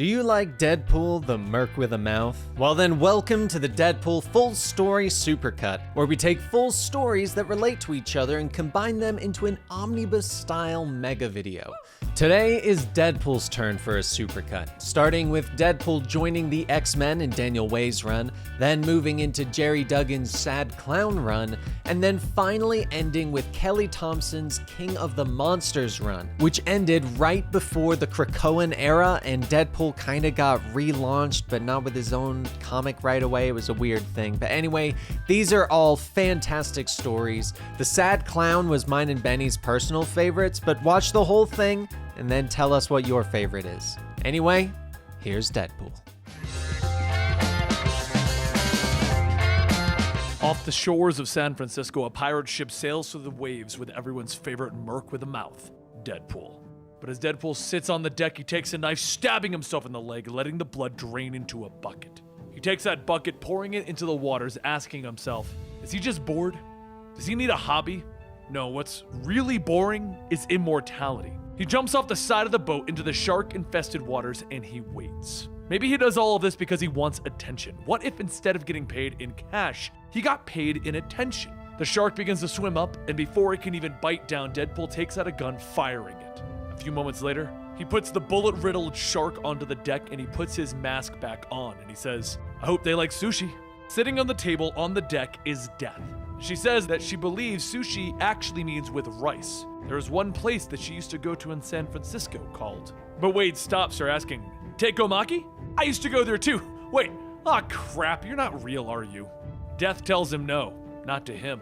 Do you like Deadpool, the merc with a mouth? Well then, welcome to the Deadpool Full Story Supercut, where we take full stories that relate to each other and combine them into an omnibus-style mega video. Today is Deadpool's turn for a supercut, starting with Deadpool joining the X-Men in Daniel Way's run, then moving into Gerry Duggan's Sad Clown run, and then finally ending with Kelly Thompson's King of the Monsters run, which ended right before the Krakoan era, and Deadpool kinda got relaunched, but not with his own comic right away. It was a weird thing. But anyway, these are all fantastic stories. The Sad Clown was mine and Benny's personal favorites, but watch the whole thing and then tell us what your favorite is. Anyway, here's Deadpool. Off the shores of San Francisco, a pirate ship sails through the waves with everyone's favorite merc with a mouth, Deadpool. But as Deadpool sits on the deck, he takes a knife, stabbing himself in the leg, letting the blood drain into a bucket. He takes that bucket, pouring it into the waters, asking himself, is he just bored? Does he need a hobby? No, what's really boring is immortality. He jumps off the side of the boat into the shark-infested waters and he waits. Maybe he does all of this because he wants attention. What if instead of getting paid in cash, he got paid in attention? The shark begins to swim up, and before it can even bite down, Deadpool takes out a gun, firing it. A few moments later, he puts the bullet-riddled shark onto the deck and he puts his mask back on and he says, I hope they like sushi. Sitting on the table on the deck is Death. She says that she believes sushi actually means with rice. There is one place that she used to go to in San Francisco called. But Wade stops her asking, Tekomaki? I used to go there too. Wait, aw crap, you're not real, are you? Death tells him no, not to him.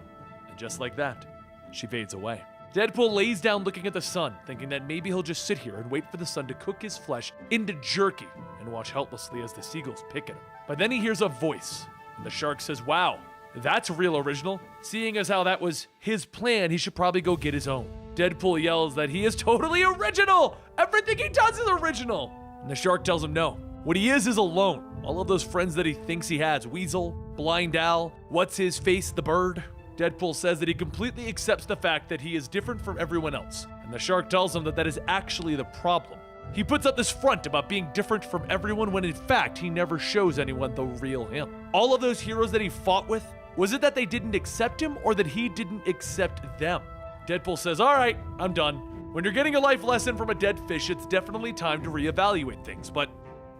And just like that, she fades away. Deadpool lays down looking at the sun, thinking that maybe he'll just sit here and wait for the sun to cook his flesh into jerky and watch helplessly as the seagulls pick at him. But then he hears a voice, and the shark says, wow, that's real original. Seeing as how that was his plan, he should probably go get his own. Deadpool yells that he is totally original! Everything he does is original! And the shark tells him no. What he is alone. All of those friends that he thinks he has, Weasel, Blind Al, What's His Face, the bird. Deadpool says that he completely accepts the fact that he is different from everyone else. And the shark tells him that that is actually the problem. He puts up this front about being different from everyone when in fact he never shows anyone the real him. All of those heroes that he fought with, was it that they didn't accept him or that he didn't accept them? Deadpool says, all right, I'm done. When you're getting a life lesson from a dead fish, it's definitely time to reevaluate things, but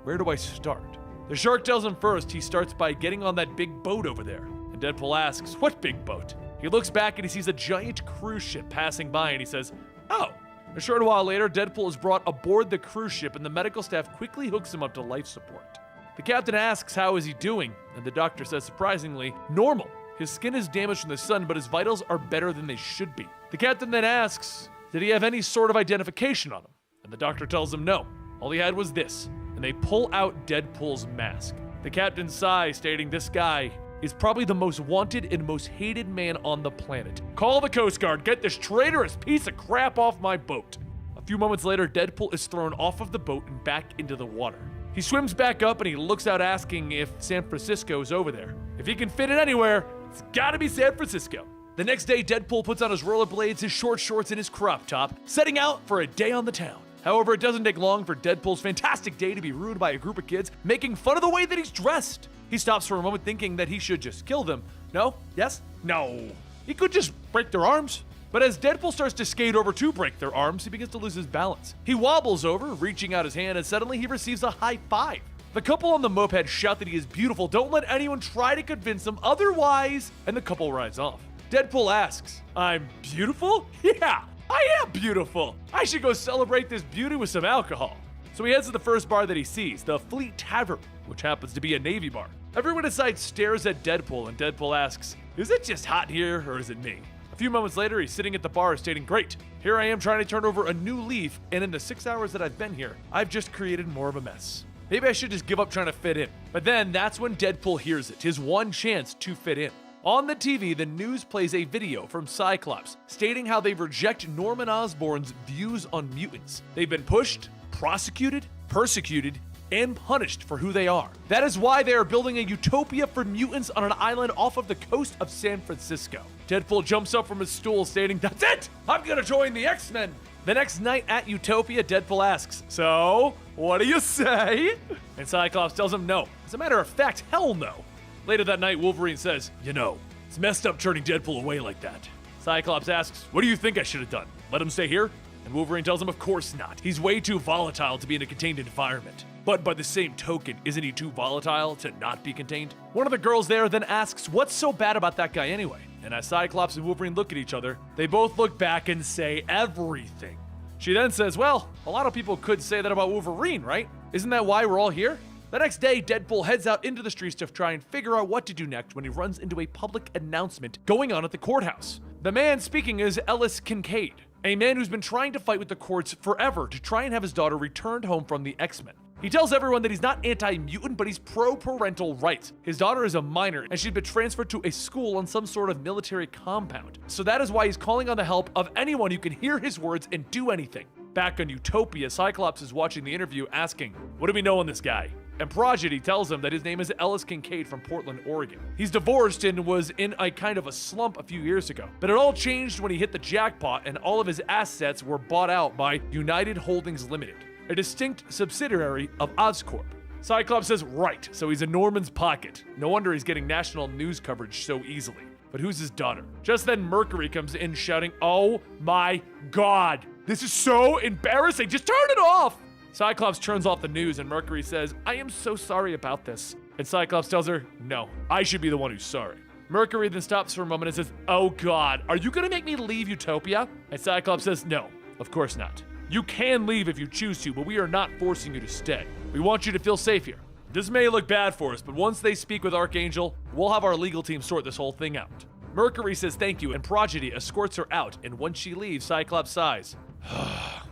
where do I start? The shark tells him first he starts by getting on that big boat over there. And Deadpool asks, what big boat? He looks back and he sees a giant cruise ship passing by and he says, oh. A short while later, Deadpool is brought aboard the cruise ship and the medical staff quickly hooks him up to life support. The captain asks how is he doing, and the doctor says surprisingly, normal. His skin is damaged from the sun, but his vitals are better than they should be. The captain then asks, did he have any sort of identification on him? And the doctor tells him no. All he had was this, and they pull out Deadpool's mask. The captain sighs, stating this guy is probably the most wanted and most hated man on the planet. Call the Coast Guard, get this traitorous piece of crap off my boat. A few moments later, Deadpool is thrown off of the boat and back into the water. He swims back up and he looks out asking if San Francisco is over there. If he can fit it anywhere, it's gotta be San Francisco. The next day, Deadpool puts on his rollerblades, his short shorts, and his crop top, setting out for a day on the town. However, it doesn't take long for Deadpool's fantastic day to be ruined by a group of kids making fun of the way that he's dressed. He stops for a moment thinking that he should just kill them. No? Yes? No. He could just break their arms. But as Deadpool starts to skate over to break their arms, he begins to lose his balance. He wobbles over, reaching out his hand, and suddenly he receives a high five. The couple on the moped shout that he is beautiful, don't let anyone try to convince him otherwise, and the couple rides off. Deadpool asks, I'm beautiful? Yeah, I am beautiful. I should go celebrate this beauty with some alcohol. So he heads to the first bar that he sees, the Fleet Tavern, which happens to be a Navy bar. Everyone inside stares at Deadpool, and Deadpool asks, is it just hot here, or is it me? A few moments later, he's sitting at the bar stating, great, here I am trying to turn over a new leaf, and in the 6 hours that I've been here, I've just created more of a mess. Maybe I should just give up trying to fit in. But then that's when Deadpool hears it, his one chance to fit in. On the TV, the news plays a video from Cyclops stating how they reject Norman Osborn's views on mutants. They've been pushed, prosecuted, persecuted, and punished for who they are. That is why they are building a utopia for mutants on an island off of the coast of San Francisco. Deadpool jumps up from his stool stating, that's it! I'm gonna join the X-Men! The next night at Utopia, Deadpool asks, so, What do you say? And Cyclops tells him no. As a matter of fact, hell no. Later that night, Wolverine says, it's messed up turning Deadpool away like that. Cyclops asks, what do you think I should have done? Let him stay here? And Wolverine tells him, of course not. He's way too volatile to be in a contained environment. But by the same token, isn't he too volatile to not be contained? One of the girls there then asks, what's so bad about that guy anyway? And as Cyclops and Wolverine look at each other, they both look back and say everything. She then says, well, a lot of people could say that about Wolverine, right? Isn't that why we're all here? The next day, Deadpool heads out into the streets to try and figure out what to do next when he runs into a public announcement going on at the courthouse. The man speaking is Ellis Kincaid, a man who's been trying to fight with the courts forever to try and have his daughter returned home from the X-Men. He tells everyone that he's not anti-mutant, but he's pro-parental rights. His daughter is a minor, and she'd been transferred to a school on some sort of military compound. So that is why he's calling on the help of anyone who can hear his words and do anything. Back on Utopia, Cyclops is watching the interview asking, what do we know on this guy? And Prodigy tells him that his name is Ellis Kincaid from Portland, Oregon. He's divorced and was in a kind of a slump a few years ago. But it all changed when he hit the jackpot and all of his assets were bought out by United Holdings Limited, a distinct subsidiary of Oscorp. Cyclops says, right, so he's in Norman's pocket. No wonder he's getting national news coverage so easily. But who's his daughter? Just then Mercury comes in shouting, oh my God, this is so embarrassing, just turn it off! Cyclops turns off the news and Mercury says, I am so sorry about this. And Cyclops tells her, no, I should be the one who's sorry. Mercury then stops for a moment and says, oh God, are you gonna make me leave Utopia? And Cyclops says, no, of course not. You can leave if you choose to, but we are not forcing you to stay. We want you to feel safe here. This may look bad for us, but once they speak with Archangel, we'll have our legal team sort this whole thing out. Mercury says thank you, and Prodigy escorts her out, and when she leaves, Cyclops sighs.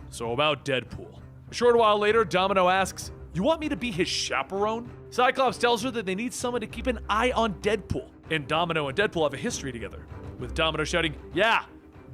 So about Deadpool. A short while later, Domino asks, you want me to be his chaperone? Cyclops tells her that they need someone to keep an eye on Deadpool. And Domino and Deadpool have a history together, with Domino shouting, yeah,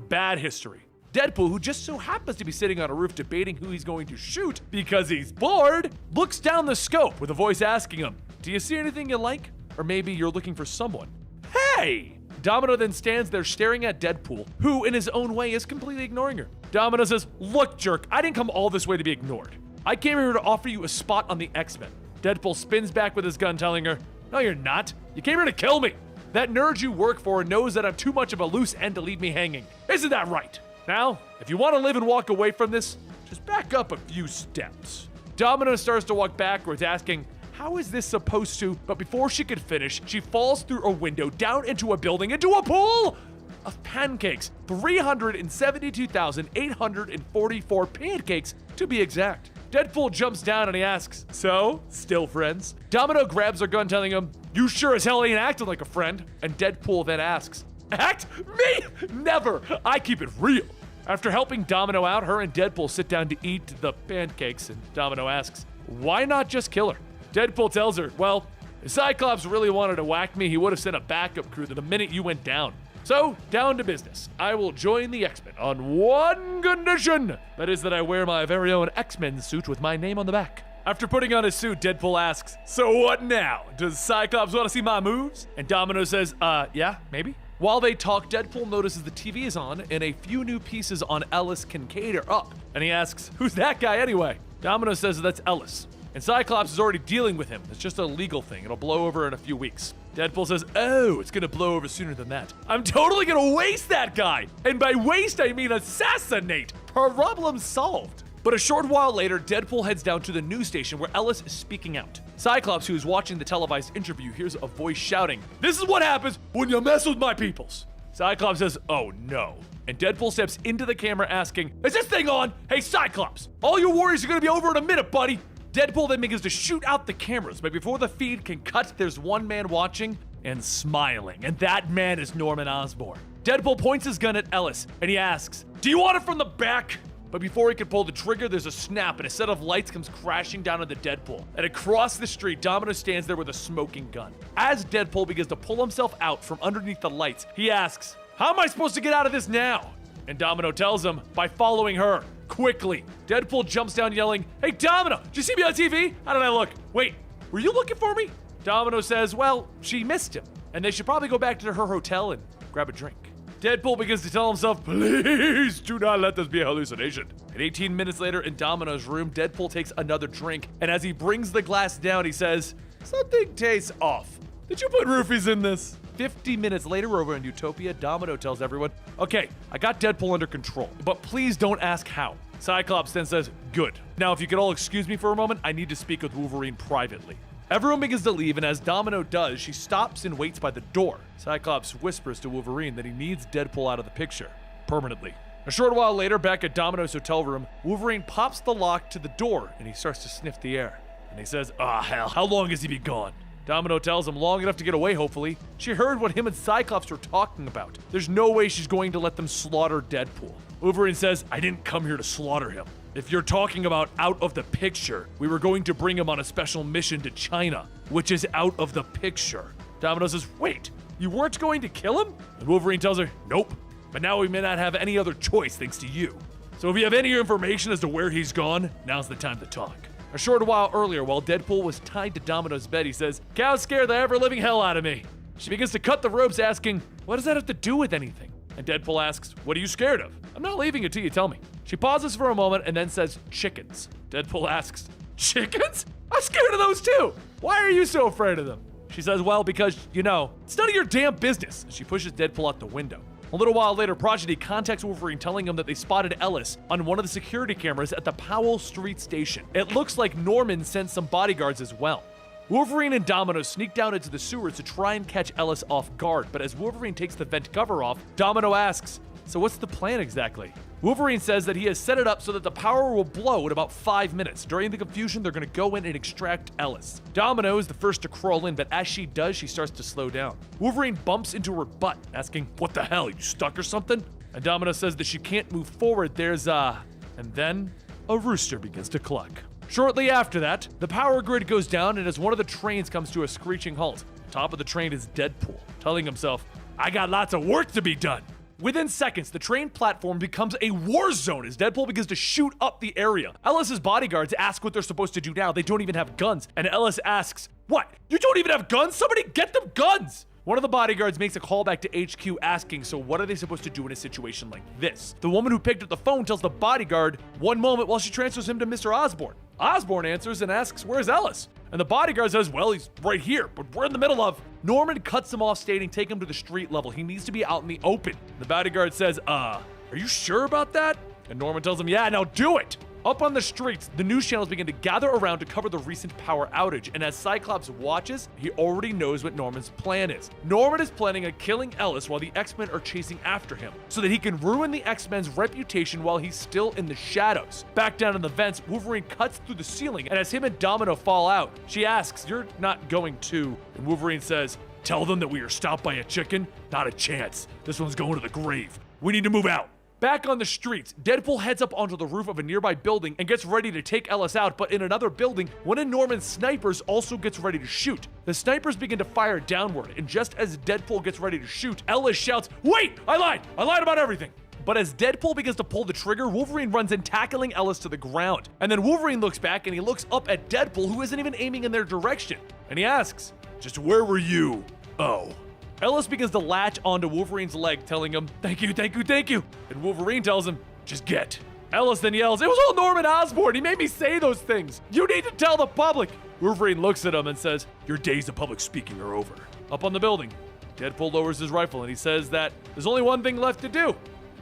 bad history. Deadpool, who just so happens to be sitting on a roof debating who he's going to shoot because he's bored, looks down the scope with a voice asking him, do you see anything you like? Or maybe you're looking for someone. Hey! Domino then stands there staring at Deadpool, who in his own way is completely ignoring her. Domino says, look jerk, I didn't come all this way to be ignored. I came here to offer you a spot on the X-Men. Deadpool spins back with his gun telling her, no you're not, you came here to kill me. That nerd you work for knows that I'm too much of a loose end to leave me hanging. Isn't that right? Now, if you want to live and walk away from this, just back up a few steps. Domino starts to walk backwards, asking, how is this supposed to? But before she could finish, she falls through a window down into a building, into a pool of pancakes. 372,844 pancakes, to be exact. Deadpool jumps down and he asks, so, still friends? Domino grabs her gun, telling him, you sure as hell ain't acting like a friend. And Deadpool then asks, act? Me? Never! I keep it real. After helping Domino out, her and Deadpool sit down to eat the pancakes, and Domino asks, why not just kill her? Deadpool tells her, well, if Cyclops really wanted to whack me, he would have sent a backup crew the minute you went down. So, down to business. I will join the X-Men on one condition. That is that I wear my very own X-Men suit with my name on the back. After putting on his suit, Deadpool asks, so what now? Does Cyclops want to see my moves? And Domino says, yeah, maybe. While they talk, Deadpool notices the TV is on and a few new pieces on Ellis Kincaid are up. And he asks, who's that guy anyway? Domino says that's Ellis. And Cyclops is already dealing with him. It's just a legal thing. It'll blow over in a few weeks. Deadpool says, oh, it's gonna blow over sooner than that. I'm totally gonna waste that guy. And by waste, I mean assassinate. Problem solved. But a short while later, Deadpool heads down to the news station where Ellis is speaking out. Cyclops, who is watching the televised interview, hears a voice shouting, this is what happens when you mess with my peoples. Cyclops says, oh no. And Deadpool steps into the camera asking, is this thing on? Hey Cyclops, all your warriors are gonna be over in a minute, buddy. Deadpool then begins to shoot out the cameras, but before the feed can cut, there's one man watching and smiling, and that man is Norman Osborn. Deadpool points his gun at Ellis, and he asks, do you want it from the back? But before he can pull the trigger, there's a snap, and a set of lights comes crashing down on the Deadpool. And across the street, Domino stands there with a smoking gun. As Deadpool begins to pull himself out from underneath the lights, he asks, how am I supposed to get out of this now? And Domino tells him, by following her. Quickly. Deadpool jumps down yelling, hey Domino, did you see me on TV? How did I look? Wait, were you looking for me? Domino says, well, she missed him, and they should probably go back to her hotel and grab a drink. Deadpool begins to tell himself, please do not let this be a hallucination. And 18 minutes later in Domino's room, Deadpool takes another drink, and as he brings the glass down, he says, something tastes off. Did you put roofies in this? 50 minutes later over in Utopia, Domino tells everyone, okay, I got Deadpool under control, but please don't ask how. Cyclops then says, good. Now if you could all excuse me for a moment, I need to speak with Wolverine privately. Everyone begins to leave, and as Domino does, she stops and waits by the door. Cyclops whispers to Wolverine that he needs Deadpool out of the picture, permanently. A short while later, back at Domino's hotel room, Wolverine pops the lock to the door, and he starts to sniff the air. And he says, hell, how long has he been gone? Domino tells him long enough to get away, hopefully. She heard what him and Cyclops were talking about. There's no way she's going to let them slaughter Deadpool. Wolverine says, I didn't come here to slaughter him. If you're talking about out of the picture, we were going to bring him on a special mission to China, which is out of the picture. Domino says, wait, you weren't going to kill him? And Wolverine tells her, nope, but now we may not have any other choice thanks to you. So if you have any information as to where he's gone, now's the time to talk. A short while earlier, while Deadpool was tied to Domino's bed, he says, cow scared the ever-living hell out of me. She begins to cut the ropes, asking, what does that have to do with anything? And Deadpool asks, what are you scared of? I'm not leaving until you tell me. She pauses for a moment and then says, chickens. Deadpool asks, chickens? I'm scared of those too. Why are you so afraid of them? She says, well, because, you know, it's none of your damn business. She pushes Deadpool out the window. A little while later, Prodigy contacts Wolverine telling him that they spotted Ellis on one of the security cameras at the Powell Street station. It looks like Norman sent some bodyguards as well. Wolverine and Domino sneak down into the sewers to try and catch Ellis off guard, but as Wolverine takes the vent cover off, Domino asks, so what's the plan exactly? Wolverine says that he has set it up so that the power will blow in about 5 minutes. During the confusion, they're going to go in and extract Ellis. Domino is the first to crawl in, but as she does, she starts to slow down. Wolverine bumps into her butt, asking, what the hell, you stuck or something? And Domino says that she can't move forward. And then a rooster begins to cluck. Shortly after that, the power grid goes down, and as one of the trains comes to a screeching halt, top of the train is Deadpool, telling himself, I got lots of work to be done. Within seconds, the train platform becomes a war zone as Deadpool begins to shoot up the area. Ellis's bodyguards ask what they're supposed to do now. They don't even have guns. And Ellis asks, what? You don't even have guns? Somebody get them guns! One of the bodyguards makes a call back to HQ asking, so what are they supposed to do in a situation like this? The woman who picked up the phone tells the bodyguard one moment while she transfers him to Mr. Osborn. Osborn answers and asks, where's Ellis? And the bodyguard says, well, he's right here, but we're in the middle of... Norman cuts him off, stating, take him to the street level. He needs to be out in the open. The bodyguard says, are you sure about that? And Norman tells him, yeah, now do it! Up on the streets, the news channels begin to gather around to cover the recent power outage, and as Cyclops watches, he already knows what Norman's plan is. Norman is planning on killing Ellis while the X-Men are chasing after him, so that he can ruin the X-Men's reputation while he's still in the shadows. Back down in the vents, Wolverine cuts through the ceiling, and as him and Domino fall out, she asks, you're not going to... And Wolverine says, tell them that we are stopped by a chicken? Not a chance. This one's going to the grave. We need to move out. Back on the streets, Deadpool heads up onto the roof of a nearby building and gets ready to take Ellis out, but in another building, one of Norman's snipers also gets ready to shoot. The snipers begin to fire downward, and just as Deadpool gets ready to shoot, Ellis shouts, wait! I lied about everything! But as Deadpool begins to pull the trigger, Wolverine runs in, tackling Ellis to the ground. And then Wolverine looks back and he looks up at Deadpool, who isn't even aiming in their direction. And he asks, just where were you? Oh. Ellis begins to latch onto Wolverine's leg, telling him, thank you, thank you, thank you. And Wolverine tells him, just get. Ellis then yells, it was all Norman Osborn. He made me say those things. You need to tell the public. Wolverine looks at him and says, your days of public speaking are over. Up on the building, Deadpool lowers his rifle and he says that there's only one thing left to do.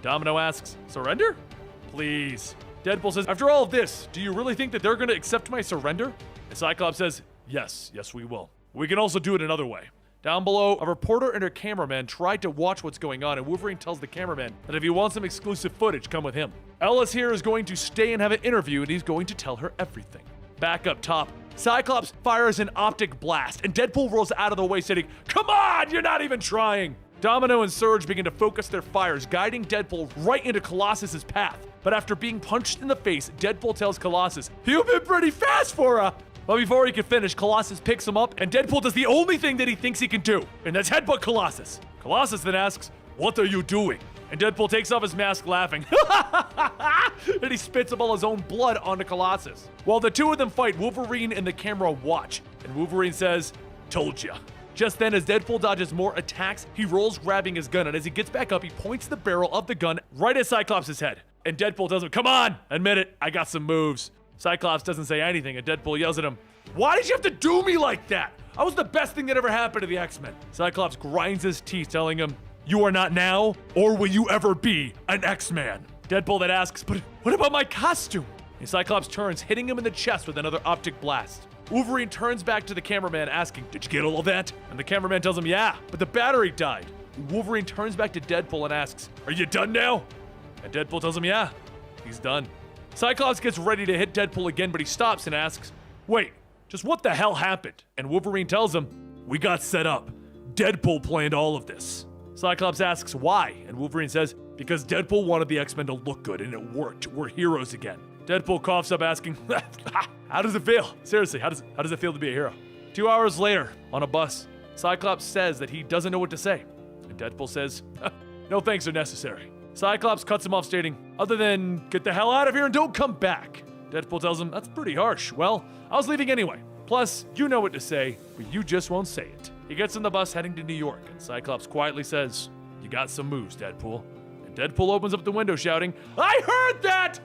Domino asks, surrender? Please. Deadpool says, after all of this, do you really think that they're going to accept my surrender? And Cyclops says, yes, we will. We can also do it another way. Down below, a reporter and her cameraman tried to watch what's going on, and Wolverine tells the cameraman that if he wants some exclusive footage, come with him. Ellis here is going to stay and have an interview, and he's going to tell her everything. Back up top, Cyclops fires an optic blast, and Deadpool rolls out of the way, saying, come on, you're not even trying! Domino and Surge begin to focus their fires, guiding Deadpool right into Colossus's path. But after being punched in the face, Deadpool tells Colossus, you've been pretty fast for a... But before he can finish, Colossus picks him up, and Deadpool does the only thing that he thinks he can do, and that's headbutt Colossus. Colossus then asks, what are you doing? And Deadpool takes off his mask laughing. And he spits up all his own blood onto Colossus. While the two of them fight, Wolverine and the camera watch, and Wolverine says, told ya. Just then, as Deadpool dodges more attacks, he rolls grabbing his gun, and as he gets back up, he points the barrel of the gun right at Cyclops' head. And Deadpool tells him, come on, admit it, I got some moves. Cyclops doesn't say anything, and Deadpool yells at him, why did you have to do me like that? I was the best thing that ever happened to the X-Men. Cyclops grinds his teeth, telling him, you are not now, or will you ever be, an X-Man. Deadpool then asks, but what about my costume? And Cyclops turns, hitting him in the chest with another optic blast. Wolverine turns back to the cameraman asking, did you get all of that? And the cameraman tells him, yeah, but the battery died. Wolverine turns back to Deadpool and asks, are you done now? And Deadpool tells him, yeah, he's done. Cyclops gets ready to hit Deadpool again, but he stops and asks, wait, just what the hell happened? And Wolverine tells him, we got set up. Deadpool planned all of this. Cyclops asks why, and Wolverine says, because Deadpool wanted the X-Men to look good, and it worked. We're heroes again. Deadpool coughs up asking, how does it feel? Seriously, how does it feel to be a hero? 2 hours later, on a bus, Cyclops says that he doesn't know what to say. And Deadpool says, no thanks are necessary. Cyclops cuts him off stating, other than, get the hell out of here and don't come back. Deadpool tells him, that's pretty harsh. Well, I was leaving anyway. Plus, you know what to say, but you just won't say it. He gets on the bus heading to New York, and Cyclops quietly says, you got some moves, Deadpool. And Deadpool opens up the window shouting, I heard that!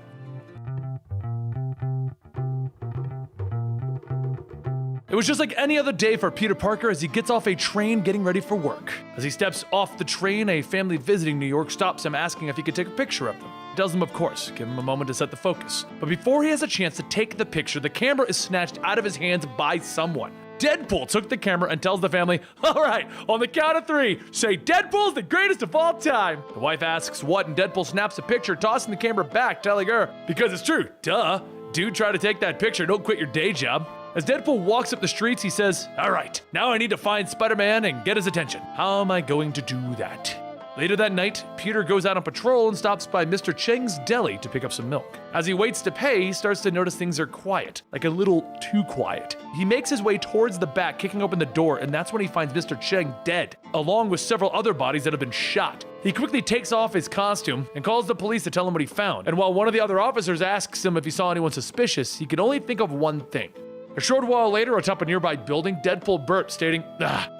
It was just like any other day for Peter Parker as he gets off a train getting ready for work. As he steps off the train, a family visiting New York stops him asking if he could take a picture of them. He tells them, of course, give him a moment to set the focus. But before he has a chance to take the picture, the camera is snatched out of his hands by someone. Deadpool took the camera and tells the family, all right, on the count of 3, say Deadpool's the greatest of all time. The wife asks what, and Deadpool snaps a picture, tossing the camera back, telling her, because it's true, duh. Dude, try to take that picture, don't quit your day job. As Deadpool walks up the streets, he says, all right, now I need to find Spider-Man and get his attention. How am I going to do that? Later that night, Peter goes out on patrol and stops by Mr. Cheng's deli to pick up some milk. As he waits to pay, he starts to notice things are quiet, like a little too quiet. He makes his way towards the back, kicking open the door, and that's when he finds Mr. Cheng dead, along with several other bodies that have been shot. He quickly takes off his costume and calls the police to tell him what he found. And while one of the other officers asks him if he saw anyone suspicious, he can only think of one thing. A short while later, atop a nearby building, Deadpool burps, stating,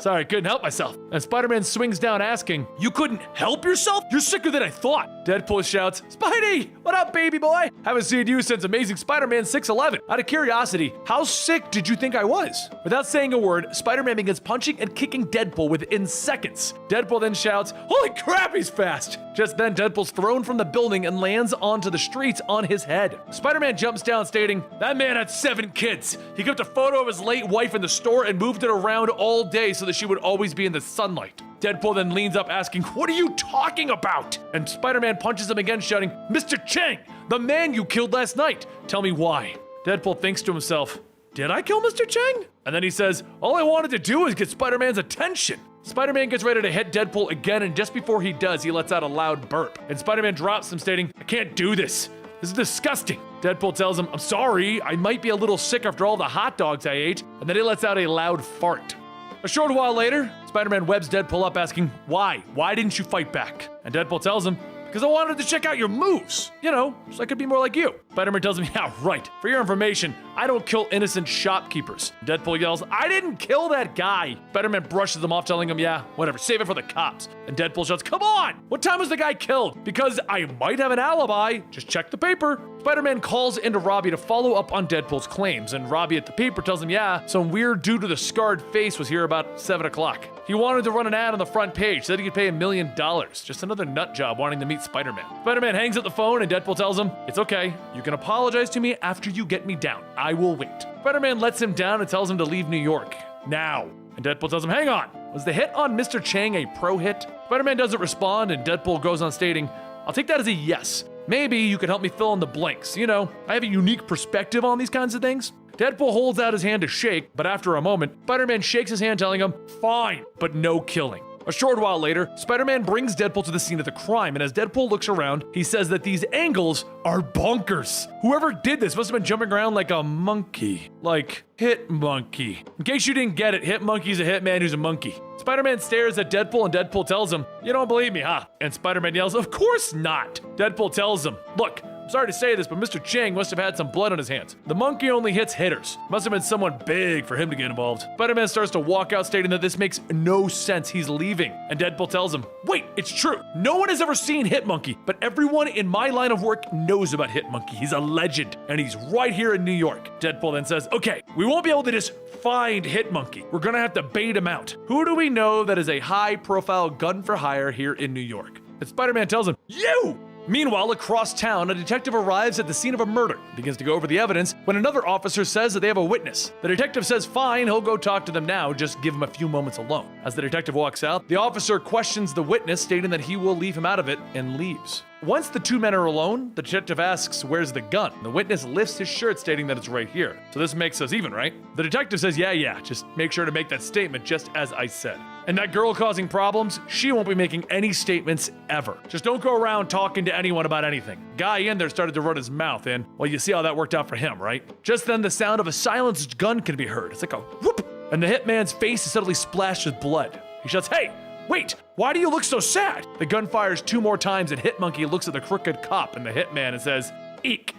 sorry, I couldn't help myself. And Spider-Man swings down asking, you couldn't help yourself? You're sicker than I thought. Deadpool shouts, Spidey, what up, baby boy? Haven't seen you since Amazing Spider-Man 611. Out of curiosity, how sick did you think I was? Without saying a word, Spider-Man begins punching and kicking Deadpool within seconds. Deadpool then shouts, holy crap, he's fast. Just then, Deadpool's thrown from the building and lands onto the streets on his head. Spider-Man jumps down, stating, that man had 7 kids. He kept a photo of his late wife in the store and moved it around all day so that she would always be in the sunlight. Deadpool then leans up asking, what are you talking about? And Spider-Man punches him again, shouting, Mr. Cheng, the man you killed last night. Tell me why. Deadpool thinks to himself, did I kill Mr. Cheng? And then he says, all I wanted to do was get Spider-Man's attention. Spider-Man gets ready to hit Deadpool again, and just before he does, he lets out a loud burp. And Spider-Man drops him, stating, I can't do this. This is disgusting. Deadpool tells him, I'm sorry, I might be a little sick after all the hot dogs I ate. And then he lets out a loud fart. A short while later, Spider-Man webs Deadpool up asking, why? Why didn't you fight back? And Deadpool tells him, because I wanted to check out your moves. You know, so I could be more like you. Spider-Man tells him, yeah, right. For your information, I don't kill innocent shopkeepers. Deadpool yells, I didn't kill that guy. Spider-Man brushes him off, telling him, yeah, whatever, save it for the cops. And Deadpool shouts, come on! What time was the guy killed? Because I might have an alibi. Just check the paper. Spider-Man calls into Robbie to follow up on Deadpool's claims, and Robbie at the paper tells him, yeah, some weird dude with a scarred face was here about 7 o'clock. He wanted to run an ad on the front page, said he could pay $1 million. Just another nut job wanting to meet Spider-Man. Spider-Man hangs up the phone, and Deadpool tells him, it's okay, you can apologize to me after you get me down. I will wait. Spider-Man lets him down and tells him to leave New York. Now. And Deadpool tells him, hang on, was the hit on Mr. Cheng a pro hit? Spider-Man doesn't respond, and Deadpool goes on stating, I'll take that as a yes. Maybe you could help me fill in the blanks. You know, I have a unique perspective on these kinds of things. Deadpool holds out his hand to shake, but after a moment, Spider-Man shakes his hand, telling him, fine, but no killing. A short while later, Spider-Man brings Deadpool to the scene of the crime, and as Deadpool looks around, he says that these angles are bonkers. Whoever did this must have been jumping around like a monkey. Like, Hit Monkey. In case you didn't get it, Hit Monkey's a hitman who's a monkey. Spider-Man stares at Deadpool, and Deadpool tells him, you don't believe me, huh? And Spider-Man yells, of course not. Deadpool tells him, look, I'm sorry to say this, but Mr. Chang must have had some blood on his hands. The monkey only hits hitters. Must have been someone big for him to get involved. Spider-Man starts to walk out stating that this makes no sense. He's leaving. And Deadpool tells him, wait, it's true. No one has ever seen Hitmonkey, but everyone in my line of work knows about Hitmonkey. He's a legend, and he's right here in New York. Deadpool then says, okay, we won't be able to just find Hitmonkey. We're gonna have to bait him out. Who do we know that is a high-profile gun for hire here in New York? And Spider-Man tells him, you! Meanwhile, across town, a detective arrives at the scene of a murder, begins to go over the evidence, when another officer says that they have a witness. The detective says fine, he'll go talk to them now, just give him a few moments alone. As the detective walks out, the officer questions the witness, stating that he will leave him out of it, and leaves. Once the two men are alone, the detective asks, where's the gun? The witness lifts his shirt, stating that it's right here. So this makes us even, right? The detective says, yeah, just make sure to make that statement just as I said. And that girl causing problems, she won't be making any statements ever. Just don't go around talking to anyone about anything. Guy in there started to run his mouth in. Well, you see how that worked out for him, right? Just then the sound of a silenced gun can be heard. It's like a whoop, and the hitman's face is suddenly splashed with blood. He shouts, hey! Wait, why do you look so sad? The gun fires 2 more times and Hitmonkey looks at the crooked cop and the hitman and says, eek.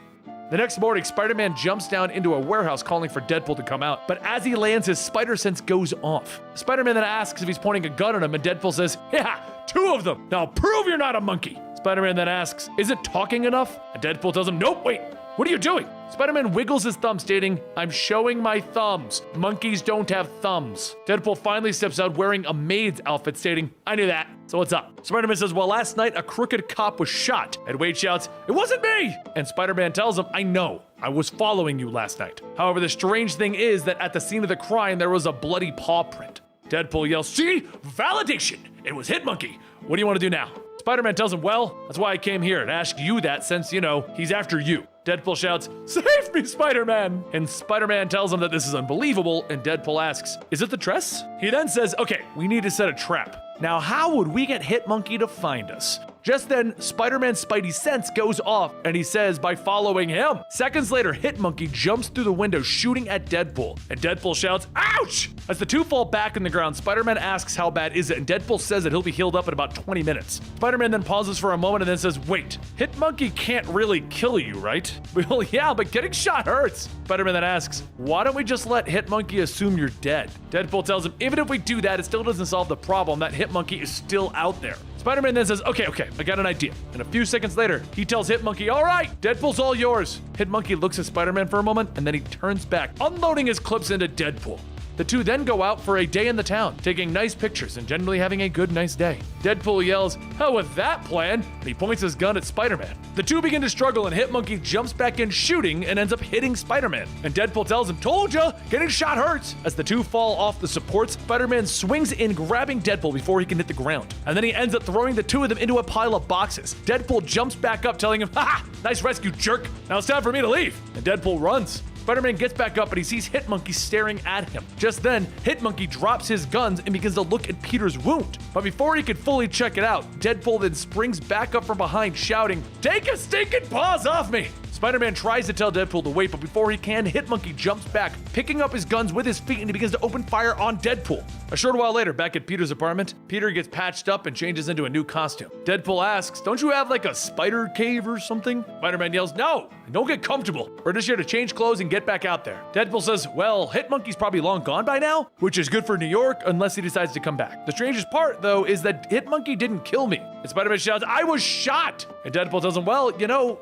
The next morning, Spider-Man jumps down into a warehouse calling for Deadpool to come out, but as he lands, his spider sense goes off. Spider-Man then asks if he's pointing a gun at him and Deadpool says, yeah, 2 of them. Now prove you're not a monkey. Spider-Man then asks, is it talking enough? And Deadpool tells him, nope, wait, what are you doing? Spider-Man wiggles his thumb, stating, I'm showing my thumbs. Monkeys don't have thumbs. Deadpool finally steps out wearing a maid's outfit, stating, I knew that, so what's up? Spider-Man says, well, last night a crooked cop was shot. And Wade shouts, it wasn't me! And Spider-Man tells him, I know, I was following you last night. However, the strange thing is that at the scene of the crime, there was a bloody paw print. Deadpool yells, see? Validation! It was Hitmonkey. What do you want to do now? Spider-Man tells him, well, that's why I came here to ask you that since, he's after you. Deadpool shouts, save me, Spider-Man! And Spider-Man tells him that this is unbelievable, and Deadpool asks, is it the dress? He then says, okay, we need to set a trap. Now, how would we get Hitmonkey to find us? Just then, Spider-Man's Spidey sense goes off, and he says by following him. Seconds later, Hitmonkey jumps through the window, shooting at Deadpool, and Deadpool shouts, ouch! As the two fall back in the ground, Spider-Man asks how bad is it, and Deadpool says that he'll be healed up in about 20 minutes. Spider-Man then pauses for a moment and then says, wait, Hitmonkey can't really kill you, right? Well, yeah, but getting shot hurts. Spider-Man then asks, why don't we just let Hitmonkey assume you're dead? Deadpool tells him, even if we do that, it still doesn't solve the problem that Hitmonkey is still out there. Spider-Man then says, okay, I got an idea. And a few seconds later, he tells Hitmonkey, all right, Deadpool's all yours. Hitmonkey looks at Spider-Man for a moment, and then he turns back, unloading his clips into Deadpool. The two then go out for a day in the town, taking nice pictures and generally having a good, nice day. Deadpool yells, hell with that plan, and he points his gun at Spider-Man. The two begin to struggle and Hitmonkey jumps back in shooting and ends up hitting Spider-Man. And Deadpool tells him, told ya, getting shot hurts. As the two fall off the supports, Spider-Man swings in, grabbing Deadpool before he can hit the ground. And then he ends up throwing the two of them into a pile of boxes. Deadpool jumps back up, telling him, haha, nice rescue, jerk. Now it's time for me to leave. And Deadpool runs. Spider-Man gets back up, but he sees Hitmonkey staring at him. Just then, Hitmonkey drops his guns and begins to look at Peter's wound. But before he could fully check it out, Deadpool then springs back up from behind, shouting, take your stinking paws off me! Spider-Man tries to tell Deadpool to wait, but before he can, Hitmonkey jumps back, picking up his guns with his feet, and he begins to open fire on Deadpool. A short while later, back at Peter's apartment, Peter gets patched up and changes into a new costume. Deadpool asks, don't you have like a spider cave or something? Spider-Man yells, no, don't get comfortable. We're just here to change clothes and get back out there. Deadpool says, well, Hitmonkey's probably long gone by now, which is good for New York unless he decides to come back. The strangest part, though, is that Hitmonkey didn't kill me. And Spider-Man shouts, I was shot! And Deadpool tells him, well,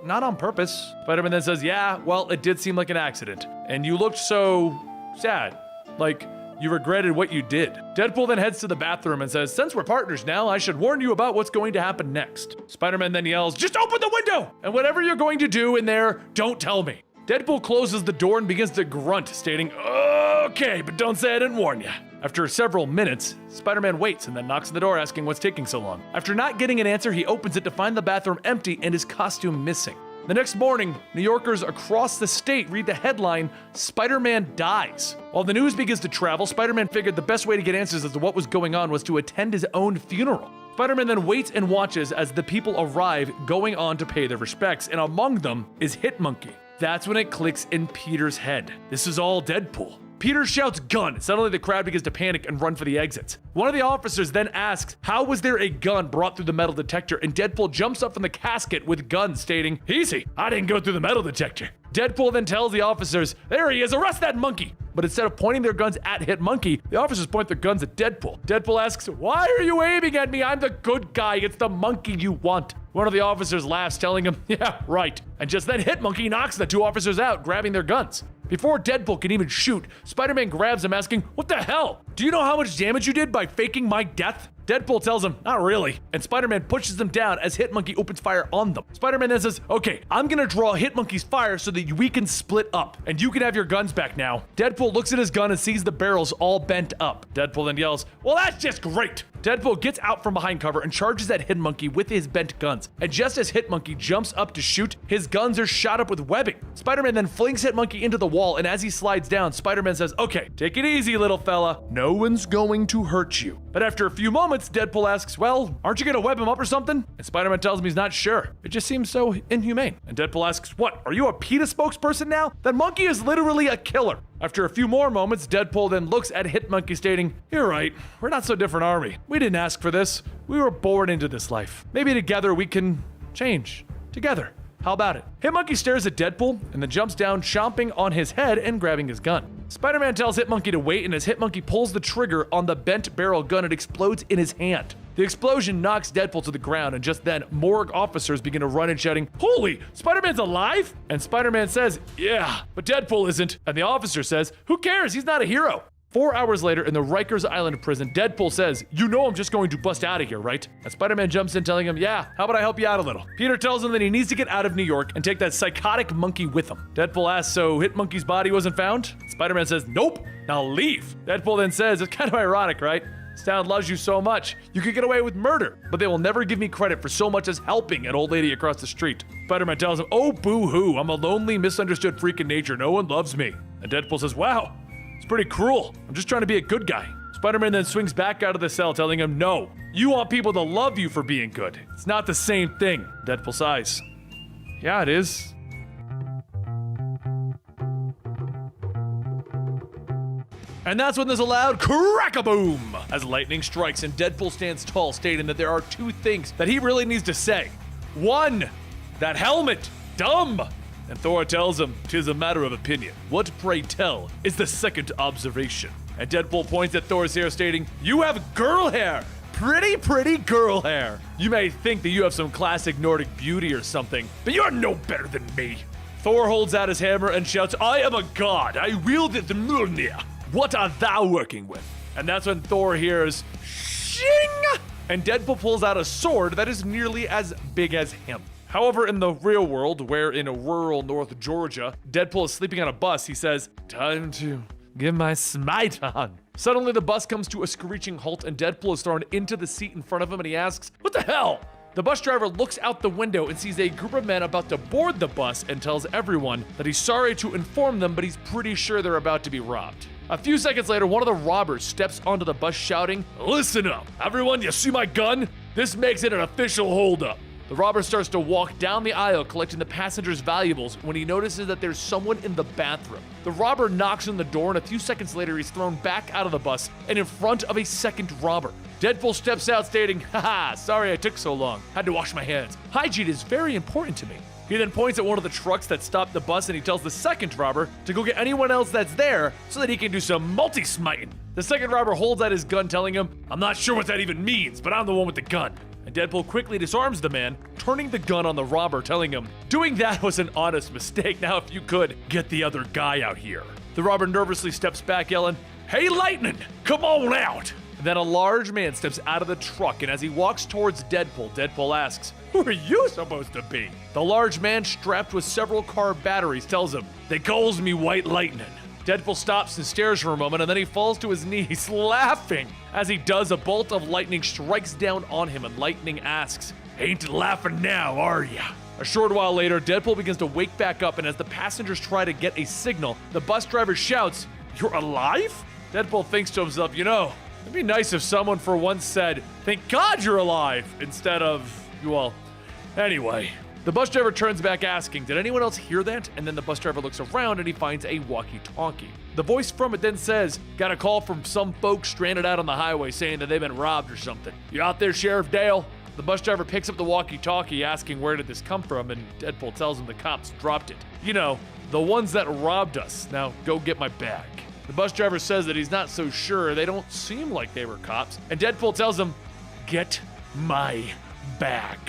not on purpose. Spider-Man then says, yeah, well, it did seem like an accident. And you looked so sad. Like, you regretted what you did. Deadpool then heads to the bathroom and says, since we're partners now, I should warn you about what's going to happen next. Spider-Man then yells, just open the window! And whatever you're going to do in there, don't tell me. Deadpool closes the door and begins to grunt, stating, okay, but don't say I didn't warn you. After several minutes, Spider-Man waits and then knocks on the door asking what's taking so long. After not getting an answer, he opens it to find the bathroom empty and his costume missing. The next morning, New Yorkers across the state read the headline, Spider-Man dies. While the news begins to travel, Spider-Man figured the best way to get answers as to what was going on was to attend his own funeral. Spider-Man then waits and watches as the people arrive, going on to pay their respects, and among them is Hitmonkey. That's when it clicks in Peter's head. This is all Deadpool. Peter shouts gun. Suddenly the crowd begins to panic and run for the exits. One of the officers then asks, how was there a gun brought through the metal detector? And Deadpool jumps up from the casket with guns, stating, easy, I didn't go through the metal detector. Deadpool then tells the officers, there he is, arrest that monkey. But instead of pointing their guns at Hit Monkey, the officers point their guns at Deadpool. Deadpool asks, why are you aiming at me? I'm the good guy. It's the monkey you want. One of the officers laughs, telling him, yeah, right. And just then Hit Monkey knocks the two officers out, grabbing their guns. Before Deadpool can even shoot, Spider-Man grabs him, asking, what the hell? Do you know how much damage you did by faking my death? Deadpool tells him, not really, and Spider-Man pushes them down as Hit Monkey opens fire on them. Spider-Man then says, okay, I'm gonna draw Hit Monkey's fire so that we can split up, and you can have your guns back now. Deadpool looks at his gun and sees the barrels all bent up. Deadpool then yells, well, that's just great. Deadpool gets out from behind cover and charges at Hit Monkey with his bent guns. And just as Hit Monkey jumps up to shoot, his guns are shot up with webbing. Spider-Man then flings Hit Monkey into the wall, and as he slides down, Spider-Man says, okay, take it easy, little fella. No one's going to hurt you. But after a few moments, Deadpool asks, well, aren't you gonna web him up or something? And Spider-Man tells him he's not sure. It just seems so inhumane. And Deadpool asks, what, are you a PETA spokesperson now? That monkey is literally a killer. After a few more moments, Deadpool then looks at Hit Monkey, stating, you're right, we're not so different, are we? We didn't ask for this. We were born into this life. Maybe together we can change. Together. How about it? Hit Monkey stares at Deadpool and then jumps down, chomping on his head and grabbing his gun. Spider-Man tells Hit Monkey to wait, and as Hit Monkey pulls the trigger on the bent barrel gun, it explodes in his hand. The explosion knocks Deadpool to the ground, and just then, morgue officers begin to run and shouting, holy, Spider-Man's alive? And Spider-Man says, yeah, but Deadpool isn't. And the officer says, who cares? He's not a hero. 4 hours later, in the Rikers Island prison, Deadpool says, you know I'm just going to bust out of here, right? And Spider-Man jumps in, telling him, yeah, how about I help you out a little? Peter tells him that he needs to get out of New York and take that psychotic monkey with him. Deadpool asks, so Hit Monkey's body wasn't found? Spider-Man says, nope, now leave. Deadpool then says, it's kind of ironic, right? This town loves you so much, you could get away with murder, but they will never give me credit for so much as helping an old lady across the street. Spider-Man tells him, oh, boo-hoo, I'm a lonely, misunderstood freak in nature, no one loves me. And Deadpool says, wow, it's pretty cruel. I'm just trying to be a good guy. Spider-Man then swings back out of the cell, telling him, no, you want people to love you for being good. It's not the same thing. Deadpool sighs. Yeah, it is. And that's when there's a loud crack-a-boom as lightning strikes and Deadpool stands tall, stating that there are two things that he really needs to say. One, that helmet, dumb. And Thor tells him, 'tis a matter of opinion. What, pray tell, is the second observation? And Deadpool points at Thor's hair, stating, you have girl hair. Pretty girl hair. You may think that you have some classic Nordic beauty or something, but you're no better than me. Thor holds out his hammer and shouts, I am a god. I wield it the Mjolnir. What art thou working with? And that's when Thor hears, shing! And Deadpool pulls out a sword that is nearly as big as him. However, in the real world, where in rural North Georgia, Deadpool is sleeping on a bus, he says, time to get my smite on. Suddenly, the bus comes to a screeching halt, and Deadpool is thrown into the seat in front of him, and he asks, what the hell? The bus driver looks out the window and sees a group of men about to board the bus and tells everyone that he's sorry to inform them, but he's pretty sure they're about to be robbed. A few seconds later, one of the robbers steps onto the bus shouting, listen up, everyone, you see my gun? This makes it an official holdup. The robber starts to walk down the aisle collecting the passengers' valuables when he notices that there's someone in the bathroom. The robber knocks on the door, and a few seconds later he's thrown back out of the bus and in front of a second robber. Deadpool steps out stating, haha, sorry I took so long. Had to wash my hands. Hygiene is very important to me. He then points at one of the trucks that stopped the bus and he tells the second robber to go get anyone else that's there so that he can do some multi-smiting. The second robber holds out his gun, telling him, I'm not sure what that even means, but I'm the one with the gun. And Deadpool quickly disarms the man, turning the gun on the robber, telling him, doing that was an honest mistake. Now if you could, get the other guy out here. The robber nervously steps back, yelling, hey Lightning, come on out. And then a large man steps out of the truck, and as he walks towards Deadpool, Deadpool asks, who are you supposed to be? The large man, strapped with several car batteries, tells him, they calls me White Lightning. Deadpool stops and stares for a moment, and then he falls to his knees, laughing. As he does, a bolt of lightning strikes down on him, and Lightning asks, ain't laughing now, are ya? A short while later, Deadpool begins to wake back up, and as the passengers try to get a signal, the bus driver shouts, you're alive? Deadpool thinks to himself, you know, it'd be nice if someone for once said, thank God you're alive, instead of, well, anyway. The bus driver turns back asking, did anyone else hear that? And then the bus driver looks around and he finds a walkie-talkie. The voice from it then says, got a call from some folks stranded out on the highway saying that they've been robbed or something. You out there, Sheriff Dale? The bus driver picks up the walkie-talkie asking where did this come from, and Deadpool tells him the cops dropped it. You know, the ones that robbed us. Now go get my bag. The bus driver says that he's not so sure. They don't seem like they were cops. And Deadpool tells him, get my bag.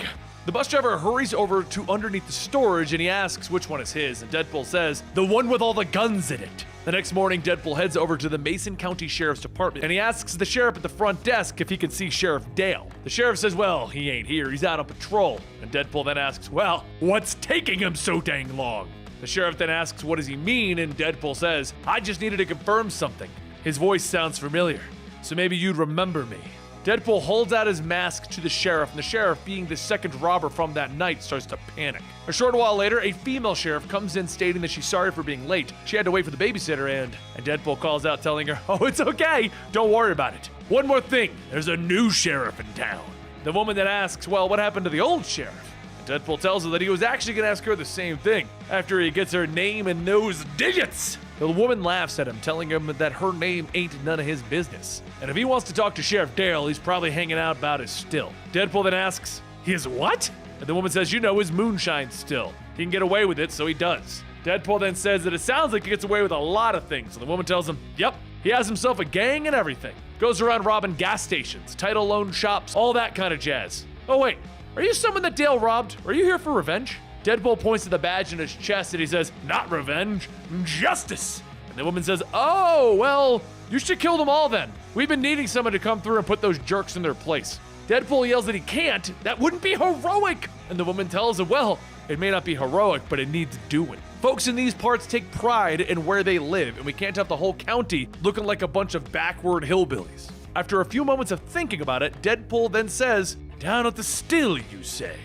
The bus driver hurries over to underneath the storage and he asks which one is his, and Deadpool says, the one with all the guns in it. The next morning, Deadpool heads over to the Mason County Sheriff's Department and he asks the sheriff at the front desk if he can see Sheriff Dale. The sheriff says, well, he ain't here, he's out on patrol. And Deadpool then asks, well, what's taking him so dang long? The sheriff then asks, what does he mean? And Deadpool says, I just needed to confirm something. His voice sounds familiar, so maybe you'd remember me. Deadpool holds out his mask to the sheriff, and the sheriff, being the second robber from that night, starts to panic. A short while later, a female sheriff comes in stating that she's sorry for being late. She had to wait for the babysitter, and Deadpool calls out telling her, oh, it's okay, don't worry about it. One more thing, there's a new sheriff in town. The woman then asks, well, what happened to the old sheriff? And Deadpool tells her that he was actually going to ask her the same thing after he gets her name and those digits. The woman laughs at him, telling him that her name ain't none of his business. And if he wants to talk to Sheriff Dale, he's probably hanging out about his still. Deadpool then asks, his what? And the woman says, you know, his moonshine still. He can get away with it, so he does. Deadpool then says that it sounds like he gets away with a lot of things. And the woman tells him, yep, he has himself a gang and everything. Goes around robbing gas stations, title loan shops, all that kind of jazz. Oh wait, are you someone that Dale robbed? Are you here for revenge? Deadpool points to the badge in his chest and he says, not revenge, justice. And the woman says, oh, well, you should kill them all then. We've been needing someone to come through and put those jerks in their place. Deadpool yells that he can't. That wouldn't be heroic. And the woman tells him, well, it may not be heroic, but it needs doing. Folks in these parts take pride in where they live, and we can't have the whole county looking like a bunch of backward hillbillies. After a few moments of thinking about it, Deadpool then says, down at the still, you say.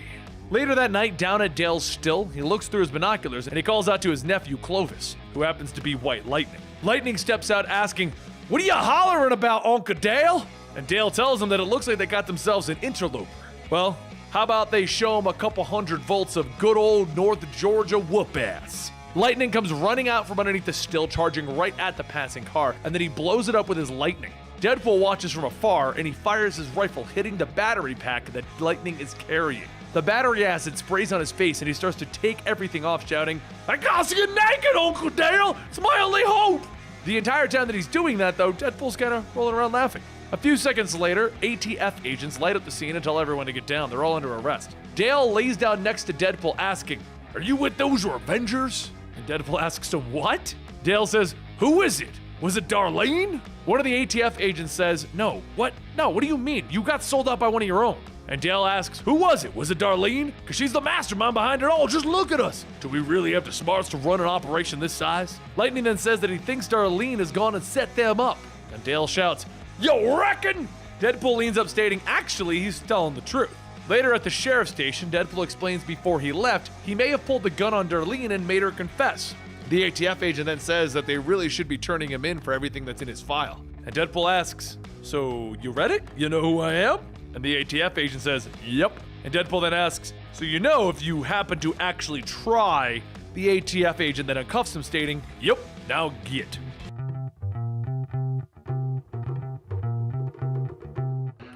Later that night, down at Dale's still, he looks through his binoculars and he calls out to his nephew, Clovis, who happens to be White Lightning. Lightning steps out asking, what are you hollering about, Uncle Dale? And Dale tells him that it looks like they got themselves an interloper. Well, how about they show him a couple 100 volts of good old North Georgia whoop-ass? Lightning comes running out from underneath the still, charging right at the passing car, and then he blows it up with his lightning. Deadpool watches from afar, and he fires his rifle, hitting the battery pack that Lightning is carrying. The battery acid sprays on his face, and he starts to take everything off, shouting, I gotta see you naked, Uncle Dale! It's my only hope! The entire time that he's doing that, though, Deadpool's kind of rolling around laughing. A few seconds later, ATF agents light up the scene and tell everyone to get down. They're all under arrest. Dale lays down next to Deadpool, asking, are you with those Avengers? And Deadpool asks him, what? Dale says, who is it? Was it Darlene? One of the ATF agents says, no. What? No, what do you mean? You got sold out by one of your own. And Dale asks, who was it? Was it Darlene? Because she's the mastermind behind it all. Just look at us. Do we really have the smarts to run an operation this size? Lightning then says that he thinks Darlene has gone and set them up. And Dale shouts, you reckon? Deadpool leans up stating, actually, he's telling the truth. Later at the sheriff's station, Deadpool explains before he left, he may have pulled the gun on Darlene and made her confess. The ATF agent then says that they really should be turning him in for everything that's in his file. And Deadpool asks, so you read it? You know who I am? And the ATF agent says, yep. And Deadpool then asks, so you know if you happen to actually try? The ATF agent then uncuffs him, stating, yep, now get.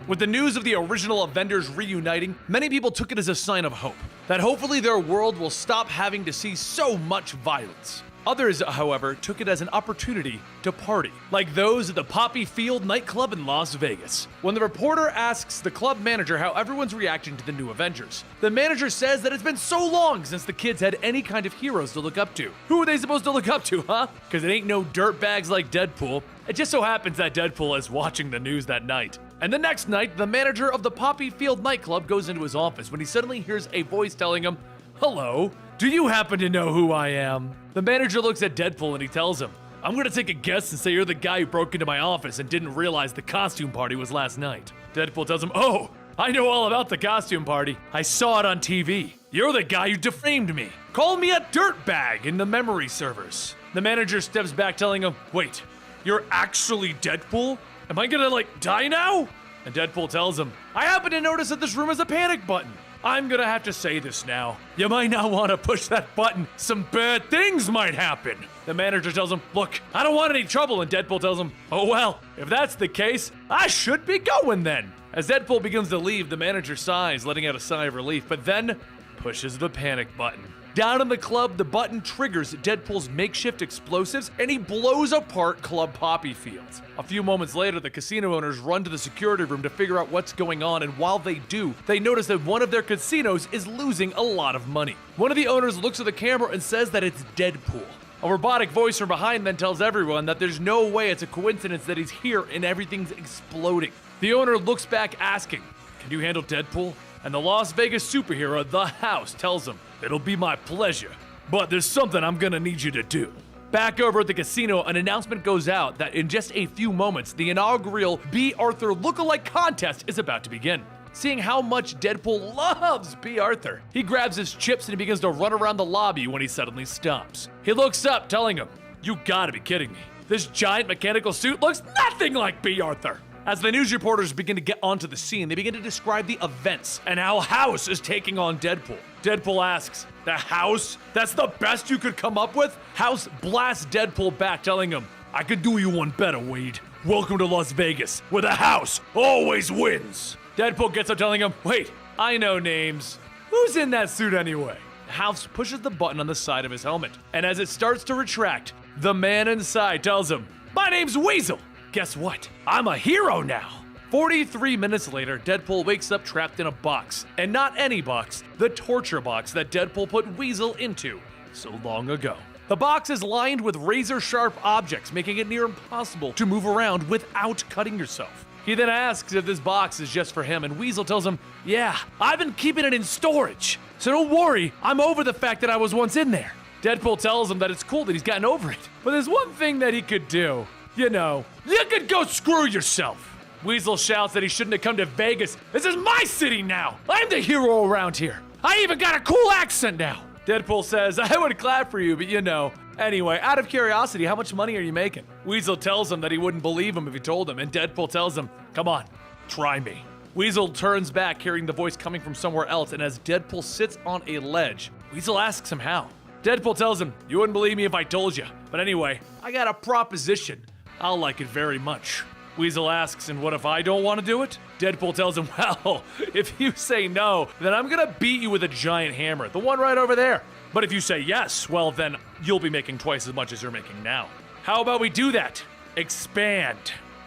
With the news of the original Avengers reuniting, many people took it as a sign of hope, that hopefully their world will stop having to see so much violence. Others, however, took it as an opportunity to party, like those at the Poppy Field nightclub in Las Vegas. When the reporter asks the club manager how everyone's reacting to the new Avengers, the manager says that it's been so long since the kids had any kind of heroes to look up to. Who are they supposed to look up to, huh? Because it ain't no dirtbags like Deadpool. It just so happens that Deadpool is watching the news that night. And the next night, the manager of the Poppy Field nightclub goes into his office when he suddenly hears a voice telling him, hello, do you happen to know who I am? The manager looks at Deadpool and he tells him, I'm gonna take a guess and say you're the guy who broke into my office and didn't realize the costume party was last night. Deadpool tells him, oh, I know all about the costume party. I saw it on TV. You're the guy who defamed me. Called me a dirtbag in the memory servers. The manager steps back telling him, wait, you're actually Deadpool? Am I gonna, die now? And Deadpool tells him, I happen to notice that this room has a panic button. I'm gonna have to say this now. You might not want to push that button. Some bad things might happen. The manager tells him, look, I don't want any trouble, and Deadpool tells him, oh well, if that's the case, I should be going then. As Deadpool begins to leave, the manager sighs, letting out a sigh of relief, but then pushes the panic button. Down in the club, the button triggers Deadpool's makeshift explosives, and he blows apart Club Poppy Fields. A few moments later, the casino owners run to the security room to figure out what's going on, and while they do, they notice that one of their casinos is losing a lot of money. One of the owners looks at the camera and says that it's Deadpool. A robotic voice from behind then tells everyone that there's no way it's a coincidence that he's here and everything's exploding. The owner looks back asking, can you handle Deadpool? And the Las Vegas superhero, The House, tells him, it'll be my pleasure, but there's something I'm gonna need you to do. Back over at the casino, an announcement goes out that in just a few moments, the inaugural B. Arthur lookalike contest is about to begin. Seeing how much Deadpool loves B. Arthur, he grabs his chips and he begins to run around the lobby when he suddenly stops. He looks up, telling him, you gotta be kidding me. This giant mechanical suit looks nothing like B. Arthur. As the news reporters begin to get onto the scene, they begin to describe the events and how House is taking on Deadpool. Deadpool asks, the House? That's the best you could come up with? House blasts Deadpool back, telling him, I could do you one better, Wade. Welcome to Las Vegas, where the House always wins. Deadpool gets up, telling him, wait, I know names. Who's in that suit anyway? House pushes the button on the side of his helmet, and as it starts to retract, the man inside tells him, my name's Weasel. Guess what? I'm a hero now. 43 minutes later, Deadpool wakes up trapped in a box. And not any box, the torture box that Deadpool put Weasel into so long ago. The box is lined with razor-sharp objects, making it near impossible to move around without cutting yourself. He then asks if this box is just for him, and Weasel tells him, yeah, I've been keeping it in storage. So don't worry, I'm over the fact that I was once in there. Deadpool tells him that it's cool that he's gotten over it. But there's one thing that he could do. You know, you could go screw yourself. Weasel shouts that he shouldn't have come to Vegas. This is my city now. I'm the hero around here. I even got a cool accent now. Deadpool says, I would clap for you, but you know. Anyway, out of curiosity, how much money are you making? Weasel tells him that he wouldn't believe him if he told him, and Deadpool tells him, come on, try me. Weasel turns back, hearing the voice coming from somewhere else, and as Deadpool sits on a ledge, Weasel asks him how. Deadpool tells him, you wouldn't believe me if I told you. But anyway, I got a proposition. I'll like it very much. Weasel asks, and what if I don't want to do it? Deadpool tells him, well, if you say no, then I'm gonna beat you with a giant hammer, the one right over there. But if you say yes, well then you'll be making twice as much as you're making now. How about we do that? Expand.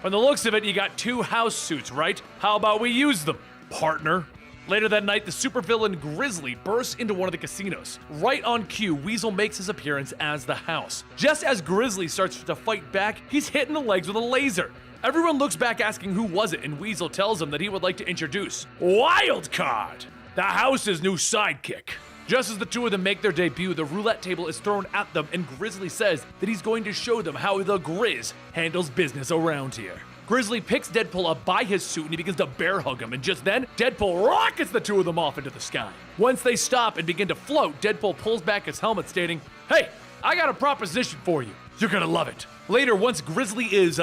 From the looks of it, you got 2 house suits, right? How about we use them, partner? Later that night, the supervillain Grizzly bursts into one of the casinos. Right on cue, Weasel makes his appearance as the House. Just as Grizzly starts to fight back, he's hit in the legs with a laser. Everyone looks back asking who was it, and Weasel tells him that he would like to introduce Wildcard, the House's new sidekick. Just as the two of them make their debut, the roulette table is thrown at them, and Grizzly says that he's going to show them how the Grizz handles business around here. Grizzly picks Deadpool up by his suit and he begins to bear hug him, and just then, Deadpool rockets the two of them off into the sky. Once they stop and begin to float, Deadpool pulls back his helmet stating, hey, I got a proposition for you. You're gonna love it. Later, once Grizzly is,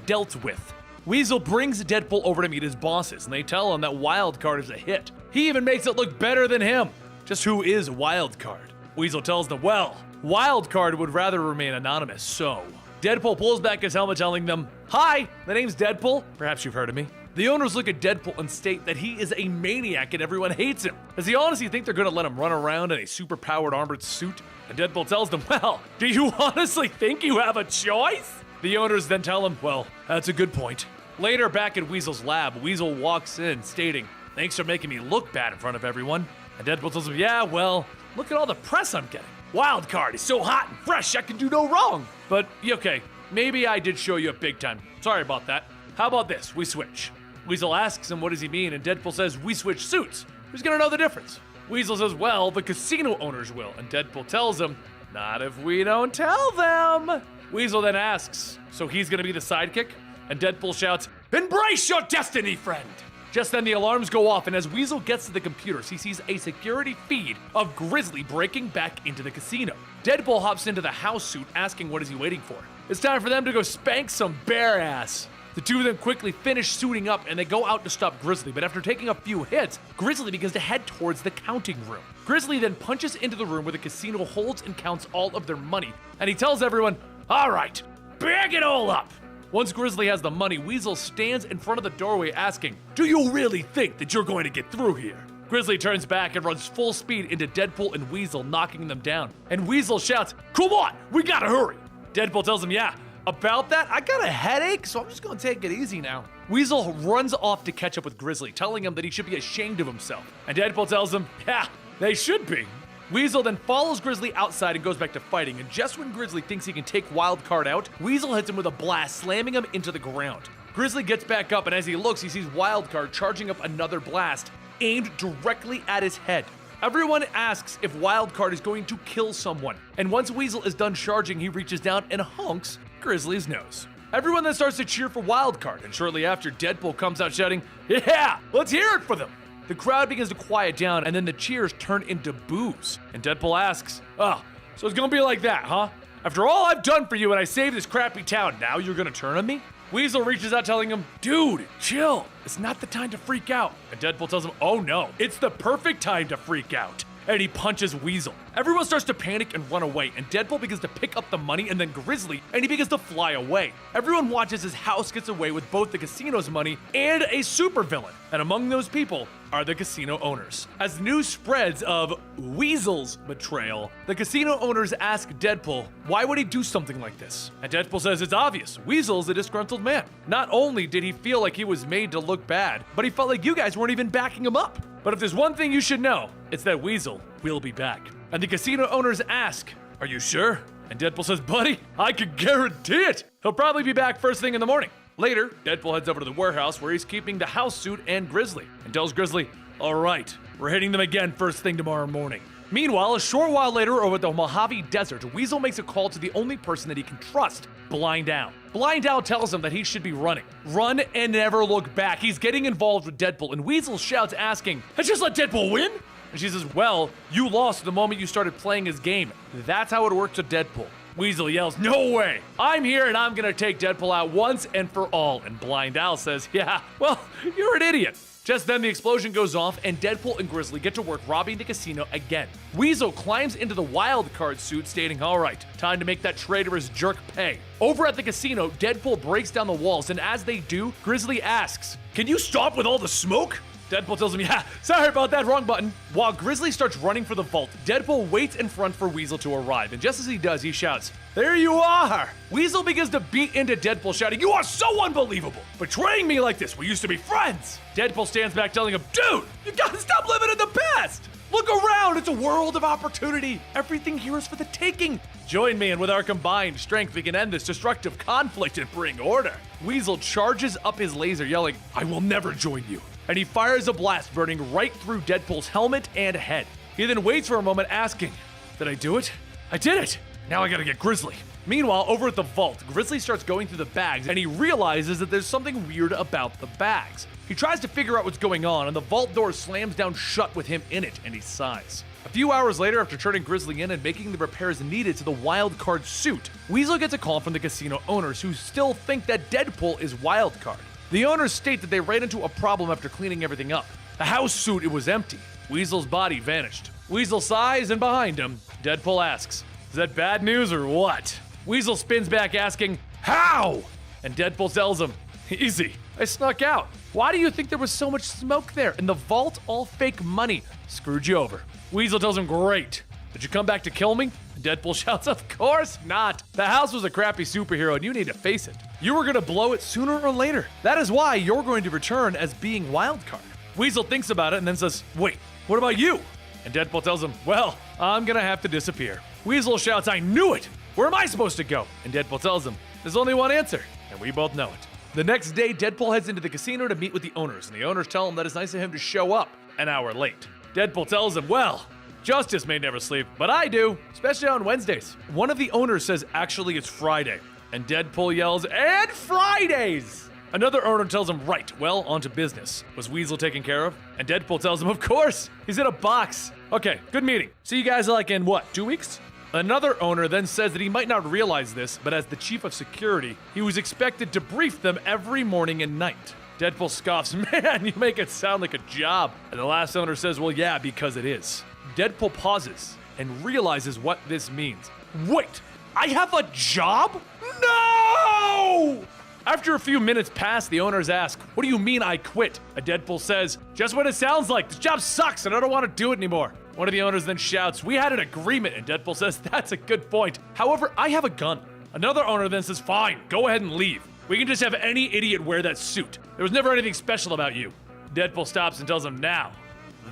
dealt with, Weasel brings Deadpool over to meet his bosses, and they tell him that Wildcard is a hit. He even makes it look better than him. Just who is Wildcard? Weasel tells them, well, Wildcard would rather remain anonymous, so... Deadpool pulls back his helmet, telling them, hi, the name's Deadpool. Perhaps you've heard of me. The owners look at Deadpool and state that he is a maniac and everyone hates him. Does he honestly think they're gonna let him run around in a super-powered armored suit? And Deadpool tells them, well, do you honestly think you have a choice? The owners then tell him, well, that's a good point. Later, back at Weasel's lab, Weasel walks in, stating, thanks for making me look bad in front of everyone. And Deadpool tells him, yeah, well, look at all the press I'm getting. Wildcard is so hot and fresh, I can do no wrong. But, okay, maybe I did show you up big time. Sorry about that. How about this? We switch. Weasel asks him what does he mean, and Deadpool says, we switch suits. Who's gonna know the difference? Weasel says, well, the casino owners will. And Deadpool tells him, not if we don't tell them. Weasel then asks, so he's gonna be the sidekick? And Deadpool shouts, embrace your destiny, friend. Just then the alarms go off, and as Weasel gets to the computers, he sees a security feed of Grizzly breaking back into the casino. Deadpool hops into the house suit asking what is he waiting for. It's time for them to go spank some bare ass. The two of them quickly finish suiting up and they go out to stop Grizzly, but after taking a few hits, Grizzly begins to head towards the counting room. Grizzly then punches into the room where the casino holds and counts all of their money, and he tells everyone, "All right, bag it all up." Once Grizzly has the money, Weasel stands in front of the doorway asking, "Do you really think that you're going to get through here?" Grizzly turns back and runs full speed into Deadpool and Weasel, knocking them down. And Weasel shouts, "Come on, we gotta hurry." Deadpool tells him, "Yeah, about that, I got a headache, so I'm just gonna take it easy now." Weasel runs off to catch up with Grizzly, telling him that he should be ashamed of himself. And Deadpool tells him, "Yeah, they should be." Weasel then follows Grizzly outside and goes back to fighting, and just when Grizzly thinks he can take Wildcard out, Weasel hits him with a blast, slamming him into the ground. Grizzly gets back up, and as he looks, he sees Wildcard charging up another blast, aimed directly at his head. Everyone asks if Wildcard is going to kill someone, and once Weasel is done charging, he reaches down and honks Grizzly's nose. Everyone then starts to cheer for Wildcard, and shortly after, Deadpool comes out shouting, "Yeah, let's hear it for them!" The crowd begins to quiet down, and then the cheers turn into boos. And Deadpool asks, "Oh, so it's gonna be like that, huh? After all I've done for you and I saved this crappy town, now you're gonna turn on me?" Weasel reaches out telling him, "Dude, chill. It's not the time to freak out." And Deadpool tells him, "Oh no, it's the perfect time to freak out." And he punches Weasel. Everyone starts to panic and run away, and Deadpool begins to pick up the money and then Grizzly, and he begins to fly away. Everyone watches as House gets away with both the casino's money and a supervillain, and among those people are the casino owners. As news spreads of Weasel's betrayal, the casino owners ask Deadpool, why would he do something like this? And Deadpool says it's obvious, Weasel's a disgruntled man. Not only did he feel like he was made to look bad, but he felt like you guys weren't even backing him up. But if there's one thing you should know, it's that Weasel will be back. And the casino owners ask, "Are you sure?" And Deadpool says, "Buddy, I can guarantee it. He'll probably be back first thing in the morning." Later, Deadpool heads over to the warehouse where he's keeping the house suit and Grizzly, and tells Grizzly, "All right, we're hitting them again first thing tomorrow morning." Meanwhile, a short while later over the Mojave Desert, Weasel makes a call to the only person that he can trust, Blind Al. Blind Al tells him that he should be running. Run and never look back. He's getting involved with Deadpool, and Weasel shouts asking, "Let's just let Deadpool win?" And she says, "Well, you lost the moment you started playing his game. That's how it works with Deadpool." Weasel yells, "No way! I'm here and I'm gonna take Deadpool out once and for all." And Blind Al says, "Yeah, well, you're an idiot." Just then the explosion goes off and Deadpool and Grizzly get to work robbing the casino again. Weasel climbs into the wild card suit stating, "All right, time to make that traitorous jerk pay." Over at the casino, Deadpool breaks down the walls, and as they do, Grizzly asks, "Can you stop with all the smoke?" Deadpool tells him, "Yeah, sorry about that, wrong button." While Grizzly starts running for the vault, Deadpool waits in front for Weasel to arrive, and just as he does, he shouts, "There you are!" Weasel begins to beat into Deadpool, shouting, "You are so unbelievable! Betraying me like this, we used to be friends!" Deadpool stands back telling him, "Dude, you gotta stop living in the past! Look around, it's a world of opportunity! Everything here is for the taking! Join me, and with our combined strength, we can end this destructive conflict and bring order." Weasel charges up his laser, yelling, "I will never join you." And he fires a blast burning right through Deadpool's helmet and head. He then waits for a moment asking, "Did I do it? I did it! Now I gotta get Grizzly." Meanwhile, over at the vault, Grizzly starts going through the bags and he realizes that there's something weird about the bags. He tries to figure out what's going on and the vault door slams down shut with him in it and he sighs. A few hours later, after turning Grizzly in and making the repairs needed to the wild card suit, Weasel gets a call from the casino owners who still think that Deadpool is wild card. The owners state that they ran into a problem after cleaning everything up. The house suit, it was empty. Weasel's body vanished. Weasel sighs, and behind him, Deadpool asks, "Is that bad news or what?" Weasel spins back asking, "How?" And Deadpool tells him, "Easy, I snuck out. Why do you think there was so much smoke there? In the vault, all fake money. Screwed you over." Weasel tells him, "Great. Did you come back to kill me?" Deadpool shouts, "Of course not. The house was a crappy superhero and you need to face it. You were gonna blow it sooner or later. That is why you're going to return as being wildcard." Weasel thinks about it and then says, "Wait, what about you?" And Deadpool tells him, "Well, I'm gonna have to disappear." Weasel shouts, "I knew it! Where am I supposed to go?" And Deadpool tells him, "There's only one answer, and we both know it." The next day, Deadpool heads into the casino to meet with the owners, and the owners tell him that it's nice of him to show up an hour late. Deadpool tells him, "Well, justice may never sleep, but I do, especially on Wednesdays." One of the owners says, "Actually, it's Friday." And Deadpool yells, "And Fridays!" Another owner tells him, "Right, well, on to business. Was Weasel taken care of?" And Deadpool tells him, "Of course, he's in a box." "Okay, good meeting. See you guys like in what, 2 weeks?" Another owner then says that he might not realize this, but as the chief of security, he was expected to brief them every morning and night. Deadpool scoffs, man, you make it sound like a job. And the last owner says, well, yeah, because it is. Deadpool pauses and realizes what this means. Wait, I have a job? No! After a few minutes pass, the owners ask, what do you mean I quit? And Deadpool says, just what it sounds like. This job sucks and I don't want to do it anymore. One of the owners then shouts, we had an agreement. And Deadpool says, that's a good point. However, I have a gun. Another owner then says, fine, go ahead and leave. We can just have any idiot wear that suit. There was never anything special about you. Deadpool stops and tells him, now,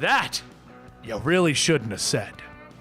that you really shouldn't have said.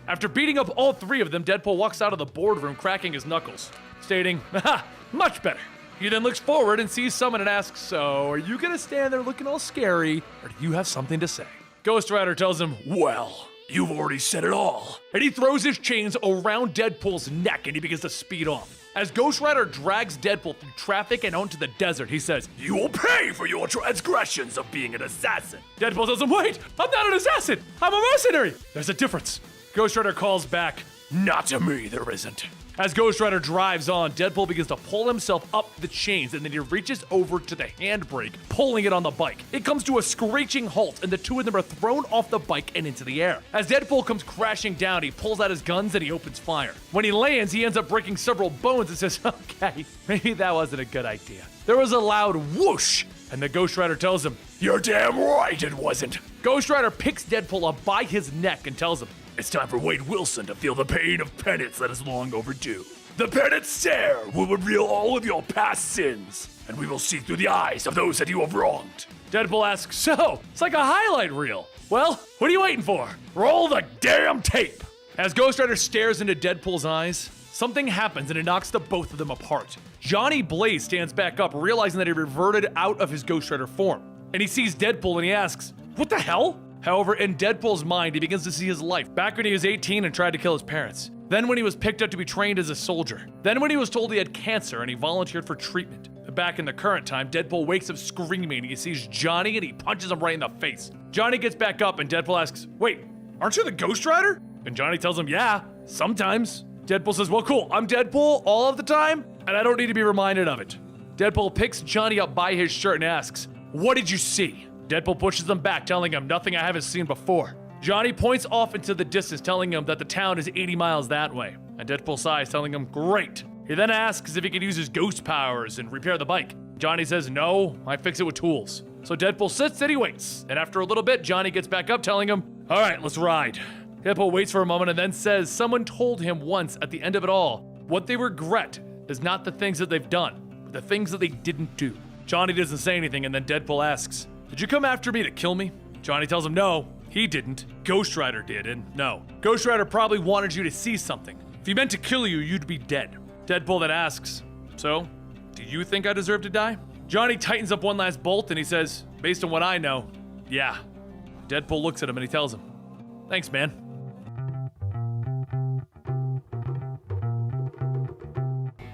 After beating up all three of them, Deadpool walks out of the boardroom cracking his knuckles, stating, haha, much better. He then looks forward and sees someone and asks, so are you gonna stand there looking all scary, or do you have something to say? Ghost Rider tells him, well, you've already said it all. And he throws his chains around Deadpool's neck and he begins to speed off. As Ghost Rider drags Deadpool through traffic and onto the desert, he says, you will pay for your transgressions of being an assassin. Deadpool tells him, wait, I'm not an assassin, I'm a mercenary. There's a difference. Ghost Rider calls back, not to me, there isn't. As Ghost Rider drives on, Deadpool begins to pull himself up the chains and then he reaches over to the handbrake, pulling it on the bike. It comes to a screeching halt and the two of them are thrown off the bike and into the air. As Deadpool comes crashing down, he pulls out his guns and he opens fire. When he lands, he ends up breaking several bones and says, okay, maybe that wasn't a good idea. There was a loud whoosh, and the Ghost Rider tells him, you're damn right it wasn't. Ghost Rider picks Deadpool up by his neck and tells him, it's time for Wade Wilson to feel the pain of penance that is long overdue. The penance stare will reveal all of your past sins, and we will see through the eyes of those that you have wronged. Deadpool asks, so, it's like a highlight reel. Well, what are you waiting for? Roll the damn tape. As Ghost Rider stares into Deadpool's eyes, something happens and it knocks the both of them apart. Johnny Blaze stands back up, realizing that he reverted out of his Ghost Rider form. And he sees Deadpool and he asks, what the hell? However, in Deadpool's mind, he begins to see his life back when he was 18 and tried to kill his parents. Then when he was picked up to be trained as a soldier. Then when he was told he had cancer and he volunteered for treatment. Back in the current time, Deadpool wakes up screaming and he sees Johnny and he punches him right in the face. Johnny gets back up and Deadpool asks, wait, aren't you the Ghost Rider? And Johnny tells him, yeah, sometimes. Deadpool says, well, cool, I'm Deadpool all of the time and I don't need to be reminded of it. Deadpool picks Johnny up by his shirt and asks, what did you see? Deadpool pushes him back, telling him nothing I haven't seen before. Johnny points off into the distance, telling him that the town is 80 miles that way. And Deadpool sighs, telling him, great. He then asks if he can use his ghost powers and repair the bike. Johnny says, no, I fix it with tools. So Deadpool sits and he waits. And after a little bit, Johnny gets back up, telling him, all right, let's ride. Deadpool waits for a moment and then says someone told him once at the end of it all, what they regret is not the things that they've done, but the things that they didn't do. Johnny doesn't say anything, and then Deadpool asks, did you come after me to kill me? Johnny tells him no, he didn't. Ghost Rider did, and no. Ghost Rider probably wanted you to see something. If he meant to kill you, you'd be dead. Deadpool then asks, so, do you think I deserve to die? Johnny tightens up one last bolt and he says, based on what I know, yeah. Deadpool looks at him and he tells him, thanks, man.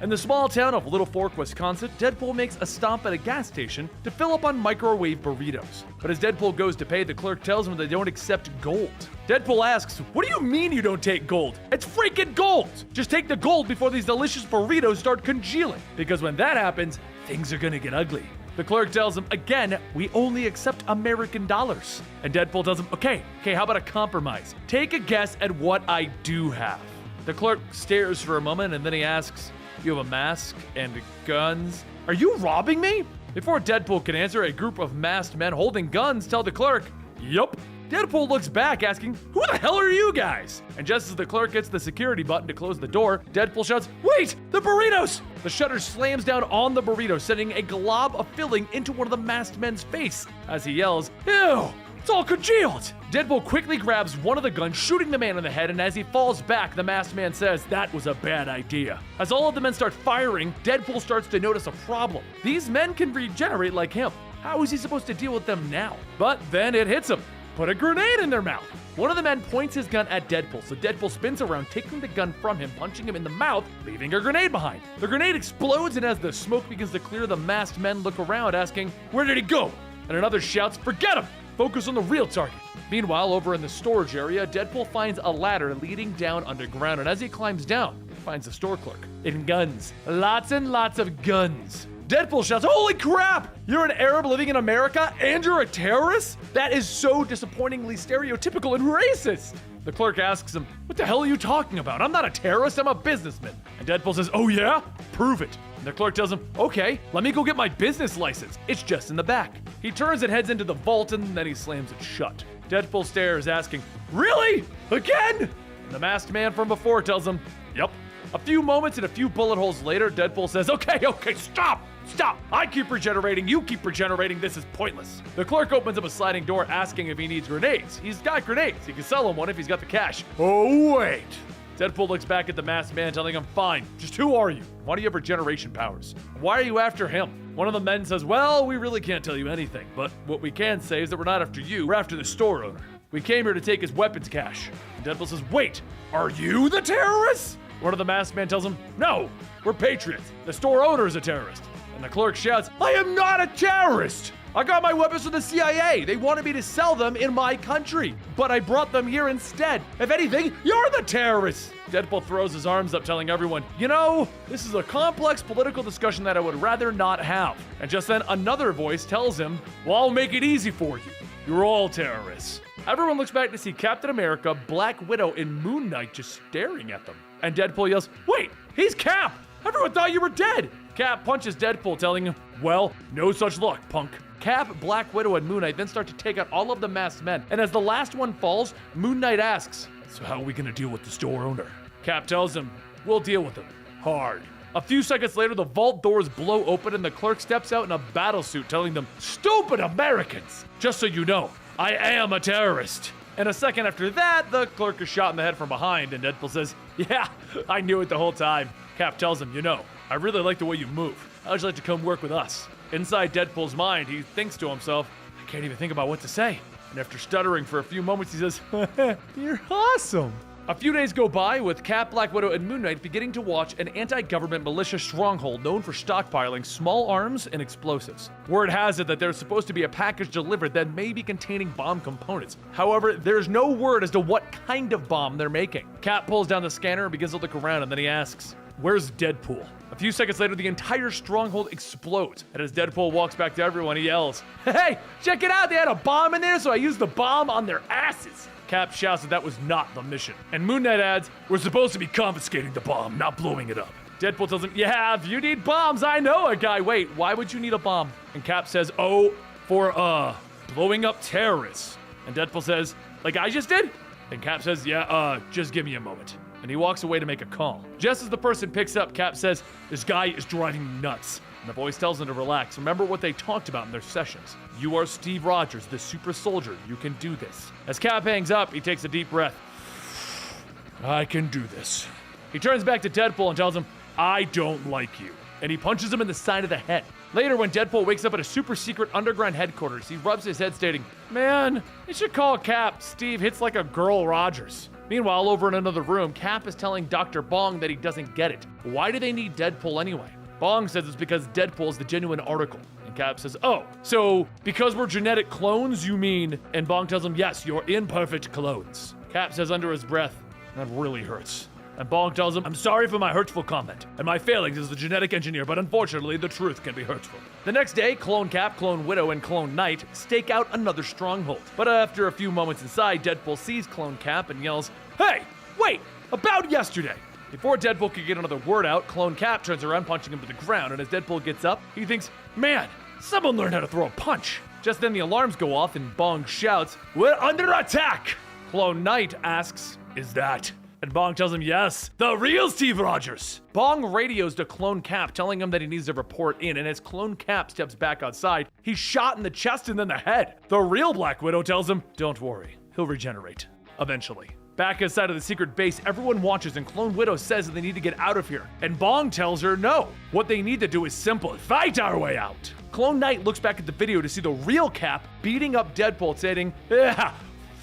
In the small town of Little Fork, Wisconsin, Deadpool makes a stop at a gas station to fill up on microwave burritos. But as Deadpool goes to pay, the clerk tells him they don't accept gold. Deadpool asks, what do you mean you don't take gold? It's freaking gold! Just take the gold before these delicious burritos start congealing. Because when that happens, things are gonna get ugly. The clerk tells him, again, we only accept American dollars. And Deadpool tells him, okay, how about a compromise? Take a guess at what I do have. The clerk stares for a moment and then he asks, you have a mask and guns. Are you robbing me? Before Deadpool can answer, a group of masked men holding guns tell the clerk, yup. Deadpool looks back asking, who the hell are you guys? And just as the clerk hits the security button to close the door, Deadpool shouts, wait, the burritos! The shutter slams down on the burrito, sending a glob of filling into one of the masked men's face. As he yells, ew! It's all congealed! Deadpool quickly grabs one of the guns, shooting the man in the head, and as he falls back, the masked man says, that was a bad idea. As all of the men start firing, Deadpool starts to notice a problem. These men can regenerate like him. How is he supposed to deal with them now? But then it hits him. Put a grenade in their mouth. One of the men points his gun at Deadpool, so Deadpool spins around, taking the gun from him, punching him in the mouth, leaving a grenade behind. The grenade explodes, and as the smoke begins to clear, the masked men look around, asking, where did he go? And another shouts, forget him! focus on the real target. Meanwhile, over in the storage area, Deadpool finds a ladder leading down underground, and as he climbs down, he finds the store clerk. In guns. Lots and lots of guns. Deadpool shouts, "Holy crap! You're an Arab living in America and you're a terrorist? That is so disappointingly stereotypical and racist." The clerk asks him, "What the hell are you talking about? I'm not a terrorist, I'm a businessman." And Deadpool says, "Oh yeah? Prove it." And the clerk tells him, "Okay, let me go get my business license. It's just in the back." He turns and heads into the vault and then he slams it shut. Deadpool stares, asking, "Really? Again?" And the masked man from before tells him, "Yep." A few moments and a few bullet holes later, Deadpool says, Okay, stop! I keep regenerating, you keep regenerating, this is pointless." The clerk opens up a sliding door asking if he needs grenades. He's got grenades, he can sell him one if he's got the cash. Oh wait. Deadpool looks back at the masked man telling him, "Fine, just who are you? Why do you have regeneration powers? Why are you after him?" One of the men says, "Well, we really can't tell you anything, but what we can say is that we're not after you, we're after the store owner. We came here to take his weapons cache." And Deadpool says, "Wait, are you the terrorist?" One of the masked men tells him, "No, we're patriots. The store owner is a terrorist." And the clerk shouts, "I am not a terrorist! I got my weapons from the CIA. They wanted me to sell them in my country, but I brought them here instead. If anything, you're the terrorist." Deadpool throws his arms up, telling everyone, "You know, this is a complex political discussion that I would rather not have." And just then, another voice tells him, "Well, I'll make it easy for you. You're all terrorists." Everyone looks back to see Captain America, Black Widow, and Moon Knight just staring at them. And Deadpool yells, "Wait, he's Cap! Everyone thought you were dead!" Cap punches Deadpool, telling him, "Well, no such luck, punk." Cap, Black Widow, and Moon Knight then start to take out all of the masked men, and as the last one falls, Moon Knight asks, "So how are we gonna deal with the store owner?" Cap tells him, "We'll deal with him. Hard." A few seconds later, the vault doors blow open and the clerk steps out in a battle suit, telling them, "Stupid Americans! Just so you know, I am a terrorist." And a second after that, the clerk is shot in the head from behind, and Deadpool says, "Yeah, I knew it the whole time." Cap tells him, "You know, I really like the way you move. How would you like to come work with us?" Inside Deadpool's mind, he thinks to himself, "I can't even think about what to say." And after stuttering for a few moments, he says, "You're awesome." A few days go by with Cap, Black Widow, and Moon Knight beginning to watch an anti-government militia stronghold known for stockpiling small arms and explosives. Word has it that there's supposed to be a package delivered that may be containing bomb components. However, there's no word as to what kind of bomb they're making. Cap pulls down the scanner and begins to look around, and then he asks, "Where's Deadpool?" A few seconds later, the entire stronghold explodes, and as Deadpool walks back to everyone, he yells, "Hey, check it out, they had a bomb in there, so I used the bomb on their asses." Cap shouts that was not the mission. And Moon Knight adds, "We're supposed to be confiscating the bomb, not blowing it up." Deadpool tells him, "Yeah, if you need bombs, I know a guy." "Wait, why would you need a bomb?" And Cap says, "Oh, for, blowing up terrorists." And Deadpool says, "Like I just did?" And Cap says, "Yeah, just give me a moment." And he walks away to make a call. Just as the person picks up, Cap says, "This guy is driving me nuts." And the voice tells him to relax. Remember what they talked about in their sessions. You are Steve Rogers, the super soldier. You can do this. As Cap hangs up, he takes a deep breath. "I can do this." He turns back to Deadpool and tells him, "I don't like you." And he punches him in the side of the head. Later, when Deadpool wakes up at a super secret underground headquarters, he rubs his head stating, "Man, you should call Cap. Steve hits like a girl Rogers." Meanwhile, over in another room, Cap is telling Dr. Bong that he doesn't get it. Why do they need Deadpool anyway? Bong says it's because Deadpool's the genuine article. And Cap says, "Oh, so because we're genetic clones, you mean?" And Bong tells him, "Yes, you're imperfect clones." Cap says under his breath, "That really hurts." And Bong tells him, "I'm sorry for my hurtful comment and my failings as the genetic engineer, but unfortunately, the truth can be hurtful." The next day, Clone Cap, Clone Widow, and Clone Knight stake out another stronghold. But after a few moments inside, Deadpool sees Clone Cap and yells, "Hey, wait, about yesterday." Before Deadpool could get another word out, Clone Cap turns around, punching him to the ground, and as Deadpool gets up, he thinks, "Man, someone learned how to throw a punch." Just then the alarms go off and Bong shouts, "We're under attack!" Clone Knight asks, "Is that?" And Bong tells him, "Yes, the real Steve Rogers." Bong radios to Clone Cap, telling him that he needs to report in, and as Clone Cap steps back outside, he's shot in the chest and then the head. The real Black Widow tells him, "Don't worry, he'll regenerate. Eventually." Back inside of the secret base, everyone watches and Clone Widow says that they need to get out of here. And Bong tells her no. What they need to do is simple, fight our way out. Clone Knight looks back at the video to see the real Cap beating up Deadpool, saying, "Yeah,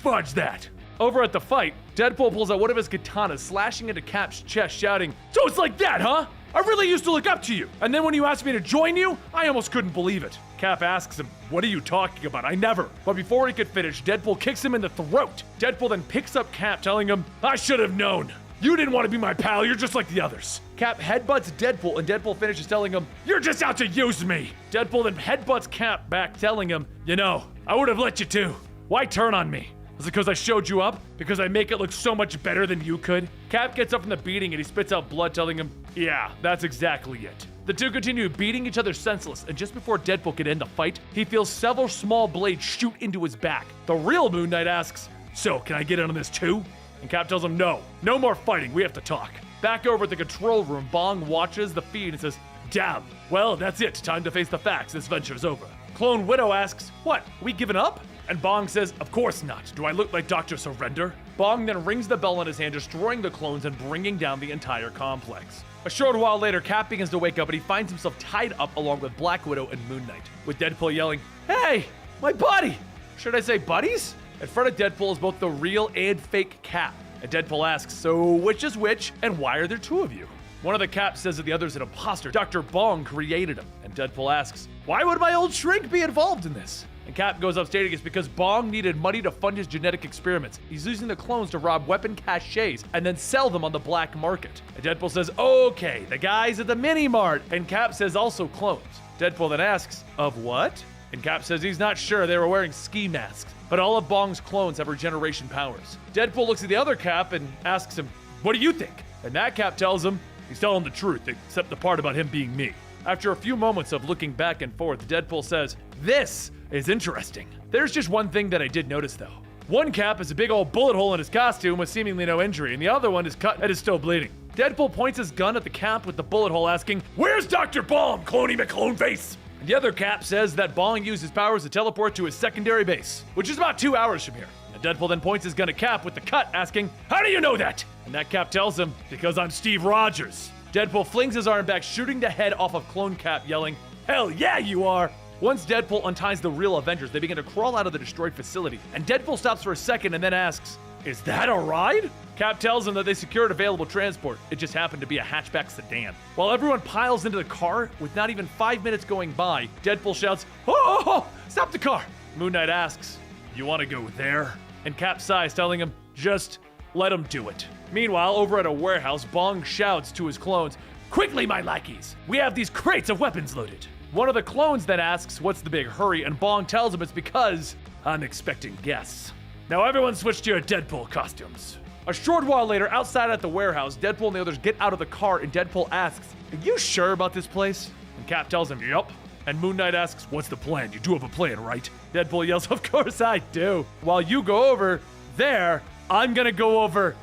fudge that." Over at the fight, Deadpool pulls out one of his katanas, slashing into Cap's chest, shouting, "So it's like that, huh?" I really used to look up to you. And then when you asked me to join you, I almost couldn't believe it. Cap asks him, what are you talking about? I never. But before he could finish, Deadpool kicks him in the throat. Deadpool then picks up Cap, telling him, I should have known. You didn't want to be my pal, you're just like the others. Cap headbutts Deadpool, and Deadpool finishes telling him, you're just out to use me. Deadpool then headbutts Cap back, telling him, you know, I would have let you too. Why turn on me? Was it because I showed you up? Because I make it look so much better than you could? Cap gets up from the beating and he spits out blood, telling him, yeah, that's exactly it. The two continue beating each other senseless, and just before Deadpool can end the fight, he feels several small blades shoot into his back. The real Moon Knight asks, so can I get in on this too? And Cap tells him, no more fighting, we have to talk. Back over at the control room, Bong watches the feed and says, damn, well, that's it, time to face the facts, this venture's over. Clone Widow asks, what, we giving up? And Bong says, of course not. Do I look like Dr. Surrender? Bong then rings the bell in his hand, destroying the clones and bringing down the entire complex. A short while later, Cap begins to wake up and he finds himself tied up along with Black Widow and Moon Knight, with Deadpool yelling, hey, my buddy! Should I say buddies? In front of Deadpool is both the real and fake Cap. And Deadpool asks, so which is which, and why are there two of you? One of the Caps says that the other's an imposter. Dr. Bong created him. And Deadpool asks, why would my old shrink be involved in this? And Cap goes up stating it's because Bong needed money to fund his genetic experiments. He's using the clones to rob weapon caches and then sell them on the black market. And Deadpool says, okay, the guys at the mini-mart. And Cap says also clones. Deadpool then asks, of what? And Cap says he's not sure, they were wearing ski masks. But all of Bong's clones have regeneration powers. Deadpool looks at the other Cap and asks him, what do you think? And that Cap tells him he's telling the truth, except the part about him being me. After a few moments of looking back and forth, Deadpool says, this is interesting. There's just one thing that I did notice though. One Cap has a big old bullet hole in his costume with seemingly no injury, and the other one is cut and is still bleeding. Deadpool points his gun at the Cap with the bullet hole, asking, where's Dr. Bong, Cloney McCloneface? And the other Cap says that Bong used his powers to teleport to his secondary base, which is about 2 hours from here. And Deadpool then points his gun at Cap with the cut, asking, how do you know that? And that Cap tells him, because I'm Steve Rogers. Deadpool flings his arm back, shooting the head off of Clone Cap, yelling, hell yeah, you are! Once Deadpool unties the real Avengers, they begin to crawl out of the destroyed facility, and Deadpool stops for a second and then asks, is that a ride? Cap tells him that they secured available transport. It just happened to be a hatchback sedan. While everyone piles into the car, with not even 5 minutes going by, Deadpool shouts, oh, stop the car! Moon Knight asks, you want to go there? And Cap sighs, telling him, just let him do it. Meanwhile, over at a warehouse, Bong shouts to his clones, quickly, my lackeys! We have these crates of weapons loaded. One of the clones then asks, what's the big hurry? And Bong tells him it's because I'm expecting guests. Now everyone switch to your Deadpool costumes. A short while later, outside at the warehouse, Deadpool and the others get out of the car and Deadpool asks, are you sure about this place? And Cap tells him, yup. And Moon Knight asks, what's the plan? You do have a plan, right? Deadpool yells, of course I do. While you go over there, I'm gonna go over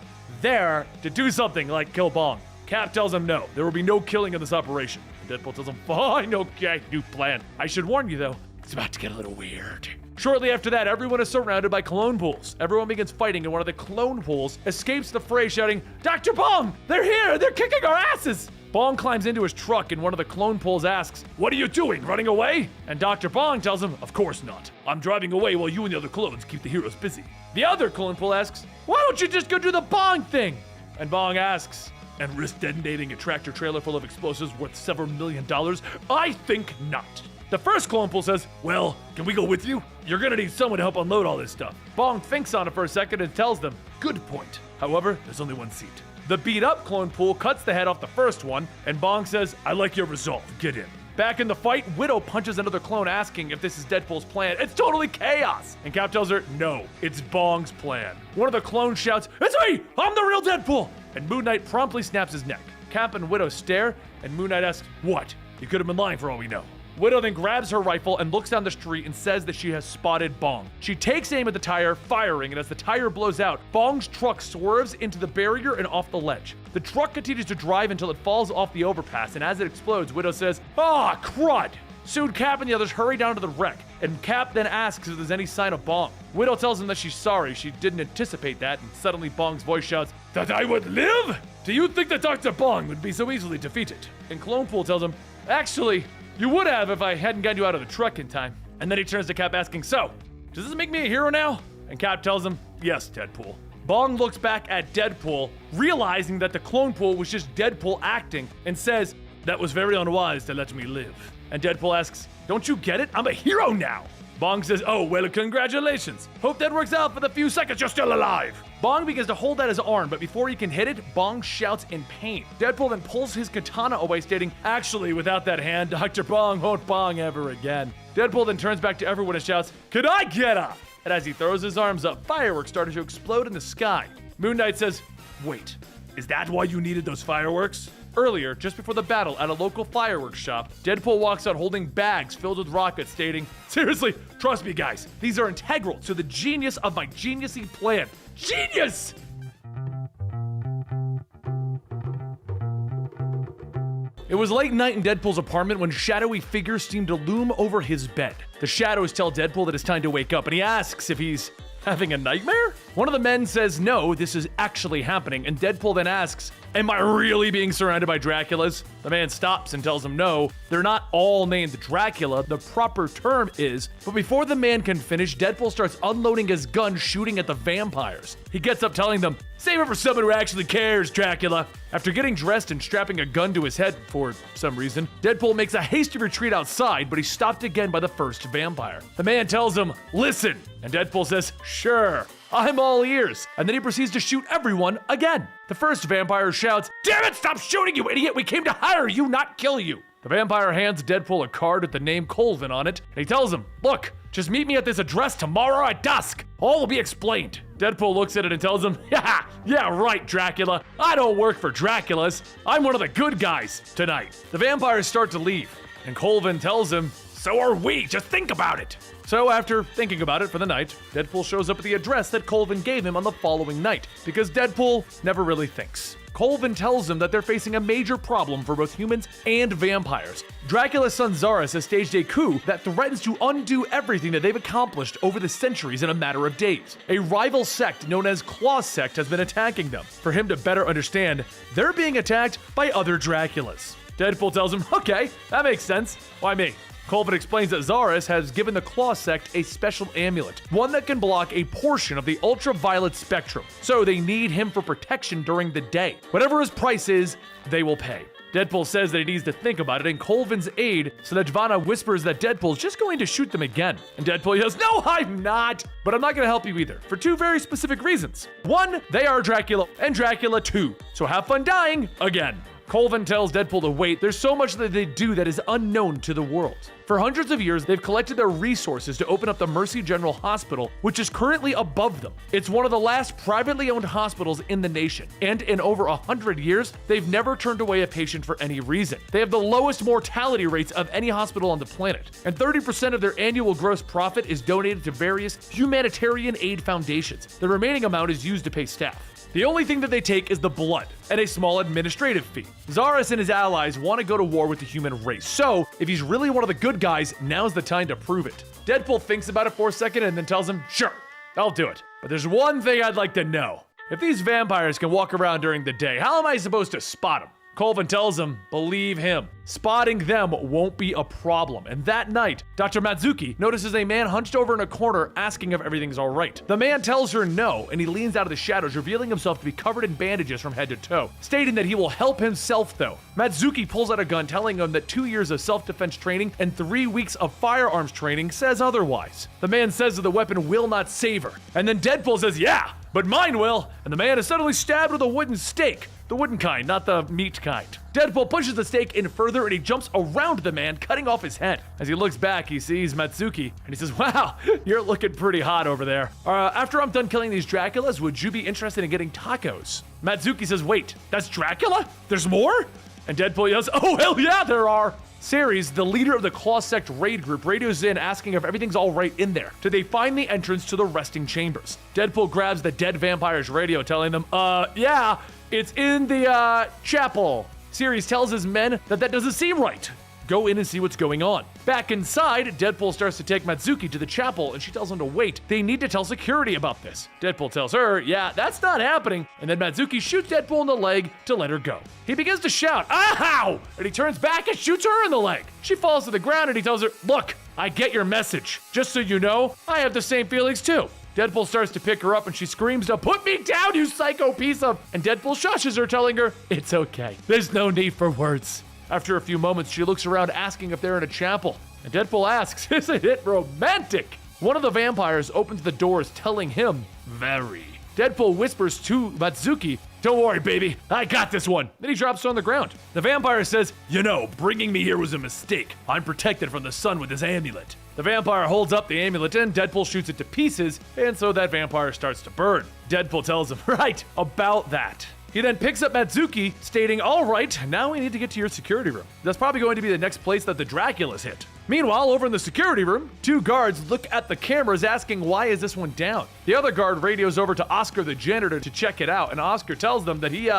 there to do something like kill Bong. Cap tells him no, there will be no killing in this operation. And Deadpool tells him, fine, okay, new plan. I should warn you though, it's about to get a little weird. Shortly after that, everyone is surrounded by clone pools. Everyone begins fighting, and one of the clone pools escapes the fray, shouting, Dr. Bong, they're here, they're kicking our asses! Bong climbs into his truck, and one of the clone pools asks, what are you doing, running away? And Dr. Bong tells him, of course not. I'm driving away while you and the other clones keep the heroes busy. The other clone pool asks, why don't you just go do the Bong thing? And Bong asks, and risk detonating a tractor trailer full of explosives worth several $1 million? I think not. The first clone pool says, well, can we go with you? You're gonna need someone to help unload all this stuff. Bong thinks on it for a second and tells them, good point. However, there's only one seat. The beat up clone pool cuts the head off the first one, and Bong says, I like your resolve, get in. Back in the fight, Widow punches another clone asking if this is Deadpool's plan. It's totally chaos! And Cap tells her, no, it's Bong's plan. One of the clones shouts, it's me! I'm the real Deadpool! And Moon Knight promptly snaps his neck. Cap and Widow stare, and Moon Knight asks, what? You could have been lying for all we know. Widow then grabs her rifle and looks down the street and says that she has spotted Bong. She takes aim at the tire, firing, and as the tire blows out, Bong's truck swerves into the barrier and off the ledge. The truck continues to drive until it falls off the overpass, and as it explodes, Widow says, ah, crud! Soon Cap and the others hurry down to the wreck, and Cap then asks if there's any sign of Bong. Widow tells him that she's sorry, she didn't anticipate that, and suddenly Bong's voice shouts, that I would live? Do you think that Dr. Bong would be so easily defeated? And Clonepool tells him, actually, you would have if I hadn't gotten you out of the truck in time. And then he turns to Cap asking, so, does this make me a hero now? And Cap tells him, yes, Deadpool. Bong looks back at Deadpool, realizing that the clone pool was just Deadpool acting, and says, "That was very unwise to let me live." And Deadpool asks, "Don't you get it? I'm a hero now." Bong says, "Oh, well, congratulations. Hope that works out for the few seconds you're still alive." Bong begins to hold out his arm, but before he can hit it, Bong shouts in pain. Deadpool then pulls his katana away, stating, "Actually, without that hand, Dr. Bong won't bong ever again." Deadpool then turns back to everyone and shouts, "Could I get up?" And as he throws his arms up, fireworks started to explode in the sky. Moon Knight says, "Wait, is that why you needed those fireworks?" Earlier, just before the battle at a local fireworks shop, Deadpool walks out holding bags filled with rockets, stating, "Seriously, trust me guys, these are integral to the genius of my geniusy plan. Genius!" It was late night in Deadpool's apartment when shadowy figures seemed to loom over his bed. The shadows tell Deadpool that it's time to wake up, and he asks if he's having a nightmare? One of the men says no, this is actually happening, and Deadpool then asks, "Am I really being surrounded by Draculas?" The man stops and tells him no, they're not all named Dracula, the proper term is, but before the man can finish, Deadpool starts unloading his gun shooting at the vampires. He gets up telling them, "Save it for someone who actually cares, Dracula." After getting dressed and strapping a gun to his head for some reason, Deadpool makes a hasty retreat outside, but he's stopped again by the first vampire. The man tells him, "Listen," and Deadpool says, "Sure, I'm all ears," and then he proceeds to shoot everyone again. The first vampire shouts, "Damn it, stop shooting, you idiot! We came to hire you, not kill you!" The vampire hands Deadpool a card with the name Colvin on it, and he tells him, "Look, just meet me at this address tomorrow at dusk. All will be explained." Deadpool looks at it and tells him, yeah, right, Dracula. I don't work for Draculas. I'm one of the good guys tonight." The vampires start to leave, and Colvin tells him, "So are we, just think about it." So after thinking about it for the night, Deadpool shows up at the address that Colvin gave him on the following night, because Deadpool never really thinks. Colvin tells him that they're facing a major problem for both humans and vampires. Dracula's son Zaris has staged a coup that threatens to undo everything that they've accomplished over the centuries in a matter of days. A rival sect known as Claw Sect has been attacking them. For him to better understand, they're being attacked by other Draculas. Deadpool tells him, "Okay, that makes sense. Why me?" Colvin explains that Zaris has given the Claw Sect a special amulet, one that can block a portion of the ultraviolet spectrum, so they need him for protection during the day. Whatever his price is, they will pay. Deadpool says that he needs to think about it in Colvin's aid, so that Jvanna whispers that Deadpool's just going to shoot them again. And Deadpool yells, "No, I'm not! But I'm not going to help you either, for two very specific reasons. One, they are Dracula, and Dracula too, so have fun dying again." Colvin tells Deadpool to wait. There's so much that they do that is unknown to the world. For hundreds of years, they've collected their resources to open up the Mercy General Hospital, which is currently above them. It's one of the last privately owned hospitals in the nation, and in over 100 years, they've never turned away a patient for any reason. They have the lowest mortality rates of any hospital on the planet, and 30% of their annual gross profit is donated to various humanitarian aid foundations. The remaining amount is used to pay staff. The only thing that they take is the blood, and a small administrative fee. Zaris and his allies want to go to war with the human race, so if he's really one of the good guys, now's the time to prove it. Deadpool thinks about it for a second and then tells him, "Sure, I'll do it. But there's one thing I'd like to know. If these vampires can walk around during the day, how am I supposed to spot them?" Colvin tells him, believe him, spotting them won't be a problem. And that night, Dr. Matsuki notices a man hunched over in a corner asking if everything's all right. The man tells her no, and he leans out of the shadows, revealing himself to be covered in bandages from head to toe, stating that he will help himself though. Matsuki pulls out a gun, telling him that 2 years of self-defense training and 3 weeks of firearms training says otherwise. The man says that the weapon will not save her. And then Deadpool says, "Yeah, but mine will." And the man is suddenly stabbed with a wooden stake. The wooden kind, not the meat kind. Deadpool pushes the stake in further and he jumps around the man, cutting off his head. As he looks back, he sees Matsuki and he says, "Wow, you're looking pretty hot over there. After I'm done killing these Draculas, would you be interested in getting tacos?" Matsuki says, "Wait, that's Dracula? There's more?" And Deadpool yells, "Oh, hell yeah, there are." Ceres, the leader of the Claw Sect raid group, radios in asking if everything's all right in there. Do they find the entrance to the resting chambers? Deadpool grabs the dead vampire's radio, telling them, yeah, it's in the, chapel." Ceres tells his men that doesn't seem right. Go in and see what's going on. Back inside, Deadpool starts to take Matsuki to the chapel and she tells him to wait. They need to tell security about this. Deadpool tells her, yeah, that's not happening. And then Matsuki shoots Deadpool in the leg to let her go. He begins to shout, "Ow!" And he turns back and shoots her in the leg. She falls to the ground and he tells her, "Look, I get your message. Just so you know, I have the same feelings too." Deadpool starts to pick her up and she screams to, "Put me down, you psycho piece of..." And Deadpool shushes her, telling her, "It's okay. There's no need for words." After a few moments, she looks around asking if they're in a chapel. And Deadpool asks, "Isn't it romantic?" One of the vampires opens the doors, telling him, "Very." Deadpool whispers to Matsuki, "Don't worry, baby. I got this one." Then he drops her on the ground. The vampire says, "Bringing me here was a mistake. I'm protected from the sun with this amulet." The vampire holds up the amulet and Deadpool shoots it to pieces, and so that vampire starts to burn. Deadpool tells him, "Right, about that." He then picks up Matsuki, stating, "All right, now we need to get to your security room. That's probably going to be the next place that the Draculas hit." Meanwhile, over in the security room, two guards look at the cameras asking, "Why is this one down?" The other guard radios over to Oscar the janitor to check it out, and Oscar tells them that he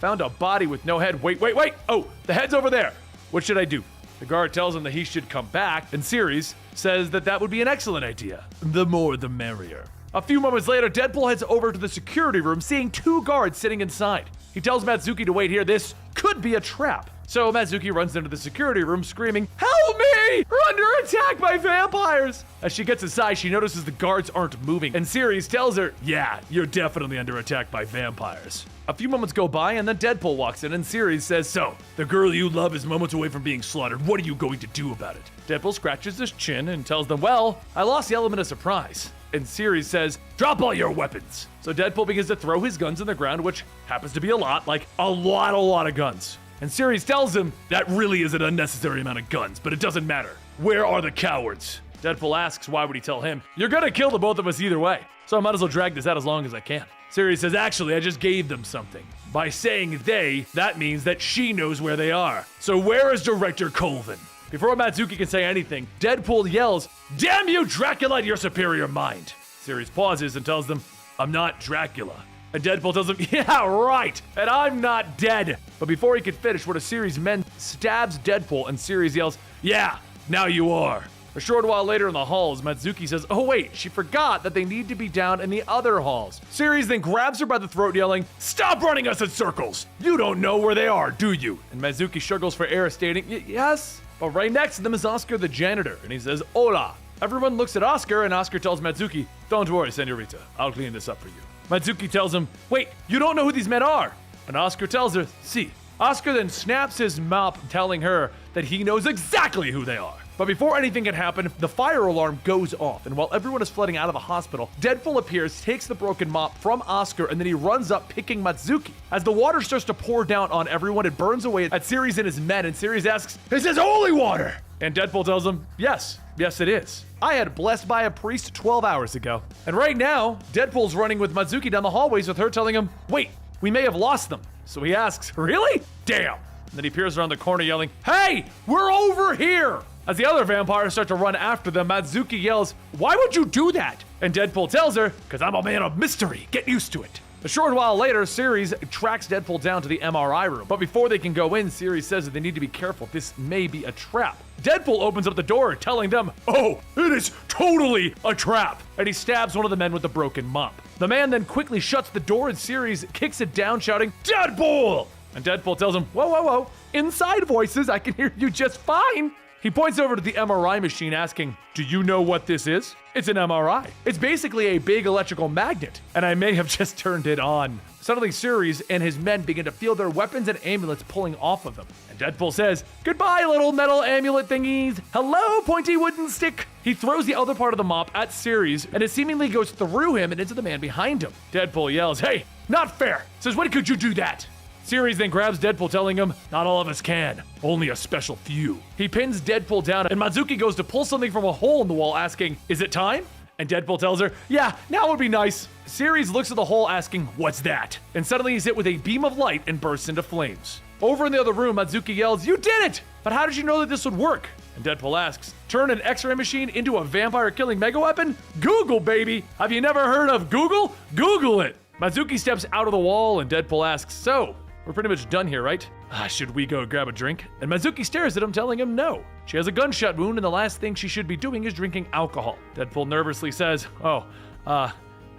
found a body with no head. Wait. Oh, the head's over there. What should I do? The guard tells him that he should come back, and Ceres says that would be an excellent idea. The more the merrier. A few moments later, Deadpool heads over to the security room, seeing two guards sitting inside. He tells Matsuki to wait here. This could be a trap. So Matsuki runs into the security room screaming, "Help me! We're under attack by vampires!" As she gets inside, she notices the guards aren't moving, and Ceres tells her, "Yeah, you're definitely under attack by vampires." A few moments go by, and then Deadpool walks in, and Ceres says, "So, the girl you love is moments away from being slaughtered. What are you going to do about it?" Deadpool scratches his chin and tells them, "Well, I lost the element of surprise." And Ceres says, "Drop all your weapons." So Deadpool begins to throw his guns on the ground, which happens to be a lot of guns. And Ceres tells him, "That really is an unnecessary amount of guns, but it doesn't matter. Where are the cowards?" Deadpool asks, why would he tell him? "You're gonna kill the both of us either way, so I might as well drag this out as long as I can." Ceres says, "Actually, I just gave them something. By saying they, that means that she knows where they are. So where is Director Colvin?" Before Matsuki can say anything, Deadpool yells, "Damn you, Dracula, and your superior mind." Ceres pauses and tells them, "I'm not Dracula." And Deadpool tells him, "Yeah, right, and I'm not dead." But before he could finish, one of Ceres' men stabs Deadpool, and Ceres yells, "Yeah, now you are." A short while later in the halls, Matsuki says, "Oh wait, she forgot that they need to be down in the other halls." Ceres then grabs her by the throat, yelling, "Stop running us in circles! You don't know where they are, do you?" And Matsuki struggles for air, stating, "Yes." But right next to them is Oscar the janitor, and he says, "Hola." Everyone looks at Oscar, and Oscar tells Matsuki, "Don't worry, senorita, I'll clean this up for you." Matsuki tells him, "Wait, you don't know who these men are?" And Oscar tells her, "Si." Oscar then snaps his mop, telling her that he knows exactly who they are. But before anything can happen, the fire alarm goes off, and while everyone is flooding out of the hospital, Deadpool appears, takes the broken mop from Oscar, and then he runs up, picking Matsuki. As the water starts to pour down on everyone, it burns away at Ceres and his men, and Ceres asks, "Is this holy water?" And Deadpool tells him, Yes, it is. I had blessed by a priest 12 hours ago." And right now, Deadpool's running with Matsuki down the hallways with her telling him, "Wait, we may have lost them." So he asks, "Really? Damn." And then he peers around the corner yelling, "Hey, we're over here!" As the other vampires start to run after them, Matsuki yells, "Why would you do that?" And Deadpool tells her, "Because I'm a man of mystery. Get used to it." A short while later, Ceres tracks Deadpool down to the MRI room. But before they can go in, Ceres says that they need to be careful. This may be a trap. Deadpool opens up the door, telling them, "Oh, it is totally a trap." And he stabs one of the men with the broken mop. The man then quickly shuts the door, and Ceres kicks it down, shouting, "Deadpool!" And Deadpool tells him, Whoa. Inside voices, I can hear you just fine." He points over to the MRI machine, asking, "Do you know what this is?" It's an MRI. It's basically a big electrical magnet, and I may have just turned it on. Suddenly, Ceres and his men begin to feel their weapons and amulets pulling off of them. And Deadpool says, "Goodbye, little metal amulet thingies. Hello, pointy wooden stick." He throws the other part of the mop at Ceres, and it seemingly goes through him and into the man behind him. Deadpool yells, "Hey, not fair." Says, "When could you do that?" Ceres then grabs Deadpool, telling him, "Not all of us can. Only a special few." He pins Deadpool down, and Matsuki goes to pull something from a hole in the wall, asking, "Is it time?" And Deadpool tells her, "Yeah, now would be nice." Ceres looks at the hole, asking, "What's that?" And suddenly he's hit with a beam of light and bursts into flames. Over in the other room, Matsuki yells, "You did it! But how did you know that this would work?" And Deadpool asks, "Turn an X-ray machine into a vampire-killing megaweapon? Google, baby! Have you never heard of Google? Google it!" Matsuki steps out of the wall, and Deadpool asks, "So, we're pretty much done here, right? Should we go grab a drink?" And Matsuki stares at him, telling him no. She has a gunshot wound, and the last thing she should be doing is drinking alcohol. Deadpool nervously says, how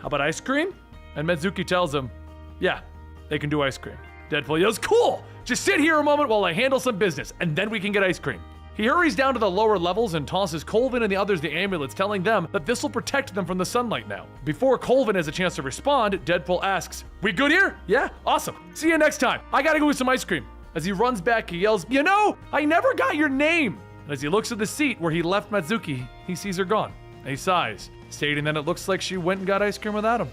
about ice cream? And Matsuki tells him, "Yeah, they can do ice cream." Deadpool yells, "Cool! Just sit here a moment while I handle some business, and then we can get ice cream." He hurries down to the lower levels and tosses Colvin and the others the amulets, telling them that this will protect them from the sunlight now. Before Colvin has a chance to respond, Deadpool asks, "We good here? Yeah? Awesome. See you next time. I gotta go get some ice cream." As he runs back, he yells, "You know, I never got your name!" And as he looks at the seat where he left Matsuki, he sees her gone. And he sighs, stating that it looks like she went and got ice cream without him.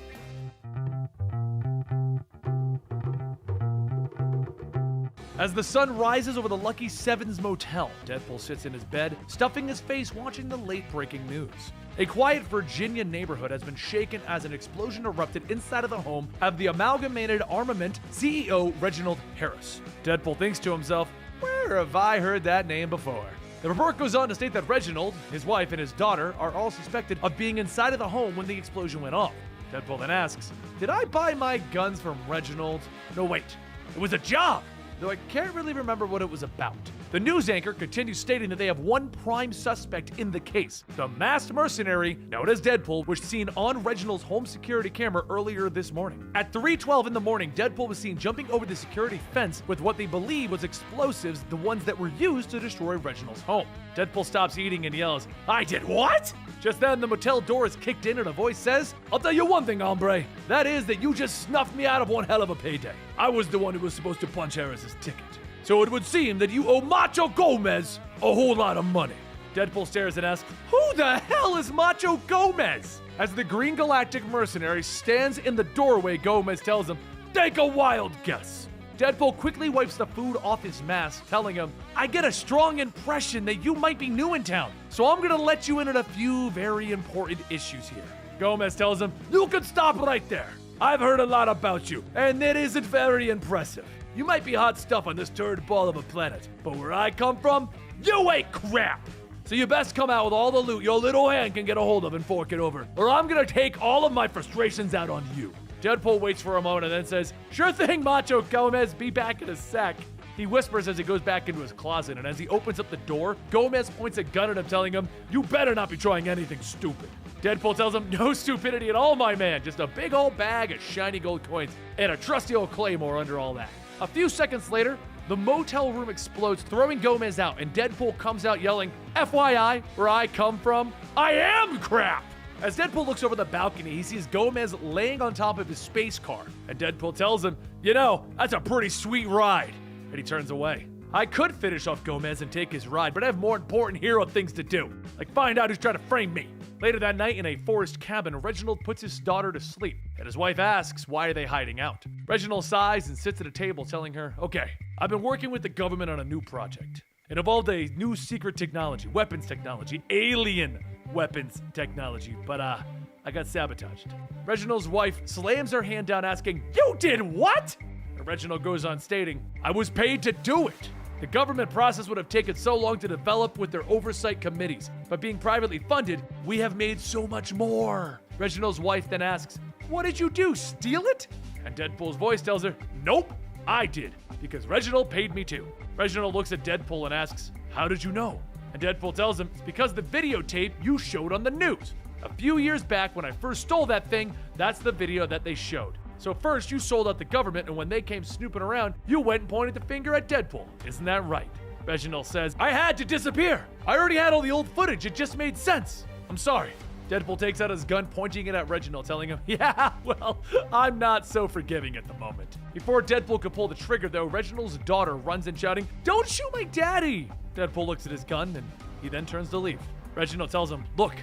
As the sun rises over the Lucky Seven's motel, Deadpool sits in his bed, stuffing his face watching the late-breaking news. A quiet Virginia neighborhood has been shaken as an explosion erupted inside of the home of the Amalgamated Armament CEO Reginald Harris. Deadpool thinks to himself, "Where have I heard that name before?" The report goes on to state that Reginald, his wife, and his daughter are all suspected of being inside of the home when the explosion went off. Deadpool then asks, "Did I buy my guns from Reginald? No, wait. It was a job!" Though I can't really remember what it was about. The news anchor continues stating that they have one prime suspect in the case, the masked mercenary known as Deadpool, which was seen on Reginald's home security camera earlier this morning. At 3:12 in the morning, Deadpool was seen jumping over the security fence with what they believe was explosives, the ones that were used to destroy Reginald's home. Deadpool stops eating and yells, "I did what?" Just then, the motel door is kicked in and a voice says, "I'll tell you one thing, hombre. That is that you just snuffed me out of one hell of a payday. I was the one who was supposed to punch Harris's ticket. So it would seem that you owe Macho Gomez a whole lot of money." Deadpool stares and asks, "Who the hell is Macho Gomez?" As the Green Galactic mercenary stands in the doorway, Gomez tells him, "Take a wild guess." Deadpool quickly wipes the food off his mask, telling him, "I get a strong impression that you might be new in town, so I'm gonna let you in on a few very important issues here." Gomez tells him, "You can stop right there. I've heard a lot about you, and it isn't very impressive. You might be hot stuff on this turd ball of a planet, but where I come from, you ain't crap. So you best come out with all the loot your little hand can get a hold of and fork it over, or I'm gonna take all of my frustrations out on you." Deadpool waits for a moment and then says, "Sure thing, Macho Gomez, be back in a sec." He whispers as he goes back into his closet, and as he opens up the door, Gomez points a gun at him, telling him, "You better not be trying anything stupid." Deadpool tells him, "No stupidity at all, my man, just a big old bag of shiny gold coins and a trusty old claymore under all that." A few seconds later, the motel room explodes, throwing Gomez out, and Deadpool comes out yelling, "FYI, where I come from, I am crap!" As Deadpool looks over the balcony, he sees Gomez laying on top of his space car, and Deadpool tells him, "You know, that's a pretty sweet ride," and he turns away. I could finish off Gomez and take his ride, but I have more important hero things to do, like find out who's trying to frame me. Later that night in a forest cabin, Reginald puts his daughter to sleep, and his wife asks, why are they hiding out? Reginald sighs and sits at a table telling her, "Okay, I've been working with the government on a new project. It involved a new secret technology, weapons technology, alien weapons technology, but I got sabotaged." Reginald's wife slams her hand down asking, "You did what?" And Reginald goes on stating, "I was paid to do it. The government process would have taken so long to develop with their oversight committees, but being privately funded, we have made so much more." Reginald's wife then asks, "What did you do, steal it?" And Deadpool's voice tells her, "Nope, I did, because Reginald paid me too." Reginald looks at Deadpool and asks, "How did you know?" And Deadpool tells him, "It's because the videotape you showed on the news. A few years back when I first stole that thing, that's the video that they showed. So first you sold out the government, and when they came snooping around, you went and pointed the finger at Deadpool. Isn't that right?" Reginald says, "I had to disappear. I already had all the old footage. It just made sense. I'm sorry." Deadpool takes out his gun, pointing it at Reginald, telling him, "Yeah, well, I'm not so forgiving at the moment." Before Deadpool could pull the trigger, though, Reginald's daughter runs in shouting, "Don't shoot my daddy!" Deadpool looks at his gun, and he then turns to leave. Reginald tells him, "Look,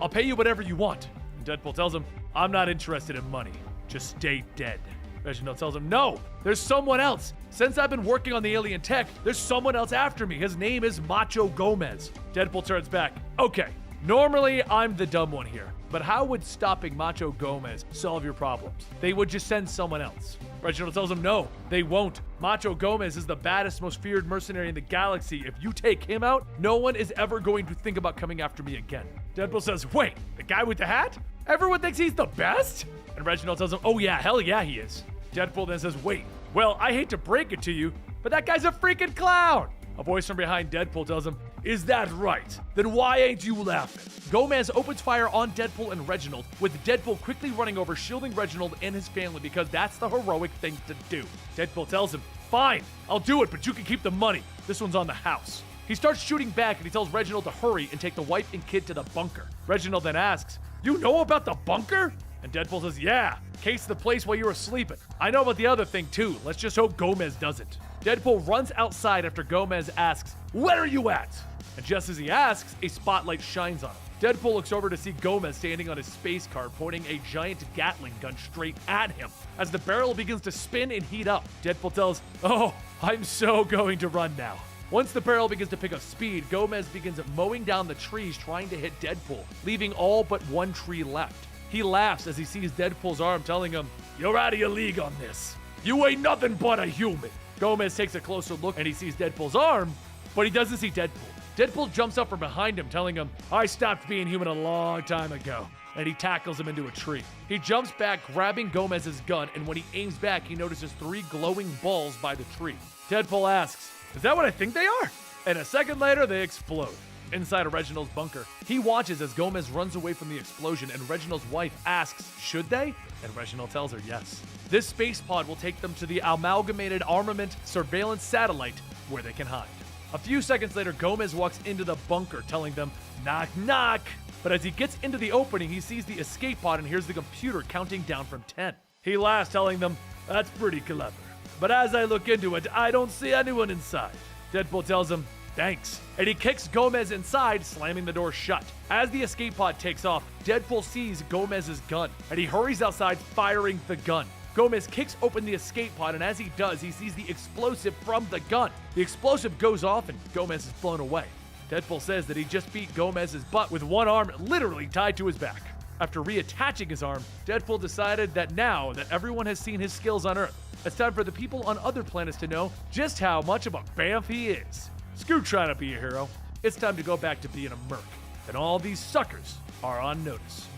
I'll pay you whatever you want." And Deadpool tells him, "I'm not interested in money. Just stay dead." Reginald tells him, "No, there's someone else. Since I've been working on the alien tech, there's someone else after me. His name is Macho Gomez." Deadpool turns back. "Okay, normally I'm the dumb one here, but how would stopping Macho Gomez solve your problems? They would just send someone else." Reginald tells him, "No, they won't. Macho Gomez is the baddest, most feared mercenary in the galaxy. If you take him out, no one is ever going to think about coming after me again." Deadpool says, "Wait, the guy with the hat? Everyone thinks he's the best?" And Reginald tells him, "Oh yeah, hell yeah he is." Deadpool then says, "Wait, well, I hate to break it to you, but that guy's a freaking clown." A voice from behind Deadpool tells him, "Is that right? Then why ain't you laughing?" Gomez opens fire on Deadpool and Reginald, with Deadpool quickly running over, shielding Reginald and his family because that's the heroic thing to do. Deadpool tells him, "Fine, I'll do it, but you can keep the money. This one's on the house." He starts shooting back and he tells Reginald to hurry and take the wife and kid to the bunker. Reginald then asks, "You know about the bunker?" And Deadpool says, "Yeah, cased the place while you were sleeping. I know about the other thing too. Let's just hope Gomez doesn't." Deadpool runs outside after Gomez asks, "Where are you at?" And just as he asks, a spotlight shines on him. Deadpool looks over to see Gomez standing on his space car, pointing a giant Gatling gun straight at him. As the barrel begins to spin and heat up, Deadpool tells, "Oh, I'm so going to run now." Once the barrel begins to pick up speed, Gomez begins mowing down the trees trying to hit Deadpool, leaving all but one tree left. He laughs as he sees Deadpool's arm telling him, "You're out of your league on this. You ain't nothing but a human." Gomez takes a closer look and he sees Deadpool's arm, but he doesn't see Deadpool. Deadpool jumps up from behind him, telling him, "I stopped being human a long time ago." And he tackles him into a tree. He jumps back, grabbing Gomez's gun, and when he aims back, he notices 3 glowing balls by the tree. Deadpool asks, "Is that what I think they are?" And a second later, they explode. Inside of Reginald's bunker, he watches as Gomez runs away from the explosion, and Reginald's wife asks, "Should they?" And Reginald tells her yes. This space pod will take them to the Amalgamated Armament Surveillance Satellite, where they can hide. A few seconds later, Gomez walks into the bunker, telling them, "Knock, knock." But as he gets into the opening, he sees the escape pod and hears the computer counting down from 10. He laughs, telling them, "That's pretty clever. But as I look into it, I don't see anyone inside." Deadpool tells him, "Thanks." And he kicks Gomez inside, slamming the door shut. As the escape pod takes off, Deadpool sees Gomez's gun, and he hurries outside, firing the gun. Gomez kicks open the escape pod, and as he does, he sees the explosive from the gun. The explosive goes off, and Gomez is blown away. Deadpool says that he just beat Gomez's butt with one arm literally tied to his back. After reattaching his arm, Deadpool decided that now that everyone has seen his skills on Earth, it's time for the people on other planets to know just how much of a bamf he is. Screw trying to be a hero. It's time to go back to being a merc. And all these suckers are on notice.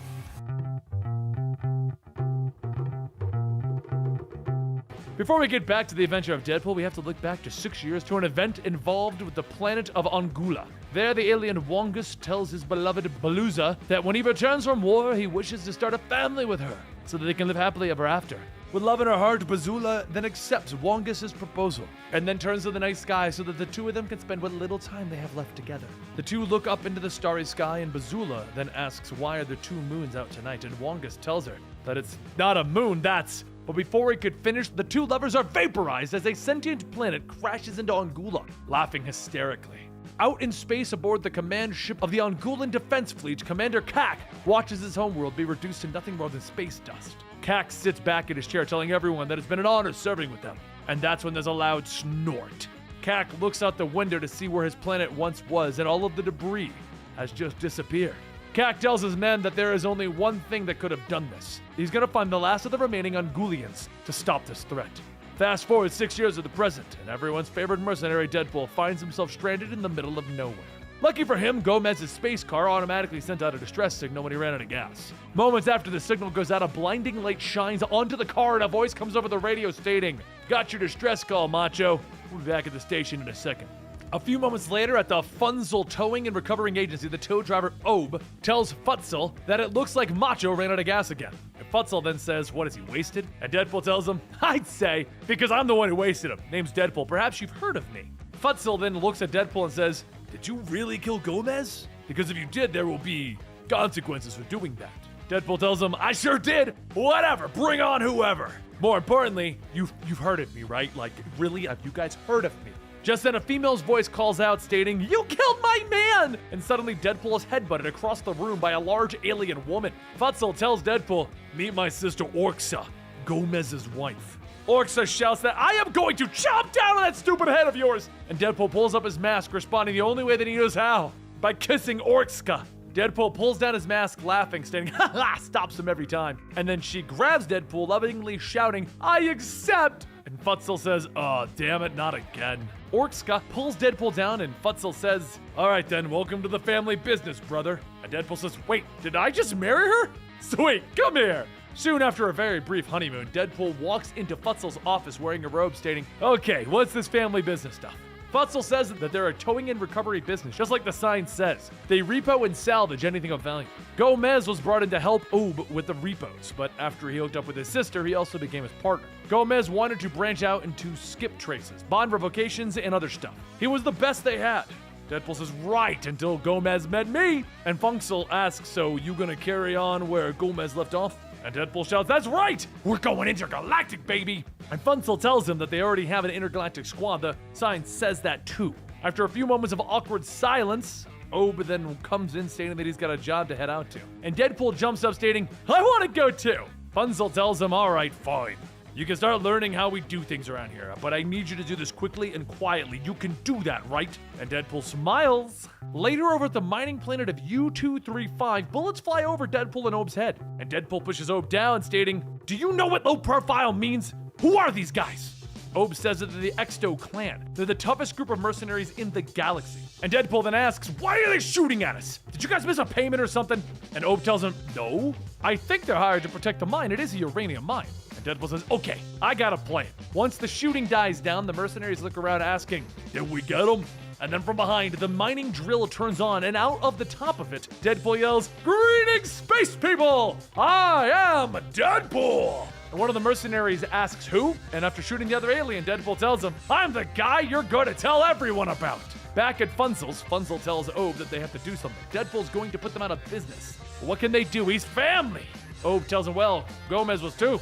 Before we get back to the adventure of Deadpool, we have to look back to 6 years to an event involved with the planet of Angula. There, the alien Wongus tells his beloved Baluza that when he returns from war, he wishes to start a family with her, so that they can live happily ever after. With love in her heart, Bazula then accepts Wongus's proposal, and then turns to the night sky so that the two of them can spend what little time they have left together. The two look up into the starry sky, and Bazula then asks why are there 2 moons out tonight, and Wongus tells her that it's not a moon, that's... But before he could finish, the two lovers are vaporized as a sentient planet crashes into Angula, laughing hysterically. Out in space aboard the command ship of the Angulan Defense Fleet, Commander Kak watches his homeworld be reduced to nothing more than space dust. Kak sits back in his chair telling everyone that it's been an honor serving with them. And that's when there's a loud snort. Kak looks out the window to see where his planet once was, and all of the debris has just disappeared. Kak tells his men that there is only one thing that could have done this. He's gonna find the last of the remaining Angulians to stop this threat. Fast forward 6 years to the present, and everyone's favorite mercenary Deadpool finds himself stranded in the middle of nowhere. Lucky for him, Gomez's space car automatically sent out a distress signal when he ran out of gas. Moments after the signal goes out, a blinding light shines onto the car and a voice comes over the radio stating, "Got your distress call, Macho. We'll be back at the station in a second." A few moments later, at the Funzel Towing and Recovering Agency, the tow driver, Obe, tells Futzel that it looks like Macho ran out of gas again. And Futzel then says, what is he, wasted? And Deadpool tells him, I'd say, because I'm the one who wasted him. Name's Deadpool. Perhaps you've heard of me. Futzel then looks at Deadpool and says, did you really kill Gomez? Because if you did, there will be consequences for doing that. Deadpool tells him, I sure did. Whatever, bring on whoever. More importantly, you've heard of me, right? Like, really, have you guys heard of me? Just then, a female's voice calls out, stating, you killed my man! And suddenly, Deadpool is headbutted across the room by a large alien woman. Futzel tells Deadpool, meet my sister Orxa, Gomez's wife. Orxa shouts that, I am going to chop down on that stupid head of yours! And Deadpool pulls up his mask, responding the only way that he knows how, by kissing Orxa. Deadpool pulls down his mask, laughing, stating, ha ha, stops him every time. And then she grabs Deadpool, lovingly shouting, I accept! And Futzel says, oh, damn it, not again. Orxa pulls Deadpool down, and Futzel says, all right then, welcome to the family business, brother. And Deadpool says, wait, did I just marry her? Sweet, come here. Soon after a very brief honeymoon, Deadpool walks into Futzel's office wearing a robe, stating, okay, what's this family business stuff? Futzel says that they're a towing and recovery business, just like the sign says. They repo and salvage anything of value. Gomez was brought in to help Oob with the repos, but after he hooked up with his sister, he also became his partner. Gomez wanted to branch out into skip traces, bond revocations, and other stuff. He was the best they had. Deadpool says, right, until Gomez met me. And Funksel asks, so you gonna carry on where Gomez left off? And Deadpool shouts, that's right! We're going intergalactic, baby! And Funksel tells him that they already have an intergalactic squad. The sign says that too. After a few moments of awkward silence, Ob then comes in stating that he's got a job to head out to. And Deadpool jumps up stating, I want to go too! Funksel tells him, all right, fine. You can start learning how we do things around here, but I need you to do this quickly and quietly. You can do that, right? And Deadpool smiles. Later over at the mining planet of U-235, bullets fly over Deadpool and Ob's head. And Deadpool pushes Ob down, stating, do you know what low profile means? Who are these guys? Ob says that they're the Exto clan. They're the toughest group of mercenaries in the galaxy. And Deadpool then asks, why are they shooting at us? Did you guys miss a payment or something? And Ob tells him, no. I think they're hired to protect the mine. It is a uranium mine. And Deadpool says, okay, I got a plan. Once the shooting dies down, the mercenaries look around asking, did we get them? And then from behind, the mining drill turns on, and out of the top of it, Deadpool yells, greetings, space people! I am Deadpool! And one of the mercenaries asks who? And after shooting the other alien, Deadpool tells him, I'm the guy you're going to tell everyone about. Back at Funsel's, Funsel tells Ob that they have to do something. Deadpool's going to put them out of business. What can they do? He's family. Ob tells him, well, Gomez was too.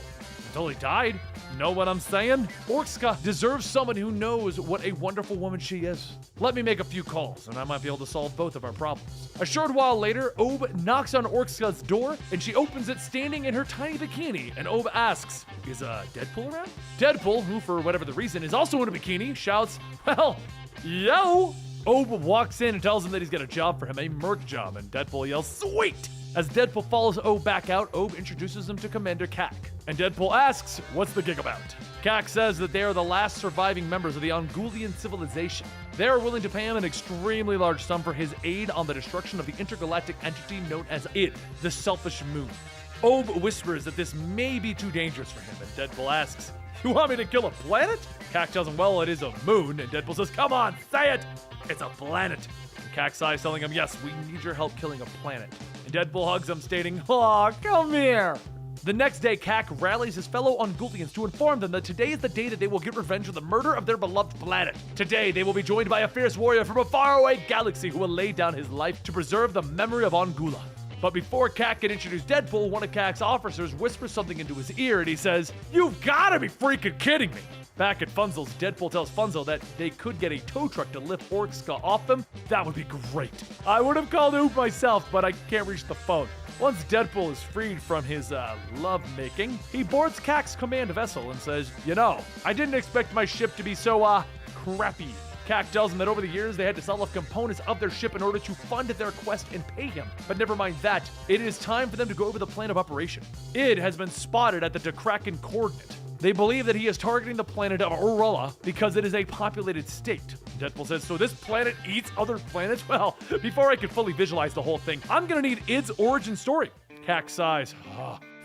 Until he died. Know what I'm saying? Orkska deserves someone who knows what a wonderful woman she is. Let me make a few calls, and I might be able to solve both of our problems. A short while later, Ob knocks on Orkska's door, and she opens it standing in her tiny bikini, and Ob asks, is Deadpool around? Deadpool, who for whatever the reason is also in a bikini, shouts, well, yo! Ob walks in and tells him that he's got a job for him, a merc job, and Deadpool yells, sweet! As Deadpool follows Ob back out, Ob introduces him to Commander Kak. And Deadpool asks, what's the gig about? Kak says that they are the last surviving members of the Ongulian civilization. They are willing to pay him an extremely large sum for his aid on the destruction of the intergalactic entity known as ID, the Selfish Moon. Ob whispers that this may be too dangerous for him, and Deadpool asks, you want me to kill a planet? Kak tells him, well, it is a moon, and Deadpool says, come on, say it! It's a planet. And Kak sighs, telling him, yes, we need your help killing a planet. And Deadpool hugs him, stating, aw, come here! The next day, Kak rallies his fellow Ongulians to inform them that today is the day that they will get revenge for the murder of their beloved planet. Today, they will be joined by a fierce warrior from a faraway galaxy who will lay down his life to preserve the memory of Ongula. But before Kak can introduce Deadpool, one of Kak's officers whispers something into his ear and he says, you've gotta be freaking kidding me! Back at Funsel's, Deadpool tells Funzel that they could get a tow truck to lift Orkska off them. That would be great. I would have called Oop myself, but I can't reach the phone. Once Deadpool is freed from his love-making, he boards Kak's command vessel and says, you know, I didn't expect my ship to be so, crappy. Kak tells him that over the years they had to sell off components of their ship in order to fund their quest and pay him. But never mind that, it is time for them to go over the plan of operation. Id has been spotted at the Dekraken coordinate. They believe that he is targeting the planet of Aurora because it is a populated state. Deadpool says, so this planet eats other planets? Well, before I can fully visualize the whole thing, I'm gonna need Id's origin story. Kak sighs,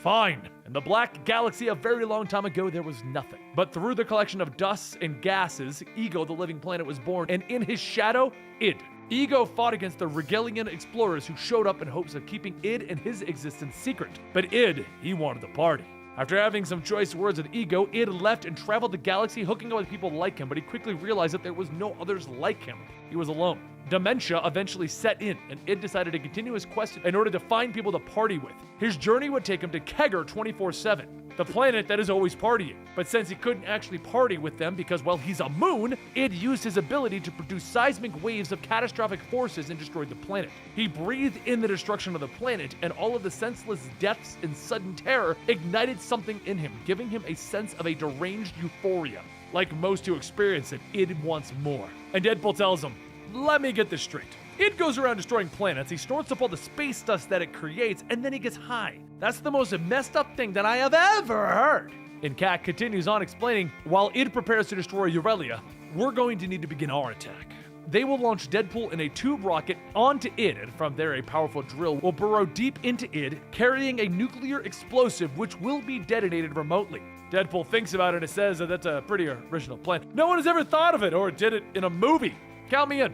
fine. In the Black Galaxy a very long time ago, there was nothing. But through the collection of dusts and gases, Ego, the living planet, was born, and in his shadow, Id. Ego fought against the Regalian explorers who showed up in hopes of keeping Id and his existence secret. But Id, he wanted the party. After having some choice words with Ego, Id left and traveled the galaxy hooking up with people like him, but he quickly realized that there was no others like him. He was alone. Dementia eventually set in, and Id decided to continue his quest in order to find people to party with. His journey would take him to Kegger 24/7, the planet that is always partying. But since he couldn't actually party with them because, well, he's a moon, Id used his ability to produce seismic waves of catastrophic forces and destroyed the planet. He breathed in the destruction of the planet, and all of the senseless deaths and sudden terror ignited something in him, giving him a sense of a deranged euphoria. Like most who experience it, Id wants more. And Deadpool tells him, let me get this straight. Id goes around destroying planets, he snorts up all the space dust that it creates, and then he gets high. That's the most messed up thing that I have ever heard. And Kak continues on explaining, while Id prepares to destroy Aurelia, we're going to need to begin our attack. They will launch Deadpool in a tube rocket onto Id, and from there a powerful drill will burrow deep into Id, carrying a nuclear explosive which will be detonated remotely. Deadpool thinks about it and says that that's a pretty original plan. No one has ever thought of it or did it in a movie. Count me in.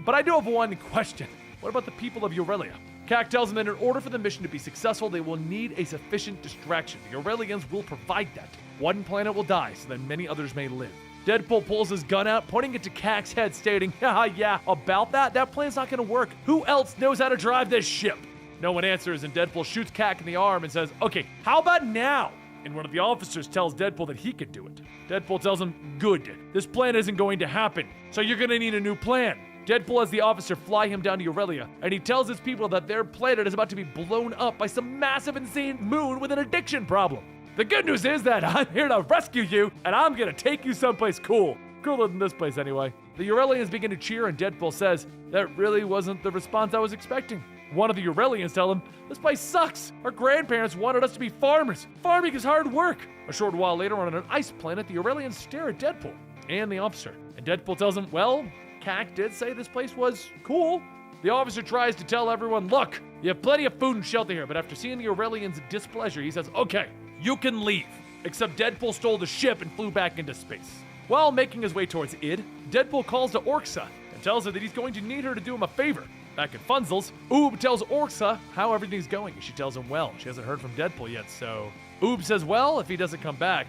But I do have one question. What about the people of Aurelia? Kak tells him that in order for the mission to be successful, they will need a sufficient distraction. The Aurelians will provide that. One planet will die so that many others may live. Deadpool pulls his gun out, pointing it to Cac's head, stating, yeah, about that? That plan's not gonna work. Who else knows how to drive this ship? No one answers, and Deadpool shoots Cac in the arm and says, okay, how about now? And one of the officers tells Deadpool that he can do it. Deadpool tells him, good, this plan isn't going to happen, so you're gonna need a new plan. Deadpool has the officer fly him down to Aurelia, and he tells his people that their planet is about to be blown up by some massive, insane moon with an addiction problem. The good news is that I'm here to rescue you, and I'm gonna take you someplace cool. Cooler than this place, anyway. The Aurelians begin to cheer, and Deadpool says, that really wasn't the response I was expecting. One of the Aurelians tell him, this place sucks. Our grandparents wanted us to be farmers. Farming is hard work. A short while later, on an ice planet, the Aurelians stare at Deadpool and the officer. And Deadpool tells him, well, Cac did say this place was cool. The officer tries to tell everyone, look, you have plenty of food and shelter here, but after seeing the Aurelians' displeasure, he says, okay, you can leave. Except Deadpool stole the ship and flew back into space. While making his way towards Id, Deadpool calls to Orxa and tells her that he's going to need her to do him a favor. Back at Funzel's, Oob tells Orxa how everything's going. She tells him, well, she hasn't heard from Deadpool yet, so... Oob says, well, if he doesn't come back,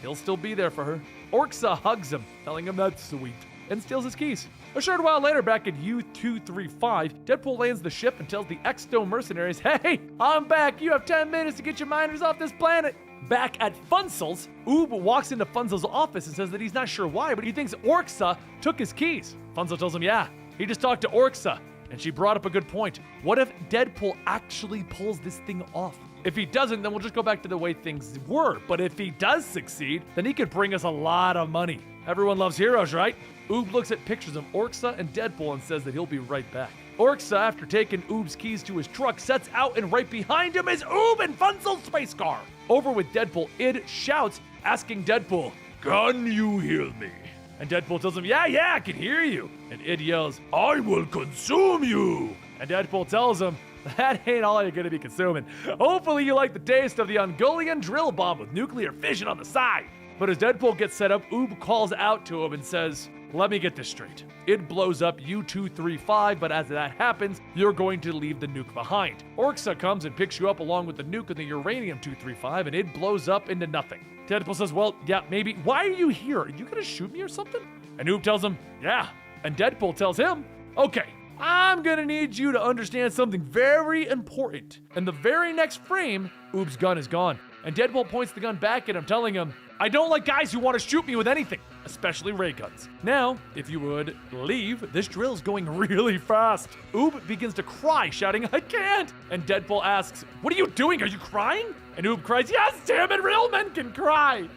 he'll still be there for her. Orxa hugs him, telling him that's sweet, and steals his keys. A short while later, back at U-235, Deadpool lands the ship and tells the Exto mercenaries, hey, I'm back. You have 10 minutes to get your miners off this planet. Back at Funzel's, Oob walks into Funzel's office and says that he's not sure why, but he thinks Orxa took his keys. Funzel tells him, yeah, he just talked to Orxa, and she brought up a good point. What if Deadpool actually pulls this thing off? If he doesn't, then we'll just go back to the way things were. But if he does succeed, then he could bring us a lot of money. Everyone loves heroes, right? Oob looks at pictures of Orxa and Deadpool and says that he'll be right back. Orxa, after taking Oob's keys to his truck, sets out, and right behind him is Oob and Funzel's space car. Over with Deadpool, Id shouts, asking Deadpool, can you hear me? And Deadpool tells him, yeah, I can hear you. And Id yells, I will consume you. And Deadpool tells him, that ain't all you're gonna be consuming. Hopefully you like the taste of the Ungolian drill bomb with nuclear fission on the side. But as Deadpool gets set up, Oob calls out to him and says, let me get this straight. It blows up U-235, but as that happens, you're going to leave the nuke behind. Orxa comes and picks you up along with the nuke and the uranium-235, and it blows up into nothing. Deadpool says, well, yeah, maybe. Why are you here? Are you gonna shoot me or something? And Oob tells him, yeah. And Deadpool tells him, okay, I'm gonna need you to understand something very important. In the very next frame, Oob's gun is gone. And Deadpool points the gun back at him, telling him, I don't like guys who want to shoot me with anything, especially ray guns. Now, if you would leave, this drill's going really fast. Oob begins to cry, shouting, I can't! And Deadpool asks, what are you doing? Are you crying? And Oob cries, yes, damn it, real men can cry!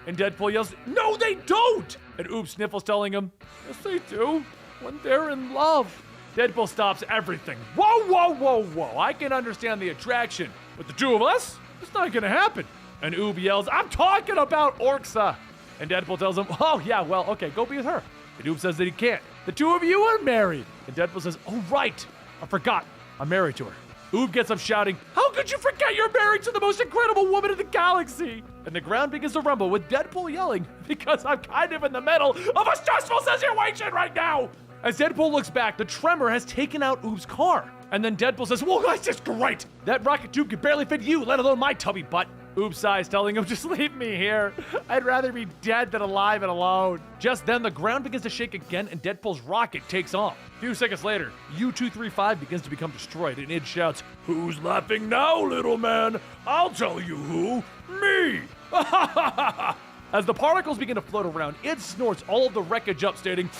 And Deadpool yells, no, they don't! And Oob sniffles, telling him, yes, they do, when they're in love. Deadpool stops everything. Whoa, I can understand the attraction, but the two of us? It's not gonna happen. And Oob yells, I'm talking about Orxa. And Deadpool tells him, oh yeah, well, okay, go be with her. And Oob says that he can't. The two of you are married. And Deadpool says, oh right, I forgot, I'm married to her. Oob gets up shouting, how could you forget you're married to the most incredible woman in the galaxy? And the ground begins to rumble with Deadpool yelling, because I'm kind of in the middle of a stressful situation right now. As Deadpool looks back, the tremor has taken out Oob's car. And then Deadpool says, well, that's just great. That rocket tube could barely fit you, let alone my tubby butt. Oob sighs, telling him, just leave me here. I'd rather be dead than alive and alone. Just then, the ground begins to shake again, and Deadpool's rocket takes off. A few seconds later, U-235 begins to become destroyed, and Id shouts, who's laughing now, little man? I'll tell you who. Me! As the particles begin to float around, Id snorts all of the wreckage up, stating,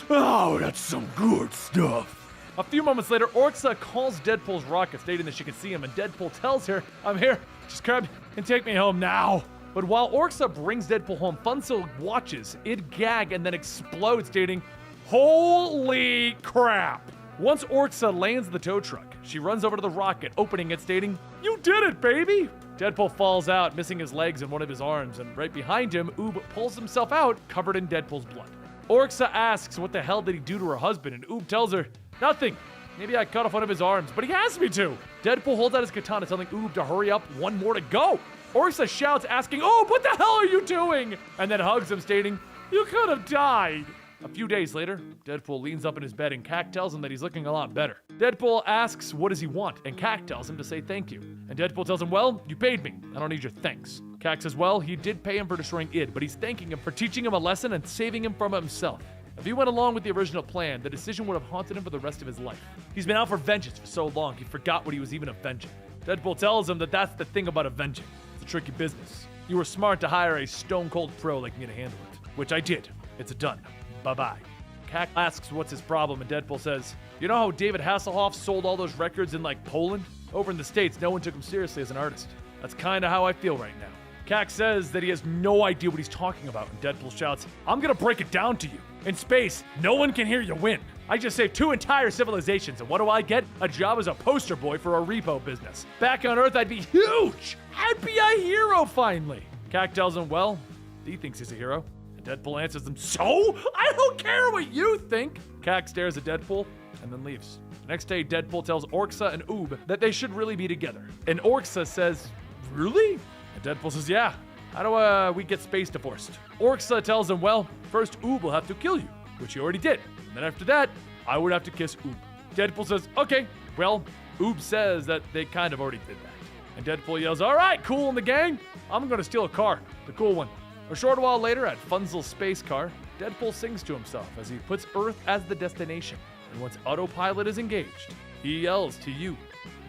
oh, that's some good stuff. A few moments later, Orxa calls Deadpool's rocket, stating that she can see him, and Deadpool tells her, I'm here, just grab and take me home now. But while Orxa brings Deadpool home, Funzel watches Id gag and then explodes, stating, holy crap. Once Orxa lands the tow truck, she runs over to the rocket, opening it, stating, you did it, baby. Deadpool falls out, missing his legs and one of his arms, and right behind him, Oob pulls himself out, covered in Deadpool's blood. Orxa asks what the hell did he do to her husband, and Oob tells her, nothing. Maybe I cut off one of his arms, but he asked me to. Deadpool holds out his katana, telling Oob to hurry up, one more to go. Orxa shouts, asking, oh, what the hell are you doing? And then hugs him, stating, you could have died. A few days later, Deadpool leans up in his bed and Cac tells him that he's looking a lot better. Deadpool asks what does he want, and Cac tells him to say thank you. And Deadpool tells him, well, you paid me. I don't need your thanks. Cack says, well, he did pay him for destroying id, but he's thanking him for teaching him a lesson and saving him from himself. If he went along with the original plan, the decision would have haunted him for the rest of his life. He's been out for vengeance for so long, he forgot what he was even avenging. Deadpool tells him that that's the thing about avenging. It's a tricky business. You were smart to hire a stone-cold pro like me to handle it, which I did. It's done. Bye-bye. Cack asks what's his problem, and Deadpool says, you know how David Hasselhoff sold all those records in, like, Poland? Over in the States, no one took him seriously as an artist. That's kinda how I feel right now. Cack says that he has no idea what he's talking about, and Deadpool shouts, I'm gonna break it down to you. In space, no one can hear you win. I just saved 2 entire civilizations, and what do I get? A job as a poster boy for a repo business. Back on Earth, I'd be huge! I'd be a hero finally! Cack tells him, well, he thinks he's a hero. And Deadpool answers him, so? I don't care what you think! Cack stares at Deadpool and then leaves. The next day, Deadpool tells Orksa and Oob that they should really be together. And Orksa says, really? And Deadpool says, yeah. How do we get space divorced? Orksa tells him, well, first Oob will have to kill you, which he already did. And then after that, I would have to kiss Oob. Deadpool says, okay. Well, Oob says that they kind of already did that. And Deadpool yells, all right, cool in the gang. I'm gonna steal a car, the cool one. A short while later, at Funzel's space car, Deadpool sings to himself as he puts Earth as the destination. And once autopilot is engaged, he yells to you,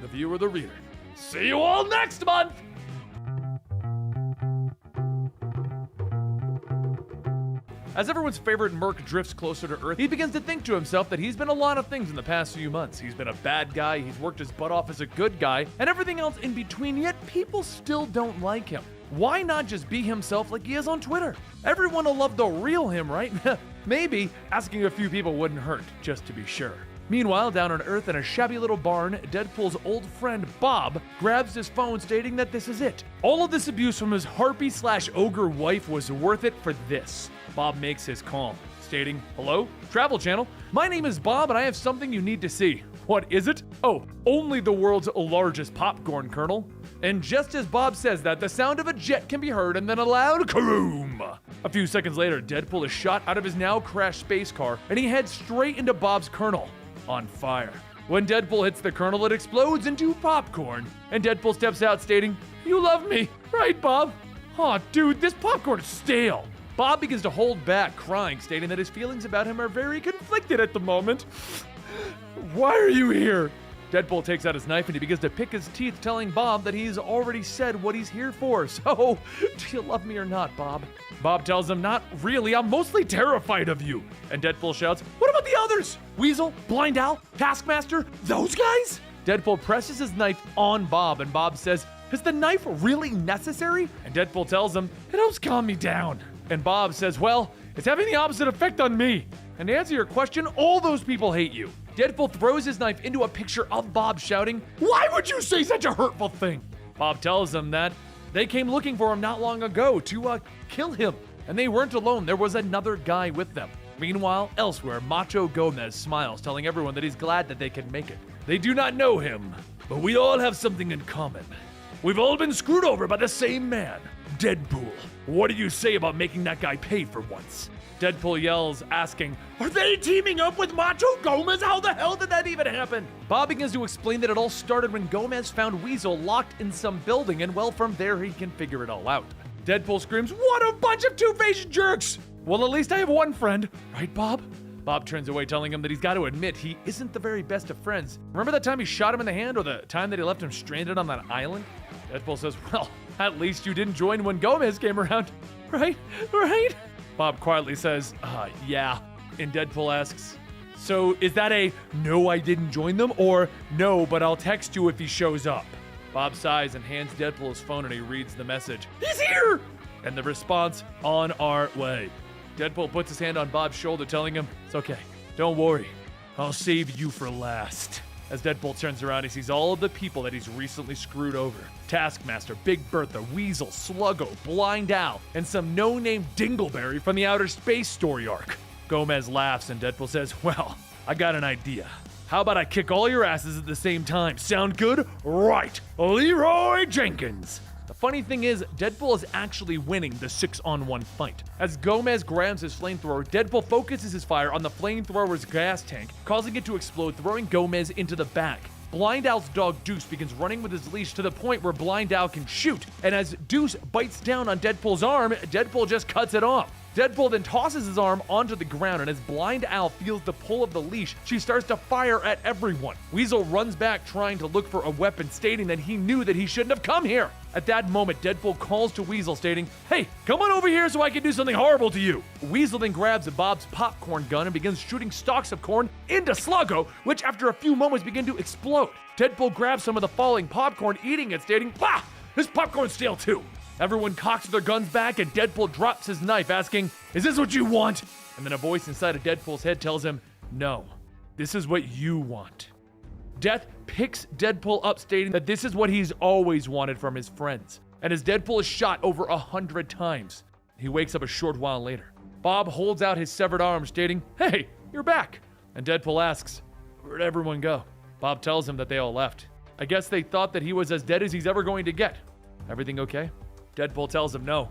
the viewer, the reader, see you all next month! As everyone's favorite merc drifts closer to Earth, he begins to think to himself that he's been a lot of things in the past few months. He's been a bad guy, he's worked his butt off as a good guy, and everything else in between, yet people still don't like him. Why not just be himself like he is on Twitter? Everyone will love the real him, right? Maybe asking a few people wouldn't hurt, just to be sure. Meanwhile, down on Earth in a shabby little barn, Deadpool's old friend Bob grabs his phone stating that this is it. All of this abuse from his harpy/ogre wife was worth it for this. Bob makes his call, stating, hello, Travel Channel. My name is Bob and I have something you need to see. What is it? Oh, only the world's largest popcorn kernel. And just as Bob says that, the sound of a jet can be heard and then a loud karoom. A few seconds later, Deadpool is shot out of his now crashed space car and he heads straight into Bob's kernel, on fire. When Deadpool hits the kernel, it explodes into popcorn, and Deadpool steps out stating, you love me, right, Bob? Aw, dude, this popcorn is stale. Bob begins to hold back, crying, stating that his feelings about him are very conflicted at the moment. Why are you here? Deadpool takes out his knife and he begins to pick his teeth, telling Bob that he's already said what he's here for. So, do you love me or not, Bob? Bob tells him, not really, I'm mostly terrified of you. And Deadpool shouts, what about the others? Weasel, Blind Owl, Taskmaster, those guys? Deadpool presses his knife on Bob and Bob says, is the knife really necessary? And Deadpool tells him, it helps calm me down. And Bob says, well, it's having the opposite effect on me. And to answer your question, all those people hate you. Deadpool throws his knife into a picture of Bob shouting, why would you say such a hurtful thing? Bob tells him that they came looking for him not long ago to kill him. And they weren't alone, there was another guy with them. Meanwhile, elsewhere, Macho Gomez smiles, telling everyone that he's glad that they can make it. They do not know him, but we all have something in common. We've all been screwed over by the same man, Deadpool. What do you say about making that guy pay for once? Deadpool yells, asking, are they teaming up with Macho Gomez? How the hell did that even happen? Bob begins to explain that it all started when Gomez found Weasel locked in some building, and well, from there he can figure it all out. Deadpool screams, what a bunch of two-faced jerks! Well, at least I have one friend, right, Bob? Bob turns away, telling him that he's got to admit he isn't the very best of friends. Remember that time he shot him in the hand, or the time that he left him stranded on that island? Deadpool says, well, at least you didn't join when Gomez came around, right? Right? Bob quietly says, yeah. And Deadpool asks, so is that a no, I didn't join them, or no, but I'll text you if he shows up? Bob sighs and hands Deadpool his phone and he reads the message, he's here! And the response, on our way. Deadpool puts his hand on Bob's shoulder, telling him, it's okay, don't worry, I'll save you for last. As Deadpool turns around, he sees all of the people that he's recently screwed over. Taskmaster, Big Bertha, Weasel, Sluggo, Blind Owl, and some no-name Dingleberry from the Outer Space story arc. Gomez laughs and Deadpool says, well, I got an idea. How about I kick all your asses at the same time? Sound good? Right, Leroy Jenkins. The funny thing is, Deadpool is actually winning the 6-on-1 fight. As Gomez grabs his flamethrower, Deadpool focuses his fire on the flamethrower's gas tank, causing it to explode, throwing Gomez into the back. Blind Al's dog Deuce begins running with his leash to the point where Blind Al can shoot, and as Deuce bites down on Deadpool's arm, Deadpool just cuts it off. Deadpool then tosses his arm onto the ground, and as Blind Al feels the pull of the leash, she starts to fire at everyone. Weasel runs back trying to look for a weapon, stating that he knew that he shouldn't have come here. At that moment, Deadpool calls to Weasel, stating, "Hey, come on over here so I can do something horrible to you." Weasel then grabs Bob's popcorn gun and begins shooting stalks of corn into Sluggo, which after a few moments begin to explode. Deadpool grabs some of the falling popcorn, eating it, stating, "Bah! This popcorn's stale too." Everyone cocks their guns back, and Deadpool drops his knife, asking, "Is this what you want?" And then a voice inside of Deadpool's head tells him, "No, this is what you want." Death picks Deadpool up, stating that this is what he's always wanted from his friends. And as Deadpool is shot over 100 times, he wakes up a short while later. Bob holds out his severed arm, stating, "Hey, you're back." And Deadpool asks, "Where'd everyone go?" Bob tells him that they all left. I guess they thought that he was as dead as he's ever going to get. Everything okay? Deadpool tells him no,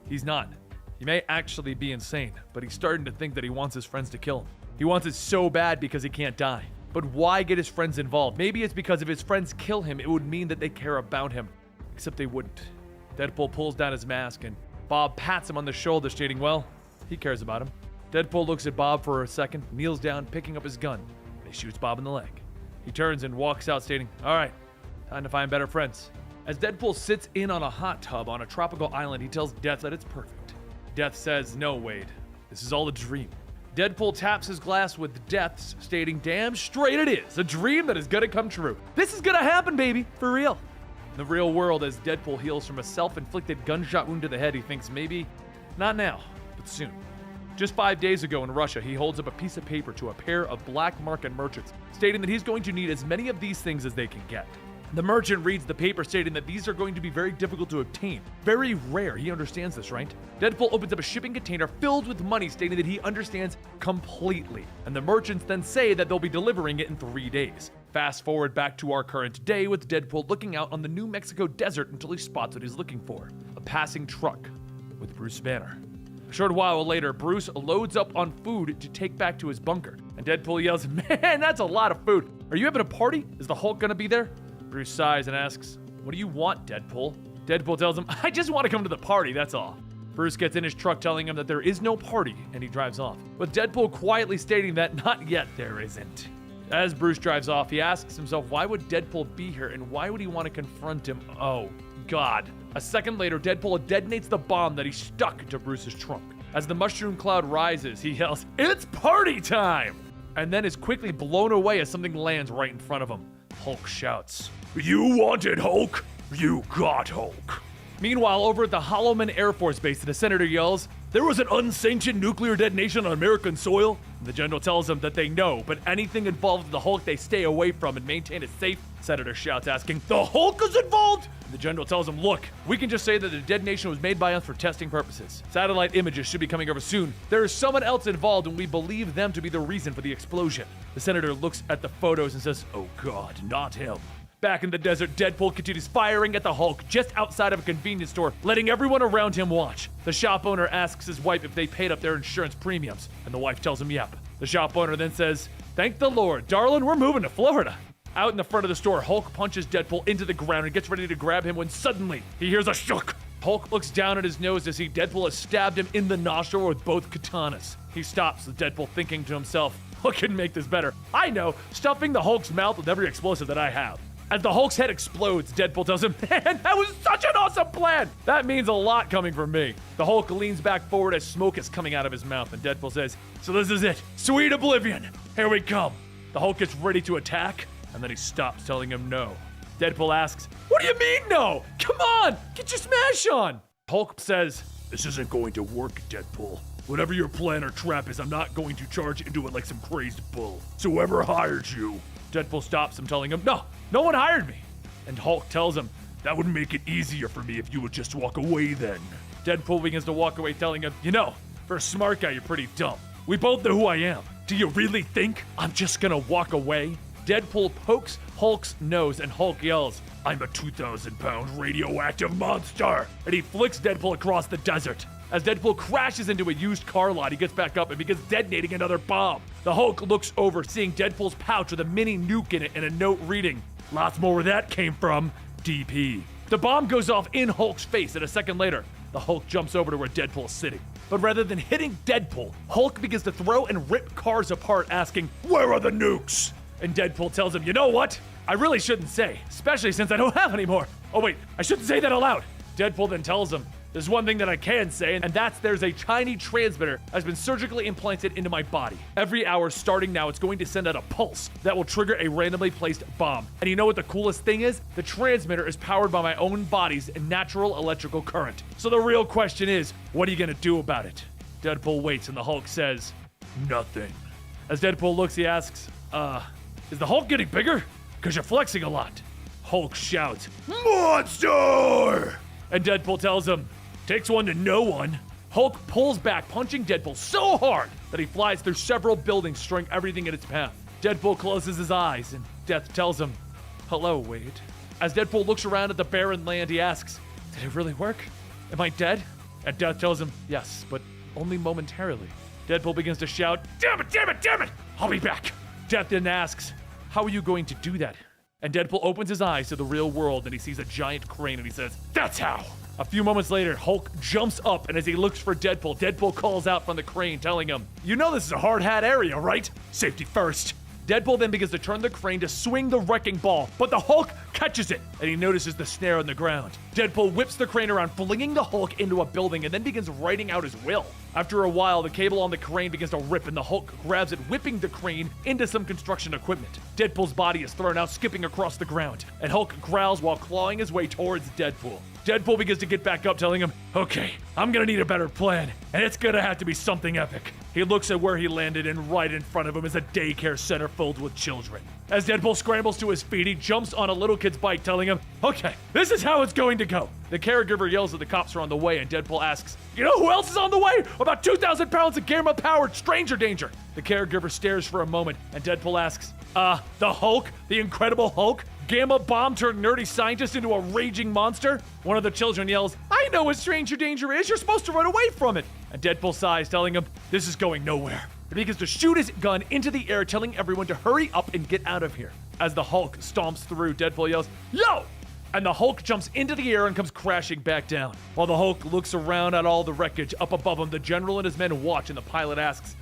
he's not. He may actually be insane, but he's starting to think that he wants his friends to kill him. He wants it so bad because he can't die. But why get his friends involved? Maybe it's because if his friends kill him, it would mean that they care about him. Except they wouldn't. Deadpool pulls down his mask, and Bob pats him on the shoulder, stating, well, he cares about him. Deadpool looks at Bob for a second, kneels down, picking up his gun, and he shoots Bob in the leg. He turns and walks out, stating, all right, time to find better friends. As Deadpool sits in on a hot tub on a tropical island, he tells Death that it's perfect. Death says, no, Wade, this is all a dream. Deadpool taps his glass with Death's, stating, damn straight it is, a dream that is gonna come true. This is gonna happen, baby, for real. In the real world, as Deadpool heals from a self-inflicted gunshot wound to the head, he thinks maybe, not now, but soon. Just 5 days ago in Russia, he holds up a piece of paper to a pair of black market merchants, stating that he's going to need as many of these things as they can get. The merchant reads the paper, stating that these are going to be very difficult to obtain. Very rare. He understands this, right? Deadpool opens up a shipping container filled with money, stating that he understands completely. And the merchants then say that they'll be delivering it in 3 days. Fast forward back to our current day with Deadpool looking out on the New Mexico desert until he spots what he's looking for. A passing truck with Bruce Banner. A short while later, Bruce loads up on food to take back to his bunker. And Deadpool yells, man, that's a lot of food. Are you having a party? Is the Hulk gonna be there? Bruce sighs and asks, what do you want, Deadpool? Deadpool tells him, I just want to come to the party, that's all. Bruce gets in his truck telling him that there is no party, and he drives off, with Deadpool quietly stating that not yet there isn't. As Bruce drives off, he asks himself, why would Deadpool be here, and why would he want to confront him? Oh, God. A second later, Deadpool detonates the bomb that he stuck to Bruce's trunk. As the mushroom cloud rises, he yells, it's party time! And then is quickly blown away as something lands right in front of him. Hulk shouts, you wanted Hulk? You got Hulk. Meanwhile, over at the Holloman Air Force Base, the senator yells, there was an unsanctioned nuclear detonation on American soil? And the general tells him that they know, but anything involved with the Hulk they stay away from and maintain it safe. Senator shouts, asking, the Hulk is involved? And the general tells him, look, we can just say that the detonation was made by us for testing purposes. Satellite images should be coming over soon. There is someone else involved and we believe them to be the reason for the explosion. The senator looks at the photos and says, oh God, not him. Back in the desert, Deadpool continues firing at the Hulk just outside of a convenience store, letting everyone around him watch. The shop owner asks his wife if they paid up their insurance premiums, and the wife tells him yep. The shop owner then says, thank the Lord, darling, we're moving to Florida. Out in the front of the store, Hulk punches Deadpool into the ground and gets ready to grab him when suddenly he hears a shook. Hulk looks down at his nose to see Deadpool has stabbed him in the nostril with both katanas. He stops with Deadpool thinking to himself, what can make this better? I know, stuffing the Hulk's mouth with every explosive that I have. As the Hulk's head explodes, Deadpool tells him, man, that was such an awesome plan! That means a lot coming from me. The Hulk leans back forward as smoke is coming out of his mouth, and Deadpool says, so this is it. Sweet oblivion. Here we come. The Hulk gets ready to attack, and then he stops, telling him no. Deadpool asks, what do you mean no? Come on, get your smash on. Hulk says, this isn't going to work, Deadpool. Whatever your plan or trap is, I'm not going to charge into it like some crazed bull. So whoever hired you. Deadpool stops him, telling him, no one hired me. And Hulk tells him, that would make it easier for me if you would just walk away then. Deadpool begins to walk away, telling him, you know, for a smart guy, you're pretty dumb. We both know who I am. Do you really think I'm just gonna walk away? Deadpool pokes Hulk's nose and Hulk yells, I'm a 2,000-pound radioactive monster! And he flicks Deadpool across the desert. As Deadpool crashes into a used car lot, he gets back up and begins detonating another bomb. The Hulk looks over, seeing Deadpool's pouch with a mini nuke in it and a note reading, "Lots more where that came from, DP." The bomb goes off in Hulk's face, and a second later, the Hulk jumps over to where Deadpool is sitting. But rather than hitting Deadpool, Hulk begins to throw and rip cars apart, asking, "Where are the nukes?" And Deadpool tells him, "You know what? I really shouldn't say, especially since I don't have any more. Oh wait, I shouldn't say that aloud." Deadpool then tells him, "There's one thing that I can say, and that's there's a tiny transmitter that's been surgically implanted into my body. Every hour starting now, it's going to send out a pulse that will trigger a randomly placed bomb. And you know what the coolest thing is? The transmitter is powered by my own body's natural electrical current. So the real question is, what are you gonna do about it?" Deadpool waits, and the Hulk says, "Nothing." As Deadpool looks, he asks, "Is the Hulk getting bigger? 'Cause you're flexing a lot." Hulk shouts, "Monster!" And Deadpool tells him, "Takes one to know one." Hulk pulls back, punching Deadpool so hard that he flies through several buildings, destroying everything in its path. Deadpool closes his eyes, and Death tells him, "Hello, Wade." As Deadpool looks around at the barren land, he asks, "Did it really work? Am I dead?" And Death tells him, "Yes, but only momentarily." Deadpool begins to shout, "Damn it, damn it, damn it! I'll be back." Death then asks, "How are you going to do that?" And Deadpool opens his eyes to the real world, and he sees a giant crane, and he says, "That's how." A few moments later, Hulk jumps up, and as he looks for Deadpool, Deadpool calls out from the crane, telling him, "You know this is a hard-hat area, right? Safety first." Deadpool then begins to turn the crane to swing the wrecking ball, but the Hulk catches it, and he notices the snare on the ground. Deadpool whips the crane around, flinging the Hulk into a building, and then begins writing out his will. After a while, the cable on the crane begins to rip, and the Hulk grabs it, whipping the crane into some construction equipment. Deadpool's body is thrown out, skipping across the ground, and Hulk growls while clawing his way towards Deadpool. Deadpool begins to get back up, telling him, "Okay, I'm gonna need a better plan, and it's gonna have to be something epic." He looks at where he landed, and right in front of him is a daycare center filled with children. As Deadpool scrambles to his feet, he jumps on a little kid's bike, telling him, "Okay, this is how it's going to go." The caregiver yells that the cops are on the way, and Deadpool asks, "You know who else is on the way? About 2,000 pounds of gamma-powered stranger danger." The caregiver stares for a moment, and Deadpool asks, the Hulk? The Incredible Hulk? Gamma bomb turned nerdy scientist into a raging monster?" One of the children yells, "I know what stranger danger is. You're supposed to run away from it." And Deadpool sighs, telling him, "This is going nowhere." He begins to shoot his gun into the air, telling everyone to hurry up and get out of here. As the Hulk stomps through, Deadpool yells, "Yo!" And the Hulk jumps into the air and comes crashing back down. While the Hulk looks around at all the wreckage, up above him, the general and his men watch, and the pilot asks,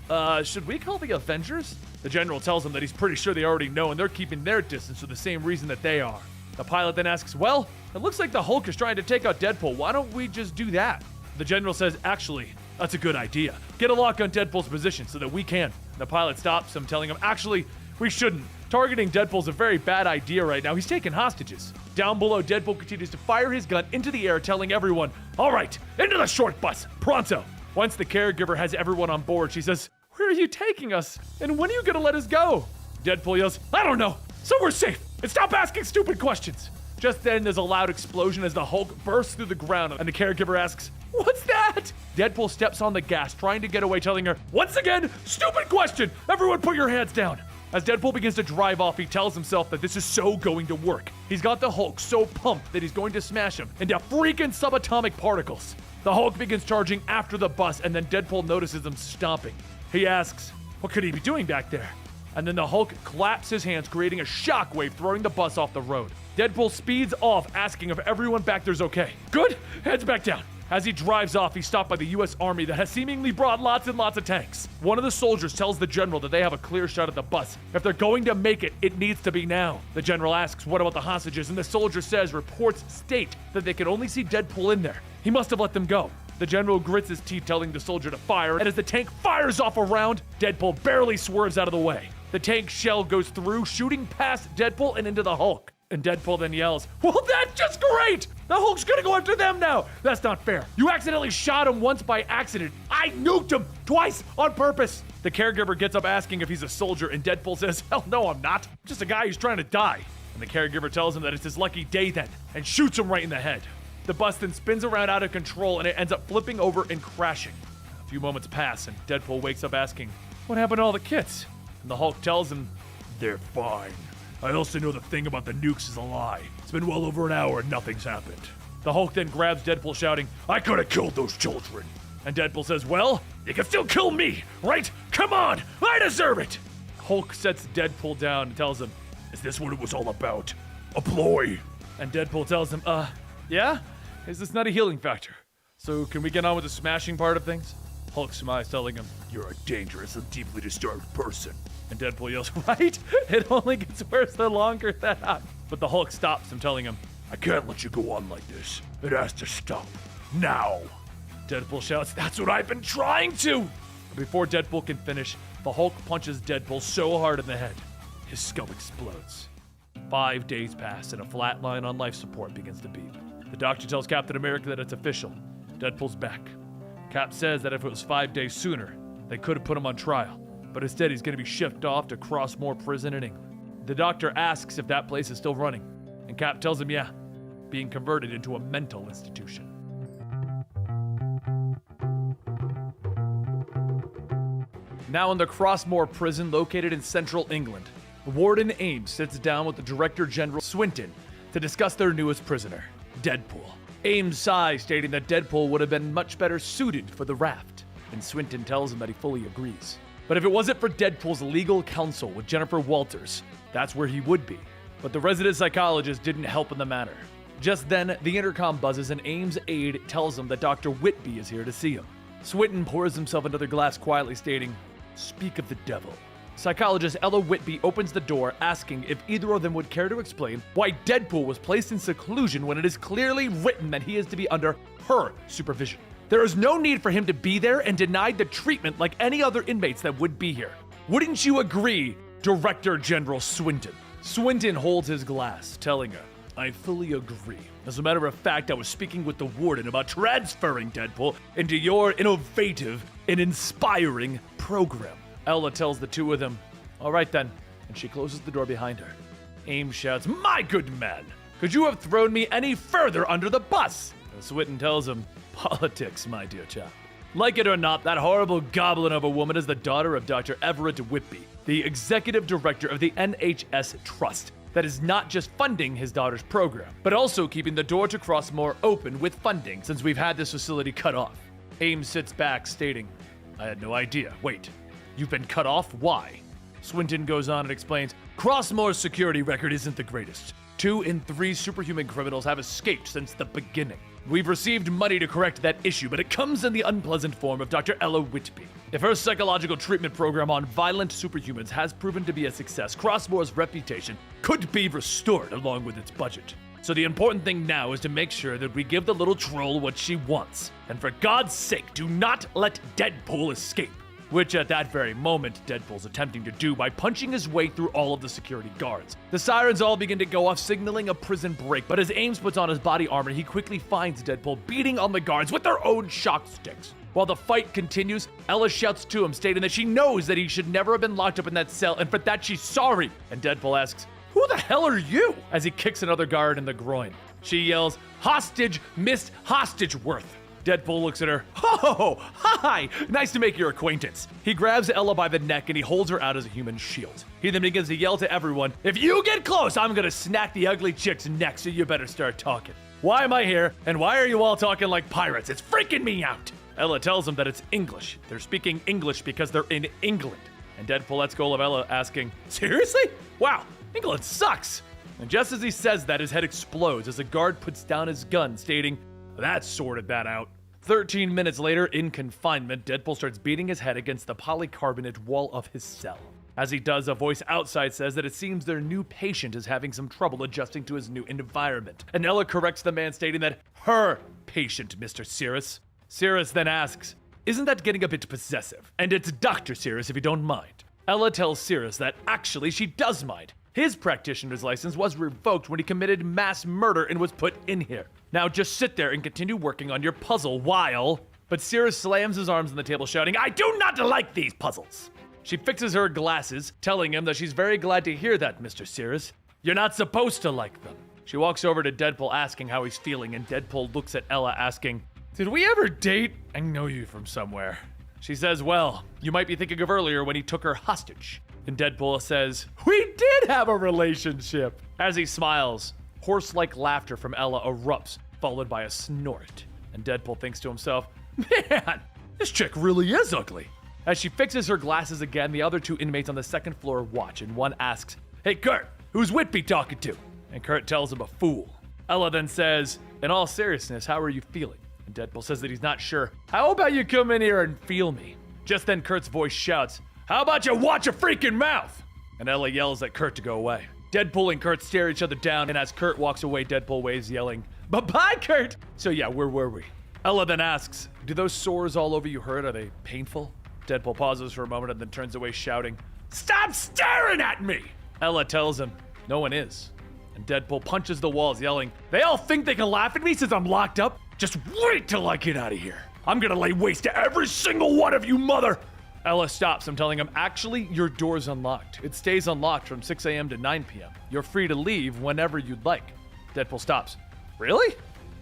should we call the Avengers?" The general tells him that he's pretty sure they already know, and they're keeping their distance for the same reason that they are. The pilot then asks, "Well, it looks like the Hulk is trying to take out Deadpool. Why don't we just do that?" The general says, "Actually, that's a good idea. Get a lock on Deadpool's position so that we can." The pilot stops him, telling him, "Actually, we shouldn't. Targeting Deadpool's a very bad idea right now. He's taking hostages." Down below, Deadpool continues to fire his gun into the air, telling everyone, "All right, into the short bus, pronto." Once the caregiver has everyone on board, she says, "Where are you taking us? And when are you gonna let us go?" Deadpool yells, "I don't know. Somewhere safe. And stop asking stupid questions." Just then, there's a loud explosion as the Hulk bursts through the ground, and the caregiver asks, "What's that?" Deadpool steps on the gas, trying to get away, telling her, "Once again, stupid question. Everyone put your hands down." As Deadpool begins to drive off, he tells himself that this is so going to work. He's got the Hulk so pumped that he's going to smash him into freaking subatomic particles. The Hulk begins charging after the bus, and then Deadpool notices him stomping. He asks, what could he be doing back there? And then the Hulk claps his hands, creating a shockwave, throwing the bus off the road. Deadpool speeds off, asking if everyone back there's okay. Good, heads back down. As he drives off, he's stopped by the U.S. Army that has seemingly brought lots and lots of tanks. One of the soldiers tells the general that they have a clear shot at the bus. If they're going to make it, it needs to be now. The general asks, what about the hostages? And the soldier says reports state that they can only see Deadpool in there. He must have let them go. The general grits his teeth, telling the soldier to fire, and as the tank fires off a round, Deadpool barely swerves out of the way. The tank shell goes through, shooting past Deadpool and into the Hulk. And Deadpool then yells, "Well, that's just great! The Hulk's gonna go after them now! That's not fair. You accidentally shot him once by accident. I nuked him twice on purpose." The caregiver gets up asking if he's a soldier, and Deadpool says, "Hell no, I'm not. I'm just a guy who's trying to die." And the caregiver tells him that it's his lucky day then, and shoots him right in the head. The bus then spins around out of control, and it ends up flipping over and crashing. A few moments pass, and Deadpool wakes up asking, "What happened to all the kids?" And the Hulk tells him, "They're fine. I also know the thing about the nukes is a lie. It's been well over an hour and nothing's happened." The Hulk then grabs Deadpool, shouting, "I could have killed those children." And Deadpool says, well, you can still kill me, right? Come on, I deserve it. Hulk sets Deadpool down and tells him, is this what it was all about? A ploy. And Deadpool tells him, yeah? Is this not a healing factor? So can we get on with the smashing part of things? Hulk smiles, telling him, you're a dangerous and deeply disturbed person. And Deadpool yells, right? It only gets worse the longer that happens. But the Hulk stops him, telling him, I can't let you go on like this. It has to stop. Now. Deadpool shouts, that's what I've been trying to! Before Deadpool can finish, the Hulk punches Deadpool so hard in the head, his skull explodes. 5 days pass and a flat line on life support begins to beep. The doctor tells Captain America that it's official. Deadpool's back. Cap says that if it was 5 days sooner, they could have put him on trial, but instead he's going to be shipped off to Crossmoor Prison in England. The doctor asks if that place is still running, and Cap tells him yeah, being converted into a mental institution. Now in the Crossmoor Prison located in central England, Warden Ames sits down with the Director General Swinton to discuss their newest prisoner, Deadpool. Ames sighs, stating that Deadpool would have been much better suited for the raft, and Swinton tells him that he fully agrees. But if it wasn't for Deadpool's legal counsel with Jennifer Walters, that's where he would be. But the resident psychologist didn't help in the matter. Just then, the intercom buzzes and Ames' aide tells him that Dr. Whitby is here to see him. Swinton pours himself another glass quietly, stating, speak of the devil. Psychologist Ella Whitby opens the door, asking if either of them would care to explain why Deadpool was placed in seclusion when it is clearly written that he is to be under her supervision. There is no need for him to be there and denied the treatment like any other inmates that would be here. Wouldn't you agree, Director General Swinton? Swinton holds his glass, telling her, I fully agree. As a matter of fact, I was speaking with the warden about transferring Deadpool into your innovative and inspiring program. Ella tells the two of them, all right then, and she closes the door behind her. Ames shouts, my good man, could you have thrown me any further under the bus? And Swinton tells him, politics, my dear chap. Like it or not, that horrible goblin of a woman is the daughter of Dr. Everett Whitby, the executive director of the NHS Trust, that is not just funding his daughter's program, but also keeping the door to Crossmoor open with funding since we've had this facility cut off. Ames sits back, stating, I had no idea. Wait, you've been cut off? Why? Swinton goes on and explains, Crossmoor's security record isn't the greatest. 2 in 3 superhuman criminals have escaped since the beginning. We've received money to correct that issue, but it comes in the unpleasant form of Dr. Ella Whitby. If her psychological treatment program on violent superhumans has proven to be a success, Crossmoor's reputation could be restored along with its budget. So the important thing now is to make sure that we give the little troll what she wants. And for God's sake, do not let Deadpool escape. Which at that very moment, Deadpool's attempting to do by punching his way through all of the security guards. The sirens all begin to go off, signaling a prison break, but as Ames puts on his body armor, he quickly finds Deadpool beating on the guards with their own shock sticks. While the fight continues, Ella shouts to him, stating that she knows that he should never have been locked up in that cell, and for that she's sorry. And Deadpool asks, who the hell are you? As he kicks another guard in the groin. She yells, hostage, Miss Hostageworth. Deadpool looks at her. Oh, hi! Nice to make your acquaintance. He grabs Ella by the neck and he holds her out as a human shield. He then begins to yell to everyone, if you get close, I'm gonna snack the ugly chick's neck, so you better start talking. Why am I here, and why are you all talking like pirates? It's freaking me out! Ella tells him that it's English. They're speaking English because they're in England. And Deadpool lets go of Ella, asking, seriously? Wow, England sucks! And just as he says that, his head explodes as a guard puts down his gun, stating, that sorted that out. 13 minutes later, in confinement, Deadpool starts beating his head against the polycarbonate wall of his cell. As he does, a voice outside says that it seems their new patient is having some trouble adjusting to his new environment. And Ella corrects the man, stating that her patient, Mr. Cirrus. Cirrus then asks, isn't that getting a bit possessive? And it's Dr. Cirrus if you don't mind. Ella tells Cirrus that actually she does mind. His practitioner's license was revoked when he committed mass murder and was put in here. Now just sit there and continue working on your puzzle while... But Cirrus slams his arms on the table, shouting, I do not like these puzzles! She fixes her glasses, telling him that she's very glad to hear that, Mr. Cirrus. You're not supposed to like them. She walks over to Deadpool, asking how he's feeling, and Deadpool looks at Ella, asking, did we ever date? I know you from somewhere. She says, well, you might be thinking of earlier when he took her hostage. And Deadpool says, we did have a relationship! As he smiles, horse-like laughter from Ella erupts, followed by a snort. And Deadpool thinks to himself, man, this chick really is ugly. As she fixes her glasses again, the other two inmates on the second floor watch, and one asks, "Hey Kurt, who's Whitby talking to?" And Kurt tells him a fool. Ella then says, "In all seriousness, how are you feeling?" And Deadpool says that he's not sure. "How about you come in here and feel me?" Just then Kurt's voice shouts, "How about you watch your freaking mouth?" And Ella yells at Kurt to go away. Deadpool and Kurt stare each other down, and as Kurt walks away, Deadpool waves, yelling, "Bye-bye, Kurt!" So yeah, where were we? Ella then asks, "Do those sores all over you hurt? Are they painful?" Deadpool pauses for a moment and then turns away shouting, "Stop staring at me!" Ella tells him, "No one is." And Deadpool punches the walls, yelling, "They all think they can laugh at me since I'm locked up? Just wait till I get out of here. I'm gonna lay waste to every single one of you, mother!" Ella stops him, telling him, "Actually, your door's unlocked. It stays unlocked from 6 a.m. to 9 p.m. You're free to leave whenever you'd like." Deadpool stops. "Really?"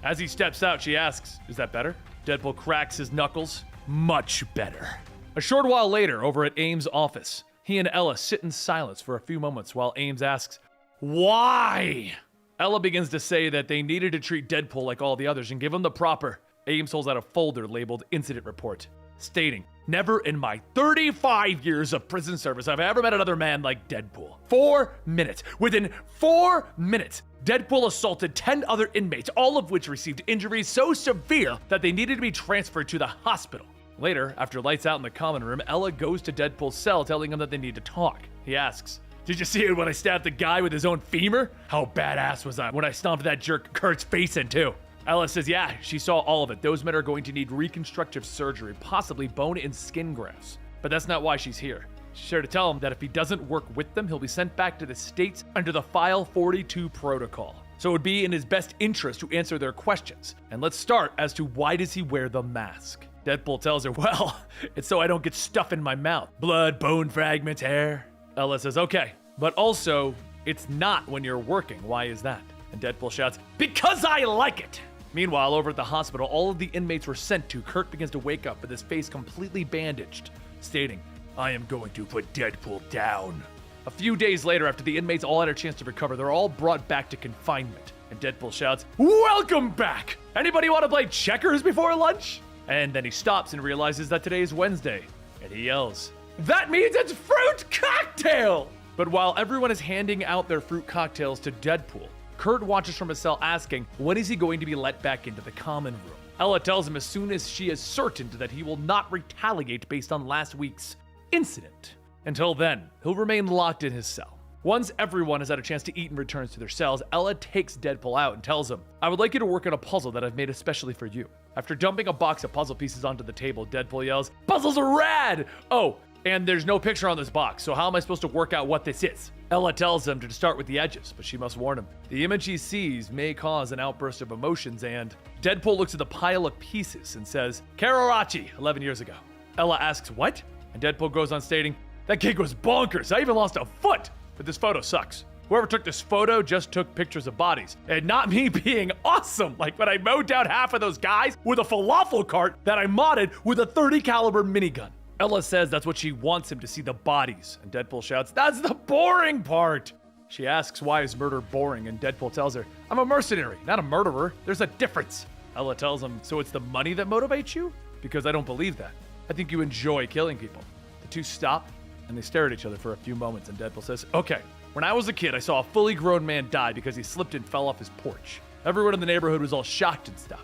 As he steps out, she asks, "Is that better?" Deadpool cracks his knuckles. "Much better." A short while later, over at Ames' office, he and Ella sit in silence for a few moments while Ames asks, "Why?" Ella begins to say that they needed to treat Deadpool like all the others and give him the proper. Ames holds out a folder labeled Incident Report, stating, "Never in my 35 years of prison service have I ever met another man like Deadpool. 4 minutes. Within 4 minutes, Deadpool assaulted 10 other inmates, all of which received injuries so severe that they needed to be transferred to the hospital." Later, after lights out in the common room, Ella goes to Deadpool's cell telling him that they need to talk. He asks, "Did you see it when I stabbed the guy with his own femur? How badass was I when I stomped that jerk Kurt's face in too?" Ella says, "Yeah, she saw all of it. Those men are going to need reconstructive surgery, possibly bone and skin grafts. But that's not why she's here. She's here to tell him that if he doesn't work with them, he'll be sent back to the States under the File 42 protocol. So it would be in his best interest to answer their questions. And let's start as to why does he wear the mask?" Deadpool tells her, "Well, it's so I don't get stuff in my mouth. Blood, bone fragments, hair." Ella says, "Okay, but also, it's not when you're working. Why is that?" And Deadpool shouts, "Because I like it!" Meanwhile, over at the hospital, all of the inmates were sent to. Kurt begins to wake up with his face completely bandaged, stating, "I am going to put Deadpool down." A few days later, after the inmates all had a chance to recover, they're all brought back to confinement. And Deadpool shouts, "Welcome back! Anybody want to play checkers before lunch?" And then he stops and realizes that today is Wednesday. And he yells, "That means it's fruit cocktail!" But while everyone is handing out their fruit cocktails to Deadpool, Kurt watches from his cell asking, when is he going to be let back into the common room? Ella tells him as soon as she is certain that he will not retaliate based on last week's incident. Until then, he'll remain locked in his cell. Once everyone has had a chance to eat and returns to their cells, Ella takes Deadpool out and tells him, "I would like you to work on a puzzle that I've made especially for you." After dumping a box of puzzle pieces onto the table, Deadpool yells, "Puzzles are rad! Oh, and there's no picture on this box, so how am I supposed to work out what this is?" Ella tells him to start with the edges, but she must warn him. The image he sees may cause an outburst of emotions, and Deadpool looks at the pile of pieces and says, "Kararachi, 11 years ago." Ella asks, "What?" And Deadpool goes on stating, "That gig was bonkers. I even lost a foot. But this photo sucks. Whoever took this photo just took pictures of bodies, and not me being awesome, like when I mowed down half of those guys with a falafel cart that I modded with a .30 caliber minigun." Ella says that's what she wants him to see, the bodies, and Deadpool shouts, "That's the boring part." She asks why is murder boring, and Deadpool tells her, "I'm a mercenary, not a murderer. There's a difference." Ella tells him, "So it's the money that motivates you?" "Because I don't believe that. I think you enjoy killing people." The two stop, and they stare at each other for a few moments, and Deadpool says, "Okay, when I was a kid, I saw a fully grown man die because he slipped and fell off his porch. Everyone in the neighborhood was all shocked and stuff."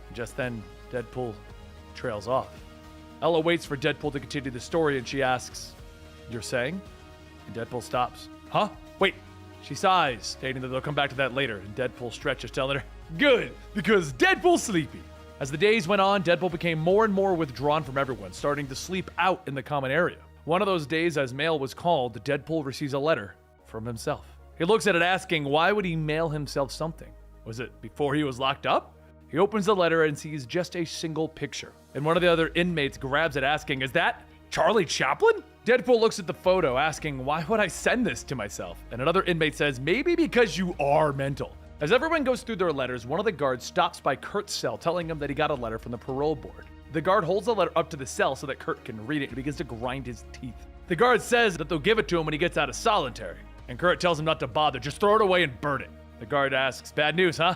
And just then, Deadpool trails off. Ella waits for Deadpool to continue the story, and she asks, "You're saying?" And Deadpool stops. "Huh? Wait." She sighs, stating that they'll come back to that later, and Deadpool stretches, telling her, "Good, because Deadpool's sleepy." As the days went on, Deadpool became more and more withdrawn from everyone, starting to sleep out in the common area. One of those days, as mail was called, Deadpool receives a letter from himself. He looks at it asking, why would he mail himself something? Was it before he was locked up? He opens the letter and sees just a single picture. And one of the other inmates grabs it asking, "Is that Charlie Chaplin?" Deadpool looks at the photo asking, "Why would I send this to myself?" And another inmate says, "Maybe because you are mental." As everyone goes through their letters, one of the guards stops by Kurt's cell telling him that he got a letter from the parole board. The guard holds the letter up to the cell so that Kurt can read it and begins to grind his teeth. The guard says that they'll give it to him when he gets out of solitary. And Kurt tells him not to bother, just throw it away and burn it. The guard asks, "Bad news, huh?"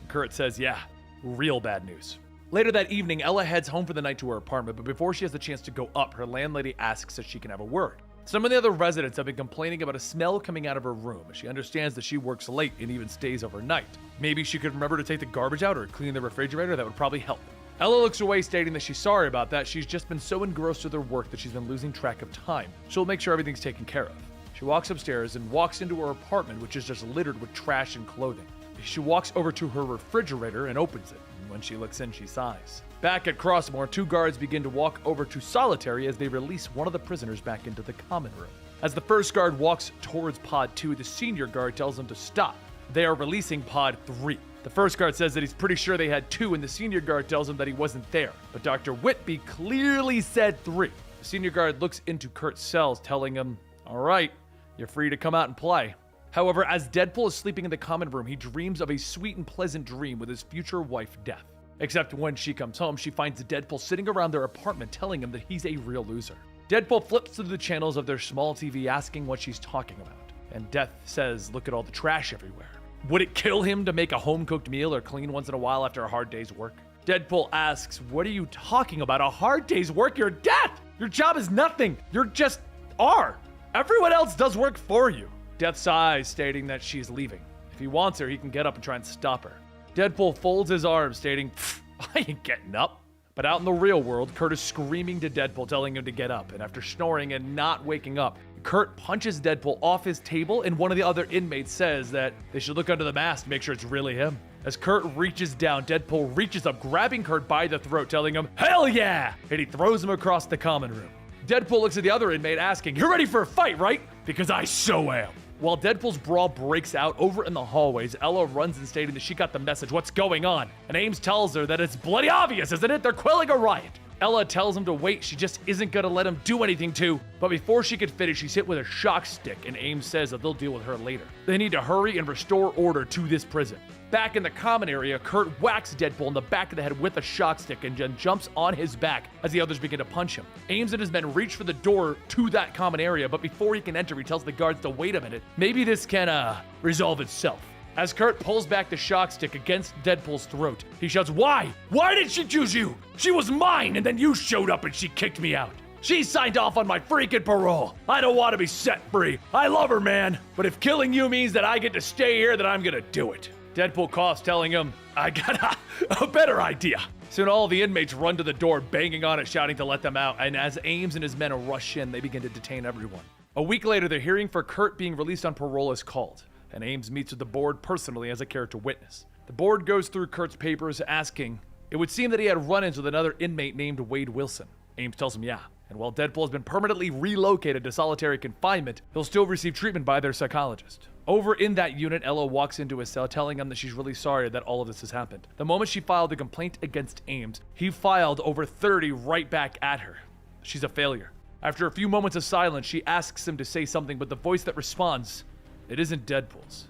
And Kurt says, "Yeah, real bad news." Later that evening, Ella heads home for the night to her apartment, but before she has the chance to go up, her landlady asks if she can have a word. Some of the other residents have been complaining about a smell coming out of her room. She understands that she works late and even stays overnight. Maybe she could remember to take the garbage out or clean the refrigerator. That would probably help. Ella looks away, stating that she's sorry about that. She's just been so engrossed with her work that she's been losing track of time. She'll make sure everything's taken care of. She walks upstairs and walks into her apartment, which is just littered with trash and clothing. She walks over to her refrigerator and opens it. And when she looks in, she sighs. Back at Crossmore, 2 guards begin to walk over to Solitary as they release one of the prisoners back into the common room. As the first guard walks towards Pod 2, the senior guard tells him to stop. They are releasing Pod 3. The first guard says that he's pretty sure they had 2, and the senior guard tells him that he wasn't there. But Dr. Whitby clearly said 3. The senior guard looks into Kurt's cells, telling him, "All right, you're free to come out and play." However, as Deadpool is sleeping in the common room, he dreams of a sweet and pleasant dream with his future wife, Death. Except when she comes home, she finds Deadpool sitting around their apartment telling him that he's a real loser. Deadpool flips through the channels of their small TV asking what she's talking about. And Death says, "Look at all the trash everywhere." Would it kill him to make a home-cooked meal or clean once in a while after a hard day's work? Deadpool asks, "What are you talking about? A hard day's work? You're Death! Your job is nothing! You're just are! Everyone else does work for you." Death sighs, stating that she's leaving. If he wants her, he can get up and try and stop her. Deadpool folds his arms, stating, "I ain't getting up." But out in the real world, Kurt is screaming to Deadpool, telling him to get up. And after snoring and not waking up, Kurt punches Deadpool off his table, and one of the other inmates says that they should look under the mask to make sure it's really him. As Kurt reaches down, Deadpool reaches up, grabbing Kurt by the throat, telling him, "Hell yeah!" And he throws him across the common room. Deadpool looks at the other inmate, asking, "You're ready for a fight, right?" "Because I so am." While Deadpool's brawl breaks out over in the hallways, Ella runs in stating that she got the message, "What's going on?" And Ames tells her that it's bloody obvious, isn't it? They're quelling a riot. Ella tells him to wait, she just isn't gonna let him do anything to. But before she could finish, she's hit with a shock stick, and Ames says that they'll deal with her later. They need to hurry and restore order to this prison. Back in the common area, Kurt whacks Deadpool in the back of the head with a shock stick and then jumps on his back as the others begin to punch him. Ames and his men reach for the door to that common area, but before he can enter, he tells the guards to wait a minute. Maybe this can, resolve itself. As Kurt pulls back the shock stick against Deadpool's throat, he shouts, "Why? Why did she choose you? She was mine, and then you showed up and she kicked me out. She signed off on my freaking parole. I don't want to be set free. I love her, man. But if killing you means that I get to stay here, then I'm gonna do it." Deadpool coughs, telling him, "I got a better idea." Soon all the inmates run to the door, banging on it, shouting to let them out, and as Ames and his men rush in, they begin to detain everyone. A week later, the hearing for Kurt being released on parole is called, and Ames meets with the board personally as a character witness. The board goes through Kurt's papers, asking, it would seem that he had run-ins with another inmate named Wade Wilson. Ames tells him yeah, and while Deadpool has been permanently relocated to solitary confinement, he'll still receive treatment by their psychologist. Over in that unit, Ella walks into his cell, telling him that she's really sorry that all of this has happened. The moment she filed the complaint against Ames, he filed over 30 right back at her. She's a failure. After a few moments of silence, she asks him to say something, but the voice that responds, it isn't Deadpool's.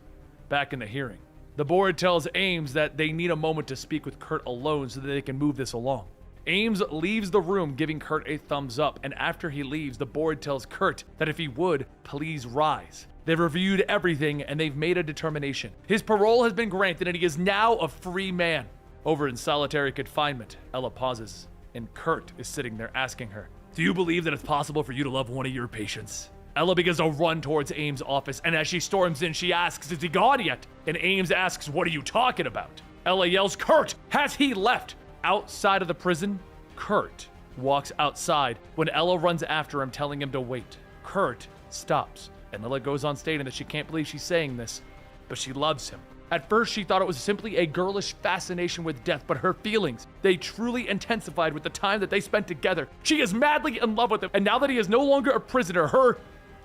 Back in the hearing, the board tells Ames that they need a moment to speak with Kurt alone so that they can move this along. Ames leaves the room, giving Kurt a thumbs up, and after he leaves, the board tells Kurt that if he would, please rise. They've reviewed everything, and they've made a determination. His parole has been granted, and he is now a free man. Over in solitary confinement, Ella pauses, and Kurt is sitting there asking her, do you believe that it's possible for you to love one of your patients? Ella begins to run towards Ames' office, and as she storms in, she asks, is he gone yet? And Ames asks, what are you talking about? Ella yells, Kurt, has he left? Outside of the prison, Kurt walks outside when Ella runs after him, telling him to wait. Kurt stops, and Ella goes on stating that she can't believe she's saying this, but she loves him. At first, she thought it was simply a girlish fascination with death, but her feelings, they truly intensified with the time that they spent together. She is madly in love with him, and now that he is no longer a prisoner,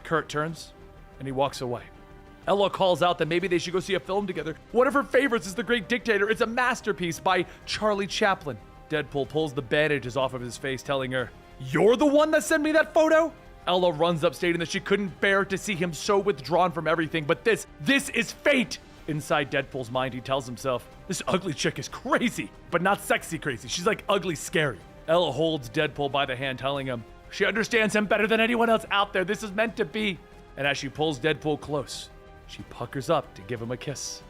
Kurt turns, and he walks away. Ella calls out that maybe they should go see a film together. One of her favorites is The Great Dictator. It's a masterpiece by Charlie Chaplin. Deadpool pulls the bandages off of his face, telling her, you're the one that sent me that photo? Ella runs up, stating that she couldn't bear to see him so withdrawn from everything, but this is fate! Inside Deadpool's mind, he tells himself, this ugly chick is crazy, but not sexy crazy. She's like ugly scary. Ella holds Deadpool by the hand, telling him, she understands him better than anyone else out there. This is meant to be. And as she pulls Deadpool close, she puckers up to give him a kiss.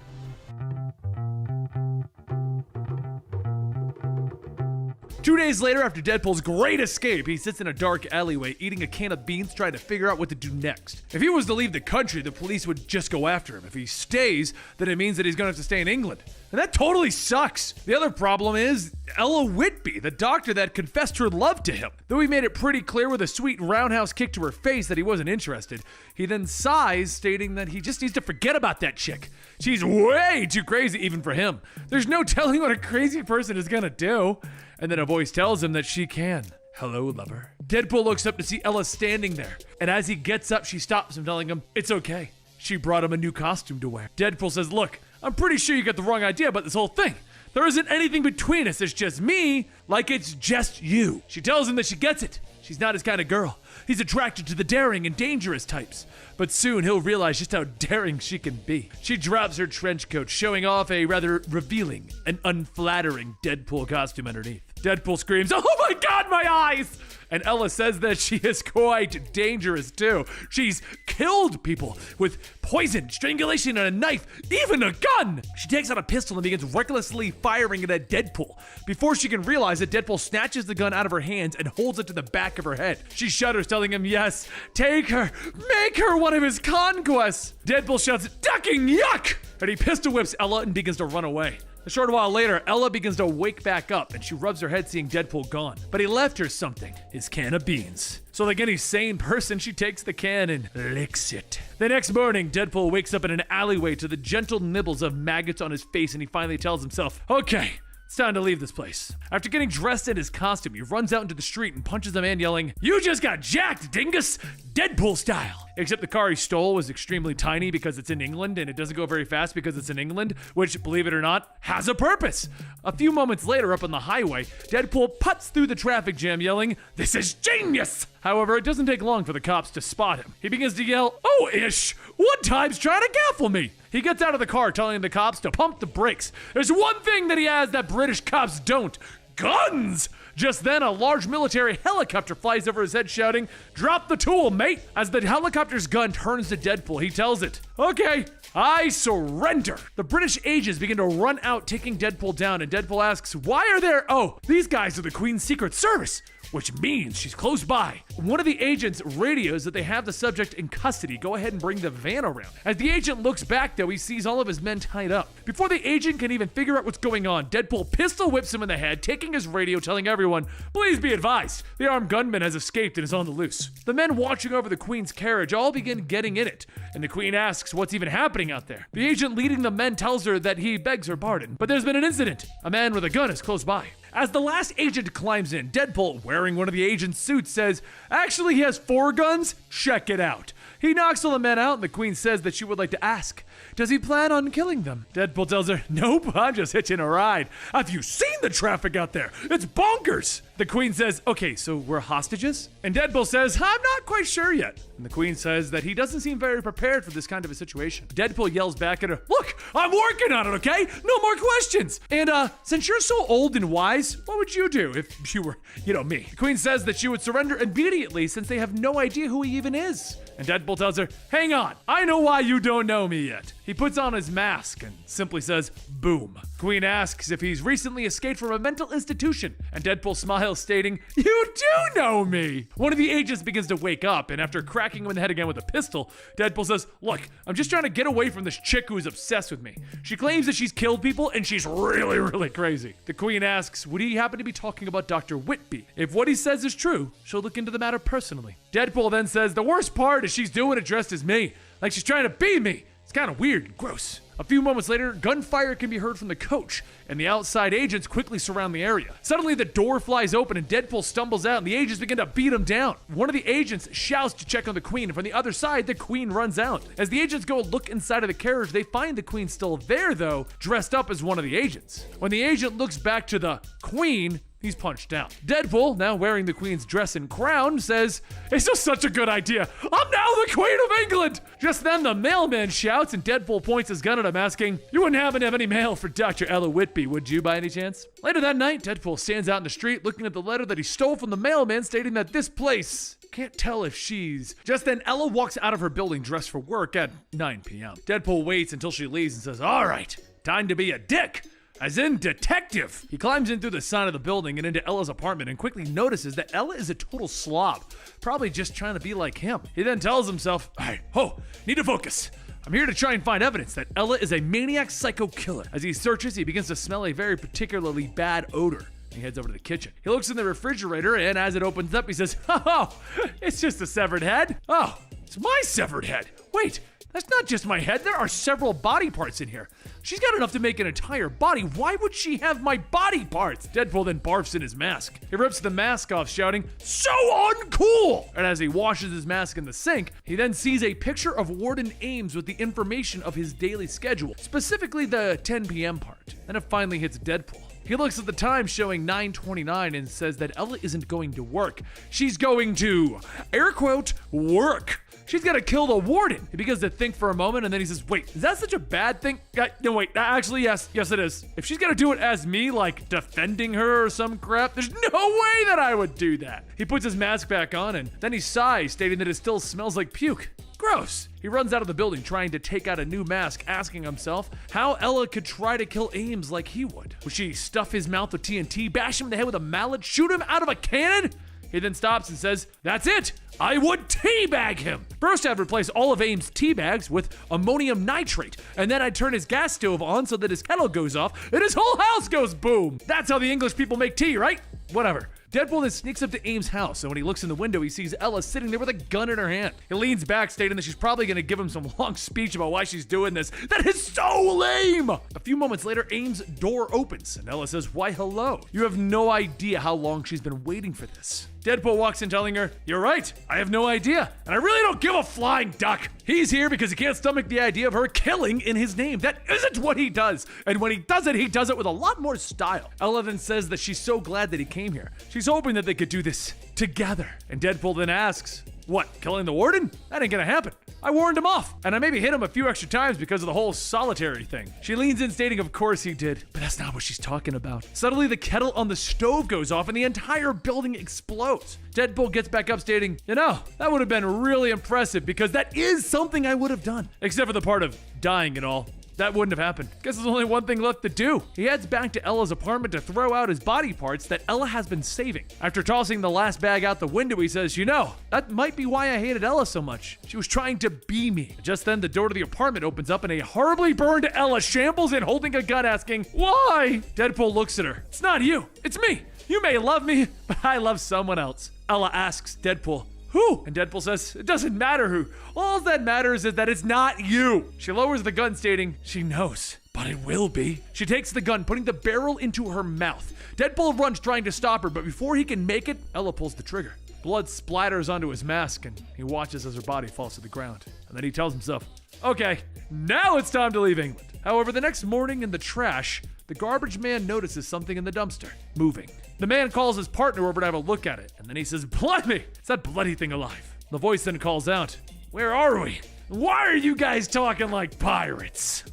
2 days later, after Deadpool's great escape, he sits in a dark alleyway eating a can of beans trying to figure out what to do next. If he was to leave the country, the police would just go after him. If he stays, then it means that he's gonna have to stay in England. And that totally sucks. The other problem is Ella Whitby, the doctor that confessed her love to him. Though he made it pretty clear with a sweet roundhouse kick to her face that he wasn't interested, he then sighs, stating that he just needs to forget about that chick. She's way too crazy even for him. There's no telling what a crazy person is gonna do. And then a voice tells him that she can. Hello, lover. Deadpool looks up to see Ella standing there. And as he gets up, she stops him, telling him, it's okay. She brought him a new costume to wear. Deadpool says, look, I'm pretty sure you got the wrong idea about this whole thing. There isn't anything between us. It's just me, like it's just you. She tells him that she gets it. She's not his kind of girl. He's attracted to the daring and dangerous types. But soon he'll realize just how daring she can be. She drops her trench coat, showing off a rather revealing and unflattering Deadpool costume underneath. Deadpool screams, oh my God, my eyes! And Ella says that she is quite dangerous too. She's killed people with poison, strangulation, and a knife, even a gun! She takes out a pistol and begins recklessly firing it at Deadpool. Before she can realize it, Deadpool snatches the gun out of her hands and holds it to the back of her head. She shudders, telling him, yes, take her, make her one of his conquests! Deadpool shouts, ducking, yuck! And he pistol whips Ella and begins to run away. A short while later, Ella begins to wake back up and she rubs her head seeing Deadpool gone. But he left her something, his can of beans. So like any sane person, she takes the can and licks it. The next morning, Deadpool wakes up in an alleyway to the gentle nibbles of maggots on his face and he finally tells himself, okay, it's time to leave this place. After getting dressed in his costume, he runs out into the street and punches a man yelling, you just got jacked, dingus! Deadpool style! Except the car he stole was extremely tiny because it's in England and it doesn't go very fast because it's in England, which, believe it or not, has a purpose. A few moments later, up on the highway, Deadpool puts through the traffic jam yelling, this is genius! However, it doesn't take long for the cops to spot him. He begins to yell, oh ish, one time's trying to gaffle me! He gets out of the car telling the cops to pump the brakes. There's one thing that he has that British cops don't. Guns! Just then, a large military helicopter flies over his head shouting, drop the tool, mate! As the helicopter's gun turns to Deadpool, he tells it, okay, I surrender. The British agents begin to run out, taking Deadpool down, and Deadpool asks, why are there, oh, these guys are the Queen's Secret Service, which means she's close by. One of the agents radios that they have the subject in custody. Go ahead and bring the van around. As the agent looks back though, he sees all of his men tied up. Before the agent can even figure out what's going on, Deadpool pistol whips him in the head, taking his radio, telling everyone, please be advised, the armed gunman has escaped and is on the loose. The men watching over the Queen's carriage all begin getting in it, and the Queen asks what's even happening out there. The agent leading the men tells her that he begs her pardon, but there's been an incident. A man with a gun is close by. As the last agent climbs in, Deadpool, wearing one of the agent's suits, says, actually he has 4 guns? Check it out. He knocks all the men out and the Queen says that she would like to ask, does he plan on killing them? Deadpool tells her, nope, I'm just hitching a ride. Have you seen the traffic out there? It's bonkers. The Queen says, okay, so we're hostages? And Deadpool says, I'm not quite sure yet. And the Queen says that he doesn't seem very prepared for this kind of a situation. Deadpool yells back at her, look, I'm working on it, okay? No more questions. And since you're so old and wise, what would you do if you were, me? The Queen says that she would surrender immediately since they have no idea who he even is. And Deadpool tells her, hang on, I know why you don't know me yet. He puts on his mask and simply says, boom. Queen asks if he's recently escaped from a mental institution, and Deadpool smiles, stating, you do know me! One of the agents begins to wake up, and after cracking him in the head again with a pistol, Deadpool says, look, I'm just trying to get away from this chick who is obsessed with me. She claims that she's killed people, and she's really, really crazy. The Queen asks, would he happen to be talking about Dr. Whitby? If what he says is true, she'll look into the matter personally. Deadpool then says, the worst part is she's doing it dressed as me, like she's trying to be me. It's kind of weird and gross. A few moments later, gunfire can be heard from the coach, and the outside agents quickly surround the area. Suddenly, the door flies open and Deadpool stumbles out, and the agents begin to beat him down. One of the agents shouts to check on the Queen, and from the other side, the Queen runs out. As the agents go look inside of the carriage, they find the Queen still there, though, dressed up as one of the agents. When the agent looks back to the Queen, he's punched out. Deadpool, now wearing the Queen's dress and crown, says, it's just such a good idea. I'm now the Queen of England! Just then, the mailman shouts, and Deadpool points his gun at him, asking, you wouldn't happen to have any mail for Dr. Ella Whitby, would you, by any chance? Later that night, Deadpool stands out in the street looking at the letter that he stole from the mailman, stating that this place can't tell if she's... Just then, Ella walks out of her building dressed for work at 9 p.m. Deadpool waits until she leaves and says, all right, time to be a dick. as in detective. He climbs in through the side of the building and into Ella's apartment and quickly notices that Ella is a total slob, probably just trying to be like him. He then tells himself, need to focus. I'm here to try and find evidence that Ella is a maniac psycho killer. As he searches, he begins to smell a very particularly bad odor. He heads over to the kitchen. He looks in the refrigerator, and as it opens up, he says, oh, it's just a severed head. Oh, it's my severed head. Wait, that's not just my head. There are several body parts in here. She's got enough to make an entire body. Why would she have my body parts? Deadpool then barfs in his mask. He rips the mask off, shouting, so uncool! And as he washes his mask in the sink, he then sees a picture of Warden Ames with the information of his daily schedule, specifically the 10 p.m. part. Then it finally hits Deadpool. He looks at the time showing 9:29 and says that Ella isn't going to work. She's going to, air quote, work. She's gonna kill the warden. He begins to think for a moment and then he says, wait, is that such a bad thing? No, wait, actually, yes it is. If she's gonna do it as me, like defending her or some crap, there's no way that I would do that. He puts his mask back on and then he sighs, stating that it still smells like puke. Gross. He runs out of the building trying to take out a new mask, asking himself how Ella could try to kill Ames like he would. Would she stuff his mouth with TNT, bash him in the head with a mallet, shoot him out of a cannon? He then stops and says, that's it! I would teabag him! First I'd replace all of Ames' tea bags with ammonium nitrate, and then I'd turn his gas stove on so that his kettle goes off and his whole house goes boom! That's how the English people make tea, right? Whatever. Deadpool then sneaks up to Ames' house, and when he looks in the window, he sees Ella sitting there with a gun in her hand. He leans back, stating that she's probably gonna give him some long speech about why she's doing this. That is so lame! A few moments later, Ames' door opens, and Ella says, why hello? You have no idea how long she's been waiting for this. Deadpool walks in telling her, you're right, I have no idea, and I really don't give a flying duck. He's here because he can't stomach the idea of her killing in his name. That isn't what he does, and when he does it with a lot more style. Ella then says that she's so glad that he came here. She's hoping that they could do this together. And Deadpool then asks, what, killing the warden? That ain't gonna happen. I warned him off, and I maybe hit him a few extra times because of the whole solitary thing. She leans in stating of course he did, but that's not what she's talking about. Suddenly the kettle on the stove goes off and the entire building explodes. Deadpool gets back up stating, you know, that would have been really impressive because that is something I would have done. Except for the part of dying and all. That wouldn't have happened. Guess there's only one thing left to do. He heads back to Ella's apartment to throw out his body parts that Ella has been saving. After tossing the last bag out the window, he says, you know, that might be why I hated Ella so much. She was trying to be me. Just then, the door to the apartment opens up and a horribly burned Ella shambles in holding a gun asking, why? Deadpool looks at her. It's not you. It's me. You may love me, but I love someone else. Ella asks Deadpool, who? And Deadpool says, it doesn't matter who. All that matters is that it's not you. She lowers the gun, stating, she knows, but it will be. She takes the gun, putting the barrel into her mouth. Deadpool runs trying to stop her, but before he can make it, Ella pulls the trigger. Blood splatters onto his mask, and he watches as her body falls to the ground. And then he tells himself, okay, now it's time to leave England. However, the next morning in the trash, the garbage man notices something in the dumpster, moving. The man calls his partner over to have a look at it, and then he says, blimey, it's that bloody thing alive. The voice then calls out, where are we? Why are you guys talking like pirates?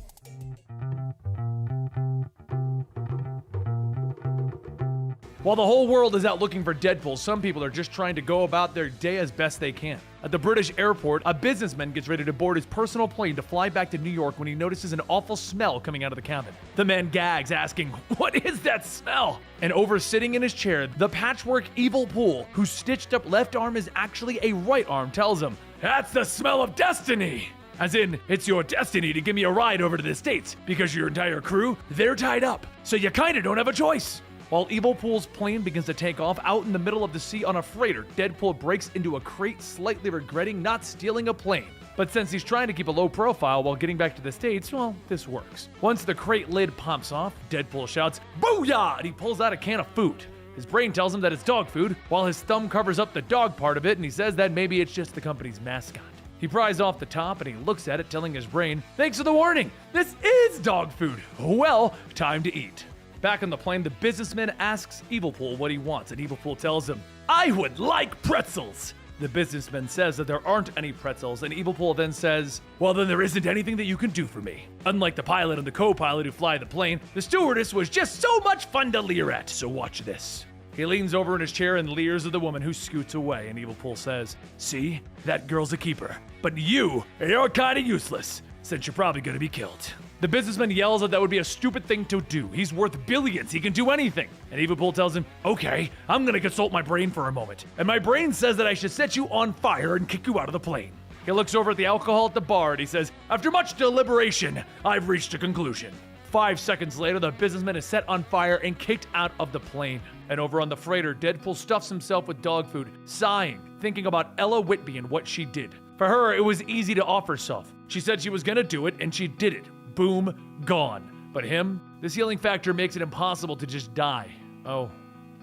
While the whole world is out looking for Deadpool, some people are just trying to go about their day as best they can. At the British airport, a businessman gets ready to board his personal plane to fly back to New York when he notices an awful smell coming out of the cabin. The man gags, asking, what is that smell? And over sitting in his chair, the patchwork evil Pool, whose stitched up left arm is actually a right arm, tells him, that's the smell of destiny! As in, it's your destiny to give me a ride over to the States, because your entire crew, they're tied up, so you kinda don't have a choice. While Evil Pool's plane begins to take off out in the middle of the sea on a freighter, Deadpool breaks into a crate, slightly regretting not stealing a plane. But since he's trying to keep a low profile while getting back to the States, well, this works. Once the crate lid pops off, Deadpool shouts, booyah! And he pulls out a can of food. His brain tells him that it's dog food, while his thumb covers up the dog part of it, and he says that maybe it's just the company's mascot. He pries off the top and he looks at it, telling his brain, thanks for the warning, this is dog food. Well, time to eat. Back on the plane, the businessman asks Evil Pool what he wants, and Evil Pool tells him, I would like pretzels. The businessman says that there aren't any pretzels, and Evil Pool then says, well, then there isn't anything that you can do for me. Unlike the pilot and the co-pilot who fly the plane, the stewardess was just so much fun to leer at, so watch this. He leans over in his chair and leers at the woman who scoots away, and Evil Pool says, see, that girl's a keeper. But you're kinda useless, since you're probably gonna be killed. The businessman yells that would be a stupid thing to do. He's worth billions. He can do anything. And Evil tells him, okay, I'm gonna consult my brain for a moment. And my brain says that I should set you on fire and kick you out of the plane. He looks over at the alcohol at the bar and he says, after much deliberation, I've reached a conclusion. 5 seconds later, the businessman is set on fire and kicked out of the plane. And over on the freighter, Deadpool stuffs himself with dog food, sighing, thinking about Ella Whitby and what she did. For her, it was easy to off herself. She said she was gonna do it, and she did it. Boom, gone. But him, this healing factor makes it impossible to just die. Oh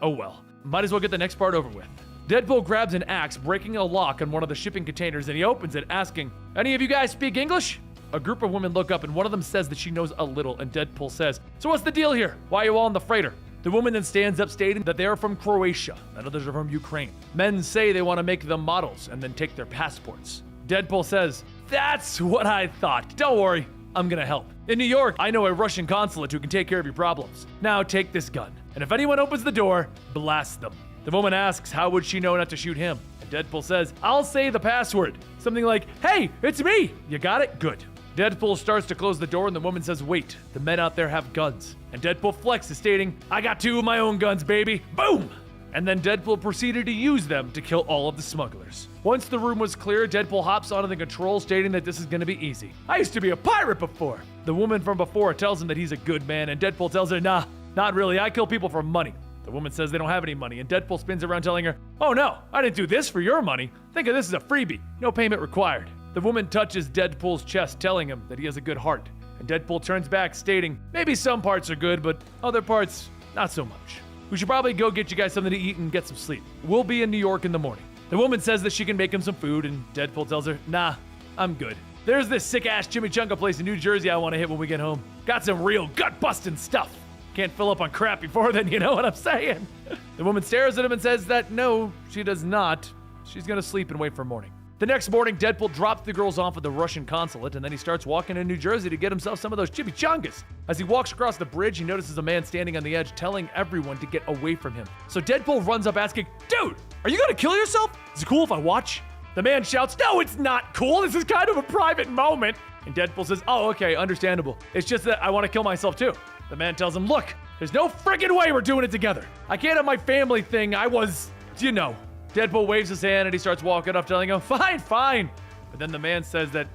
well. Might as well get the next part over with. Deadpool grabs an axe, breaking a lock on one of the shipping containers, and he opens it, asking, any of you guys speak English? A group of women look up, and one of them says that she knows a little, and Deadpool says, so what's the deal here? Why are you all on the freighter? The woman then stands up, stating that they are from Croatia, and others are from Ukraine. Men say they want to make them models, and then take their passports. Deadpool says, that's what I thought. Don't worry, I'm gonna help. In New York, I know a Russian consulate who can take care of your problems. Now take this gun, and if anyone opens the door, blast them. The woman asks, how would she know not to shoot him? And Deadpool says, I'll say the password. Something like, hey, it's me. You got it? Good. Deadpool starts to close the door and the woman says, wait, the men out there have guns. And Deadpool flexes, stating, I got 2 of my own guns, baby. Boom! And then Deadpool proceeded to use them to kill all of the smugglers. Once the room was clear, Deadpool hops onto the control, stating that this is gonna be easy. I used to be a pirate before. The woman from before tells him that he's a good man, and Deadpool tells her, nah, not really, I kill people for money. The woman says they don't have any money, and Deadpool spins around telling her, oh no, I didn't do this for your money. Think of this as a freebie, no payment required. The woman touches Deadpool's chest, telling him that he has a good heart. And Deadpool turns back, stating, maybe some parts are good, but other parts, not so much. We should probably go get you guys something to eat and get some sleep. We'll be in New York in the morning. The woman says that she can make him some food, and Deadpool tells her, nah, I'm good. There's this sick-ass chimichanga place in New Jersey I want to hit when we get home. Got some real gut-busting stuff. Can't fill up on crap before then, you know what I'm saying? The woman stares at him and says that no, she does not. She's gonna sleep and wait for morning. The next morning, Deadpool drops the girls off at the Russian consulate, and then he starts walking in New Jersey to get himself some of those chimichangas. As he walks across the bridge, he notices a man standing on the edge telling everyone to get away from him. So Deadpool runs up asking, dude, are you gonna kill yourself? Is it cool if I watch? The man shouts, no, it's not cool. This is kind of a private moment. And Deadpool says, oh, okay, understandable. It's just that I want to kill myself too. The man tells him, look, there's no friggin' way we're doing it together. I can't have my family thing. I was, you know. Deadpool waves his hand and he starts walking up, telling him, fine, fine. But then the man says that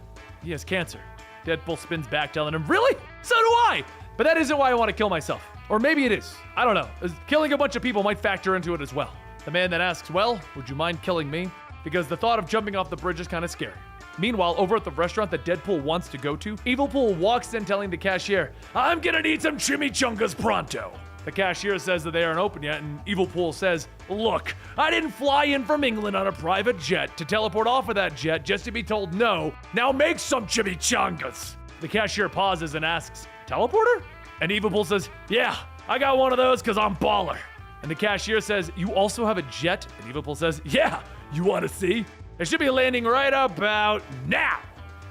he has cancer. Deadpool spins back, telling him, really? So do I. But that isn't why I want to kill myself. Or maybe it is. I don't know. Killing a bunch of people might factor into it as well. The man then asks, well, would you mind killing me? Because the thought of jumping off the bridge is kind of scary. Meanwhile, over at the restaurant that Deadpool wants to go to, Evilpool walks in telling the cashier, I'm gonna need some chimichangas pronto. The cashier says that they aren't open yet, and Evilpool says, look, I didn't fly in from England on a private jet to teleport off of that jet just to be told no. Now make some chimichangas. The cashier pauses and asks, teleporter? And Evilpool says, yeah, I got one of those because I'm baller. And the cashier says, you also have a jet? And Evilpool says, yeah, you want to see? It should be landing right about now.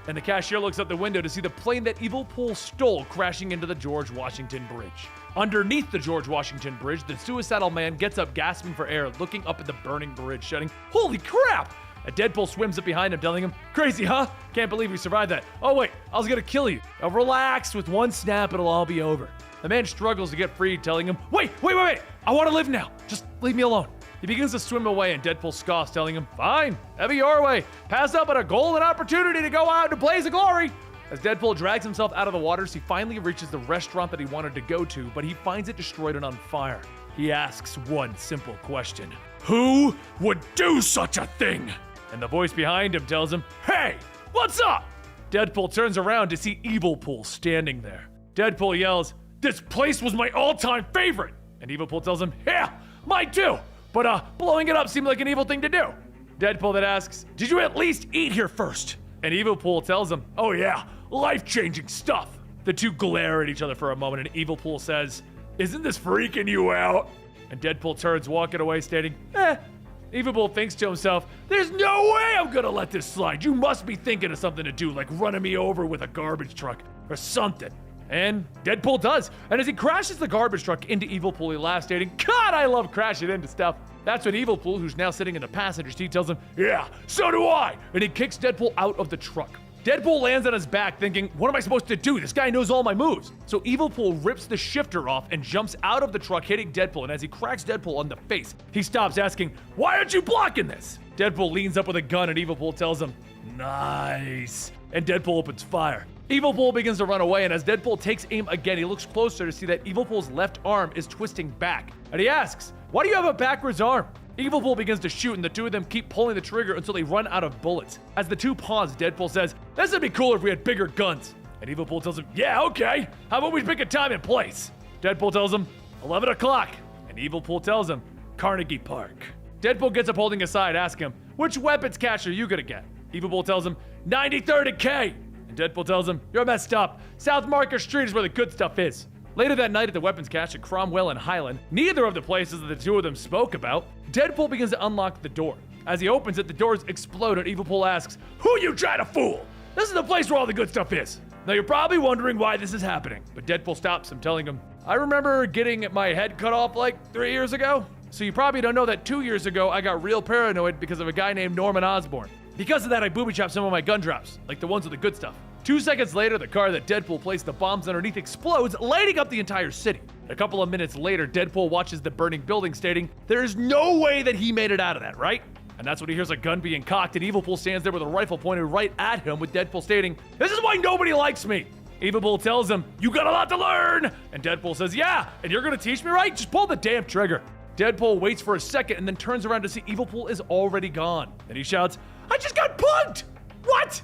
And the cashier looks out the window to see the plane that Evilpool stole crashing into the George Washington Bridge. Underneath the George Washington Bridge, the suicidal man gets up gasping for air, looking up at the burning bridge, shouting, holy crap! And Deadpool swims up behind him, telling him, crazy, huh? Can't believe we survived that. Oh wait, I was gonna kill you. Now relax, with one snap it'll all be over. The man struggles to get free, telling him, wait, I wanna live now. Just leave me alone. He begins to swim away, and Deadpool scoffs, telling him, fine, have it your way. Pass up on a golden opportunity to go out into blaze of glory. As Deadpool drags himself out of the waters, he finally reaches the restaurant that he wanted to go to, but he finds it destroyed and on fire. He asks one simple question. Who would do such a thing? And the voice behind him tells him, hey, what's up? Deadpool turns around to see Evilpool standing there. Deadpool yells, this place was my all-time favorite. And Evilpool tells him, yeah, mine too. But blowing it up seemed like an evil thing to do. Deadpool then asks, did you at least eat here first? And Evilpool tells him, oh yeah, life-changing stuff. The two glare at each other for a moment, and Evilpool says, isn't this freaking you out? And Deadpool turns, walking away, stating, Evilpool thinks to himself, there's no way I'm gonna let this slide. You must be thinking of something to do, like running me over with a garbage truck or something. And Deadpool does. And as he crashes the garbage truck into Evilpool, he laughs, stating, God, I love crashing into stuff. That's when Evilpool, who's now sitting in the passenger seat, tells him, yeah, so do I. And he kicks Deadpool out of the truck. Deadpool lands on his back thinking, what am I supposed to do? This guy knows all my moves. So Evil Pool rips the shifter off and jumps out of the truck, hitting Deadpool. And as he cracks Deadpool on the face, he stops asking, why aren't you blocking this? Deadpool leans up with a gun and Evil Pool tells him, nice. And Deadpool opens fire. Evil Pool begins to run away, and as Deadpool takes aim again, he looks closer to see that Evil Pool's left arm is twisting back. And he asks, why do you have a backwards arm? Evil Pool begins to shoot, and the two of them keep pulling the trigger until they run out of bullets. As the two pause, Deadpool says, this would be cooler if we had bigger guns. And Evil Pool tells him, yeah, okay. How about we pick a time and place? Deadpool tells him, 11 o'clock. And Evil Pool tells him, Carnegie Park. Deadpool gets up holding his side, asking him, which weapons cache are you gonna get? Evil Pool tells him, 93rd and K. And Deadpool tells him, you're messed up. South Market Street is where the good stuff is. Later that night at the weapons cache at Cromwell and Highland, neither of the places that the two of them spoke about, Deadpool begins to unlock the door. As he opens it, the doors explode and Evil Pool asks, who you trying to fool? This is the place where all the good stuff is. Now you're probably wondering why this is happening, but Deadpool stops him, telling him, I remember getting my head cut off like 3 years ago. So you probably don't know that 2 years ago I got real paranoid because of a guy named Norman Osborn. Because of that, I booby-trapped some of my gun drops, like the ones with the good stuff. 2 seconds later, the car that Deadpool placed the bombs underneath explodes, lighting up the entire city. A couple of minutes later, Deadpool watches the burning building, stating, there's no way that he made it out of that, right? And that's when he hears a gun being cocked, and Evil Pool stands there with a rifle pointed right at him, with Deadpool stating, this is why nobody likes me. Evil Pool tells him, you got a lot to learn! And Deadpool says, yeah, and you're gonna teach me, right? Just pull the damn trigger. Deadpool waits for a second and then turns around to see Evil Pool is already gone. Then he shouts, I just got punked! What?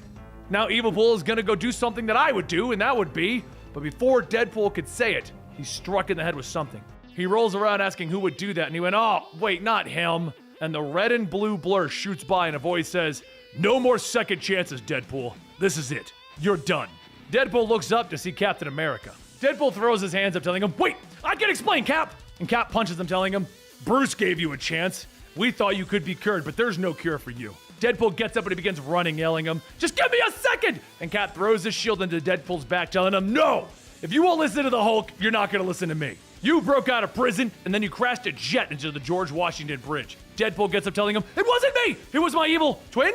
Now Evil Pool is gonna go do something that I would do, and that would be, but before Deadpool could say it, he's struck in the head with something. He rolls around asking who would do that, and he went, oh, wait, not him. And the red and blue blur shoots by and a voice says, no more second chances, Deadpool. This is it. You're done. Deadpool looks up to see Captain America. Deadpool throws his hands up, telling him, wait, I can explain, Cap. And Cap punches him, telling him, Bruce gave you a chance. We thought you could be cured, but there's no cure for you. Deadpool gets up and he begins running, yelling him, just give me a second! And Cap throws his shield into Deadpool's back, telling him, no! If you won't listen to the Hulk, you're not gonna listen to me. You broke out of prison, and then you crashed a jet into the George Washington Bridge. Deadpool gets up telling him, it wasn't me! It was my evil twin!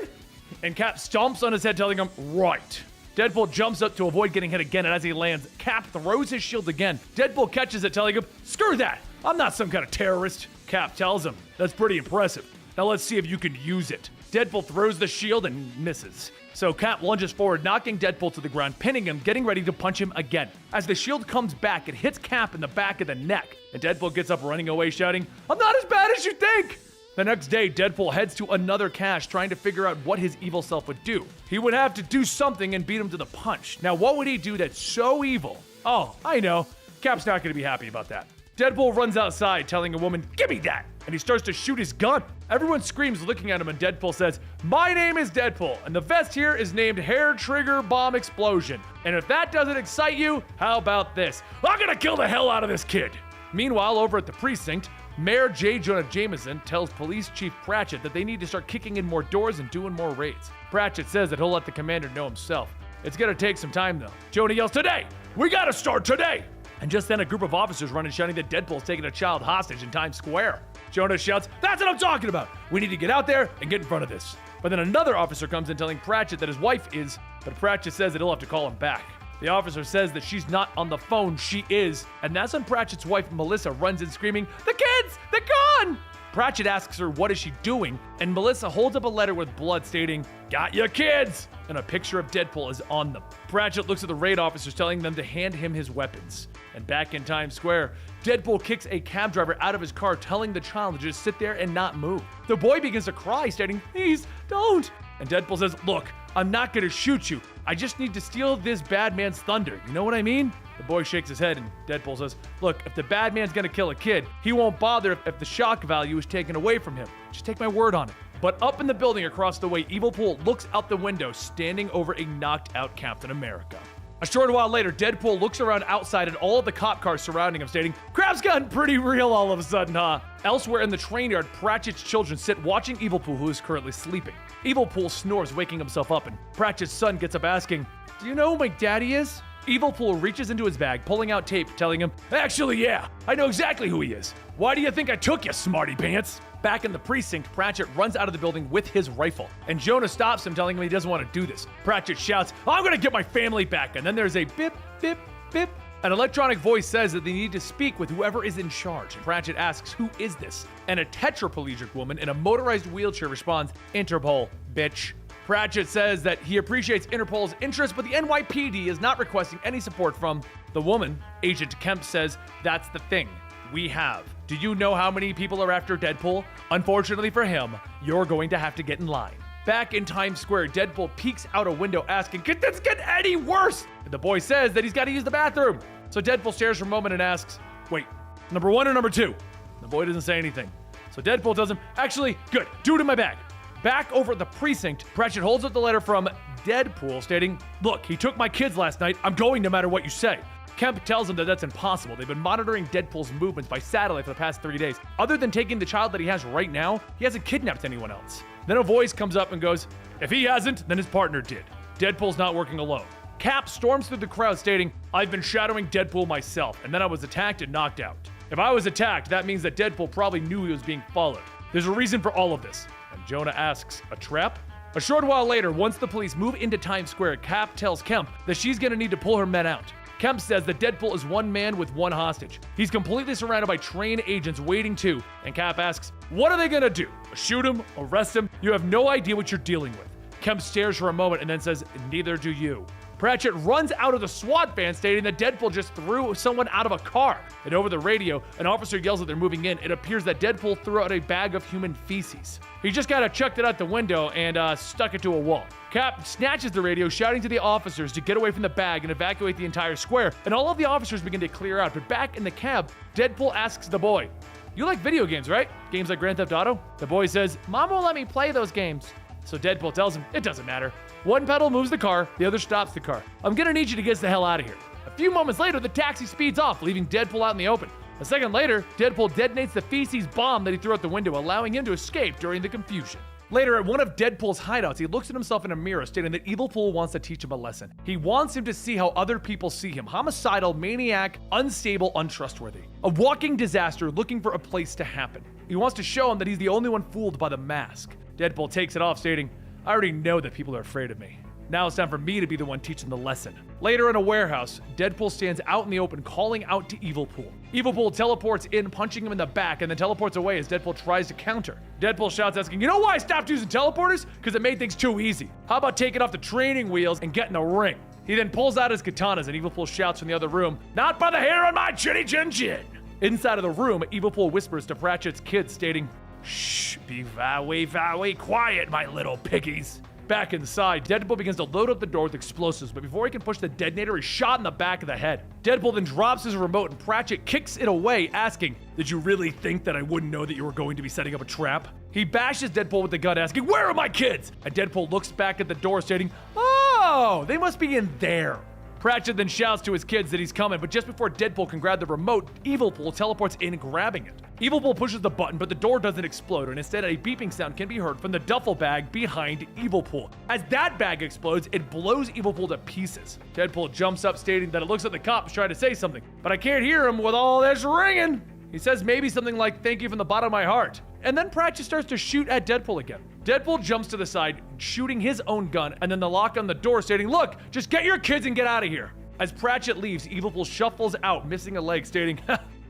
And Cap stomps on his head, telling him, right. Deadpool jumps up to avoid getting hit again, and as he lands, Cap throws his shield again. Deadpool catches it, telling him, screw that! I'm not some kind of terrorist. Cap tells him, that's pretty impressive. Now let's see if you can use it. Deadpool throws the shield and misses. So Cap lunges forward, knocking Deadpool to the ground, pinning him, getting ready to punch him again. As the shield comes back, it hits Cap in the back of the neck, and Deadpool gets up running away, shouting, I'm not as bad as you think! The next day, Deadpool heads to another cache, trying to figure out what his evil self would do. He would have to do something and beat him to the punch. Now, what would he do that's so evil? Oh, I know. Cap's not going to be happy about that. Deadpool runs outside, telling a woman, give me that! And he starts to shoot his gun. Everyone screams, looking at him, and Deadpool says, my name is Deadpool, and the vest here is named Hair Trigger Bomb Explosion. And if that doesn't excite you, how about this? I'm gonna kill the hell out of this kid! Meanwhile, over at the precinct, Mayor J. Jonah Jameson tells Police Chief Pratchett that they need to start kicking in more doors and doing more raids. Pratchett says that he'll let the commander know himself. It's gonna take some time, though. Jonah yells, today! We gotta start today! And just then, a group of officers run in shouting that Deadpool's taking a child hostage in Times Square. Jonah shouts, that's what I'm talking about! We need to get out there and get in front of this. But then another officer comes in telling Pratchett that his wife is, but Pratchett says that he'll have to call him back. The officer says that she's not on the phone, she is. And that's when Pratchett's wife, Melissa, runs in screaming, the kids! They're gone! Pratchett asks her what is she doing, and Melissa holds up a letter with blood stating, got your kids! And a picture of Deadpool is on them. Pratchett looks at the raid officers telling them to hand him his weapons. And back in Times Square, Deadpool kicks a cab driver out of his car, telling the child to just sit there and not move. The boy begins to cry, stating, please, don't! And Deadpool says, look, I'm not gonna shoot you. I just need to steal this bad man's thunder. You know what I mean? The boy shakes his head and Deadpool says, look, if the bad man's gonna kill a kid, he won't bother if the shock value is taken away from him. Just take my word on it. But up in the building across the way, Evil Pool looks out the window, standing over a knocked out Captain America. A short while later, Deadpool looks around outside at all of the cop cars surrounding him, stating, crap's gotten pretty real all of a sudden, huh? Elsewhere in the train yard, Pratchett's children sit watching Evil Pool, who is currently sleeping. Evil Pool snores, waking himself up, and Pratchett's son gets up asking, do you know who my daddy is? Evil Pool reaches into his bag, pulling out tape, telling him, actually, yeah, I know exactly who he is. Why do you think I took you, smarty pants? Back in the precinct, Pratchett runs out of the building with his rifle, and Jonah stops him, telling him he doesn't want to do this. Pratchett shouts, "I'm gonna get my family back," and then there's a bip, bip, bip. An electronic voice says that they need to speak with whoever is in charge. Pratchett asks, "Who is this?" And a tetraplegic woman in a motorized wheelchair responds, "Interpol, bitch." Pratchett says that he appreciates Interpol's interest, but the NYPD is not requesting any support from the woman. Agent Kemp says, "That's the thing. We have. Do you know how many people are after Deadpool? Unfortunately for him, you're going to have to get in line." Back in Times Square, Deadpool peeks out a window asking, "Could this get any worse?" And the boy says that he's got to use the bathroom. So Deadpool stares for a moment and asks, "Wait, number 1 or number 2? The boy doesn't say anything. So Deadpool tells him, "Actually, good, do it in my bag." Back over at the precinct, Pratchett holds up the letter from Deadpool stating, "Look, he took my kids last night. I'm going no matter what you say." Kemp tells him that that's impossible. They've been monitoring Deadpool's movements by satellite for the past 3 days. Other than taking the child that he has right now, he hasn't kidnapped anyone else. Then a voice comes up and goes, "If he hasn't, then his partner did. Deadpool's not working alone." Cap storms through the crowd stating, "I've been shadowing Deadpool myself, and then I was attacked and knocked out. If I was attacked, that means that Deadpool probably knew he was being followed. There's a reason for all of this." And Jonah asks, "A trap?" A short while later, once the police move into Times Square, Cap tells Kemp that she's gonna need to pull her men out. Kemp says that Deadpool is one man with one hostage. He's completely surrounded by trained agents waiting too, and Cap asks, "What are they gonna do? Shoot him? Arrest him? You have no idea what you're dealing with." Kemp stares for a moment and then says, "Neither do you." Pratchett runs out of the SWAT van stating that Deadpool just threw someone out of a car. And over the radio, an officer yells that they're moving in. It appears that Deadpool threw out a bag of human feces. He just kinda chucked it out the window and stuck it to a wall. Cap snatches the radio, shouting to the officers to get away from the bag and evacuate the entire square, and all of the officers begin to clear out. But back in the cab, Deadpool asks the boy, "You like video games, right? Games like Grand Theft Auto?" The boy says, "Mom won't let me play those games." So Deadpool tells him, "It doesn't matter. One pedal moves the car, the other stops the car. I'm gonna need you to get us the hell out of here." A few moments later, the taxi speeds off, leaving Deadpool out in the open. A second later, Deadpool detonates the feces bomb that he threw out the window, allowing him to escape during the confusion. Later, at one of Deadpool's hideouts, he looks at himself in a mirror, stating that Evil Pool wants to teach him a lesson. He wants him to see how other people see him: homicidal, maniac, unstable, untrustworthy. A walking disaster looking for a place to happen. He wants to show him that he's the only one fooled by the mask. Deadpool takes it off, stating, "I already know that people are afraid of me. Now it's time for me to be the one teaching the lesson." Later in a warehouse, Deadpool stands out in the open, calling out to Evil Pool. Evil Pool teleports in, punching him in the back, and then teleports away as Deadpool tries to counter. Deadpool shouts, asking, "You know why I stopped using teleporters? Because it made things too easy. How about taking off the training wheels and getting a ring?" He then pulls out his katanas, and Evil Pool shouts from the other room, "Not by the hair on my chinny chin chin!" Inside of the room, Evil Pool whispers to Pratchett's kids, stating, "Shh, be very quiet, my little piggies." Back inside, Deadpool begins to load up the door with explosives, but before he can push the detonator, he's shot in the back of the head. Deadpool then drops his remote and Pratchett kicks it away, asking, "Did you really think that I wouldn't know that you were going to be setting up a trap?" He bashes Deadpool with the gun, asking, "Where are my kids?" And Deadpool looks back at the door, stating, "Oh, they must be in there." Pratchett then shouts to his kids that he's coming, but just before Deadpool can grab the remote, Evil Pool teleports in, grabbing it. Evil Pool pushes the button, but the door doesn't explode, and instead a beeping sound can be heard from the duffel bag behind Evil Pool. As that bag explodes, it blows Evil Pool to pieces. Deadpool jumps up, stating that it looks like the cops trying to say something, but I can't hear him with all this ringing. He says maybe something like, "Thank you from the bottom of my heart." And then Pratchett starts to shoot at Deadpool again. Deadpool jumps to the side, shooting his own gun, and then the lock on the door stating, "Look, just get your kids and get out of here." As Pratchett leaves, Evil Pool shuffles out, missing a leg, stating,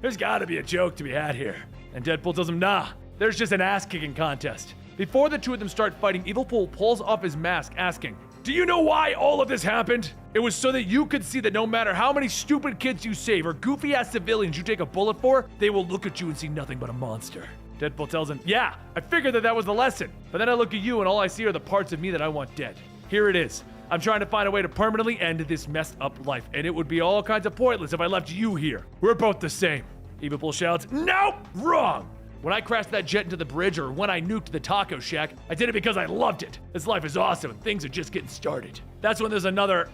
"There's gotta be a joke to be had here." And Deadpool tells him, "Nah, there's just an ass-kicking contest." Before the two of them start fighting, Evil Pool pulls off his mask, asking, "Do you know why all of this happened? It was so that you could see that no matter how many stupid kids you save or goofy-ass civilians you take a bullet for, they will look at you and see nothing but a monster." Deadpool tells him, "Yeah, I figured that was the lesson. But then I look at you and all I see are the parts of me that I want dead. Here it is. I'm trying to find a way to permanently end this messed up life, and it would be all kinds of pointless if I left you here. We're both the same." Evil Pool shouts, "Nope, wrong. When I crashed that jet into the bridge or when I nuked the taco shack, I did it because I loved it. This life is awesome and things are just getting started." That's when there's another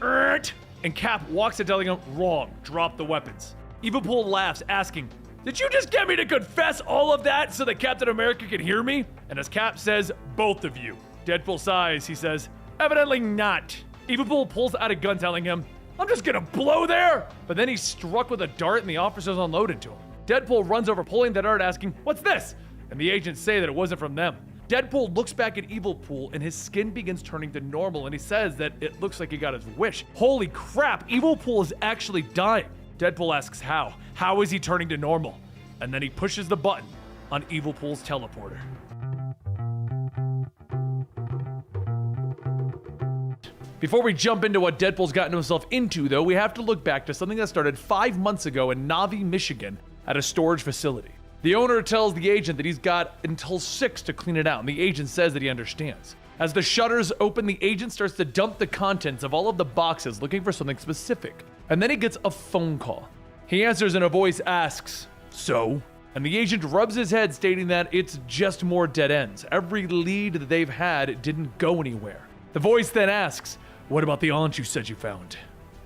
and Cap walks in, telling him, "Wrong, drop the weapons." Evil Pool laughs, asking, "Did you just get me to confess all of that so that Captain America can hear me?" And as Cap says, "Both of you." Deadpool sighs, he says, "Evidently not." Evil Pool pulls out a gun, telling him, "I'm just gonna blow there." But then he's struck with a dart and the officers unload into him. Deadpool runs over, pulling the dart, asking, "What's this?" and the agents say that it wasn't from them. Deadpool looks back at Evil Pool and his skin begins turning to normal, and he says that it looks like he got his wish. Holy crap, Evil Pool is actually dying. Deadpool asks how. How is he turning to normal? And then he pushes the button on Evil Pool's teleporter. Before we jump into what Deadpool's gotten himself into, though, we have to look back to something that started 5 months ago in Navi, Michigan, at a storage facility. The owner tells the agent that he's got until 6 to clean it out, and the agent says that he understands. As the shutters open, the agent starts to dump the contents of all of the boxes looking for something specific. And then he gets a phone call. He answers and a voice asks, "So?" And the agent rubs his head, stating that it's just more dead ends. Every lead that they've had didn't go anywhere. The voice then asks, "What about the aunt you said you found?"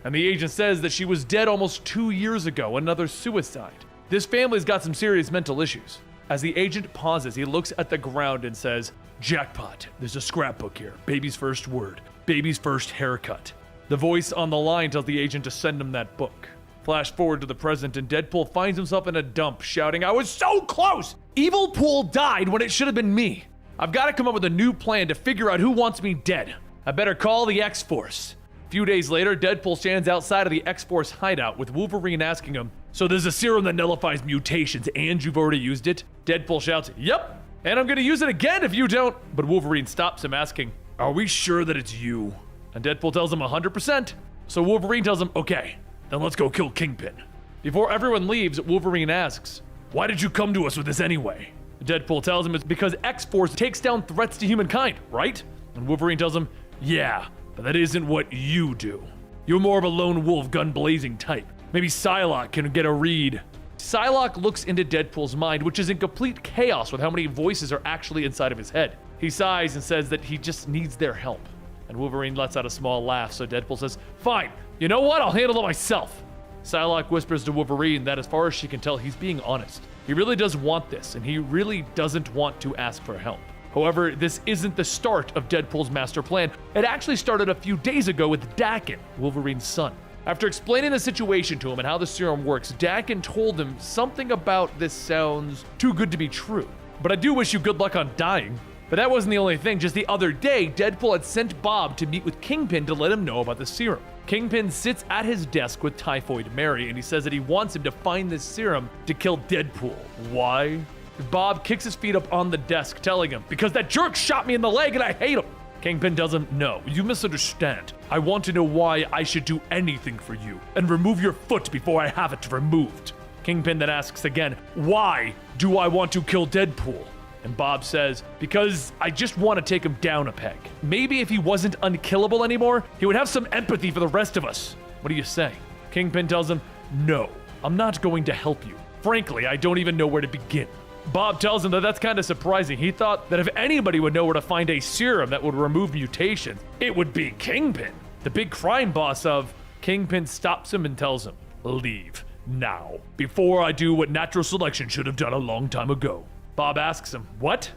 And the agent says that she was dead almost 2 years ago, another suicide. This family's got some serious mental issues. As the agent pauses, he looks at the ground and says, "Jackpot, there's a scrapbook here. Baby's first word, baby's first haircut." The voice on the line tells the agent to send him that book. Flash forward to the present, and Deadpool finds himself in a dump, shouting, "I was so close! Evil Pool died when it should have been me. I've got to come up with a new plan to figure out who wants me dead. I better call the X-Force." A few days later, Deadpool stands outside of the X-Force hideout with Wolverine asking him, "So there's a serum that nullifies mutations and you've already used it?" Deadpool shouts, "Yep, and I'm gonna use it again if you don't." But Wolverine stops him asking, "Are we sure that it's you?" And Deadpool tells him 100%. So Wolverine tells him, "Okay, then let's go kill Kingpin." Before everyone leaves, Wolverine asks, "Why did you come to us with this anyway?" Deadpool tells him it's because X-Force takes down threats to humankind, right? And Wolverine tells him, "Yeah, but that isn't what you do. You're more of a lone wolf, gun-blazing type. Maybe Psylocke can get a read." Psylocke looks into Deadpool's mind, which is in complete chaos with how many voices are actually inside of his head. He sighs and says that he just needs their help. And Wolverine lets out a small laugh, so Deadpool says, "Fine, you know what? I'll handle it myself." Psylocke whispers to Wolverine that as far as she can tell, he's being honest. He really does want this, and he really doesn't want to ask for help. However, this isn't the start of Deadpool's master plan. It actually started a few days ago with Duggan, Wolverine's son. After explaining the situation to him and how the serum works, Duggan told him something about this sounds too good to be true. "But I do wish you good luck on dying." But that wasn't the only thing. Just the other day, Deadpool had sent Bob to meet with Kingpin to let him know about the serum. Kingpin sits at his desk with Typhoid Mary, and he says that he wants him to find this serum to kill Deadpool. Why? Bob kicks his feet up on the desk, telling him, "Because that jerk shot me in the leg and I hate him." Kingpin tells him, "No, you misunderstand. I want to know why I should do anything for you, and remove your foot before I have it removed." Kingpin then asks again, "Why do I want to kill Deadpool?" And Bob says, "Because I just want to take him down a peg. Maybe if he wasn't unkillable anymore, he would have some empathy for the rest of us. What do you say?" Kingpin tells him, "No, I'm not going to help you. Frankly, I don't even know where to begin." Bob tells him that that's kind of surprising. He thought that if anybody would know where to find a serum that would remove mutations, it would be Kingpin, the big crime boss of... Kingpin stops him and tells him, "Leave, now, before I do what natural selection should have done a long time ago." Bob asks him, "What?"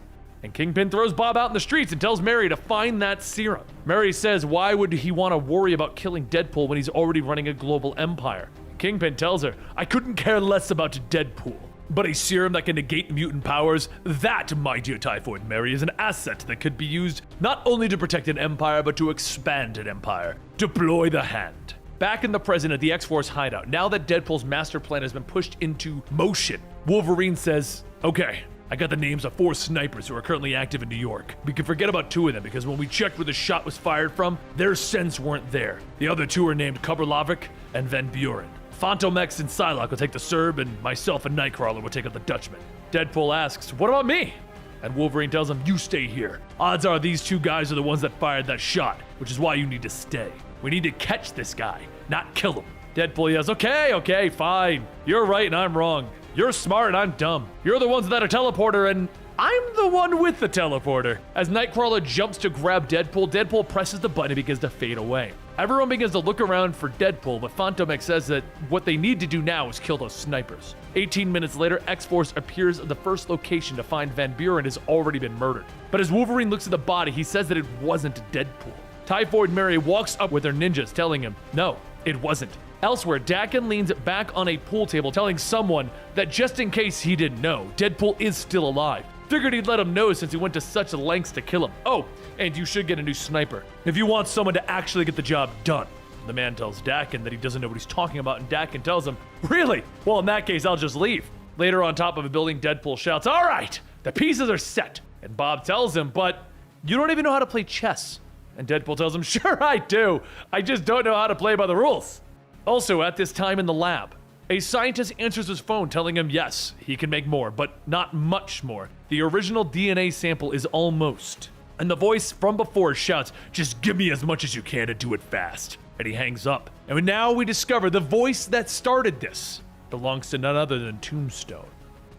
And Kingpin throws Bob out in the streets and tells Mary to find that serum. Mary says why would he want to worry about killing Deadpool when he's already running a global empire? Kingpin tells her, "I couldn't care less about Deadpool. But a serum that can negate mutant powers, that, my dear Typhoid Mary, is an asset that could be used not only to protect an empire, but to expand an empire. Deploy the hand." Back in the present at the X-Force hideout, now that Deadpool's master plan has been pushed into motion, Wolverine says, "Okay, I got the names of 4 snipers who are currently active in New York. We can forget about 2 of them because when we checked where the shot was fired from, their scents weren't there. The other 2 are named Kuberlavik and Van Buren. Fantomex and Psylocke will take the Serb, and myself and Nightcrawler will take out the Dutchman." Deadpool asks, "What about me?" And Wolverine tells him, "You stay here. Odds are these 2 guys are the ones that fired that shot, which is why you need to stay. We need to catch this guy, not kill him." Deadpool yells, Okay, fine. You're right and I'm wrong. You're smart and I'm dumb. You're the ones that are teleporter and I'm the one with the teleporter." As Nightcrawler jumps to grab Deadpool, Deadpool presses the button and begins to fade away. Everyone begins to look around for Deadpool, but Fantomex says that what they need to do now is kill those snipers. 18 minutes later, X-Force appears at the first location to find Van Buren has already been murdered. But as Wolverine looks at the body, he says that it wasn't Deadpool. Typhoid Mary walks up with her ninjas, telling him, "No, it wasn't." Elsewhere, Duggan leans back on a pool table, telling someone that just in case he didn't know, Deadpool is still alive. Figured he'd let him know since he went to such lengths to kill him. Oh, and you should get a new sniper if you want someone to actually get the job done. The man tells Dakin that he doesn't know what he's talking about, and Dakin tells him, really? Well, in that case, I'll just leave. Later, on top of a building, Deadpool shouts, all right, the pieces are set. And Bob tells him, but you don't even know how to play chess. And Deadpool tells him, sure I do. I just don't know how to play by the rules. Also, at this time in the lab, a scientist answers his phone telling him yes, he can make more, but not much more. The original DNA sample is almost. And the voice from before shouts, just give me as much as you can to do it fast. And he hangs up. And now we discover the voice that started this belongs to none other than Tombstone.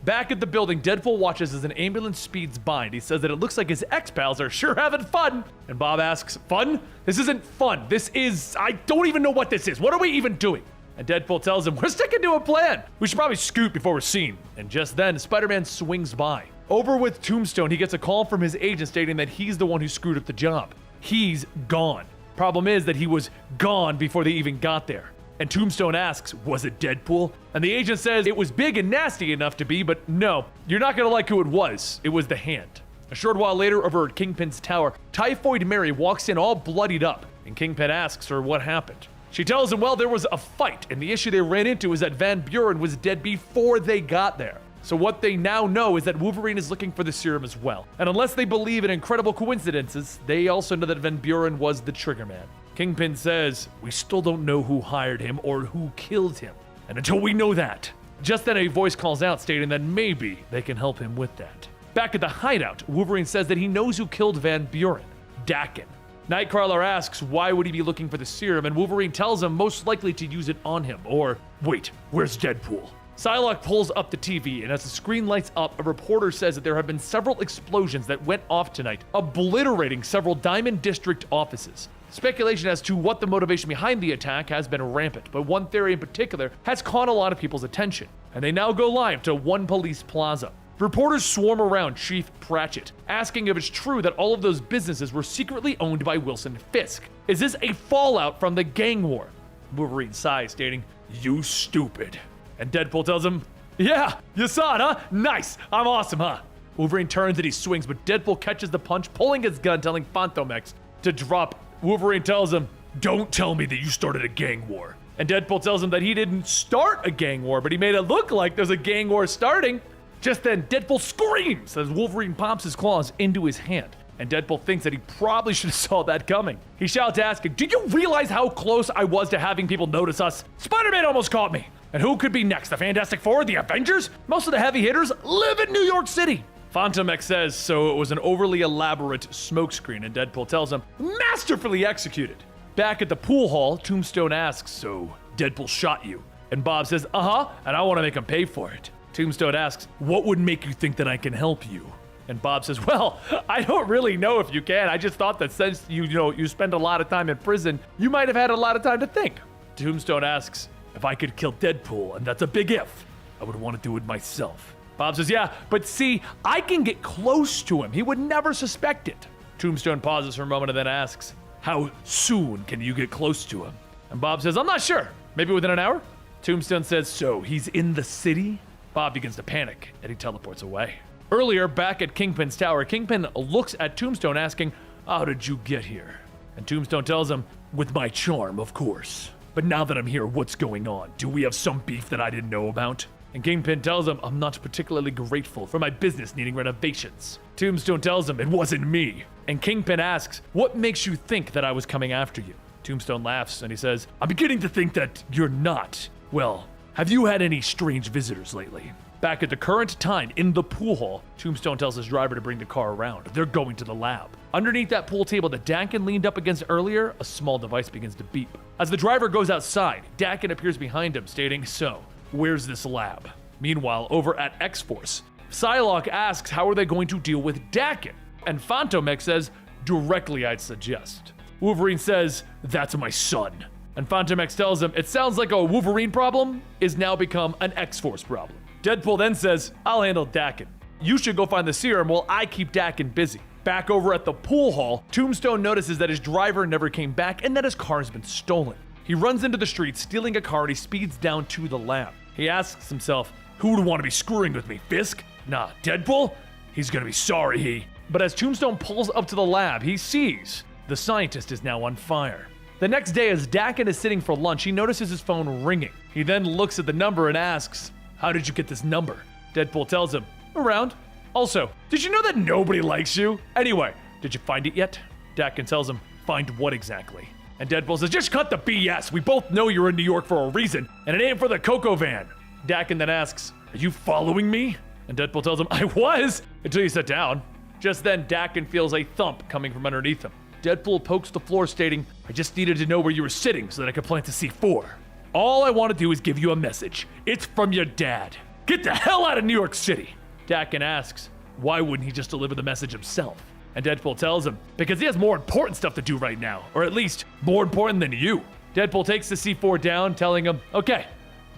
Back at the building, Deadpool watches as an ambulance speeds by, and he says that it looks like his ex-pals are sure having fun. And Bob asks, fun? This isn't fun. This is, I don't even know what this is. What are we even doing? And Deadpool tells him, we're sticking to a plan. We should probably scoot before we're seen. And just then, Spider-Man swings by. Over with Tombstone, he gets a call from his agent stating that he's the one who screwed up the job. He's gone. Problem is that he was gone before they even got there. And Tombstone asks, was it Deadpool? And the agent says it was big and nasty enough to be, but no, you're not gonna like who it was. It was the Hand. A short while later, over at Kingpin's tower, Typhoid Mary walks in all bloodied up, and Kingpin asks her what happened. She tells him, well, there was a fight, and the issue they ran into is that Van Buren was dead before they got there. So what they now know is that Wolverine is looking for the serum as well. And unless they believe in incredible coincidences, they also know that Van Buren was the Trigger Man. Kingpin says, we still don't know who hired him or who killed him. And until we know that, just then a voice calls out stating that maybe they can help him with that. Back at the hideout, Wolverine says that he knows who killed Van Buren, Dakin. Nightcrawler asks why would he be looking for the serum, and Wolverine tells him most likely to use it on him, or wait, where's Deadpool? Psylocke pulls up the TV, and as the screen lights up, a reporter says that there have been several explosions that went off tonight, obliterating several Diamond District offices. Speculation as to what the motivation behind the attack has been rampant, but one theory in particular has caught a lot of people's attention, and they now go live to One Police Plaza. Reporters swarm around Chief Pratchett, asking if it's true that all of those businesses were secretly owned by Wilson Fisk. Is this a fallout from the gang war? Wolverine sighs, stating, you stupid. And Deadpool tells him, yeah, you saw it, huh? Nice, I'm awesome, huh? Wolverine turns and he swings, but Deadpool catches the punch, pulling his gun, telling Fantomex to drop. Wolverine tells him, don't tell me that you started a gang war. And Deadpool tells him that he didn't start a gang war, but he made it look like there's a gang war starting. Just then, Deadpool screams as Wolverine pops his claws into his hand. And Deadpool thinks that he probably should have saw that coming. He shouts asking, do you realize how close I was to having people notice us? Spider-Man almost caught me. And who could be next? The Fantastic Four? The Avengers? Most of the heavy hitters live in New York City. Fantomex says so it was an overly elaborate smokescreen, and Deadpool tells him, masterfully executed. Back at the pool hall, Tombstone asks, so Deadpool shot you? And Bob says, uh-huh, and I want to make him pay for it. Tombstone asks, what would make you think that I can help you? And Bob says, well, I don't really know if you can. I just thought that since you spend a lot of time in prison, you might have had a lot of time to think. Tombstone asks, if I could kill Deadpool, and that's a big if, I would want to do it myself. Bob says, yeah, but see, I can get close to him. He would never suspect it. Tombstone pauses for a moment and then asks, how soon can you get close to him? And Bob says, I'm not sure. Maybe within an hour? Tombstone says, so he's in the city? Bob begins to panic, and he teleports away. Earlier, back at Kingpin's tower, Kingpin looks at Tombstone asking, how did you get here? And Tombstone tells him, with my charm, of course. But now that I'm here, what's going on? Do we have some beef that I didn't know about? And Kingpin tells him, I'm not particularly grateful for my business needing renovations. Tombstone tells him, it wasn't me. And Kingpin asks, what makes you think that I was coming after you? Tombstone laughs and he says, I'm beginning to think that you're not. Well, have you had any strange visitors lately? Back at the current time in the pool hall, Tombstone tells his driver to bring the car around. They're going to the lab. Underneath that pool table that Dakin leaned up against earlier, a small device begins to beep. As the driver goes outside, Dakin appears behind him, stating, so, where's this lab? Meanwhile, over at X-Force, Psylocke asks how are they going to deal with Dakin? And Fantomex says, directly I'd suggest. Wolverine says, that's my son. And Fantomex tells him, it sounds like a Wolverine problem is now become an X-Force problem. Deadpool then says, I'll handle Dakin. You should go find the serum while I keep Dakin busy. Back over at the pool hall, Tombstone notices that his driver never came back and that his car has been stolen. He runs into the street, stealing a car, and he speeds down to the lab. He asks himself, who would want to be screwing with me, Fisk? Nah, Deadpool? He's gonna be sorry, But as Tombstone pulls up to the lab, he sees the scientist is now on fire. The next day, as Duggan is sitting for lunch, he notices his phone ringing. He then looks at the number and asks, "How did you get this number?" Deadpool tells him, "Around. Also, did you know that nobody likes you? Anyway, did you find it yet?" Duggan tells him, "Find what exactly?" And Deadpool says, "Just cut the BS. We both know you're in New York for a reason, and it ain't for the Coco van." Duggan then asks, "Are you following me?" And Deadpool tells him, "I was, until you sat down." Just then, Duggan feels a thump coming from underneath him. Deadpool pokes the floor, stating, "I just needed to know where you were sitting so that I could plant a C4. All I want to do is give you a message. It's from your dad. Get the hell out of New York City." Duggan asks, why wouldn't he just deliver the message himself? And Deadpool tells him, because he has more important stuff to do right now, or at least more important than you. Deadpool takes the C4 down, telling him, "Okay,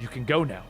you can go now."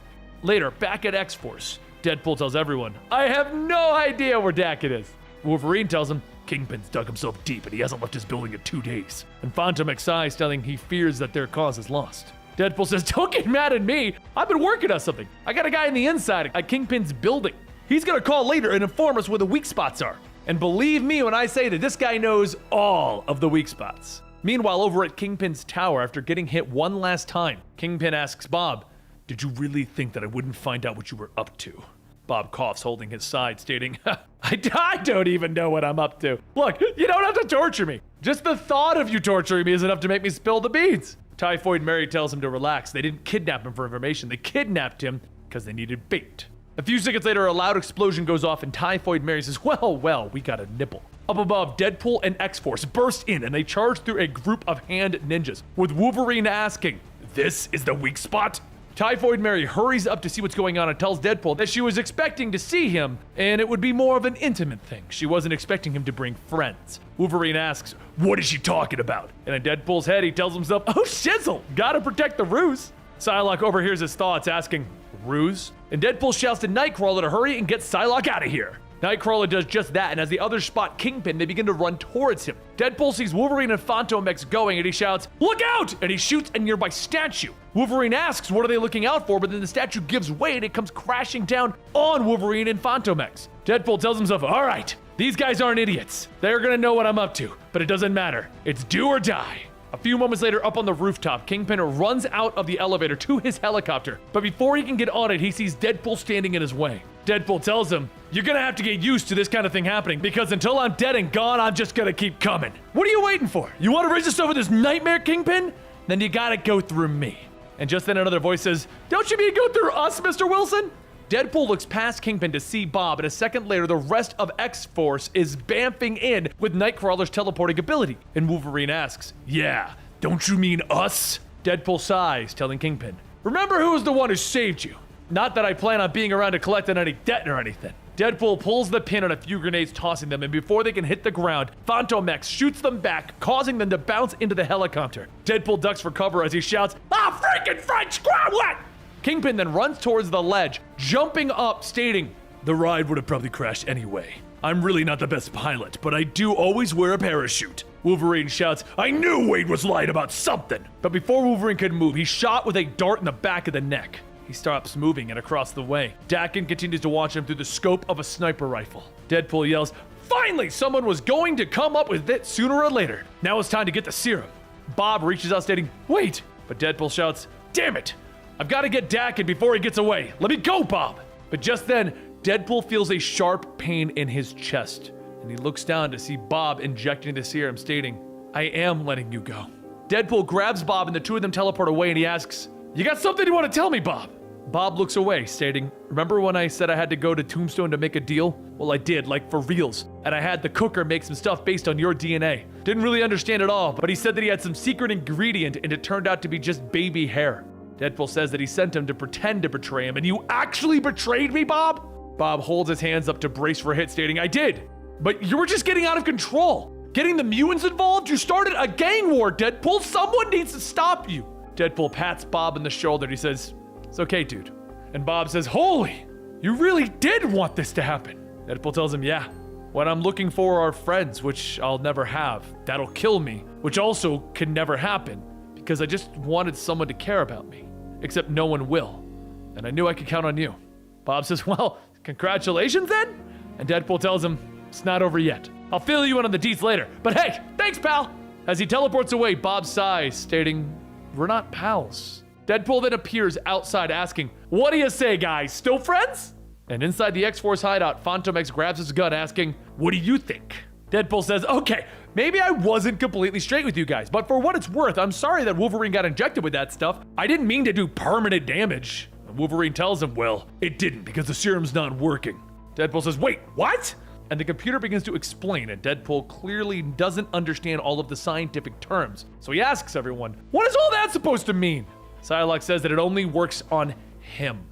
Later, back at X-Force, Deadpool tells everyone, "I have no idea where Duggan is." Wolverine tells him, "Kingpin's dug himself deep and he hasn't left his building in 2 days." And Phantom X is telling he fears that their cause is lost. Deadpool says, "Don't get mad at me. I've been working on something. I got a guy on the inside at Kingpin's building. He's gonna call later and inform us where the weak spots are." And believe me when I say that this guy knows all of the weak spots. Meanwhile, over at Kingpin's tower, after getting hit one last time, Kingpin asks Bob, "Did you really think that I wouldn't find out what you were up to?" Bob coughs, holding his side, stating, I don't even know what I'm up to. Look, you don't have to torture me. Just the thought of you torturing me is enough to make me spill the beans." Typhoid Mary tells him to relax. They didn't kidnap him for information. They kidnapped him because they needed bait. A few seconds later, a loud explosion goes off and Typhoid Mary says, well, we got a nipple. Up above, Deadpool and X-Force burst in and they charge through a group of hand ninjas, with Wolverine asking, "This is the weak spot?" Typhoid Mary hurries up to see what's going on and tells Deadpool that she was expecting to see him, and it would be more of an intimate thing. She wasn't expecting him to bring friends. Wolverine asks, "What is she talking about?" And in Deadpool's head, he tells himself, "Oh shizzle, gotta protect the ruse." Psylocke overhears his thoughts, asking, "Ruse?" And Deadpool shouts to Nightcrawler to hurry and get Psylocke out of here. Nightcrawler does just that, and as the others spot Kingpin, they begin to run towards him. Deadpool sees Wolverine and Phantom X going, and he shouts, "Look out!" And he shoots a nearby statue. Wolverine asks, what are they looking out for? But then the statue gives way, and it comes crashing down on Wolverine and Phantom X. Deadpool tells himself, all right, these guys aren't idiots. They're gonna know what I'm up to, but it doesn't matter. It's do or die. A few moments later, up on the rooftop, Kingpin runs out of the elevator to his helicopter, but before he can get on it, he sees Deadpool standing in his way. Deadpool tells him, "You're gonna have to get used to this kind of thing happening, because until I'm dead and gone, I'm just gonna keep coming. What are you waiting for? You wanna resist over this nightmare, Kingpin? Then you gotta go through me." And just then another voice says, "Don't you mean go through us, Mr. Wilson?" Deadpool looks past Kingpin to see Bob, and a second later, the rest of X-Force is bamfing in with Nightcrawler's teleporting ability. And Wolverine asks, "Yeah, don't you mean us?" Deadpool sighs, telling Kingpin, "Remember who was the one who saved you. Not that I plan on being around to collect on any debt or anything." Deadpool pulls the pin on a few grenades, tossing them, and before they can hit the ground, Phantom X shoots them back, causing them to bounce into the helicopter. Deadpool ducks for cover as he shouts, "Ah, freaking French crowd!" Kingpin then runs towards the ledge, jumping up, stating, "The ride would have probably crashed anyway. I'm really not the best pilot, but I do always wear a parachute." Wolverine shouts, "I knew Wade was lying about something!" But before Wolverine could move, he's shot with a dart in the back of the neck. He stops moving and across the way. Duggan continues to watch him through the scope of a sniper rifle. Deadpool yells, "Finally, someone was going to come up with it sooner or later. Now it's time to get the serum." Bob reaches out stating, "Wait!" But Deadpool shouts, "Damn it! I've got to get Duggan before he gets away. Let me go, Bob!" But just then, Deadpool feels a sharp pain in his chest, and he looks down to see Bob injecting the serum, stating, "I am letting you go." Deadpool grabs Bob and the two of them teleport away, and he asks, "You got something you want to tell me, Bob?" Bob looks away, stating, "Remember when I said I had to go to Tombstone to make a deal? Well, I did, like for reals. And I had the cooker make some stuff based on your DNA. Didn't really understand it all, but he said that he had some secret ingredient and it turned out to be just baby hair." Deadpool says that he sent him to pretend to betray him, and you actually betrayed me, Bob? Bob holds his hands up to brace for a hit, stating, "I did, but you were just getting out of control. Getting the mutants involved? You started a gang war, Deadpool. Someone needs to stop you." Deadpool pats Bob on the shoulder and he says, "It's okay, dude." And Bob says, "Holy, you really did want this to happen." Deadpool tells him, "Yeah, what I'm looking for are friends, which I'll never have. That'll kill me, which also can never happen, because I just wanted someone to care about me, except no one will. And I knew I could count on you." Bob says, "Well, congratulations then. And Deadpool tells him, it's not over yet. I'll fill you in on the deets later. But hey, thanks, pal. As he teleports away, Bob sighs, stating, we're not pals. Deadpool then appears outside asking, what do you say, guys? Still friends? And inside the X-Force hideout, Phantom X grabs his gun asking, what do you think? Deadpool says, okay, maybe I wasn't completely straight with you guys, but for what it's worth, I'm sorry that Wolverine got injected with that stuff. I didn't mean to do permanent damage. And Wolverine tells him, well, it didn't because the serum's not working. Deadpool says, wait, what? And the computer begins to explain, and Deadpool clearly doesn't understand all of the scientific terms. So he asks everyone, what is all that supposed to mean? Psylocke says that it only works on him.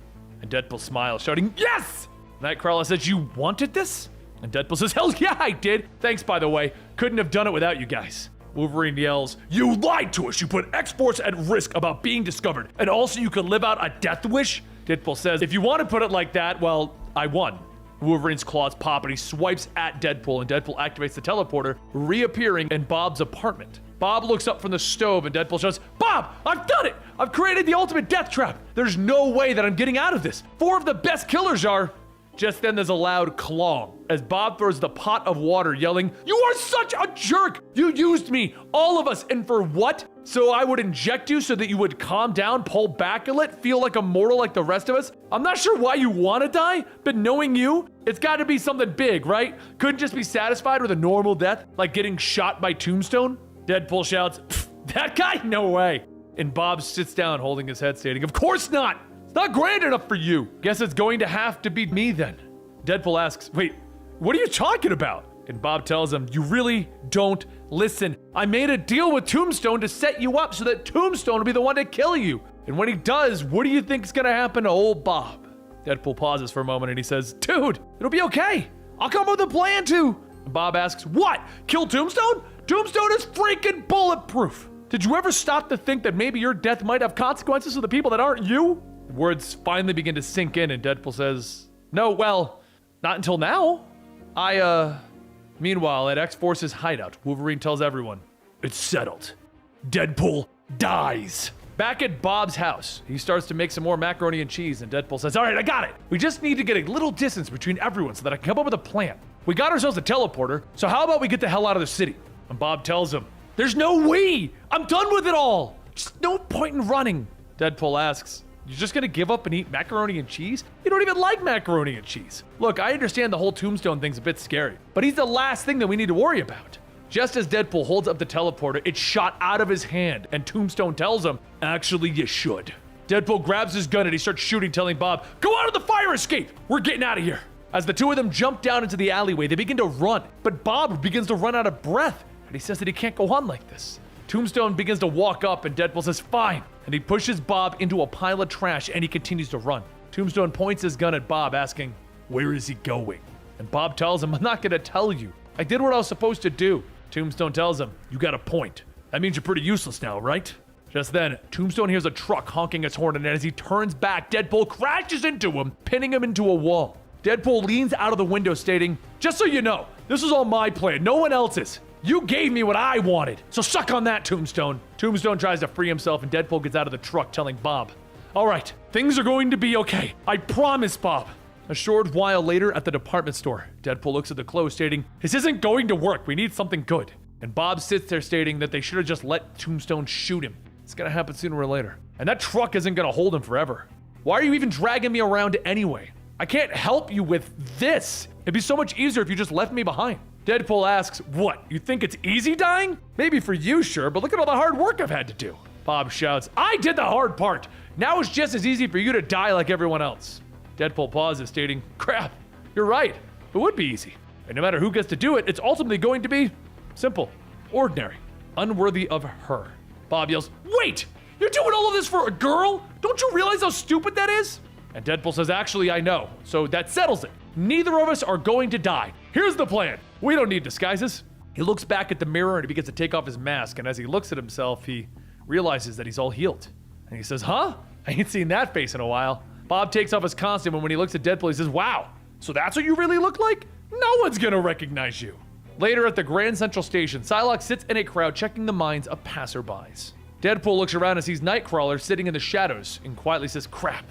And Deadpool smiles, shouting, yes! Nightcrawler says, you wanted this? And Deadpool says, hell yeah, I did. Thanks, by the way. Couldn't have done it without you guys. Wolverine yells, you lied to us. You put X-Force at risk about being discovered. And also you could live out a death wish? Deadpool says, if you want to put it like that, well, I won. Wolverine's claws pop and he swipes at Deadpool, and Deadpool activates the teleporter, reappearing in Bob's apartment. Bob looks up from the stove and Deadpool shouts, Bob, I've done it! I've created the ultimate death trap! There's no way that I'm getting out of this! 4 of the best killers are... Just then there's a loud clong as Bob throws the pot of water, yelling, you are such a jerk! You used me, all of us, and for what? So I would inject you so that you would calm down, pull back a lit, feel like a mortal like the rest of us? I'm not sure why you want to die, but knowing you, it's got to be something big, right? Couldn't just be satisfied with a normal death, like getting shot by Tombstone? Deadpool shouts, that guy? No way. And Bob sits down holding his head, stating, of course not! It's not grand enough for you. Guess it's going to have to be me then. Deadpool asks, wait, what are you talking about? And Bob tells him, you really don't listen. I made a deal with Tombstone to set you up so that Tombstone will be the one to kill you. And when he does, what do you think is gonna happen to old Bob? Deadpool pauses for a moment and he says, dude, it'll be okay. I'll come up with a plan too. And Bob asks, what? Kill Tombstone? Tombstone is freaking bulletproof. Did you ever stop to think that maybe your death might have consequences for the people that aren't you? The words finally begin to sink in and Deadpool says, no, well, not until now. Meanwhile, at X-Force's hideout, Wolverine tells everyone, it's settled. Deadpool dies. Back at Bob's house, he starts to make some more macaroni and cheese, and Deadpool says, all right, I got it. We just need to get a little distance between everyone so that I can come up with a plan. We got ourselves a teleporter, so how about we get the hell out of the city? And Bob tells him, there's no we! I'm done with it all! Just no point in running. Deadpool asks, you're just gonna give up and eat macaroni and cheese? You don't even like macaroni and cheese. Look, I understand the whole Tombstone thing's a bit scary, but he's the last thing that we need to worry about. Just as Deadpool holds up the teleporter, it's shot out of his hand, and Tombstone tells him, actually, you should. Deadpool grabs his gun and he starts shooting, telling Bob, go out of the fire escape! We're getting out of here! As the two of them jump down into the alleyway, they begin to run, but Bob begins to run out of breath, and he says that he can't go on like this. Tombstone begins to walk up, and Deadpool says, fine, and he pushes Bob into a pile of trash, and he continues to run. Tombstone points his gun at Bob, asking, where is he going? And Bob tells him, I'm not gonna tell you. I did what I was supposed to do. Tombstone tells him, you got a point. That means you're pretty useless now, right? Just then, Tombstone hears a truck honking its horn, and as he turns back, Deadpool crashes into him, pinning him into a wall. Deadpool leans out of the window, stating, just so you know, this was all my plan, no one else's. You gave me what I wanted, so suck on that, Tombstone. Tombstone tries to free himself, and Deadpool gets out of the truck, telling Bob, all right, things are going to be okay. I promise, Bob. A short while later at the department store, Deadpool looks at the clothes, stating, this isn't going to work. We need something good. And Bob sits there stating that they should have just let Tombstone shoot him. It's gonna happen sooner or later. And that truck isn't gonna hold him forever. Why are you even dragging me around anyway? I can't help you with this. It'd be so much easier if you just left me behind. Deadpool asks, what, you think it's easy dying? Maybe for you, sure, but look at all the hard work I've had to do. Bob shouts, I did the hard part. Now it's just as easy for you to die like everyone else. Deadpool pauses, stating, crap, you're right. It would be easy. And no matter who gets to do it, it's ultimately going to be simple, ordinary, unworthy of her. Bob yells, wait, you're doing all of this for a girl? Don't you realize how stupid that is? And Deadpool says, actually, I know. So that settles it. Neither of us are going to die. Here's the plan. We don't need disguises. He looks back at the mirror and he begins to take off his mask. And as he looks at himself, he realizes that he's all healed. And he says, huh? I ain't seen that face in a while. Bob takes off his costume, and when he looks at Deadpool, he says, wow, so that's what you really look like? No one's gonna recognize you. Later at the Grand Central Station, Psylocke sits in a crowd checking the minds of passerbys. Deadpool looks around and sees Nightcrawler sitting in the shadows and quietly says, crap,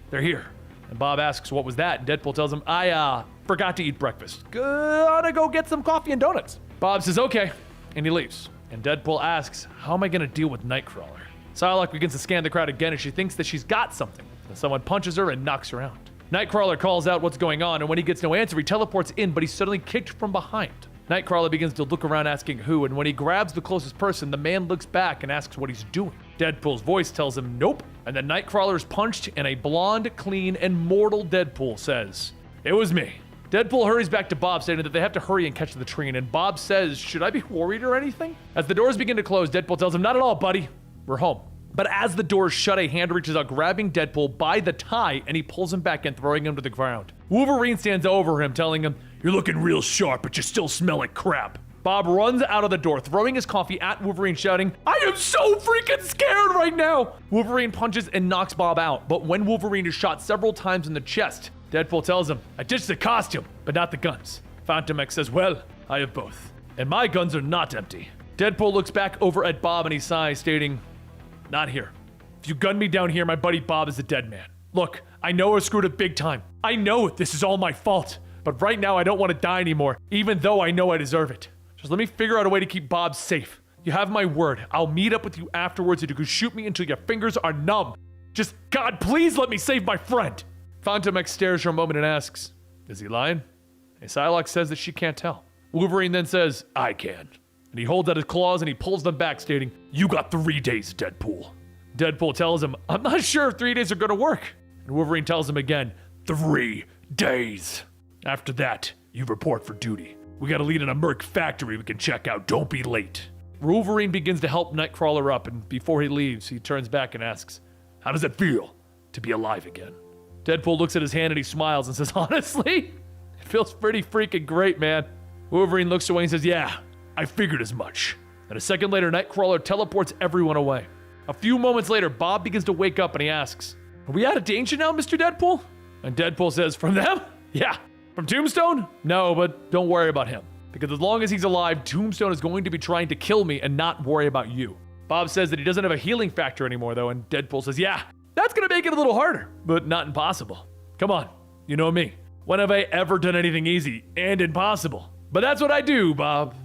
they're here. And Bob asks, what was that? And Deadpool tells him, I Forgot to eat breakfast. Gotta go get some coffee and donuts. Bob says, okay, and he leaves. And Deadpool asks, how am I gonna deal with Nightcrawler? Psylocke begins to scan the crowd again as she thinks that she's got something. Then someone punches her and knocks her out. Nightcrawler calls out what's going on, and when he gets no answer, he teleports in, but he's suddenly kicked from behind. Nightcrawler begins to look around asking who, and when he grabs the closest person, the man looks back and asks what he's doing. Deadpool's voice tells him nope, and then Nightcrawler is punched, and a blonde, clean, and mortal Deadpool says, it was me. Deadpool hurries back to Bob, stating that they have to hurry and catch the train, and Bob says, should I be worried or anything? As the doors begin to close, Deadpool tells him, not at all, buddy. We're home. But as the doors shut, a hand reaches out, grabbing Deadpool by the tie, and he pulls him back and throwing him to the ground. Wolverine stands over him, telling him, you're looking real sharp, but you still smell like crap. Bob runs out of the door, throwing his coffee at Wolverine, shouting, I am so freaking scared right now! Wolverine punches and knocks Bob out, but when Wolverine is shot several times in the chest, Deadpool tells him, I ditched the costume, but not the guns. Phantom X says, well, I have both. And my guns are not empty. Deadpool looks back over at Bob and he sighs, stating, not here. If you gun me down here, my buddy Bob is a dead man. Look, I know I screwed up big time. I know this is all my fault. But right now I don't want to die anymore, even though I know I deserve it. Just let me figure out a way to keep Bob safe. You have my word. I'll meet up with you afterwards and you can shoot me until your fingers are numb. Just, God, please let me save my friend. Phantom X stares for a moment and asks, is he lying? And Psylocke says that she can't tell. Wolverine then says, I can. And he holds out his claws and he pulls them back, stating, you got 3 days, Deadpool. Deadpool tells him, I'm not sure if 3 days are gonna work. And Wolverine tells him again, 3 days. After that, you report for duty. We got a lead in a Merc factory we can check out. Don't be late. Wolverine begins to help Nightcrawler up, and before he leaves, he turns back and asks, how does it feel to be alive again? Deadpool looks at his hand and he smiles and says, honestly, it feels pretty freaking great, man. Wolverine looks away and says, yeah, I figured as much. And a second later, Nightcrawler teleports everyone away. A few moments later, Bob begins to wake up and he asks, are we out of danger now, Mr. Deadpool? And Deadpool says, from them? Yeah. From Tombstone? No, but don't worry about him. Because as long as he's alive, Tombstone is going to be trying to kill me and not worry about you. Bob says that he doesn't have a healing factor anymore, though, and Deadpool says, yeah, that's gonna make it a little harder, but not impossible. Come on, you know me. When have I ever done anything easy and impossible? But that's what I do, Bob.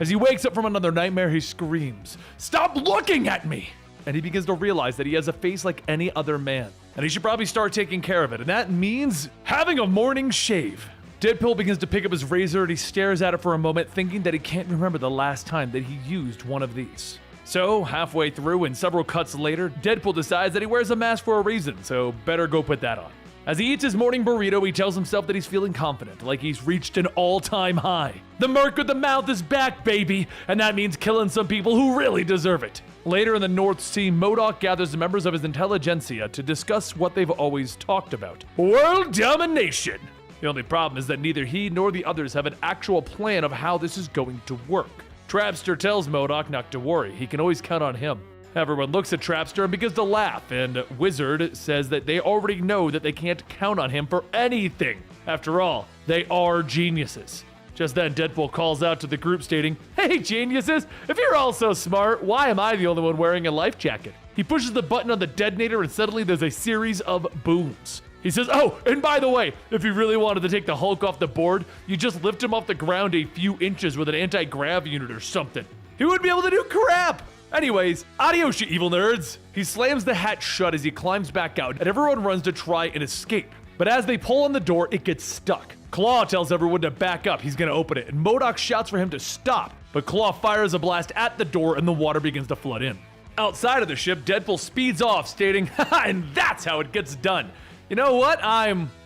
As he wakes up from another nightmare, he screams, stop looking at me! And he begins to realize that he has a face like any other man. And he should probably start taking care of it. And that means having a morning shave. Deadpool begins to pick up his razor and he stares at it for a moment, thinking that he can't remember the last time that he used one of these. So, halfway through and several cuts later, Deadpool decides that he wears a mask for a reason, so better go put that on. As he eats his morning burrito, he tells himself that he's feeling confident, like he's reached an all-time high. The Merc with the Mouth is back, baby! And that means killing some people who really deserve it. Later in the North Sea, MODOK gathers the members of his intelligentsia to discuss what they've always talked about. World domination! The only problem is that neither he nor the others have an actual plan of how this is going to work. Trapster tells MODOK not to worry, he can always count on him. Everyone looks at Trapster and begins to laugh, and Wizard says that they already know that they can't count on him for anything. After all, they are geniuses. Just then, Deadpool calls out to the group stating, hey geniuses, if you're all so smart, why am I the only one wearing a life jacket? He pushes the button on the detonator and suddenly there's a series of booms. He says, oh, and by the way, if you really wanted to take the Hulk off the board, you just lift him off the ground a few inches with an anti-grav unit or something. He wouldn't be able to do crap! Anyways, adios you evil nerds! He slams the hatch shut as he climbs back out, and everyone runs to try and escape. But as they pull on the door, it gets stuck. Claw tells everyone to back up, he's gonna open it, and MODOK shouts for him to stop, but Claw fires a blast at the door and the water begins to flood in. Outside of the ship, Deadpool speeds off, stating, haha, and that's how it gets done. You know what?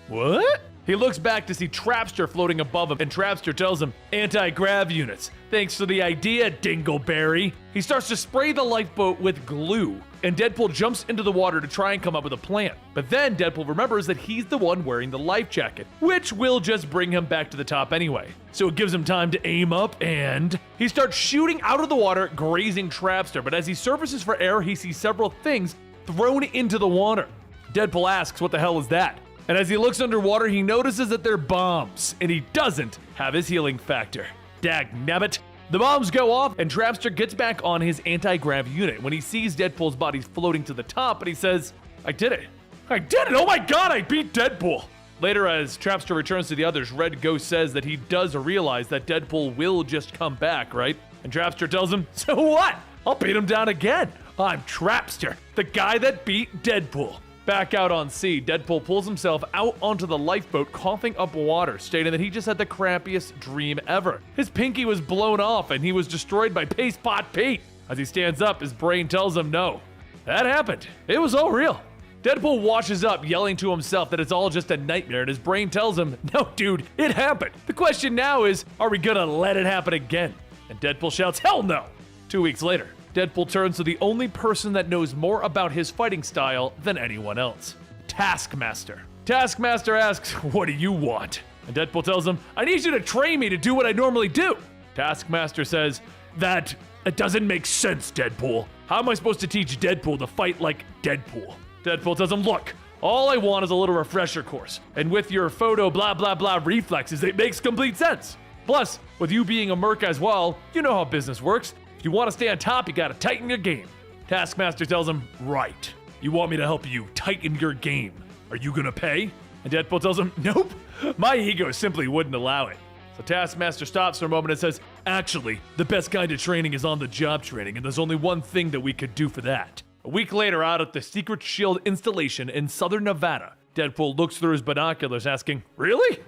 What? He looks back to see Trapster floating above him, and Trapster tells him, anti-grav units. Thanks for the idea, Dingleberry. He starts to spray the lifeboat with glue, and Deadpool jumps into the water to try and come up with a plan. But then Deadpool remembers that he's the one wearing the life jacket, which will just bring him back to the top anyway. So it gives him time to aim up, and he starts shooting out of the water, grazing Trapster. But as he surfaces for air, he sees several things thrown into the water. Deadpool asks, what the hell is that? And as he looks underwater, he notices that they're bombs, and he doesn't have his healing factor. Dagnabbit. The bombs go off, and Trapster gets back on his anti-grav unit when he sees Deadpool's body floating to the top, and he says, I did it. I did it! Oh my god, I beat Deadpool! Later, as Trapster returns to the others, Red Ghost says that he does realize that Deadpool will just come back, right? And Trapster tells him, so what? I'll beat him down again. I'm Trapster, the guy that beat Deadpool. Back out on sea, Deadpool pulls himself out onto the lifeboat, coughing up water, stating that he just had the crappiest dream ever. His pinky was blown off and he was destroyed by Paste Pot Pete. As he stands up, his brain tells him no. That happened. It was all real. Deadpool washes up, yelling to himself that it's all just a nightmare, and his brain tells him, no, dude, it happened. The question now is, are we gonna let it happen again? And Deadpool shouts, hell no! 2 weeks later, Deadpool turns to the only person that knows more about his fighting style than anyone else, Taskmaster. Taskmaster asks, what do you want? And Deadpool tells him, I need you to train me to do what I normally do. Taskmaster says, that doesn't make sense, Deadpool. How am I supposed to teach Deadpool to fight like Deadpool? Deadpool tells him, look, all I want is a little refresher course. And with your photo blah blah blah reflexes, it makes complete sense. Plus, with you being a merc as well, you know how business works. If you want to stay on top, you gotta tighten your game. Taskmaster tells him, right. You want me to help you tighten your game. Are you gonna pay? And Deadpool tells him, nope. My ego simply wouldn't allow it. So Taskmaster stops for a moment and says, actually, the best kind of training is on-the-job training, and there's only one thing that we could do for that. A week later, out at the Secret Shield installation in southern Nevada, Deadpool looks through his binoculars asking, really?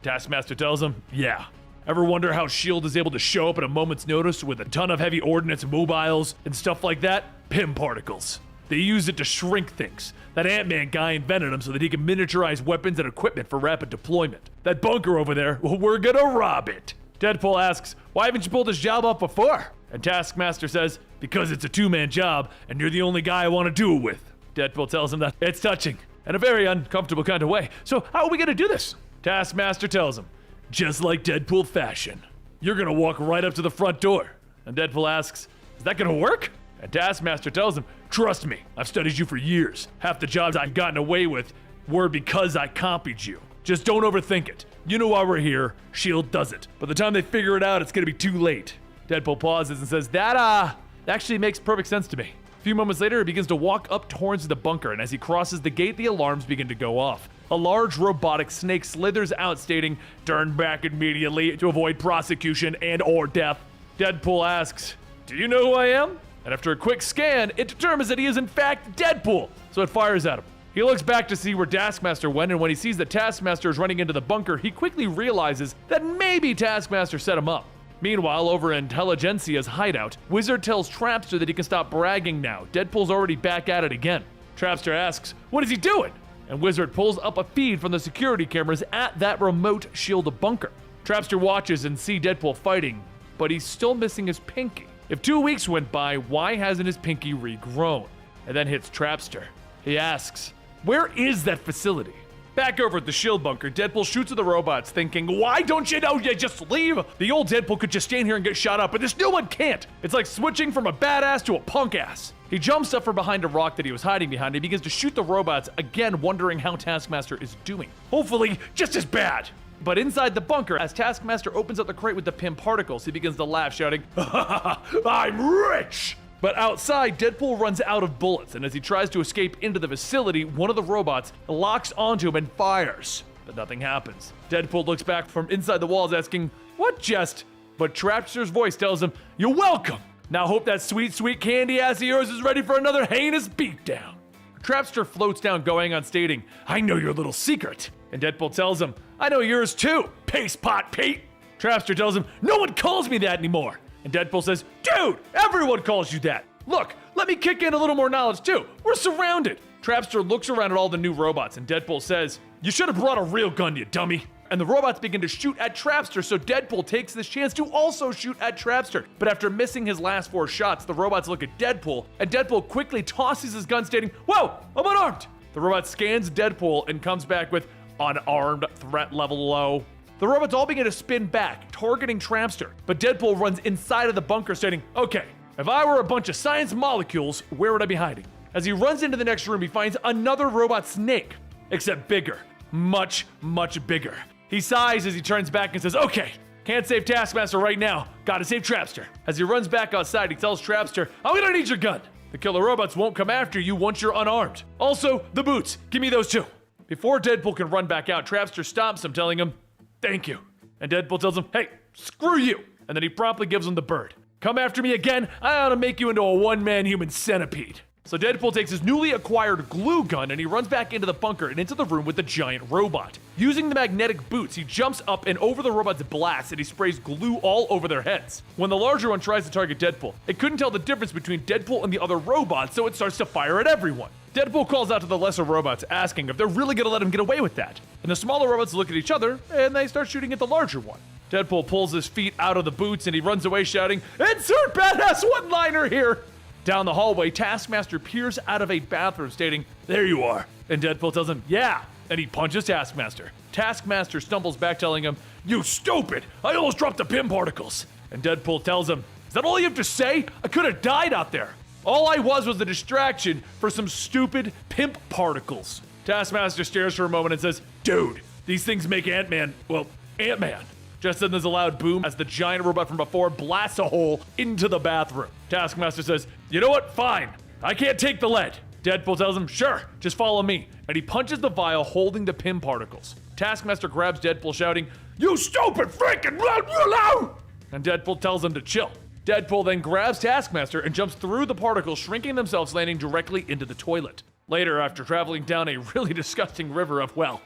Taskmaster tells him, yeah. Ever wonder how S.H.I.E.L.D. is able to show up at a moment's notice with a ton of heavy ordnance mobiles and stuff like that? PIM particles. They use it to shrink things. That Ant-Man guy invented them so that he can miniaturize weapons and equipment for rapid deployment. That bunker over there, well, we're gonna rob it. Deadpool asks, why haven't you pulled this job off before? And Taskmaster says, because it's a two-man job and you're the only guy I want to do it with. Deadpool tells him that it's touching in a very uncomfortable kind of way. So how are we gonna do this? Taskmaster tells him, just like Deadpool fashion, you're gonna walk right up to the front door. And Deadpool asks, is that gonna work? And Taskmaster tells him, trust me, I've studied you for years. Half the jobs I've gotten away with were because I copied you. Just don't overthink it. You know why we're here, S.H.I.E.L.D. does it. By the time they figure it out, it's gonna be too late. Deadpool pauses and says, that actually makes perfect sense to me. A few moments later, he begins to walk up towards the bunker, and as he crosses the gate, the alarms begin to go off. A large robotic snake slithers out, stating, turn back immediately to avoid prosecution and or death. Deadpool asks, do you know who I am? And after a quick scan, it determines that he is in fact Deadpool, so it fires at him. He looks back to see where Taskmaster went, and when he sees that Taskmaster is running into the bunker, he quickly realizes that maybe Taskmaster set him up. Meanwhile, over in Intelligentsia's hideout, Wizard tells Trapster that he can stop bragging now. Deadpool's already back at it again. Trapster asks, what is he doing? And Wizard pulls up a feed from the security cameras at that remote S.H.I.E.L.D. bunker. Trapster watches and sees Deadpool fighting, but he's still missing his pinky. If 2 weeks went by, why hasn't his pinky regrown? And then hits Trapster. He asks, where is that facility? Back over at the S.H.I.E.L.D. bunker, Deadpool shoots at the robots, thinking, why don't you know you just leave? The old Deadpool could just stand here and get shot up, but this new one can't. It's like switching from a badass to a punk ass. He jumps up from behind a rock that he was hiding behind and begins to shoot the robots, again wondering how Taskmaster is doing. Hopefully, just as bad. But inside the bunker, as Taskmaster opens up the crate with the PIM particles, he begins to laugh, shouting, I'm rich! But outside, Deadpool runs out of bullets, and as he tries to escape into the facility, one of the robots locks onto him and fires. But nothing happens. Deadpool looks back from inside the walls asking, what just? But Trapster's voice tells him, you're welcome! Now hope that sweet, sweet candy ass of yours is ready for another heinous beatdown. Trapster floats down going on stating, I know your little secret. And Deadpool tells him, I know yours too, Paste Pot Pete. Trapster tells him, no one calls me that anymore. And Deadpool says, dude, everyone calls you that. Look, let me kick in a little more knowledge too. We're surrounded. Trapster looks around at all the new robots and Deadpool says, you should have brought a real gun, you dummy. And the robots begin to shoot at Trapster, so Deadpool takes this chance to also shoot at Trapster. But after missing his last 4 shots, the robots look at Deadpool, and Deadpool quickly tosses his gun, stating, whoa, I'm unarmed. The robot scans Deadpool and comes back with, unarmed, threat level low. The robots all begin to spin back, targeting Trapster, but Deadpool runs inside of the bunker, stating, okay, if I were a bunch of science molecules, where would I be hiding? As he runs into the next room, he finds another robot snake, except bigger, much, much bigger. He sighs as he turns back and says, okay, can't save Taskmaster right now, gotta save Trapster. As he runs back outside, he tells Trapster, I'm gonna need your gun. The killer robots won't come after you once you're unarmed. Also, the boots. Give me those too. Before Deadpool can run back out, Trapster stops him, telling him, thank you. And Deadpool tells him, hey, screw you. And then he promptly gives him the bird. Come after me again, I ought to make you into a one-man human centipede. So Deadpool takes his newly acquired glue gun and he runs back into the bunker and into the room with the giant robot. Using the magnetic boots, he jumps up and over the robot's blast and he sprays glue all over their heads. When the larger one tries to target Deadpool, it couldn't tell the difference between Deadpool and the other robots, so it starts to fire at everyone. Deadpool calls out to the lesser robots, asking if they're really gonna let him get away with that. And the smaller robots look at each other and they start shooting at the larger one. Deadpool pulls his feet out of the boots and he runs away shouting, insert badass one-liner here! Down the hallway, Taskmaster peers out of a bathroom stating, there you are. And Deadpool tells him, yeah. And he punches Taskmaster. Taskmaster stumbles back telling him, you stupid, I almost dropped the pim particles. And Deadpool tells him, is that all you have to say? I could have died out there. All I was a distraction for some stupid pimp particles. Taskmaster stares for a moment and says, dude, these things make Ant-Man, well, Ant-Man. Just then there's a loud boom as the giant robot from before blasts a hole into the bathroom. Taskmaster says, you know what, fine, I can't take the lead. Deadpool tells him, sure, just follow me. And he punches the vial holding the pim particles. Taskmaster grabs Deadpool shouting, you stupid freaking run! And Deadpool tells him to chill. Deadpool then grabs Taskmaster and jumps through the particles, shrinking themselves, landing directly into the toilet. Later, after traveling down a really disgusting river of, well,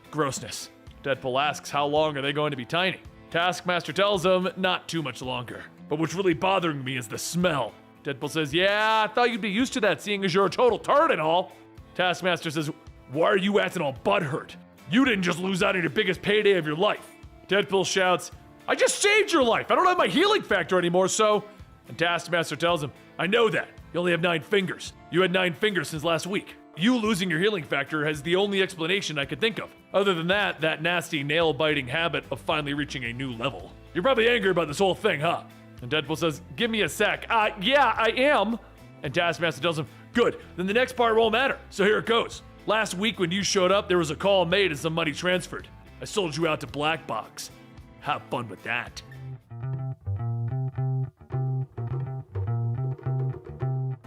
grossness, Deadpool asks how long are they going to be tiny? Taskmaster tells him not too much longer. But what's really bothering me is the smell. Deadpool says, yeah, I thought you'd be used to that seeing as you're a total turd and all. Taskmaster says, why are you acting all butthurt? You didn't just lose out on your biggest payday of your life. Deadpool shouts, I just saved your life. I don't have my healing factor anymore, so... And Taskmaster tells him, I know that. You only have 9 fingers. You had 9 fingers since last week. You losing your healing factor is the only explanation I could think of. Other than that nasty nail-biting habit of finally reaching a new level. You're probably angry about this whole thing, huh? And Deadpool says, give me a sec. Yeah, I am. And Taskmaster tells him, good, then the next part won't matter. So here it goes. Last week when you showed up, there was a call made and some money transferred. I sold you out to Black Box. Have fun with that.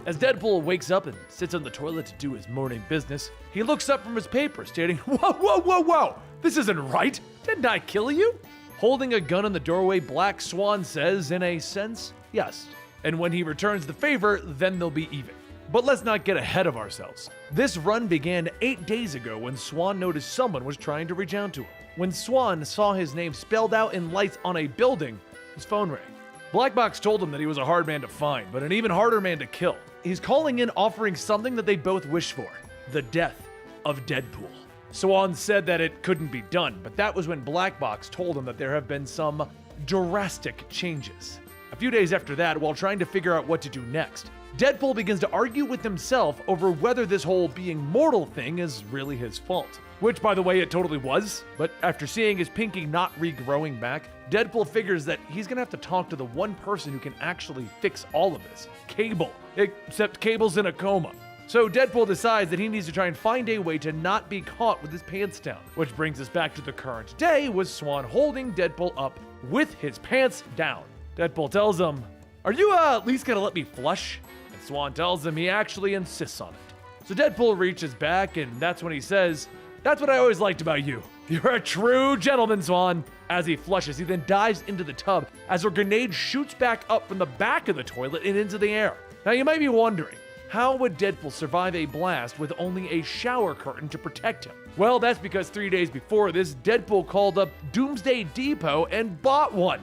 As Deadpool wakes up and sits on the toilet to do his morning business, he looks up from his paper stating, whoa, this isn't right. Didn't I kill you? Holding a gun in the doorway, Black Swan says, in a sense, yes. And when he returns the favor, then they'll be even. But let's not get ahead of ourselves. This run began 8 days ago when Swan noticed someone was trying to reach out to him. When Swan saw his name spelled out in lights on a building, his phone rang. Black Box told him that he was a hard man to find, but an even harder man to kill. He's calling in offering something that they both wish for, the death of Deadpool. Swan said that it couldn't be done, but that was when Black Box told him that there have been some drastic changes. A few days after that, while trying to figure out what to do next, Deadpool begins to argue with himself over whether this whole being mortal thing is really his fault. Which, by the way, it totally was. But after seeing his pinky not regrowing back, Deadpool figures that he's gonna have to talk to the one person who can actually fix all of this, Cable. Except Cable's in a coma. So Deadpool decides that he needs to try and find a way to not be caught with his pants down. Which brings us back to the current day, with Swan holding Deadpool up with his pants down. Deadpool tells him, are you at least gonna let me flush? And Swan tells him he actually insists on it. So Deadpool reaches back, and that's when he says, that's what I always liked about you. You're a true gentleman, Swan. As he flushes, he then dives into the tub as a grenade shoots back up from the back of the toilet and into the air. Now you might be wondering, how would Deadpool survive a blast with only a shower curtain to protect him? Well, that's because 3 days before this, Deadpool called up Doomsday Depot and bought one.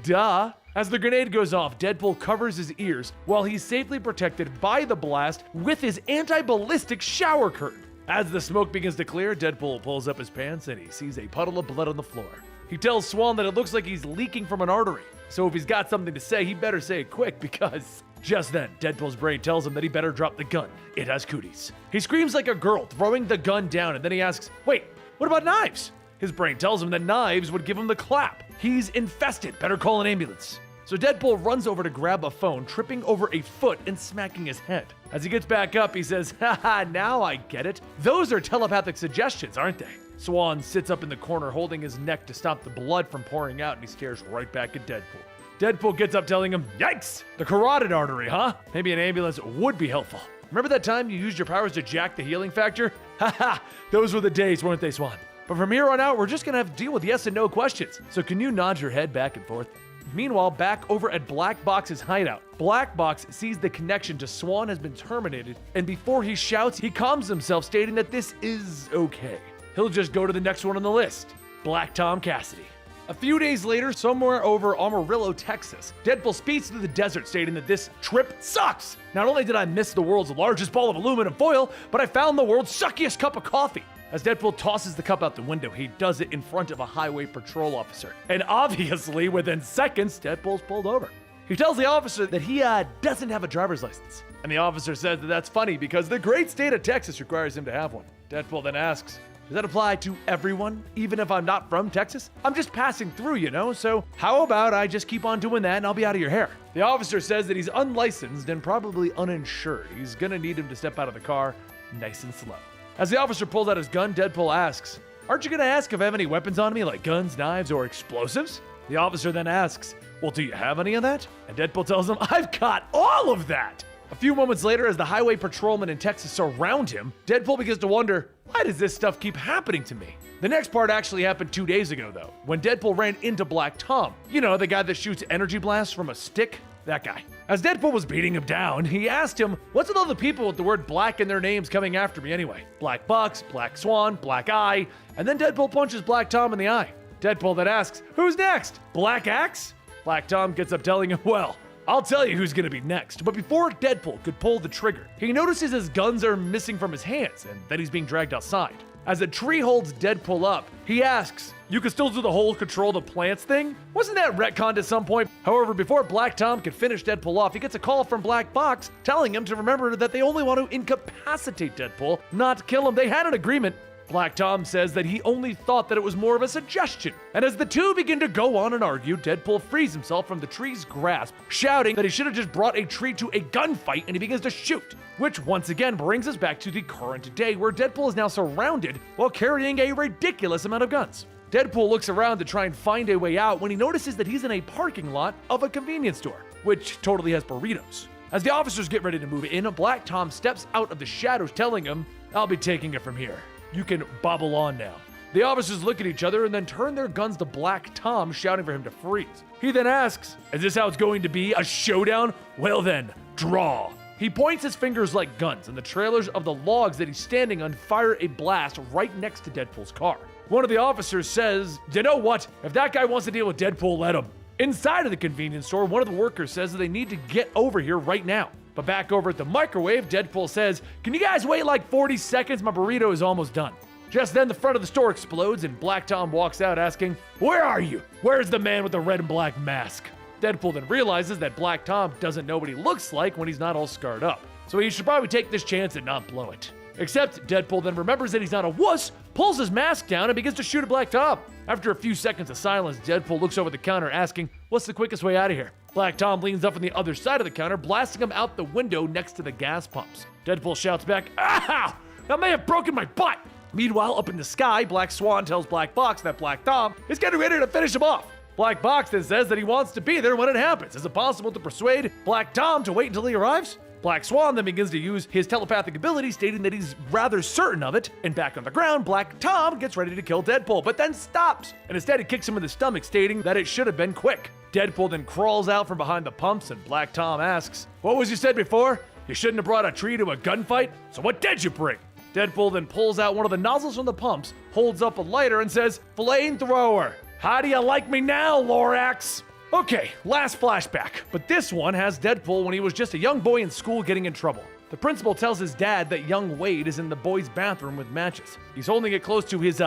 Duh. As the grenade goes off, Deadpool covers his ears while he's safely protected by the blast with his anti-ballistic shower curtain. As the smoke begins to clear, Deadpool pulls up his pants and he sees a puddle of blood on the floor. He tells Swan that it looks like he's leaking from an artery. So if he's got something to say, he better say it quick because... Just then, Deadpool's brain tells him that he better drop the gun. It has cooties. He screams like a girl, throwing the gun down, and then he asks, wait, what about knives? His brain tells him that knives would give him the clap. He's infested, better call an ambulance. So Deadpool runs over to grab a phone, tripping over a foot and smacking his head. As he gets back up, he says, haha, now I get it. Those are telepathic suggestions, aren't they? Swan sits up in the corner holding his neck to stop the blood from pouring out, and he stares right back at Deadpool. Deadpool gets up telling him, "Yikes! The carotid artery, huh? Maybe an ambulance would be helpful. Remember that time you used your powers to jack the healing factor? Haha, those were the days, weren't they, Swan? But from here on out, we're just gonna have to deal with yes and no questions. So can you nod your head back and forth?" Meanwhile, back over at Black Box's hideout, Black Box sees the connection to Swan has been terminated, and before he shouts, he calms himself, stating that this is okay. He'll just go to the next one on the list, Black Tom Cassidy. A few days later, somewhere over Amarillo, Texas, Deadpool speeds through the desert, stating that this trip sucks. Not only did I miss the world's largest ball of aluminum foil, but I found the world's suckiest cup of coffee. As Deadpool tosses the cup out the window, he does it in front of a highway patrol officer. And obviously, within seconds, Deadpool's pulled over. He tells the officer that he doesn't have a driver's license. And the officer says that that's funny because the great state of Texas requires him to have one. Deadpool then asks, "Does that apply to everyone, even if I'm not from Texas? I'm just passing through, you know, so how about I just keep on doing that and I'll be out of your hair?" The officer says that he's unlicensed and probably uninsured. He's gonna need him to step out of the car nice and slow. As the officer pulls out his gun, Deadpool asks, "Aren't you gonna ask if I have any weapons on me, like guns, knives, or explosives?" The officer then asks, "Well, do you have any of that?" And Deadpool tells him, "I've got all of that!" A few moments later, as the highway patrolmen in Texas surround him, Deadpool begins to wonder, why does this stuff keep happening to me? The next part actually happened 2 days ago, though, when Deadpool ran into Black Tom. You know, the guy that shoots energy blasts from a stick? That guy. As Deadpool was beating him down, he asked him, "What's with all the people with the word black in their names coming after me anyway? Black Box, Black Swan, Black Eye," and then Deadpool punches Black Tom in the eye. Deadpool then asks, "Who's next? Black Axe?" Black Tom gets up telling him, "Well, I'll tell you who's gonna be next." But before Deadpool could pull the trigger, he notices his guns are missing from his hands and that he's being dragged outside. As a tree holds Deadpool up, he asks, "You can still do the whole control the plants thing? Wasn't that retconned at some point?" However, before Black Tom can finish Deadpool off, he gets a call from Black Box telling him to remember that they only want to incapacitate Deadpool, not kill him. They had an agreement. Black Tom says that he only thought that it was more of a suggestion. And as the two begin to go on and argue, Deadpool frees himself from the tree's grasp, shouting that he should have just brought a tree to a gunfight, and he begins to shoot. Which once again brings us back to the current day, where Deadpool is now surrounded while carrying a ridiculous amount of guns. Deadpool looks around to try and find a way out when he notices that he's in a parking lot of a convenience store, which totally has burritos. As the officers get ready to move in, Black Tom steps out of the shadows telling him, "I'll be taking it from here. You can bobble on now." The officers look at each other and then turn their guns to Black Tom, shouting for him to freeze. He then asks, "Is this how it's going to be? A showdown? Well then, draw." He points his fingers like guns, and the trailers of the logs that he's standing on fire a blast right next to Deadpool's car. One of the officers says, "You know what? If that guy wants to deal with Deadpool, let him." Inside of the convenience store, one of the workers says that they need to get over here right now. But back over at the microwave, Deadpool says, "Can you guys wait like 40 seconds? My burrito is almost done." Just then, the front of the store explodes and Black Tom walks out asking, "Where are you? Where's the man with the red and black mask?" Deadpool then realizes that Black Tom doesn't know what he looks like when he's not all scarred up, so he should probably take this chance and not blow it. Except Deadpool then remembers that he's not a wuss, pulls his mask down, and begins to shoot at Black Tom. After a few seconds of silence, Deadpool looks over the counter asking, "What's the quickest way out of here?" Black Tom leans up on the other side of the counter, blasting him out the window next to the gas pumps. Deadpool shouts back, "Ow! That may have broken my butt!" Meanwhile, up in the sky, Black Swan tells Black Box that Black Tom is getting ready to finish him off. Black Box then says that he wants to be there when it happens. Is it possible to persuade Black Tom to wait until he arrives? Black Swan then begins to use his telepathic ability, stating that he's rather certain of it, and back on the ground, Black Tom gets ready to kill Deadpool, but then stops, and instead he kicks him in the stomach, stating that it should have been quick. Deadpool then crawls out from behind the pumps, and Black Tom asks, "What was you said before? You shouldn't have brought a tree to a gunfight? So what did you bring?" Deadpool then pulls out one of the nozzles from the pumps, holds up a lighter, and says, "Flamethrower! How do you like me now, Lorax?" Okay, last flashback, but this one has Deadpool when he was just a young boy in school getting in trouble. The principal tells his dad that young Wade is in the boys' bathroom with matches. He's holding it close to his,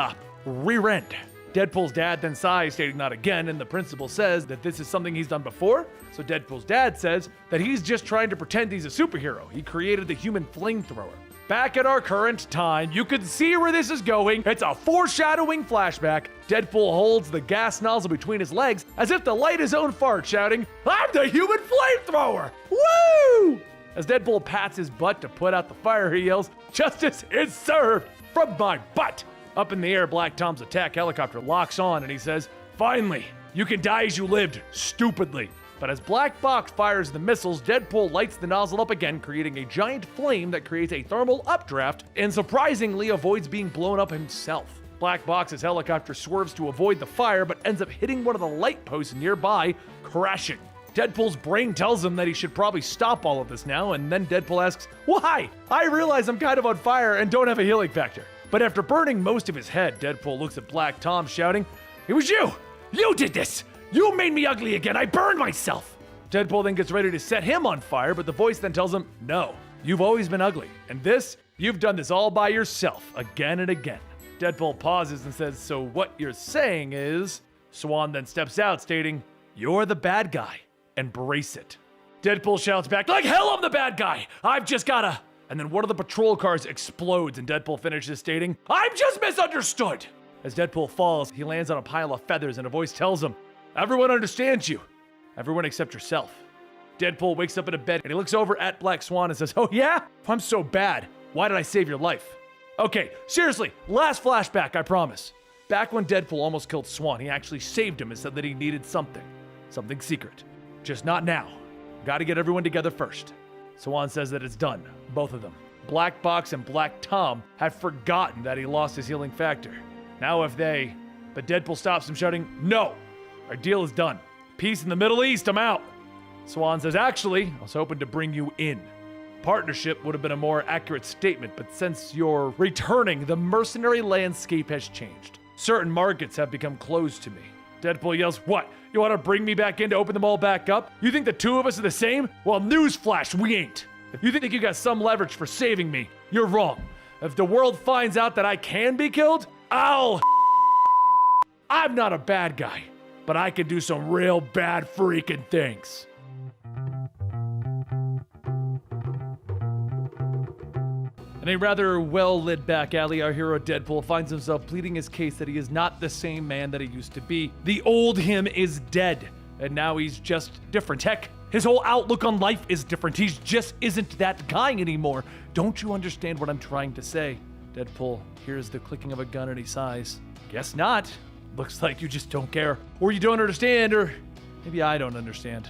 rear end. Deadpool's dad then sighs, stating not again, and the principal says that this is something he's done before. So Deadpool's dad says that he's just trying to pretend he's a superhero. He created the human flamethrower. Back at our current time, you can see where this is going. It's a foreshadowing flashback. Deadpool holds the gas nozzle between his legs as if to light his own fart, shouting, "I'm the human flamethrower! Woo!" As Deadpool pats his butt to put out the fire, he yells, "Justice is served from my butt!" Up in the air, Black Tom's attack helicopter locks on and he says, "Finally, You can die as you lived, stupidly. But as Black Box fires the missiles, Deadpool lights the nozzle up again, creating a giant flame that creates a thermal updraft and surprisingly avoids being blown up himself. Black Box's helicopter swerves to avoid the fire but ends up hitting one of the light posts nearby, crashing. Deadpool's brain tells him that he should probably stop all of this now, and then Deadpool asks, "Why? I realize I'm kind of on fire and don't have a healing factor." But after burning most of his head, Deadpool looks at Black Tom shouting, "It was you! You did this! You made me ugly again! I burned myself!" Deadpool then gets ready to set him on fire, but the voice then tells him, "No, you've always been ugly, and you've done this all by yourself, again and again." Deadpool pauses and says, "So what you're saying is..." Swan then steps out, stating, "You're the bad guy. Embrace it." Deadpool shouts back, "Like hell I'm the bad guy! I've just gotta..." And then one of the patrol cars explodes and Deadpool finishes stating, "I'm just misunderstood!" As Deadpool falls, he lands on a pile of feathers and a voice tells him, "Everyone understands you. Everyone except yourself." Deadpool wakes up in a bed and he looks over at Black Swan and says, "Oh yeah? If I'm so bad, why did I save your life?" Okay, seriously, last flashback, I promise. Back when Deadpool almost killed Swan, he actually saved him and said that he needed something secret. Just not now. Gotta get everyone together first. Swan says that it's done, both of them. Black Box and Black Tom have forgotten that he lost his healing factor. Now but Deadpool stops him shouting, "No, our deal is done. Peace in the Middle East, I'm out." Swan says, "Actually, I was hoping to bring you in." Partnership would have been a more accurate statement, but since you're returning, the mercenary landscape has changed. Certain markets have become closed to me. Deadpool yells, "What? You want to bring me back in to open them all back up? You think the two of us are the same? Well, newsflash, we ain't. If you think you got some leverage for saving me, you're wrong. If the world finds out that I can be killed, I'm not a bad guy, but I can do some real bad freaking things." In a rather well-lit back alley, our hero Deadpool finds himself pleading his case that he is not the same man that he used to be. The old him is dead, and now he's just different. Heck, his whole outlook on life is different. He just isn't that guy anymore. Don't you understand what I'm trying to say? Deadpool hears the clicking of a gun and he sighs. Guess not. Looks like you just don't care. Or you don't understand, or maybe I don't understand.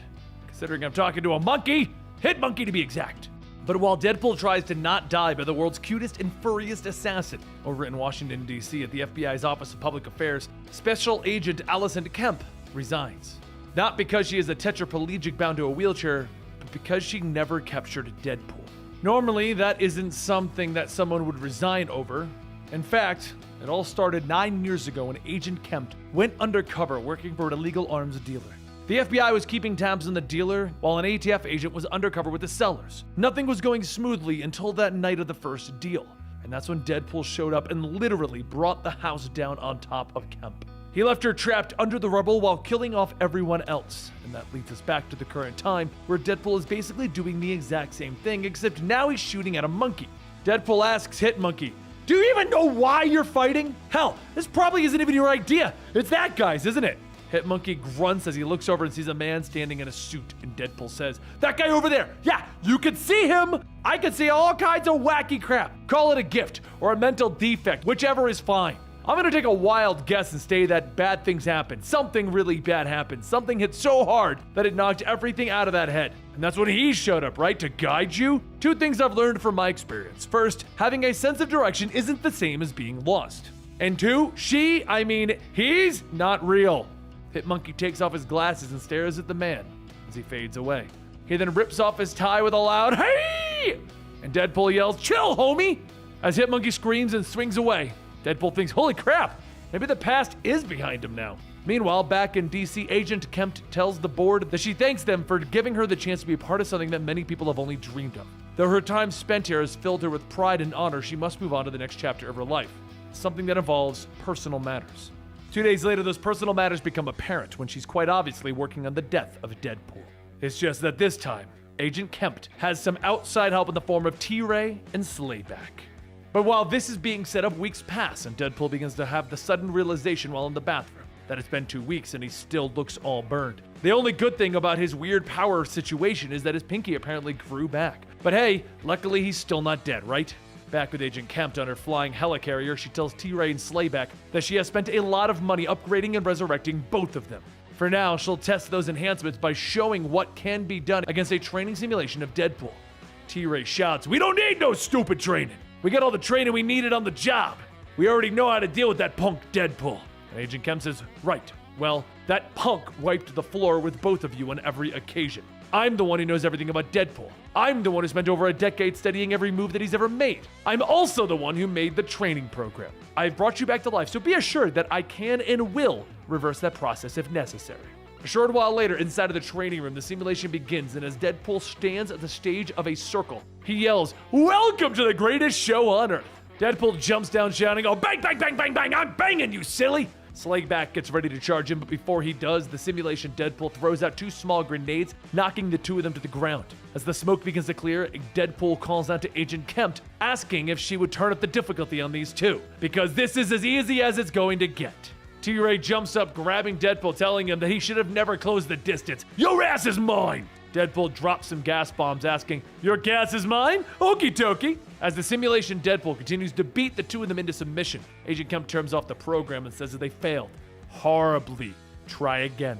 Considering I'm talking to a monkey, hit monkey to be exact. But while Deadpool tries to not die by the world's cutest and furriest assassin, over in Washington, D.C. at the FBI's Office of Public Affairs, Special Agent Allison Kemp resigns. Not because she is a tetraplegic bound to a wheelchair, but because she never captured Deadpool. Normally, that isn't something that someone would resign over. In fact, it all started 9 years ago when Agent Kemp went undercover working for an illegal arms dealer. The FBI was keeping tabs on the dealer, while an ATF agent was undercover with the sellers. Nothing was going smoothly until that night of the first deal, and that's when Deadpool showed up and literally brought the house down on top of Kemp. He left her trapped under the rubble while killing off everyone else, and that leads us back to the current time, where Deadpool is basically doing the exact same thing, except now he's shooting at a monkey. Deadpool asks Hit Monkey, "Do you even know why you're fighting? Hell, this probably isn't even your idea. It's that guy's, isn't it?" Hit Monkey grunts as he looks over and sees a man standing in a suit, and Deadpool says, "That guy over there, yeah, you could see him. I could see all kinds of wacky crap. Call it a gift or a mental defect, whichever is fine. I'm gonna take a wild guess and say that bad things happened. Something really bad happened. Something hit so hard that it knocked everything out of that head. And that's when he showed up, right? To guide you? Two things I've learned from my experience. First, having a sense of direction isn't the same as being lost. And two, he's not real." Hit Monkey takes off his glasses and stares at the man as he fades away. He then rips off his tie with a loud "Hey!" And Deadpool yells, "Chill, homie!" As Hit Monkey screams and swings away. Deadpool thinks, holy crap, maybe the past is behind him now. Meanwhile, back in DC, Agent Kemp tells the board that she thanks them for giving her the chance to be a part of something that many people have only dreamed of. Though her time spent here has filled her with pride and honor, she must move on to the next chapter of her life, something that involves personal matters. 2 days later, those personal matters become apparent when she's quite obviously working on the death of Deadpool. It's just that this time, Agent Kemp has some outside help in the form of T-Ray and Slayback. But while this is being set up, weeks pass and Deadpool begins to have the sudden realization while in the bathroom that it's been 2 weeks and he still looks all burned. The only good thing about his weird power situation is that his pinky apparently grew back. But hey, luckily he's still not dead, right? Back with Agent Kemp on her flying helicarrier, she tells T-Ray and Slayback that she has spent a lot of money upgrading and resurrecting both of them. For now, she'll test those enhancements by showing what can be done against a training simulation of Deadpool. T-Ray shouts, "We don't need no stupid training. We got all the training we needed on the job. We already know how to deal with that punk Deadpool." And Agent Kemp says, "Right. Well, that punk wiped the floor with both of you on every occasion. I'm the one who knows everything about Deadpool. I'm the one who spent over a decade studying every move that he's ever made. I'm also the one who made the training program. I've brought you back to life, so be assured that I can and will reverse that process if necessary." A short while later, inside of the training room, the simulation begins, and as Deadpool stands at the stage of a circle, he yells, "Welcome to the greatest show on Earth!" Deadpool jumps down shouting, "Oh, bang, bang, bang, bang, bang, I'm banging you, silly!" Slayback gets ready to charge him, but before he does, the simulation Deadpool throws out 2 small grenades, knocking the 2 of them to the ground. As the smoke begins to clear, Deadpool calls out to Agent Kemp, asking if she would turn up the difficulty on these 2, because this is as easy as it's going to get. T-Ray jumps up, grabbing Deadpool, telling him that he should have never closed the distance. "Your ass is mine!" Deadpool drops some gas bombs, asking, "Your gas is mine? Okie dokie." As the simulation Deadpool continues to beat the 2 of them into submission, Agent Kemp turns off the program and says that they failed. Horribly. Try again.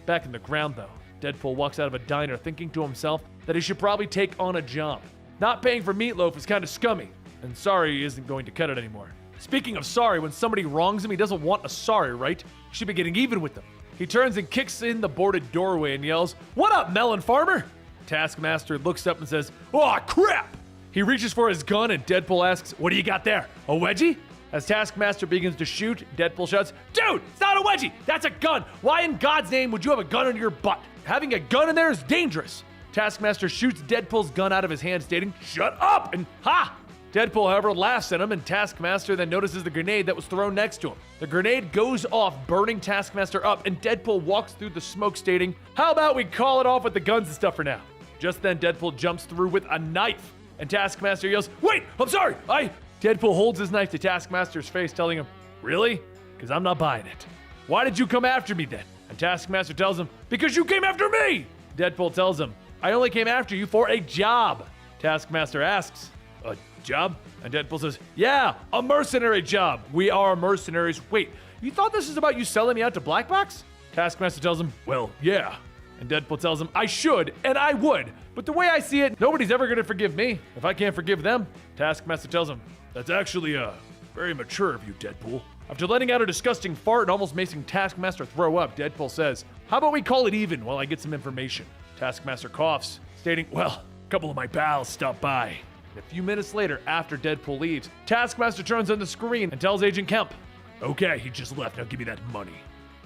Back in the ground, though, Deadpool walks out of a diner thinking to himself that he should probably take on a job. Not paying for meatloaf is kind of scummy, and sorry isn't going to cut it anymore. Speaking of sorry, when somebody wrongs him, he doesn't want a sorry, right? He should be getting even with them. He turns and kicks in the boarded doorway and yells, "What up, melon farmer?" Taskmaster looks up and says, "Aw, crap!" He reaches for his gun and Deadpool asks, "What do you got there? A wedgie?" As Taskmaster begins to shoot, Deadpool shouts, "Dude, it's not a wedgie! That's a gun! Why in God's name would you have a gun under your butt? Having a gun in there is dangerous!" Taskmaster shoots Deadpool's gun out of his hand, stating, "Shut up!" and ha! Deadpool, however, laughs at him, and Taskmaster then notices the grenade that was thrown next to him. The grenade goes off, burning Taskmaster up, and Deadpool walks through the smoke, stating, "How about we call it off with the guns and stuff for now?" Just then, Deadpool jumps through with a knife, and Taskmaster yells, "Wait, I'm sorry, Deadpool holds his knife to Taskmaster's face, telling him, "Really? Because I'm not buying it. Why did you come after me then?" And Taskmaster tells him, "Because you came after me!" Deadpool tells him, "I only came after you for a job." Taskmaster asks, "A job?" And Deadpool says, "Yeah, a mercenary job. We are mercenaries." "Wait, you thought this is about you selling me out to Black Box?" Taskmaster tells him, "Well, yeah." And Deadpool tells him, "I should, and I would. But the way I see it, nobody's ever gonna forgive me if I can't forgive them." Taskmaster tells him, "That's actually, very mature of you, Deadpool." After letting out a disgusting fart and almost making Taskmaster throw up, Deadpool says, "How about we call it even while I get some information?" Taskmaster coughs, stating, "Well, a couple of my pals stopped by." A few minutes later, after Deadpool leaves, Taskmaster turns on the screen and tells Agent Kemp, "Okay, he just left. Now give me that money."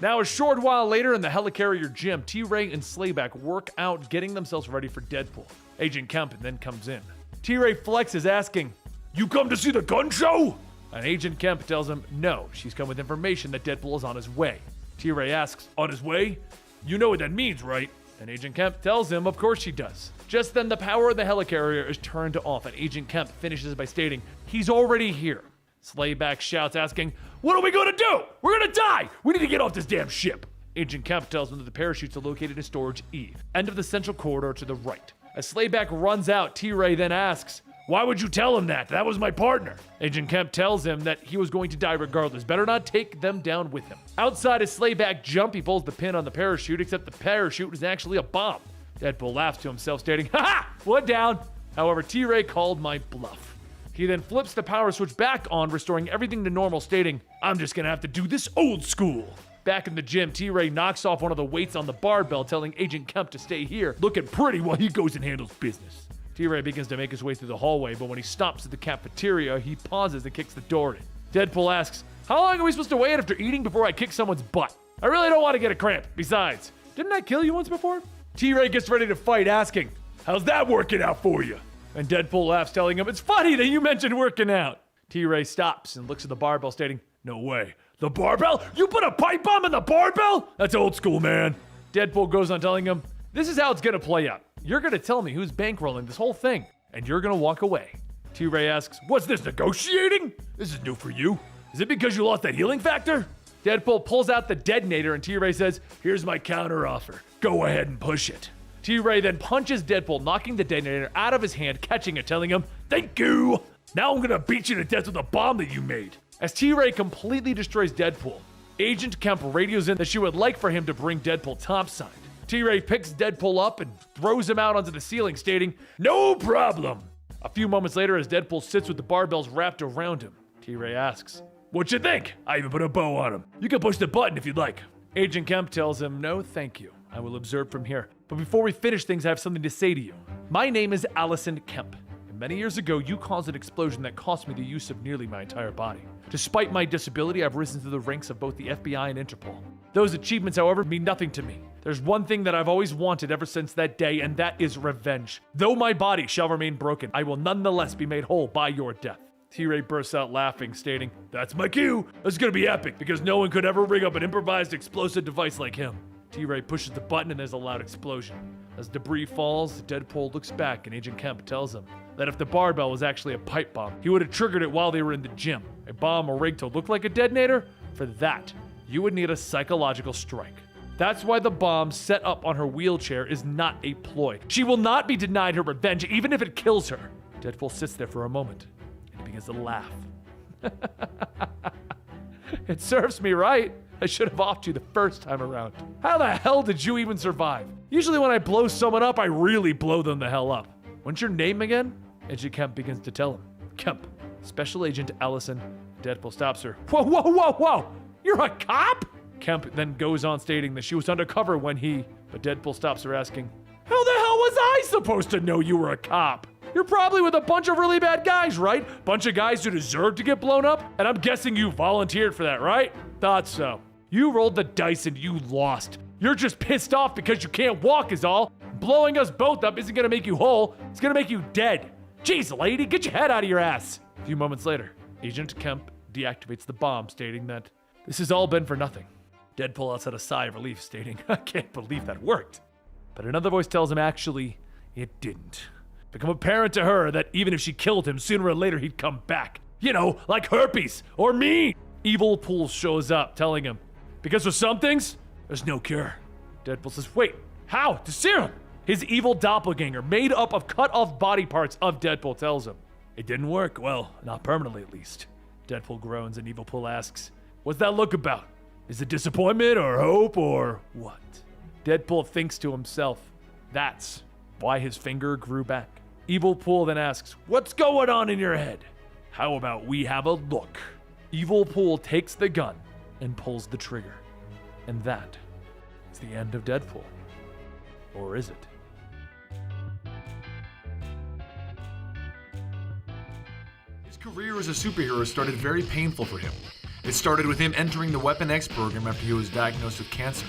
Now, a short while later in the helicarrier gym, T-Ray and Slayback work out, getting themselves ready for Deadpool. Agent Kemp then comes in. T-Ray flexes, asking, "You come to see the gun show?" And Agent Kemp tells him, no, she's come with information that Deadpool is on his way. T-Ray asks, "On his way? You know what that means, right?" And Agent Kemp tells him, of course she does. Just then, the power of the helicarrier is turned off, and Agent Kemp finishes by stating, "He's already here." Slayback shouts, asking, "What are we gonna do? We're gonna die! We need to get off this damn ship!" Agent Kemp tells him that the parachutes are located in Storage E, end of the central corridor to the right. As Slayback runs out, T-Ray then asks, "Why would you tell him that? That was my partner." Agent Kemp tells him that he was going to die regardless. Better not take them down with him. Outside as Slayback jump, he pulls the pin on the parachute, except the parachute is actually a bomb. Deadpool laughs to himself, stating, "Ha ha! One down!" However, T-Ray called my bluff. He then flips the power switch back on, restoring everything to normal, stating, "I'm just gonna have to do this old school." Back in the gym, T-Ray knocks off one of the weights on the barbell, telling Agent Kemp to stay here, looking pretty while he goes and handles business. T-Ray begins to make his way through the hallway, but when he stops at the cafeteria, he pauses and kicks the door in. Deadpool asks, "How long are we supposed to wait after eating before I kick someone's butt? I really don't want to get a cramp. Besides, didn't I kill you once before?" T-Ray gets ready to fight, asking, "How's that working out for you?" And Deadpool laughs, telling him, "It's funny that you mentioned working out." T-Ray stops and looks at the barbell, stating, "No way. The barbell? You put a pipe bomb in the barbell? That's old school, man." Deadpool goes on telling him, "This is how it's gonna play out. You're gonna tell me who's bankrolling this whole thing, and you're gonna walk away." T-Ray asks, "What's this, negotiating? This is new for you. Is it because you lost that healing factor?" Deadpool pulls out the detonator, and T-Ray says, "Here's my counter offer. Go ahead and push it." T-Ray then punches Deadpool, knocking the detonator out of his hand, catching it, telling him, "Thank you. Now I'm gonna beat you to death with a bomb that you made." As T-Ray completely destroys Deadpool, Agent Kemp radios in that she would like for him to bring Deadpool topside. T-Ray picks Deadpool up and throws him out onto the ceiling, stating, "No problem." A few moments later, as Deadpool sits with the barbells wrapped around him, T-Ray asks, "What you think? I even put a bow on him. You can push the button if you'd like." Agent Kemp tells him, "No, thank you. I will observe from here. But before we finish things, I have something to say to you. My name is Allison Kemp. And many years ago, you caused an explosion that cost me the use of nearly my entire body. Despite my disability, I've risen through the ranks of both the FBI and Interpol. Those achievements, however, mean nothing to me. There's one thing that I've always wanted ever since that day, and that is revenge. Though my body shall remain broken, I will nonetheless be made whole by your death." T-Ray bursts out laughing, stating, "That's my cue. This is gonna be epic because no one could ever rig up an improvised explosive device like him." T-Ray pushes the button and there's a loud explosion. As debris falls, Deadpool looks back and Agent Kemp tells him that if the barbell was actually a pipe bomb, he would have triggered it while they were in the gym. A bomb rigged to look like a detonator? For that, you would need a psychological strike. That's why the bomb set up on her wheelchair is not a ploy. She will not be denied her revenge, even if it kills her. Deadpool sits there for a moment and he begins to laugh. It serves me right. I should have offed you the first time around. How the hell did you even survive? Usually when I blow someone up, I really blow them the hell up. What's your name again? Agent Kemp begins to tell him. Kemp, Special Agent Allison. Deadpool stops her. Whoa, whoa, whoa, whoa! You're a cop? Kemp then goes on stating that she was undercover when he... But Deadpool stops her asking, how the hell was I supposed to know you were a cop? You're probably with a bunch of really bad guys, right? Bunch of guys who deserve to get blown up? And I'm guessing you volunteered for that, right? Thought so. You rolled the dice and you lost. You're just pissed off because you can't walk is all. Blowing us both up isn't gonna make you whole, it's gonna make you dead. Jeez, lady, get your head out of your ass. A few moments later, Agent Kemp deactivates the bomb, stating that this has all been for nothing. Deadpool lets out a sigh of relief, stating, I can't believe that worked. But another voice tells him actually, it didn't. Become apparent to her that even if she killed him, sooner or later he'd come back. You know, like herpes, or me. Evil Pool shows up, telling him, because for some things, there's no cure. Deadpool says, wait, how? The serum! His evil doppelganger, made up of cut-off body parts of Deadpool, tells him, it didn't work, well, not permanently at least. Deadpool groans and Evil Pool asks, what's that look about? Is it disappointment or hope or what? Deadpool thinks to himself, that's why his finger grew back. Evil Pool then asks, what's going on in your head? How about we have a look? Evil Pool takes the gun and pulls the trigger. And that is the end of Deadpool. Or is it? His career as a superhero started very painful for him. It started with him entering the Weapon X program after he was diagnosed with cancer.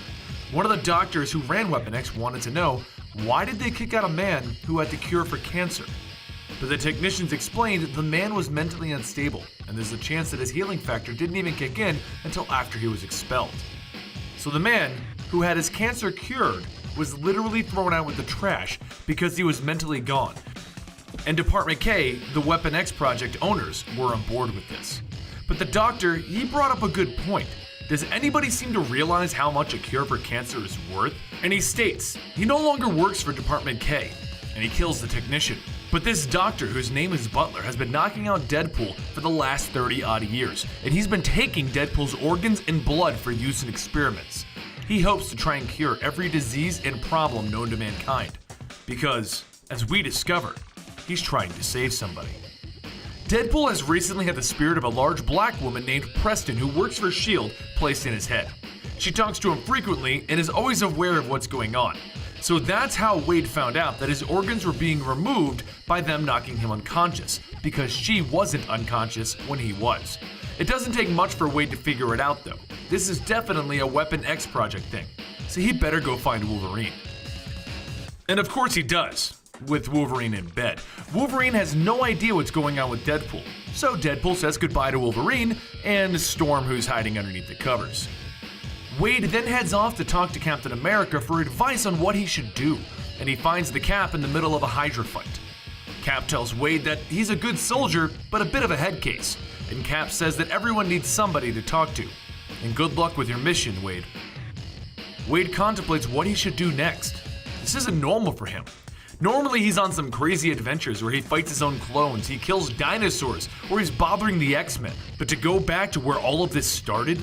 One of the doctors who ran Weapon X wanted to know, why did they kick out a man who had the cure for cancer? But the technicians explained the man was mentally unstable, and there's a chance that his healing factor didn't even kick in until after he was expelled. So the man, who had his cancer cured, was literally thrown out with the trash because he was mentally gone. And Department K, the Weapon X project owners, were on board with this. But the doctor, he brought up a good point. Does anybody seem to realize how much a cure for cancer is worth? And he states, he no longer works for Department K, and he kills the technician. But this doctor, whose name is Butler, has been knocking out Deadpool for the last 30-odd years, and he's been taking Deadpool's organs and blood for use in experiments. He hopes to try and cure every disease and problem known to mankind, because, as we discover, he's trying to save somebody. Deadpool has recently had the spirit of a large black woman named Preston who works for S.H.I.E.L.D. placed in his head. She talks to him frequently and is always aware of what's going on. So that's how Wade found out that his organs were being removed by them knocking him unconscious, because she wasn't unconscious when he was. It doesn't take much for Wade to figure it out though. This is definitely a Weapon X project thing, so he better go find Wolverine. And of course he does. With Wolverine in bed. Wolverine has no idea what's going on with Deadpool, so Deadpool says goodbye to Wolverine and Storm, who's hiding underneath the covers. Wade then heads off to talk to Captain America for advice on what he should do, and he finds the Cap in the middle of a Hydra fight. Cap tells Wade that he's a good soldier, but a bit of a head case, and Cap says that everyone needs somebody to talk to. And good luck with your mission, Wade. Wade contemplates what he should do next. This isn't normal for him. Normally he's on some crazy adventures where he fights his own clones, he kills dinosaurs, or he's bothering the X-Men. But to go back to where all of this started,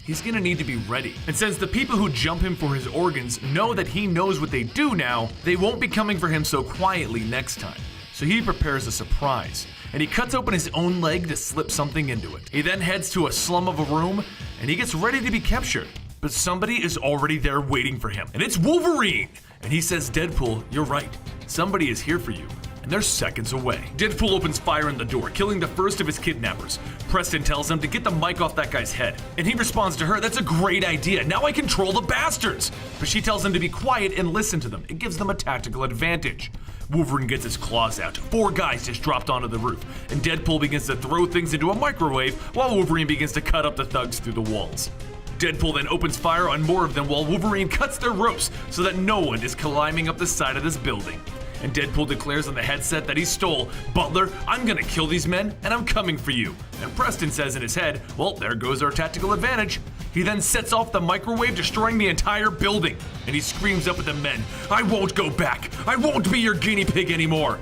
he's gonna need to be ready. And since the people who jump him for his organs know that he knows what they do now, they won't be coming for him so quietly next time. So he prepares a surprise, and he cuts open his own leg to slip something into it. He then heads to a slum of a room, and he gets ready to be captured. But somebody is already there waiting for him, and it's Wolverine! And he says, Deadpool, you're right. Somebody is here for you, and they're seconds away. Deadpool opens fire in the door, killing the first of his kidnappers. Preston tells him to get the mic off that guy's head, and he responds to her, that's a great idea, now I control the bastards! But she tells him to be quiet and listen to them. It gives them a tactical advantage. Wolverine gets his claws out. 4 guys just dropped onto the roof, and Deadpool begins to throw things into a microwave while Wolverine begins to cut up the thugs through the walls. Deadpool then opens fire on more of them while Wolverine cuts their ropes so that no one is climbing up the side of this building. And Deadpool declares on the headset that he stole, Butler, I'm gonna kill these men and I'm coming for you. And Preston says in his head, well, there goes our tactical advantage. He then sets off the microwave, destroying the entire building. And he screams up at the men, I won't go back. I won't be your guinea pig anymore.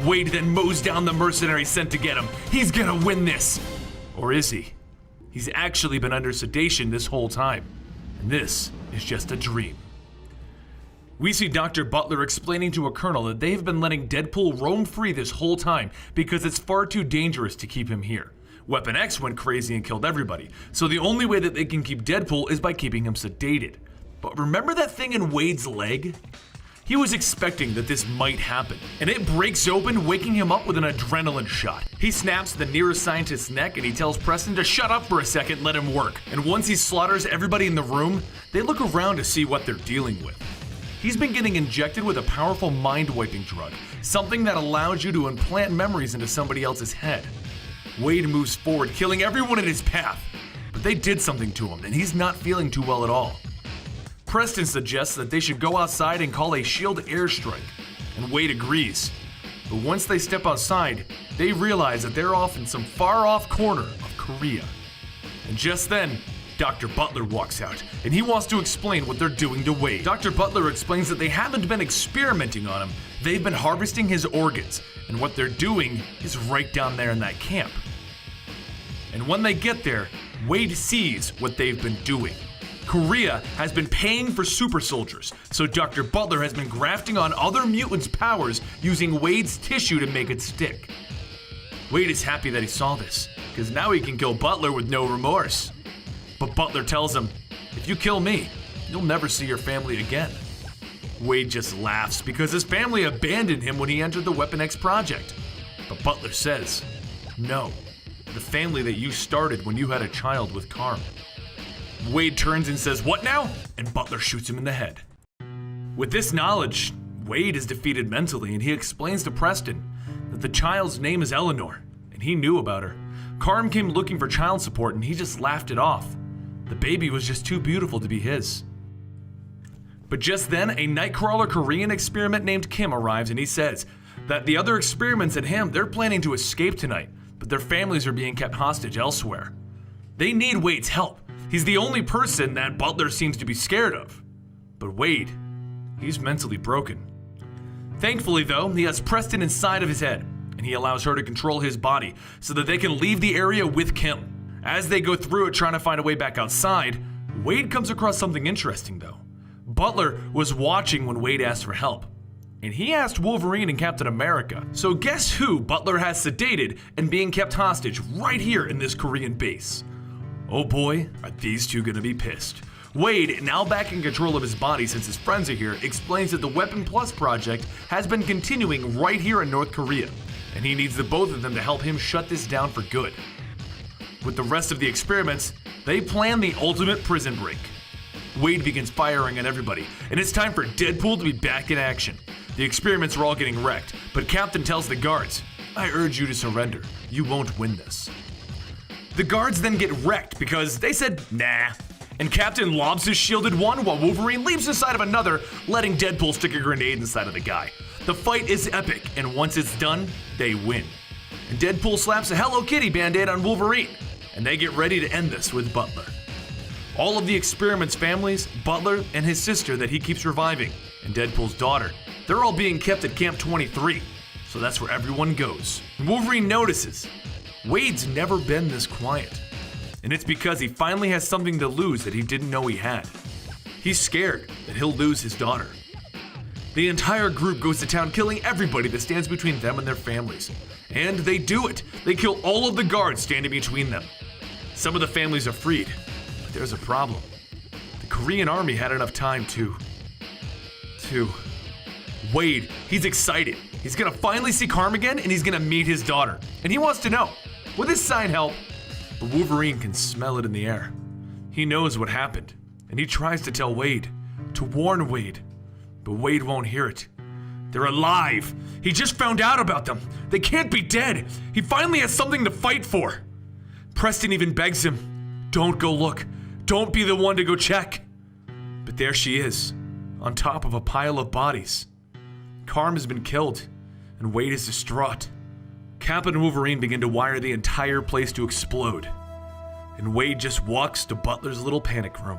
Wade then mows down the mercenary sent to get him. He's gonna win this. Or is he? He's actually been under sedation this whole time. And this is just a dream. We see Dr. Butler explaining to a colonel that they have been letting Deadpool roam free this whole time because it's far too dangerous to keep him here. Weapon X went crazy and killed everybody, so the only way that they can keep Deadpool is by keeping him sedated. But remember that thing in Wade's leg? He was expecting that this might happen, and it breaks open, waking him up with an adrenaline shot. He snaps the nearest scientist's neck and he tells Preston to shut up for a second, let him work. And once he slaughters everybody in the room, they look around to see what they're dealing with. He's been getting injected with a powerful mind-wiping drug, something that allows you to implant memories into somebody else's head. Wade moves forward, killing everyone in his path, but they did something to him, and he's not feeling too well at all. Preston suggests that they should go outside and call a shield airstrike, and Wade agrees. But once they step outside, they realize that they're off in some far-off corner of Korea. And just then, Dr. Butler walks out, and he wants to explain what they're doing to Wade. Dr. Butler explains that they haven't been experimenting on him, they've been harvesting his organs, and what they're doing is right down there in that camp. And when they get there, Wade sees what they've been doing. Korea has been paying for super soldiers, so Dr. Butler has been grafting on other mutants' powers using Wade's tissue to make it stick. Wade is happy that he saw this, because now he can kill Butler with no remorse. But Butler tells him, if you kill me, you'll never see your family again. Wade just laughs because his family abandoned him when he entered the Weapon X project. But Butler says, no, the family that you started when you had a child with Carm. Wade turns and says, what now? And Butler shoots him in the head. With this knowledge, Wade is defeated mentally, and he explains to Preston that the child's name is Eleanor, and he knew about her. Carm came looking for child support, and he just laughed it off. The baby was just too beautiful to be his. But just then, a Nightcrawler Korean experiment named Kim arrives, and he says that the other experiments at him, they're planning to escape tonight, but their families are being kept hostage elsewhere. They need Wade's help. He's the only person that Butler seems to be scared of. But Wade, he's mentally broken. Thankfully though, he has Preston inside of his head, and he allows her to control his body so that they can leave the area with Kim. As they go through it trying to find a way back outside, Wade comes across something interesting though. Butler was watching when Wade asked for help, and he asked Wolverine and Captain America. So guess who Butler has sedated and being kept hostage right here in this Korean base? Oh boy, are these two gonna be pissed. Wade, now back in control of his body since his friends are here, explains that the Weapon Plus project has been continuing right here in North Korea, and he needs the both of them to help him shut this down for good. With the rest of the experiments, they plan the ultimate prison break. Wade begins firing at everybody, and it's time for Deadpool to be back in action. The experiments are all getting wrecked, but Captain tells the guards, I urge you to surrender. You won't win this. The guards then get wrecked because they said, nah. And Captain lobs his shielded one while Wolverine leaps inside of another, letting Deadpool stick a grenade inside of the guy. The fight is epic, and once it's done, they win. And Deadpool slaps a Hello Kitty band-aid on Wolverine, and they get ready to end this with Butler. All of the experiments' families, Butler and his sister that he keeps reviving, and Deadpool's daughter, they're all being kept at Camp 23, so that's where everyone goes. And Wolverine notices Wade's never been this quiet. And it's because he finally has something to lose that he didn't know he had. He's scared that he'll lose his daughter. The entire group goes to town killing everybody that stands between them and their families. And they do it. They kill all of the guards standing between them. Some of the families are freed, but there's a problem. The Korean army had enough time to Wade, he's excited. He's gonna finally see Carm again, and he's gonna meet his daughter. And he wants to know, will this sign help? But Wolverine can smell it in the air. He knows what happened, and he tries to tell Wade, to warn Wade. But Wade won't hear it. They're alive. He just found out about them. They can't be dead. He finally has something to fight for. Preston even begs him, don't go look. Don't be the one to go check. But there she is, on top of a pile of bodies. Carm has been killed, and Wade is distraught. Cap and Wolverine begin to wire the entire place to explode, and Wade just walks to Butler's little panic room.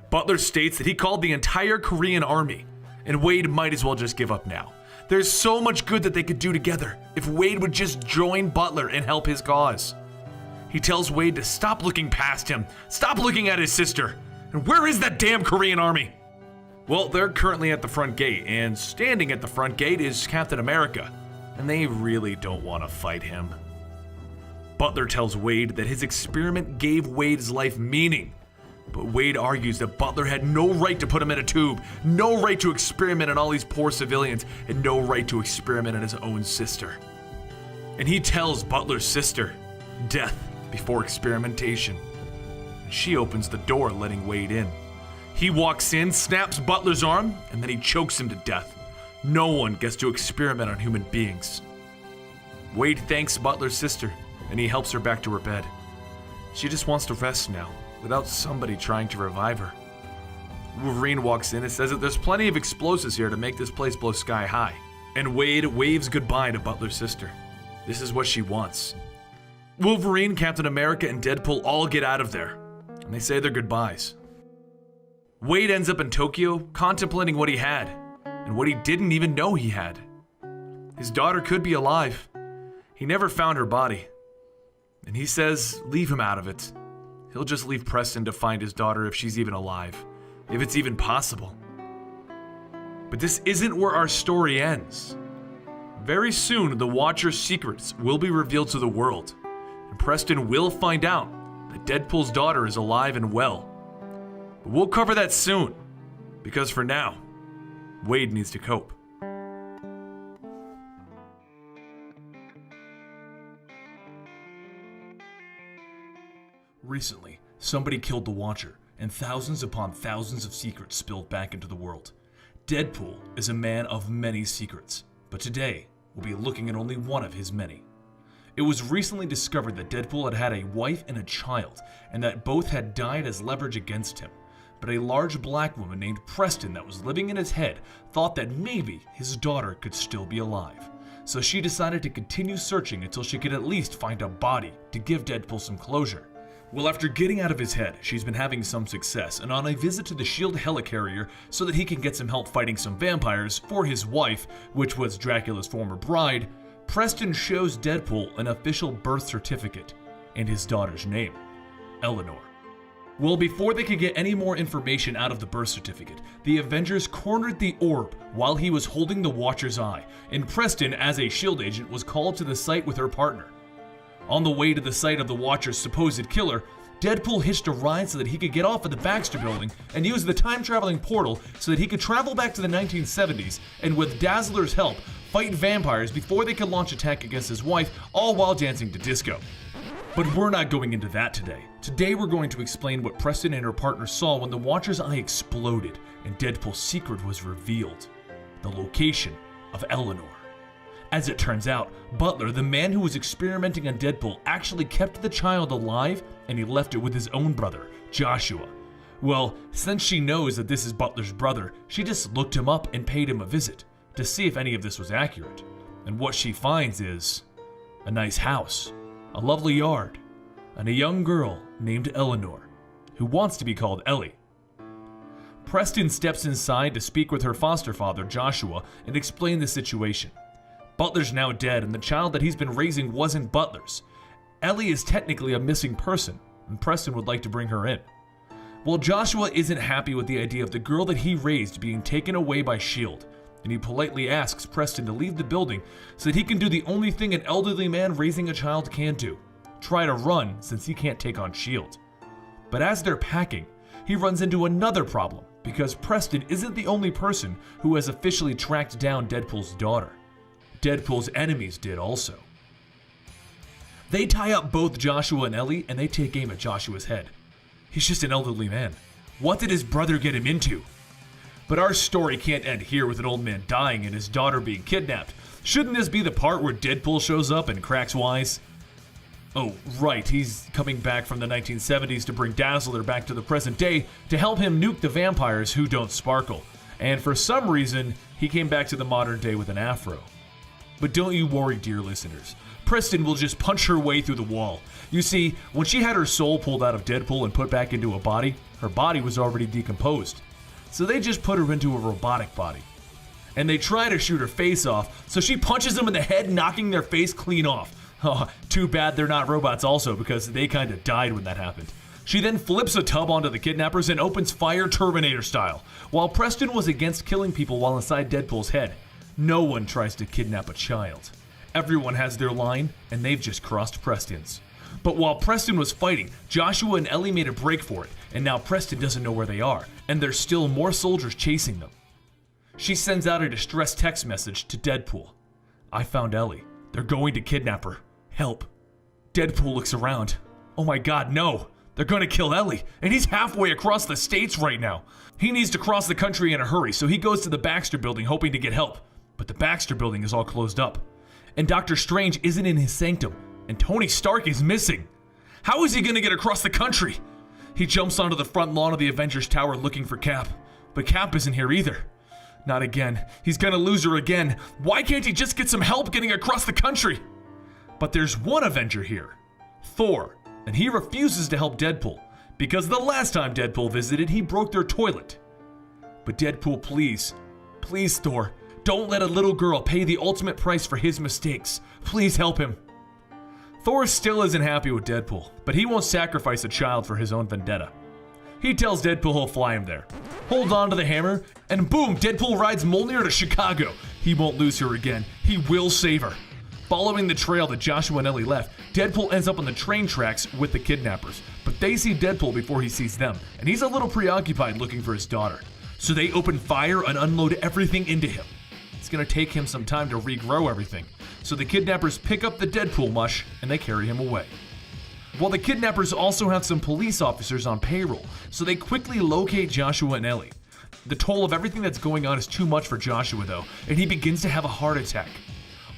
Butler states that he called the entire Korean army, and Wade might as well just give up now. There's so much good that they could do together if Wade would just join Butler and help his cause. He tells Wade to stop looking past him, stop looking at his sister, and where is that damn Korean army? Well, they're currently at the front gate, and standing at the front gate is Captain America, and they really don't want to fight him. Butler tells Wade that his experiment gave Wade's life meaning, but Wade argues that Butler had no right to put him in a tube, no right to experiment on all these poor civilians, and no right to experiment on his own sister. And he tells Butler's sister, death before experimentation. And she opens the door, letting Wade in. He walks in, snaps Butler's arm, and then he chokes him to death. No one gets to experiment on human beings. Wade thanks Butler's sister, and he helps her back to her bed. She just wants to rest now, without somebody trying to revive her. Wolverine walks in and says that there's plenty of explosives here to make this place blow sky high. And Wade waves goodbye to Butler's sister. This is what she wants. Wolverine, Captain America, and Deadpool all get out of there, and they say their goodbyes. Wade ends up in Tokyo, contemplating what he had, and what he didn't even know he had. His daughter could be alive. He never found her body. And he says, leave him out of it. He'll just leave Preston to find his daughter if she's even alive, if it's even possible. But this isn't where our story ends. Very soon, the Watcher's secrets will be revealed to the world, and Preston will find out that Deadpool's daughter is alive and well. But we'll cover that soon, because for now, Wade needs to cope. Recently, somebody killed the Watcher, and thousands upon thousands of secrets spilled back into the world. Deadpool is a man of many secrets, but today, we'll be looking at only one of his many. It was recently discovered that Deadpool had had a wife and a child, and that both had died as leverage against him. But a large black woman named Preston that was living in his head thought that maybe his daughter could still be alive. So she decided to continue searching until she could at least find a body to give Deadpool some closure. Well, after getting out of his head, she's been having some success, and on a visit to the S.H.I.E.L.D. helicarrier so that he can get some help fighting some vampires for his wife, which was Dracula's former bride, Preston shows Deadpool an official birth certificate and his daughter's name, Eleanor. Well, before they could get any more information out of the birth certificate, the Avengers cornered the orb while he was holding the Watcher's eye, and Preston, as a S.H.I.E.L.D. agent, was called to the site with her partner. On the way to the site of the Watcher's supposed killer, Deadpool hitched a ride so that he could get off of the Baxter building and use the time-traveling portal so that he could travel back to the 1970s and, with Dazzler's help, fight vampires before they could launch attack against his wife, all while dancing to disco. But we're not going into that today. Today we're going to explain what Preston and her partner saw when the Watcher's eye exploded and Deadpool's secret was revealed: the location of Eleanor. As it turns out, Butler, the man who was experimenting on Deadpool, actually kept the child alive, and he left it with his own brother, Joshua. Well, since she knows that this is Butler's brother, she just looked him up and paid him a visit to see if any of this was accurate. And what she finds is a nice house, a lovely yard, and a young girl named Eleanor, who wants to be called Ellie. Preston steps inside to speak with her foster father, Joshua, and explain the situation. Butler's now dead, and the child that he's been raising wasn't Butler's. Ellie is technically a missing person, and Preston would like to bring her in. Well, Joshua isn't happy with the idea of the girl that he raised being taken away by S.H.I.E.L.D., and he politely asks Preston to leave the building so that he can do the only thing an elderly man raising a child can do: try to run, since he can't take on S.H.I.E.L.D. But as they're packing, he runs into another problem, because Preston isn't the only person who has officially tracked down Deadpool's daughter. Deadpool's enemies did also. They tie up both Joshua and Ellie, and they take aim at Joshua's head. He's just an elderly man. What did his brother get him into? But our story can't end here with an old man dying and his daughter being kidnapped. Shouldn't this be the part where Deadpool shows up and cracks wise? Oh, right, he's coming back from the 1970s to bring Dazzler back to the present day to help him nuke the vampires who don't sparkle. And for some reason, he came back to the modern day with an afro. But don't you worry, dear listeners. Preston will just punch her way through the wall. You see, when she had her soul pulled out of Deadpool and put back into a body, her body was already decomposed. So they just put her into a robotic body. And they try to shoot her face off, so she punches them in the head, knocking their face clean off. Oh, too bad they're not robots also, because they kinda died when that happened. She then flips a tub onto the kidnappers and opens fire Terminator style. While Preston was against killing people while inside Deadpool's head, no one tries to kidnap a child. Everyone has their line, and they've just crossed Preston's. But while Preston was fighting, Joshua and Ellie made a break for it, and now Preston doesn't know where they are, and there's still more soldiers chasing them. She sends out a distress text message to Deadpool. "I found Ellie. They're going to kidnap her. Help." Deadpool looks around. Oh my god, no! They're gonna kill Ellie, and he's halfway across the states right now. He needs to cross the country in a hurry, so he goes to the Baxter building hoping to get help. But the Baxter building is all closed up. And Doctor Strange isn't in his sanctum, and Tony Stark is missing. How is he gonna get across the country? He jumps onto the front lawn of the Avengers Tower looking for Cap, but Cap isn't here either. Not again. He's gonna lose her again. Why can't he just get some help getting across the country? But there's one Avenger here, Thor, and he refuses to help Deadpool, because the last time Deadpool visited, he broke their toilet. But Deadpool, please, Thor, don't let a little girl pay the ultimate price for his mistakes. Please help him. Thor still isn't happy with Deadpool, but he won't sacrifice a child for his own vendetta. He tells Deadpool he'll fly him there. Hold on to the hammer, and boom, Deadpool rides Mjolnir to Chicago. He won't lose her again. He will save her. Following the trail that Joshua and Ellie left, Deadpool ends up on the train tracks with the kidnappers, but they see Deadpool before he sees them, and he's a little preoccupied looking for his daughter. So they open fire and unload everything into him. It's gonna take him some time to regrow everything, so the kidnappers pick up the Deadpool mush and they carry him away. Well, the kidnappers also have some police officers on payroll, so they quickly locate Joshua and Ellie. The toll of everything that's going on is too much for Joshua though, and he begins to have a heart attack.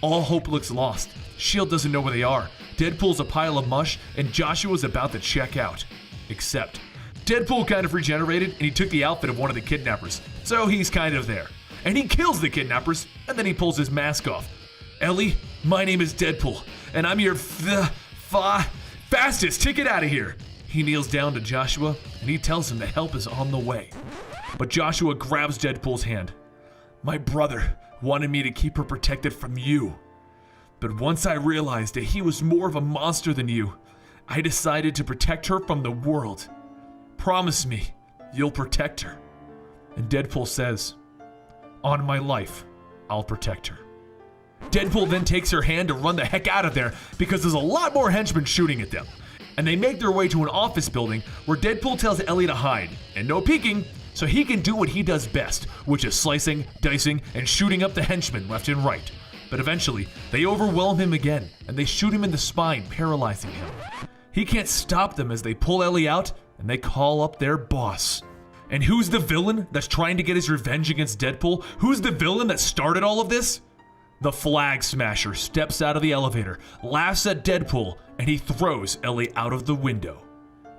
All hope looks lost. S.H.I.E.L.D. doesn't know where they are. Deadpool's a pile of mush, and Joshua's about to check out. Except, Deadpool kind of regenerated, and he took the outfit of one of the kidnappers, so he's kind of there. And he kills the kidnappers, and then he pulls his mask off. "Ellie, my name is Deadpool, and I'm your fastest ticket out of here." He kneels down to Joshua, and he tells him that help is on the way. But Joshua grabs Deadpool's hand. "My brother wanted me to keep her protected from you. But once I realized that he was more of a monster than you, I decided to protect her from the world. Promise me you'll protect her." And Deadpool says, "On my life, I'll protect her." Deadpool then takes her hand to run the heck out of there because there's a lot more henchmen shooting at them. And they make their way to an office building where Deadpool tells Ellie to hide, and no peeking, so he can do what he does best, which is slicing, dicing, and shooting up the henchmen left and right. But eventually, they overwhelm him again, and they shoot him in the spine, paralyzing him. He can't stop them as they pull Ellie out, and they call up their boss. And who's the villain that's trying to get his revenge against Deadpool? Who's the villain that started all of this? The Flag Smasher steps out of the elevator, laughs at Deadpool, and he throws Ellie out of the window.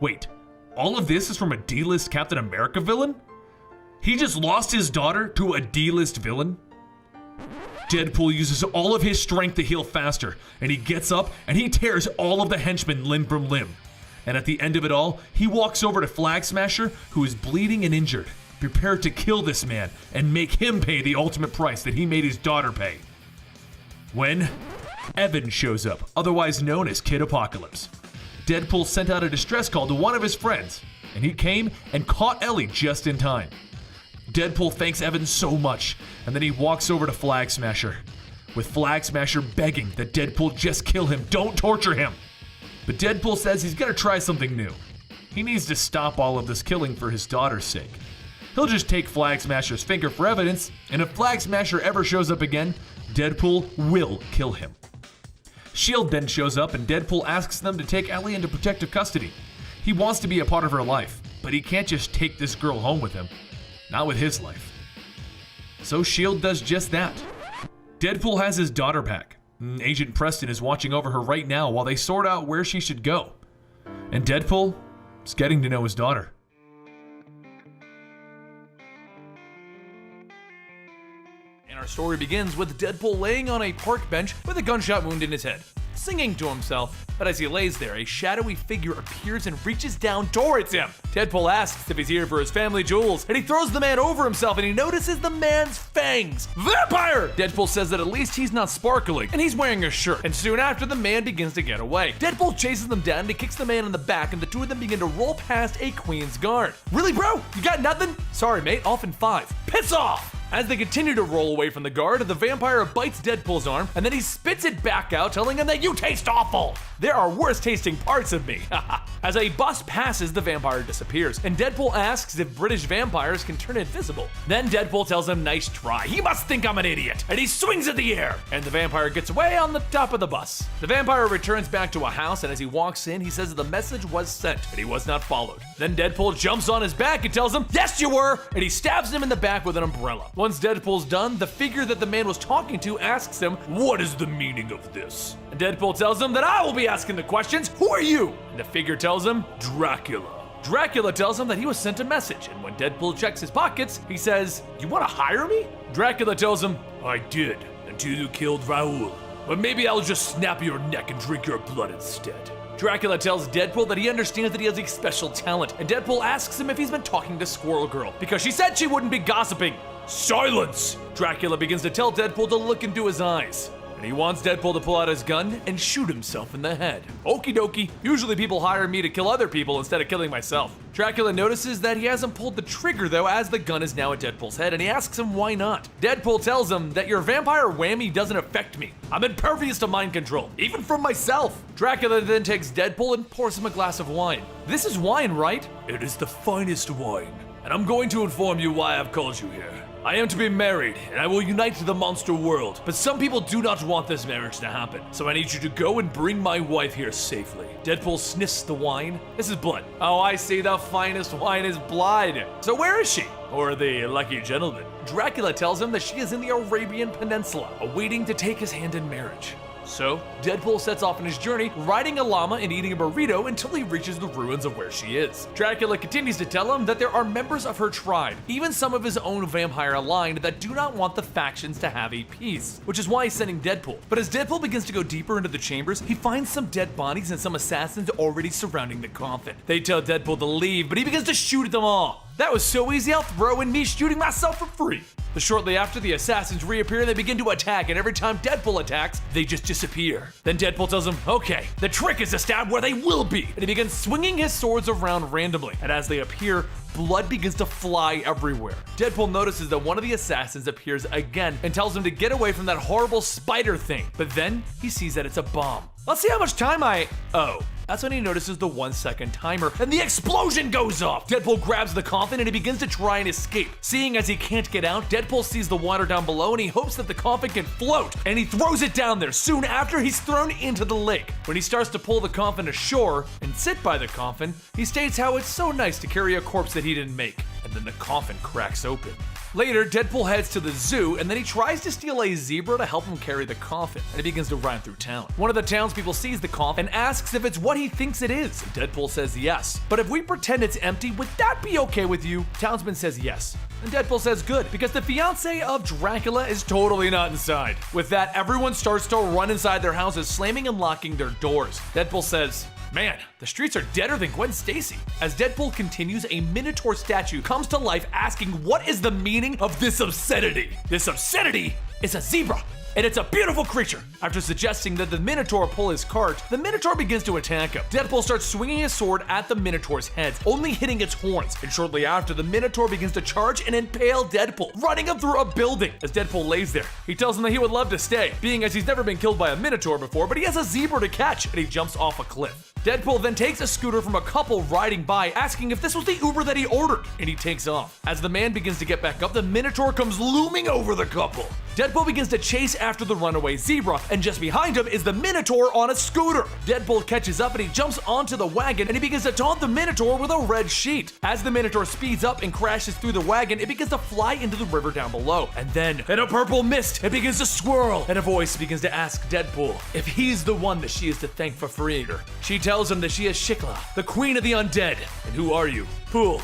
Wait, all of this is from a D-list Captain America villain? He just lost his daughter to a D-list villain? Deadpool uses all of his strength to heal faster, and he gets up and he tears all of the henchmen limb from limb. And at the end of it all, he walks over to Flag Smasher, who is bleeding and injured, prepared to kill this man and make him pay the ultimate price that he made his daughter pay. When Evan shows up, otherwise known as Kid Apocalypse. Deadpool sent out a distress call to one of his friends, and he came and caught Ellie just in time. Deadpool thanks Evan so much, and then he walks over to Flag Smasher, with Flag Smasher begging that Deadpool just kill him, don't torture him. But Deadpool says he's gonna try something new. He needs to stop all of this killing for his daughter's sake. He'll just take Flag Smasher's finger for evidence, and if Flag Smasher ever shows up again, Deadpool will kill him. S.H.I.E.L.D. then shows up and Deadpool asks them to take Ellie into protective custody. He wants to be a part of her life, but he can't just take this girl home with him. Not with his life. So S.H.I.E.L.D. does just that. Deadpool has his daughter back. Agent Preston is watching over her right now while they sort out where she should go. And Deadpool is getting to know his daughter. And our story begins with Deadpool laying on a park bench with a gunshot wound in his head, singing to himself, but as he lays there, a shadowy figure appears and reaches down towards him. Deadpool asks if he's here for his family jewels, and he throws the man over himself and he notices the man's fangs. Vampire! Deadpool says that at least he's not sparkling, and he's wearing a shirt, and soon after the man begins to get away. Deadpool chases them down and he kicks the man in the back, and the two of them begin to roll past a Queen's Guard. Really, bro? You got nothing? Sorry, mate, off in 5. Piss off! As they continue to roll away from the guard, the vampire bites Deadpool's arm, and then he spits it back out, telling him that you taste awful. There are worse tasting parts of me. As a bus passes, the vampire disappears, and Deadpool asks if British vampires can turn invisible. Then Deadpool tells him, nice try, he must think I'm an idiot, and he swings at the air, and the vampire gets away on the top of the bus. The vampire returns back to a house, and as he walks in, he says that the message was sent, and he was not followed. Then Deadpool jumps on his back and tells him, yes you were, and he stabs him in the back with an umbrella. Once Deadpool's done, the figure that the man was talking to asks him, what is the meaning of this? And Deadpool tells him that I will be asking the questions, who are you? And the figure tells him, Dracula. Dracula tells him that he was sent a message, and when Deadpool checks his pockets, he says, you want to hire me? Dracula tells him, I did, until you killed Raoul. But maybe I'll just snap your neck and drink your blood instead. Dracula tells Deadpool that he understands that he has a special talent, and Deadpool asks him if he's been talking to Squirrel Girl, because she said she wouldn't be gossiping. Silence! Dracula begins to tell Deadpool to look into his eyes, and he wants Deadpool to pull out his gun and shoot himself in the head. Okie dokie, usually people hire me to kill other people instead of killing myself. Dracula notices that he hasn't pulled the trigger though, as the gun is now at Deadpool's head, and he asks him why not. Deadpool tells him that your vampire whammy doesn't affect me. I'm impervious to mind control, even from myself. Dracula then takes Deadpool and pours him a glass of wine. This is wine, right? It is the finest wine, and I'm going to inform you why I've called you here. I am to be married, and I will unite the monster world, but some people do not want this marriage to happen, so I need you to go and bring my wife here safely. Deadpool sniffs the wine. This is blood. Oh, I see, the finest wine is blood. So where is she? Or the lucky gentleman? Dracula tells him that she is in the Arabian Peninsula, awaiting to take his hand in marriage. So, Deadpool sets off on his journey, riding a llama and eating a burrito until he reaches the ruins of where she is. Dracula continues to tell him that there are members of her tribe, even some of his own vampire line, that do not want the factions to have a peace, which is why he's sending Deadpool. But as Deadpool begins to go deeper into the chambers, he finds some dead bodies and some assassins already surrounding the coffin. They tell Deadpool to leave, but he begins to shoot at them all. That was so easy, I'll throw in me shooting myself for free. But shortly after, the assassins reappear and they begin to attack, and every time Deadpool attacks, they just disappear. Then Deadpool tells him, okay, the trick is to stab where they will be, and he begins swinging his swords around randomly, and as they appear, blood begins to fly everywhere. Deadpool notices that one of the assassins appears again and tells him to get away from that horrible spider thing, but then he sees that it's a bomb. Let's see how much time That's when he notices the 1 second timer, and the explosion goes off! Deadpool grabs the coffin and he begins to try and escape. Seeing as he can't get out, Deadpool sees the water down below and he hopes that the coffin can float, and he throws it down there. Soon after, he's thrown into the lake. When he starts to pull the coffin ashore and sit by the coffin, he states how it's so nice to carry a corpse that he didn't make, and then the coffin cracks open. Later, Deadpool heads to the zoo, and then he tries to steal a zebra to help him carry the coffin, and he begins to run through town. One of the townspeople sees the coffin and asks if it's what he thinks it is, and Deadpool says yes. But if we pretend it's empty, would that be okay with you? Townsman says yes. And Deadpool says good, because the fiance of Dracula is totally not inside. With that, everyone starts to run inside their houses, slamming and locking their doors. Deadpool says, man, the streets are deader than Gwen Stacy. As Deadpool continues, a Minotaur statue comes to life asking what is the meaning of this obscenity? This obscenity is a zebra. and it's a beautiful creature. After suggesting that the Minotaur pull his cart, the Minotaur begins to attack him. Deadpool starts swinging his sword at the Minotaur's head, only hitting its horns, and shortly after, the Minotaur begins to charge and impale Deadpool, running him through a building. As Deadpool lays there, he tells him that he would love to stay, being as he's never been killed by a Minotaur before, but he has a zebra to catch, and he jumps off a cliff. Deadpool then takes a scooter from a couple riding by, asking if this was the Uber that he ordered, and he takes off. As the man begins to get back up, the Minotaur comes looming over the couple. Deadpool begins to chase after the runaway zebra, and just behind him is the Minotaur on a scooter. Deadpool catches up and he jumps onto the wagon, and he begins to taunt the Minotaur with a red sheet. As the Minotaur speeds up and crashes through the wagon, it begins to fly into the river down below. And then, in a purple mist, it begins to swirl, and a voice begins to ask Deadpool if he's the one that she is to thank for freeing her. She tells him that she is Shiklah, the queen of the undead. And who are you? Pool.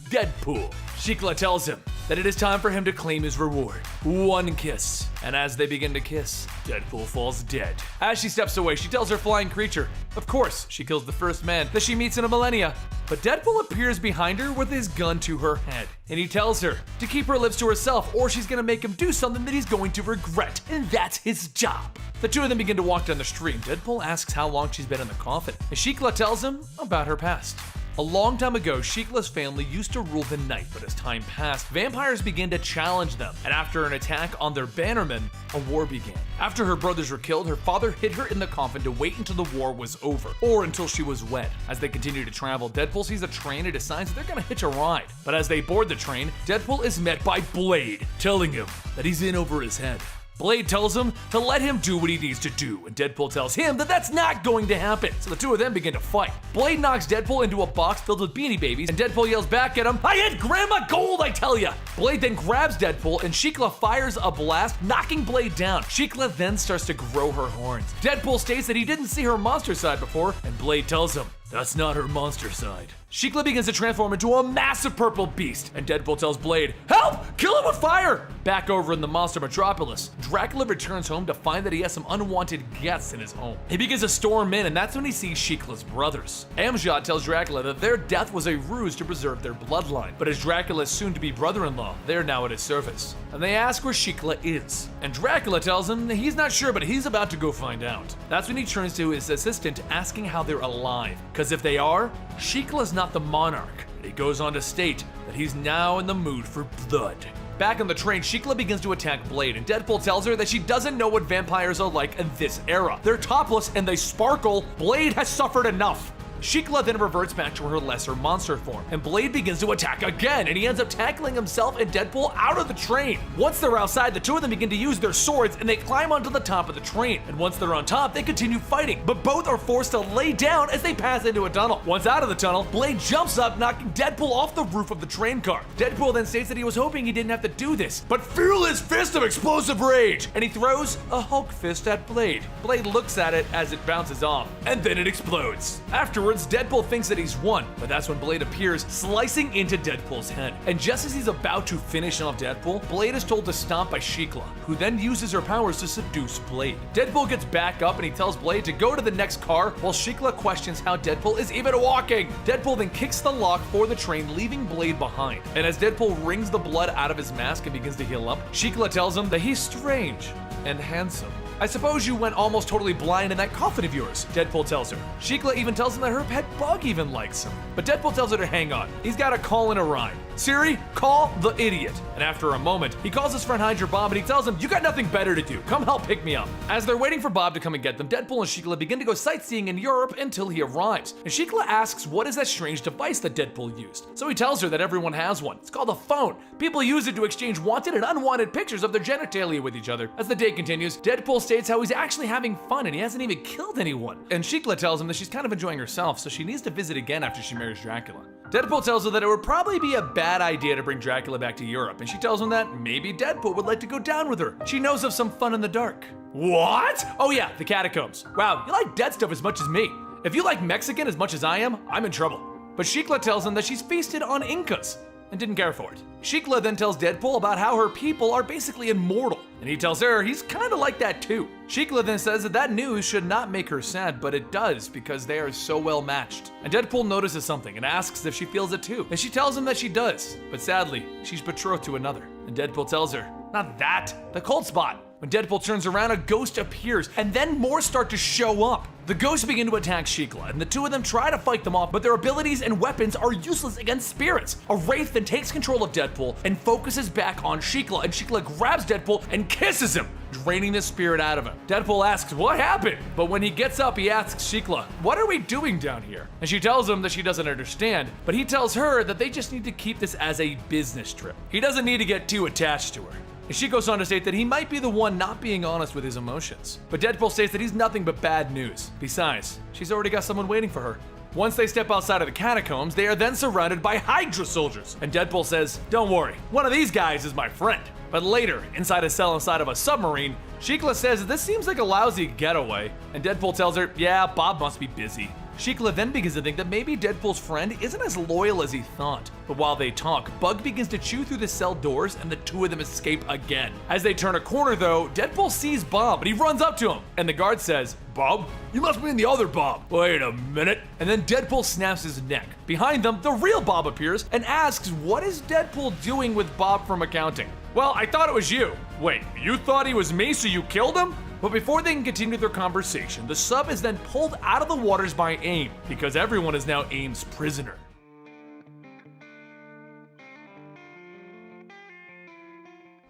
Deadpool. Shiklah tells him that it is time for him to claim his reward. One kiss. And as they begin to kiss, Deadpool falls dead. As she steps away, she tells her flying creature, of course, she kills the first man that she meets in a millennia. But Deadpool appears behind her with his gun to her head. And he tells her to keep her lips to herself, or she's gonna make him do something that he's going to regret. And that's his job. The two of them begin to walk down the street. Deadpool asks how long she's been in the coffin, and Shiklah tells him about her past. A long time ago, Shikla's family used to rule the night, but as time passed, vampires began to challenge them, and after an attack on their bannermen, a war began. After her brothers were killed, her father hid her in the coffin to wait until the war was over, or until she was wed. As they continue to travel, Deadpool sees a train and decides that they're gonna hitch a ride. But as they board the train, Deadpool is met by Blade, telling him that he's in over his head. Blade tells him to let him do what he needs to do, and Deadpool tells him that that's not going to happen, so the two of them begin to fight. Blade knocks Deadpool into a box filled with Beanie Babies, and Deadpool yells back at him, "I hit Grandma Gold, I tell ya!" Blade then grabs Deadpool, and Shiklah fires a blast, knocking Blade down. Shiklah then starts to grow her horns. Deadpool states that he didn't see her monster side before, and Blade tells him, that's not her monster side. Shiklah begins to transform into a massive purple beast, and Deadpool tells Blade, help! Kill him with fire! Back over in the monster metropolis, Dracula returns home to find that he has some unwanted guests in his home. He begins to storm in, and that's when he sees Shikla's brothers. Amjad tells Dracula that their death was a ruse to preserve their bloodline, but as Dracula's soon-to-be brother-in-law, they're now at his service. And they ask where Shiklah is, and Dracula tells him that he's not sure, but he's about to go find out. That's when he turns to his assistant, asking how they're alive. Because if they are, Shikla's not the monarch, and he goes on to state that he's now in the mood for blood. Back on the train, Shiklah begins to attack Blade, and Deadpool tells her that she doesn't know what vampires are like in this era. They're topless and they sparkle. Blade has suffered enough. Shiklah then reverts back to her lesser monster form, and Blade begins to attack again, and he ends up tackling himself and Deadpool out of the train. Once they're outside, the two of them begin to use their swords, and they climb onto the top of the train. And once they're on top, they continue fighting, but both are forced to lay down as they pass into a tunnel. Once out of the tunnel, Blade jumps up, knocking Deadpool off the roof of the train car. Deadpool then states that he was hoping he didn't have to do this, but feel his fist of explosive rage, and he throws a Hulk fist at Blade. Blade looks at it as it bounces off, and then it explodes. Afterwards, Deadpool thinks that he's won, but that's when Blade appears, slicing into Deadpool's head. And just as he's about to finish off Deadpool, Blade is told to stop by Shiklah, who then uses her powers to seduce Blade. Deadpool gets back up and he tells Blade to go to the next car, while Shiklah questions how Deadpool is even walking. Deadpool then kicks the lock for the train, leaving Blade behind. And as Deadpool wrings the blood out of his mask and begins to heal up, Shiklah tells him that he's strange and handsome. I suppose you went almost totally blind in that coffin of yours, Deadpool tells her. Shiklah even tells him that her pet bug even likes him. But Deadpool tells her to hang on. He's got to call in a ride. Siri, call the idiot. And after a moment, he calls his friend Hydra Bob and he tells him, you got nothing better to do. Come help pick me up. As they're waiting for Bob to come and get them, Deadpool and Shiklah begin to go sightseeing in Europe until he arrives. And Shiklah asks what is that strange device that Deadpool used. So he tells her that everyone has one. It's called a phone. People use it to exchange wanted and unwanted pictures of their genitalia with each other. As the day continues, Deadpool states how he's actually having fun and he hasn't even killed anyone. And Shiklah tells him that she's kind of enjoying herself, so she needs to visit again after she marries Dracula. Deadpool tells her that it would probably be a bad idea to bring Dracula back to Europe, and she tells him that maybe Deadpool would like to go down with her. She knows of some fun in the dark. What? Oh yeah, the catacombs. Wow, you like dead stuff as much as me. If you like Mexican as much as I am, I'm in trouble. But Shiklah tells him that she's feasted on Incas and didn't care for it. Shiklah then tells Deadpool about how her people are basically immortal, and he tells her he's kind of like that too. Shiklah then says that news should not make her sad, but it does because they are so well matched. And Deadpool notices something and asks if she feels it too, and she tells him that she does, but sadly, she's betrothed to another. And Deadpool tells her, not that, the cold spot. When Deadpool turns around, a ghost appears, and then more start to show up. The ghosts begin to attack Shikla, and the two of them try to fight them off, but their abilities and weapons are useless against spirits. A wraith then takes control of Deadpool and focuses back on Shikla, and Shikla grabs Deadpool and kisses him, draining the spirit out of him. Deadpool asks, what happened? But when he gets up, he asks Shikla, what are we doing down here? And she tells him that she doesn't understand, but he tells her that they just need to keep this as a business trip. He doesn't need to get too attached to her. And she goes on to state that he might be the one not being honest with his emotions. But Deadpool states that he's nothing but bad news. Besides, she's already got someone waiting for her. Once they step outside of the catacombs, they are then surrounded by Hydra soldiers. And Deadpool says, don't worry, one of these guys is my friend. But later, inside a cell inside of a submarine, Shikla says this seems like a lousy getaway. And Deadpool tells her, yeah, Bob must be busy. Shikla then begins to think that maybe Deadpool's friend isn't as loyal as he thought. But while they talk, Bug begins to chew through the cell doors and the two of them escape again. As they turn a corner though, Deadpool sees Bob, but he runs up to him. And the guard says, Bob? You must mean the other Bob. Wait a minute. And then Deadpool snaps his neck. Behind them, the real Bob appears and asks, what is Deadpool doing with Bob from accounting? Well, I thought it was you. Wait, you thought he was me, so you killed him? But before they can continue their conversation, the sub is then pulled out of the waters by AIM, because everyone is now AIM's prisoner.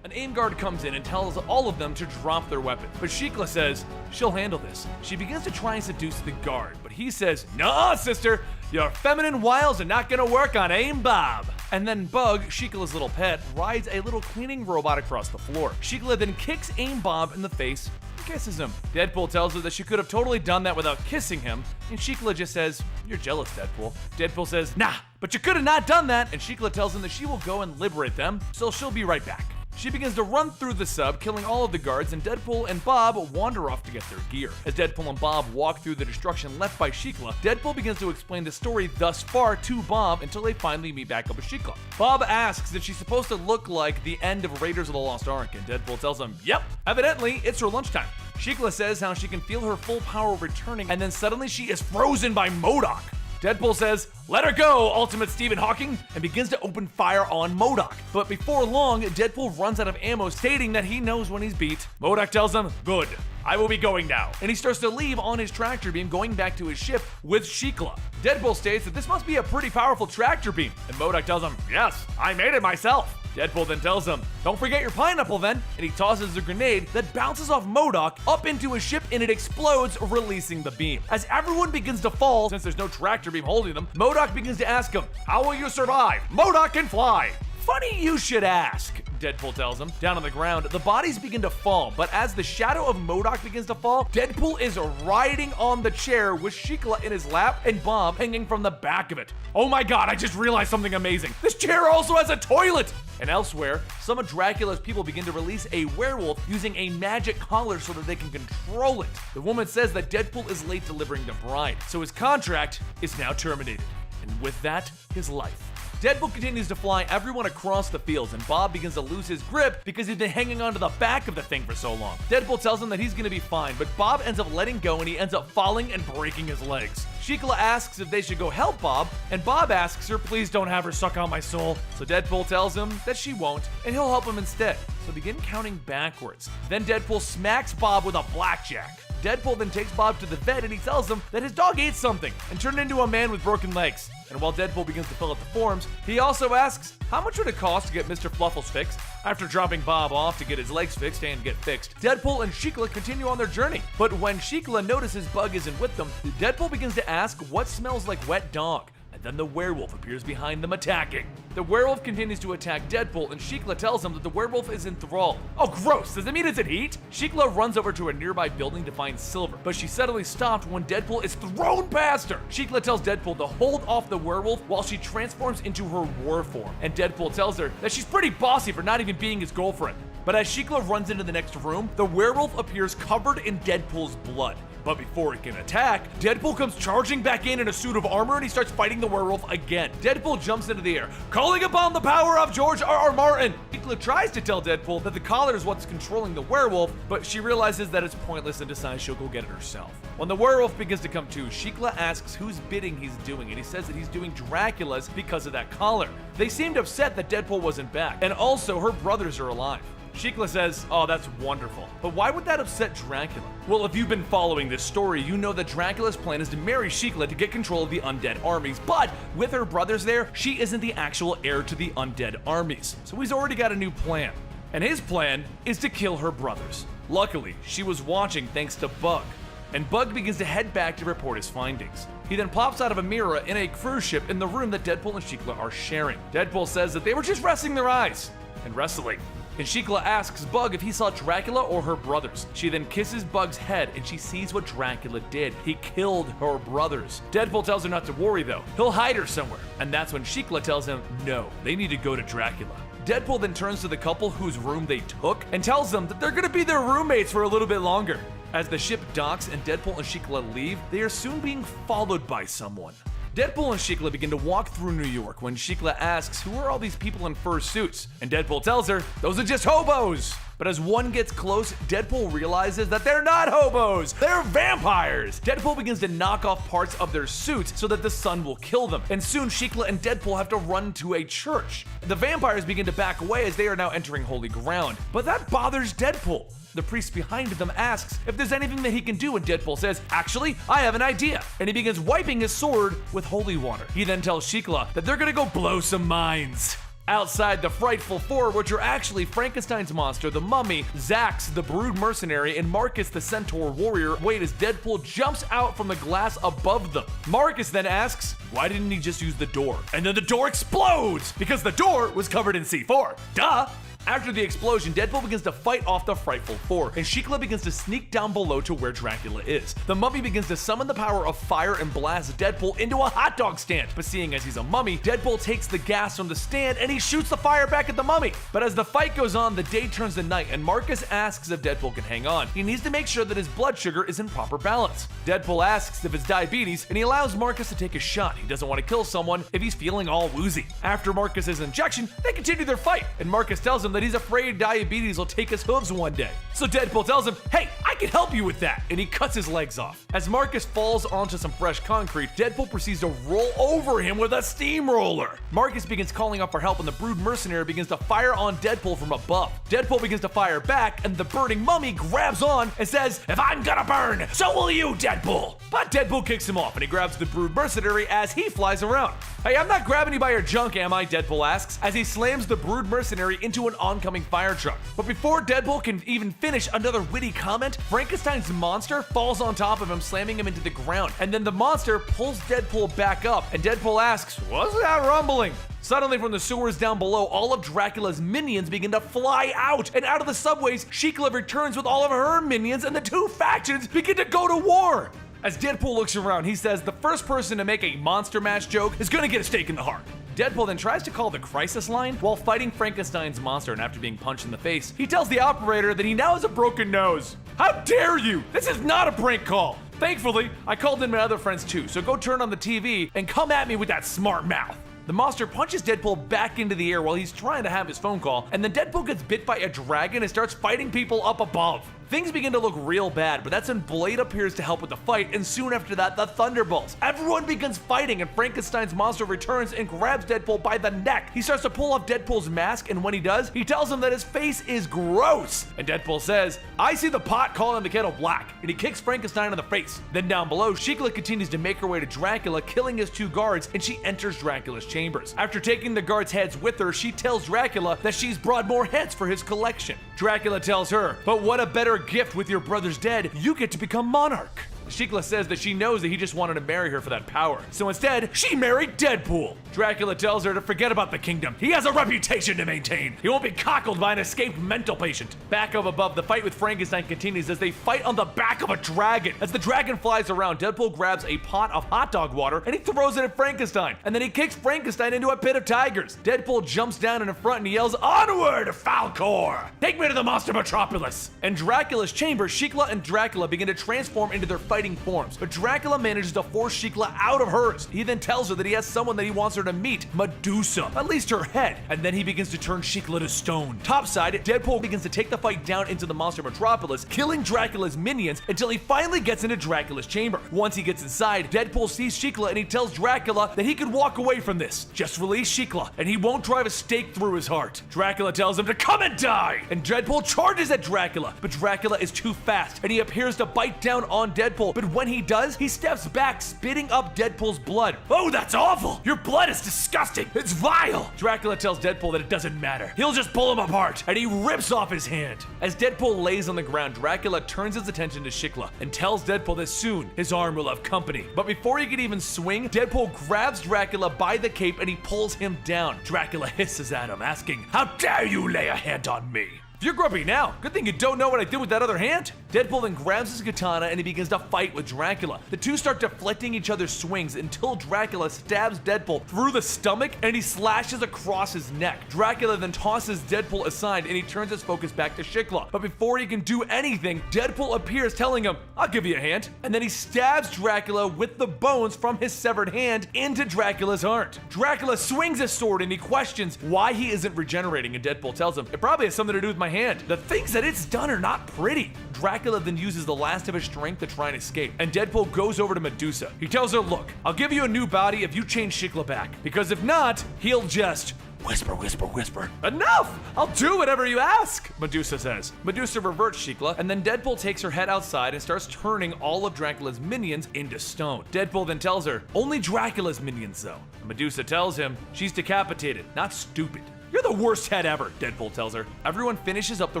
An AIM guard comes in and tells all of them to drop their weapons, but Shikla says she'll handle this. She begins to try and seduce the guard, but he says, nah, sister, your feminine wiles are not gonna work on AIM Bob. And then Bug, Shikla's little pet, rides a little cleaning robot across the floor. Shikla then kicks AIM Bob in the face and kisses him. Deadpool tells her that she could have totally done that without kissing him, and Shikla just says, you're jealous, Deadpool. Deadpool says, nah, but you could have not done that, and Shikla tells him that she will go and liberate them, so she'll be right back. She begins to run through the sub, killing all of the guards, and Deadpool and Bob wander off to get their gear. As Deadpool and Bob walk through the destruction left by Shikla, Deadpool begins to explain the story thus far to Bob until they finally meet back up with Shikla. Bob asks if she's supposed to look like the end of Raiders of the Lost Ark, and Deadpool tells him, yep, evidently it's her lunchtime. Shikla says how she can feel her full power returning, and then suddenly she is frozen by MODOK. Deadpool says, let her go, Ultimate Stephen Hawking, and begins to open fire on MODOK. But before long, Deadpool runs out of ammo, stating that he knows when he's beat. MODOK tells him, good, I will be going now. And he starts to leave on his tractor beam, going back to his ship with Shikla. Deadpool states that this must be a pretty powerful tractor beam, and MODOK tells him, yes, I made it myself. Deadpool then tells him, don't forget your pineapple then, and he tosses a grenade that bounces off MODOK up into his ship and it explodes, releasing the beam. As everyone begins to fall, since there's no tractor beam holding them, MODOK begins to ask him, how will you survive? MODOK can fly! Funny you should ask, Deadpool tells him. Down on the ground, the bodies begin to fall, but as the shadow of MODOK begins to fall, Deadpool is riding on the chair with Shikla in his lap and Bob hanging from the back of it. Oh my god, I just realized something amazing. This chair also has a toilet! And elsewhere, some of Dracula's people begin to release a werewolf using a magic collar so that they can control it. The woman says that Deadpool is late delivering the bride, so his contract is now terminated. And with that, his life. Deadpool continues to fly everyone across the fields, and Bob begins to lose his grip because he's been hanging onto the back of the thing for so long. Deadpool tells him that he's gonna be fine, but Bob ends up letting go and he ends up falling and breaking his legs. Shikla asks if they should go help Bob, and Bob asks her, please don't have her suck out my soul. So Deadpool tells him that she won't, and he'll help him instead. So begin counting backwards. Then Deadpool smacks Bob with a blackjack. Deadpool then takes Bob to the vet and he tells him that his dog ate something and turned into a man with broken legs. And while Deadpool begins to fill out the forms, he also asks, how much would it cost to get Mr. Fluffles fixed? After dropping Bob off to get his legs fixed and get fixed, Deadpool and Shikla continue on their journey. But when Shikla notices Bug isn't with them, Deadpool begins to ask what smells like wet dog. And then the werewolf appears behind them, attacking. The werewolf continues to attack Deadpool, and Shikla tells him that the werewolf is enthralled. Oh, gross! Does it mean it's in heat? Shikla runs over to a nearby building to find Silver, but she suddenly stopped when Deadpool is thrown past her. Shikla tells Deadpool to hold off the werewolf while she transforms into her war form, and Deadpool tells her that she's pretty bossy for not even being his girlfriend. But as Shikla runs into the next room, the werewolf appears covered in Deadpool's blood. But before it can attack, Deadpool comes charging back in a suit of armor and he starts fighting the werewolf again. Deadpool jumps into the air, calling upon the power of George R.R. Martin. Shikla tries to tell Deadpool that the collar is what's controlling the werewolf, but she realizes that it's pointless and decides she'll go get it herself. When the werewolf begins to come to, Shikla asks whose bidding he's doing, and he says that he's doing Dracula's because of that collar. They seemed upset that Deadpool wasn't back, and also her brothers are alive. Shikla says, oh, that's wonderful. But why would that upset Dracula? Well, if you've been following this story, you know that Dracula's plan is to marry Shikla to get control of the undead armies. But with her brothers there, she isn't the actual heir to the undead armies. So he's already got a new plan. And his plan is to kill her brothers. Luckily, she was watching thanks to Bug. And Bug begins to head back to report his findings. He then pops out of a mirror in a cruise ship in the room that Deadpool and Shikla are sharing. Deadpool says that they were just resting their eyes and wrestling. And Shikla asks Bug if he saw Dracula or her brothers. She then kisses Bug's head and she sees what Dracula did. He killed her brothers. Deadpool tells her not to worry though. He'll hide her somewhere. And that's when Shikla tells him, no, they need to go to Dracula. Deadpool then turns to the couple whose room they took and tells them that they're gonna be their roommates for a little bit longer. As the ship docks and Deadpool and Shikla leave, they are soon being followed by someone. Deadpool and Shikla begin to walk through New York when Shikla asks who are all these people in fur suits, and Deadpool tells her, those are just hobos! But as one gets close, Deadpool realizes that they're not hobos, they're vampires! Deadpool begins to knock off parts of their suits so that the sun will kill them, and soon Shikla and Deadpool have to run to a church. The vampires begin to back away as they are now entering holy ground, but that bothers Deadpool. The priest behind them asks if there's anything that he can do, and Deadpool says, actually, I have an idea. And he begins wiping his sword with holy water. He then tells Shikla that they're gonna go blow some minds. Outside, the Frightful Four, which are actually Frankenstein's monster, the mummy, Zax, the brood mercenary, and Marcus, the centaur warrior, wait as Deadpool jumps out from the glass above them. Marcus then asks, why didn't he just use the door? And then the door explodes, because the door was covered in C4. Duh! After the explosion, Deadpool begins to fight off the Frightful Four, and Shikla begins to sneak down below to where Dracula is. The mummy begins to summon the power of fire and blast Deadpool into a hot dog stand. But seeing as he's a mummy, Deadpool takes the gas from the stand and he shoots the fire back at the mummy. But as the fight goes on, the day turns to night, and Marcus asks if Deadpool can hang on. He needs to make sure that his blood sugar is in proper balance. Deadpool asks if it's diabetes, and he allows Marcus to take a shot. He doesn't want to kill someone if he's feeling all woozy. After Marcus's injection, they continue their fight, and Marcus tells him that he's afraid diabetes will take his hooves one day. So Deadpool tells him, hey, I can help you with that, and he cuts his legs off. As Marcus falls onto some fresh concrete, Deadpool proceeds to roll over him with a steamroller. Marcus begins calling out for help, and the brood mercenary begins to fire on Deadpool from above. Deadpool begins to fire back, and the burning mummy grabs on and says, if I'm gonna burn, so will you, Deadpool! But Deadpool kicks him off, and he grabs the brood mercenary as he flies around. Hey, I'm not grabbing you by your junk, am I? Deadpool asks, as he slams the brood mercenary into an oncoming fire truck. But before Deadpool can even finish another witty comment, Frankenstein's monster falls on top of him, slamming him into the ground. And then the monster pulls Deadpool back up, and Deadpool asks, what's that rumbling? Suddenly from the sewers down below, all of Dracula's minions begin to fly out, and out of the subways, Shikla returns with all of her minions, and the two factions begin to go to war. As Deadpool looks around, he says the first person to make a monster mash joke is gonna get a stake in the heart. Deadpool then tries to call the crisis line while fighting Frankenstein's monster, and after being punched in the face, he tells the operator that he now has a broken nose. How dare you! This is not a prank call! Thankfully, I called in my other friends too, so go turn on the TV and come at me with that smart mouth. The monster punches Deadpool back into the air while he's trying to have his phone call, and then Deadpool gets bit by a dragon and starts fighting people up above. Things begin to look real bad, but that's when Blade appears to help with the fight, and soon after that, the Thunderbolts. Everyone begins fighting, and Frankenstein's monster returns and grabs Deadpool by the neck. He starts to pull off Deadpool's mask, and when he does, he tells him that his face is gross. And Deadpool says, I see the pot calling the kettle black, and he kicks Frankenstein in the face. Then down below, Shikla continues to make her way to Dracula, killing his two guards, and she enters Dracula's chambers. After taking the guards' heads with her, she tells Dracula that she's brought more heads for his collection. Dracula tells her, but what a better gift with your brothers dead, you get to become monarch. Shikla says that she knows that he just wanted to marry her for that power. So instead, she married Deadpool. Dracula tells her to forget about the kingdom. He has a reputation to maintain. He won't be cockled by an escaped mental patient. Back up above, the fight with Frankenstein continues as they fight on the back of a dragon. As the dragon flies around, Deadpool grabs a pot of hot dog water and he throws it at Frankenstein. And then he kicks Frankenstein into a pit of tigers. Deadpool jumps down in front and he yells, onward, Falcor! Take me to the monster metropolis! In Dracula's chamber, Shikla and Dracula begin to transform into their fighting forms, but Dracula manages to force Shikla out of hers. He then tells her that he has someone that he wants her to meet Medusa, at least her head, and then he begins to turn Shikla to stone. Topside, Deadpool begins to take the fight down into the monster metropolis, killing Dracula's minions until he finally gets into Dracula's chamber. Once he gets inside, Deadpool sees Shikla and he tells Dracula that he could walk away from this. Just release Shikla and he won't drive a stake through his heart. Dracula tells him to come and die, and Deadpool charges at Dracula, but Dracula is too fast and he appears to bite down on Deadpool, but when he does, he steps back, spitting up Deadpool's blood. Oh, that's awful! Your blood is disgusting! It's vile! Dracula tells Deadpool that it doesn't matter. He'll just pull him apart, and he rips off his hand. As Deadpool lays on the ground, Dracula turns his attention to Shikla and tells Deadpool that soon his arm will have company. But before he can even swing, Deadpool grabs Dracula by the cape and he pulls him down. Dracula hisses at him, asking, "How dare you lay a hand on me?" You're grumpy now. Good thing you don't know what I did with that other hand. Deadpool then grabs his katana and he begins to fight with Dracula. The two start deflecting each other's swings until Dracula stabs Deadpool through the stomach and he slashes across his neck. Dracula then tosses Deadpool aside and he turns his focus back to Shikla. But before he can do anything, Deadpool appears telling him, "I'll give you a hand." And then he stabs Dracula with the bones from his severed hand into Dracula's heart. Dracula swings his sword and he questions why he isn't regenerating, and Deadpool tells him, "It probably has something to do with my hand. The things that it's done are not pretty." Dracula then uses the last of his strength to try and escape, and Deadpool goes over to Medusa. He tells her, "Look, I'll give you a new body if you change Shikla back, because if not, he'll just whisper, whisper, whisper." "Enough! I'll do whatever you ask," Medusa says. Medusa reverts Shikla, and then Deadpool takes her head outside and starts turning all of Dracula's minions into stone. Deadpool then tells her, "Only Dracula's minions though." And Medusa tells him she's decapitated, not stupid. "You're the worst head ever," Deadpool tells her. Everyone finishes up the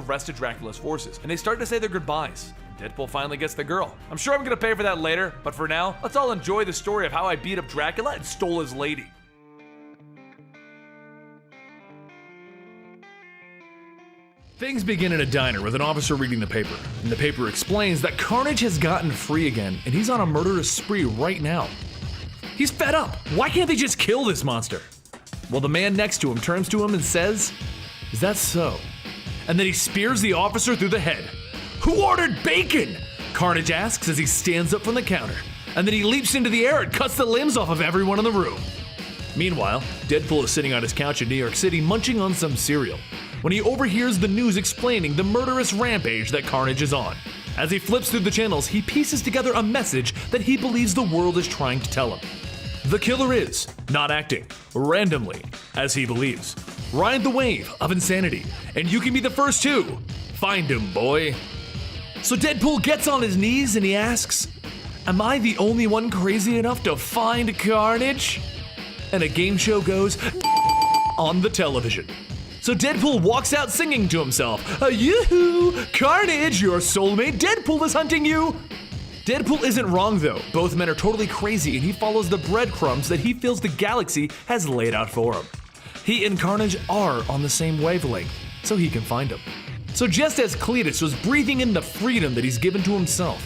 rest of Dracula's forces, and they start to say their goodbyes. Deadpool finally gets the girl. I'm sure I'm gonna pay for that later, but for now, let's all enjoy the story of how I beat up Dracula and stole his lady. Things begin in a diner with an officer reading the paper, and the paper explains that Carnage has gotten free again, and he's on a murderous spree right now. He's fed up. Why can't they just kill this monster? Well, the man next to him turns to him and says, "Is that so?" And then he spears the officer through the head. "Who ordered bacon?" Carnage asks as he stands up from the counter. And then he leaps into the air and cuts the limbs off of everyone in the room. Meanwhile, Deadpool is sitting on his couch in New York City munching on some cereal when he overhears the news explaining the murderous rampage that Carnage is on. As he flips through the channels, he pieces together a message that he believes the world is trying to tell him. The killer is not acting randomly, as he believes. Ride the wave of insanity, and you can be the first to find him, boy. So Deadpool gets on his knees and he asks, "Am I the only one crazy enough to find Carnage?" And a game show goes on the television. So Deadpool walks out singing to himself, "Yoo-hoo! Carnage, your soulmate Deadpool is hunting you!" Deadpool isn't wrong though. Both men are totally crazy and he follows the breadcrumbs that he feels the galaxy has laid out for him. He and Carnage are on the same wavelength, so he can find him. So just as Cletus was breathing in the freedom that he's given to himself,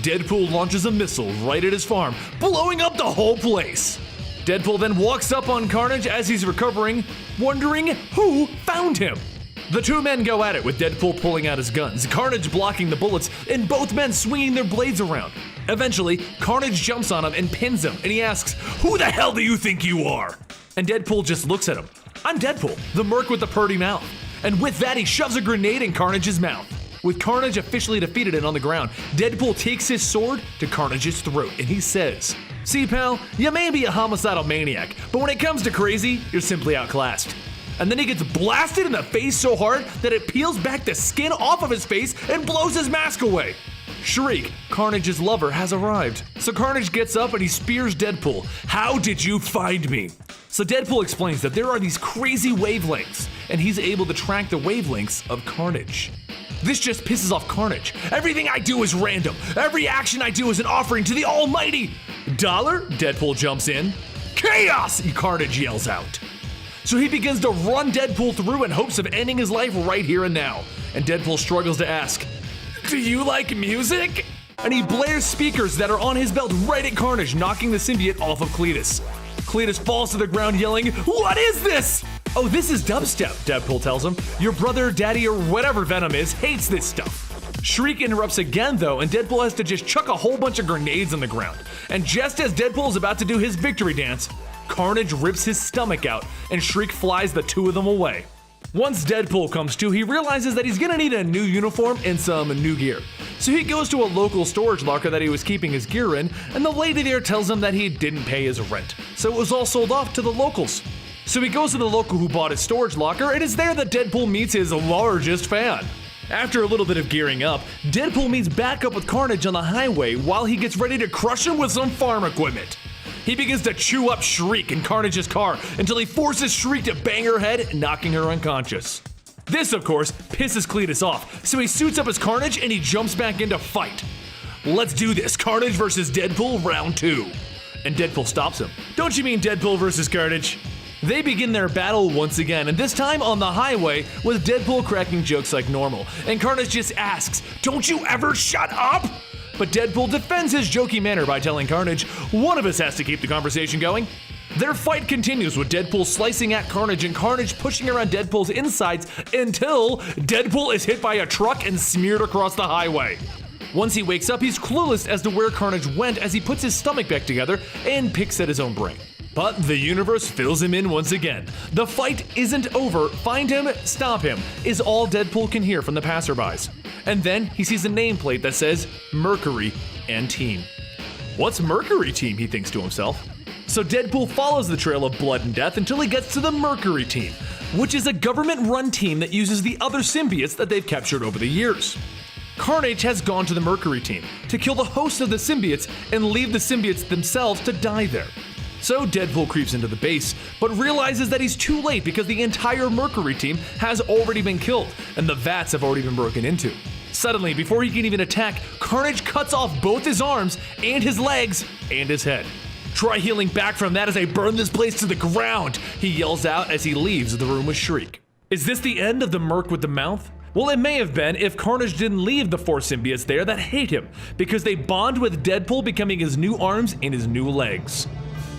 Deadpool launches a missile right at his farm, blowing up the whole place. Deadpool then walks up on Carnage as he's recovering, wondering who found him. The two men go at it with Deadpool pulling out his guns, Carnage blocking the bullets, and both men swinging their blades around. Eventually, Carnage jumps on him and pins him, and he asks, "Who the hell do you think you are?" And Deadpool just looks at him. "I'm Deadpool, the merc with the purty mouth." And with that, he shoves a grenade in Carnage's mouth. With Carnage officially defeated and on the ground, Deadpool takes his sword to Carnage's throat, and he says, "See, pal, you may be a homicidal maniac, but when it comes to crazy, you're simply outclassed." And then he gets blasted in the face so hard that it peels back the skin off of his face and blows his mask away. Shriek, Carnage's lover, has arrived. So Carnage gets up and he spears Deadpool. "How did you find me?" So Deadpool explains that there are these crazy wavelengths, and he's able to track the wavelengths of Carnage. This just pisses off Carnage. "Everything I do is random. Every action I do is an offering to the Almighty." "Dollar?" Deadpool jumps in. "Chaos!" Carnage yells out. So he begins to run Deadpool through in hopes of ending his life right here and now. And Deadpool struggles to ask, "Do you like music?" And he blares speakers that are on his belt right at Carnage, knocking the symbiote off of Cletus. Cletus falls to the ground yelling, "What is this?" "Oh, this is dubstep," Deadpool tells him. "Your brother, daddy, or whatever Venom is, hates this stuff." Shriek interrupts again though, and Deadpool has to just chuck a whole bunch of grenades on the ground. And just as Deadpool is about to do his victory dance, Carnage rips his stomach out, and Shriek flies the two of them away. Once Deadpool comes to, he realizes that he's gonna need a new uniform and some new gear. So he goes to a local storage locker that he was keeping his gear in, and the lady there tells him that he didn't pay his rent, so it was all sold off to the locals. So he goes to the local who bought his storage locker, and it's there that Deadpool meets his largest fan. After a little bit of gearing up, Deadpool meets back up with Carnage on the highway while he gets ready to crush him with some farm equipment. He begins to chew up Shriek in Carnage's car until he forces Shriek to bang her head, knocking her unconscious. This, of course, pisses Cletus off, so he suits up as Carnage and he jumps back in to fight. Let's do this, Carnage versus Deadpool round 2. And Deadpool stops him. Don't you mean Deadpool versus Carnage? They begin their battle once again, and this time on the highway, with Deadpool cracking jokes like normal, and Carnage just asks, "Don't you ever shut up?" But Deadpool defends his jokey manner by telling Carnage one of us has to keep the conversation going. Their fight continues with Deadpool slicing at Carnage and Carnage pushing around Deadpool's insides until Deadpool is hit by a truck and smeared across the highway. Once he wakes up, he's clueless as to where Carnage went as he puts his stomach back together and picks at his own brain. But the universe fills him in once again. The fight isn't over. Find him, stop him, is all Deadpool can hear from the passerbys. And then he sees a nameplate that says Mercury and Team. What's Mercury Team, he thinks to himself. So Deadpool follows the trail of blood and death until he gets to the Mercury Team, which is a government-run team that uses the other symbiotes that they've captured over the years. Carnage has gone to the Mercury Team to kill the host of the symbiotes and leave the symbiotes themselves to die there. So Deadpool creeps into the base, but realizes that he's too late because the entire Mercury Team has already been killed, and the vats have already been broken into. Suddenly, before he can even attack, Carnage cuts off both his arms, and his legs, and his head. "Try healing back from that as I burn this place to the ground," he yells out as he leaves the room with Shriek. Is this the end of the Merc with the mouth? Well, it may have been if Carnage didn't leave the 4 symbiotes there that hate him, because they bond with Deadpool becoming his new arms and his new legs.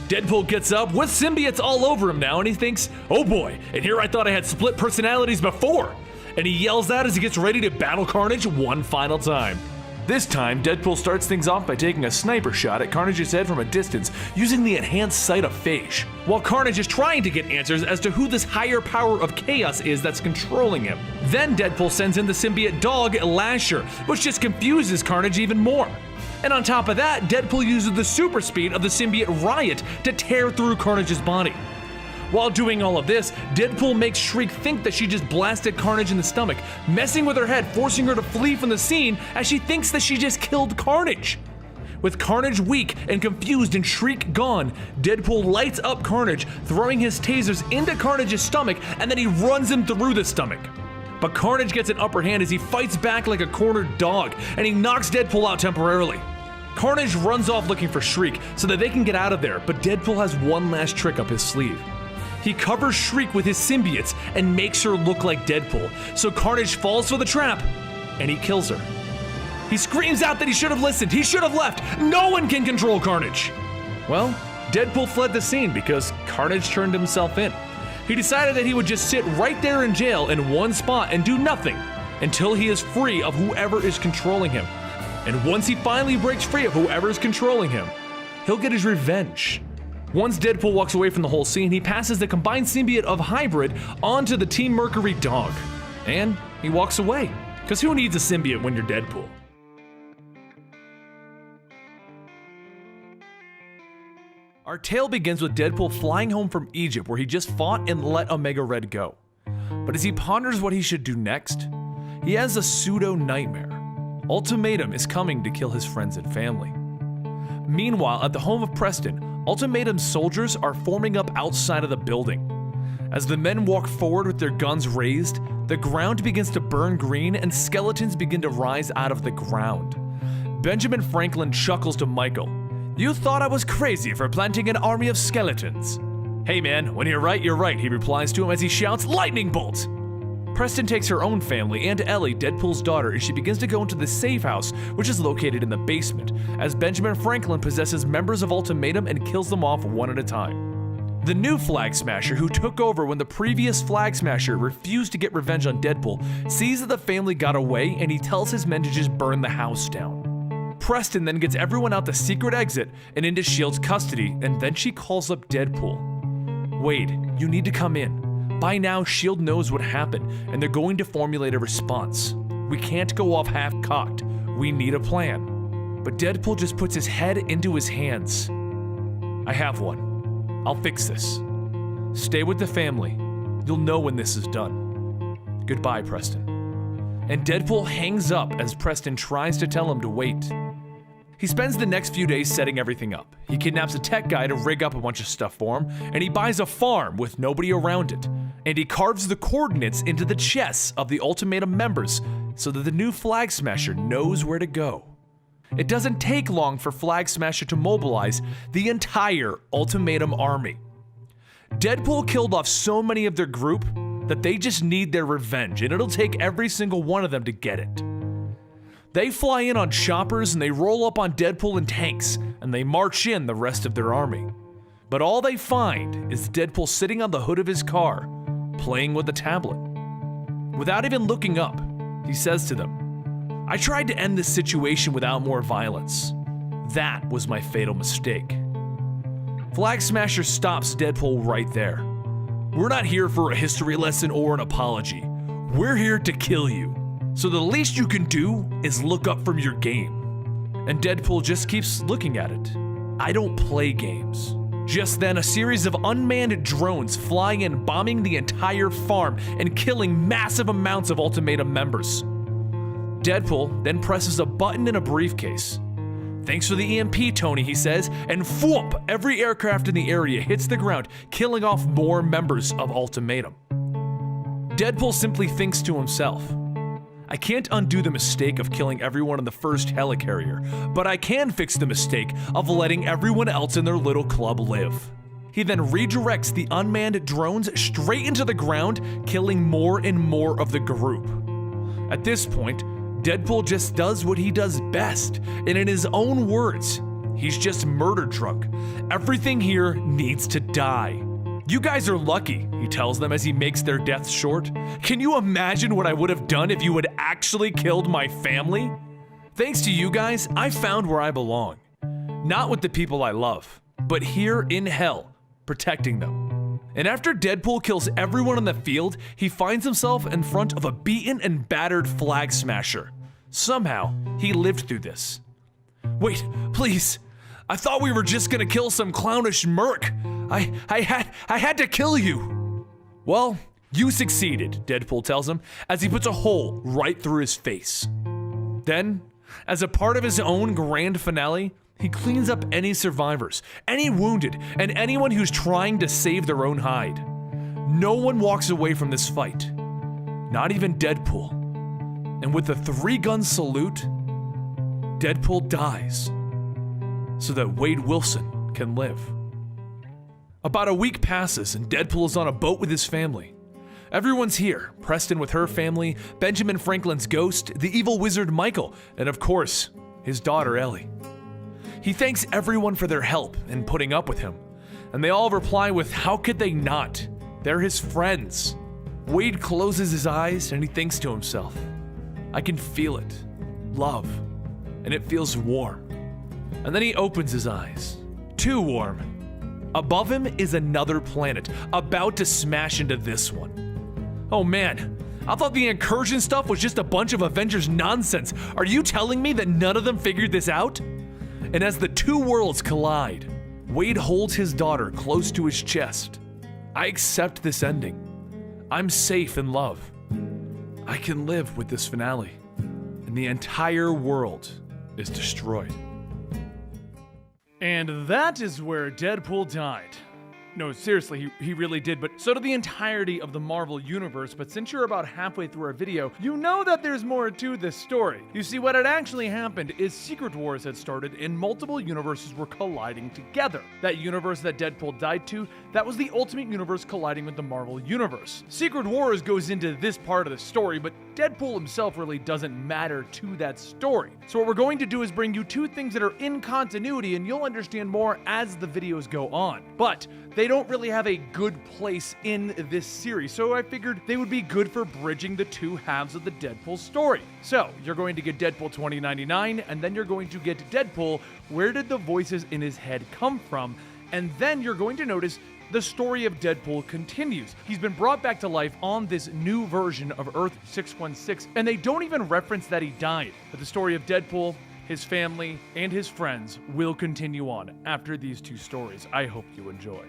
Deadpool gets up with symbiotes all over him now and he thinks, "Oh boy, and here I thought I had split personalities before." And he yells out as he gets ready to battle Carnage one final time. This time, Deadpool starts things off by taking a sniper shot at Carnage's head from a distance using the enhanced sight of phage, while Carnage is trying to get answers as to who this higher power of chaos is that's controlling him. Then Deadpool sends in the symbiote dog, Lasher, which just confuses Carnage even more. And on top of that, Deadpool uses the super speed of the symbiote Riot to tear through Carnage's body. While doing all of this, Deadpool makes Shriek think that she just blasted Carnage in the stomach, messing with her head, forcing her to flee from the scene as she thinks that she just killed Carnage. With Carnage weak and confused and Shriek gone, Deadpool lights up Carnage, throwing his tasers into Carnage's stomach, and then he runs him through the stomach. But Carnage gets an upper hand as he fights back like a cornered dog, and he knocks Deadpool out temporarily. Carnage runs off looking for Shriek so that they can get out of there, but Deadpool has one last trick up his sleeve. He covers Shriek with his symbiotes and makes her look like Deadpool, so Carnage falls for the trap, and he kills her. He screams out that he should have listened, he should have left, no one can control Carnage! Well, Deadpool fled the scene because Carnage turned himself in. He decided that he would just sit right there in jail in one spot and do nothing until he is free of whoever is controlling him. And once he finally breaks free of whoever is controlling him, he'll get his revenge. Once Deadpool walks away from the whole scene, he passes the combined symbiote of Hybrid onto the Team Mercury dog. And he walks away, because who needs a symbiote when you're Deadpool? Our tale begins with Deadpool flying home from Egypt where he just fought and let Omega Red go. But as he ponders what he should do next, he has a pseudo-nightmare. Ultimatum is coming to kill his friends and family. Meanwhile, at the home of Preston, Ultimatum's soldiers are forming up outside of the building. As the men walk forward with their guns raised, the ground begins to burn green and skeletons begin to rise out of the ground. Benjamin Franklin chuckles to Michael. "You thought I was crazy for planting an army of skeletons." "Hey man, when you're right, he replies to him as he shouts, "Lightning bolt!" Preston takes her own family and Ellie, Deadpool's daughter, as she begins to go into the safe house, which is located in the basement, as Benjamin Franklin possesses members of Ultimatum and kills them off one at a time. The new Flag Smasher, who took over when the previous Flag Smasher refused to get revenge on Deadpool, sees that the family got away and he tells his men to just burn the house down. Preston then gets everyone out the secret exit and into S.H.I.E.L.D.'s custody, and then she calls up Deadpool. Wade, you need to come in. By now, S.H.I.E.L.D. knows what happened, and they're going to formulate a response. We can't go off half-cocked. We need a plan. But Deadpool just puts his head into his hands. I have one. I'll fix this. Stay with the family. You'll know when this is done. Goodbye, Preston. And Deadpool hangs up as Preston tries to tell him to wait. He spends the next few days setting everything up. He kidnaps a tech guy to rig up a bunch of stuff for him, and he buys a farm with nobody around it. And he carves the coordinates into the chests of the Ultimatum members so that the new Flag Smasher knows where to go. It doesn't take long for Flag Smasher to mobilize the entire Ultimatum army. Deadpool killed off so many of their group that they just need their revenge, and it'll take every single one of them to get it. They fly in on choppers and they roll up on Deadpool in tanks, and they march in the rest of their army. But all they find is Deadpool sitting on the hood of his car, playing with a tablet. Without even looking up, he says to them, "I tried to end this situation without more violence. That was my fatal mistake." Flag Smasher stops Deadpool right there. "We're not here for a history lesson or an apology. We're here to kill you. So the least you can do is look up from your game." And Deadpool just keeps looking at it. "I don't play games." Just then, a series of unmanned drones fly in, bombing the entire farm and killing massive amounts of Ultimatum members. Deadpool then presses a button in a briefcase. "Thanks for the EMP, Tony," he says, and whoop! Every aircraft in the area hits the ground, killing off more members of Ultimatum. Deadpool simply thinks to himself, "I can't undo the mistake of killing everyone in the first helicarrier, but I can fix the mistake of letting everyone else in their little club live." He then redirects the unmanned drones straight into the ground, killing more and more of the group. At this point, Deadpool just does what he does best, and in his own words, he's just murder drunk. Everything here needs to die. "You guys are lucky," he tells them as he makes their deaths short. "Can you imagine what I would have done if you had actually killed my family? Thanks to you guys, I found where I belong. Not with the people I love, but here in hell, protecting them." And after Deadpool kills everyone in the field, he finds himself in front of a beaten and battered Flag Smasher. Somehow, he lived through this. "Wait, please. I thought we were just gonna kill some clownish merc. I had to kill you." "Well, you succeeded," Deadpool tells him, as he puts a hole right through his face. Then, as a part of his own grand finale, he cleans up any survivors, any wounded, and anyone who's trying to save their own hide. No one walks away from this fight, not even Deadpool. And with a 3-gun salute, Deadpool dies so that Wade Wilson can live. About a week passes and Deadpool is on a boat with his family. Everyone's here, Preston with her family, Benjamin Franklin's ghost, the evil wizard Michael, and of course, his daughter Ellie. He thanks everyone for their help in putting up with him, and they all reply with, "How could they not? They're his friends." Wade closes his eyes and he thinks to himself, "I can feel it, love, and it feels warm." And then he opens his eyes, too warm. Above him is another planet, about to smash into this one. Oh man, I thought the incursion stuff was just a bunch of Avengers nonsense. Are you telling me that none of them figured this out? And as the two worlds collide, Wade holds his daughter close to his chest. "I accept this ending. I'm safe in love. I can live with this finale. And the entire world is destroyed." And that is where Deadpool died. No, seriously, he really did, but so did the entirety of the Marvel Universe. But since you're about halfway through our video, you know that there's more to this story. You see, what had actually happened is Secret Wars had started and multiple universes were colliding together. That universe that Deadpool died to, that was the Ultimate Universe colliding with the Marvel Universe. Secret Wars goes into this part of the story, but Deadpool himself really doesn't matter to that story. So what we're going to do is bring you two things that are in continuity, and you'll understand more as the videos go on. But they don't really have a good place in this series, so I figured they would be good for bridging the two halves of the Deadpool story. So, you're going to get Deadpool 2099, and then you're going to get Deadpool, where did the voices in his head come from? And then you're going to notice the story of Deadpool continues. He's been brought back to life on this new version of Earth 616, and they don't even reference that he died. But the story of Deadpool, his family, and his friends will continue on after these two stories. I hope you enjoy.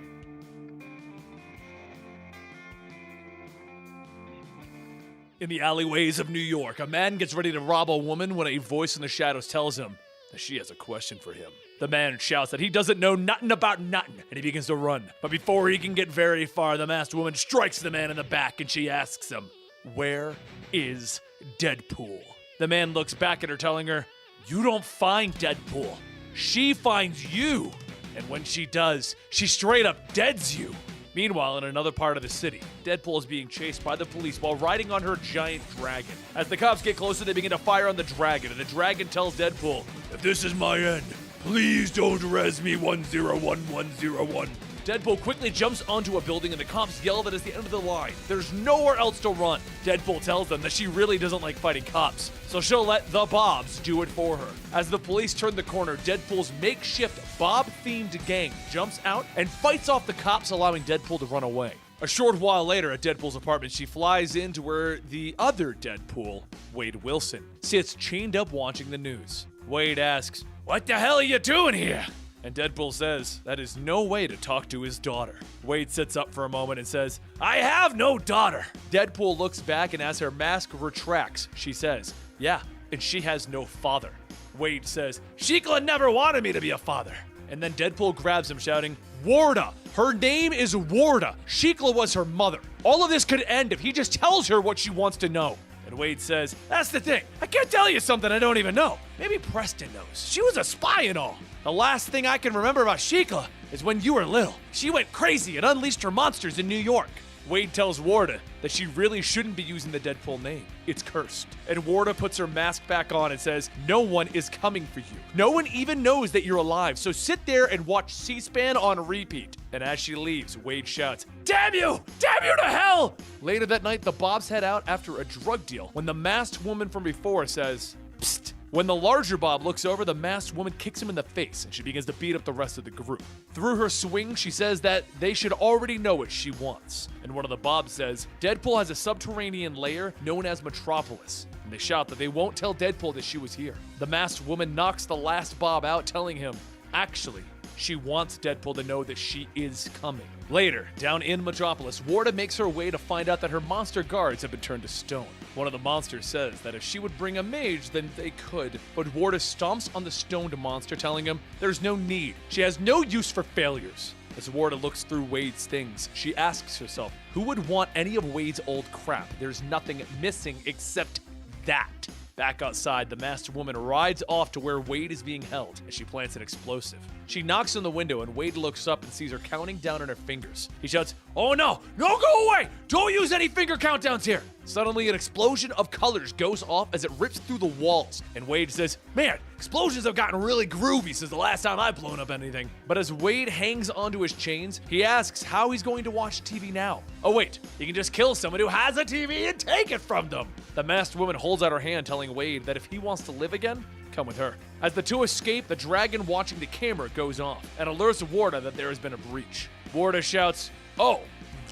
In the alleyways of New York, a man gets ready to rob a woman when a voice in the shadows tells him that she has a question for him. The man shouts that he doesn't know nothing about nothing, and he begins to run. But before he can get very far, the masked woman strikes the man in the back, and she asks him, "Where is Deadpool?" The man looks back at her, telling her, "You don't find Deadpool. She finds you. And when she does, she straight up deads you." Meanwhile, in another part of the city, Deadpool is being chased by the police while riding on her giant dragon. As the cops get closer, they begin to fire on the dragon, and the dragon tells Deadpool, "If this is my end, please don't res me 101101. Deadpool quickly jumps onto a building and the cops yell that it's the end of the line. There's nowhere else to run. Deadpool tells them that she really doesn't like fighting cops, so she'll let the Bobs do it for her. As the police turn the corner, Deadpool's makeshift Bob-themed gang jumps out and fights off the cops, allowing Deadpool to run away. A short while later, at Deadpool's apartment, she flies into where the other Deadpool, Wade Wilson, sits chained up watching the news. Wade asks, "What the hell are you doing here?" And Deadpool says that is no way to talk to his daughter. Wade sits up for a moment and says, "I have no daughter." Deadpool looks back, and as her mask retracts, she says, "Yeah, and she has no father." Wade says, "Sheikla never wanted me to be a father." And then Deadpool grabs him, shouting, "Warda! Her name is Warda! Sheikla was her mother. All of this could end if he just tells her what she wants to know." And Wade says, "That's the thing. I can't tell you something I don't even know. Maybe Preston knows. She was a spy and all. The last thing I can remember about Sheikla is when you were little. She went crazy and unleashed her monsters in New York." Wade tells Warda that she really shouldn't be using the Deadpool name. It's cursed. And Warda puts her mask back on and says, "No one is coming for you. No one even knows that you're alive, so sit there and watch C-SPAN on repeat." And as she leaves, Wade shouts, "Damn you! Damn you to hell!" Later that night, the Bobs head out after a drug deal when the masked woman from before says, "Psst." When the larger Bob looks over, the masked woman kicks him in the face, and she begins to beat up the rest of the group. Through her swing, she says that they should already know what she wants. And one of the Bobs says, Deadpool has a subterranean lair known as Metropolis. And they shout that they won't tell Deadpool that she was here. The masked woman knocks the last Bob out, telling him, actually, she wants Deadpool to know that she is coming. Later, down in Metropolis, Warda makes her way to find out that her monster guards have been turned to stone. One of the monsters says that if she would bring a mage, then they could, but Warda stomps on the stoned monster, telling him there's no need. She has no use for failures. As Warda looks through Wade's things, she asks herself, who would want any of Wade's old crap? There's nothing missing except that. Back outside, the masked woman rides off to where Wade is being held as she plants an explosive. She knocks on the window and Wade looks up and sees her counting down on her fingers. He shouts, "Oh no! No, go away! Don't use any finger countdowns here!" Suddenly, an explosion of colors goes off as it rips through the walls. And Wade says, "Man, explosions have gotten really groovy since the last time I've blown up anything." But as Wade hangs onto his chains, he asks how he's going to watch TV now. Oh wait, he can just kill someone who has a TV and take it from them. The masked woman holds out her hand, telling Wade that if he wants to live again, come with her. As the two escape, the dragon watching the camera goes off and alerts Warda that there has been a breach. Warda shouts, "Oh,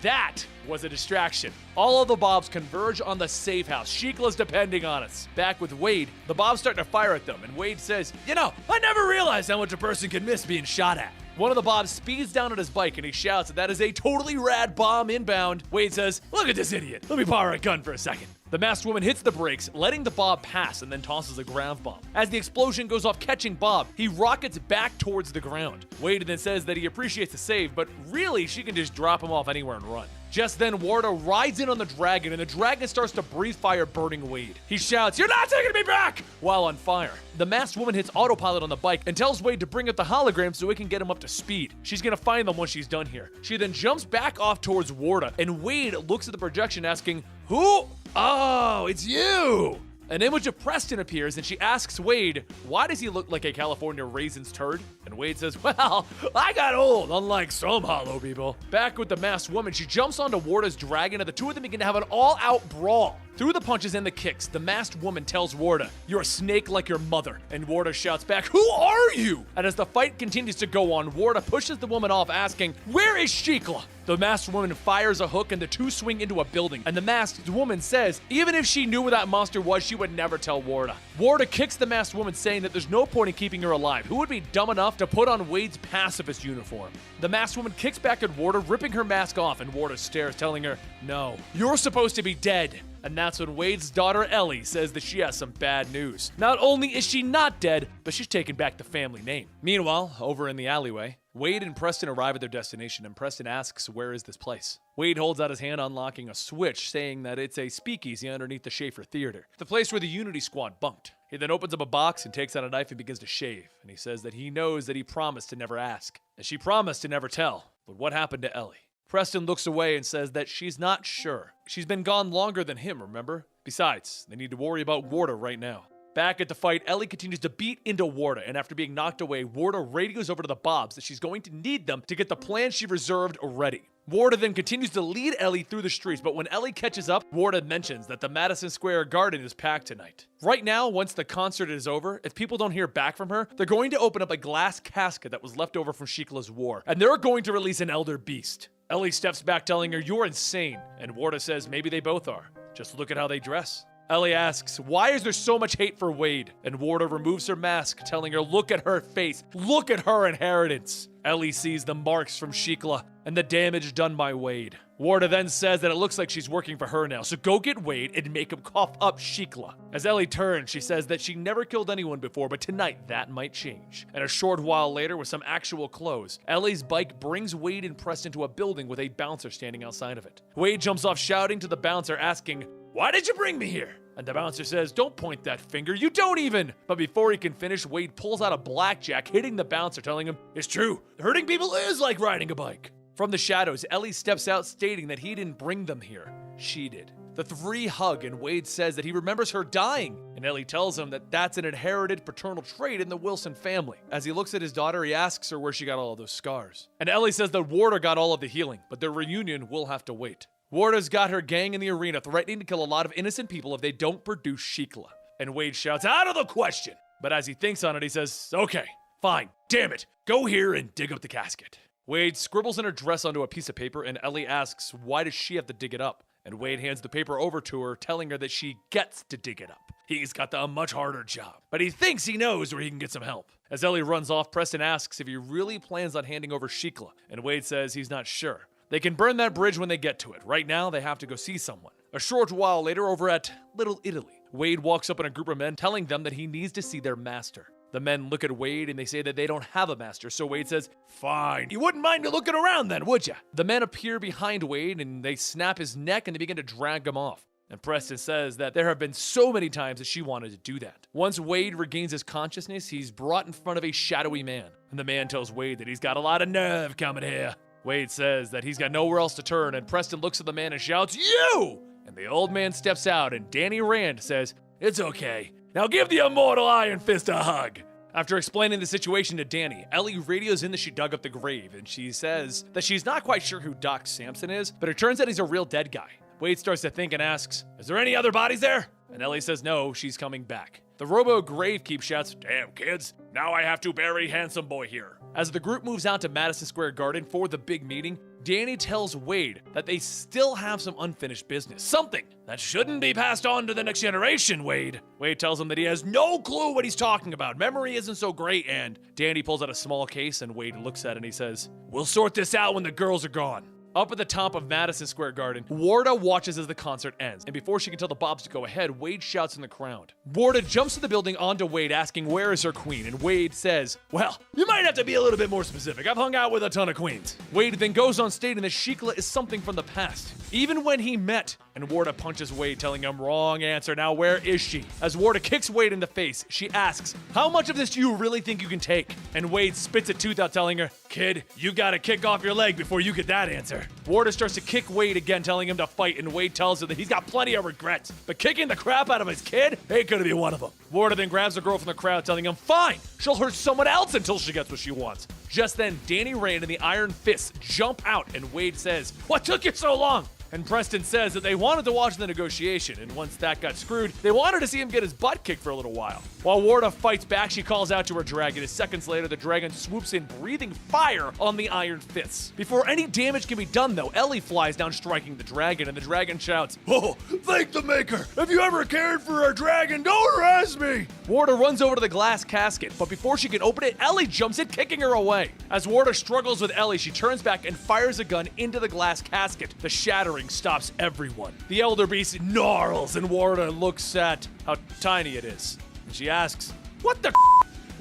that was a distraction." All of the Bobs converge on the safe house. Sheikla's depending on us. Back with Wade, the Bobs start to fire at them, and Wade says, "You know, I never realized how much a person can miss being shot at." One of the Bobs speeds down on his bike and he shouts that is a totally rad bomb inbound. Wade says, "Look at this idiot. Let me borrow a gun for a second." The masked woman hits the brakes, letting the Bob pass, and then tosses a grav bomb. As the explosion goes off catching Bob, he rockets back towards the ground. Wade then says that he appreciates the save, but really she can just drop him off anywhere and run. Just then, Warda rides in on the dragon, and the dragon starts to breathe fire, burning Wade. He shouts, "You're not taking me back!" while on fire. The masked woman hits autopilot on the bike and tells Wade to bring up the hologram so it can get him up to speed. She's gonna find them once she's done here. She then jumps back off towards Warda, and Wade looks at the projection asking, "Who? Oh, it's you!" An image of Preston appears and she asks Wade, why does he look like a California Raisins turd? And Wade says, well, I got old, unlike some hollow people. Back with the masked woman, she jumps onto Warda's dragon and the two of them begin to have an all-out brawl. Through the punches and the kicks, the masked woman tells Warda, you're a snake like your mother. And Warda shouts back, who are you? And as the fight continues to go on, Warda pushes the woman off asking, where is Shikla? The masked woman fires a hook and the two swing into a building. And the masked woman says, even if she knew where that monster was, she would never tell Warda. Warda kicks the masked woman, saying that there's no point in keeping her alive. Who would be dumb enough to put on Wade's pacifist uniform? The masked woman kicks back at Warda, ripping her mask off, and Warda stares, telling her, no, you're supposed to be dead. And that's when Wade's daughter Ellie says that she has some bad news. Not only is she not dead, but she's taken back the family name. Meanwhile, over in the alleyway, Wade and Preston arrive at their destination, and Preston asks, where is this place? Wade holds out his hand, unlocking a switch, saying that it's a speakeasy underneath the Schaefer Theater, the place where the Unity Squad bunked. He then opens up a box and takes out a knife and begins to shave, and he says that he knows that he promised to never ask, and she promised to never tell. But what happened to Ellie? Preston looks away and says that she's not sure. She's been gone longer than him, remember? Besides, they need to worry about Warda right now. Back at the fight, Ellie continues to beat into Warda, and after being knocked away, Warda radios over to the Bobs that she's going to need them to get the plan she reserved ready. Warda then continues to lead Ellie through the streets, but when Ellie catches up, Warda mentions that the Madison Square Garden is packed tonight. Right now, once the concert is over, if people don't hear back from her, they're going to open up a glass casket that was left over from Shikla's war, and they're going to release an elder beast. Ellie steps back, telling her, you're insane, and Warda says maybe they both are. Just look at how they dress. Ellie asks, why is there so much hate for Wade? And Warda removes her mask, telling her, look at her face, look at her inheritance. Ellie sees the marks from Shikla and the damage done by Wade. Warda then says that it looks like she's working for her now, so go get Wade and make him cough up Shikla. As Ellie turns, she says that she never killed anyone before, but tonight that might change. And a short while later, with some actual clothes, Ellie's bike brings Wade and Preston to a building with a bouncer standing outside of it. Wade jumps off shouting to the bouncer, asking, why did you bring me here? And the bouncer says, don't point that finger, you don't even! But before he can finish, Wade pulls out a blackjack, hitting the bouncer, telling him, it's true, hurting people is like riding a bike. From the shadows, Ellie steps out, stating that he didn't bring them here. She did. The three hug, and Wade says that he remembers her dying. And Ellie tells him that that's an inherited paternal trait in the Wilson family. As he looks at his daughter, he asks her where she got all of those scars. And Ellie says that Warda got all of the healing, but their reunion will have to wait. Warda's got her gang in the arena, threatening to kill a lot of innocent people if they don't produce Shikla. And Wade shouts, out of the question! But as he thinks on it, he says, okay, fine, damn it, go here and dig up the casket. Wade scribbles in her dress onto a piece of paper, and Ellie asks, why does she have to dig it up? And Wade hands the paper over to her, telling her that she gets to dig it up. He's got the much harder job, but he thinks he knows where he can get some help. As Ellie runs off, Preston asks if he really plans on handing over Shikla, and Wade says he's not sure. They can burn that bridge when they get to it. Right now, they have to go see someone. A short while later, over at Little Italy, Wade walks up on a group of men, telling them that he needs to see their master. The men look at Wade and they say that they don't have a master, so Wade says, fine, you wouldn't mind me looking around then, would ya? The men appear behind Wade and they snap his neck and they begin to drag him off. And Preston says that there have been so many times that she wanted to do that. Once Wade regains his consciousness, he's brought in front of a shadowy man. And the man tells Wade that he's got a lot of nerve coming here. Wade says that he's got nowhere else to turn, and Preston looks at the man and shouts, you! And the old man steps out, and Danny Rand says, it's okay. Now give the immortal Iron Fist a hug. After explaining the situation to Danny, Ellie radios in that she dug up the grave, and she says that she's not quite sure who Doc Samson is, but it turns out he's a real dead guy. Wade starts to think and asks, is there any other bodies there? And Ellie says no, she's coming back. The Robo Gravekeep shouts, damn kids, now I have to bury Handsome Boy here. As the group moves out to Madison Square Garden for the big meeting, Danny tells Wade that they still have some unfinished business. Something that shouldn't be passed on to the next generation, Wade. Wade tells him that he has no clue what he's talking about. Memory isn't so great, and Danny pulls out a small case and Wade looks at it and he says, we'll sort this out when the girls are gone. Up at the top of Madison Square Garden, Warda watches as the concert ends, and before she can tell the Bobs to go ahead, Wade shouts in the crowd. Warda jumps to the building onto Wade, asking where is her queen, and Wade says, well, you might have to be a little bit more specific. I've hung out with a ton of queens. Wade then goes on stating that Shikla is something from the past, even when he met, and Warda punches Wade, telling him wrong answer, now where is she? As Warda kicks Wade in the face, she asks, how much of this do you really think you can take? And Wade spits a tooth out, telling her, kid, you gotta kick off your leg before you get that answer. Warda starts to kick Wade again, telling him to fight, and Wade tells her that he's got plenty of regrets, but kicking the crap out of his kid ain't gonna be one of them. Warda then grabs a girl from the crowd, telling him, fine, she'll hurt someone else until she gets what she wants. Just then, Danny Rand and the Iron Fists jump out, and Wade says, what took you so long? And Preston says that they wanted to watch the negotiation, and once that got screwed, they wanted to see him get his butt kicked for a little while. While Warda fights back, she calls out to her dragon, and seconds later, the dragon swoops in, breathing fire on the Iron Fists. Before any damage can be done, though, Ellie flies down, striking the dragon, and the dragon shouts, oh, thank the Maker! If you ever cared for our dragon, don't harass me! Warda runs over to the glass casket, but before she can open it, Ellie jumps in, kicking her away. As Warda struggles with Ellie, she turns back and fires a gun into the glass casket. The shattering stops everyone. The Elder Beast gnarls, and Warda looks at how tiny it is. And she asks, what the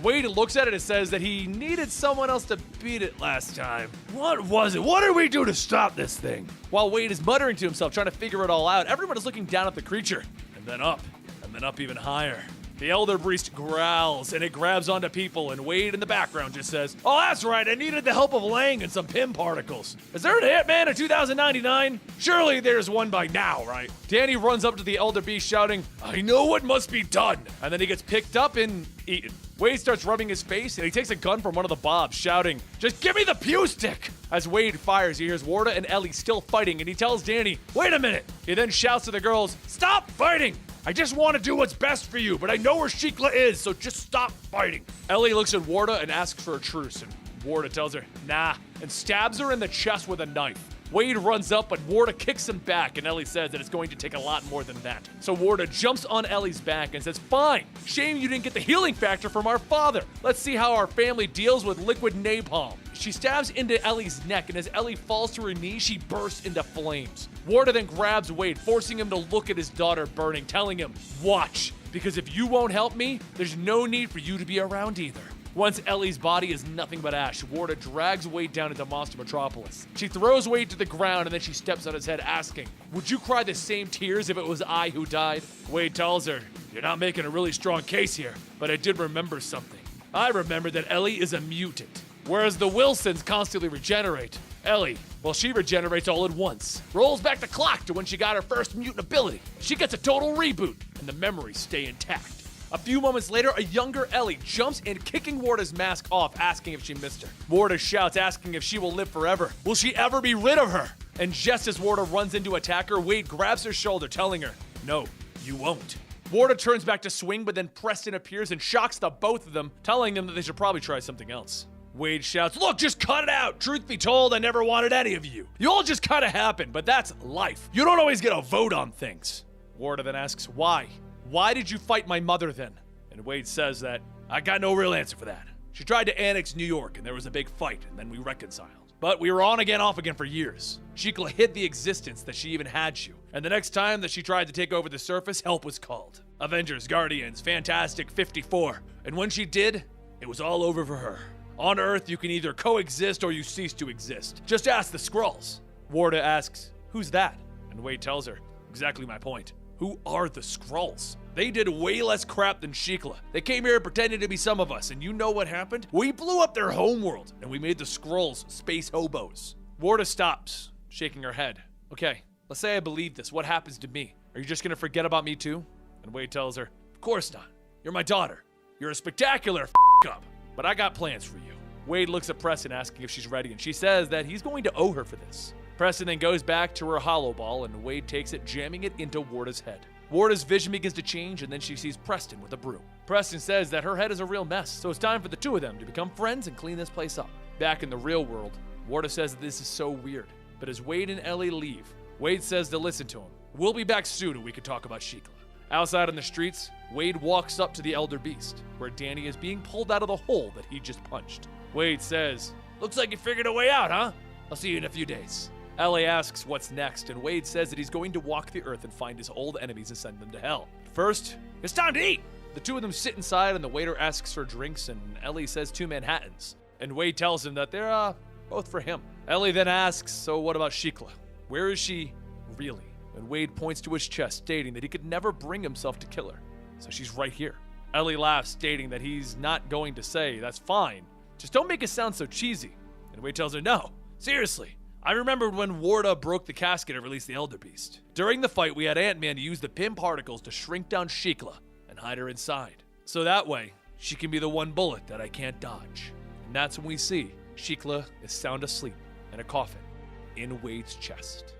Wade looks at it and says that he needed someone else to beat it last time. What was it? What did we do to stop this thing? While Wade is muttering to himself, trying to figure it all out, everyone is looking down at the creature, and then up even higher. The Elder Beast growls, and it grabs onto people, and Wade in the background just says, oh, that's right, I needed the help of Lang and some Pym particles. Is there an Ant-Man in 2099? Surely there's one by now, right? Danny runs up to the Elder Beast shouting, I know what must be done. And then he gets picked up and eaten. Wade starts rubbing his face, and he takes a gun from one of the bobs, shouting, just give me the pew stick! As Wade fires, he hears Warda and Ellie still fighting, and he tells Danny, wait a minute! He then shouts to the girls, stop fighting! I just want to do what's best for you, but I know where Shikla is, so just stop fighting. Ellie looks at Warda and asks for a truce, and Warda tells her, nah, and stabs her in the chest with a knife. Wade runs up, but Warda kicks him back, and Ellie says that it's going to take a lot more than that. So Warda jumps on Ellie's back and says, fine, shame you didn't get the healing factor from our father. Let's see how our family deals with liquid napalm. She stabs into Ellie's neck, and as Ellie falls to her knees, she bursts into flames. Warda then grabs Wade, forcing him to look at his daughter burning, telling him, watch, because if you won't help me, there's no need for you to be around either. Once Ellie's body is nothing but ash, Warda drags Wade down into Monster Metropolis. She throws Wade to the ground, and then she steps on his head, asking, would you cry the same tears if it was I who died? Wade tells her, you're not making a really strong case here, but I did remember something. I remembered that Ellie is a mutant, whereas the Wilsons constantly regenerate. Ellie, well, she regenerates all at once, rolls back the clock to when she got her first mutant ability. She gets a total reboot, and the memories stay intact. A few moments later, a younger Ellie jumps in, kicking Warda's mask off, asking if she missed her. Warda shouts, asking if she will live forever. Will she ever be rid of her? And just as Warda runs in to attack her, Wade grabs her shoulder, telling her, no, you won't. Warda turns back to swing, but then Preston appears and shocks the both of them, telling them that they should probably try something else. Wade shouts, look, just cut it out. Truth be told, I never wanted any of you. You all just kind of happen, but that's life. You don't always get a vote on things. Warda then asks, why? Why did you fight my mother then? And Wade says that, I got no real answer for that. She tried to annex New York, and there was a big fight, and then we reconciled. But we were on again, off again for years. Shikla hid the existence that she even had you. And the next time that she tried to take over the surface, help was called. Avengers, Guardians, Fantastic 54. And when she did, it was all over for her. On Earth, you can either coexist or you cease to exist. Just ask the Skrulls. Warda asks, who's that? And Wade tells her, exactly my point. Who are the Skrulls? They did way less crap than Shikla. They came here pretending to be some of us, and you know what happened? We blew up their homeworld, and we made the Skrulls space hobos. Warda stops, shaking her head. Okay, let's say I believe this. What happens to me? Are you just gonna forget about me too? And Wade tells her, of course not. You're my daughter. You're a spectacular up, but I got plans for you. Wade looks at Preston, asking if she's ready, and she says that he's going to owe her for this. Preston then goes back to her hollow ball, and Wade takes it, jamming it into Warda's head. Warda's vision begins to change, and then she sees Preston with a broom. Preston says that her head is a real mess, so it's time for the two of them to become friends and clean this place up. Back in the real world, Warda says that this is so weird, but as Wade and Ellie leave, Wade says to listen to him. We'll be back soon and we can talk about Shikla. Outside on the streets, Wade walks up to the Elder Beast, where Danny is being pulled out of the hole that he just punched. Wade says, looks like you figured a way out, huh? I'll see you in a few days. Ellie asks what's next, and Wade says that he's going to walk the earth and find his old enemies and send them to hell. First, it's time to eat! The two of them sit inside, and the waiter asks for drinks, and Ellie says 2 Manhattans. And Wade tells him that they're, both for him. Ellie then asks, so what about Shikla? Where is she really? And Wade points to his chest, stating that he could never bring himself to kill her. So she's right here. Ellie laughs, stating that he's not going to say, that's fine. Just don't make it sound so cheesy. And Wade tells her, no, seriously. I remembered when Warda broke the casket and released the Elder Beast. During the fight, we had Ant-Man use the Pym particles to shrink down Shikla and hide her inside. So that way, she can be the one bullet that I can't dodge. And that's when we see Shikla is sound asleep in a coffin in Wade's chest.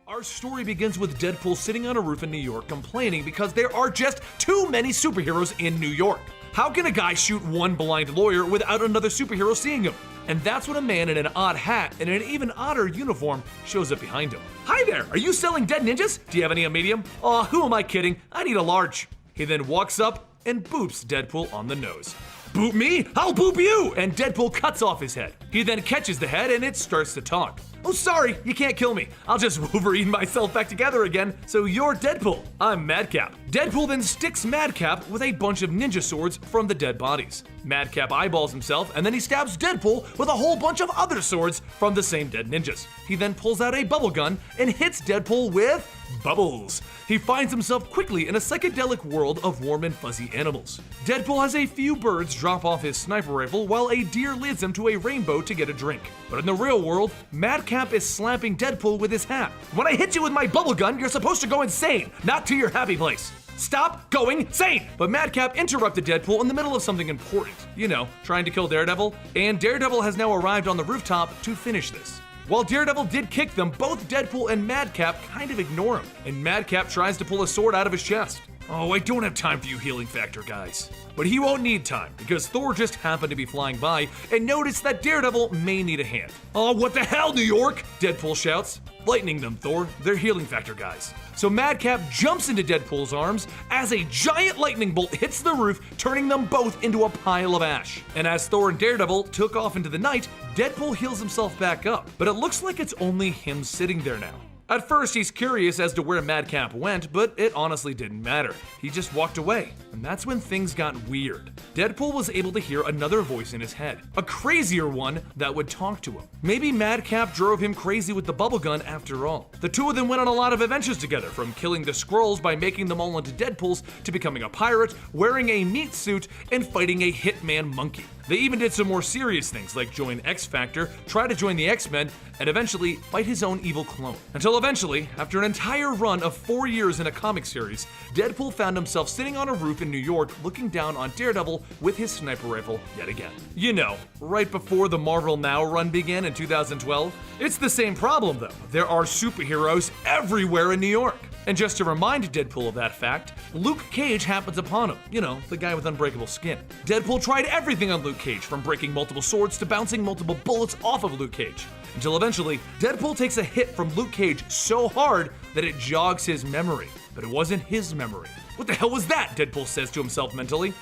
Our story begins with Deadpool sitting on a roof in New York complaining because there are just too many superheroes in New York. How can a guy shoot one blind lawyer without another superhero seeing him? And that's when a man in an odd hat and an even odder uniform shows up behind him. Hi there, are you selling dead ninjas? Do you have any a medium? Aw, who am I kidding? I need a large. He then walks up and boops Deadpool on the nose. Boop me? I'll boop you! And Deadpool cuts off his head. He then catches the head and it starts to talk. Oh, sorry, you can't kill me. I'll just Wolverine myself back together again, so you're Deadpool. I'm Madcap. Deadpool then sticks Madcap with a bunch of ninja swords from the dead bodies. Madcap eyeballs himself, and then he stabs Deadpool with a whole bunch of other swords from the same dead ninjas. He then pulls out a bubble gun and hits Deadpool with bubbles. He finds himself quickly in a psychedelic world of warm and fuzzy animals. Deadpool has a few birds drop off his sniper rifle while a deer leads him to a rainbow to get a drink. But in the real world, Madcap is slapping Deadpool with his hat. When I hit you with my bubble gun, you're supposed to go insane, not to your happy place. Stop going insane! But Madcap interrupted Deadpool in the middle of something important. You know, trying to kill Daredevil. And Daredevil has now arrived on the rooftop to finish this. While Daredevil did kick them, both Deadpool and Madcap kind of ignore him, and Madcap tries to pull a sword out of his chest. Oh, I don't have time for you healing factor guys. But he won't need time, because Thor just happened to be flying by and noticed that Daredevil may need a hand. Oh, what the hell, New York? Deadpool shouts. Lightning them, Thor. They're healing factor guys. So Madcap jumps into Deadpool's arms as a giant lightning bolt hits the roof, turning them both into a pile of ash. And as Thor and Daredevil took off into the night, Deadpool heals himself back up, but it looks like it's only him sitting there now. At first, he's curious as to where Madcap went, but it honestly didn't matter. He just walked away, and that's when things got weird. Deadpool was able to hear another voice in his head, a crazier one that would talk to him. Maybe Madcap drove him crazy with the bubble gun after all. The two of them went on a lot of adventures together, from killing the Skrulls by making them all into Deadpools to becoming a pirate, wearing a meat suit, and fighting a hitman monkey. They even did some more serious things like join X-Factor, try to join the X-Men, and eventually fight his own evil clone. Until eventually, after an entire run of 4 years in a comic series, Deadpool found himself sitting on a roof in New York looking down on Daredevil with his sniper rifle yet again. You know, right before the Marvel Now run began in 2012. It's the same problem though. There are superheroes everywhere in New York. And just to remind Deadpool of that fact, Luke Cage happens upon him. You know, the guy with unbreakable skin. Deadpool tried everything on Luke Cage, from breaking multiple swords to bouncing multiple bullets off of Luke Cage. Until eventually, Deadpool takes a hit from Luke Cage so hard that it jogs his memory. But it wasn't his memory. What the hell was that? Deadpool says to himself mentally.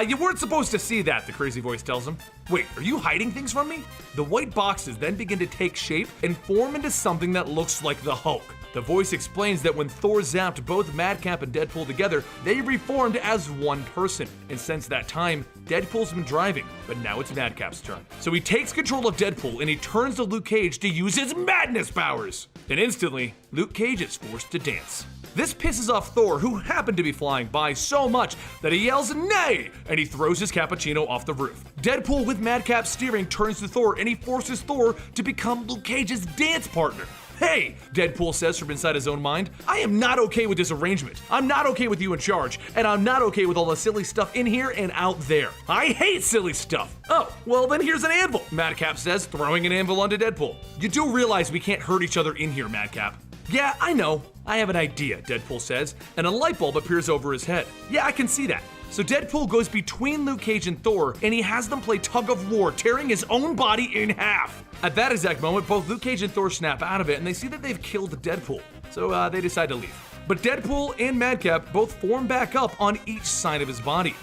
You weren't supposed to see that, the crazy voice tells him. Wait, are you hiding things from me? The white boxes then begin to take shape and form into something that looks like the Hulk. The voice explains that when Thor zapped both Madcap and Deadpool together, they reformed as one person. And since that time, Deadpool's been driving, but now it's Madcap's turn. So he takes control of Deadpool and he turns to Luke Cage to use his madness powers. And instantly, Luke Cage is forced to dance. This pisses off Thor, who happened to be flying by so much that he yells "Nay!" and he throws his cappuccino off the roof. Deadpool, with Madcap steering, turns to Thor and he forces Thor to become Luke Cage's dance partner. Hey, Deadpool says from inside his own mind, I am not okay with this arrangement. I'm not okay with you in charge, and I'm not okay with all the silly stuff in here and out there. I hate silly stuff. Oh, well then here's an anvil, Madcap says, throwing an anvil onto Deadpool. You do realize we can't hurt each other in here, Madcap. Yeah, I know. I have an idea, Deadpool says, and a light bulb appears over his head. Yeah, I can see that. So Deadpool goes between Luke Cage and Thor, and he has them play tug of war, tearing his own body in half. At that exact moment, both Luke Cage and Thor snap out of it, and they see that they've killed Deadpool. So they decide to leave. But Deadpool and Madcap both form back up on each side of his body.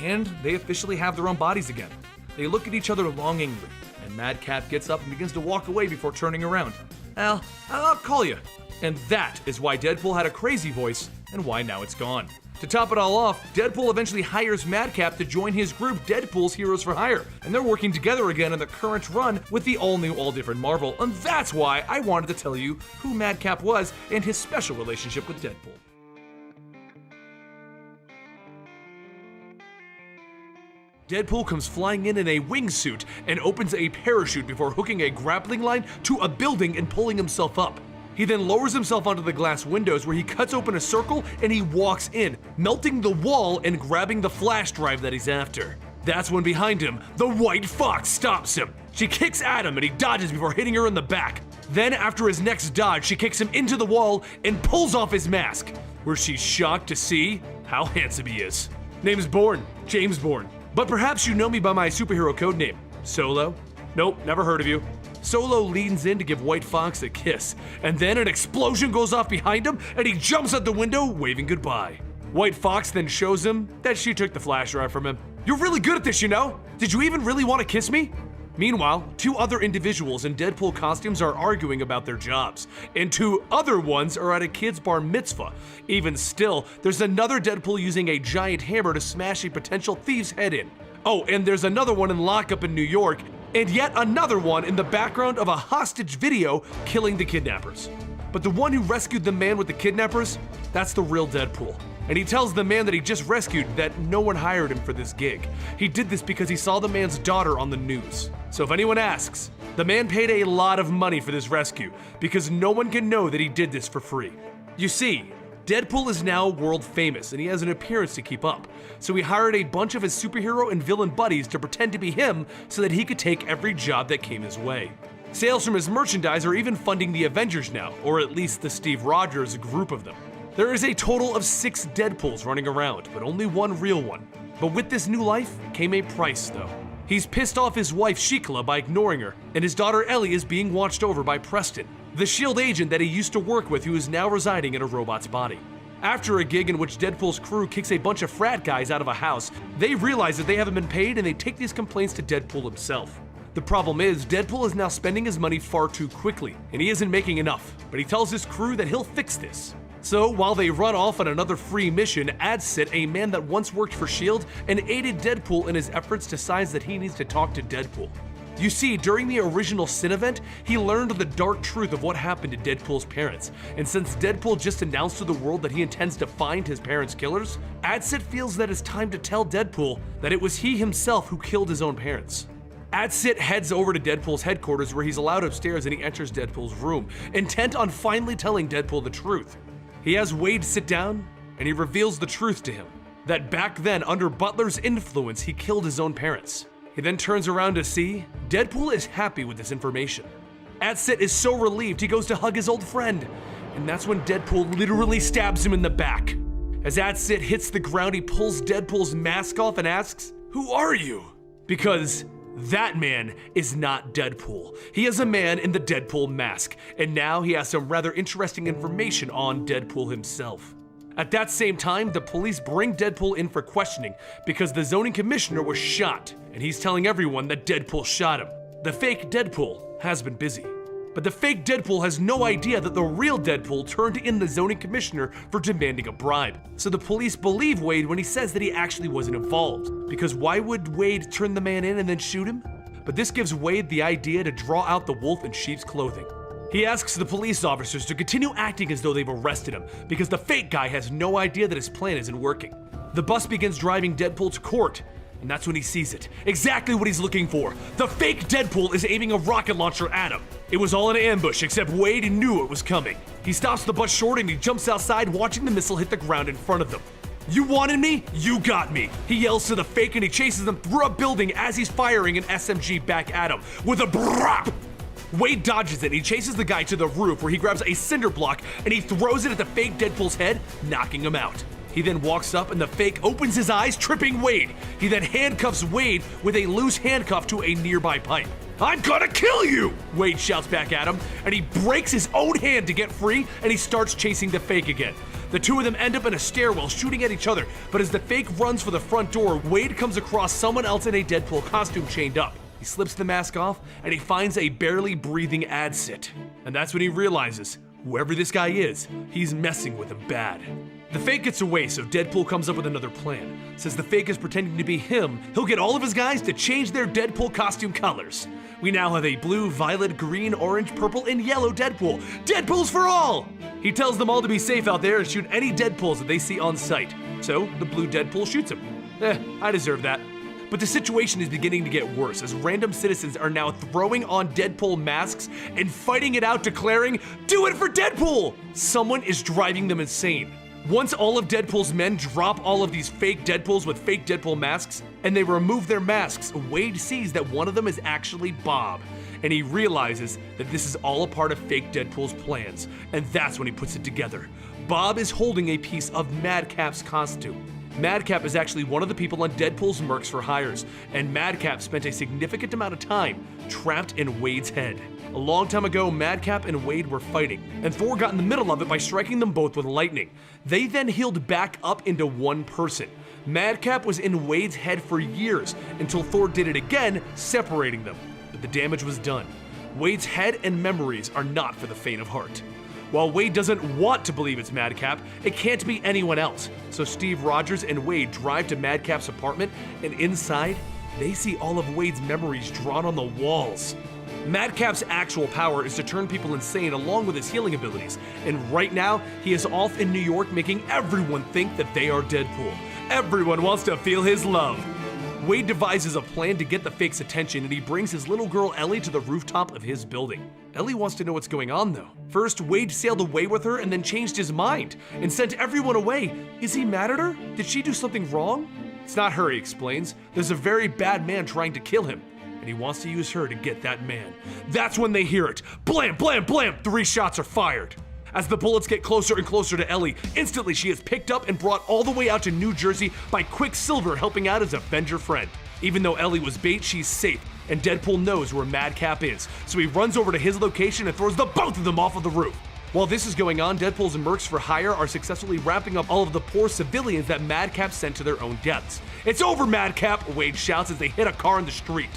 And they officially have their own bodies again. They look at each other longingly, and Madcap gets up and begins to walk away before turning around. I'll call you. And that is why Deadpool had a crazy voice, and why now it's gone. To top it all off, Deadpool eventually hires Madcap to join his group Deadpool's Heroes for Hire, and they're working together again in the current run with the all-new, all-different Marvel, and that's why I wanted to tell you who Madcap was and his special relationship with Deadpool. Deadpool comes flying in a wingsuit and opens a parachute before hooking a grappling line to a building and pulling himself up. He then lowers himself onto the glass windows where he cuts open a circle and he walks in, melting the wall and grabbing the flash drive that he's after. That's when behind him, the White Fox stops him. She kicks at him and he dodges before hitting her in the back. Then after his next dodge, she kicks him into the wall and pulls off his mask, where she's shocked to see how handsome he is. Name's Bourne, James Bourne. But perhaps you know me by my superhero codename, Solo? Nope, never heard of you. Solo leans in to give White Fox a kiss, and then an explosion goes off behind him and he jumps out the window waving goodbye. White Fox then shows him that she took the flash drive from him. You're really good at this, you know? Did you even really want to kiss me? Meanwhile, 2 other individuals in Deadpool costumes are arguing about their jobs, and 2 other ones are at a kid's bar mitzvah. Even still, there's another Deadpool using a giant hammer to smash a potential thief's head in. Oh, and there's another one in lockup in New York, and yet another one in the background of a hostage video killing the kidnappers. But the one who rescued the man with the kidnappers, that's the real Deadpool. And he tells the man that he just rescued that no one hired him for this gig. He did this because he saw the man's daughter on the news. So if anyone asks, the man paid a lot of money for this rescue because no one can know that he did this for free. You see, Deadpool is now world famous and he has an appearance to keep up. So he hired a bunch of his superhero and villain buddies to pretend to be him so that he could take every job that came his way. Sales from his merchandise are even funding the Avengers now, or at least the Steve Rogers group of them. There is a total of 6 Deadpools running around, but only one real one. But with this new life came a price though. He's pissed off his wife Shikla by ignoring her, and his daughter Ellie is being watched over by Preston, the S.H.I.E.L.D. agent that he used to work with who is now residing in a robot's body. After a gig in which Deadpool's crew kicks a bunch of frat guys out of a house, they realize that they haven't been paid and they take these complaints to Deadpool himself. The problem is, Deadpool is now spending his money far too quickly, and he isn't making enough, but he tells his crew that he'll fix this. So while they run off on another free mission, Adsit, a man that once worked for S.H.I.E.L.D. and aided Deadpool in his efforts, decides that he needs to talk to Deadpool. You see, during the original Sin event, he learned the dark truth of what happened to Deadpool's parents, and since Deadpool just announced to the world that he intends to find his parents' killers, Adsit feels that it's time to tell Deadpool that it was he himself who killed his own parents. Adsit heads over to Deadpool's headquarters where he's allowed upstairs and he enters Deadpool's room, intent on finally telling Deadpool the truth. He has Wade sit down, and he reveals the truth to him, that back then, under Butler's influence, he killed his own parents. He then turns around to see Deadpool is happy with this information. Adsit is so relieved he goes to hug his old friend, and that's when Deadpool literally stabs him in the back. As Adsit hits the ground, he pulls Deadpool's mask off and asks, "Who are you?" Because that man is not Deadpool. He is a man in the Deadpool mask, and now he has some rather interesting information on Deadpool himself. At that same time, the police bring Deadpool in for questioning because the zoning commissioner was shot, and he's telling everyone that Deadpool shot him. The fake Deadpool has been busy. But the fake Deadpool has no idea that the real Deadpool turned in the zoning commissioner for demanding a bribe. So the police believe Wade when he says that he actually wasn't involved. Because why would Wade turn the man in and then shoot him? But this gives Wade the idea to draw out the wolf in sheep's clothing. He asks the police officers to continue acting as though they've arrested him, because the fake guy has no idea that his plan isn't working. The bus begins driving Deadpool to court, and that's when he sees it. Exactly what he's looking for. The fake Deadpool is aiming a rocket launcher at him. It was all an ambush, except Wade knew it was coming. He stops the bus short and he jumps outside, watching the missile hit the ground in front of them. "You wanted me? You got me." He yells to the fake and he chases them through a building as he's firing an SMG back at him with a brap. Wade dodges it and he chases the guy to the roof where he grabs a cinder block and he throws it at the fake Deadpool's head, knocking him out. He then walks up and the fake opens his eyes, tripping Wade. He then handcuffs Wade with a loose handcuff to a nearby pipe. "I'm gonna kill you!" Wade shouts back at him, and he breaks his own hand to get free, and he starts chasing the fake again. The two of them end up in a stairwell shooting at each other, but as the fake runs for the front door, Wade comes across someone else in a Deadpool costume chained up. He slips the mask off, and he finds a barely breathing Adsit. And that's when he realizes, whoever this guy is, he's messing with him bad. The fake gets away, so Deadpool comes up with another plan. Since the fake is pretending to be him, he'll get all of his guys to change their Deadpool costume colors. We now have a blue, violet, green, orange, purple, and yellow Deadpool. Deadpools for all! He tells them all to be safe out there and shoot any Deadpools that they see on sight. So, the blue Deadpool shoots him. I deserve that. But the situation is beginning to get worse as random citizens are now throwing on Deadpool masks and fighting it out, declaring, "Do it for Deadpool!" Someone is driving them insane. Once all of Deadpool's men drop all of these fake Deadpools with fake Deadpool masks, and they remove their masks, Wade sees that one of them is actually Bob, and he realizes that this is all a part of fake Deadpool's plans, and that's when he puts it together. Bob is holding a piece of Madcap's costume. Madcap is actually one of the people on Deadpool's Mercs for Hires, and Madcap spent a significant amount of time trapped in Wade's head. A long time ago, Madcap and Wade were fighting, and Thor got in the middle of it by striking them both with lightning. They then healed back up into one person. Madcap was in Wade's head for years, until Thor did it again, separating them. But the damage was done. Wade's head and memories are not for the faint of heart. While Wade doesn't want to believe it's Madcap, it can't be anyone else. So Steve Rogers and Wade drive to Madcap's apartment, and inside, they see all of Wade's memories drawn on the walls. Madcap's actual power is to turn people insane along with his healing abilities, and right now, he is off in New York making everyone think that they are Deadpool. Everyone wants to feel his love. Wade devises a plan to get the fake's attention, and he brings his little girl Ellie to the rooftop of his building. Ellie wants to know what's going on though. First, Wade sailed away with her and then changed his mind and sent everyone away. Is he mad at her? Did she do something wrong? It's not her, he explains. There's a very bad man trying to kill him, and he wants to use her to get that man. That's when they hear it. Blam, blam, blam! 3 shots are fired. As the bullets get closer and closer to Ellie, instantly she is picked up and brought all the way out to New Jersey by Quicksilver helping out as a Avenger friend. Even though Ellie was bait, she's safe, and Deadpool knows where Madcap is, so he runs over to his location and throws the both of them off of the roof. While this is going on, Deadpool's Mercs for Hire are successfully wrapping up all of the poor civilians that Madcap sent to their own deaths. "It's over, Madcap!" Wade shouts as they hit a car in the street.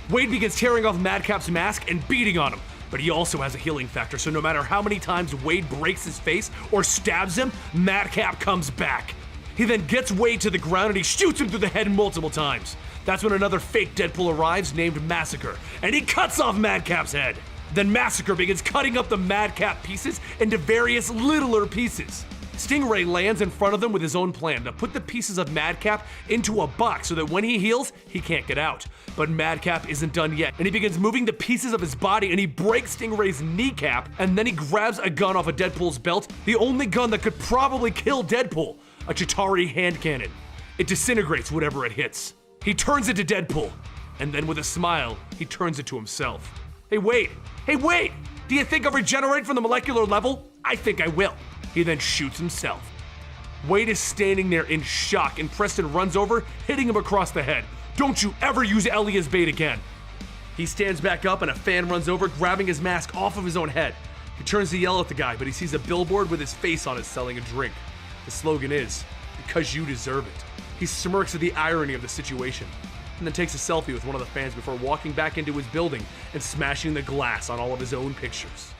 Wade begins tearing off Madcap's mask and beating on him, but he also has a healing factor, so no matter how many times Wade breaks his face or stabs him, Madcap comes back. He then gets Wade to the ground and he shoots him through the head multiple times. That's when another fake Deadpool arrives named Massacre, and he cuts off Madcap's head. Then Massacre begins cutting up the Madcap pieces into various littler pieces. Stingray lands in front of them with his own plan to put the pieces of Madcap into a box so that when he heals, he can't get out. But Madcap isn't done yet, and he begins moving the pieces of his body, and he breaks Stingray's kneecap, and then he grabs a gun off of Deadpool's belt, the only gun that could probably kill Deadpool, a Chitauri hand cannon. It disintegrates whatever it hits. He turns it to Deadpool, and then with a smile, he turns it to himself. Hey wait, do you think I'll regenerate from the molecular level? I think I will. He then shoots himself. Wade is standing there in shock, and Preston runs over, hitting him across the head. "Don't you ever use Ellie as bait again." He stands back up and a fan runs over, grabbing his mask off of his own head. He turns to yell at the guy, but he sees a billboard with his face on it selling a drink. The slogan is, "Because you deserve it." He smirks at the irony of the situation, and then takes a selfie with one of the fans before walking back into his building and smashing the glass on all of his own pictures.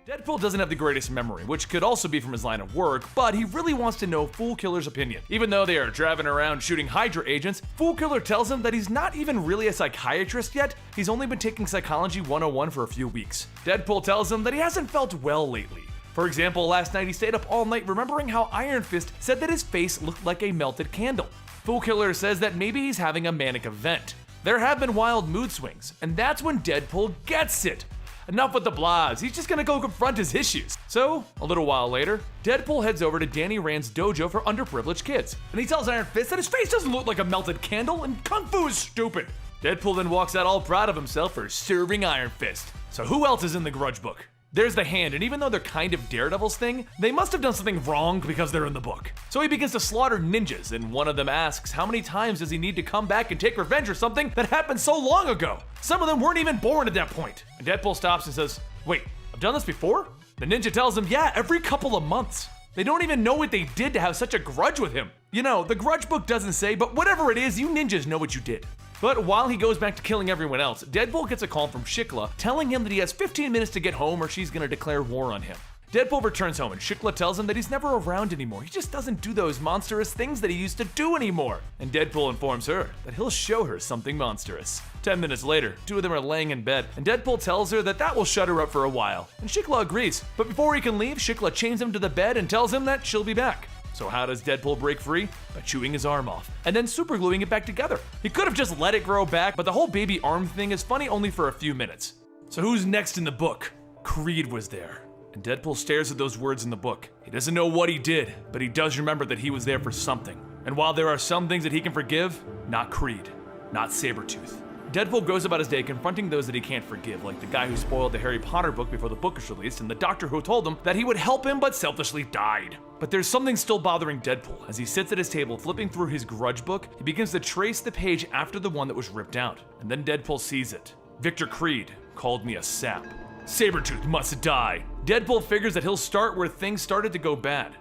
Deadpool doesn't have the greatest memory, which could also be from his line of work, but he really wants to know Fool Killer's opinion. Even though they are driving around shooting Hydra agents, Fool Killer tells him that he's not even really a psychiatrist yet, he's only been taking Psychology 101 for a few weeks. Deadpool tells him that he hasn't felt well lately. For example, last night he stayed up all night remembering how Iron Fist said that his face looked like a melted candle. Fool Killer says that maybe he's having a manic event. There have been wild mood swings, and that's when Deadpool gets it. Enough with the blahs, he's just gonna go confront his issues. So, a little while later, Deadpool heads over to Danny Rand's dojo for underprivileged kids, and he tells Iron Fist that his face doesn't look like a melted candle and Kung Fu is stupid. Deadpool then walks out all proud of himself for serving Iron Fist. So who else is in the Grudge book? There's the Hand, and even though they're kind of Daredevil's thing, they must have done something wrong because they're in the book. So he begins to slaughter ninjas, and one of them asks how many times does he need to come back and take revenge for something that happened so long ago? Some of them weren't even born at that point. And Deadpool stops and says, "Wait, I've done this before?" The ninja tells him, yeah, every couple of months. They don't even know what they did to have such a grudge with him. You know, the Grudge book doesn't say, but whatever it is, you ninjas know what you did. But while he goes back to killing everyone else, Deadpool gets a call from Shikla telling him that he has 15 minutes to get home or she's gonna declare war on him. Deadpool returns home and Shikla tells him that he's never around anymore. He just doesn't do those monstrous things that he used to do anymore. And Deadpool informs her that he'll show her something monstrous. 10 minutes later, two of them are laying in bed, and Deadpool tells her that that will shut her up for a while. And Shikla agrees. But before he can leave, Shikla chains him to the bed and tells him that she'll be back. So how does Deadpool break free? By chewing his arm off, and then supergluing it back together. He could have just let it grow back, but the whole baby arm thing is funny only for a few minutes. So who's next in the book? Creed was there. And Deadpool stares at those words in the book. He doesn't know what he did, but he does remember that he was there for something. And while there are some things that he can forgive, not Creed, not Sabretooth. Deadpool goes about his day confronting those that he can't forgive, like the guy who spoiled the Harry Potter book before the book was released, and the doctor who told him that he would help him but selfishly died. But there's something still bothering Deadpool. As he sits at his table flipping through his grudge book, he begins to trace the page after the one that was ripped out. And then Deadpool sees it. Victor Creed called me a sap. Sabretooth must die. Deadpool figures that he'll start where things started to go bad.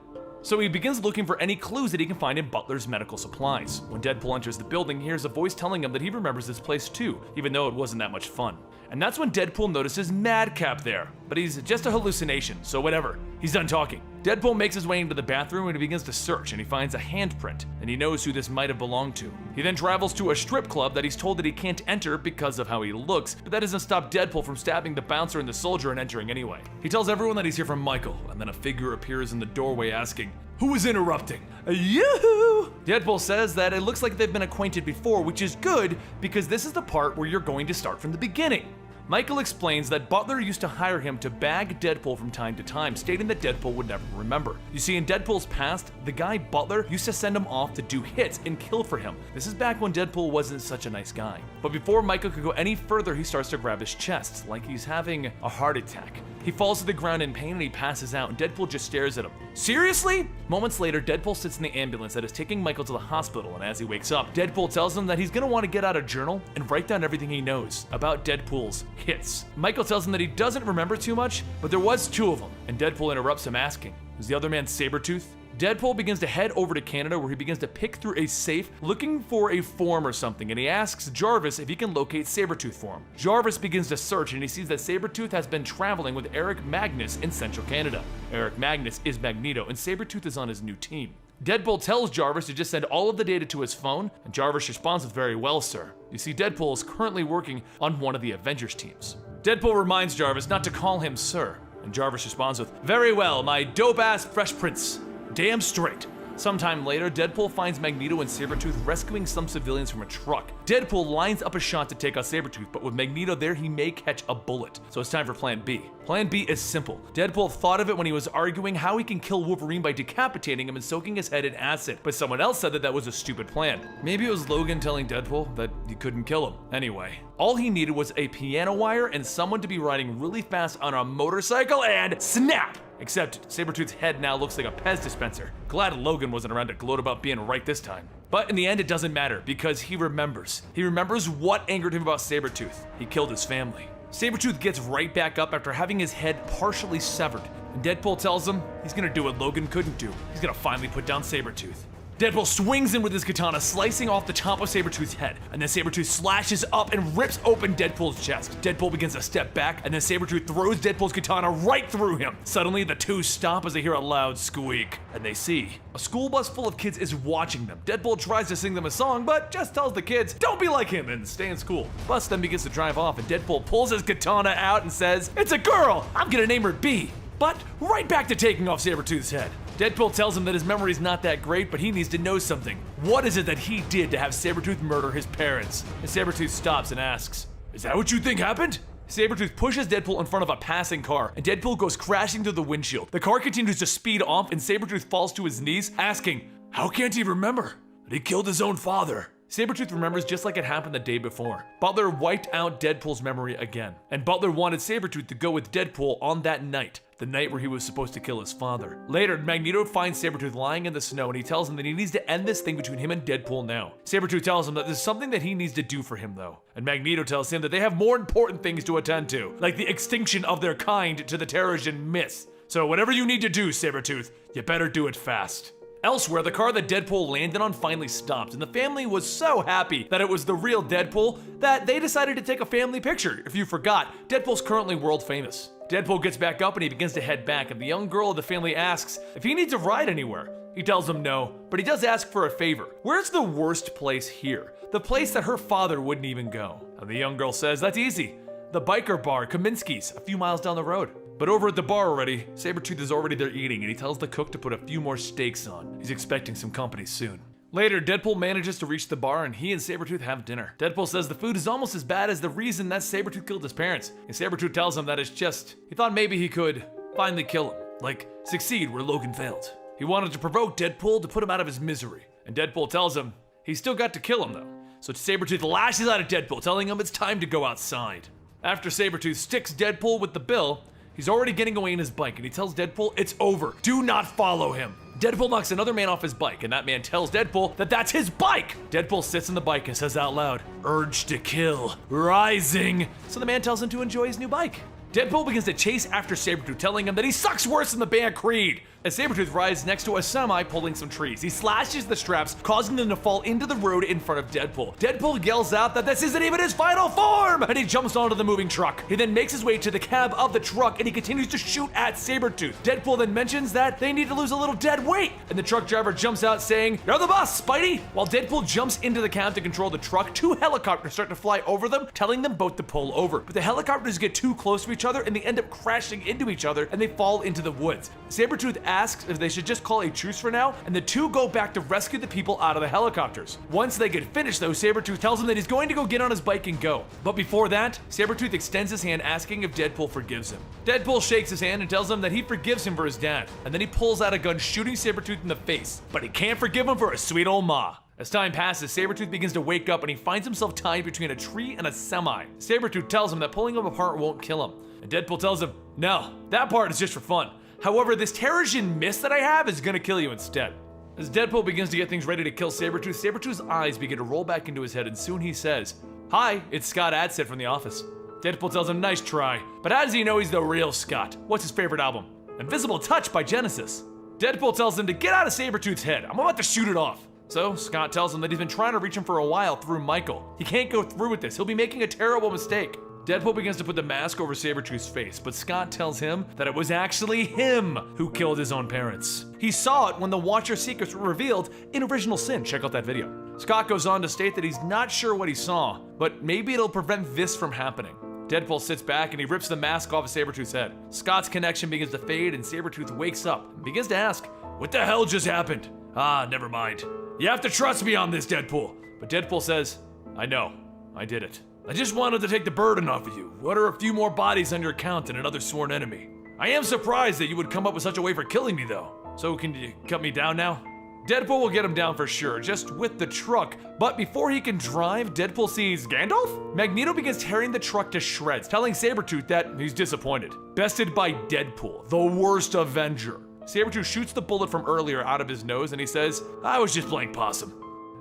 So he begins looking for any clues that he can find in Butler's medical supplies. When Deadpool enters the building, he hears a voice telling him that he remembers this place too, even though it wasn't that much fun. And that's when Deadpool notices Madcap there, but he's just a hallucination, so whatever. He's done talking. Deadpool makes his way into the bathroom and he begins to search, and he finds a handprint, and he knows who this might have belonged to. He then travels to a strip club that he's told that he can't enter because of how he looks, but that doesn't stop Deadpool from stabbing the bouncer and the soldier and entering anyway. He tells everyone that he's here from Michael, and then a figure appears in the doorway asking, "Who is interrupting?" Yoo-hoo! Deadpool says that it looks like they've been acquainted before, which is good because this is the part where you're going to start from the beginning. Michael explains that Butler used to hire him to bag Deadpool from time to time, stating that Deadpool would never remember. You see, in Deadpool's past, the guy Butler used to send him off to do hits and kill for him. This is back when Deadpool wasn't such a nice guy. But before Michael could go any further, he starts to grab his chest, like he's having a heart attack. He falls to the ground in pain and he passes out, and Deadpool just stares at him. Seriously? Moments later, Deadpool sits in the ambulance that is taking Michael to the hospital, and as he wakes up, Deadpool tells him that he's gonna want to get out a journal and write down everything he knows about Deadpool's hits. Michael tells him that he doesn't remember too much, but there was 2 of them, and Deadpool interrupts him asking, "Is the other man Sabretooth?" Deadpool begins to head over to Canada, where he begins to pick through a safe looking for a form or something, and he asks Jarvis if he can locate Sabretooth for him. Jarvis begins to search, and he sees that Sabretooth has been traveling with Eric Magnus in central Canada. Eric Magnus is Magneto, and Sabretooth is on his new team. Deadpool tells Jarvis to just send all of the data to his phone, and Jarvis responds with, "Very well, sir." You see, Deadpool is currently working on one of the Avengers teams. Deadpool reminds Jarvis not to call him sir, and Jarvis responds with, "Very well, my dope-ass Fresh Prince. Damn straight." Sometime later, Deadpool finds Magneto and Sabretooth rescuing some civilians from a truck. Deadpool lines up a shot to take out Sabretooth, but with Magneto there, he may catch a bullet. So it's time for Plan B. Plan B is simple. Deadpool thought of it when he was arguing how he can kill Wolverine by decapitating him and soaking his head in acid, but someone else said that that was a stupid plan. Maybe it was Logan telling Deadpool that he couldn't kill him. Anyway, all he needed was a piano wire and someone to be riding really fast on a motorcycle, and snap! Except Sabretooth's head now looks like a Pez dispenser. Glad Logan wasn't around to gloat about being right this time. But in the end, it doesn't matter because he remembers. He remembers what angered him about Sabretooth. He killed his family. Sabretooth gets right back up after having his head partially severed. And Deadpool tells him he's gonna do what Logan couldn't do. He's gonna finally put down Sabretooth. Deadpool swings in with his katana, slicing off the top of Sabretooth's head, and then Sabretooth slashes up and rips open Deadpool's chest. Deadpool begins to step back, and then Sabretooth throws Deadpool's katana right through him. Suddenly, the two stop as they hear a loud squeak, and they see a school bus full of kids is watching them. Deadpool tries to sing them a song, but just tells the kids, "Don't be like him," and stay in school. The bus then begins to drive off, and Deadpool pulls his katana out and says, "It's a girl! I'm gonna name her B." But right back to taking off Sabretooth's head. Deadpool tells him that his memory's not that great, but he needs to know something. What is it that he did to have Sabretooth murder his parents? And Sabretooth stops and asks, "Is that what you think happened?" Sabretooth pushes Deadpool in front of a passing car, and Deadpool goes crashing through the windshield. The car continues to speed off, and Sabretooth falls to his knees, asking, how can't he remember that he killed his own father? Sabretooth remembers just like it happened the day before. Butler wiped out Deadpool's memory again, and Butler wanted Sabretooth to go with Deadpool on that night, the night where he was supposed to kill his father. Later, Magneto finds Sabretooth lying in the snow, and he tells him that he needs to end this thing between him and Deadpool now. Sabretooth tells him that there's something that he needs to do for him though, and Magneto tells him that they have more important things to attend to, like the extinction of their kind to the Terrigen Mist. So whatever you need to do, Sabretooth, you better do it fast. Elsewhere, the car that Deadpool landed on finally stopped, and the family was so happy that it was the real Deadpool that they decided to take a family picture. If you forgot, Deadpool's currently world famous. Deadpool gets back up and he begins to head back, and the young girl of the family asks if he needs a ride anywhere. He tells them no, but he does ask for a favor. Where's the worst place here? The place that her father wouldn't even go. And the young girl says, that's easy. The biker bar, Kaminsky's, a few miles down the road. But over at the bar already, Sabretooth is already there eating, and he tells the cook to put a few more steaks on. He's expecting some company soon. Later, Deadpool manages to reach the bar and he and Sabretooth have dinner. Deadpool says the food is almost as bad as the reason that Sabretooth killed his parents. And Sabretooth tells him that it's just, he thought maybe he could finally kill him. Like, succeed where Logan failed. He wanted to provoke Deadpool to put him out of his misery. And Deadpool tells him he's still got to kill him though. So Sabretooth lashes out at Deadpool, telling him it's time to go outside. After Sabretooth sticks Deadpool with the bill, he's already getting away in his bike, and he tells Deadpool it's over. Do not follow him. Deadpool knocks another man off his bike, and that man tells Deadpool that that's his bike. Deadpool sits in the bike and says out loud, "Urge to kill, rising." So the man tells him to enjoy his new bike. Deadpool begins to chase after Sabretooth, telling him that he sucks worse than the band Creed. As Sabretooth rides next to a semi pulling some trees, he slashes the straps, causing them to fall into the road in front of Deadpool. Deadpool yells out that this isn't even his final form, and he jumps onto the moving truck. He then makes his way to the cab of the truck, and he continues to shoot at Sabretooth. Deadpool then mentions that they need to lose a little dead weight, and the truck driver jumps out saying, "You're the boss, Spidey!" While Deadpool jumps into the cab to control the truck, two helicopters start to fly over them, telling them both to pull over. But the helicopters get too close to each other, and they end up crashing into each other, and they fall into the woods. Sabretooth asks if they should just call a truce for now, and the two go back to rescue the people out of the helicopters. Once they get finished though, Sabretooth tells him that he's going to go get on his bike and go. But before that, Sabretooth extends his hand asking if Deadpool forgives him. Deadpool shakes his hand and tells him that he forgives him for his dad, and then he pulls out a gun shooting Sabretooth in the face. But he can't forgive him for his sweet old ma. As time passes, Sabretooth begins to wake up and he finds himself tied between a tree and a semi. Sabretooth tells him that pulling him apart won't kill him. And Deadpool tells him, "No, that part is just for fun. However, this Terrigen mist that I have is gonna kill you instead." As Deadpool begins to get things ready to kill Sabretooth, Sabretooth's eyes begin to roll back into his head, and soon he says, "Hi, it's Scott Adsit from The Office." Deadpool tells him, "Nice try, but how does he know he's the real Scott? What's his favorite album?" "Invisible Touch" by Genesis. Deadpool tells him to get out of Sabretooth's head. "I'm about to shoot it off." So Scott tells him that he's been trying to reach him for a while through Michael. He can't go through with this. He'll be making a terrible mistake. Deadpool begins to put the mask over Sabretooth's face, but Scott tells him that it was actually him who killed his own parents. He saw it when the Watcher's secrets were revealed in Original Sin. Check out that video. Scott goes on to state that he's not sure what he saw, but maybe it'll prevent this from happening. Deadpool sits back and he rips the mask off of Sabretooth's head. Scott's connection begins to fade and Sabretooth wakes up and begins to ask, "What the hell just happened?" "Ah, never mind. You have to trust me on this, Deadpool." But Deadpool says, "I know. I did it. I just wanted to take the burden off of you. What are a few more bodies on your account and another sworn enemy? I am surprised that you would come up with such a way for killing me though. So can you cut me down now?" Deadpool will get him down for sure, just with the truck. But before he can drive, Deadpool sees Gandalf? Magneto begins tearing the truck to shreds, telling Sabretooth that he's disappointed. Bested by Deadpool, the worst Avenger. Sabretooth shoots the bullet from earlier out of his nose and he says, "I was just playing possum."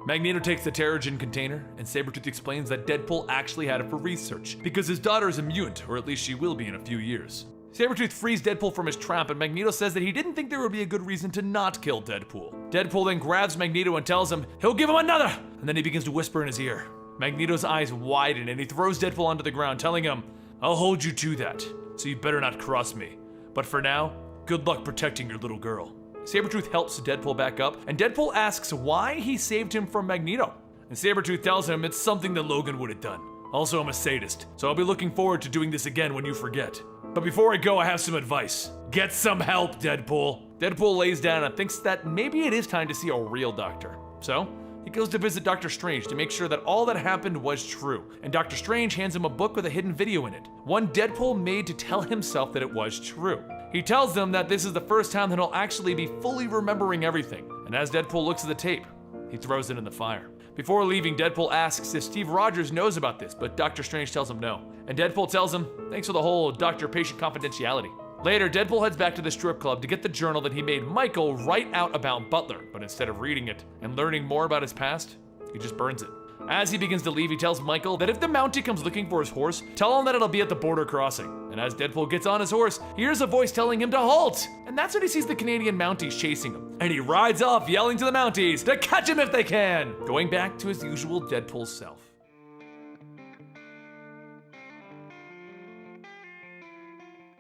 Magneto takes the Terrigen container, and Sabretooth explains that Deadpool actually had it for research, because his daughter is immune, or at least she will be in a few years. Sabretooth frees Deadpool from his trap, and Magneto says that he didn't think there would be a good reason to not kill Deadpool. Deadpool then grabs Magneto and tells him he'll give him another, and then he begins to whisper in his ear. Magneto's eyes widen, and he throws Deadpool onto the ground, telling him, "I'll hold you to that, so you better not cross me. But for now, good luck protecting your little girl." Sabretooth helps Deadpool back up, and Deadpool asks why he saved him from Magneto. And Sabretooth tells him it's something that Logan would have done. "Also, I'm a sadist, so I'll be looking forward to doing this again when you forget. But before I go, I have some advice. Get some help, Deadpool." Deadpool lays down and thinks that maybe it is time to see a real doctor. So, he goes to visit Doctor Strange to make sure that all that happened was true. And Doctor Strange hands him a book with a hidden video in it, one Deadpool made to tell himself that it was true. He tells them that this is the first time that he'll actually be fully remembering everything. And as Deadpool looks at the tape, he throws it in the fire. Before leaving, Deadpool asks if Steve Rogers knows about this, but Doctor Strange tells him no. And Deadpool tells him, thanks for the whole doctor-patient confidentiality. Later, Deadpool heads back to the strip club to get the journal that he made Michael write out about Butler, but instead of reading it and learning more about his past, he just burns it. As he begins to leave, he tells Michael that if the Mountie comes looking for his horse, tell him that it'll be at the border crossing. And as Deadpool gets on his horse, he hears a voice telling him to halt! And that's when he sees the Canadian Mounties chasing him. And he rides off yelling to the Mounties to catch him if they can! Going back to his usual Deadpool self.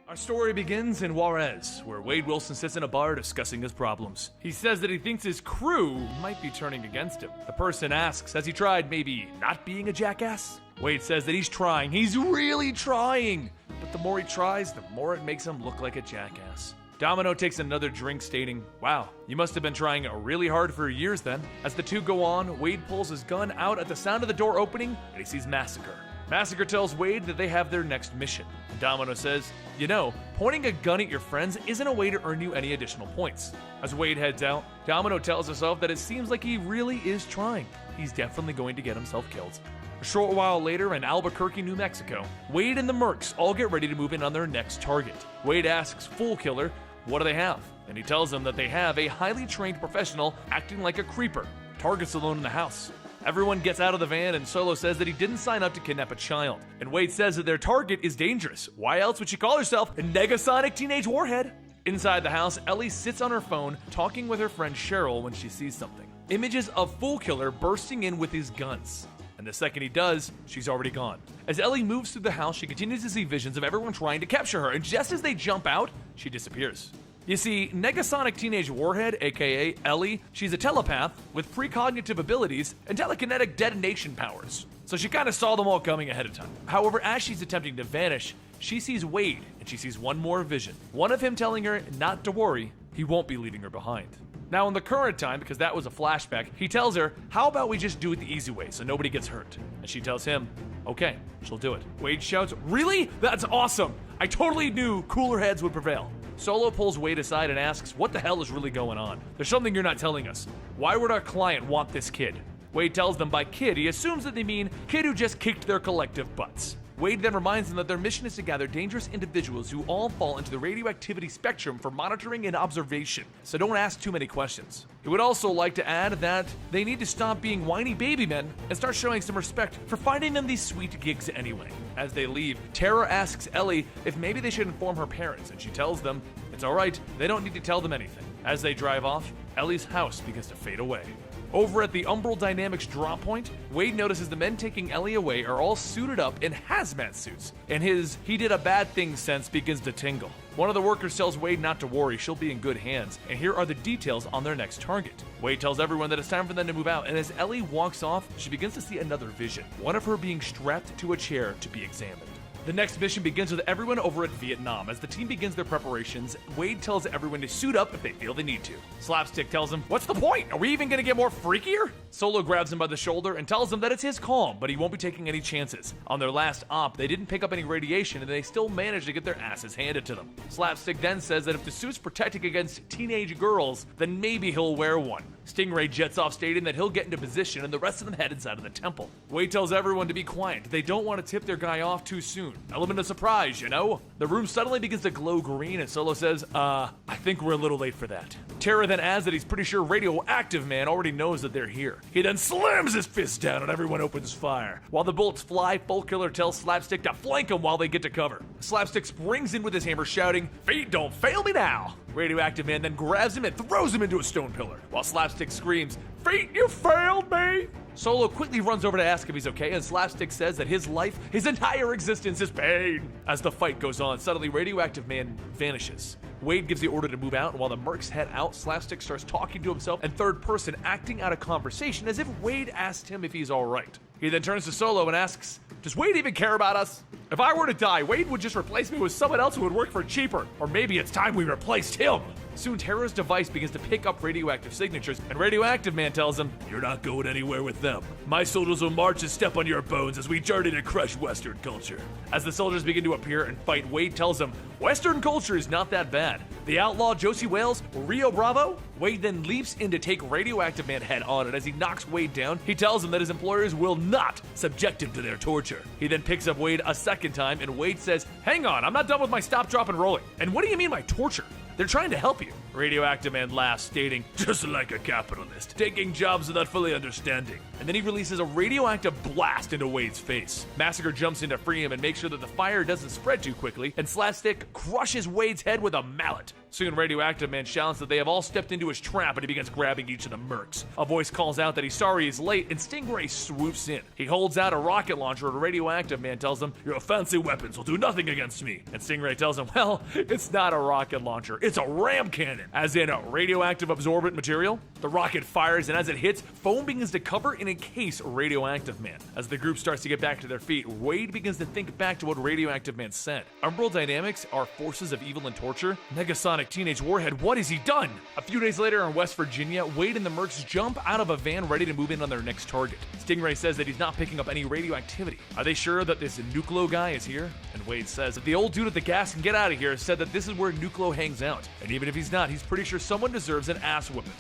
Our story begins in Juarez, where Wade Wilson sits in a bar discussing his problems. He says that he thinks his crew might be turning against him. The person asks, has he tried maybe not being a jackass? Wade says that he's trying, he's really trying. But but the more he tries, the more it makes him look like a jackass. Domino takes another drink, stating, "Wow, you must have been trying really hard for years then." As the two go on, Wade pulls his gun out at the sound of the door opening, and he sees Massacre. Massacre tells Wade that they have their next mission. Domino says, "You know, pointing a gun at your friends isn't a way to earn you any additional points." As Wade heads out, Domino tells himself that it seems like he really is trying. He's definitely going to get himself killed. A short while later in Albuquerque, New Mexico, Wade and the Mercs all get ready to move in on their next target. Wade asks Fool Killer, what do they have? And he tells them that they have a highly trained professional acting like a creeper. Target's alone in the house. Everyone gets out of the van and Solo says that he didn't sign up to kidnap a child. And Wade says that their target is dangerous. Why else would she call herself a Negasonic Teenage Warhead? Inside the house, Ellie sits on her phone talking with her friend Cheryl when she sees something. Images of Fool Killer bursting in with his guns. And the second he does, she's already gone. As Ellie moves through the house, she continues to see visions of everyone trying to capture her, and just as they jump out, she disappears. You see, Negasonic Teenage Warhead, aka Ellie, she's a telepath with precognitive abilities and telekinetic detonation powers. So she kind of saw them all coming ahead of time. However, as she's attempting to vanish, she sees Wade, and she sees one more vision. One of him telling her not to worry, he won't be leaving her behind. Now in the current time, because that was a flashback, he tells her, how about we just do it the easy way so nobody gets hurt? And she tells him, okay, she'll do it. Wade shouts, really? That's awesome! I totally knew cooler heads would prevail. Solo pulls Wade aside and asks, what the hell is really going on? There's something you're not telling us. Why would our client want this kid? Wade tells them by kid, he assumes that they mean kid who just kicked their collective butts. Wade then reminds them that their mission is to gather dangerous individuals who all fall into the radioactivity spectrum for monitoring and observation, so don't ask too many questions. He would also like to add that they need to stop being whiny baby men and start showing some respect for finding them these sweet gigs anyway. As they leave, Tara asks Ellie if maybe they should inform her parents, and she tells them it's alright, they don't need to tell them anything. As they drive off, Ellie's house begins to fade away. Over at the Umbral Dynamics drop point, Wade notices the men taking Ellie away are all suited up in hazmat suits, and his he did a bad thing sense begins to tingle. One of the workers tells Wade not to worry, she'll be in good hands, and here are the details on their next target. Wade tells everyone that it's time for them to move out, and as Ellie walks off, she begins to see another vision, one of her being strapped to a chair to be examined. The next mission begins with everyone over at Vietnam. As the team begins their preparations, Wade tells everyone to suit up if they feel they need to. Slapstick tells him, what's the point? Are we even gonna get more freakier? Solo grabs him by the shoulder and tells him that it's his call, but he won't be taking any chances. On their last op, they didn't pick up any radiation and they still managed to get their asses handed to them. Slapstick then says that if the suit's protecting against teenage girls, then maybe he'll wear one. Stingray jets off stating that he'll get into position and the rest of them head inside of the temple. Wade tells everyone to be quiet. They don't want to tip their guy off too soon. Element of surprise, you know? The room suddenly begins to glow green and Solo says, I think we're a little late for that. Tara then adds that he's pretty sure Radioactive Man already knows that they're here. He then slams his fist down and everyone opens fire. While the bullets fly, Fool Killer tells Slapstick to flank him while they get to cover. Slapstick springs in with his hammer shouting, "Feet don't fail me now!" Radioactive Man then grabs him and throws him into a stone pillar, while Slapstick screams, "Feet, you failed me!" Solo quickly runs over to ask if he's okay, and Slapstick says that his life, his entire existence is pain. As the fight goes on, suddenly Radioactive Man vanishes. Wade gives the order to move out, and while the mercs head out, Slapstick starts talking to himself in third person, acting out a conversation as if Wade asked him if he's alright. He then turns to Solo and asks, does Wade even care about us? If I were to die, Wade would just replace me with someone else who would work for cheaper. Or maybe it's time we replaced him. Soon Tara's device begins to pick up radioactive signatures, and Radioactive Man tells him, you're not going anywhere with them. My soldiers will march and step on your bones as we journey to crush Western culture. As the soldiers begin to appear and fight, Wade tells them, Western culture is not that bad. The outlaw Josie Wales, Rio Bravo? Wade then leaps in to take Radioactive Man head on, and as he knocks Wade down, he tells him that his employers will not subject him to their torture. He then picks up Wade a second time, and Wade says, hang on, I'm not done with my stop, drop, and rolling. And what do you mean by torture? They're trying to help you. Radioactive Man laughs, stating, just like a capitalist, taking jobs without fully understanding. And then he releases a radioactive blast into Wade's face. Massacre jumps in to free him and makes sure that the fire doesn't spread too quickly, and Slapstick crushes Wade's head with a mallet. Soon Radioactive Man shouts that they have all stepped into his trap, and he begins grabbing each of the mercs. A voice calls out that he's sorry he's late, and Stingray swoops in. He holds out a rocket launcher, and Radioactive Man tells him, your fancy weapons will do nothing against me. And Stingray tells him, well, it's not a rocket launcher, it's a ram cannon, as in a radioactive absorbent material. The rocket fires, and as it hits, foam begins to cover and encase Radioactive Man. As the group starts to get back to their feet, Wade begins to think back to what Radioactive Man said. Umbral Dynamics are forces of evil and torture? Negasonic Teenage Warhead, what has he done? A few days later in West Virginia, Wade and the Mercs jump out of a van ready to move in on their next target. Stingray says that he's not picking up any radioactivity. Are they sure that this Nucleo guy is here? And Wade says that the old dude at the gas can get out of here said that this is where Nucleo hangs out. And even if he's not, he's pretty sure someone deserves an ass whooping.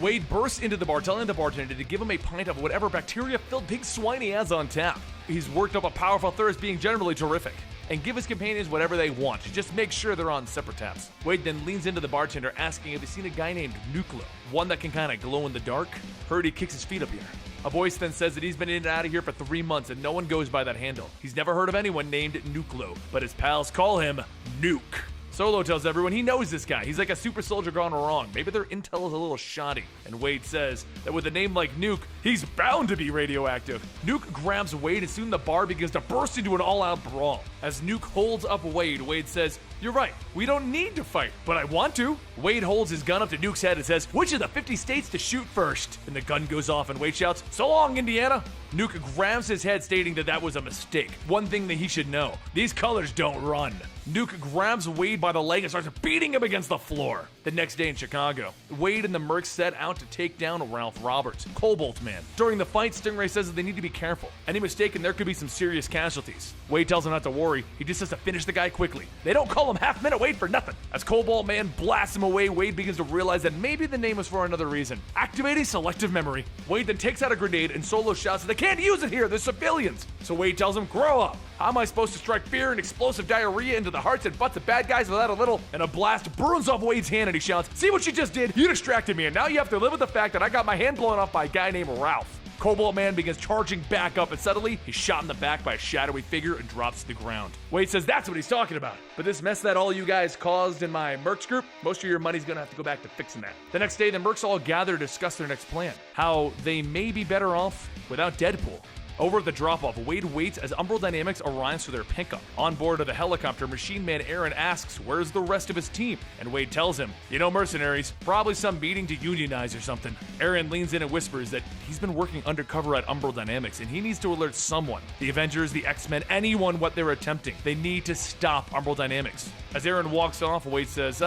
Wade bursts into the bar, telling the bartender to give him a pint of whatever bacteria-filled pig swine he has on tap. He's worked up a powerful thirst, being generally terrific. And give his companions whatever they want, just make sure they're on separate taps. Wade then leans into the bartender, asking if he's seen a guy named Nucleo, one that can kinda glow in the dark. Heard he kicks his feet up here. A voice then says that he's been in and out of here for 3 months and no one goes by that handle. He's never heard of anyone named Nucleo, but his pals call him Nuke. Solo tells everyone he knows this guy. He's like a super soldier gone wrong. Maybe their intel is a little shoddy. And Wade says that with a name like Nuke, he's bound to be radioactive. Nuke grabs Wade and soon the bar begins to burst into an all-out brawl. As Nuke holds up Wade, Wade says, "You're right, we don't need to fight, but I want to." Wade holds his gun up to Nuke's head and says, "Which of the 50 states to shoot first?" And the gun goes off and Wade shouts, "So long, Indiana." Nuke grabs his head, stating that that was a mistake. One thing that he should know, these colors don't run. Nuke grabs Wade by the leg and starts beating him against the floor. The next day in Chicago, Wade and the Mercs set out to take down Ralph Roberts, Cobalt Man. During the fight, Stingray says that they need to be careful. Any mistake and there could be some serious casualties. Wade tells him not to worry, he just has to finish the guy quickly. They don't call him Half-Minute Wade for nothing. As Cobalt Man blasts him away, Wade begins to realize that maybe the name was for another reason. Activating selective memory. Wade then takes out a grenade and Solo shouts that they can't use it here, they're civilians. So Wade tells him, grow up. How am I supposed to strike fear and explosive diarrhea into the hearts and butts of bad guys without a little? And a blast burns off Wade's hand and he shouts, see what you just did? You distracted me and now you have to live with the fact that I got my hand blown off by a guy named Ralph. Cobalt Man begins charging back up and suddenly he's shot in the back by a shadowy figure and drops to the ground. Wade says that's what he's talking about. But this mess that all you guys caused in my Mercs group, most of your money's gonna have to go back to fixing that. The next day, the Mercs all gather to discuss their next plan. How they may be better off without Deadpool. Over at the drop-off, Wade waits as Umbral Dynamics arrives for their pickup. On board of the helicopter, Machine Man Aaron asks where's the rest of his team, and Wade tells him, you know, mercenaries, probably some meeting to unionize or something. Aaron leans in and whispers that he's been working undercover at Umbral Dynamics and he needs to alert someone. The Avengers, the X-Men, anyone what they're attempting. They need to stop Umbral Dynamics. As Aaron walks off, Wade says,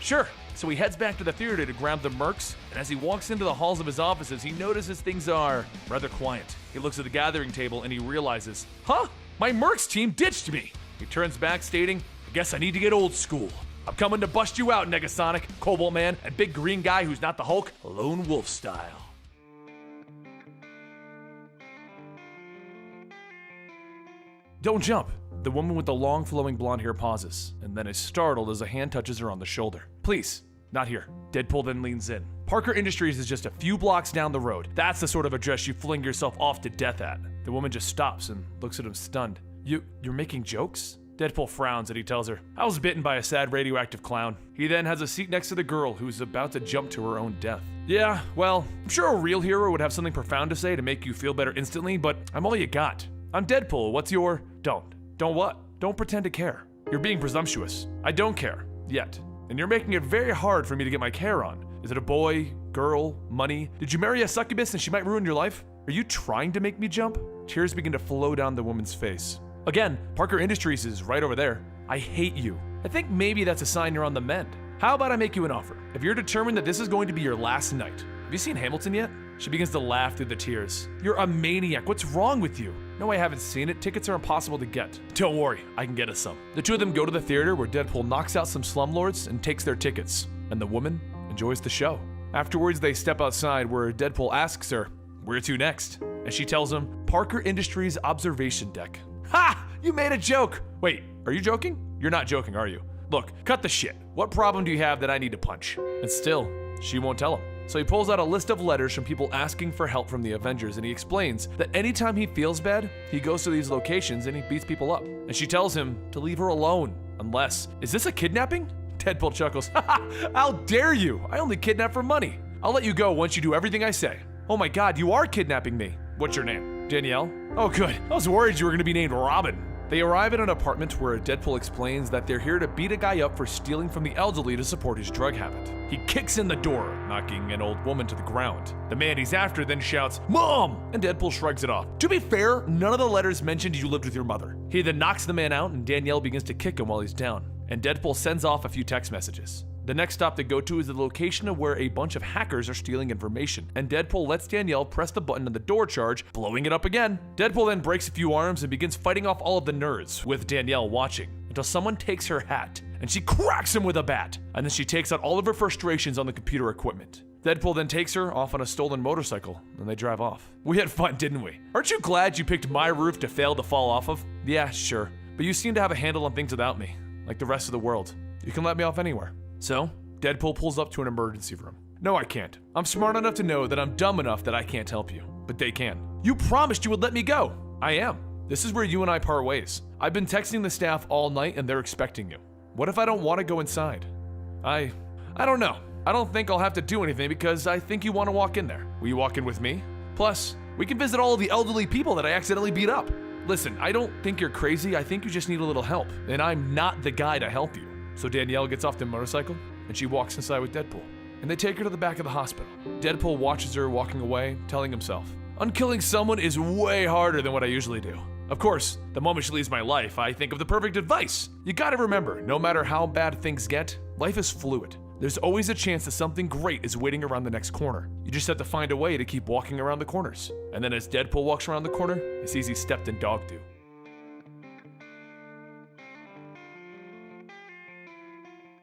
sure. So he heads back to the theater to grab the Mercs, and as he walks into the halls of his offices, he notices things are rather quiet. He looks at the gathering table and he realizes, my Mercs team ditched me. He turns back stating, I guess I need to get old school. I'm coming to bust you out, Negasonic, Cobalt Man, and big green guy who's not the Hulk, Lone Wolf style. Don't jump. The woman with the long flowing blonde hair pauses, and then is startled as a hand touches her on the shoulder. Please, not here. Deadpool then leans in. Parker Industries is just a few blocks down the road. That's the sort of address you fling yourself off to death at. The woman just stops and looks at him stunned. You're making jokes? Deadpool frowns and he tells her, I was bitten by a sad radioactive clown. He then has a seat next to the girl who's about to jump to her own death. Yeah, well, I'm sure a real hero would have something profound to say to make you feel better instantly, but I'm all you got. I'm Deadpool, what's your... Don't what? Don't pretend to care. You're being presumptuous. I don't care. Yet. And you're making it very hard for me to get my care on. Is it a boy, girl, money? Did you marry a succubus and she might ruin your life? Are you trying to make me jump? Tears begin to flow down the woman's face. Again, Parker Industries is right over there. I hate you. I think maybe that's a sign you're on the mend. How about I make you an offer? If you're determined that this is going to be your last night. Have you seen Hamilton yet? She begins to laugh through the tears. You're a maniac. What's wrong with you? No, I haven't seen it. Tickets are impossible to get. Don't worry, I can get us some. The two of them go to the theater where Deadpool knocks out some slumlords and takes their tickets. And the woman enjoys the show. Afterwards, they step outside where Deadpool asks her, where to next? And she tells him, Parker Industries observation deck. Ha! You made a joke! Wait, are you joking? You're not joking, are you? Look, cut the shit. What problem do you have that I need to punch? And still, she won't tell him. So he pulls out a list of letters from people asking for help from the Avengers, and he explains that anytime he feels bad, he goes to these locations and he beats people up. And she tells him to leave her alone, unless... Is this a kidnapping? Deadpool chuckles. How dare you? I only kidnap for money. I'll let you go once you do everything I say. Oh my god, you are kidnapping me. What's your name? Danielle? Oh good, I was worried you were gonna be named Robin. They arrive at an apartment where Deadpool explains that they're here to beat a guy up for stealing from the elderly to support his drug habit. He kicks in the door, knocking an old woman to the ground. The man he's after then shouts, "Mom!" and Deadpool shrugs it off. To be fair, none of the letters mentioned you lived with your mother. He then knocks the man out and Danielle begins to kick him while he's down. And Deadpool sends off a few text messages. The next stop they go to is the location of where a bunch of hackers are stealing information, and Deadpool lets Danielle press the button on the door charge, blowing it up again. Deadpool then breaks a few arms and begins fighting off all of the nerds, with Danielle watching, until someone takes her hat, and she cracks him with a bat, and then she takes out all of her frustrations on the computer equipment. Deadpool then takes her off on a stolen motorcycle, and they drive off. We had fun, didn't we? Aren't you glad you picked my roof to fail to fall off of? Yeah, sure, but you seem to have a handle on things without me, like the rest of the world. You can let me off anywhere. So, Deadpool pulls up to an emergency room. No, I can't. I'm smart enough to know that I'm dumb enough that I can't help you, but they can. You promised you would let me go. I am. This is where you and I part ways. I've been texting the staff all night and they're expecting you. What if I don't want to go inside? I don't know. I don't think I'll have to do anything because I think you want to walk in there. Will you walk in with me? Plus, we can visit all of the elderly people that I accidentally beat up. Listen, I don't think you're crazy. I think you just need a little help, and I'm not the guy to help you. So Danielle gets off the motorcycle, and she walks inside with Deadpool, and they take her to the back of the hospital. Deadpool watches her walking away, telling himself, unkilling someone is way harder than what I usually do. Of course, the moment she leaves my life, I think of the perfect advice. You gotta remember, no matter how bad things get, life is fluid. There's always a chance that something great is waiting around the next corner. You just have to find a way to keep walking around the corners. And then as Deadpool walks around the corner, he sees he's stepped in dog do.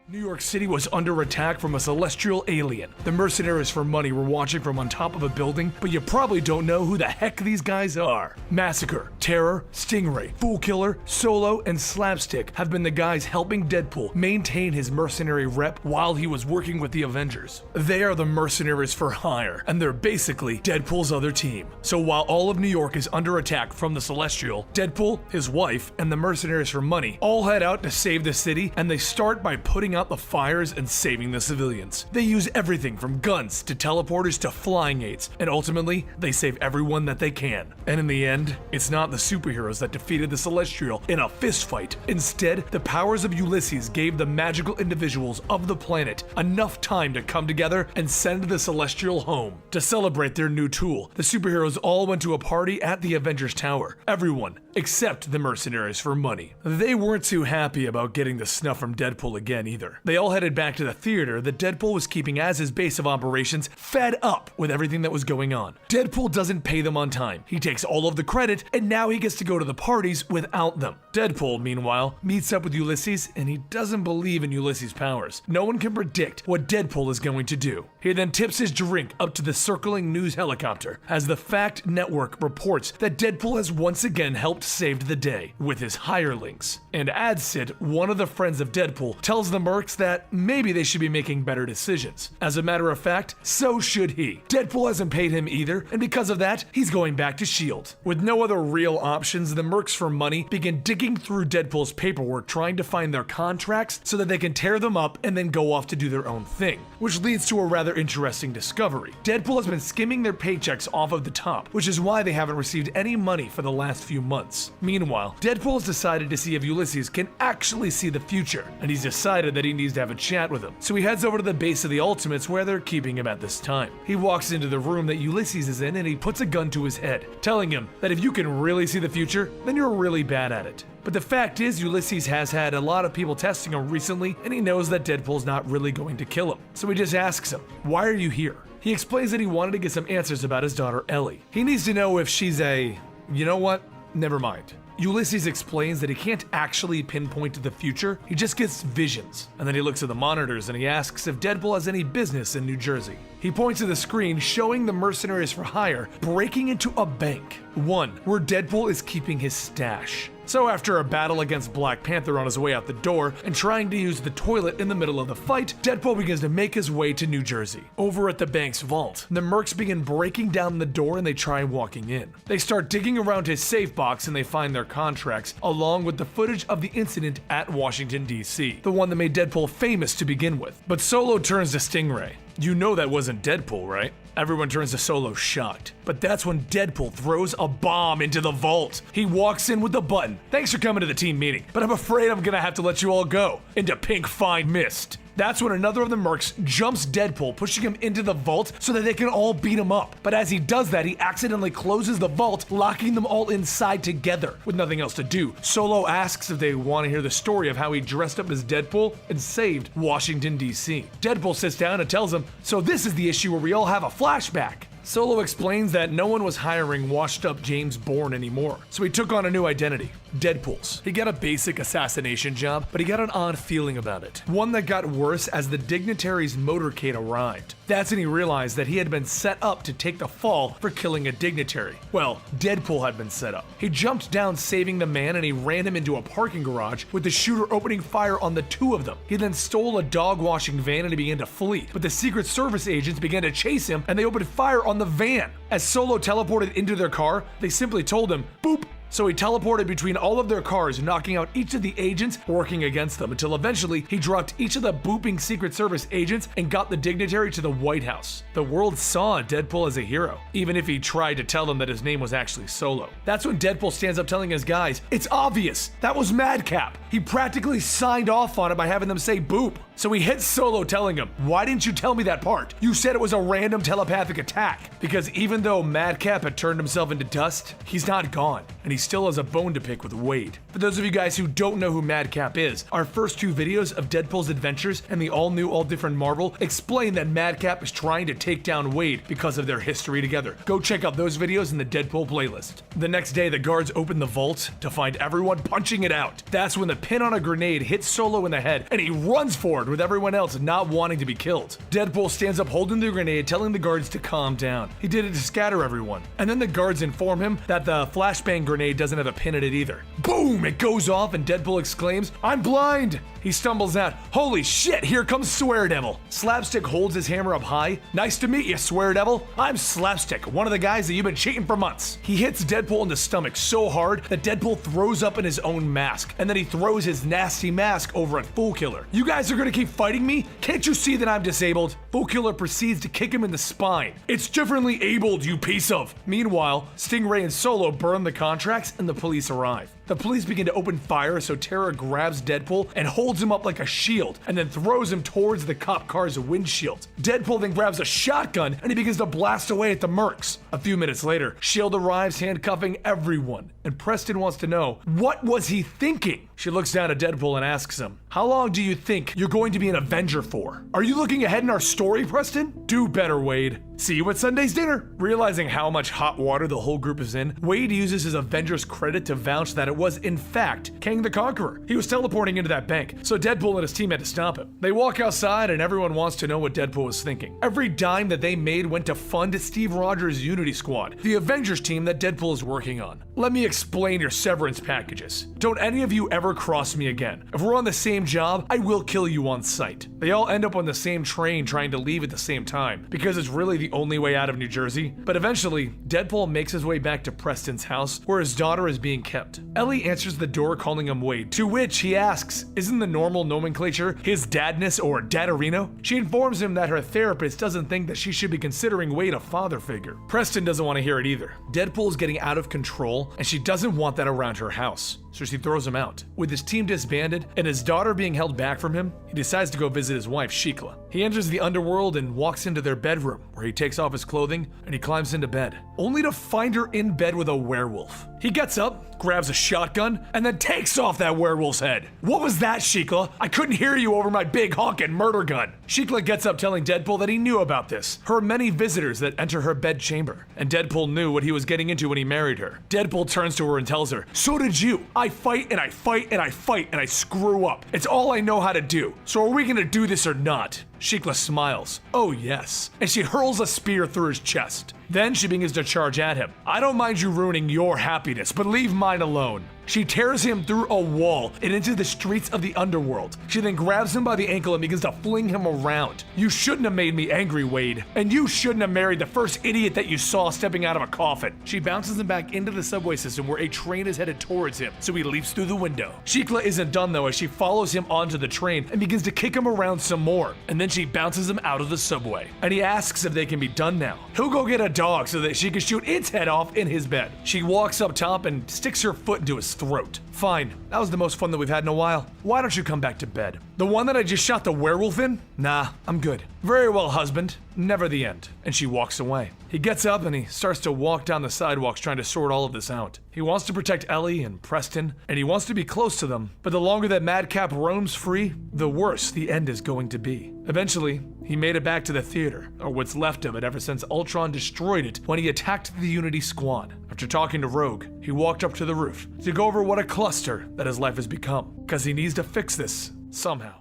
New York City was under attack from a celestial alien. The mercenaries for money were watching from on top of a building, but you probably don't know who the heck these guys are. Massacre, Terror, Stingray, Fool Killer, Solo, and Slapstick have been the guys helping Deadpool maintain his mercenary rep while he was working with the Avengers. They are the mercenaries for hire, and they're basically Deadpool's other team. So while all of New York is under attack from the Celestial, Deadpool, his wife, and the mercenaries for money all head out to save the city, and they start by putting out the fires and saving the civilians. They use everything from guns to teleporters to flying aids, and ultimately, they save everyone that they can. And in the end, it's not the superheroes that defeated the Celestial in a fist fight. Instead, the powers of Ulysses gave the magical individuals of the planet enough time to come together and send the Celestial home. To celebrate their new tool, the superheroes all went to a party at the Avengers Tower. Everyone, except the mercenaries for money. They weren't too happy about getting the snuff from Deadpool again either. They all headed back to the theater that Deadpool was keeping as his base of operations, fed up with everything that was going on. Deadpool doesn't pay them on time. He takes all of the credit, and now he gets to go to the parties without them. Deadpool, meanwhile, meets up with Ulysses, and he doesn't believe in Ulysses' powers. No one can predict what Deadpool is going to do. He then tips his drink up to the circling news helicopter as the Fact Network reports that Deadpool has once again helped save the day with his hirelings. And Adsit, one of the friends of Deadpool, tells the Mercs that maybe they should be making better decisions. As a matter of fact, so should he. Deadpool hasn't paid him either, and because of that, he's going back to S.H.I.E.L.D. With no other real options, the Mercs for money begin digging through Deadpool's paperwork trying to find their contracts so that they can tear them up and then go off to do their own thing, which leads to a rather interesting discovery. Deadpool has been skimming their paychecks off of the top, which is why they haven't received any money for the last few months. Meanwhile, Deadpool has decided to see if Ulysses can actually see the future, and he's decided that he needs to have a chat with him. So he heads over to the base of the Ultimates where they're keeping him at this time. He walks into the room that Ulysses is in and he puts a gun to his head, telling him that if you can really see the future, then you're really bad at it. But the fact is, Ulysses has had a lot of people testing him recently, and he knows that Deadpool's not really going to kill him. So he just asks him, "Why are you here?" He explains that he wanted to get some answers about his daughter Ellie. He needs to know if she's a... You know what? Never mind. Ulysses explains that he can't actually pinpoint to the future, he just gets visions. And then he looks at the monitors and he asks if Deadpool has any business in New Jersey. He points to the screen showing the mercenaries for hire breaking into a bank, one where Deadpool is keeping his stash. So after a battle against Black Panther on his way out the door and trying to use the toilet in the middle of the fight, Deadpool begins to make his way to New Jersey. Over at the bank's vault, the mercs begin breaking down the door and they try walking in. They start digging around his safe box and they find their contracts, along with the footage of the incident at Washington, D.C., the one that made Deadpool famous to begin with. But Solo turns to Stingray. You know that wasn't Deadpool, right? Everyone turns to Solo shocked. But that's when Deadpool throws a bomb into the vault. He walks in with the button. Thanks for coming to the team meeting, but I'm afraid I'm gonna have to let you all go into pink fine mist. That's when another of the mercs jumps Deadpool, pushing him into the vault so that they can all beat him up. But as he does that, he accidentally closes the vault, locking them all inside together. With nothing else to do, Solo asks if they want to hear the story of how he dressed up as Deadpool and saved Washington, D.C. Deadpool sits down and tells him, so this is the issue where we all have a flashback. Solo explains that no one was hiring washed-up James Bourne anymore, so he took on a new identity, Deadpool's. He got a basic assassination job, but he got an odd feeling about it. One that got worse as the dignitary's motorcade arrived. That's when he realized that he had been set up to take the fall for killing a dignitary. Well, Deadpool had been set up. He jumped down saving the man and he ran him into a parking garage with the shooter opening fire on the two of them. He then stole a dog washing van and he began to flee, but the Secret Service agents began to chase him and they opened fire on the van. As Solo teleported into their car, they simply told him, boop. So he teleported between all of their cars, knocking out each of the agents working against them until eventually he dropped each of the booping Secret Service agents and got the dignitary to the White House. The world saw Deadpool as a hero, even if he tried to tell them that his name was actually Solo. That's when Deadpool stands up telling his guys, it's obvious, that was Madcap. He practically signed off on it by having them say boop. So he hits Solo telling him, why didn't you tell me that part? You said it was a random telepathic attack. Because even though Madcap had turned himself into dust, he's not gone, and he still has a bone to pick with Wade. For those of you guys who don't know who Madcap is, our first two videos of Deadpool's adventures and the all-new, all-different Marvel explain that Madcap is trying to take down Wade because of their history together. Go check out those videos in the Deadpool playlist. The next day, the guards open the vault to find everyone punching it out. That's when the pin on a grenade hits Solo in the head, and he runs for it with everyone else not wanting to be killed. Deadpool stands up holding the grenade, telling the guards to calm down. He did it to scatter everyone. And then the guards inform him that the flashbang grenade doesn't have a pin in it either. Boom! It goes off and Deadpool exclaims, I'm blind! He stumbles out, holy shit, here comes Swear Devil. Slapstick holds his hammer up high. Nice to meet you, Swear Devil. I'm Slapstick, one of the guys that you've been cheating for months. He hits Deadpool in the stomach so hard that Deadpool throws up in his own mask, and then he throws his nasty mask over at Fool Killer. You guys are gonna keep fighting me? Can't you see that I'm disabled? Fool Killer proceeds to kick him in the spine. It's differently abled, you piece of. Meanwhile, Stingray and Solo burn the contracts and the police arrive. The police begin to open fire, so Terra grabs Deadpool and holds him up like a shield, and then throws him towards the cop car's windshield. Deadpool then grabs a shotgun and he begins to blast away at the mercs. A few minutes later, S.H.I.E.L.D. arrives handcuffing everyone, and Preston wants to know, what was he thinking? She looks down at Deadpool and asks him, how long do you think you're going to be an Avenger for? Are you looking ahead in our story, Preston? Do better, Wade. See you at Sunday's dinner. Realizing how much hot water the whole group is in, Wade uses his Avengers credit to vouch that it was, in fact, Kang the Conqueror. He was teleporting into that bank, so Deadpool and his team had to stop him. They walk outside and everyone wants to know what Deadpool was thinking. Every dime that they made went to fund Steve Rogers' Unity Squad, the Avengers team that Deadpool is working on. Let me explain your severance packages. Don't any of you ever cross me again. If we're on the same job, I will kill you on sight. They all end up on the same train trying to leave at the same time, because it's really the only way out of New Jersey. But eventually, Deadpool makes his way back to Preston's house, where his daughter is being kept. Ellie answers the door calling him Wade, to which he asks, isn't the normal nomenclature his dadness or dadarino? She informs him that her therapist doesn't think that she should be considering Wade a father figure. Preston doesn't want to hear it either. Deadpool is getting out of control, and she doesn't want that around her house, so she throws him out. With his team disbanded and his daughter being held back from him, he decides to go visit his wife, Shikla. He enters the underworld and walks into their bedroom, where he takes off his clothing and he climbs into bed, only to find her in bed with a werewolf. He gets up, grabs a shotgun, and then takes off that werewolf's head. What was that, Shikla? I couldn't hear you over my big honkin' murder gun. Shikla gets up telling Deadpool that he knew about this, her many visitors that enter her bed chamber, and Deadpool knew what he was getting into when he married her. Deadpool turns to her and tells her, so did you. I fight and I fight and I fight and I screw up. It's all I know how to do. So are we gonna do this or not? Shikla smiles. Oh yes. And she hurls a spear through his chest. Then she begins to charge at him. I don't mind you ruining your happiness, but leave mine alone. She tears him through a wall and into the streets of the underworld. She then grabs him by the ankle and begins to fling him around. You shouldn't have made me angry, Wade. And you shouldn't have married the first idiot that you saw stepping out of a coffin. She bounces him back into the subway system where a train is headed towards him, so he leaps through the window. Shikla isn't done though, as she follows him onto the train and begins to kick him around some more. And then she bounces him out of the subway. And he asks if they can be done now. He'll go get a dog so that she can shoot its head off in his bed. She walks up top and sticks her foot into his throat. Fine, that was the most fun that we've had in a while. Why don't you come back to bed? The one that I just shot the werewolf in? Nah, I'm good. Very well, husband. Never the end. And she walks away. He gets up and he starts to walk down the sidewalks trying to sort all of this out. He wants to protect Ellie and Preston, and he wants to be close to them, but the longer that Madcap roams free, the worse the end is going to be. Eventually, he made it back to the theater, or what's left of it ever since Ultron destroyed it when he attacked the Unity Squad. After talking to Rogue, he walked up to the roof to go over what a cluster that his life has become, because he needs to fix this somehow.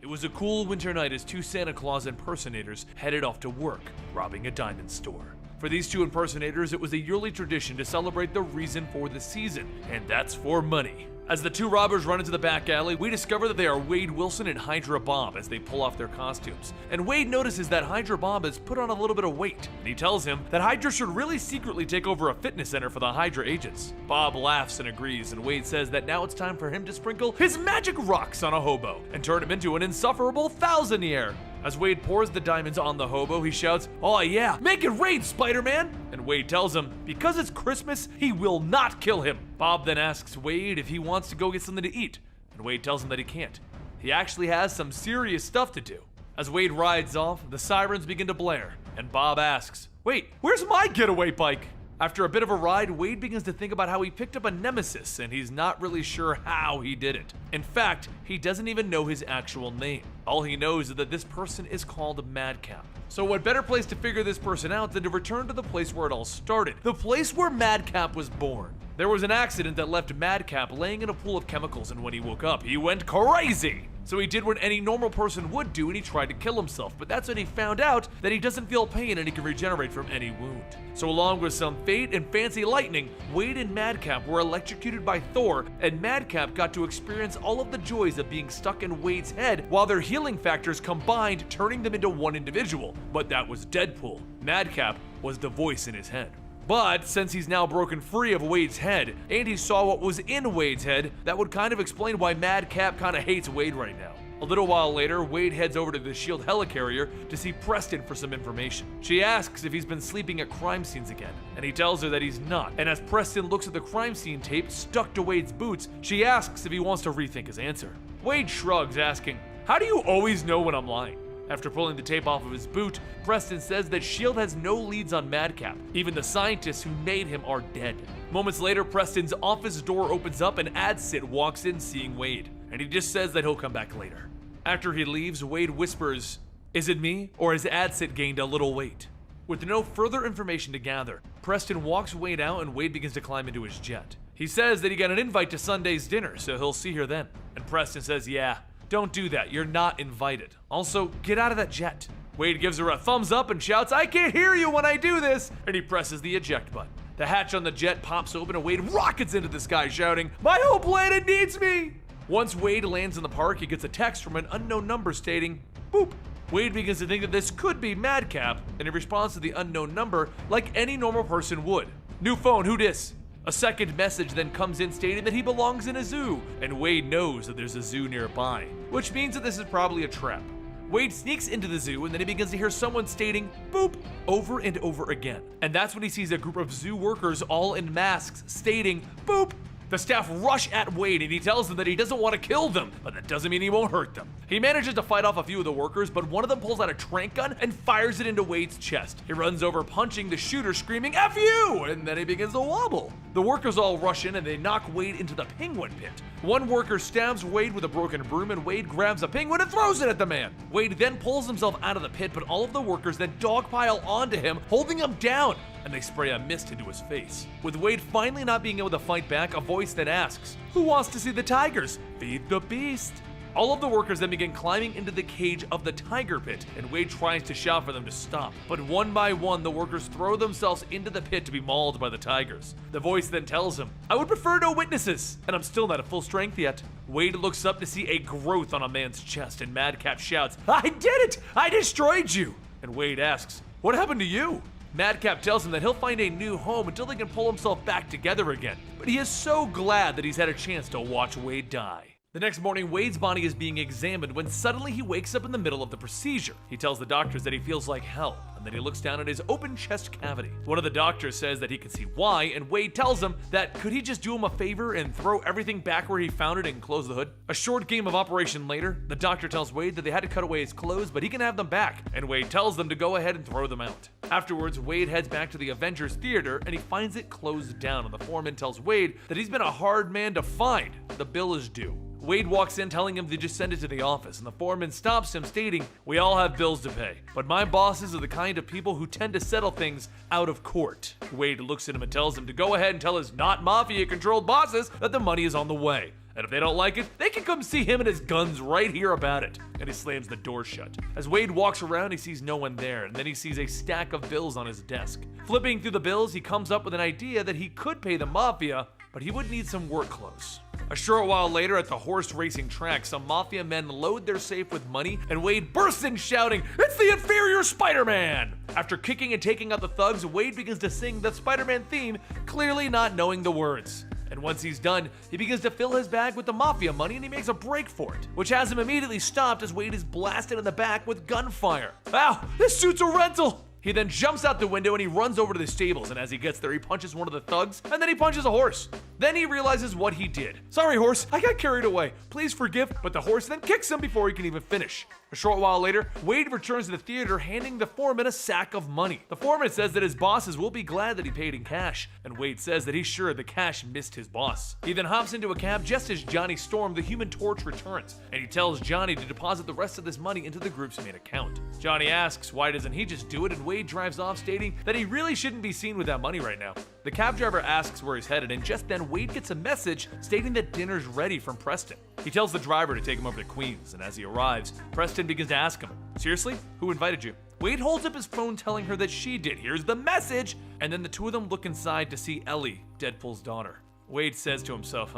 It was a cool winter night as two Santa Claus impersonators headed off to work, robbing a diamond store. For these two impersonators, it was a yearly tradition to celebrate the reason for the season, and that's for money. As the two robbers run into the back alley, we discover that they are Wade Wilson and Hydra Bob as they pull off their costumes. And Wade notices that Hydra Bob has put on a little bit of weight, and he tells him that Hydra should really secretly take over a fitness center for the Hydra agents. Bob laughs and agrees, and Wade says that now it's time for him to sprinkle his magic rocks on a hobo and turn him into an insufferable thousandaire. As Wade pours the diamonds on the hobo, he shouts, "Oh yeah, make it rain, Spider-Man!" And Wade tells him, because it's Christmas, he will not kill him. Bob then asks Wade if he wants to go get something to eat, and Wade tells him that he can't. He actually has some serious stuff to do. As Wade rides off, the sirens begin to blare, and Bob asks, "Wait, where's my getaway bike?" After a bit of a ride, Wade begins to think about how he picked up a nemesis, and he's not really sure how he did it. In fact, he doesn't even know his actual name. All he knows is that this person is called Madcap. So what better place to figure this person out than to return to the place where it all started, the place where Madcap was born. There was an accident that left Madcap laying in a pool of chemicals, and when he woke up, he went crazy. So he did what any normal person would do, and he tried to kill himself, but that's when he found out that he doesn't feel pain and he can regenerate from any wound. So along with some fate and fancy lightning, Wade and Madcap were electrocuted by Thor, and Madcap got to experience all of the joys of being stuck in Wade's head while their healing factors combined, turning them into one individual. But that was Deadpool. Madcap was the voice in his head. But since he's now broken free of Wade's head, and he saw what was in Wade's head, that would kind of explain why Madcap kind of hates Wade right now. A little while later, Wade heads over to the S.H.I.E.L.D. helicarrier to see Preston for some information. She asks if he's been sleeping at crime scenes again, and he tells her that he's not. And as Preston looks at the crime scene tape stuck to Wade's boots, she asks if he wants to rethink his answer. Wade shrugs, asking, "How do you always know when I'm lying?" After pulling the tape off of his boot, Preston says that S.H.I.E.L.D. has no leads on Madcap. Even the scientists who made him are dead. Moments later, Preston's office door opens up and Adsit walks in seeing Wade, and he just says that he'll come back later. After he leaves, Wade whispers, "Is it me, or has Adsit gained a little weight?" With no further information to gather, Preston walks Wade out and Wade begins to climb into his jet. He says that he got an invite to Sunday's dinner, so he'll see her then. And Preston says, "Yeah, don't do that, you're not invited. Also, get out of that jet." Wade gives her a thumbs up and shouts, "I can't hear you when I do this," and he presses the eject button. The hatch on the jet pops open and Wade rockets into the sky shouting, "My whole planet needs me!" Once Wade lands in the park, he gets a text from an unknown number stating, "Boop." Wade begins to think that this could be Madcap, and he responds to the unknown number like any normal person would. "New phone, who dis?" A second message then comes in stating that he belongs in a zoo, and Wade knows that there's a zoo nearby, which means that this is probably a trap. Wade sneaks into the zoo and then he begins to hear someone stating, "Boop," over and over again. And that's when he sees a group of zoo workers all in masks stating, "Boop." The staff rush at Wade and he tells them that he doesn't want to kill them, but that doesn't mean he won't hurt them. He manages to fight off a few of the workers, but one of them pulls out a trank gun and fires it into Wade's chest. He runs over punching the shooter, screaming, "F you!" and then he begins to wobble. The workers all rush in and they knock Wade into the penguin pit. One worker stabs Wade with a broken broom and Wade grabs a penguin and throws it at the man. Wade then pulls himself out of the pit, but all of the workers then dogpile onto him, holding him down, and they spray a mist into his face. With Wade finally not being able to fight back, a voice then asks, "Who wants to see the tigers? Feed the beast." All of the workers then begin climbing into the cage of the tiger pit, and Wade tries to shout for them to stop. But one by one, the workers throw themselves into the pit to be mauled by the tigers. The voice then tells him, "I would prefer no witnesses, and I'm still not at full strength yet." Wade looks up to see a growth on a man's chest, and Madcap shouts, "I did it! I destroyed you!" And Wade asks, "What happened to you?" Madcap tells him that he'll find a new home until he can pull himself back together again. But he is so glad that he's had a chance to watch Wade die. The next morning, Wade's body is being examined when suddenly he wakes up in the middle of the procedure. He tells the doctors that he feels like hell, and then he looks down at his open chest cavity. One of the doctors says that he can see why, and Wade tells him that could he just do him a favor and throw everything back where he found it and close the hood? A short game of operation later, the doctor tells Wade that they had to cut away his clothes, but he can have them back, and Wade tells them to go ahead and throw them out. Afterwards, Wade heads back to the Avengers Theater, and he finds it closed down, and the foreman tells Wade that he's been a hard man to find. The bill is due. Wade walks in telling him to just send it to the office, and the foreman stops him stating, "We all have bills to pay, but my bosses are the kind of people who tend to settle things out of court." Wade looks at him and tells him to go ahead and tell his not mafia-controlled bosses that the money is on the way. And if they don't like it, they can come see him and his guns right here about it. And he slams the door shut. As Wade walks around, he sees no one there, and then he sees a stack of bills on his desk. Flipping through the bills, he comes up with an idea that he could pay the mafia, but he would need some work clothes. A short while later, at the horse racing track, some mafia men load their safe with money, and Wade bursts in shouting, "It's the inferior Spider-Man!" After kicking and taking out the thugs, Wade begins to sing the Spider-Man theme, clearly not knowing the words. And once he's done, he begins to fill his bag with the mafia money, and he makes a break for it, which has him immediately stopped as Wade is blasted in the back with gunfire. "Ow, this suit's a rental!" He then jumps out the window and he runs over to the stables, and as he gets there, he punches one of the thugs, and then he punches a horse. Then he realizes what he did. "Sorry, horse, I got carried away. Please forgive," but the horse then kicks him before he can even finish. A short while later, Wade returns to the theater handing the foreman a sack of money. The foreman says that his bosses will be glad that he paid in cash, and Wade says that he's sure the cash missed his boss. He then hops into a cab just as Johnny Storm, the Human Torch, returns, and he tells Johnny to deposit the rest of this money into the group's main account. Johnny asks why doesn't he just do it, and Wade drives off stating that he really shouldn't be seen with that money right now. The cab driver asks where he's headed, and just then Wade gets a message stating that dinner's ready from Preston. He tells the driver to take him over to Queens, and as he arrives, Preston begins to ask him, "Seriously? Who invited you?" Wade holds up his phone telling her that she did. Here's the message! And then the two of them look inside to see Ellie, Deadpool's daughter. Wade says to himself,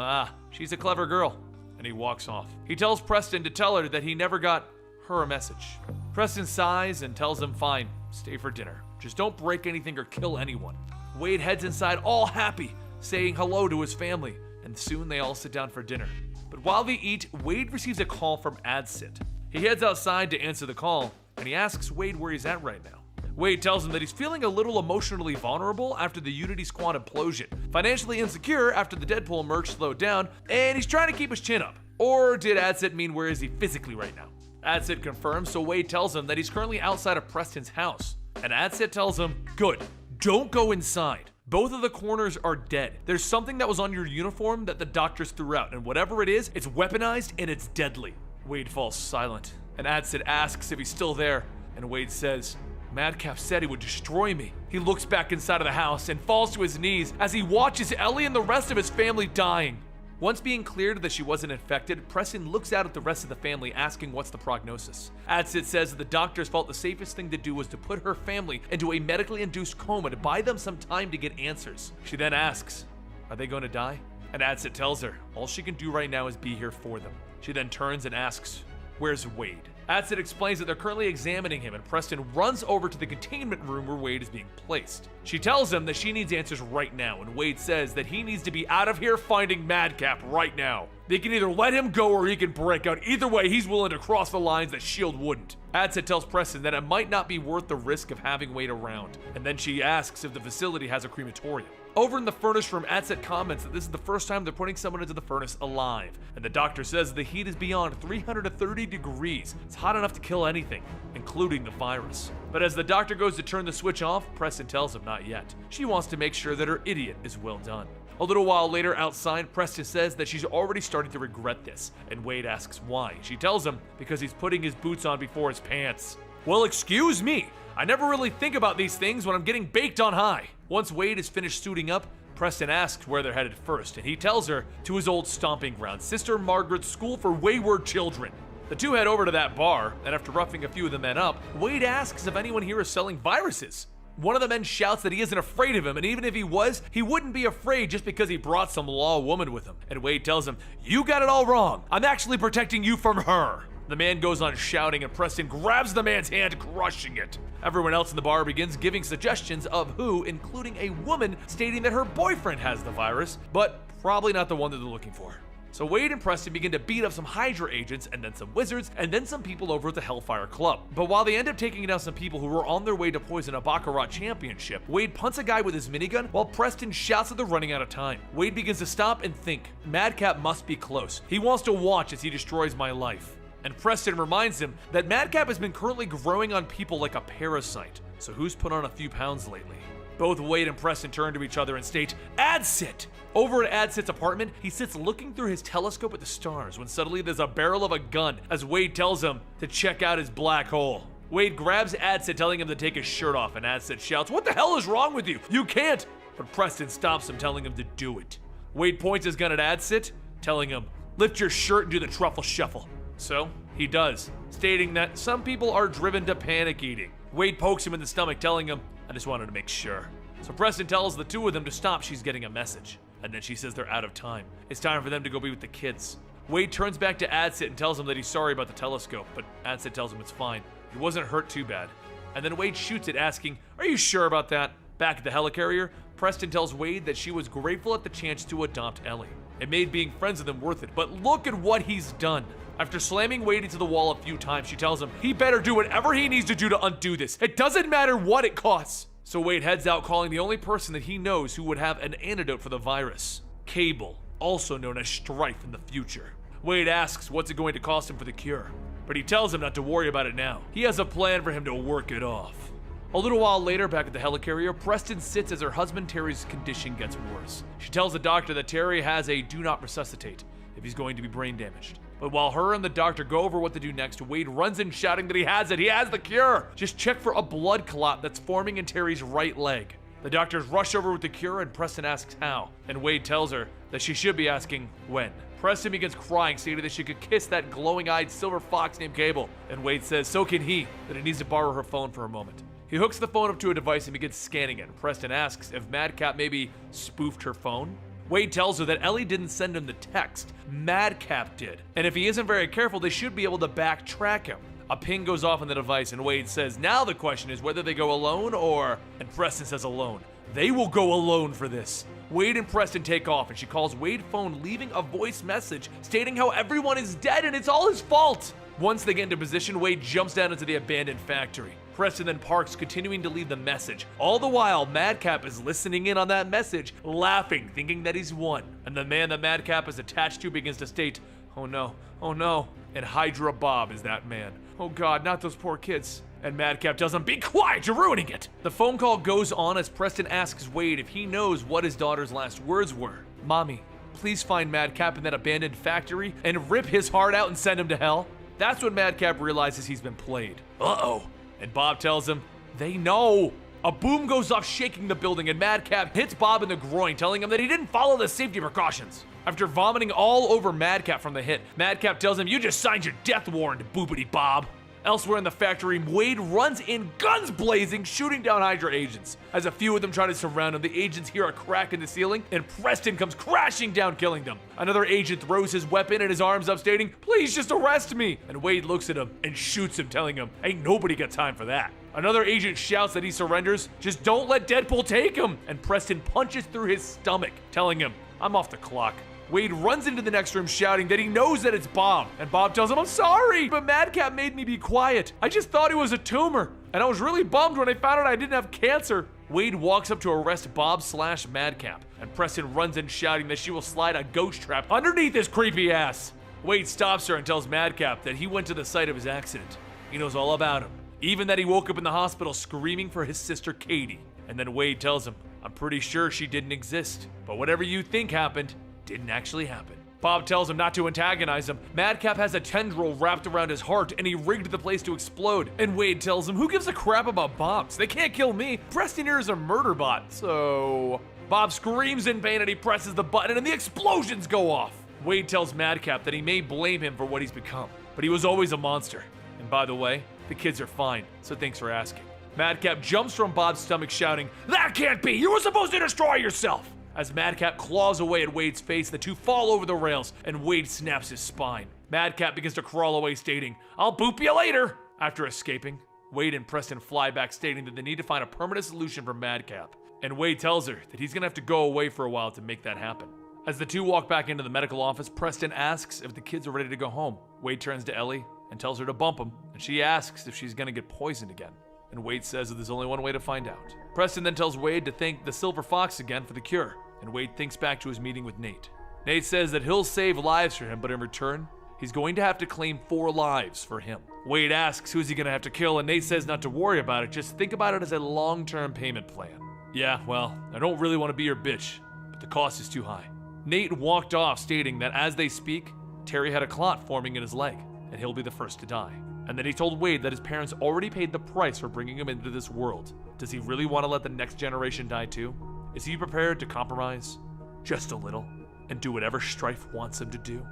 she's a clever girl, and he walks off. He tells Preston to tell her that he never got her a message. Preston sighs and tells him, "Fine, stay for dinner. Just don't break anything or kill anyone." Wade heads inside all happy, saying hello to his family, and soon they all sit down for dinner. But while they eat, Wade receives a call from AdSit. He heads outside to answer the call, and he asks Wade where he's at right now. Wade tells him that he's feeling a little emotionally vulnerable after the Unity Squad implosion, financially insecure after the Deadpool merch slowed down, and he's trying to keep his chin up. Or did AdSit mean where is he physically right now? AdSit confirms, so Wade tells him that he's currently outside of Preston's house. And AdSit tells him, "Good, don't go inside. Both of the corners are dead. There's something that was on your uniform that the doctors threw out, and whatever it is, it's weaponized and it's deadly." Wade falls silent, and AdSit asks if he's still there, and Wade says, "Madcap said he would destroy me." He looks back inside of the house and falls to his knees as he watches Ellie and the rest of his family dying. Once being cleared that she wasn't infected, Preston looks out at the rest of the family asking what's the prognosis. AdSit says that the doctors felt the safest thing to do was to put her family into a medically induced coma to buy them some time to get answers. She then asks, "Are they going to die?" And AdSit tells her all she can do right now is be here for them. She then turns and asks, "Where's Wade?" AdSit explains that they're currently examining him, and Preston runs over to the containment room where Wade is being placed. She tells him that she needs answers right now, and Wade says that he needs to be out of here finding Madcap right now. They can either let him go or he can break out. Either way, he's willing to cross the lines that S.H.I.E.L.D. wouldn't. AdSit tells Preston that it might not be worth the risk of having Wade around, and then she asks if the facility has a crematorium. Over in the furnace room, AdSit comments that this is the first time they're putting someone into the furnace alive, and the doctor says the heat is beyond 330 degrees. It's hot enough to kill anything, including the virus. But as the doctor goes to turn the switch off, Preston tells him not yet. She wants to make sure that her idiot is well done. A little while later outside, Preston says that she's already starting to regret this, and Wade asks why. She tells him because he's putting his boots on before his pants. Well, excuse me. I never really think about these things when I'm getting baked on high. Once Wade is finished suiting up, Preston asks where they're headed first, and he tells her to his old stomping ground, Sister Margaret's School for Wayward Children. The two head over to that bar, and after roughing a few of the men up, Wade asks if anyone here is selling viruses. One of the men shouts that he isn't afraid of him, and even if he was, he wouldn't be afraid just because he brought some law woman with him. And Wade tells him, "You got it all wrong. I'm actually protecting you from her." The man goes on shouting, and Preston grabs the man's hand, crushing it. Everyone else in the bar begins giving suggestions of who, including a woman stating that her boyfriend has the virus, but probably not the one that they're looking for. So Wade and Preston begin to beat up some Hydra agents, and then some wizards, and then some people over at the Hellfire Club. But while they end up taking down some people who were on their way to poison a Baccarat championship, Wade punts a guy with his minigun while Preston shouts that they're running out of time. Wade begins to stop and think. Madcap must be close. He wants to watch as he destroys my life. And Preston reminds him that Madcap has been currently growing on people like a parasite. So who's put on a few pounds lately? Both Wade and Preston turn to each other and state, "Adsit!" Over at Adsit's apartment, he sits looking through his telescope at the stars when suddenly there's a barrel of a gun as Wade tells him to check out his black hole. Wade grabs Adsit, telling him to take his shirt off, and Adsit shouts, "What the hell is wrong with you? You can't!" But Preston stops him, telling him to do it. Wade points his gun at Adsit, telling him, "Lift your shirt and do the truffle shuffle." So he does, stating that some people are driven to panic eating. Wade pokes him in the stomach, telling him, "I just wanted to make sure." So Preston tells the two of them to stop, she's getting a message. And then she says they're out of time. It's time for them to go be with the kids. Wade turns back to Adsit and tells him that he's sorry about the telescope, but Adsit tells him it's fine. He wasn't hurt too bad. And then Wade shoots it, asking, "Are you sure about that?" Back at the helicarrier, Preston tells Wade that she was grateful at the chance to adopt Ellie. It made being friends with him worth it, but look at what he's done. After slamming Wade into the wall a few times, she tells him he better do whatever he needs to do to undo this. It doesn't matter what it costs. So Wade heads out, calling the only person that he knows who would have an antidote for the virus. Cable, also known as Strife in the future. Wade asks what's it going to cost him for the cure, but he tells him not to worry about it now. He has a plan for him to work it off. A little while later, back at the helicarrier, Preston sits as her husband Terry's condition gets worse. She tells the doctor that Terry has a do not resuscitate if he's going to be brain damaged. But while her and the doctor go over what to do next, Wade runs in shouting that he has it, he has the cure! Just check for a blood clot that's forming in Terry's right leg. The doctors rush over with the cure and Preston asks how, and Wade tells her that she should be asking when. Preston begins crying, stating that she could kiss that glowing-eyed silver fox named Cable, and Wade says so can he, that he needs to borrow her phone for a moment. He hooks the phone up to a device and begins scanning it. Preston asks if Madcap maybe spoofed her phone. Wade tells her that Ellie didn't send him the text, Madcap did. And if he isn't very careful, they should be able to backtrack him. A ping goes off on the device and Wade says, now the question is whether they go alone or... And Preston says alone. They will go alone for this. Wade and Preston take off and she calls Wade's phone, leaving a voice message stating how everyone is dead and it's all his fault. Once they get into position, Wade jumps down into the abandoned factory. Preston then parks, continuing to leave the message. All the while, Madcap is listening in on that message, laughing, thinking that he's won. And the man that Madcap is attached to begins to state, oh no, and Hydra Bob is that man. Oh God, not those poor kids. And Madcap tells him, be quiet, you're ruining it. The phone call goes on as Preston asks Wade if he knows what his daughter's last words were. Mommy, please find Madcap in that abandoned factory and rip his heart out and send him to hell. That's when Madcap realizes he's been played. Uh-oh. And Bob tells him, they know. A boom goes off, shaking the building, and Madcap hits Bob in the groin, telling him that he didn't follow the safety precautions. After vomiting all over Madcap from the hit, Madcap tells him, you just signed your death warrant, boobity Bob. Elsewhere in the factory, Wade runs in, guns blazing, shooting down Hydra agents. As a few of them try to surround him, the agents hear a crack in the ceiling, and Preston comes crashing down, killing them. Another agent throws his weapon and his arms up, stating, please just arrest me. And Wade looks at him and shoots him, telling him, ain't nobody got time for that. Another agent shouts that he surrenders, just don't let Deadpool take him. And Preston punches through his stomach, telling him, I'm off the clock. Wade runs into the next room shouting that he knows that it's Bob. And Bob tells him, I'm sorry, but Madcap made me be quiet. I just thought it was a tumor. And I was really bummed when I found out I didn't have cancer. Wade walks up to arrest Bob/Madcap. And Preston runs in shouting that she will slide a ghost trap underneath his creepy ass. Wade stops her and tells Madcap that he went to the site of his accident. He knows all about him. Even that he woke up in the hospital screaming for his sister Katie. And then Wade tells him, I'm pretty sure she didn't exist. But whatever you think happened, didn't actually happen. Bob tells him not to antagonize him. Madcap has a tendril wrapped around his heart and he rigged the place to explode. And Wade tells him, who gives a crap about bombs? They can't kill me. Preston here is a murder bot, so... Bob screams in pain and he presses the button and the explosions go off. Wade tells Madcap that he may blame him for what he's become, but he was always a monster. And by the way, the kids are fine, so thanks for asking. Madcap jumps from Bob's stomach shouting, "That can't be! You were supposed to destroy yourself!" As Madcap claws away at Wade's face, the two fall over the rails and Wade snaps his spine. Madcap begins to crawl away stating, "I'll boop you later!" After escaping, Wade and Preston fly back stating that they need to find a permanent solution for Madcap. And Wade tells her that he's gonna have to go away for a while to make that happen. As the two walk back into the medical office, Preston asks if the kids are ready to go home. Wade turns to Ellie and tells her to bump him, and she asks if she's gonna get poisoned again. And Wade says that there's only one way to find out. Preston then tells Wade to thank the Silver Fox again for the cure, and Wade thinks back to his meeting with Nate. Nate says that he'll save lives for him, but in return, he's going to have to claim 4 lives for him. Wade asks who's he gonna have to kill, and Nate says not to worry about it, just think about it as a long-term payment plan. Yeah, well, I don't really want to be your bitch, but the cost is too high. Nate walked off stating that as they speak, Terry had a clot forming in his leg, and he'll be the first to die. And then he told Wade that his parents already paid the price for bringing him into this world. Does he really want to let the next generation die too? Is he prepared to compromise just a little and do whatever Strife wants him to do?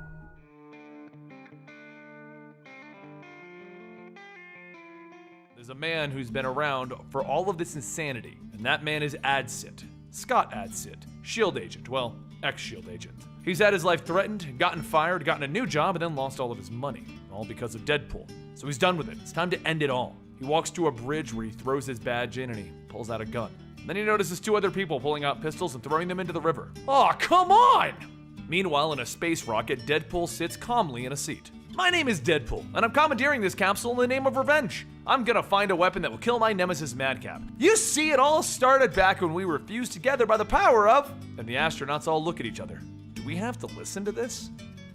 There's a man who's been around for all of this insanity, and that man is Adsit. Scott Adsit, S.H.I.E.L.D. agent, well, ex-S.H.I.E.L.D. agent. He's had his life threatened, gotten fired, gotten a new job, and then lost all of his money, all because of Deadpool. So he's done with it. It's time to end it all. He walks to a bridge where he throws his badge in and he pulls out a gun. And then he notices 2 other people pulling out pistols and throwing them into the river. Oh, come on! Meanwhile, in a space rocket, Deadpool sits calmly in a seat. My name is Deadpool, and I'm commandeering this capsule in the name of revenge. I'm gonna find a weapon that will kill my nemesis Madcap. You see, it all started back when we were fused together by the power of... And the astronauts all look at each other. Do we have to listen to this?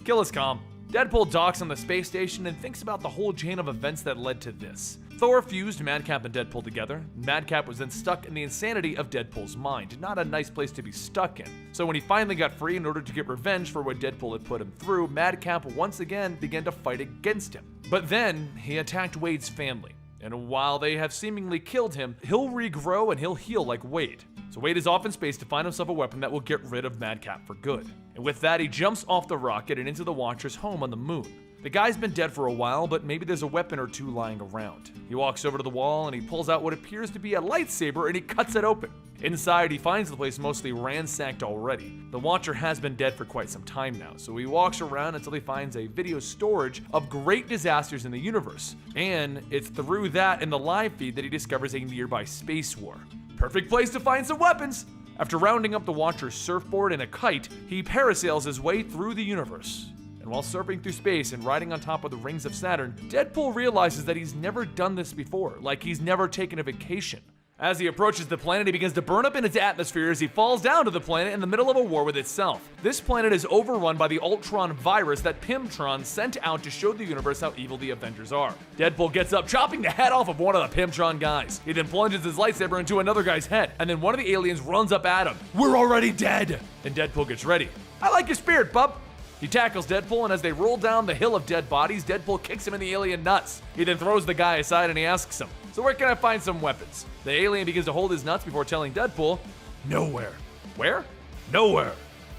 Kill is calm. Deadpool docks on the space station and thinks about the whole chain of events that led to this. Thor fused Madcap and Deadpool together. Madcap was then stuck in the insanity of Deadpool's mind. Not a nice place to be stuck in. So when he finally got free in order to get revenge for what Deadpool had put him through, Madcap once again began to fight against him. But then he attacked Wade's family. And while they have seemingly killed him, he'll regrow and he'll heal like Wade. So Wade is off in space to find himself a weapon that will get rid of Madcap for good. And with that, he jumps off the rocket and into the Watcher's home on the moon. The guy's been dead for a while, but maybe there's a weapon or 2 lying around. He walks over to the wall and he pulls out what appears to be a lightsaber and he cuts it open. Inside, he finds the place mostly ransacked already. The Watcher has been dead for quite some time now, so he walks around until he finds a video storage of great disasters in the universe. And it's through that in the live feed that he discovers a nearby space war. Perfect place to find some weapons! After rounding up the Watcher's surfboard and a kite, he parasails his way through the universe. And while surfing through space and riding on top of the rings of Saturn, Deadpool realizes that he's never done this before, like he's never taken a vacation. As he approaches the planet, he begins to burn up in its atmosphere as he falls down to the planet in the middle of a war with itself. This planet is overrun by the Ultron virus that Pimtron sent out to show the universe how evil the Avengers are. Deadpool gets up, chopping the head off of one of the Pimtron guys. He then plunges his lightsaber into another guy's head, and then one of the aliens runs up at him. We're already dead! And Deadpool gets ready. I like your spirit, bub! He tackles Deadpool, and as they roll down the hill of dead bodies, Deadpool kicks him in the alien nuts. He then throws the guy aside and he asks him, so where can I find some weapons? The alien begins to hold his nuts before telling Deadpool, nowhere. Where? Nowhere.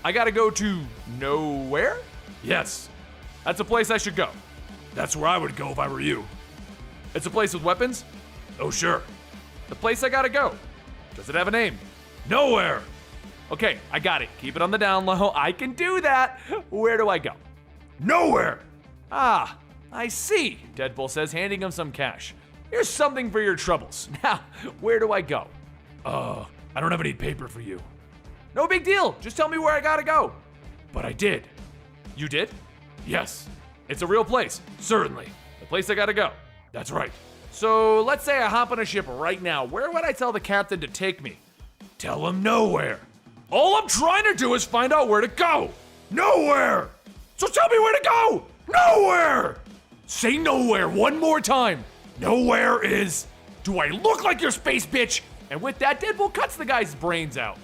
I gotta go to nowhere? Yes. That's a place I should go. That's where I would go if I were you. It's a place with weapons? Oh, sure. The place I gotta go. Does it have a name? Nowhere. Okay, I got it. Keep it on the down low. I can do that. Where do I go? Nowhere. Ah, I see, Deadpool says, handing him some cash. Here's something for your troubles. Now, where do I go? I don't have any paper for you. No big deal. Just tell me where I gotta go. But I did. You did? Yes. It's a real place. Certainly. The place I gotta go. That's right. So let's say I hop on a ship right now. Where would I tell the captain to take me? Tell him nowhere. All I'm trying to do is find out where to go. Nowhere. So tell me where to go. Nowhere. Say nowhere one more time. Nowhere is, do I look like your space bitch? And with that, Deadpool cuts the guy's brains out.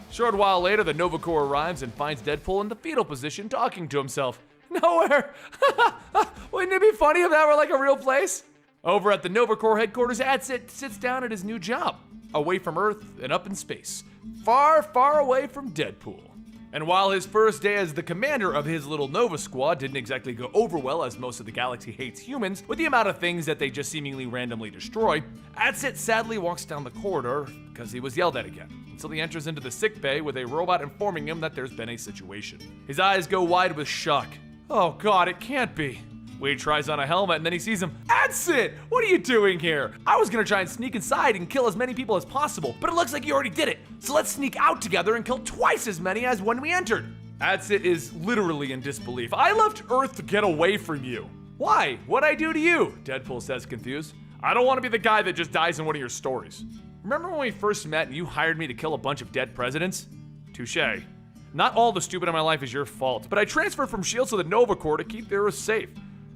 Short while later, the Nova Corps arrives and finds Deadpool in the fetal position talking to himself. Nowhere. Wouldn't it be funny if that were like a real place? Over at the Nova Corps headquarters, Adsit sits down at his new job. away from Earth and up in space. Far, far away from Deadpool. And while his first day as the commander of his little Nova Squad didn't exactly go over well, as most of the galaxy hates humans with the amount of things that they just seemingly randomly destroy, Adsit sadly walks down the corridor because he was yelled at again, until he enters into the sick bay with a robot informing him that there's been a situation. His eyes go wide with shock. Oh god, it can't be. Wade tries on a helmet and then he sees him. Adsit, what are you doing here? I was gonna try and sneak inside and kill as many people as possible, but it looks like you already did it. So let's sneak out together and kill twice as many as when we entered. Adsit is literally in disbelief. I left Earth to get away from you. Why? What'd I do to you? Deadpool says, confused. I don't want to be the guy that just dies in one of your stories. Remember when we first met and you hired me to kill a bunch of dead presidents? Touché. Not all the stupid in my life is your fault, but I transferred from S.H.I.E.L.D. to the Nova Corps to keep the Earth safe.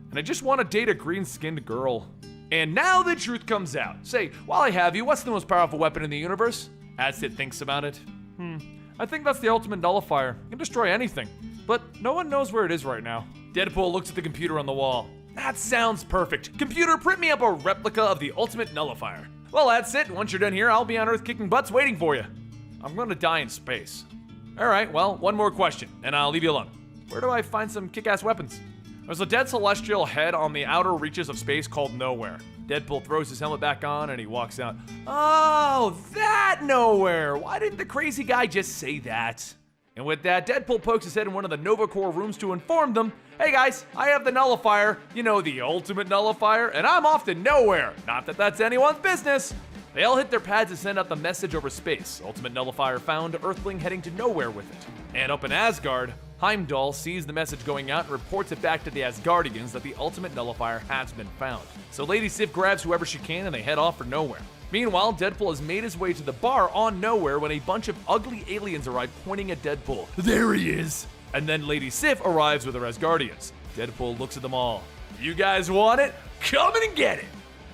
And I just want to date a green-skinned girl. And now the truth comes out. Say, while I have you, what's the most powerful weapon in the universe? Adsit thinks about it. I think that's the ultimate nullifier. It can destroy anything. But no one knows where it is right now. Deadpool looks at the computer on the wall. That sounds perfect. Computer, print me up a replica of the ultimate nullifier. Well, that's it. Once you're done here, I'll be on Earth kicking butts waiting for you. I'm gonna die in space. All right, well, one more question, and I'll leave you alone. Where do I find some kick-ass weapons? There's a dead celestial head on the outer reaches of space called Nowhere. Deadpool throws his helmet back on and he walks out. Oh, that Nowhere! Why didn't the crazy guy just say that? And with that, Deadpool pokes his head in one of the Nova Corps rooms to inform them, hey guys, I have the nullifier, you know, the ultimate nullifier, and I'm off to Nowhere. Not that that's anyone's business. They all hit their pads and send out the message over space. Ultimate nullifier found, Earthling heading to Nowhere with it. And up in Asgard, Heimdall sees the message going out and reports it back to the Asgardians that the ultimate nullifier has been found. So Lady Sif grabs whoever she can and they head off for Nowhere. Meanwhile, Deadpool has made his way to the bar on Nowhere when a bunch of ugly aliens arrive pointing at Deadpool. There he is! And then Lady Sif arrives with her Asgardians. Deadpool looks at them all. You guys want it? Come in and get it!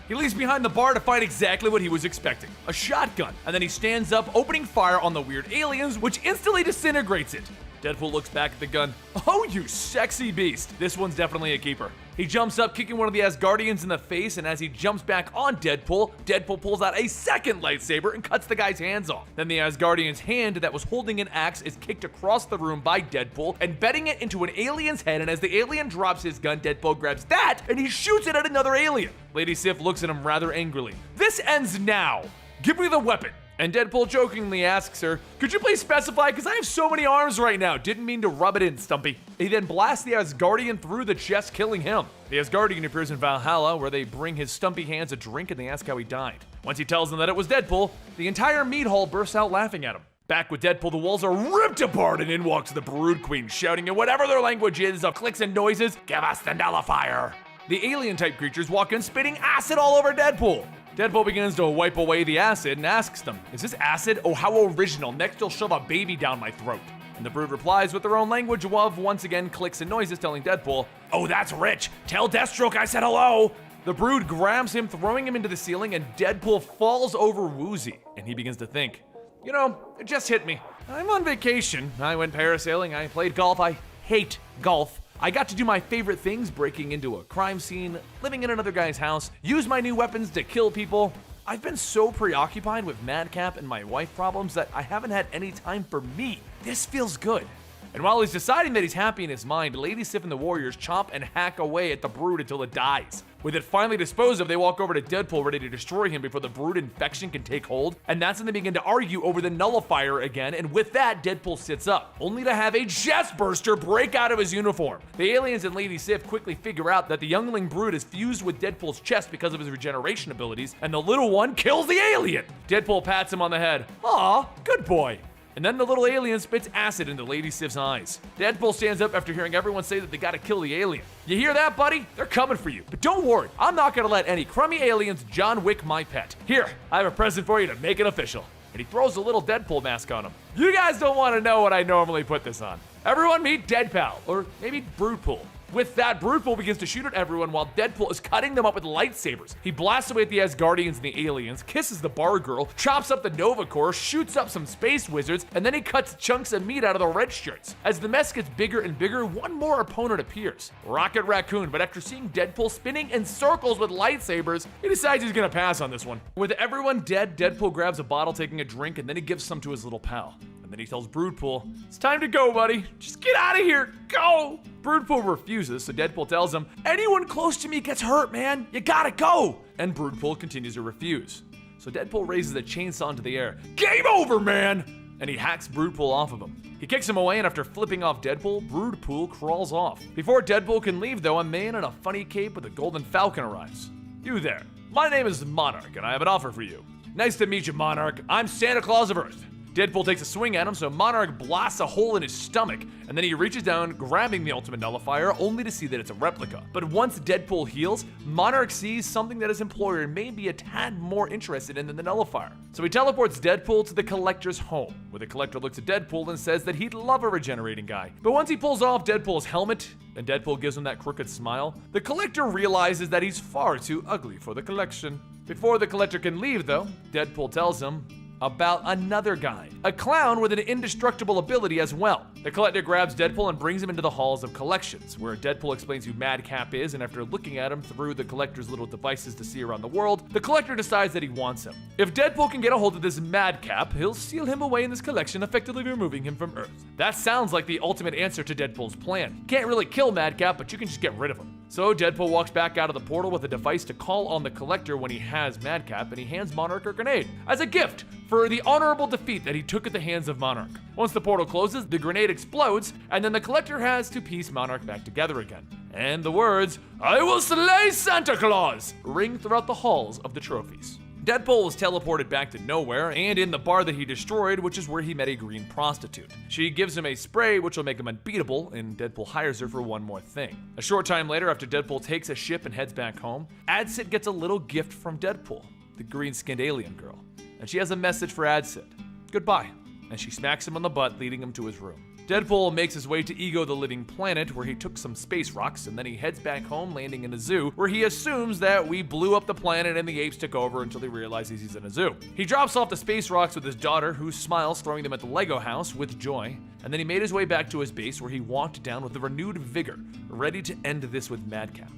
He leaves behind the bar to find exactly what he was expecting, a shotgun, and then he stands up, opening fire on the weird aliens, which instantly disintegrates it. Deadpool looks back at the gun. Oh, you sexy beast. This one's definitely a keeper. He jumps up, kicking one of the Asgardians in the face, and as he jumps back on Deadpool, Deadpool pulls out a second lightsaber and cuts the guy's hands off. Then the Asgardian's hand that was holding an axe is kicked across the room by Deadpool, embedding it into an alien's head, and as the alien drops his gun, Deadpool grabs that, and he shoots it at another alien. Lady Sif looks at him rather angrily. This ends now. Give me the weapon. And Deadpool jokingly asks her, could you please specify, because I have so many arms right now. Didn't mean to rub it in, Stumpy. He then blasts the Asgardian through the chest, killing him. The Asgardian appears in Valhalla, where they bring his stumpy hands a drink and they ask how he died. Once he tells them that it was Deadpool, the entire meat hall bursts out laughing at him. Back with Deadpool, the walls are ripped apart and in walks the Brood Queen, shouting in whatever their language is of clicks and noises, give us the nullifier. The alien-type creatures walk in spitting acid all over Deadpool. Deadpool begins to wipe away the acid and asks them, is this acid? Oh, how original. Next you'll shove a baby down my throat. And the Brood replies with their own language of once again clicks and noises, telling Deadpool, oh, that's rich. Tell Deathstroke I said hello. The Brood grabs him, throwing him into the ceiling, and Deadpool falls over woozy. And he begins to think, you know, it just hit me. I'm on vacation. I went parasailing. I played golf. I hate golf. I got to do my favorite things, breaking into a crime scene, living in another guy's house, use my new weapons to kill people. I've been so preoccupied with Madcap and my wife problems that I haven't had any time for me. This feels good. And while he's deciding that he's happy in his mind, Lady Sif and the Warriors chomp and hack away at the Brood until it dies. With it finally disposed of, they walk over to Deadpool ready to destroy him before the Brood infection can take hold, and that's when they begin to argue over the nullifier again, and with that, Deadpool sits up, only to have a chest burster break out of his uniform. The aliens and Lady Sif quickly figure out that the youngling Brood is fused with Deadpool's chest because of his regeneration abilities, and the little one kills the alien! Deadpool pats him on the head. Aw, good boy. And then the little alien spits acid into Lady Sif's eyes. Deadpool stands up after hearing everyone say that they gotta kill the alien. You hear that, buddy? They're coming for you. But don't worry, I'm not gonna let any crummy aliens John Wick my pet. Here, I have a present for you to make it official. And he throws a little Deadpool mask on him. You guys don't want to know what I normally put this on. Everyone meet Deadpal, or maybe Broodpool. With that, Broodpool begins to shoot at everyone while Deadpool is cutting them up with lightsabers. He blasts away at the Asgardians and the aliens, kisses the bar girl, chops up the Nova Corps, shoots up some space wizards, and then he cuts chunks of meat out of the red shirts. As the mess gets bigger and bigger, one more opponent appears, Rocket Raccoon, but after seeing Deadpool spinning in circles with lightsabers, he decides he's gonna pass on this one. With everyone dead, Deadpool grabs a bottle, taking a drink, and then he gives some to his little pal. And then he tells Broodpool, "It's time to go, buddy. Just get out of here. Go!" Broodpool refuses, so Deadpool tells him, "Anyone close to me gets hurt, man. You gotta go!" And Broodpool continues to refuse. So Deadpool raises a chainsaw into the air. "Game over, man!" And he hacks Broodpool off of him. He kicks him away, and after flipping off Deadpool, Broodpool crawls off. Before Deadpool can leave, though, a man in a funny cape with a golden falcon arrives. "You there. My name is Monarch, and I have an offer for you." "Nice to meet you, Monarch. I'm Santa Claus of Earth." Deadpool takes a swing at him, so Monarch blasts a hole in his stomach, and then he reaches down, grabbing the ultimate nullifier, only to see that it's a replica. But once Deadpool heals, Monarch sees something that his employer may be a tad more interested in than the nullifier. So he teleports Deadpool to the Collector's home, where the Collector looks at Deadpool and says that he'd love a regenerating guy. But once he pulls off Deadpool's helmet, and Deadpool gives him that crooked smile, the Collector realizes that he's far too ugly for the collection. Before the Collector can leave, though, Deadpool tells him about another guy, a clown with an indestructible ability as well. The Collector grabs Deadpool and brings him into the halls of collections, where Deadpool explains who Madcap is, and after looking at him through the Collector's little devices to see around the world, the Collector decides that he wants him. If Deadpool can get a hold of this Madcap, he'll seal him away in this collection, effectively removing him from Earth. That sounds like the ultimate answer to Deadpool's plan. Can't really kill Madcap, but you can just get rid of him. So Deadpool walks back out of the portal with a device to call on the Collector when he has Madcap, and he hands Monarch a grenade as a gift for the honorable defeat that he took at the hands of Monarch. Once the portal closes, the grenade explodes, and then the Collector has to piece Monarch back together again. And the words, "I will slay Santa Claus," ring throughout the halls of the trophies. Deadpool was teleported back to nowhere and in the bar that he destroyed, which is where he met a green prostitute. She gives him a spray which will make him unbeatable, and Deadpool hires her for one more thing. A short time later, after Deadpool takes a ship and heads back home, Adsit gets a little gift from Deadpool, the green-skinned alien girl. And she has a message for Adsit. Goodbye. And she smacks him on the butt, leading him to his room. Deadpool makes his way to Ego the Living Planet, where he took some space rocks, and then he heads back home, landing in a zoo, where he assumes that we blew up the planet and the apes took over until he realizes he's in a zoo. He drops off the space rocks with his daughter, who smiles, throwing them at the Lego house with joy, and then he made his way back to his base, where he walked down with a renewed vigor, ready to end this with Madcap.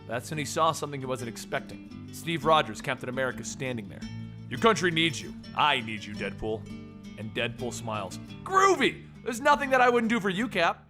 That's when he saw something he wasn't expecting. Steve Rogers, Captain America, standing there. "Your country needs you. I need you, Deadpool." And Deadpool smiles. "Groovy! There's nothing that I wouldn't do for you, Cap."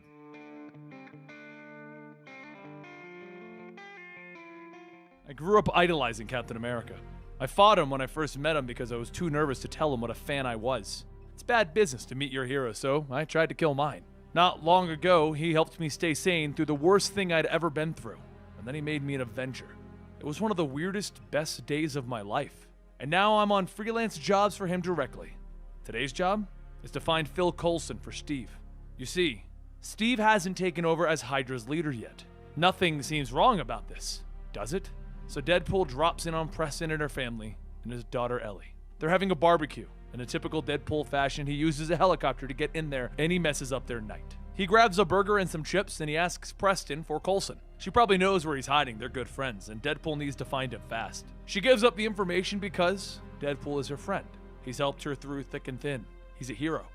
I grew up idolizing Captain America. I fought him when I first met him because I was too nervous to tell him what a fan I was. It's bad business to meet your hero, so I tried to kill mine. Not long ago, he helped me stay sane through the worst thing I'd ever been through, and then he made me an Avenger. It was one of the weirdest, best days of my life. And now I'm on freelance jobs for him directly. Today's job is to find Phil Coulson for Steve. You see, Steve hasn't taken over as Hydra's leader yet. Nothing seems wrong about this, does it? So Deadpool drops in on Preston and her family and his daughter Ellie. They're having a barbecue. In a typical Deadpool fashion, he uses a helicopter to get in there, and he messes up their night. He grabs a burger and some chips, and he asks Preston for Coulson. She probably knows where he's hiding, they're good friends, and Deadpool needs to find him fast. She gives up the information because Deadpool is her friend. He's helped her through thick and thin. He's a hero,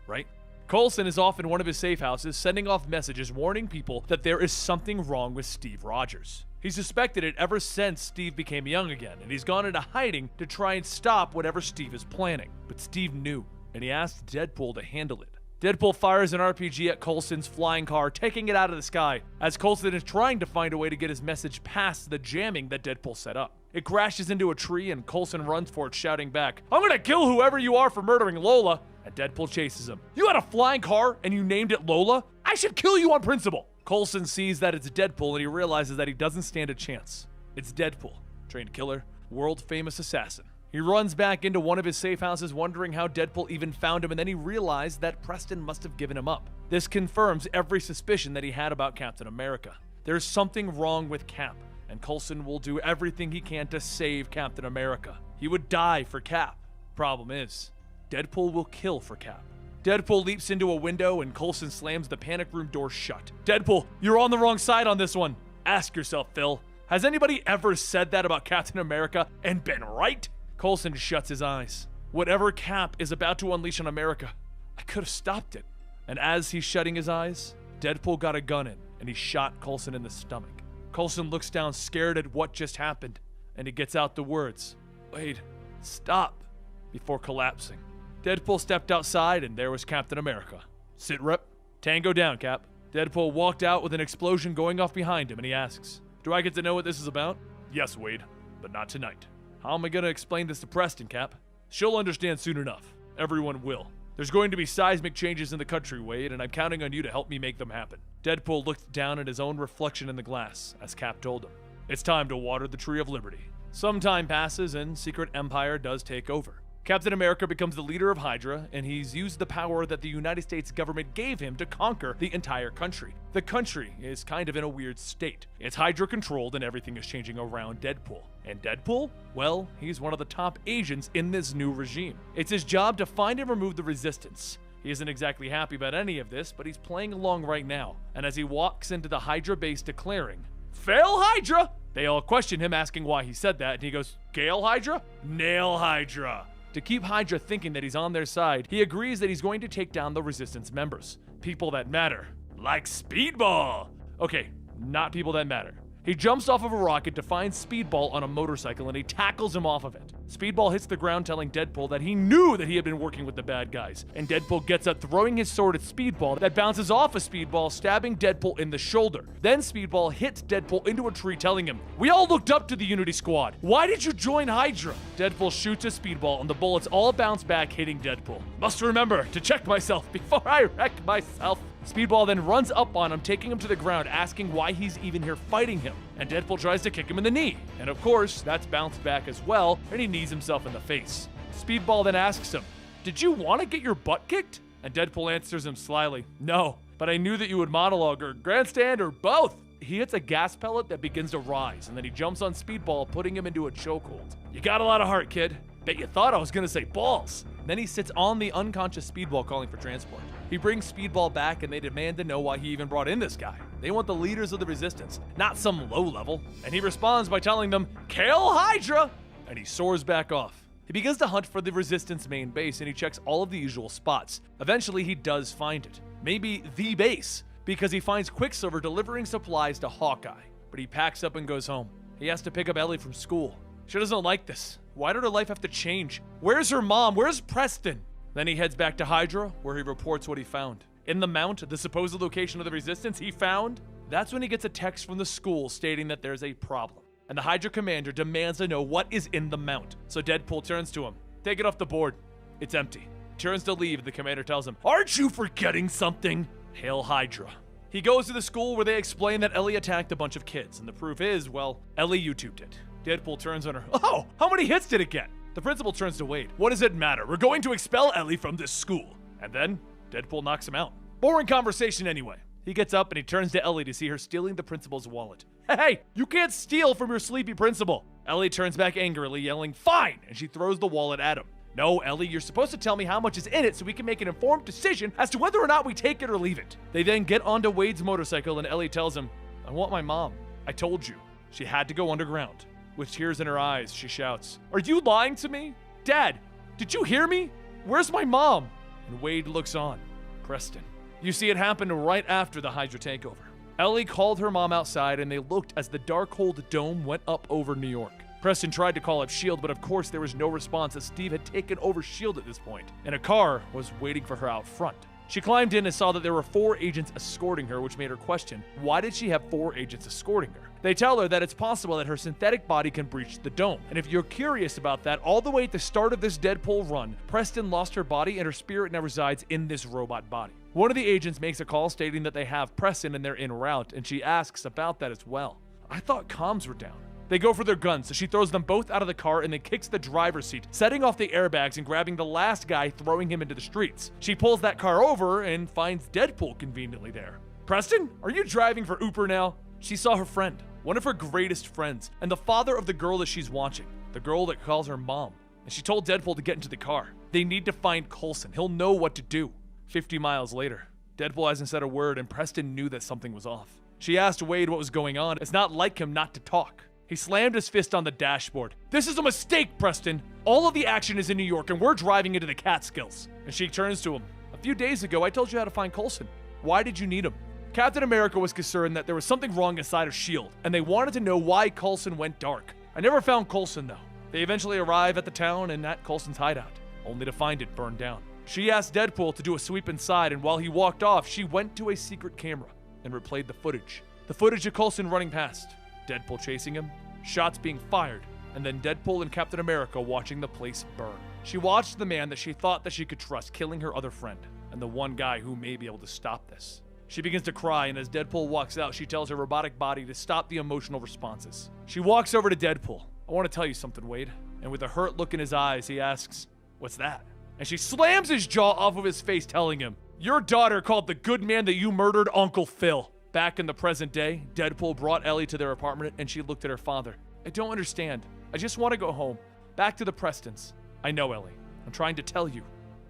right? Coulson is off in one of his safe houses, sending off messages warning people that there is something wrong with Steve Rogers. He's suspected it ever since Steve became young again, and he's gone into hiding to try and stop whatever Steve is planning. But Steve knew, and he asked Deadpool to handle it. Deadpool fires an RPG at Coulson's flying car, taking it out of the sky, as Coulson is trying to find a way to get his message past the jamming that Deadpool set up. It crashes into a tree, and Coulson runs for it, shouting back, "I'm gonna kill whoever you are for murdering Lola!" And Deadpool chases him. "You had a flying car, and you named it Lola? I should kill you on principle!" Coulson sees that it's Deadpool, and he realizes that he doesn't stand a chance. It's Deadpool, trained killer, world-famous assassin. He runs back into one of his safe houses, wondering how Deadpool even found him, and then he realized that Preston must have given him up. This confirms every suspicion that he had about Captain America. There's something wrong with Cap, and Coulson will do everything he can to save Captain America. He would die for Cap. Problem is, Deadpool will kill for Cap. Deadpool leaps into a window and Coulson slams the panic room door shut. Deadpool, you're on the wrong side on this one. Ask yourself, Phil, has anybody ever said that about Captain America and been right? Coulson shuts his eyes. Whatever Cap is about to unleash on America, I could have stopped it. And as he's shutting his eyes, Deadpool got a gun in and he shot Coulson in the stomach. Coulson looks down scared at what just happened and he gets out the words, "Wade, stop," before collapsing. Deadpool stepped outside and there was Captain America. Sit rep. Tango down, Cap. Deadpool walked out with an explosion going off behind him and he asks, "Do I get to know what this is about?" "Yes, Wade, but not tonight." "How am I gonna explain this to Preston, Cap?" "She'll understand soon enough. Everyone will. There's going to be seismic changes in the country, Wade, and I'm counting on you to help me make them happen." Deadpool looked down at his own reflection in the glass as Cap told him, "It's time to water the Tree of Liberty." Some time passes and Secret Empire does take over. Captain America becomes the leader of Hydra, and he's used the power that the United States government gave him to conquer the entire country. The country is kind of in a weird state. It's Hydra-controlled and everything is changing around Deadpool. And Deadpool? Well, he's one of the top agents in this new regime. It's his job to find and remove the resistance. He isn't exactly happy about any of this, but he's playing along right now. And as he walks into the Hydra base declaring, "Fail Hydra!" They all question him, asking why he said that, and he goes, "Gale Hydra? Nail Hydra!" To keep Hydra thinking that he's on their side, he agrees that he's going to take down the Resistance members. People that matter. Like Speedball! Okay, not people that matter. He jumps off of a rocket to find Speedball on a motorcycle and he tackles him off of it. Speedball hits the ground telling Deadpool that he knew that he had been working with the bad guys. And Deadpool gets up throwing his sword at Speedball that bounces off of Speedball, stabbing Deadpool in the shoulder. Then Speedball hits Deadpool into a tree telling him, "We all looked up to the Unity Squad. Why did you join Hydra?" Deadpool shoots at Speedball and the bullets all bounce back hitting Deadpool. "Must remember to check myself before I wreck myself." Speedball then runs up on him, taking him to the ground, asking why he's even here fighting him. And Deadpool tries to kick him in the knee. And of course, that's bounced back as well, and he knees himself in the face. Speedball then asks him, "Did you want to get your butt kicked?" And Deadpool answers him slyly, "No, but I knew that you would monologue or grandstand or both." He hits a gas pellet that begins to rise, and then he jumps on Speedball, putting him into a chokehold. "You got a lot of heart, kid. Bet you thought I was gonna say balls." Then he sits on the unconscious Speedball calling for transport. He brings Speedball back and they demand to know why he even brought in this guy. They want the leaders of the Resistance, not some low level. And he responds by telling them, "Kill Hydra!" And he soars back off. He begins to hunt for the Resistance main base and he checks all of the usual spots. Eventually he does find it. Maybe the base, because he finds Quicksilver delivering supplies to Hawkeye. But he packs up and goes home. He has to pick up Ellie from school. She doesn't like this. Why did her life have to change? Where's her mom? Where's Preston? Then he heads back to Hydra, where he reports what he found. In the Mount, the supposed location of the Resistance he found, that's when he gets a text from the school stating that there's a problem. And the Hydra commander demands to know what is in the Mount. So Deadpool turns to him. "Take it off the board. It's empty." He turns to leave, and the commander tells him, "Aren't you forgetting something? Hail Hydra." He goes to the school where they explain that Ellie attacked a bunch of kids, and the proof is, well, Ellie YouTubed it. Deadpool turns on her. "Oh, how many hits did it get?" The principal turns to Wade. "What does it matter? We're going to expel Ellie from this school." And then Deadpool knocks him out. Boring conversation anyway. He gets up and he turns to Ellie to see her stealing the principal's wallet. "Hey, you can't steal from your sleepy principal." Ellie turns back angrily, yelling, "Fine!" And she throws the wallet at him. "No, Ellie, you're supposed to tell me how much is in it so we can make an informed decision as to whether or not we take it or leave it." They then get onto Wade's motorcycle and Ellie tells him, "I want my mom. I told you. She had to go underground." With tears in her eyes, she shouts, "Are you lying to me? Dad, did you hear me? Where's my mom?" And Wade looks on. Preston. You see, it happened right after the Hydra takeover. Ellie called her mom outside and they looked as the Darkhold dome went up over New York. Preston tried to call up S.H.I.E.L.D., but of course there was no response as Steve had taken over S.H.I.E.L.D. at this point, and a car was waiting for her out front. She climbed in and saw that there were 4 agents escorting her, which made her question, why did she have 4 agents escorting her? They tell her that it's possible that her synthetic body can breach the dome. And if you're curious about that, all the way at the start of this Deadpool run, Preston lost her body and her spirit now resides in this robot body. One of the agents makes a call stating that they have Preston and they're en route, and she asks about that as well. I thought comms were down. They go for their guns, so she throws them both out of the car and then kicks the driver's seat, setting off the airbags and grabbing the last guy, throwing him into the streets. She pulls that car over and finds Deadpool conveniently there. "Preston, are you driving for Ooper now?" She saw her friend, one of her greatest friends, and the father of the girl that she's watching, the girl that calls her mom. And she told Deadpool to get into the car. They need to find Coulson. He'll know what to do. 50 miles later, Deadpool hasn't said a word and Preston knew that something was off. She asked Wade what was going on. It's not like him not to talk. He slammed his fist on the dashboard. "This is a mistake, Preston. All of the action is in New York and we're driving into the Catskills." And she turns to him. "A few days ago, I told you how to find Coulson. Why did you need him?" Captain America was concerned that there was something wrong inside of S.H.I.E.L.D., and they wanted to know why Coulson went dark. I never found Coulson, though. They eventually arrive at the town and at Coulson's hideout, only to find it burned down. She asked Deadpool to do a sweep inside, and while he walked off, she went to a secret camera and replayed the footage. The footage of Coulson running past, Deadpool chasing him, shots being fired, and then Deadpool and Captain America watching the place burn. She watched the man that she thought that she could trust killing her other friend, and the one guy who may be able to stop this. She begins to cry, and as Deadpool walks out, she tells her robotic body to stop the emotional responses. She walks over to Deadpool. "I want to tell you something, Wade." And with a hurt look in his eyes, he asks, "What's that?" And she slams his jaw off of his face, telling him, "Your daughter called the good man that you murdered Uncle Phil." Back in the present day, Deadpool brought Ellie to their apartment, and she looked at her father. "I don't understand. I just want to go home. Back to the Prestons." "I know, Ellie. I'm trying to tell you.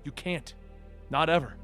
You can't. Not ever."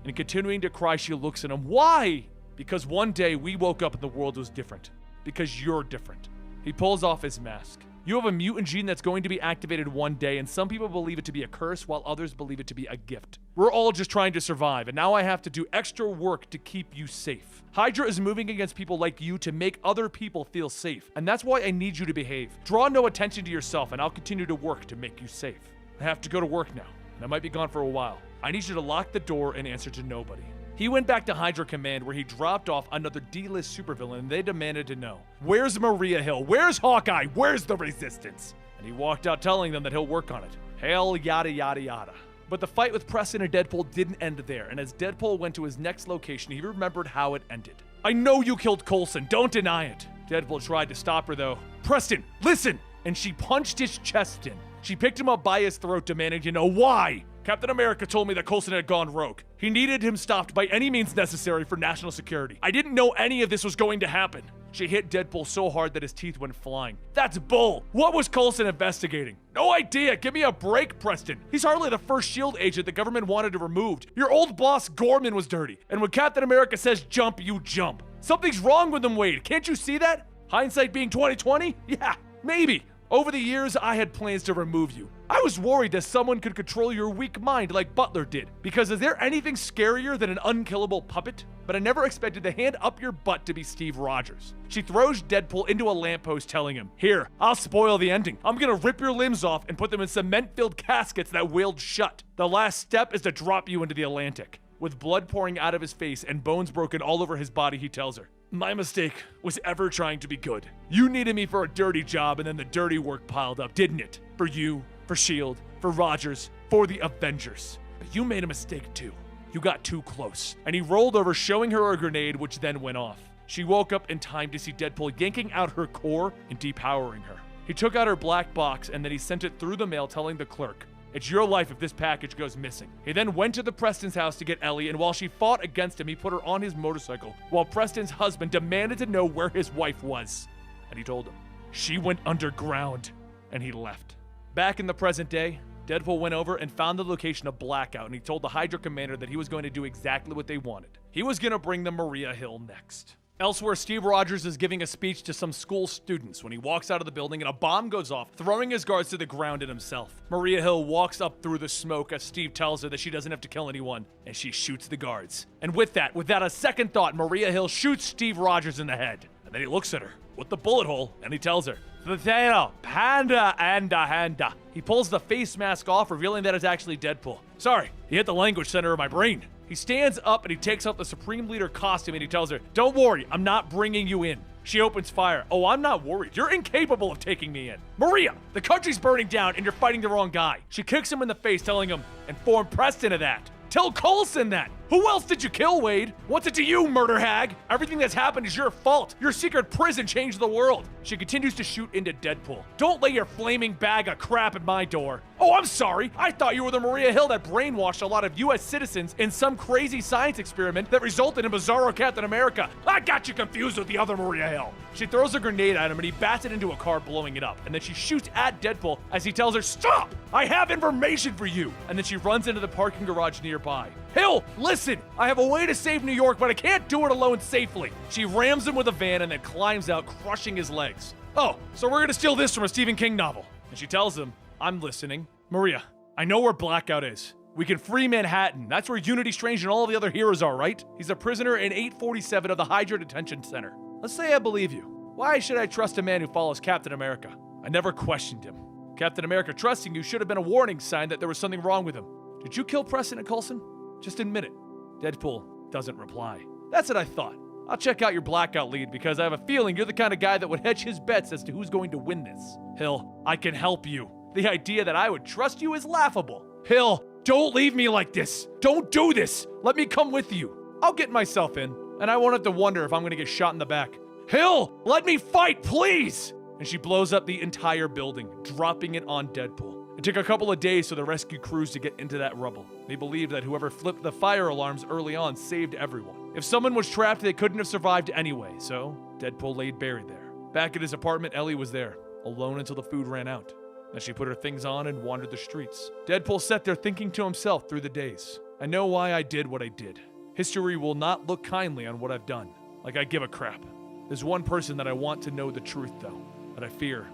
And continuing to cry, she looks at him. "Why?" "Because one day we woke up and the world was different. Because you're different." He pulls off his mask. "You have a mutant gene that's going to be activated one day, and some people believe it to be a curse while others believe it to be a gift. We're all just trying to survive, and now I have to do extra work to keep you safe. Hydra is moving against people like you to make other people feel safe, and that's why I need you to behave. Draw no attention to yourself, and I'll continue to work to make you safe. I have to go to work now, and I might be gone for a while. I need you to lock the door and answer to nobody." He went back to Hydra Command, where he dropped off another D-list supervillain, and they demanded to know, "Where's Maria Hill? Where's Hawkeye? Where's the Resistance?" And he walked out telling them that he'll work on it. Hail yada yada yada. But the fight with Preston and Deadpool didn't end there, and as Deadpool went to his next location, he remembered how it ended. "I know you killed Coulson, don't deny it." Deadpool tried to stop her though. "Preston, listen!" And she punched his chest in. She picked him up by his throat, demanding to know why. "Captain America told me that Coulson had gone rogue. He needed him stopped by any means necessary for national security. I didn't know any of this was going to happen." She hit Deadpool so hard that his teeth went flying. "That's bull! What was Coulson investigating?" "No idea! Give me a break, Preston! He's hardly the first S.H.I.E.L.D. agent the government wanted removed. Your old boss Gorman was dirty, and when Captain America says jump, you jump. Something's wrong with him, Wade. Can't you see that? Hindsight being 20/20? Yeah, maybe. Over the years, I had plans to remove you. I was worried that someone could control your weak mind like Butler did, because is there anything scarier than an unkillable puppet? But I never expected the hand up your butt to be Steve Rogers." She throws Deadpool into a lamppost, telling him, "Here, I'll spoil the ending. I'm gonna rip your limbs off and put them in cement-filled caskets that wailed shut. The last step is to drop you into the Atlantic." With blood pouring out of his face and bones broken all over his body, he tells her, "My mistake was ever trying to be good. You needed me for a dirty job, and then the dirty work piled up, didn't it? For you, for S.H.I.E.L.D., for Rogers, for the Avengers. But you made a mistake too. You got too close." And he rolled over, showing her a grenade, which then went off. She woke up in time to see Deadpool yanking out her core and depowering her. He took out her black box, and then he sent it through the mail, telling the clerk, "It's your life if this package goes missing." He then went to the Preston's house to get Ellie, and while she fought against him, he put her on his motorcycle, while Preston's husband demanded to know where his wife was. And he told him. She went underground, and he left. Back in the present day, Deadpool went over and found the location of Blackout, and he told the Hydra commander that he was going to do exactly what they wanted. He was going to bring them Maria Hill next. Elsewhere, Steve Rogers is giving a speech to some school students when he walks out of the building and a bomb goes off, throwing his guards to the ground and himself. Maria Hill walks up through the smoke as Steve tells her that she doesn't have to kill anyone, and she shoots the guards. And with that, without a second thought, Maria Hill shoots Steve Rogers in the head. And then he looks at her with the bullet hole, and he tells her, "Potato, panda, anda, handa." He pulls the face mask off, revealing that it's actually Deadpool. "Sorry, he hit the language center of my brain." He stands up and he takes out the Supreme Leader costume and he tells her, "Don't worry, I'm not bringing you in." She opens fire. "Oh, I'm not worried. You're incapable of taking me in." "Maria, the country's burning down and you're fighting the wrong guy." She kicks him in the face, telling him, "Inform Preston of that. Tell Coulson that. Who else did you kill, Wade? What's it to you, murder hag? Everything that's happened is your fault. Your secret prison changed the world." She continues to shoot into Deadpool. "Don't lay your flaming bag of crap at my door." Oh, I'm sorry. I thought you were the Maria Hill that brainwashed a lot of U.S. citizens in some crazy science experiment that resulted in Bizarro Captain America. I got you confused with the other Maria Hill. She throws a grenade at him and he bats it into a car, blowing it up. And then she shoots at Deadpool as he tells her, "Stop! I have information for you!" And then she runs into the parking garage nearby. "Hill, listen! I have a way to save New York, but I can't do it alone safely." She rams him with a van and then climbs out, crushing his legs. "Oh, so we're gonna steal this from a Stephen King novel." And she tells him, "I'm listening. Maria, I know where Blackout is. We can free Manhattan. That's where Unity Strange and all the other heroes are, right? He's a prisoner in 847 of the Hydra Detention Center. Let's say I believe you. Why should I trust a man who follows Captain America? I never questioned him. Captain America trusting you should have been a warning sign that there was something wrong with him. Did you kill President Coulson? Just admit it." Deadpool doesn't reply. "That's what I thought. I'll check out your Blackout lead because I have a feeling you're the kind of guy that would hedge his bets as to who's going to win this. Hill, I can help you. The idea that I would trust you is laughable. Hill, don't leave me like this. Don't do this. Let me come with you. I'll get myself in, and I won't have to wonder if I'm going to get shot in the back. Hill, let me fight, please!" And she blows up the entire building, dropping it on Deadpool. It took a couple of days for the rescue crews to get into that rubble. They believed that whoever flipped the fire alarms early on saved everyone. If someone was trapped, they couldn't have survived anyway, so Deadpool laid buried there. Back at his apartment, Ellie was there, alone until the food ran out. Then she put her things on and wandered the streets. Deadpool sat there thinking to himself through the days. "I know why I did what I did. History will not look kindly on what I've done. Like I give a crap. There's one person that I want to know the truth, though, but I fear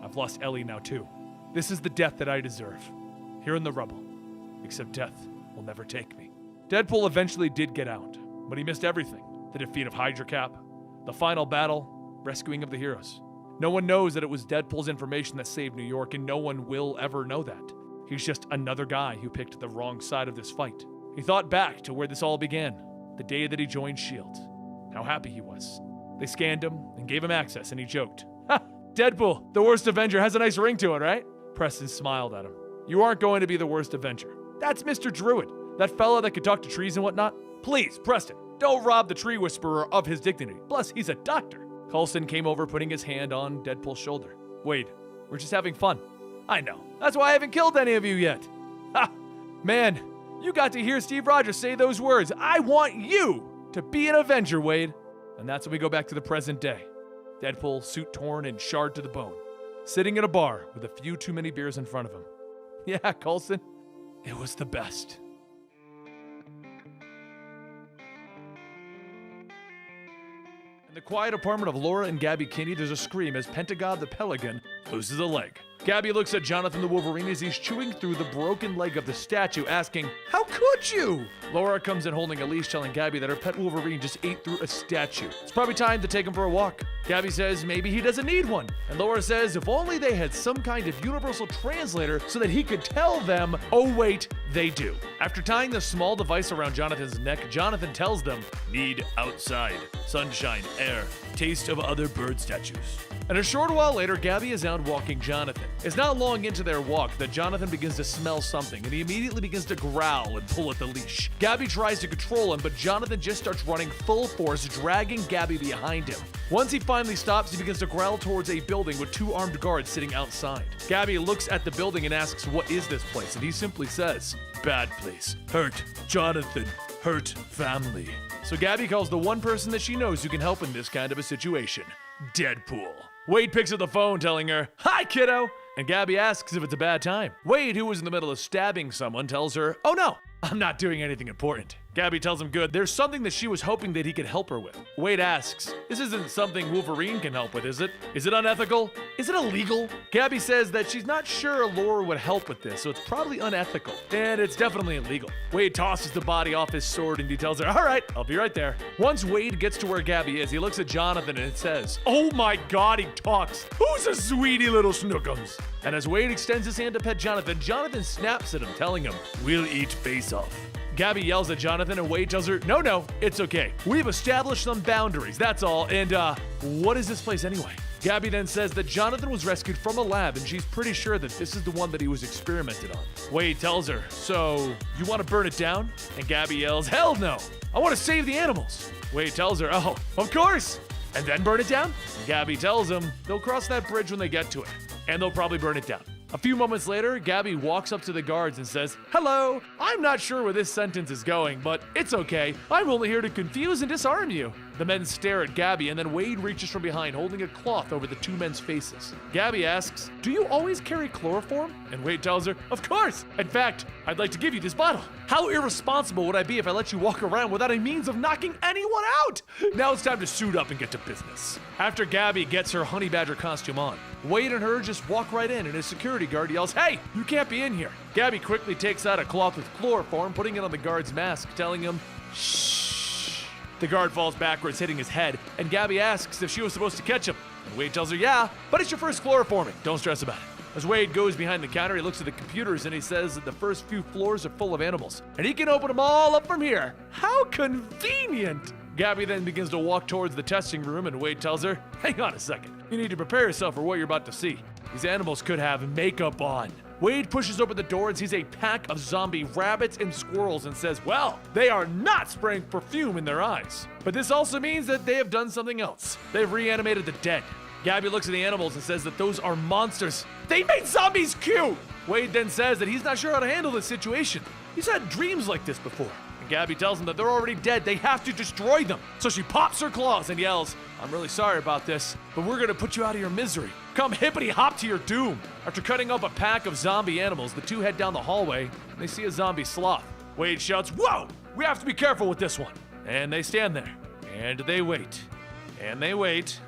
I've lost Ellie now too. This is the death that I deserve. Here in the rubble. Except death will never take me." Deadpool eventually did get out, but he missed everything. The defeat of Hydra Cap, the final battle, rescuing of the heroes. No one knows that it was Deadpool's information that saved New York, and no one will ever know that. He's just another guy who picked the wrong side of this fight. He thought back to where this all began, the day that he joined S.H.I.E.L.D. How happy he was. They scanned him and gave him access, and he joked, "Ha! Deadpool, the worst Avenger, has a nice ring to it, right?" Preston smiled at him. "You aren't going to be the worst Avenger. That's Mr. Druid, that fella that could talk to trees and whatnot. Please, Preston, don't rob the Tree Whisperer of his dignity. Plus, he's a doctor." Coulson came over, putting his hand on Deadpool's shoulder. "Wade, we're just having fun." "I know. That's why I haven't killed any of you yet." "Ha! Man, you got to hear Steve Rogers say those words. I want you to be an Avenger, Wade." And that's when we go back to the present day. Deadpool, suit torn and charred to the bone, sitting in a bar with a few too many beers in front of him. Yeah, Coulson, it was the best. In the quiet apartment of Laura and Gabby Kinney, there's a scream as Pentagon the Pelican loses a leg. Gabby looks at Jonathan the Wolverine as he's chewing through the broken leg of the statue, asking, "How could you?" Laura comes in holding a leash, telling Gabby that her pet Wolverine just ate through a statue. It's probably time to take him for a walk. Gabby says maybe he doesn't need one. And Laura says if only they had some kind of universal translator so that he could tell them, oh wait, they do. After tying the small device around Jonathan's neck, Jonathan tells them, "Need outside, sunshine, air, taste of other bird statues." And a short while later, Gabby is out walking Jonathan. It's not long into their walk that Jonathan begins to smell something, and he immediately begins to growl and pull at the leash. Gabby tries to control him, but Jonathan just starts running full force, dragging Gabby behind him. Once he finally stops, he begins to growl towards a building with 2 armed guards sitting outside. Gabby looks at the building and asks, "What is this place?" And he simply says, "Bad place. Hurt. Jonathan. Hurt family." So Gabby calls the one person that she knows who can help in this kind of a situation, Deadpool. Wade picks up the phone telling her, "Hi, kiddo!" And Gabby asks if it's a bad time. Wade, who was in the middle of stabbing someone, tells her, "Oh no, I'm not doing anything important." Gabby tells him good. There's something that she was hoping that he could help her with. Wade asks, "This isn't something Wolverine can help with, is it? Is it unethical? Is it illegal?" Gabby says that she's not sure Laura would help with this, so it's probably unethical. And it's definitely illegal. Wade tosses the body off his sword and he tells her, "All right, I'll be right there." Once Wade gets to where Gabby is, he looks at Jonathan and it says, "Oh my God, he talks. Who's a sweetie little snookums?" And as Wade extends his hand to pet Jonathan, Jonathan snaps at him, telling him, "We'll eat face off." Gabby yells at Jonathan and Wade tells her, No, it's okay. We've established some boundaries, that's all. And, what is this place anyway?" Gabby then says that Jonathan was rescued from a lab and she's pretty sure that this is the one that he was experimented on. Wade tells her, "So, you want to burn it down?" And Gabby yells, "Hell no! I want to save the animals." Wade tells her, "Oh, of course! And then burn it down?" And Gabby tells him they'll cross that bridge when they get to it. And they'll probably burn it down. A few moments later, Gabby walks up to the guards and says, "Hello, I'm not sure where this sentence is going, but it's okay. I'm only here to confuse and disarm you." The men stare at Gabby, and then Wade reaches from behind holding a cloth over the two men's faces. Gabby asks, "Do you always carry chloroform?" And Wade tells her, "Of course. In fact, I'd like to give you this bottle. How irresponsible would I be if I let you walk around without a means of knocking anyone out?" Now it's time to suit up and get to business. After Gabby gets her honey badger costume on, Wade and her just walk right in, and his security guard yells, "Hey, you can't be in here." Gabby quickly takes out a cloth with chloroform, putting it on the guard's mask, telling him, "Shh." The guard falls backwards, hitting his head, and Gabby asks if she was supposed to catch him. And Wade tells her, "Yeah, but it's your first chloroforming. Don't stress about it." As Wade goes behind the counter, he looks at the computers and he says that the first few floors are full of animals, and he can open them all up from here. How convenient! Gabby then begins to walk towards the testing room, and Wade tells her, "Hang on a second. You need to prepare yourself for what you're about to see. These animals could have makeup on." Wade pushes open the door and sees a pack of zombie rabbits and squirrels and says, "Well, they are not spraying perfume in their eyes. But this also means that they have done something else. They've reanimated the dead." Gabby looks at the animals and says that those are monsters. They made zombies cute! Wade then says that he's not sure how to handle this situation. He's had dreams like this before. And Gabby tells him that they're already dead. They have to destroy them. So she pops her claws and yells, "I'm really sorry about this, but we're gonna put you out of your misery. Come hippity hop to your doom." After cutting up a pack of zombie animals, the two head down the hallway and they see a zombie sloth. Wade shouts, "Whoa! We have to be careful with this one." And they stand there. And they wait. And they wait.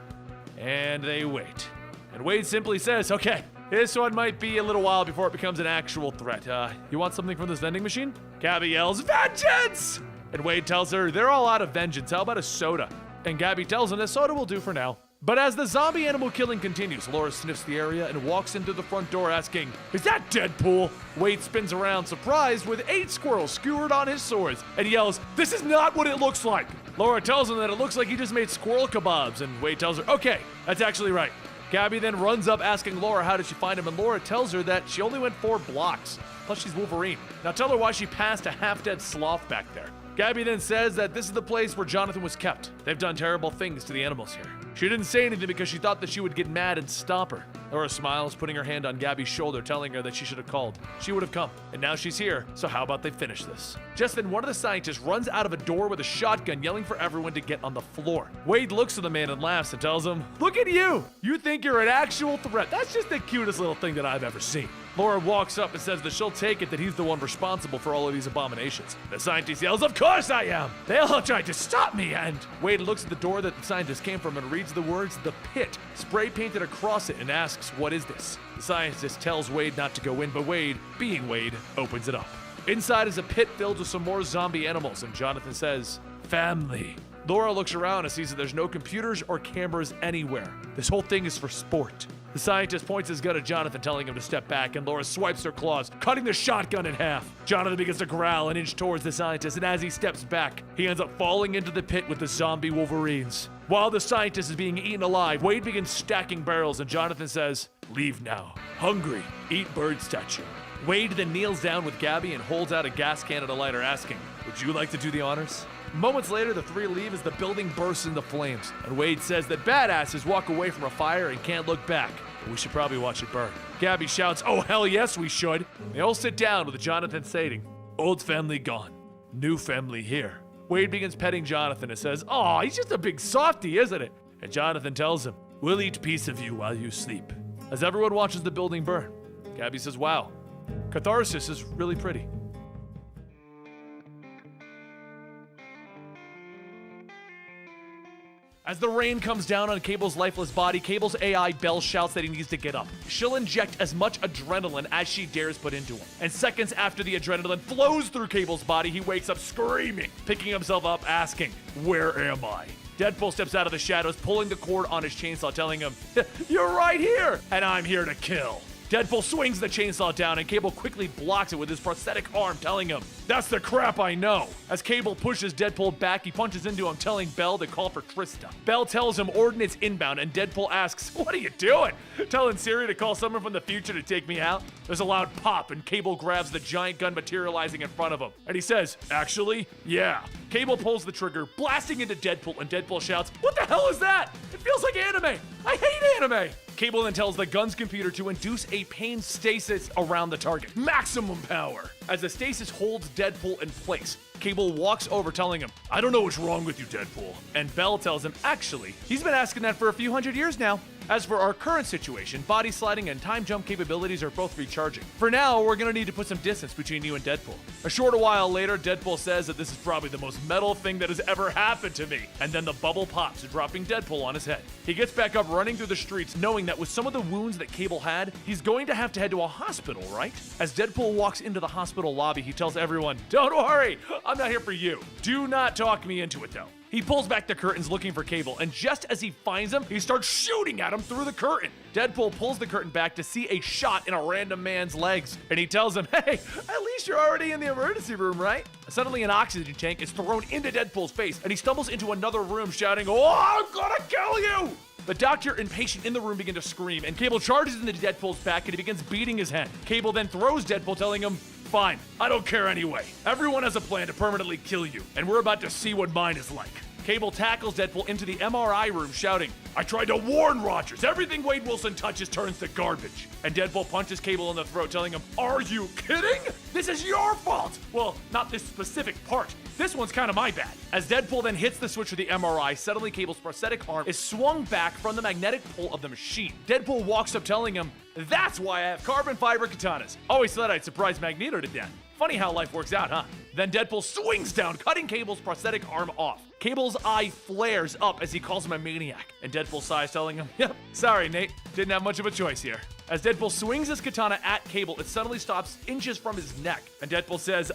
And they wait. And Wade simply says, "Okay, this one might be a little while before it becomes an actual threat. You want something from this vending machine?" Gabby yells, "Vengeance!" And Wade tells her, "They're all out of vengeance. How about a soda?" And Gabby tells him that soda will do for now. But as the zombie animal killing continues, Laura sniffs the area and walks into the front door asking, "Is that Deadpool?" Wade spins around, surprised, with 8 squirrels skewered on his swords, and yells, "This is not what it looks like!" Laura tells him that it looks like he just made squirrel kebabs, and Wade tells her, "Okay, that's actually right." Gabby then runs up asking Laura how did she find him, and Laura tells her that she only went 4 blocks. Plus she's Wolverine. Now tell her why she passed a half-dead sloth back there. Gabby then says that this is the place where Jonathan was kept. They've done terrible things to the animals here. She didn't say anything because she thought that she would get mad and stop her. Laura smiles, putting her hand on Gabby's shoulder, telling her that she should have called. She would have come. And now she's here, so how about they finish this? Just then, one of the scientists runs out of a door with a shotgun, yelling for everyone to get on the floor. Wade looks at the man and laughs and tells him, "Look at you! You think you're an actual threat. That's just the cutest little thing that I've ever seen." Laura walks up and says that she'll take it that he's the one responsible for all of these abominations. The scientist yells, "Of course I am! They all tried to stop me!" And Wade looks at the door that the scientist came from and reads the words, "The Pit," spray painted across it, and asks, "What is this?" The scientist tells Wade not to go in, but Wade, being Wade, opens it up. Inside is a pit filled with some more zombie animals, and Jonathan says, "Family." Laura looks around and sees that there's no computers or cameras anywhere. This whole thing is for sport. The scientist points his gun at Jonathan, telling him to step back, and Laura swipes her claws, cutting the shotgun in half. Jonathan begins to growl and inch towards the scientist, and as he steps back, he ends up falling into the pit with the zombie Wolverines. While the scientist is being eaten alive, Wade begins stacking barrels, and Jonathan says, "Leave now. Hungry. Eat bird statue." Wade then kneels down with Gabby and holds out a gas can and a lighter, asking, "Would you like to do the honors?" Moments later, the three leave as the building bursts into flames, and Wade says that badasses walk away from a fire and can't look back. We should probably watch it burn. Gabby shouts, "Oh hell yes we should." They all sit down with Jonathan stating, "Old family gone, new family here." Wade begins petting Jonathan and says, "Aw, he's just a big softie, isn't it?" And Jonathan tells him, "We'll eat a piece of you while you sleep." As everyone watches the building burn, Gabby says, "Wow, catharsis is really pretty." As the rain comes down on Cable's lifeless body, Cable's AI Belle shouts that he needs to get up. She'll inject as much adrenaline as she dares put into him. And seconds after the adrenaline flows through Cable's body, he wakes up screaming, picking himself up, asking, "Where am I?" Deadpool steps out of the shadows, pulling the cord on his chainsaw, telling him, "You're right here, and I'm here to kill." Deadpool swings the chainsaw down, and Cable quickly blocks it with his prosthetic arm, telling him, "That's the crap I know." As Cable pushes Deadpool back, he punches into him, telling Belle to call for Trista. Belle tells him ordnance inbound, and Deadpool asks, "What are you doing? Telling Siri to call someone from the future to take me out?" There's a loud pop, and Cable grabs the giant gun materializing in front of him. And he says, "Actually, yeah." Cable pulls the trigger, blasting into Deadpool, and Deadpool shouts, "What the hell is that? It feels like anime. I hate anime." Cable then tells the gun's computer to induce a pain stasis around the target. Maximum power! As the stasis holds Deadpool in place, Cable walks over telling him, "I don't know what's wrong with you, Deadpool." And Bell tells him, actually, he's been asking that for a few hundred years now. As for our current situation, body sliding and time jump capabilities are both recharging. For now, we're gonna need to put some distance between you and Deadpool. A short while later, Deadpool says that this is probably the most metal thing that has ever happened to me. And then the bubble pops, dropping Deadpool on his head. He gets back up running through the streets, knowing that with some of the wounds that Cable had, he's going to have to head to a hospital, right? As Deadpool walks into the hospital lobby, he tells everyone, "Don't worry, I'm not here for you. Do not talk me into it though." He pulls back the curtains looking for Cable, and just as he finds him, he starts shooting at him through the curtain. Deadpool pulls the curtain back to see a shot in a random man's legs, and he tells him, "Hey, at least you're already in the emergency room, right?" Suddenly, an oxygen tank is thrown into Deadpool's face, and he stumbles into another room shouting, "Oh, I'm gonna kill you!" The doctor and patient in the room begin to scream, and Cable charges into Deadpool's back and he begins beating his head. Cable then throws Deadpool, telling him, "Fine, I don't care anyway. Everyone has a plan to permanently kill you, and we're about to see what mine is like." Cable tackles Deadpool into the MRI room, shouting, "I tried to warn Rogers. Everything Wade Wilson touches turns to garbage." And Deadpool punches Cable in the throat, telling him, "Are you kidding? This is your fault." Well, not this specific part. This one's kind of my bad. As Deadpool then hits the switch for the MRI, suddenly Cable's prosthetic arm is swung back from the magnetic pull of the machine. Deadpool walks up, telling him, "That's why I have carbon fiber katanas. Always thought I'd surprise Magneto to death. Funny how life works out, huh?" Then Deadpool swings down, cutting Cable's prosthetic arm off. Cable's eye flares up as he calls him a maniac, and Deadpool sighs, telling him, "Yep, sorry, Nate. Didn't have much of a choice here." As Deadpool swings his katana at Cable, it suddenly stops inches from his neck, and Deadpool says,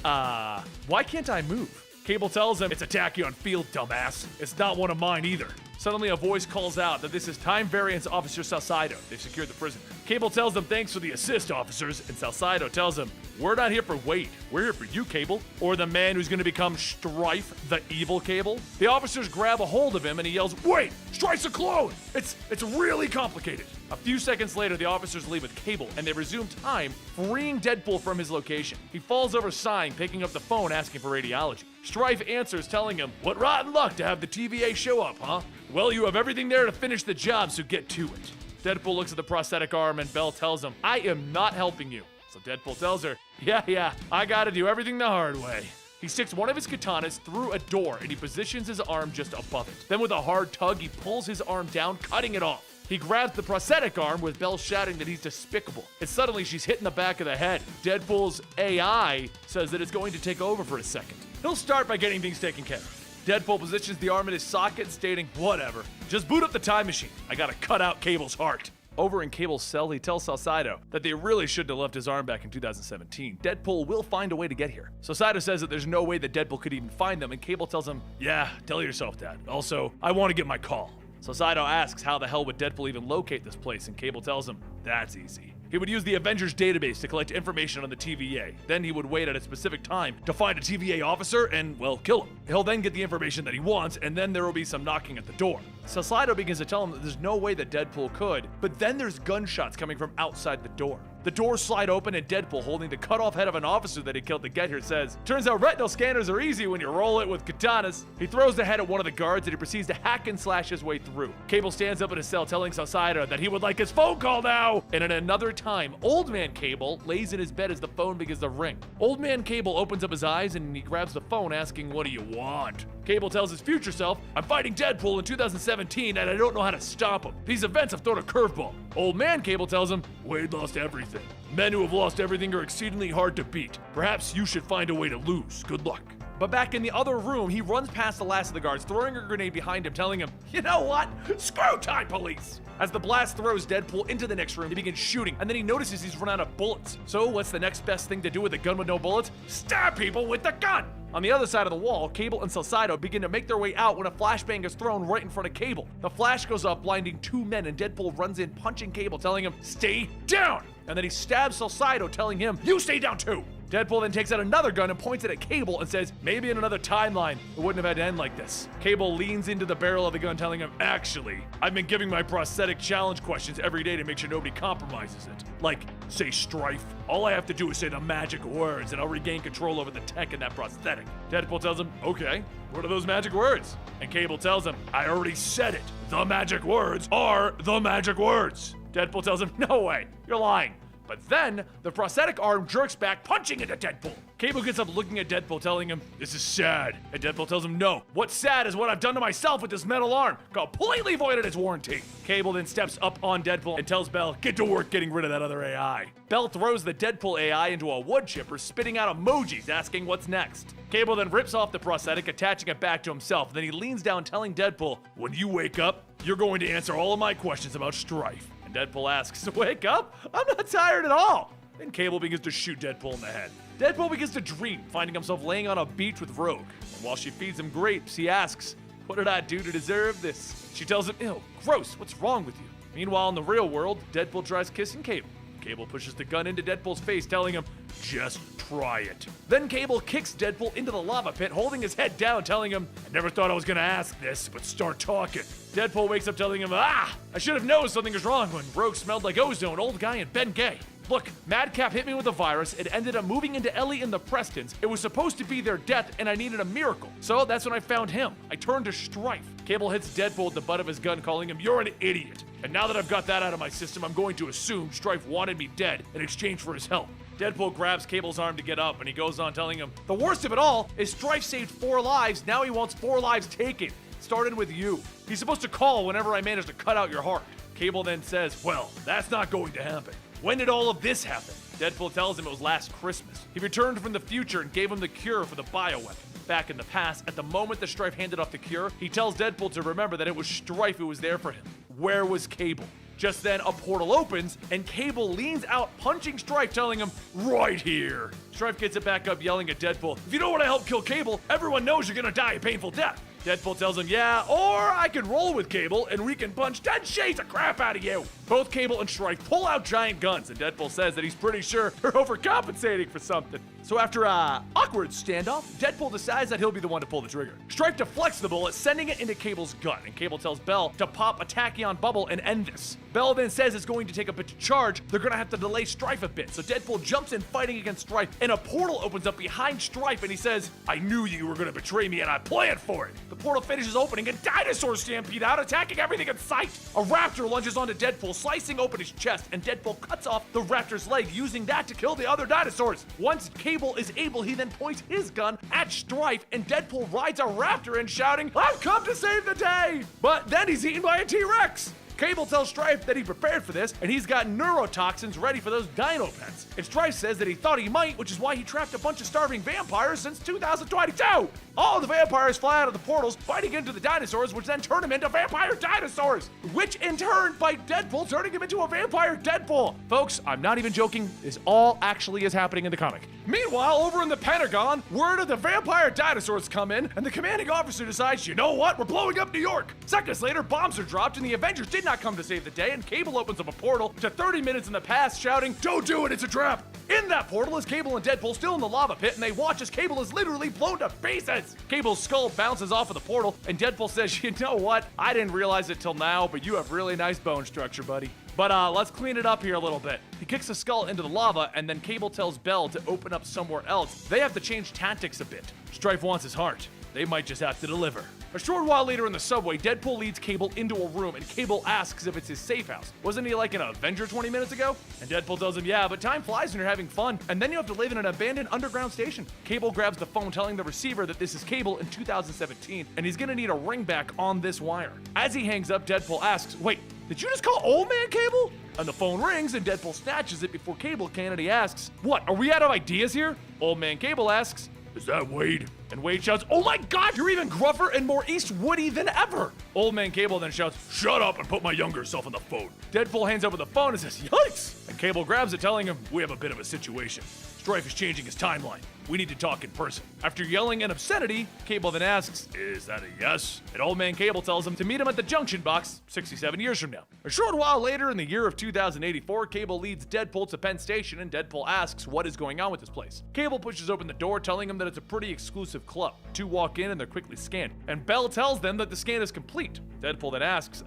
why can't I move?" Cable tells him, "It's a tachyon field, dumbass. It's not one of mine either." Suddenly, a voice calls out that this is Time Variance Officer Salcido. They've secured the prison. Cable tells them thanks for the assist, officers, and Salcido tells him, "We're not here for Wade. We're here for you, Cable, or the man who's going to become Strife, the evil Cable." The officers grab a hold of him, and he yells, "Wait! Strife's a clone! It's really complicated." A few seconds later, the officers leave with Cable, and they resume time, freeing Deadpool from his location. He falls over sighing, picking up the phone, asking for radiology. Strife answers, telling him, "What rotten luck to have the TVA show up, huh? Well, you have everything there to finish the job, so get to it." Deadpool looks at the prosthetic arm, and Bell tells him, "I am not helping you." So Deadpool tells her, yeah, I gotta do everything the hard way." He sticks one of his katanas through a door, and he positions his arm just above it. Then with a hard tug, he pulls his arm down, cutting it off. He grabs the prosthetic arm, with Bell shouting that he's despicable. And suddenly she's hit in the back of the head. Deadpool's AI says that it's going to take over for a second. He'll start by getting things taken care of. Deadpool positions the arm in his socket, stating, "Whatever. Just boot up the time machine. I gotta cut out Cable's heart." Over in Cable's cell, he tells Salcido that they really shouldn't have left his arm back in 2017. Deadpool will find a way to get here. Salcido says that there's no way that Deadpool could even find them, and Cable tells him, "Yeah, tell yourself that. Also, I want to get my call." Salcido asks how the hell would Deadpool even locate this place, and Cable tells him, "That's easy. He would use the Avengers database to collect information on the TVA. Then he would wait at a specific time to find a TVA officer and, well, kill him. He'll then get the information that he wants, and then there will be some knocking at the door." Salcido begins to tell him that there's no way that Deadpool could, but then there's gunshots coming from outside the door. The doors slide open, and Deadpool, holding the cut-off head of an officer that he killed to get here, says, "Turns out retinal scanners are easy when you roll it with katanas." He throws the head at one of the guards, and he proceeds to hack and slash his way through. Cable stands up in his cell, telling Salcido that he would like his phone call now. And at another time, Old Man Cable lays in his bed as the phone begins to ring. Old Man Cable opens up his eyes, and he grabs the phone, asking, "What do you want?" Cable tells his future self, "I'm fighting Deadpool in 2017, and I don't know how to stop him. These events have thrown a curveball." Old Man Cable tells him, "Wade lost everything. Men who have lost everything are exceedingly hard to beat. Perhaps you should find a way to lose. Good luck." But back in the other room, he runs past the last of the guards, throwing a grenade behind him, telling him, "You know what? Screw time police!" As the blast throws Deadpool into the next room, he begins shooting, and then he notices he's run out of bullets. So what's the next best thing to do with a gun with no bullets? Stab people with the gun! On the other side of the wall, Cable and Salcido begin to make their way out when a flashbang is thrown right in front of Cable. The flash goes off, blinding two men, and Deadpool runs in, punching Cable, telling him, "Stay down!" And then he stabs Salcido, telling him, "You stay down too!" Deadpool then takes out another gun and points it at Cable and says, "Maybe in another timeline, it wouldn't have had to end like this." Cable leans into the barrel of the gun, telling him, "Actually, I've been giving my prosthetic challenge questions every day to make sure nobody compromises it. Like, say Strife. All I have to do is say the magic words and I'll regain control over the tech in that prosthetic." Deadpool tells him, "Okay, what are those magic words?" And Cable tells him, "I already said it. The magic words are the magic words." Deadpool tells him, no way, you're lying. But then, the prosthetic arm jerks back, punching into Deadpool. Cable gets up looking at Deadpool, telling him, this is sad. And Deadpool tells him, no, what's sad is what I've done to myself with this metal arm. Completely voided its warranty. Cable then steps up on Deadpool and tells Bell, get to work getting rid of that other AI. Bell throws the Deadpool AI into a wood chipper, spitting out emojis, asking what's next. Cable then rips off the prosthetic, attaching it back to himself. Then he leans down, telling Deadpool, when you wake up, you're going to answer all of my questions about Strife. And Deadpool asks, wake up? I'm not tired at all. Then Cable begins to shoot Deadpool in the head. Deadpool begins to dream, finding himself laying on a beach with Rogue. And while she feeds him grapes, he asks, what did I do to deserve this? She tells him, ew, gross, what's wrong with you? Meanwhile, in the real world, Deadpool tries kissing Cable. Cable pushes the gun into Deadpool's face, telling him, just try it. Then Cable kicks Deadpool into the lava pit, holding his head down, telling him, I never thought I was gonna ask this, but start talking. Deadpool wakes up telling him, I should have known something was wrong when Rogue smelled like ozone, old guy, and Ben Gay. Look, Madcap hit me with a virus, it ended up moving into Ellie and the Prestons. It was supposed to be their death, and I needed a miracle. So that's when I found him. I turned to Strife. Cable hits Deadpool with the butt of his gun, calling him, you're an idiot. And now that I've got that out of my system, I'm going to assume Strife wanted me dead in exchange for his help. Deadpool grabs Cable's arm to get up, and he goes on telling him, the worst of it all is Strife saved 4 lives, now he wants 4 lives taken. Started with you. He's supposed to call whenever I manage to cut out your heart. Cable then says, well, that's not going to happen. When did all of this happen? Deadpool tells him it was last Christmas. He returned from the future and gave him the cure for the bioweapon. Back in the past, at the moment that Strife handed off the cure, he tells Deadpool to remember that it was Strife who was there for him. Where was Cable? Just then, a portal opens, and Cable leans out, punching Strife, telling him, right here. Strife gets it back up, yelling at Deadpool, if you don't want to help kill Cable, everyone knows you're gonna die a painful death. Deadpool tells him, yeah, or I can roll with Cable, and we can punch 10 shades of crap out of you. Both Cable and Strife pull out giant guns, and Deadpool says that he's pretty sure they're overcompensating for something. So after a awkward standoff, Deadpool decides that he'll be the one to pull the trigger. Strife deflects the bullet, sending it into Cable's gun, and Cable tells Bell to pop a tachyon bubble and end this. Bell then says it's going to take a bit to charge, they're gonna have to delay Strife a bit, so Deadpool jumps in fighting against Strife, and a portal opens up behind Strife, and he says, I knew you were gonna betray me, and I planned for it. The portal finishes opening, and dinosaurs stampede out, attacking everything in sight. A raptor lunges onto Deadpool, slicing open his chest, and Deadpool cuts off the raptor's leg, using that to kill the other dinosaurs. Once Cable is able, he then points his gun at Strife, and Deadpool rides a raptor and shouting, I've come to save the day! But then he's eaten by a T-Rex! Cable tells Strife that he prepared for this, and he's got neurotoxins ready for those dino pets. And Strife says that he thought he might, which is why he trapped a bunch of starving vampires since 2022! All the vampires fly out of the portals, fighting into the dinosaurs, which then turn him into vampire dinosaurs! Which in turn fight Deadpool, turning him into a vampire Deadpool! Folks, I'm not even joking, this all actually is happening in the comic. Meanwhile, over in the Pentagon, word of the vampire dinosaurs come in, and the commanding officer decides, you know what, we're blowing up New York! Seconds later, bombs are dropped, and the Avengers did not come to save the day, and Cable opens up a portal to 30 minutes in the past, shouting, don't do it, it's a trap! In that portal is Cable and Deadpool still in the lava pit, and they watch as Cable is literally blown to pieces! Cable's skull bounces off of the portal, and Deadpool says, you know what, I didn't realize it till now, but you have really nice bone structure, buddy. But let's clean it up here a little bit. He kicks the skull into the lava, and then Cable tells Bell to open up somewhere else. They have to change tactics a bit. Strife wants his heart. They might just have to deliver. A short while later in the subway, Deadpool leads Cable into a room, and Cable asks if it's his safe house. Wasn't he like an Avenger 20 minutes ago? And Deadpool tells him, yeah, but time flies when you're having fun, and then you have to live in an abandoned underground station. Cable grabs the phone, telling the receiver that this is Cable in 2017, and he's gonna need a ring back on this wire. As he hangs up, Deadpool asks, wait, did you just call Old Man Cable? And the phone rings, and Deadpool snatches it before Cable can, and he asks, what, are we out of ideas here? Old Man Cable asks, is that Wade? And Wade shouts, oh my god, you're even gruffer and more Eastwoody than ever! Old Man Cable then shouts, shut up and put my younger self on the phone. Deadpool hands over the phone and says, yikes! And Cable grabs it, telling him, we have a bit of a situation. Strife is changing his timeline. We need to talk in person. After yelling an obscenity, Cable then asks, is that a yes? And Old Man Cable tells him to meet him at the junction box 67 years from now. A short while later, in the year of 2084, Cable leads Deadpool to Penn Station, and Deadpool asks what is going on with this place. Cable pushes open the door, telling him that it's a pretty exclusive club. Two walk in and they're quickly scanned, and Bell tells them that the scan is complete. Deadpool then asks,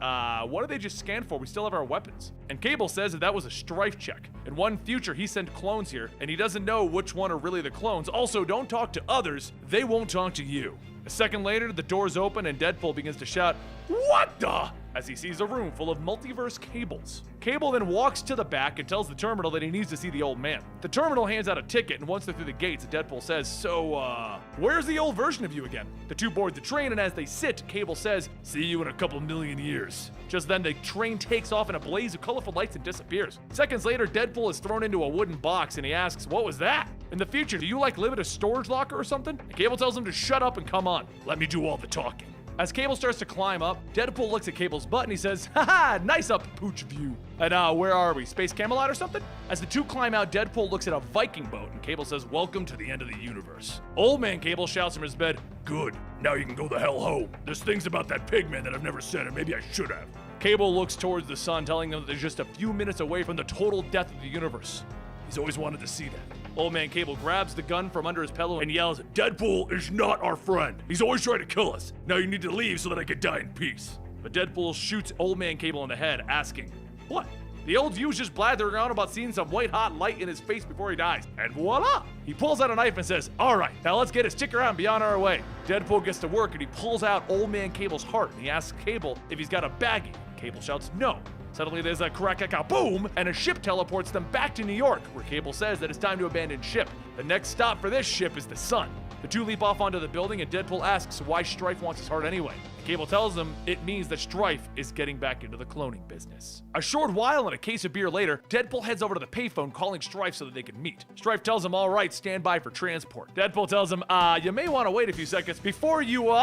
what did they just scan for? We still have our weapons. And Cable says that was a Strife check. In one future, he sent clones here, and he doesn't know which one are really the clones. Also, don't talk to others, they won't talk to you. A second later, the doors open and Deadpool begins to shout, what the? as he sees a room full of multiverse cables. Cable then walks to the back and tells the terminal that he needs to see the old man. The terminal hands out a ticket, and once they're through the gates, Deadpool says, "So, where's the old version of you again?" The two board the train, and as they sit, Cable says, "See you in a couple million years." Just then, the train takes off in a blaze of colorful lights and disappears. Seconds later, Deadpool is thrown into a wooden box, and he asks, "What was that? In the future, do you live in a storage locker or something?" And Cable tells him to shut up and come on. "Let me do all the talking." As Cable starts to climb up, Deadpool looks at Cable's butt and he says, "Haha, nice up pooch view." And where are we? Space Camelot or something? As the two climb out, Deadpool looks at a Viking boat and Cable says, "Welcome to the end of the universe." Old man Cable shouts from his bed, "Good, now you can go the hell home. There's things about that pigman that I've never said and maybe I should have." Cable looks towards the sun, telling them that they're just a few minutes away from the total death of the universe. He's always wanted to see that. Old man Cable grabs the gun from under his pillow and yells, "Deadpool is not our friend. He's always trying to kill us. Now you need to leave so that I can die in peace." But Deadpool shoots old man Cable in the head, asking, "What?" The old view's just blathering on about seeing some white hot light in his face before he dies. And voila! He pulls out a knife and says, "All right, now let's get his sticker out and be on our way." Deadpool gets to work and he pulls out old man Cable's heart and he asks Cable if he's got a baggie. Cable shouts, "No." Suddenly there's a crack-a-boom, and a ship teleports them back to New York, where Cable says that it's time to abandon ship. The next stop for this ship is the sun. The two leap off onto the building, and Deadpool asks why Strife wants his heart anyway. Cable tells him it means that Strife is getting back into the cloning business. A short while and a case of beer later, Deadpool heads over to the payphone calling Strife so that they can meet. Strife tells him, "All right, stand by for transport." Deadpool tells him, "You may want to wait a few seconds before you,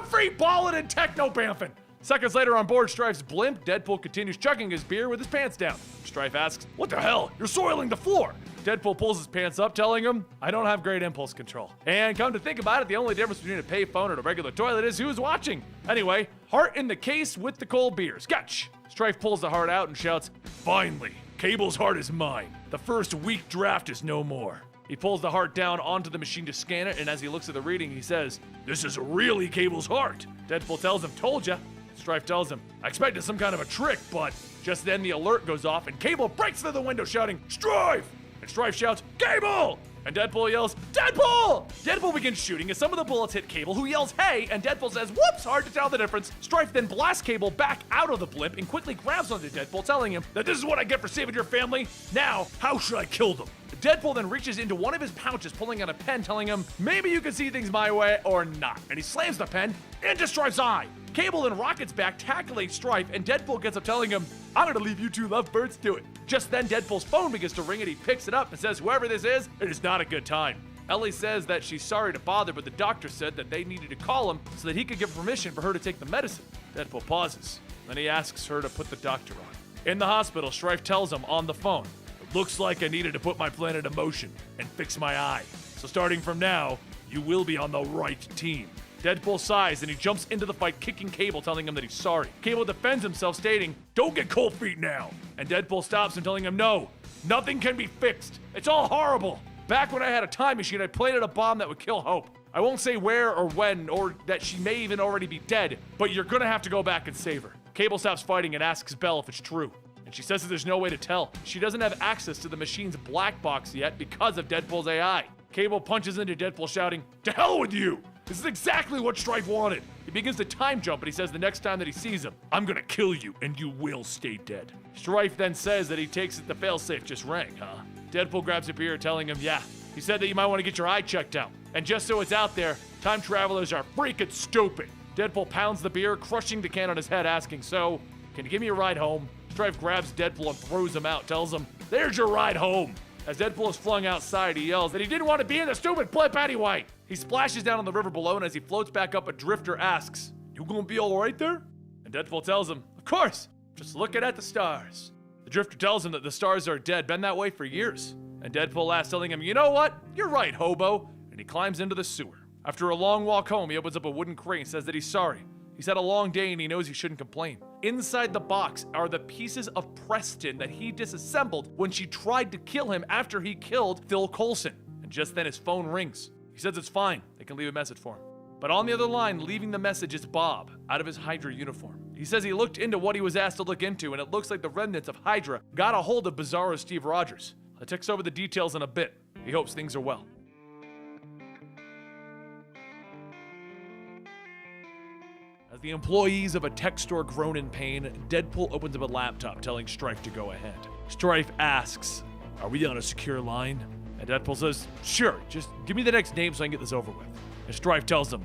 free balling and techno-bamfing." Seconds later on board Strife's blimp, Deadpool continues chugging his beer with his pants down. Strife asks, "What the hell? You're soiling the floor." Deadpool pulls his pants up, telling him, "I don't have great impulse control." And come to think about it, the only difference between a payphone and a regular toilet is who's watching. Anyway, heart in the case with the cold beer. Scotch! Strife pulls the heart out and shouts, "Finally, Cable's heart is mine. The first weak draft is no more." He pulls the heart down onto the machine to scan it, and as he looks at the reading, he says, "This is really Cable's heart." Deadpool tells him, "Told ya." Strife tells him, "I expected some kind of a trick, but..." Just then the alert goes off and Cable breaks through the window shouting, "Strife!" And Strife shouts, "Cable!" And Deadpool yells, "Deadpool!" Deadpool begins shooting as some of the bullets hit Cable, who yells, "Hey!" And Deadpool says, "Whoops, hard to tell the difference." Strife then blasts Cable back out of the blimp and quickly grabs onto Deadpool, telling him that this is what I get for saving your family. Now, how should I kill them? Deadpool then reaches into one of his pouches, pulling out a pen, telling him, "Maybe you can see things my way or not." And he slams the pen into Strife's eye. Cable then rockets back, tackling Strife, and Deadpool gets up telling him, "I'm gonna leave you two lovebirds to it." Just then, Deadpool's phone begins to ring and he picks it up and says, "Whoever this is, it is not a good time." Ellie says that she's sorry to bother, but the doctor said that they needed to call him so that he could give permission for her to take the medicine. Deadpool pauses. Then he asks her to put the doctor on. In the hospital, Strife tells him on the phone, "It looks like I needed to put my plan into motion and fix my eye. So starting from now, you will be on the right team." Deadpool sighs and he jumps into the fight, kicking Cable, telling him that he's sorry. Cable defends himself, stating, "Don't get cold feet now." And Deadpool stops him, telling him, "No, nothing can be fixed. It's all horrible. Back when I had a time machine, I planted a bomb that would kill Hope. I won't say where or when, or that she may even already be dead, but you're gonna have to go back and save her." Cable stops fighting and asks Belle if it's true. And she says that there's no way to tell. She doesn't have access to the machine's black box yet because of Deadpool's AI. Cable punches into Deadpool, shouting, "To hell with you! This is exactly what Strife wanted." He begins to time jump, and he says the next time that he sees him, "I'm gonna kill you, and you will stay dead." Strife then says that he takes it the failsafe just rang, huh? Deadpool grabs a beer, telling him, "Yeah, he said that you might want to get your eye checked out. And just so it's out there, time travelers are freaking stupid." Deadpool pounds the beer, crushing the can on his head, asking, "So, can you give me a ride home?" Strife grabs Deadpool and throws him out, tells him, "There's your ride home." As Deadpool is flung outside, he yells that he didn't want to be in the stupid blimp anyway. He splashes down on the river below, and as he floats back up, a drifter asks, "You gonna be all right there?" And Deadpool tells him, "Of course, just looking at the stars." The drifter tells him that the stars are dead, been that way for years. And Deadpool laughs, telling him, "You know what? You're right, hobo." And he climbs into the sewer. After a long walk home, he opens up a wooden crate and says that he's sorry. He's had a long day and he knows he shouldn't complain. Inside the box are the pieces of Preston that he disassembled when she tried to kill him after he killed Phil Coulson. And just then his phone rings. He says it's fine, they can leave a message for him. But on the other line, leaving the message is Bob, out of his Hydra uniform. He says he looked into what he was asked to look into, and it looks like the remnants of Hydra got a hold of Bizarro Steve Rogers. I'll text over the details in a bit. He hopes things are well. As the employees of a tech store groan in pain, Deadpool opens up a laptop telling Strife to go ahead. Strife asks, "Are we on a secure line?" And Deadpool says, "Sure, just give me the next name so I can get this over with." And Strife tells him,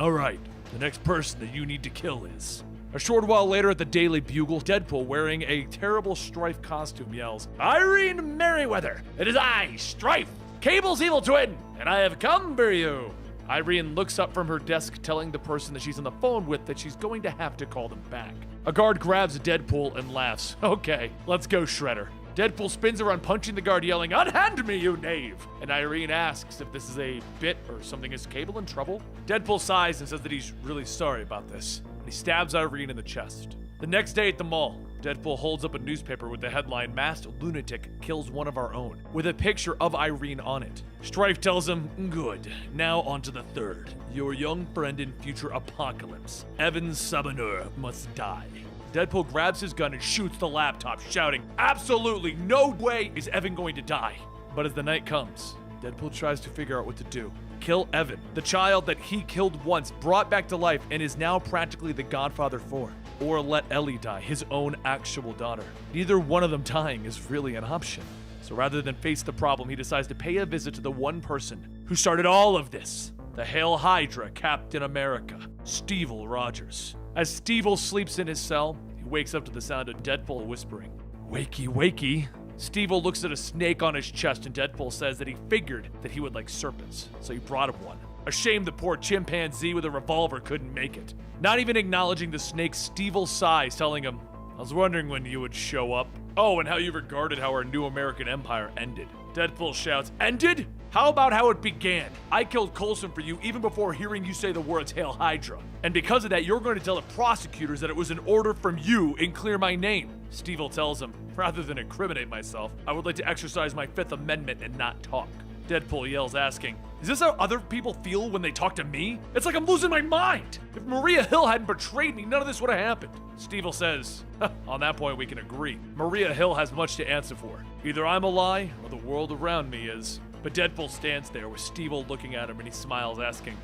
"All right, the next person that you need to kill is..." A short while later at the Daily Bugle, Deadpool, wearing a terrible Strife costume, yells, "Irene Merriweather! It is I, Strife, Cable's evil twin, and I have come for you!" Irene looks up from her desk, telling the person that she's on the phone with that she's going to have to call them back. A guard grabs Deadpool and laughs. "Okay, let's go, Shredder." Deadpool spins around, punching the guard, yelling, "Unhand me, you knave!" And Irene asks if this is a bit or something. Is Cable in trouble? Deadpool sighs and says that he's really sorry about this. And he stabs Irene in the chest. The next day at the mall, Deadpool holds up a newspaper with the headline, "Masked Lunatic Kills One of Our Own," with a picture of Irene on it. Strife tells him, "Good, now on to the third. Your young friend in future apocalypse, Evan Sabanur, must die." Deadpool grabs his gun and shoots the laptop, shouting, "Absolutely no way is Evan going to die." But as the night comes, Deadpool tries to figure out what to do. Kill Evan, the child that he killed once, brought back to life, and is now practically the godfather for. Or let Ellie die, his own actual daughter. Neither one of them dying is really an option. So rather than face the problem, he decides to pay a visit to the one person who started all of this. The Hail Hydra Captain America, Steve Rogers. As Steve sleeps in his cell, he wakes up to the sound of Deadpool whispering, "Wakey, wakey." Steve looks at a snake on his chest, and Deadpool says that he figured that he would like serpents, so he brought him one. A shame the poor chimpanzee with a revolver couldn't make it. Not even acknowledging the snake, Steve sighs, telling him, "I was wondering when you would show up. Oh, and how you regarded how our new American empire ended." Deadpool shouts, "Ended? How about how it began? I killed Coulson for you even before hearing you say the words Hail Hydra. And because of that, you're going to tell the prosecutors that it was an order from you and clear my name." Steve tells him, "Rather than incriminate myself, I would like to exercise my Fifth Amendment and not talk." Deadpool yells, asking, "Is this how other people feel when they talk to me? It's like I'm losing my mind. If Maria Hill hadn't betrayed me, none of this would have happened." Steve says, "On that point we can agree. Maria Hill has much to answer for. Either I'm a lie, or the world around me is." But Deadpool stands there with Steve looking at him, and he smiles, asking,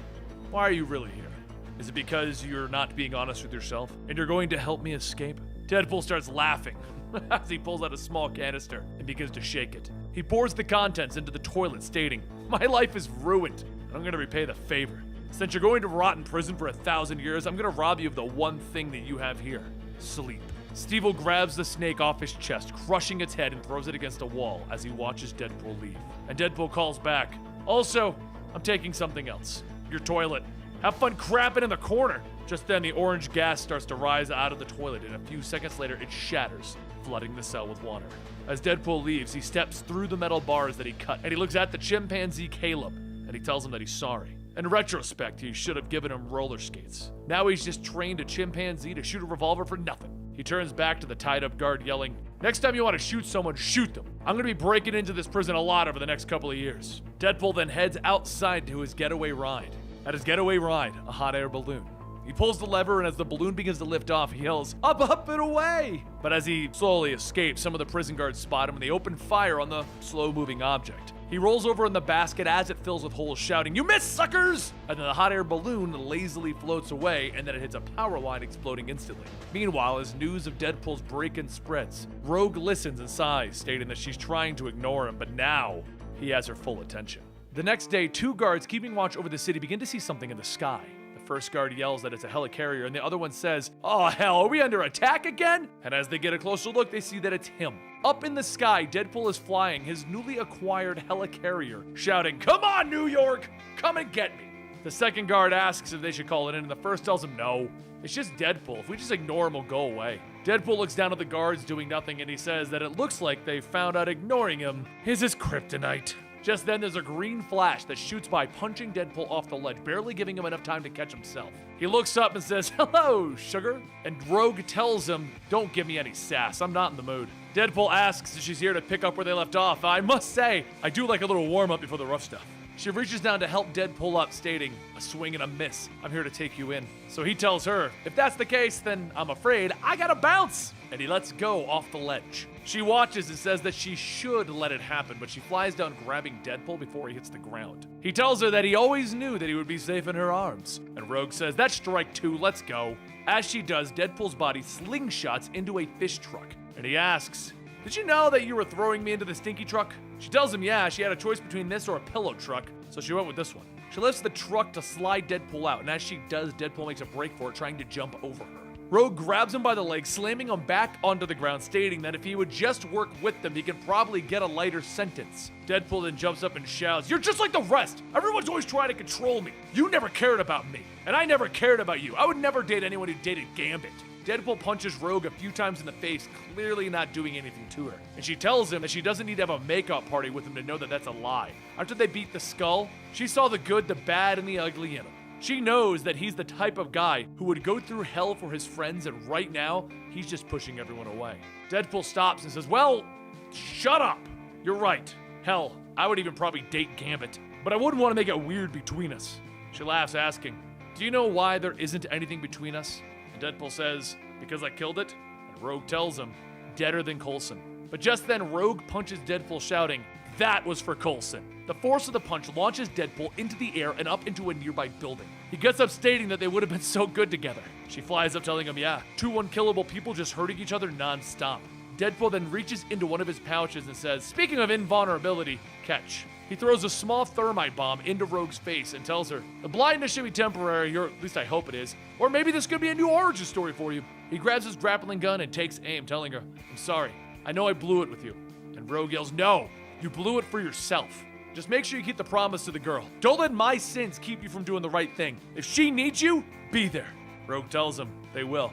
"Why are you really here? Is it because you're not being honest with yourself, and you're going to help me escape?" Deadpool starts laughing as he pulls out a small canister and begins to shake it. He pours the contents into the toilet, stating, "My life is ruined, and I'm going to repay the favor. Since you're going to rot in prison for 1,000 years, I'm going to rob you of the one thing that you have here: sleep." Steve grabs the snake off his chest, crushing its head, and throws it against a wall as he watches Deadpool leave. And Deadpool calls back, "Also, I'm taking something else. Your toilet. Have fun crapping in the corner." Just then, the orange gas starts to rise out of the toilet, and a few seconds later, it shatters, flooding the cell with water. As Deadpool leaves, he steps through the metal bars that he cut, and he looks at the chimpanzee Caleb, and he tells him that he's sorry. In retrospect, he should have given him roller skates. Now he's just trained a chimpanzee to shoot a revolver for nothing. He turns back to the tied-up guard, yelling, "Next time you want to shoot someone, shoot them. I'm going to be breaking into this prison a lot over the next couple of years." Deadpool then heads outside to his getaway ride. At his getaway ride, a hot air balloon. He pulls the lever, and as the balloon begins to lift off, he yells, "Up, up, and away!" But as he slowly escapes, some of the prison guards spot him, and they open fire on the slow-moving object. He rolls over in the basket as it fills with holes, shouting, "You missed, suckers!" And then the hot air balloon lazily floats away, and then it hits a power line, exploding instantly. Meanwhile, as news of Deadpool's break-in spreads, Rogue listens and sighs, stating that she's trying to ignore him, but now he has her full attention. The next day, two guards keeping watch over the city begin to see something in the sky. The first guard yells that it's a helicarrier, and the other one says, "Oh hell, are we under attack again?" And as they get a closer look, they see that it's him. Up in the sky, Deadpool is flying his newly acquired helicarrier, shouting, "Come on, New York! Come and get me!" The second guard asks if they should call it in, and the first tells him no. It's just Deadpool. If we just ignore him, he'll go away. Deadpool looks down at the guards doing nothing, and he says that it looks like they found out ignoring him is his kryptonite. Just then, there's a green flash that shoots by, punching Deadpool off the ledge, barely giving him enough time to catch himself. He looks up and says, "Hello, sugar." And Rogue tells him, "Don't give me any sass. I'm not in the mood." Deadpool asks if she's here to pick up where they left off. "I must say, I do like a little warm-up before the rough stuff." She reaches down to help Deadpool up, stating, "A swing and a miss. I'm here to take you in." So he tells her, "If that's the case, then I'm afraid I gotta bounce." And he lets go off the ledge. She watches and says that she should let it happen, but she flies down grabbing Deadpool before he hits the ground. He tells her that he always knew that he would be safe in her arms. And Rogue says, "That's strike two, let's go." As she does, Deadpool's body slingshots into a fish truck. And he asks, "Did you know that you were throwing me into the stinky truck?" She tells him, yeah, she had a choice between this or a pillow truck, so she went with this one. She lifts the truck to slide Deadpool out, and as she does, Deadpool makes a break for it, trying to jump over her. Rogue grabs him by the leg, slamming him back onto the ground, stating that if he would just work with them, he could probably get a lighter sentence. Deadpool then jumps up and shouts, "You're just like the rest! Everyone's always trying to control me! You never cared about me, and I never cared about you! I would never date anyone who dated Gambit!" Deadpool punches Rogue a few times in the face, clearly not doing anything to her. And she tells him that she doesn't need to have a makeout party with him to know that that's a lie. After they beat the Skull, she saw the good, the bad, and the ugly in him. She knows that he's the type of guy who would go through hell for his friends, and right now, he's just pushing everyone away. Deadpool stops and says, "Well, shut up. You're right. Hell, I would even probably date Gambit, but I wouldn't want to make it weird between us." She laughs, asking, "Do you know why there isn't anything between us?" And Deadpool says, "Because I killed it." And Rogue tells him, "Deader than Coulson." But just then, Rogue punches Deadpool, shouting, "That was for Coulson." The force of the punch launches Deadpool into the air and up into a nearby building. He gets up, stating that they would have been so good together. She flies up, telling him, yeah, two unkillable people just hurting each other non-stop. Deadpool then reaches into one of his pouches and says, "Speaking of invulnerability, catch." He throws a small thermite bomb into Rogue's face and tells her, "The blindness should be temporary, or at least I hope it is. Or maybe this could be a new origin story for you." He grabs his grappling gun and takes aim, telling her, "I'm sorry. I know I blew it with you." And Rogue yells, "No, you blew it for yourself. Just make sure you keep the promise to the girl. Don't let my sins keep you from doing the right thing. If she needs you, be there." Rogue tells him, "They will.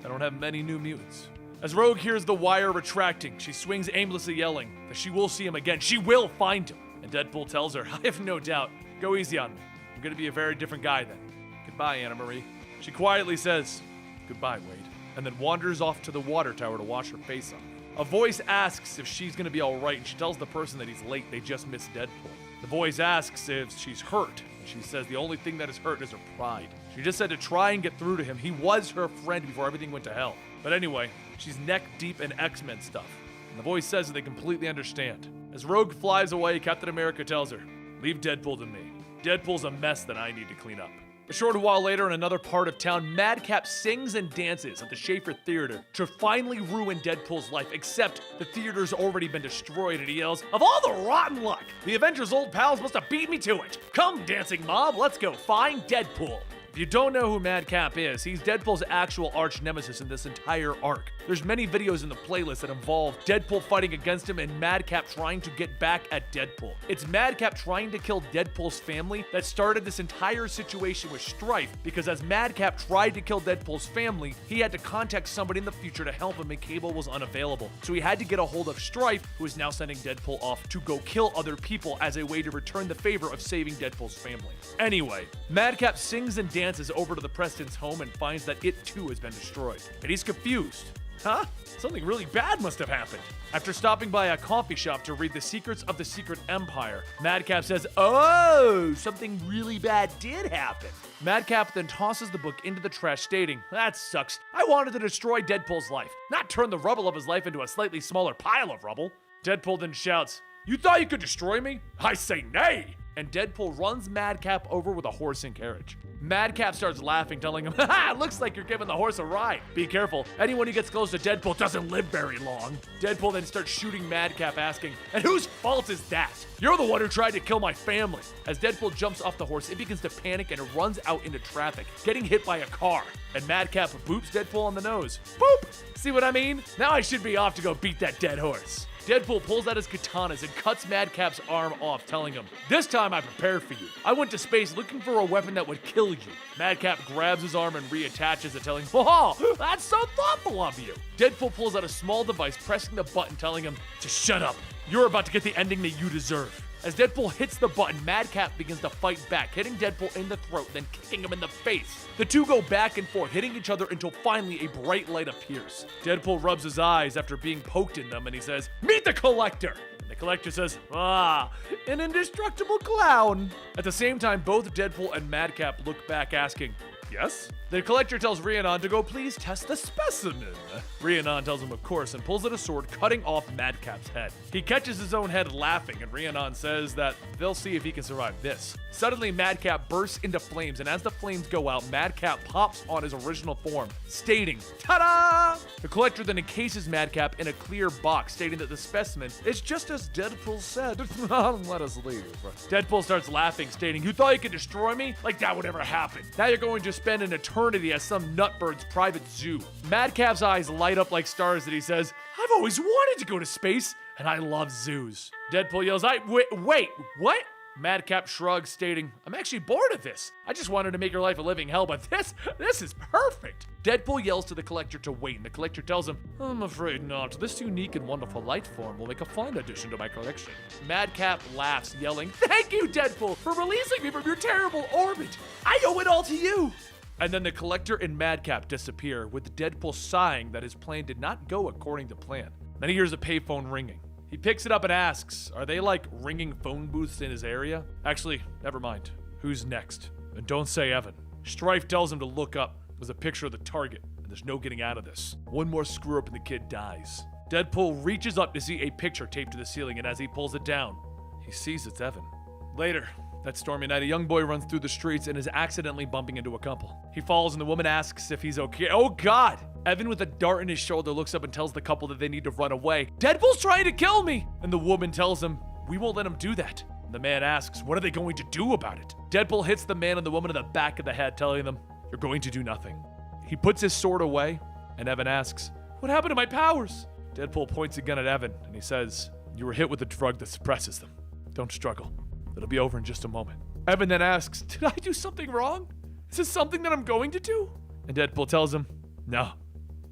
I don't have many new mutants." As Rogue hears the wire retracting, she swings aimlessly, yelling that she will see him again. She will find him. And Deadpool tells her, "I have no doubt. Go easy on me. I'm going to be a very different guy then. Goodbye, Anna Marie." She quietly says, "Goodbye, Wade," and then wanders off to the water tower to wash her face off. A voice asks if she's gonna be alright, and she tells the person that he's late, they just missed Deadpool. The voice asks if she's hurt, and she says the only thing that is hurt is her pride. She just said to try and get through to him. He was her friend before everything went to hell. But anyway, she's neck deep in X-Men stuff. And the voice says that they completely understand. As Rogue flies away, Captain America tells her, "Leave Deadpool to me. Deadpool's a mess that I need to clean up." A short while later, in another part of town, Madcap sings and dances at the Schaefer Theater to finally ruin Deadpool's life, except the theater's already been destroyed, and he yells, "Of all the rotten luck! The Avengers' old pals must have beat me to it! Come, dancing mob, let's go find Deadpool!" If you don't know who Madcap is, he's Deadpool's actual arch nemesis in this entire arc. There's many videos in the playlist that involve Deadpool fighting against him and Madcap trying to get back at Deadpool. It's Madcap trying to kill Deadpool's family that started this entire situation with strife, because as Madcap tried to kill Deadpool's family, he had to contact somebody in the future to help him, and Cable was unavailable. So he had to get a hold of Strife, who is now sending Deadpool off to go kill other people as a way to return the favor of saving Deadpool's family. Anyway, Madcap sings and dances over to the Preston's home and finds that it too has been destroyed. And he's confused. Huh? Something really bad must have happened. After stopping by a coffee shop to read The Secrets of the Secret Empire, Madcap says, "Oh, something really bad did happen." Madcap then tosses the book into the trash, stating, "That sucks. I wanted to destroy Deadpool's life, not turn the rubble of his life into a slightly smaller pile of rubble." Deadpool then shouts, "You thought you could destroy me? I say nay!" And Deadpool runs Madcap over with a horse and carriage. Madcap starts laughing, telling him, "Haha, looks like you're giving the horse a ride. Be careful, anyone who gets close to Deadpool doesn't live very long." Deadpool then starts shooting Madcap, asking, "And whose fault is that? You're the one who tried to kill my family." As Deadpool jumps off the horse, it begins to panic and it runs out into traffic, getting hit by a car. And Madcap boops Deadpool on the nose. Boop! See what I mean? Now I should be off to go beat that dead horse. Deadpool pulls out his katanas and cuts Madcap's arm off, telling him, "This time I prepared for you. I went to space looking for a weapon that would kill you." Madcap grabs his arm and reattaches it, telling him, "Oh, that's so thoughtful of you." Deadpool pulls out a small device, pressing the button, telling him to shut up. You're about to get the ending that you deserve. As Deadpool hits the button, Madcap begins to fight back, hitting Deadpool in the throat, then kicking him in the face. The two go back and forth, hitting each other until finally a bright light appears. Deadpool rubs his eyes after being poked in them, and he says, "Meet the Collector!" The Collector says, an indestructible clown. At the same time, both Deadpool and Madcap look back asking, yes? The Collector tells Rhiannon to go please test the specimen. Rhiannon tells him of course and pulls out a sword, cutting off Madcap's head. He catches his own head laughing, and Rhiannon says that they'll see if he can survive this. Suddenly, Madcap bursts into flames, and as the flames go out, Madcap pops on his original form, stating, ta-da! The Collector then encases Madcap in a clear box, stating that the specimen is just as Deadpool said. Let us leave. Deadpool starts laughing, stating, you thought you could destroy me? Like that would ever happen. Now you're going to spend an eternity at some nutbird's private zoo. Madcap's eyes light up like stars and he says, I've always wanted to go to space, and I love zoos. Deadpool yells, wait, what? Madcap shrugs, stating, I'm actually bored of this. I just wanted to make your life a living hell, but this is perfect. Deadpool yells to the Collector to wait, and the Collector tells him, I'm afraid not. This unique and wonderful light form will make a fine addition to my collection. Madcap laughs, yelling, thank you, Deadpool, for releasing me from your terrible orbit. I owe it all to you. And then the Collector and Madcap disappear, with Deadpool sighing that his plan did not go according to plan. Then he hears a payphone ringing. He picks it up and asks, are they like ringing phone booths in his area? Actually, never mind. Who's next? And don't say Evan. Strife tells him to look up. There's a picture of the target, and there's no getting out of this. One more screw up and the kid dies. Deadpool reaches up to see a picture taped to the ceiling, and as he pulls it down, he sees it's Evan. Later, that stormy night, a young boy runs through the streets and is accidentally bumping into a couple. He falls and the woman asks if he's okay. Oh God! Evan with a dart in his shoulder looks up and tells the couple that they need to run away. Deadpool's trying to kill me! And the woman tells him, we won't let him do that. And the man asks, what are they going to do about it? Deadpool hits the man and the woman in the back of the head, telling them, you're going to do nothing. He puts his sword away, and Evan asks, what happened to my powers? Deadpool points a gun at Evan, and he says, you were hit with a drug that suppresses them. Don't struggle. It'll be over in just a moment. Evan then asks, did I do something wrong? Is this something that I'm going to do? And Deadpool tells him, no,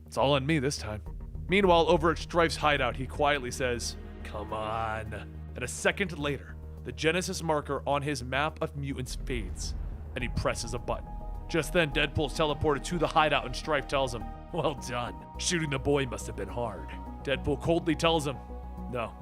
it's all on me this time. Meanwhile, over at Strife's hideout, he quietly says, come on. And a second later, the Genesis marker on his map of mutants fades, and he presses a button. Just then, Deadpool's teleported to the hideout, and Strife tells him, well done. Shooting the boy must have been hard. Deadpool coldly tells him, no,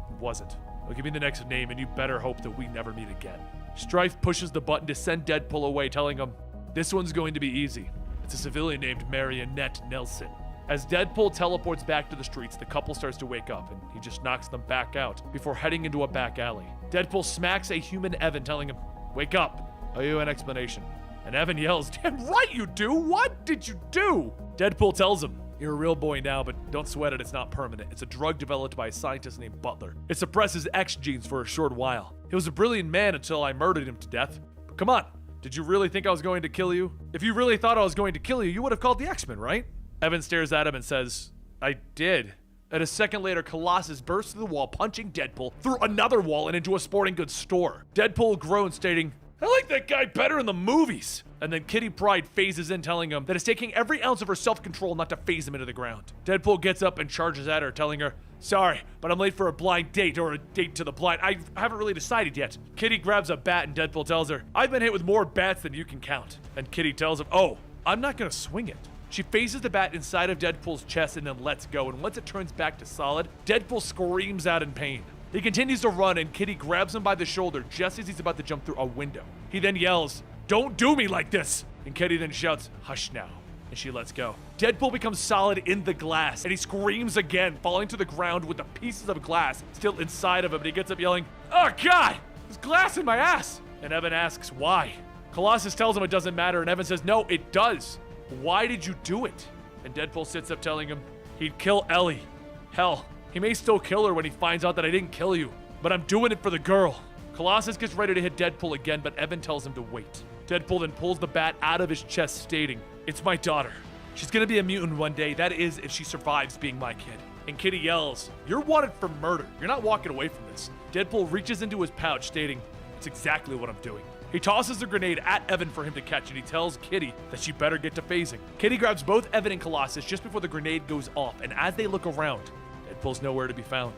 it wasn't. Well, give me the next name, and you better hope that we never meet again. Strife pushes the button to send Deadpool away, telling him, this one's going to be easy. It's a civilian named Marionette Nelson. As Deadpool teleports back to the streets, the couple starts to wake up, and he just knocks them back out before heading into a back alley. Deadpool smacks a human Evan, telling him, wake up, I owe you an explanation. And Evan yells, damn right you do! What did you do? Deadpool tells him, you're a real boy now, but don't sweat it, it's not permanent. It's a drug developed by a scientist named Butler. It suppresses X genes for a short while. He was a brilliant man until I murdered him to death. But come on, did you really think I was going to kill you? If you really thought I was going to kill you, you would have called the X-Men, right? Evan stares at him and says, I did. And a second later, Colossus bursts through the wall, punching Deadpool through another wall and into a sporting goods store. Deadpool groans, stating, I like that guy better in the movies. And then Kitty Pryde phases in, telling him that it's taking every ounce of her self-control not to phase him into the ground. Deadpool gets up and charges at her, telling her, sorry, but I'm late for a blind date, or a date to the blind. I haven't really decided yet. Kitty grabs a bat and Deadpool tells her, I've been hit with more bats than you can count. And Kitty tells him, oh, I'm not gonna swing it. She phases the bat inside of Deadpool's chest and then lets go, and once it turns back to solid, Deadpool screams out in pain. He continues to run, and Kitty grabs him by the shoulder just as he's about to jump through a window. He then yells, don't do me like this! And Kitty then shouts, hush now, and she lets go. Deadpool becomes solid in the glass, and he screams again, falling to the ground with the pieces of glass still inside of him, and he gets up yelling, oh God, there's glass in my ass! And Evan asks, why? Colossus tells him it doesn't matter, and Evan says, no, it does. Why did you do it? And Deadpool sits up telling him, he'd kill Ellie. Hell, he may still kill her when he finds out that I didn't kill you, but I'm doing it for the girl. Colossus gets ready to hit Deadpool again, but Evan tells him to wait. Deadpool then pulls the bat out of his chest, stating, it's my daughter. She's gonna be a mutant one day, that is if she survives being my kid. And Kitty yells, you're wanted for murder. You're not walking away from this. Deadpool reaches into his pouch, stating, it's exactly what I'm doing. He tosses a grenade at Evan for him to catch, and he tells Kitty that she better get to phasing. Kitty grabs both Evan and Colossus just before the grenade goes off, and as they look around, Deadpool's nowhere to be found.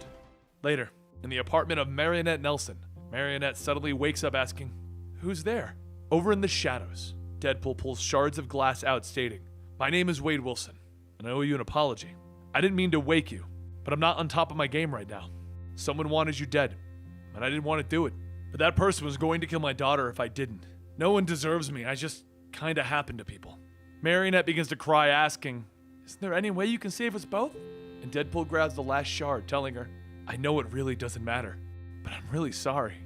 Later, in the apartment of Marionette Nelson, Marionette suddenly wakes up asking, who's there? Over in the shadows, Deadpool pulls shards of glass out, stating, my name is Wade Wilson, and I owe you an apology. I didn't mean to wake you, but I'm not on top of my game right now. Someone wanted you dead, and I didn't want to do it. But that person was going to kill my daughter if I didn't. No one deserves me. I just kinda happened to people. Marionette begins to cry, asking, "Isn't there any way you can save us both?" And Deadpool grabs the last shard, telling her, "I know it really doesn't matter, but I'm really sorry."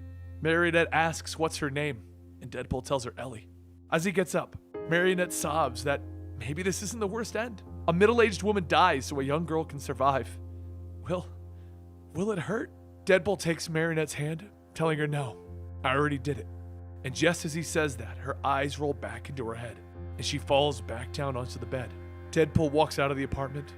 Marionette asks what's her name, and Deadpool tells her Ellie. As he gets up, Marionette sobs that maybe this isn't the worst end. A middle-aged woman dies so a young girl can survive. Will it hurt? Deadpool takes Marionette's hand, telling her no, I already did it. And just as he says that, her eyes roll back into her head, and she falls back down onto the bed. Deadpool walks out of the apartment,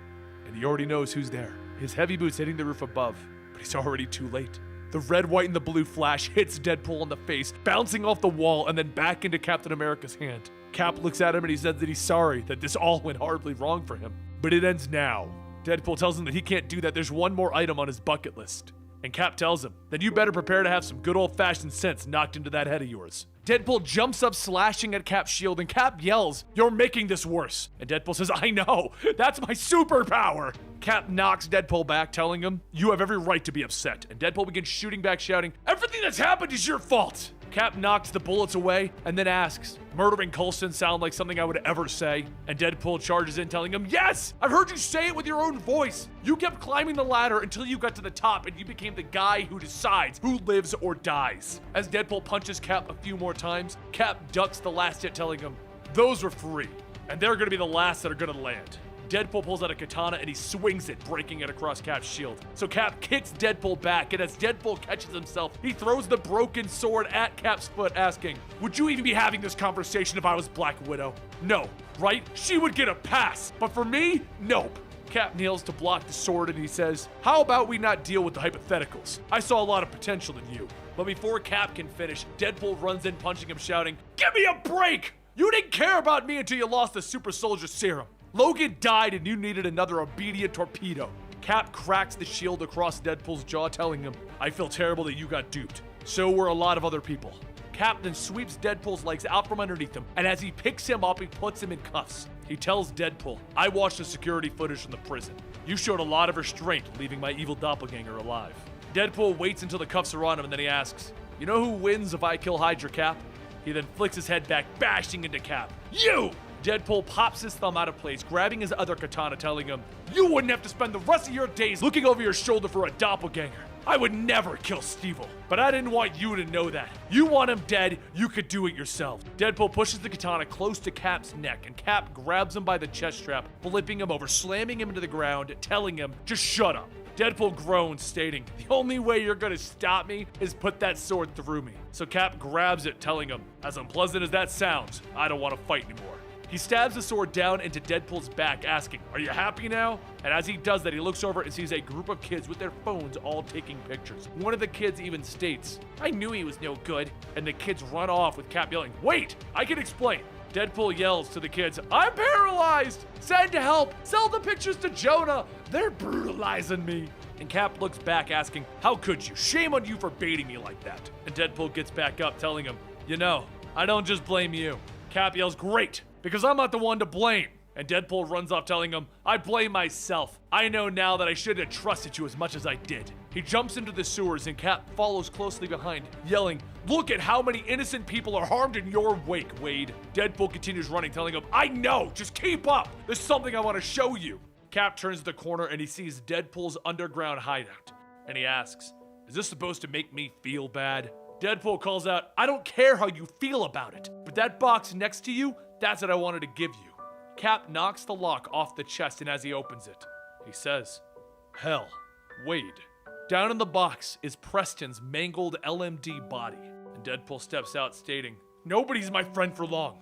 and he already knows who's there. His heavy boots hitting the roof above, but he's already too late. The red, white, and the blue flash hits Deadpool in the face, bouncing off the wall and then back into Captain America's hand. Cap looks at him and he says that he's sorry that this all went horribly wrong for him. But it ends now. Deadpool tells him that he can't do that, there's one more item on his bucket list. And Cap tells him, then you better prepare to have some good old-fashioned sense knocked into that head of yours. Deadpool jumps up slashing at Cap's shield, and Cap yells, "You're making this worse." And Deadpool says, "I know, that's my superpower." Cap knocks Deadpool back, telling him, "You have every right to be upset." And Deadpool begins shooting back, shouting, "Everything that's happened is your fault." Cap knocks the bullets away and then asks, "Murdering Coulson sound like something I would ever say?" And Deadpool charges in, telling him, "Yes! I've heard you say it with your own voice. You kept climbing the ladder until you got to the top and you became the guy who decides who lives or dies." As Deadpool punches Cap a few more times, Cap ducks the last hit, telling him, "Those were free, and they're gonna be the last that are gonna land." Deadpool pulls out a katana and he swings it, breaking it across Cap's shield. So Cap kicks Deadpool back, and as Deadpool catches himself, he throws the broken sword at Cap's foot, asking, "Would you even be having this conversation if I was Black Widow? No, right? She would get a pass, but for me, nope." Cap kneels to block the sword and he says, "How about we not deal with the hypotheticals? I saw a lot of potential in you." But before Cap can finish, Deadpool runs in, punching him, shouting, "Give me a break! You didn't care about me until you lost the super soldier serum. Logan died and you needed another obedient torpedo." Cap cracks the shield across Deadpool's jaw, telling him, "I feel terrible that you got duped. So were a lot of other people." Cap then sweeps Deadpool's legs out from underneath him, and as he picks him up, he puts him in cuffs. He tells Deadpool, "I watched the security footage from the prison. You showed a lot of restraint, leaving my evil doppelganger alive." Deadpool waits until the cuffs are on him, and then he asks, "You know who wins if I kill Hydra, Cap?" He then flicks his head back, bashing into Cap. "You!" Deadpool pops his thumb out of place, grabbing his other katana, telling him, "You wouldn't have to spend the rest of your days looking over your shoulder for a doppelganger. I would never kill Steve-O, but I didn't want you to know that. You want him dead, you could do it yourself." Deadpool pushes the katana close to Cap's neck, and Cap grabs him by the chest strap, flipping him over, slamming him into the ground, telling him, "Just shut up." Deadpool groans, stating, "The only way you're gonna stop me is put that sword through me." So Cap grabs it, telling him, "As unpleasant as that sounds, I don't want to fight anymore." He stabs the sword down into Deadpool's back, asking, "Are you happy now?" And as he does that, he looks over and sees a group of kids with their phones all taking pictures. One of the kids even states, "I knew he was no good." And the kids run off with Cap yelling, "Wait, I can explain." Deadpool yells to the kids, "I'm paralyzed! Send help! Sell the pictures to Jonah! They're brutalizing me!" And Cap looks back, asking, "How could you? Shame on you for baiting me like that." And Deadpool gets back up, telling him, "You know, I don't just blame you." Cap yells, "Great, because I'm not the one to blame." And Deadpool runs off, telling him, "I blame myself. I know now that I shouldn't have trusted you as much as I did." He jumps into the sewers and Cap follows closely behind, yelling, "Look at how many innocent people are harmed in your wake, Wade." Deadpool continues running, telling him, "I know, just keep up. There's something I want to show you." Cap turns the corner and he sees Deadpool's underground hideout. And he asks, "Is this supposed to make me feel bad?" Deadpool calls out, "I don't care how you feel about it, but that box next to you, that's what I wanted to give you." Cap knocks the lock off the chest, and as he opens it, he says, "Hell, Wade." Down in the box is Preston's mangled LMD body, and Deadpool steps out, stating, "Nobody's my friend for long.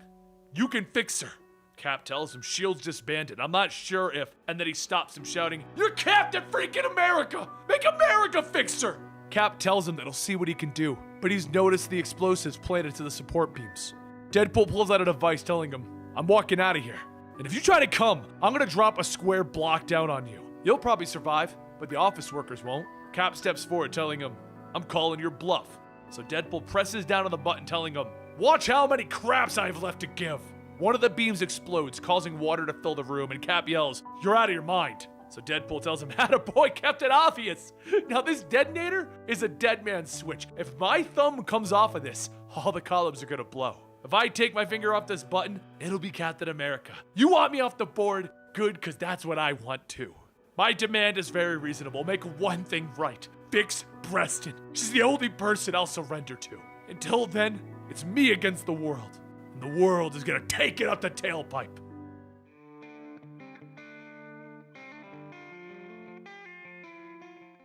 You can fix her." Cap tells him Shield's disbanded. "I'm not sure if," and then he stops him, shouting, "You're Captain freaking America! Make America fix her!" Cap tells him that he'll see what he can do, but he's noticed the explosives planted to the support beams. Deadpool pulls out a device, telling him, "I'm walking out of here. And if you try to come, I'm gonna drop a square block down on you. You'll probably survive, but the office workers won't." Cap steps forward, telling him, "I'm calling your bluff." So Deadpool presses down on the button, telling him, "Watch how many craps I have left to give." One of the beams explodes, causing water to fill the room, and Cap yells, "You're out of your mind." So Deadpool tells him, "Attaboy, Captain Obvious. Now this detonator is a dead man's switch. If my thumb comes off of this, all the columns are gonna blow. If I take my finger off this button, it'll be Captain America. You want me off the board? Good, because that's what I want too. My demand is very reasonable. Make one thing right. Fix Preston. She's the only person I'll surrender to. Until then, it's me against the world. And the world is gonna take it up the tailpipe."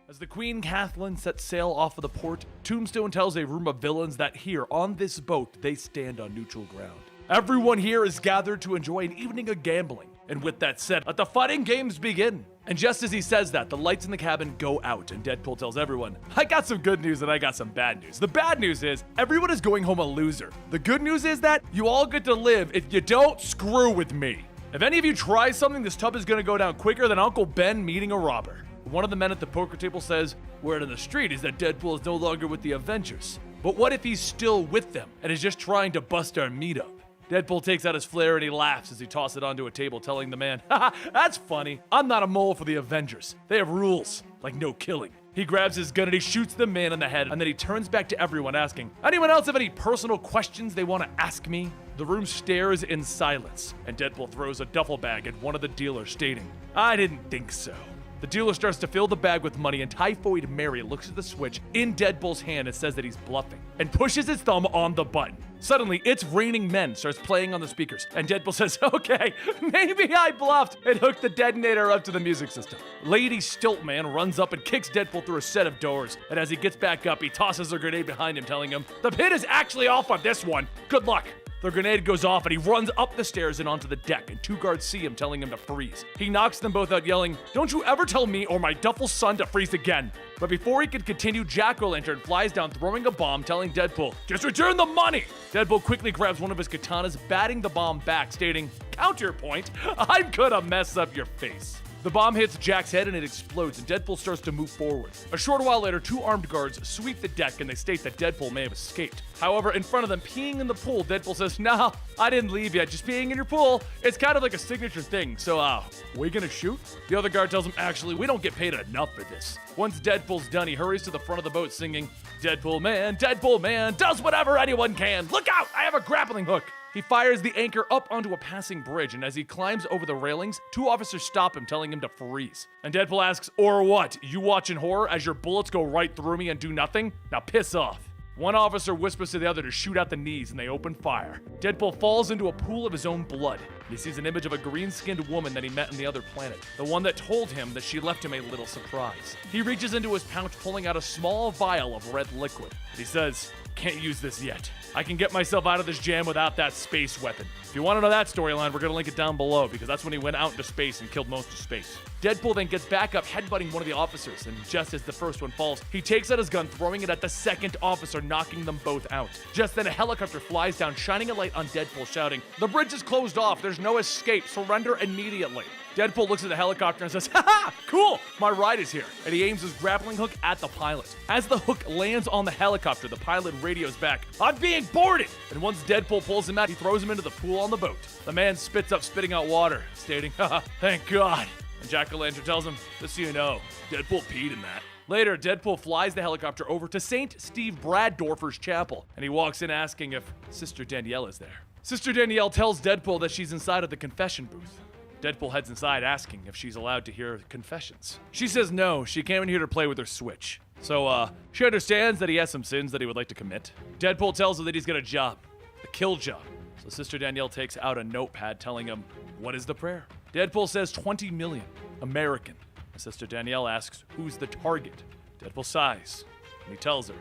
As the Queen Kathleen sets sail off of the port, Tombstone tells a room of villains that here, on this boat, they stand on neutral ground. Everyone here is gathered to enjoy an evening of gambling. And with that said, let the fighting games begin. And just as he says that, the lights in the cabin go out, and Deadpool tells everyone, "I got some good news and I got some bad news. The bad news is, everyone is going home a loser. The good news is that you all get to live if you don't screw with me. If any of you try something, this tub is gonna go down quicker than Uncle Ben meeting a robber." One of the men at the poker table says, "Word on the street is that Deadpool is no longer with the Avengers. But what if he's still with them and is just trying to bust our meetup?" Deadpool takes out his flare and he laughs as he tosses it onto a table, telling the man, "Haha, that's funny. I'm not a mole for the Avengers. They have rules, like no killing." He grabs his gun and he shoots the man in the head, and then he turns back to everyone asking, "Anyone else have any personal questions they want to ask me?" The room stares in silence, and Deadpool throws a duffel bag at one of the dealers, stating, "I didn't think so." The dealer starts to fill the bag with money, and Typhoid Mary looks at the switch in Deadpool's hand and says that he's bluffing, and pushes his thumb on the button. Suddenly, It's Raining Men starts playing on the speakers, and Deadpool says, "Okay, maybe I bluffed," and hooked the detonator up to the music system. Lady Stiltman runs up and kicks Deadpool through a set of doors, and as he gets back up, he tosses a grenade behind him, telling him, "The pin is actually off on this one. Good luck." The grenade goes off and he runs up the stairs and onto the deck, and two guards see him, telling him to freeze. He knocks them both out, yelling, "Don't you ever tell me or my duffel son to freeze again." But before he could continue, Jack-O-Lantern flies down, throwing a bomb, telling Deadpool, "Just return the money!" Deadpool quickly grabs one of his katanas, batting the bomb back, stating, "Counterpoint, I'm gonna mess up your face." The bomb hits Jack's head and it explodes, and Deadpool starts to move forward. A short while later, two armed guards sweep the deck and they state that Deadpool may have escaped. However, in front of them, peeing in the pool, Deadpool says, "Nah, I didn't leave yet, just peeing in your pool. It's kind of like a signature thing, so we gonna shoot?" The other guard tells him, "Actually, we don't get paid enough for this." Once Deadpool's done, he hurries to the front of the boat singing, Deadpool man, does whatever anyone can. Look out, I have a grappling hook." He fires the anchor up onto a passing bridge, and as he climbs over the railings, two officers stop him, telling him to freeze. And Deadpool asks, "Or what? You watching horror as your bullets go right through me and do nothing? Now piss off." One officer whispers to the other to shoot out the knees, and they open fire. Deadpool falls into a pool of his own blood. He sees an image of a green-skinned woman that he met on the other planet, the one that told him that she left him a little surprise. He reaches into his pouch, pulling out a small vial of red liquid. He says, "Can't use this yet. I can get myself out of this jam without that space weapon." If you want to know that storyline, we're going to link it down below, because that's when he went out into space and killed most of space. Deadpool then gets back up, headbutting one of the officers, and just as the first one falls, he takes out his gun, throwing it at the second officer, knocking them both out. Just then, a helicopter flies down, shining a light on Deadpool, shouting, "The bridge is closed off. There's no escape. Surrender immediately." Deadpool looks at the helicopter and says, "Haha, cool, my ride is here." And he aims his grappling hook at the pilot. As the hook lands on the helicopter, the pilot radios back, "I'm being boarded!" And once Deadpool pulls him out, he throws him into the pool on the boat. The man spits up, spitting out water, stating, "Haha, thank God." And Jack-O-Lantern tells him, "Just so you know, Deadpool peed in that." Later, Deadpool flies the helicopter over to St. Steve Braddorfer's chapel, and he walks in asking if Sister Danielle is there. Sister Danielle tells Deadpool that she's inside of the confession booth. Deadpool heads inside asking if she's allowed to hear confessions. She says no, she came in here to play with her Switch. So, she understands that he has some sins that he would like to commit. Deadpool tells her that he's got a job, a kill job. So Sister Danielle takes out a notepad telling him, "What is the prayer?" Deadpool says 20 million, American. And Sister Danielle asks, "Who's the target?" Deadpool sighs, and he tells her,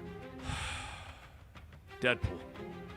"Deadpool."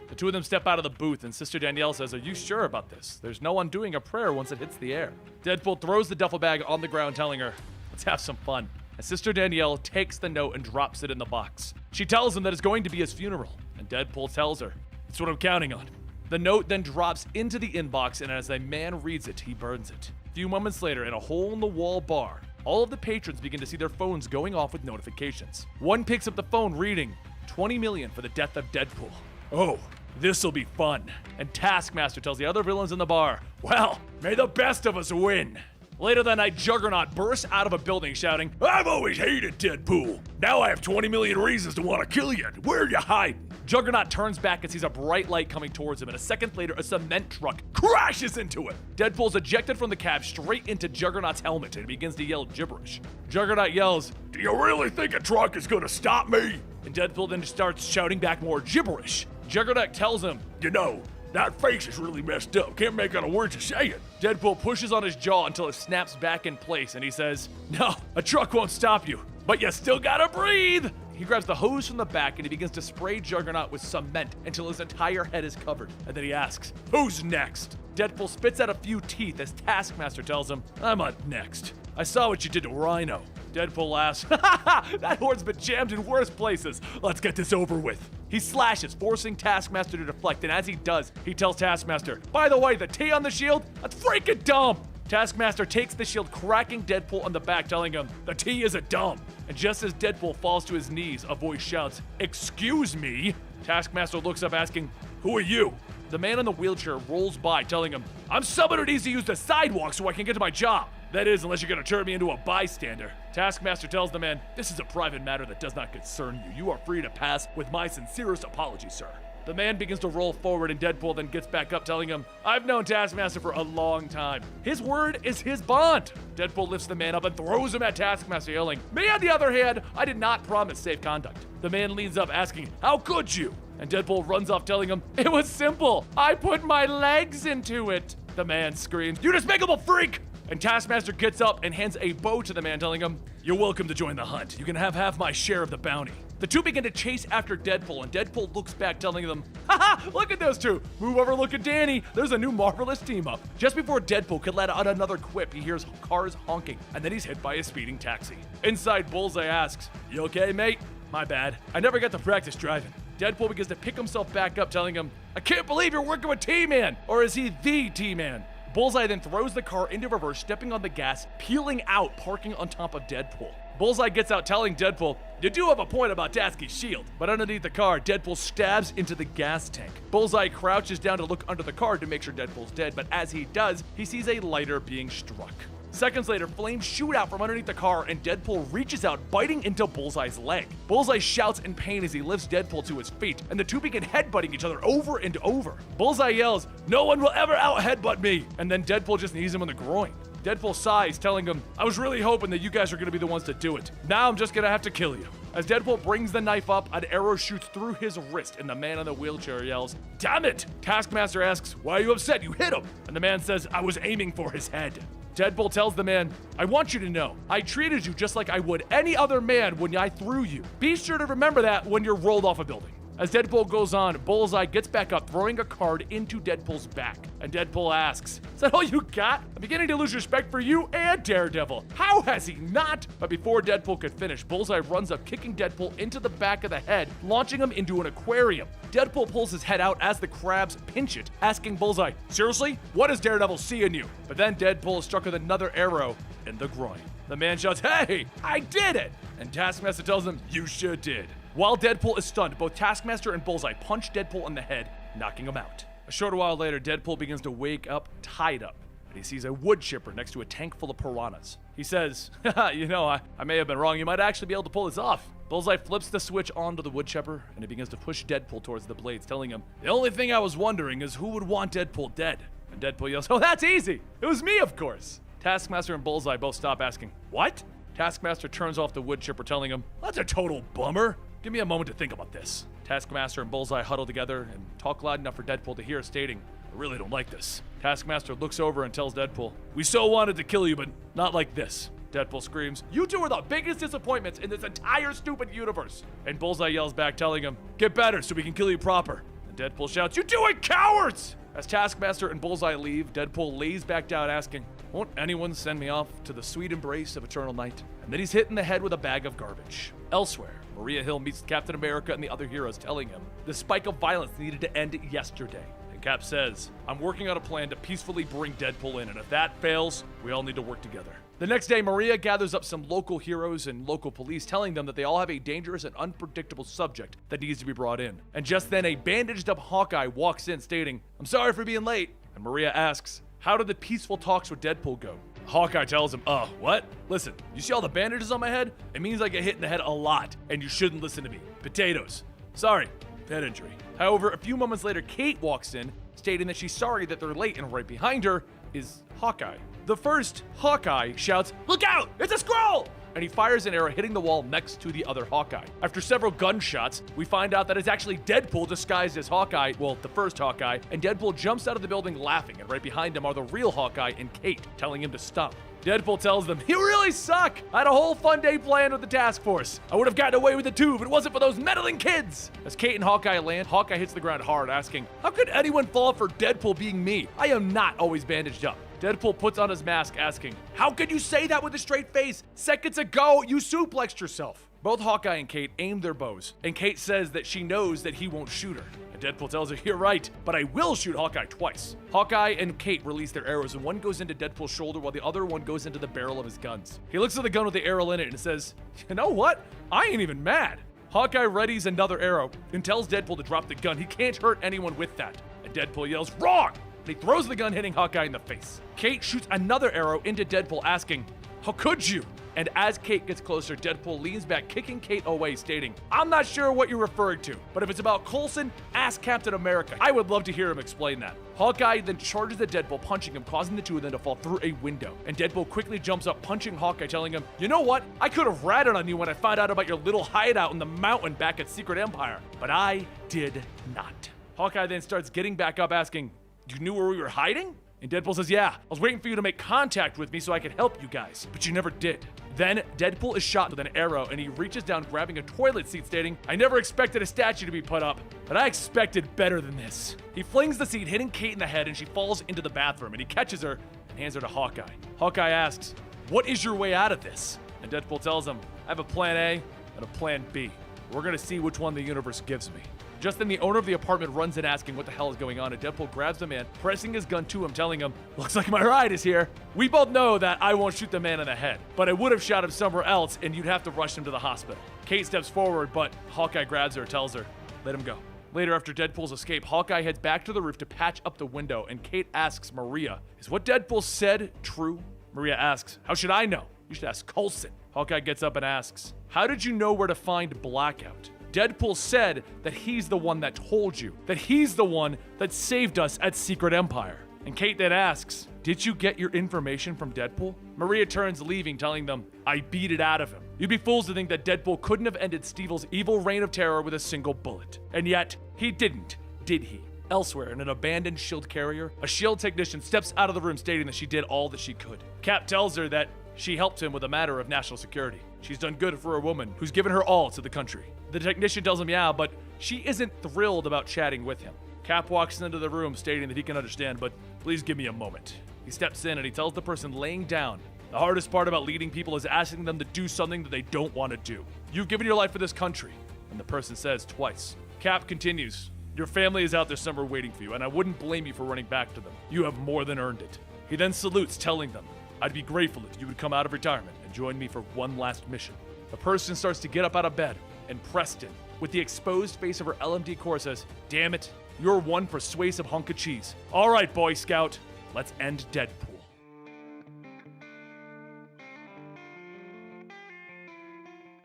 The two of them step out of the booth, and Sister Danielle says, "Are you sure about this? There's no undoing a prayer once it hits the air." Deadpool throws the duffel bag on the ground, telling her, "Let's have some fun." And Sister Danielle takes the note and drops it in the box. She tells him that it's going to be his funeral, and Deadpool tells her, "It's what I'm counting on." The note then drops into the inbox, and as a man reads it, he burns it. A few moments later, in a hole-in-the-wall bar, all of the patrons begin to see their phones going off with notifications. One picks up the phone, reading, 20 million for the death of Deadpool. Oh, this'll be fun. And Taskmaster tells the other villains in the bar, "Well, may the best of us win." Later that night, Juggernaut bursts out of a building shouting, "I've always hated Deadpool. Now I have 20 million reasons to want to kill you. Where are you hiding?" Juggernaut turns back and sees a bright light coming towards him, and a second later, a cement truck crashes into it. Deadpool's ejected from the cab straight into Juggernaut's helmet and begins to yell gibberish. Juggernaut yells, "Do you really think a truck is gonna stop me?" And Deadpool then starts shouting back more gibberish. Juggernaut tells him, "You know, that face is really messed up. Can't make out a word you're saying." Deadpool pushes on his jaw until it snaps back in place, and he says, "No, a truck won't stop you, but you still gotta breathe." He grabs the hose from the back and he begins to spray Juggernaut with cement until his entire head is covered. And then he asks, "Who's next?" Deadpool spits out a few teeth as Taskmaster tells him, "I'm up next. I saw what you did to Rhino." Deadpool laughs, "Ha ha ha! That horde's been jammed in worse places. Let's get this over with." He slashes, forcing Taskmaster to deflect, and as he does, he tells Taskmaster, "By the way, the T on the shield? That's freaking dumb!" Taskmaster takes the shield, cracking Deadpool on the back, telling him, "The T is a dumb." And just as Deadpool falls to his knees, a voice shouts, "Excuse me?" Taskmaster looks up asking, "Who are you?" The man in the wheelchair rolls by, telling him, "I'm someone who needs to use the sidewalk so I can get to my job. That is, unless you're gonna turn me into a bystander." Taskmaster tells the man, "This is a private matter that does not concern you. You are free to pass with my sincerest apologies, sir." The man begins to roll forward and Deadpool then gets back up, telling him, "I've known Taskmaster for a long time. His word is his bond." Deadpool lifts the man up and throws him at Taskmaster, yelling, "Me on the other hand, I did not promise safe conduct." The man leans up asking, "How could you?" And Deadpool runs off telling him, "It was simple. I put my legs into it." The man screams, "You despicable freak!" And Taskmaster gets up and hands a bow to the man, telling him, "You're welcome to join the hunt. You can have half my share of the bounty." The two begin to chase after Deadpool, and Deadpool looks back, telling them, "Haha, look at those two. Move over, look at Danny. There's a new marvelous team up." Just before Deadpool could let out another quip, he hears cars honking, and then he's hit by a speeding taxi. Inside, Bullseye asks, "You okay, mate?" "My bad. I never got to practice driving." Deadpool begins to pick himself back up, telling him, "I can't believe you're working with T-Man. Or is he the T-Man?" Bullseye then throws the car into reverse, stepping on the gas, peeling out, parking on top of Deadpool. Bullseye gets out, telling Deadpool, "You do have a point about Tasky's shield." But underneath the car, Deadpool stabs into the gas tank. Bullseye crouches down to look under the car to make sure Deadpool's dead, but as he does, he sees a lighter being struck. Seconds later, flames shoot out from underneath the car, and Deadpool reaches out, biting into Bullseye's leg. Bullseye shouts in pain as he lifts Deadpool to his feet, and the two begin headbutting each other over and over. Bullseye yells, "No one will ever out-headbutt me!" And then Deadpool just knees him in the groin. Deadpool sighs, telling him, "I was really hoping that you guys are gonna be the ones to do it. Now I'm just gonna have to kill you." As Deadpool brings the knife up, an arrow shoots through his wrist, and the man in the wheelchair yells, "Damn it!" Taskmaster asks, "Why are you upset? You hit him!" And the man says, "I was aiming for his head." Deadpool tells the man, "I want you to know, I treated you just like I would any other man when I threw you. Be sure to remember that when you're rolled off a building." As Deadpool goes on, Bullseye gets back up, throwing a card into Deadpool's back. And Deadpool asks, "Is that all you got? I'm beginning to lose respect for you and Daredevil. How has he not?" But before Deadpool could finish, Bullseye runs up, kicking Deadpool into the back of the head, launching him into an aquarium. Deadpool pulls his head out as the crabs pinch it, asking Bullseye, "Seriously? What does Daredevil see in you?" But then Deadpool is struck with another arrow in the groin. The man shouts, "Hey, I did it!" And Taskmaster tells him, "You sure did." While Deadpool is stunned, both Taskmaster and Bullseye punch Deadpool in the head, knocking him out. A short while later, Deadpool begins to wake up tied up, and he sees a wood chipper next to a tank full of piranhas. He says, "You know, I may have been wrong. You might actually be able to pull this off." Bullseye flips the switch onto the wood chipper, and he begins to push Deadpool towards the blades, telling him, "The only thing I was wondering is who would want Deadpool dead." And Deadpool yells, "Oh, that's easy. It was me, of course." Taskmaster and Bullseye both stop asking, "What?" Taskmaster turns off the wood chipper, telling him, "That's a total bummer. Give me a moment to think about this." Taskmaster and Bullseye huddle together and talk loud enough for Deadpool to hear, stating, "I really don't like this." Taskmaster looks over and tells Deadpool, "We so wanted to kill you, but not like this." Deadpool screams, "You two are the biggest disappointments in this entire stupid universe." And Bullseye yells back, telling him, "Get better so we can kill you proper." And Deadpool shouts, "You two are cowards!" As Taskmaster and Bullseye leave, Deadpool lays back down, asking, "Won't anyone send me off to the sweet embrace of eternal night?" And then he's hit in the head with a bag of garbage. Elsewhere, Maria Hill meets Captain America and the other heroes, telling him the spike of violence needed to end yesterday. And Cap says, "I'm working on a plan to peacefully bring Deadpool in, and if that fails, we all need to work together." The next day, Maria gathers up some local heroes and local police, telling them that they all have a dangerous and unpredictable subject that needs to be brought in. And just then, a bandaged up Hawkeye walks in, stating, "I'm sorry for being late." And Maria asks, "How did the peaceful talks with Deadpool go?" Hawkeye tells him, what? Listen, you see all the bandages on my head? It means I get hit in the head a lot, and you shouldn't listen to me. Potatoes. Sorry, head injury. However, a few moments later, Kate walks in, stating that she's sorry that they're late, and right behind her is Hawkeye. The first Hawkeye shouts, "Look out! It's a Skrull!" And he fires an arrow hitting the wall next to the other Hawkeye. After several gunshots, we find out that it's actually Deadpool disguised as Hawkeye, well, the first Hawkeye, and Deadpool jumps out of the building laughing, and right behind him are the real Hawkeye and Kate, telling him to stop. Deadpool tells them, "You really suck! I had a whole fun day planned with the task force. I would have gotten away with it too if it wasn't for those meddling kids!" As Kate and Hawkeye land, Hawkeye hits the ground hard, asking, "How could anyone fall for Deadpool being me? I am not always bandaged up." Deadpool puts on his mask, asking, "How could you say that with a straight face? Seconds ago, you suplexed yourself." Both Hawkeye and Kate aim their bows, and Kate says that she knows that he won't shoot her. And Deadpool tells her, "You're right, but I will shoot Hawkeye twice." Hawkeye and Kate release their arrows, and one goes into Deadpool's shoulder while the other one goes into the barrel of his guns. He looks at the gun with the arrow in it and says, "You know what? I ain't even mad." Hawkeye readies another arrow and tells Deadpool to drop the gun. He can't hurt anyone with that. And Deadpool yells, "Wrong!" And he throws the gun, hitting Hawkeye in the face. Kate shoots another arrow into Deadpool, asking, "How could you?" And as Kate gets closer, Deadpool leans back, kicking Kate away, stating, "I'm not sure what you're referring to, but if it's about Coulson, ask Captain America. I would love to hear him explain that." Hawkeye then charges at Deadpool, punching him, causing the two of them to fall through a window. And Deadpool quickly jumps up, punching Hawkeye, telling him, "You know what? I could have ratted on you when I found out about your little hideout in the mountain back at Secret Empire, but I did not." Hawkeye then starts getting back up, asking, "You knew where we were hiding?" And Deadpool says, "Yeah, I was waiting for you to make contact with me so I could help you guys, but you never did." Then Deadpool is shot with an arrow, and he reaches down, grabbing a toilet seat, stating, "I never expected a statue to be put up, but I expected better than this." He flings the seat, hitting Kate in the head, and she falls into the bathroom, and he catches her and hands her to Hawkeye. Hawkeye asks, "What is your way out of this?" And Deadpool tells him, "I have a plan A and a plan B. We're gonna see which one the universe gives me." Just then, the owner of the apartment runs in, asking what the hell is going on, and Deadpool grabs the man, pressing his gun to him, telling him, "Looks like my ride is here." We both know that I won't shoot the man in the head, but I would have shot him somewhere else, and you'd have to rush him to the hospital. Kate steps forward, but Hawkeye grabs her, tells her, "Let him go." Later, after Deadpool's escape, Hawkeye heads back to the roof to patch up the window, and Kate asks Maria, "Is what Deadpool said true?" Maria asks, "How should I know? You should ask Coulson." Hawkeye gets up and asks, "How did you know where to find Blackout?" Deadpool said that he's the one that told you, that he's the one that saved us at Secret Empire. And Kate then asks, "Did you get your information from Deadpool?" Maria turns, leaving, telling them, "I beat it out of him." You'd be fools to think that Deadpool couldn't have ended Stevel's evil reign of terror with a single bullet. And yet, he didn't, did he? Elsewhere, in an abandoned shield carrier, a shield technician steps out of the room, stating that she did all that she could. Cap tells her that she helped him with a matter of national security. She's done good for a woman who's given her all to the country. The technician tells him, yeah, but she isn't thrilled about chatting with him. Cap walks into the room, stating that he can understand, but please give me a moment. He steps in and he tells the person laying down, the hardest part about leading people is asking them to do something that they don't want to do. You've given your life for this country. And the person says twice. Cap continues, your family is out there somewhere waiting for you, and I wouldn't blame you for running back to them. You have more than earned it. He then salutes, telling them, I'd be grateful if you would come out of retirement and join me for one last mission. The person starts to get up out of bed, and Preston, with the exposed face of her LMD core, says, damn it, you're one persuasive hunk of cheese. All right, Boy Scout, let's end Deadpool.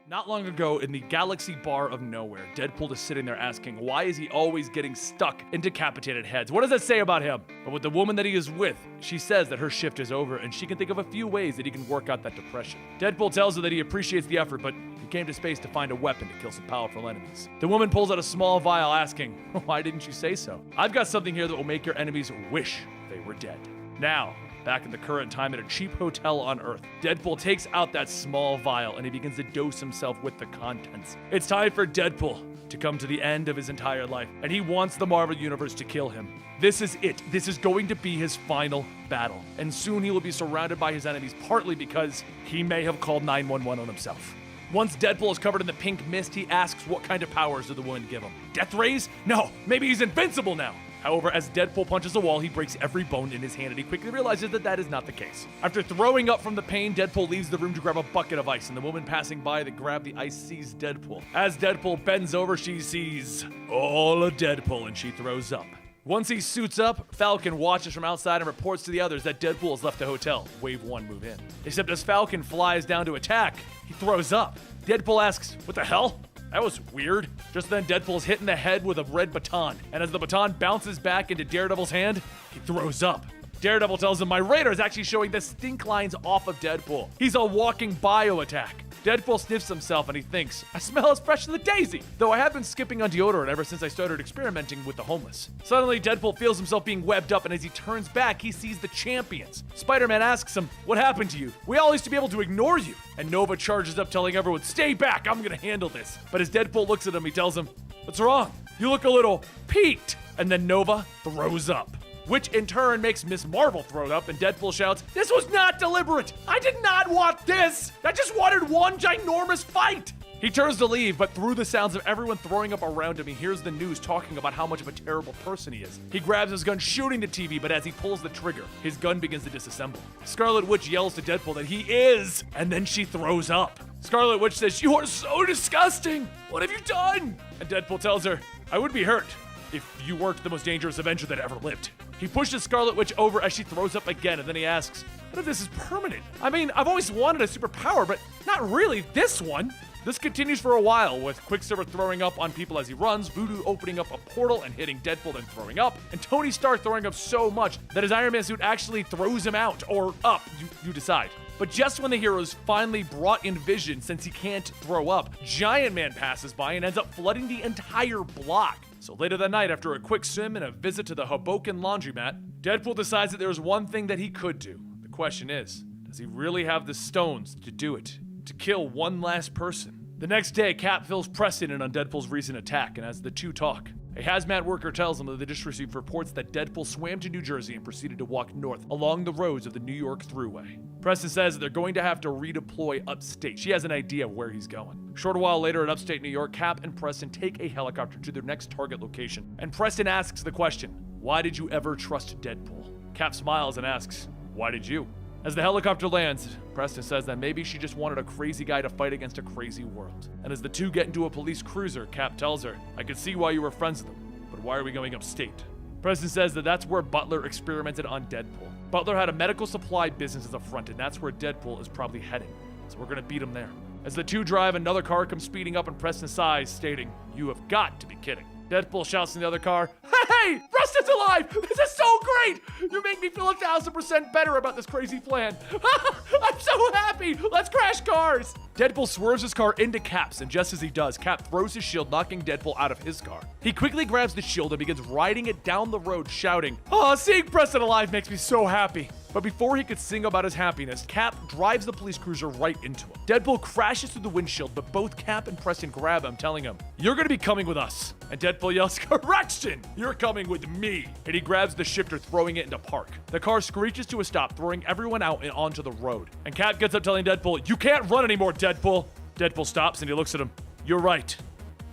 Not long ago, in the galaxy bar of nowhere, Deadpool is sitting there asking, why is he always getting stuck in decapitated heads? What does that say about him? But with the woman that he is with, she says that her shift is over and she can think of a few ways that he can work out that depression. Deadpool tells her that he appreciates the effort, but he came to space to find a weapon to kill some powerful enemies. The woman pulls out a small vial, asking, why didn't you say so? I've got something here that will make your enemies wish they were dead. Now, back in the current time at a cheap hotel on Earth, Deadpool takes out that small vial and he begins to dose himself with the contents. It's time for Deadpool to come to the end of his entire life, and he wants the Marvel Universe to kill him. This is it. This is going to be his final battle, and soon he will be surrounded by his enemies, partly because he may have called 911 on himself. Once Deadpool is covered in the pink mist, he asks what kind of powers did the woman give him? Death rays? No, maybe he's invincible now. However, as Deadpool punches a wall, he breaks every bone in his hand, and he quickly realizes that that is not the case. After throwing up from the pain, Deadpool leaves the room to grab a bucket of ice, and the woman passing by that grabbed the ice sees Deadpool. As Deadpool bends over, she sees all of Deadpool, and she throws up. Once he suits up, Falcon watches from outside and reports to the others that Deadpool has left the hotel. Wave 1, move in. Except as Falcon flies down to attack, he throws up. Deadpool asks, "What the hell? That was weird." Just then, Deadpool's hit in the head with a red baton, and as the baton bounces back into Daredevil's hand, he throws up. Daredevil tells him, "My radar is actually showing the stink lines off of Deadpool. He's a walking bio attack." Deadpool sniffs himself and he thinks, "I smell as fresh as a daisy, though I have been skipping on deodorant ever since I started experimenting with the homeless." Suddenly, Deadpool feels himself being webbed up, and as he turns back, he sees the champions. Spider-Man asks him, "What happened to you? We all used to be able to ignore you." And Nova charges up, telling everyone, "Stay back, I'm gonna handle this." But as Deadpool looks at him, he tells him, "What's wrong? You look a little peaked." And then Nova throws up, which in turn makes Miss Marvel throw up, and Deadpool shouts, "This was not deliberate! I did not want this! I just wanted one ginormous fight!" He turns to leave, but through the sounds of everyone throwing up around him, he hears the news talking about how much of a terrible person he is. He grabs his gun, shooting the TV, but as he pulls the trigger, his gun begins to disassemble. Scarlet Witch yells to Deadpool that he is, and then she throws up. Scarlet Witch says, "You are so disgusting! What have you done?" And Deadpool tells her, "I would be hurt if you weren't the most dangerous Avenger that ever lived." He pushes Scarlet Witch over as she throws up again, and then he asks, "What if this is permanent? I mean, I've always wanted a superpower, but not really this one." This continues for a while, with Quicksilver throwing up on people as he runs, Voodoo opening up a portal and hitting Deadpool then throwing up, and Tony Stark throwing up so much that his Iron Man suit actually throws him out, or up, you decide. But just when the heroes finally brought in Vision, since he can't throw up, Giant Man passes by and ends up flooding the entire block. So later that night, after a quick swim and a visit to the Hoboken laundromat, Deadpool decides that there's one thing that he could do. The question is, does he really have the stones to do it? To kill one last person? The next day, Cap fills Preston in on Deadpool's recent attack, and as the two talk, a hazmat worker tells them that they just received reports that Deadpool swam to New Jersey and proceeded to walk north along the roads of the New York Thruway. Preston says that they're going to have to redeploy upstate. She has an idea of where he's going. A short while later in upstate New York, Cap and Preston take a helicopter to their next target location, and Preston asks the question, "Why did you ever trust Deadpool?" Cap smiles and asks, "Why did you?" As the helicopter lands, Preston says that maybe she just wanted a crazy guy to fight against a crazy world. And as the two get into a police cruiser, Cap tells her, "I could see why you were friends with them, but why are we going upstate?" Preston says that that's where Butler experimented on Deadpool. Butler had a medical supply business as a front, and that's where Deadpool is probably heading. So we're gonna beat him there. As the two drive, another car comes speeding up and Preston sighs, stating, "You have got to be kidding." Deadpool shouts in the other car, "Hey, Preston's alive! This is so great! You make me feel 1,000% better about this crazy plan. I'm so happy! Let's crash cars!" Deadpool swerves his car into Cap's, and just as he does, Cap throws his shield, knocking Deadpool out of his car. He quickly grabs the shield and begins riding it down the road, shouting, "Oh, seeing Preston alive makes me so happy." But before he could sing about his happiness, Cap drives the police cruiser right into him. Deadpool crashes through the windshield, but both Cap and Preston grab him, telling him, "You're gonna be coming with us." And Deadpool yells, "Correction! You're coming with me!" And he grabs the shifter, throwing it into park. The car screeches to a stop, throwing everyone out and onto the road. And Cap gets up, telling Deadpool, "You can't run anymore, Deadpool." Deadpool stops and he looks at him. "You're right."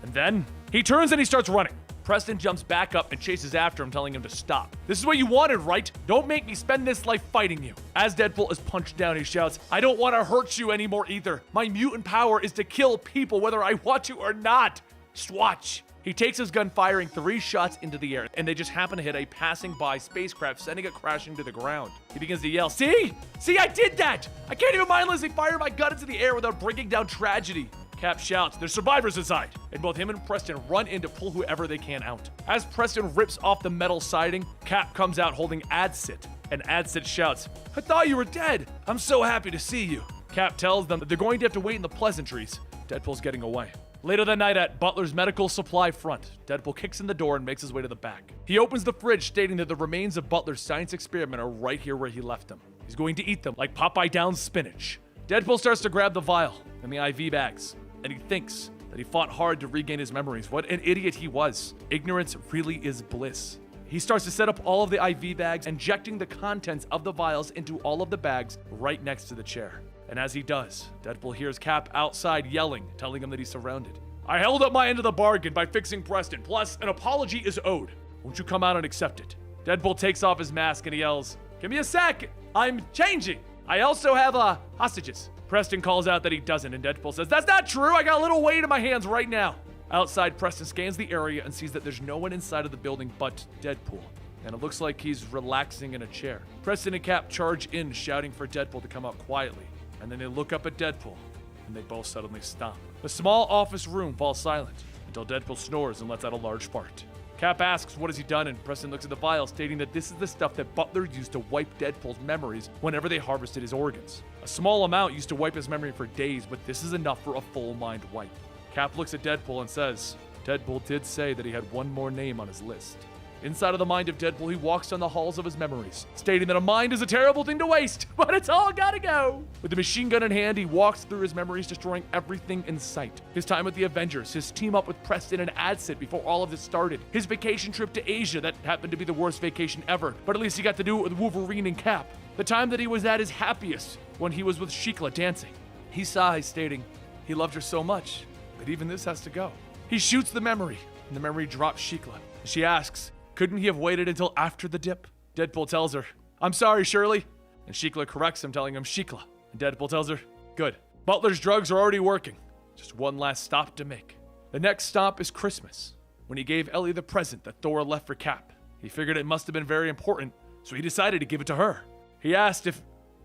And then he turns and he starts running. Preston jumps back up and chases after him, telling him to stop. "This is what you wanted, right? Don't make me spend this life fighting you." As Deadpool is punched down, he shouts, "I don't want to hurt you anymore either. My mutant power is to kill people whether I want to or not. Just watch." He takes his gun, firing 3 shots into the air, and they just happen to hit a passing by spacecraft, sending it crashing to the ground. He begins to yell, See, I did that! I can't even mindlessly fire my gun into the air without bringing down tragedy." Cap shouts, "There's survivors inside!" And both him and Preston run in to pull whoever they can out. As Preston rips off the metal siding, Cap comes out holding Adsit, and Adsit shouts, "I thought you were dead! I'm so happy to see you." Cap tells them that they're going to have to wait in the pleasantries. Deadpool's getting away. Later that night at Butler's medical supply front, Deadpool kicks in the door and makes his way to the back. He opens the fridge, stating that the remains of Butler's science experiment are right here where he left them. He's going to eat them like Popeye Down's spinach. Deadpool starts to grab the vial and the IV bags, and he thinks that he fought hard to regain his memories. What an idiot he was. Ignorance really is bliss. He starts to set up all of the IV bags, injecting the contents of the vials into all of the bags right next to the chair. And as he does, Deadpool hears Cap outside yelling, telling him that he's surrounded. "I held up my end of the bargain by fixing Preston, plus an apology is owed. Won't you come out and accept it?" Deadpool takes off his mask and he yells, "Give me a sec, I'm changing. I also have, hostages." Preston calls out that he doesn't, and Deadpool says, "That's not true, I got a little weight in my hands right now." Outside, Preston scans the area and sees that there's no one inside of the building but Deadpool. And it looks like he's relaxing in a chair. Preston and Cap charge in, shouting for Deadpool to come out quietly. And then they look up at Deadpool, and they both suddenly stop. The small office room falls silent until Deadpool snores and lets out a large fart. Cap asks what has he done, and Preston looks at the vial, stating that this is the stuff that Butler used to wipe Deadpool's memories whenever they harvested his organs. A small amount used to wipe his memory for days, but this is enough for a full mind wipe. Cap looks at Deadpool and says, Deadpool did say that he had one more name on his list. Inside of the mind of Deadpool, he walks down the halls of his memories, stating that a mind is a terrible thing to waste, but it's all gotta go. With the machine gun in hand, he walks through his memories, destroying everything in sight. His time with the Avengers, his team up with Preston and Adsit before all of this started, his vacation trip to Asia that happened to be the worst vacation ever, but at least he got to do it with Wolverine and Cap. The time that he was at his happiest, when he was with Shikla dancing. He sighs, stating he loved her so much that even this has to go. He shoots the memory, and the memory drops Shikla. She asks, couldn't he have waited until after the dip? Deadpool tells her, I'm sorry, Shirley. And Shikla corrects him, telling him Shikla. And Deadpool tells her, good. Butler's drugs are already working. Just one last stop to make. The next stop is Christmas, when he gave Ellie the present that Thor left for Cap. He figured it must have been very important, so he decided to give it to her. He asked if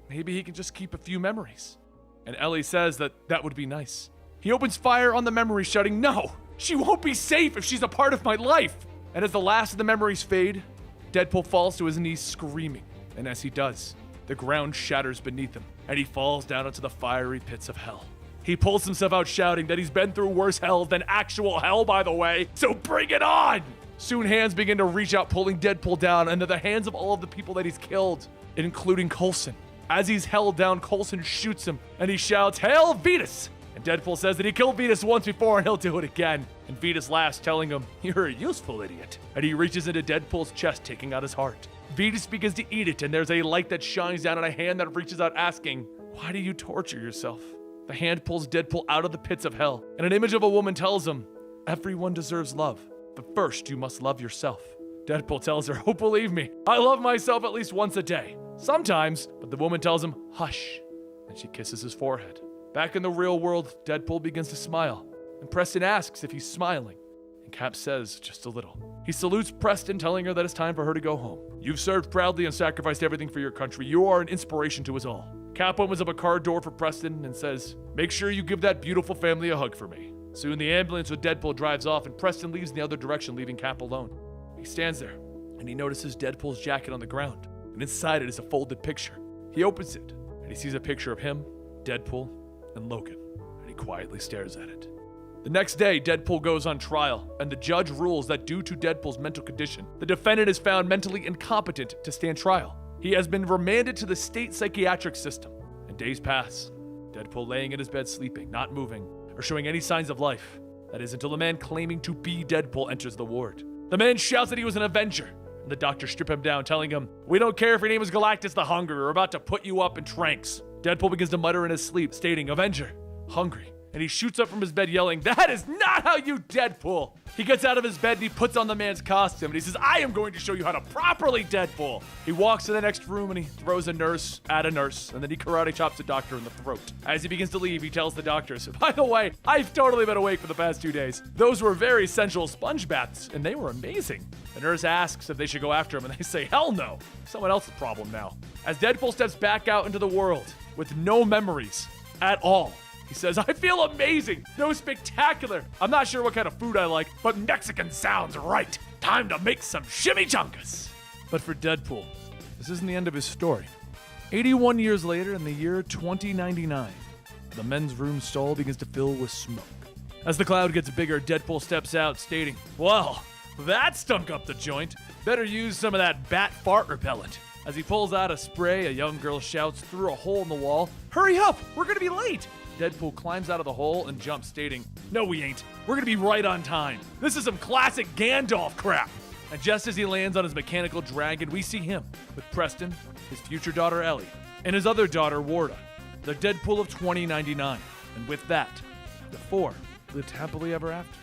maybe he can just keep a few memories. And Ellie says that that would be nice. He opens fire on the memory, shouting, no, she won't be safe if she's a part of my life. And as the last of the memories fade, Deadpool falls to his knees screaming. And as he does, the ground shatters beneath him, and he falls down into the fiery pits of hell. He pulls himself out shouting that he's been through worse hell than actual hell, by the way, so bring it on! Soon hands begin to reach out, pulling Deadpool down into the hands of all of the people that he's killed, including Coulson. As he's held down, Coulson shoots him, and he shouts, Hail Vetus! And Deadpool says that he killed Vetus once before and he'll do it again. And Vetus laughs, telling him, you're a useful idiot. And he reaches into Deadpool's chest, taking out his heart. Vetus begins to eat it, and there's a light that shines down on a hand that reaches out, asking, why do you torture yourself? The hand pulls Deadpool out of the pits of hell, and an image of a woman tells him, everyone deserves love, but first you must love yourself. Deadpool tells her, oh, believe me, I love myself at least once a day. Sometimes, but the woman tells him, hush, and she kisses his forehead. Back in the real world, Deadpool begins to smile, and Preston asks if he's smiling, and Cap says just a little. He salutes Preston, telling her that it's time for her to go home. You've served proudly and sacrificed everything for your country. You are an inspiration to us all. Cap opens up a car door for Preston and says, make sure you give that beautiful family a hug for me. Soon the ambulance with Deadpool drives off, and Preston leaves in the other direction, leaving Cap alone. He stands there, and he notices Deadpool's jacket on the ground, and inside it is a folded picture. He opens it, and he sees a picture of him, Deadpool, and Logan, and he quietly stares at it. The next day, Deadpool goes on trial, and the judge rules that due to Deadpool's mental condition, the defendant is found mentally incompetent to stand trial. He has been remanded to the state psychiatric system, and days pass. Deadpool laying in his bed sleeping, not moving, or showing any signs of life. That is until a man claiming to be Deadpool enters the ward. The man shouts that he was an Avenger, and the doctors strip him down, telling him, we don't care if your name is Galactus the Hungry, we're about to put you up in tranks. Deadpool begins to mutter in his sleep, stating, Avenger, hungry. And he shoots up from his bed yelling, that is not how you Deadpool! He gets out of his bed and he puts on the man's costume and he says, I am going to show you how to properly Deadpool! He walks to the next room and he throws a nurse at a nurse, and then he karate chops a doctor in the throat. As he begins to leave, he tells the doctors, by the way, I've totally been awake for the past 2 days. Those were very sensual sponge baths, and they were amazing. The nurse asks if they should go after him, and they say, hell no! Someone else's problem now. As Deadpool steps back out into the world with no memories at all, he says, I feel amazing, no spectacular. I'm not sure what kind of food I like, but Mexican sounds right. Time to make some chimichangas. But for Deadpool, this isn't the end of his story. 81 years later, in the year 2099, the men's room stall begins to fill with smoke. As the cloud gets bigger, Deadpool steps out, stating, well, that stunk up the joint. Better use some of that bat fart repellent. As he pulls out a spray, a young girl shouts through a hole in the wall, hurry up, we're gonna be late. Deadpool climbs out of the hole and jumps, stating, no we ain't, we're gonna be right on time. This is some classic Gandalf crap. And just as he lands on his mechanical dragon, we see him with Preston, his future daughter Ellie, and his other daughter Warda, the Deadpool of 2099. And with that, the four lived happily ever after.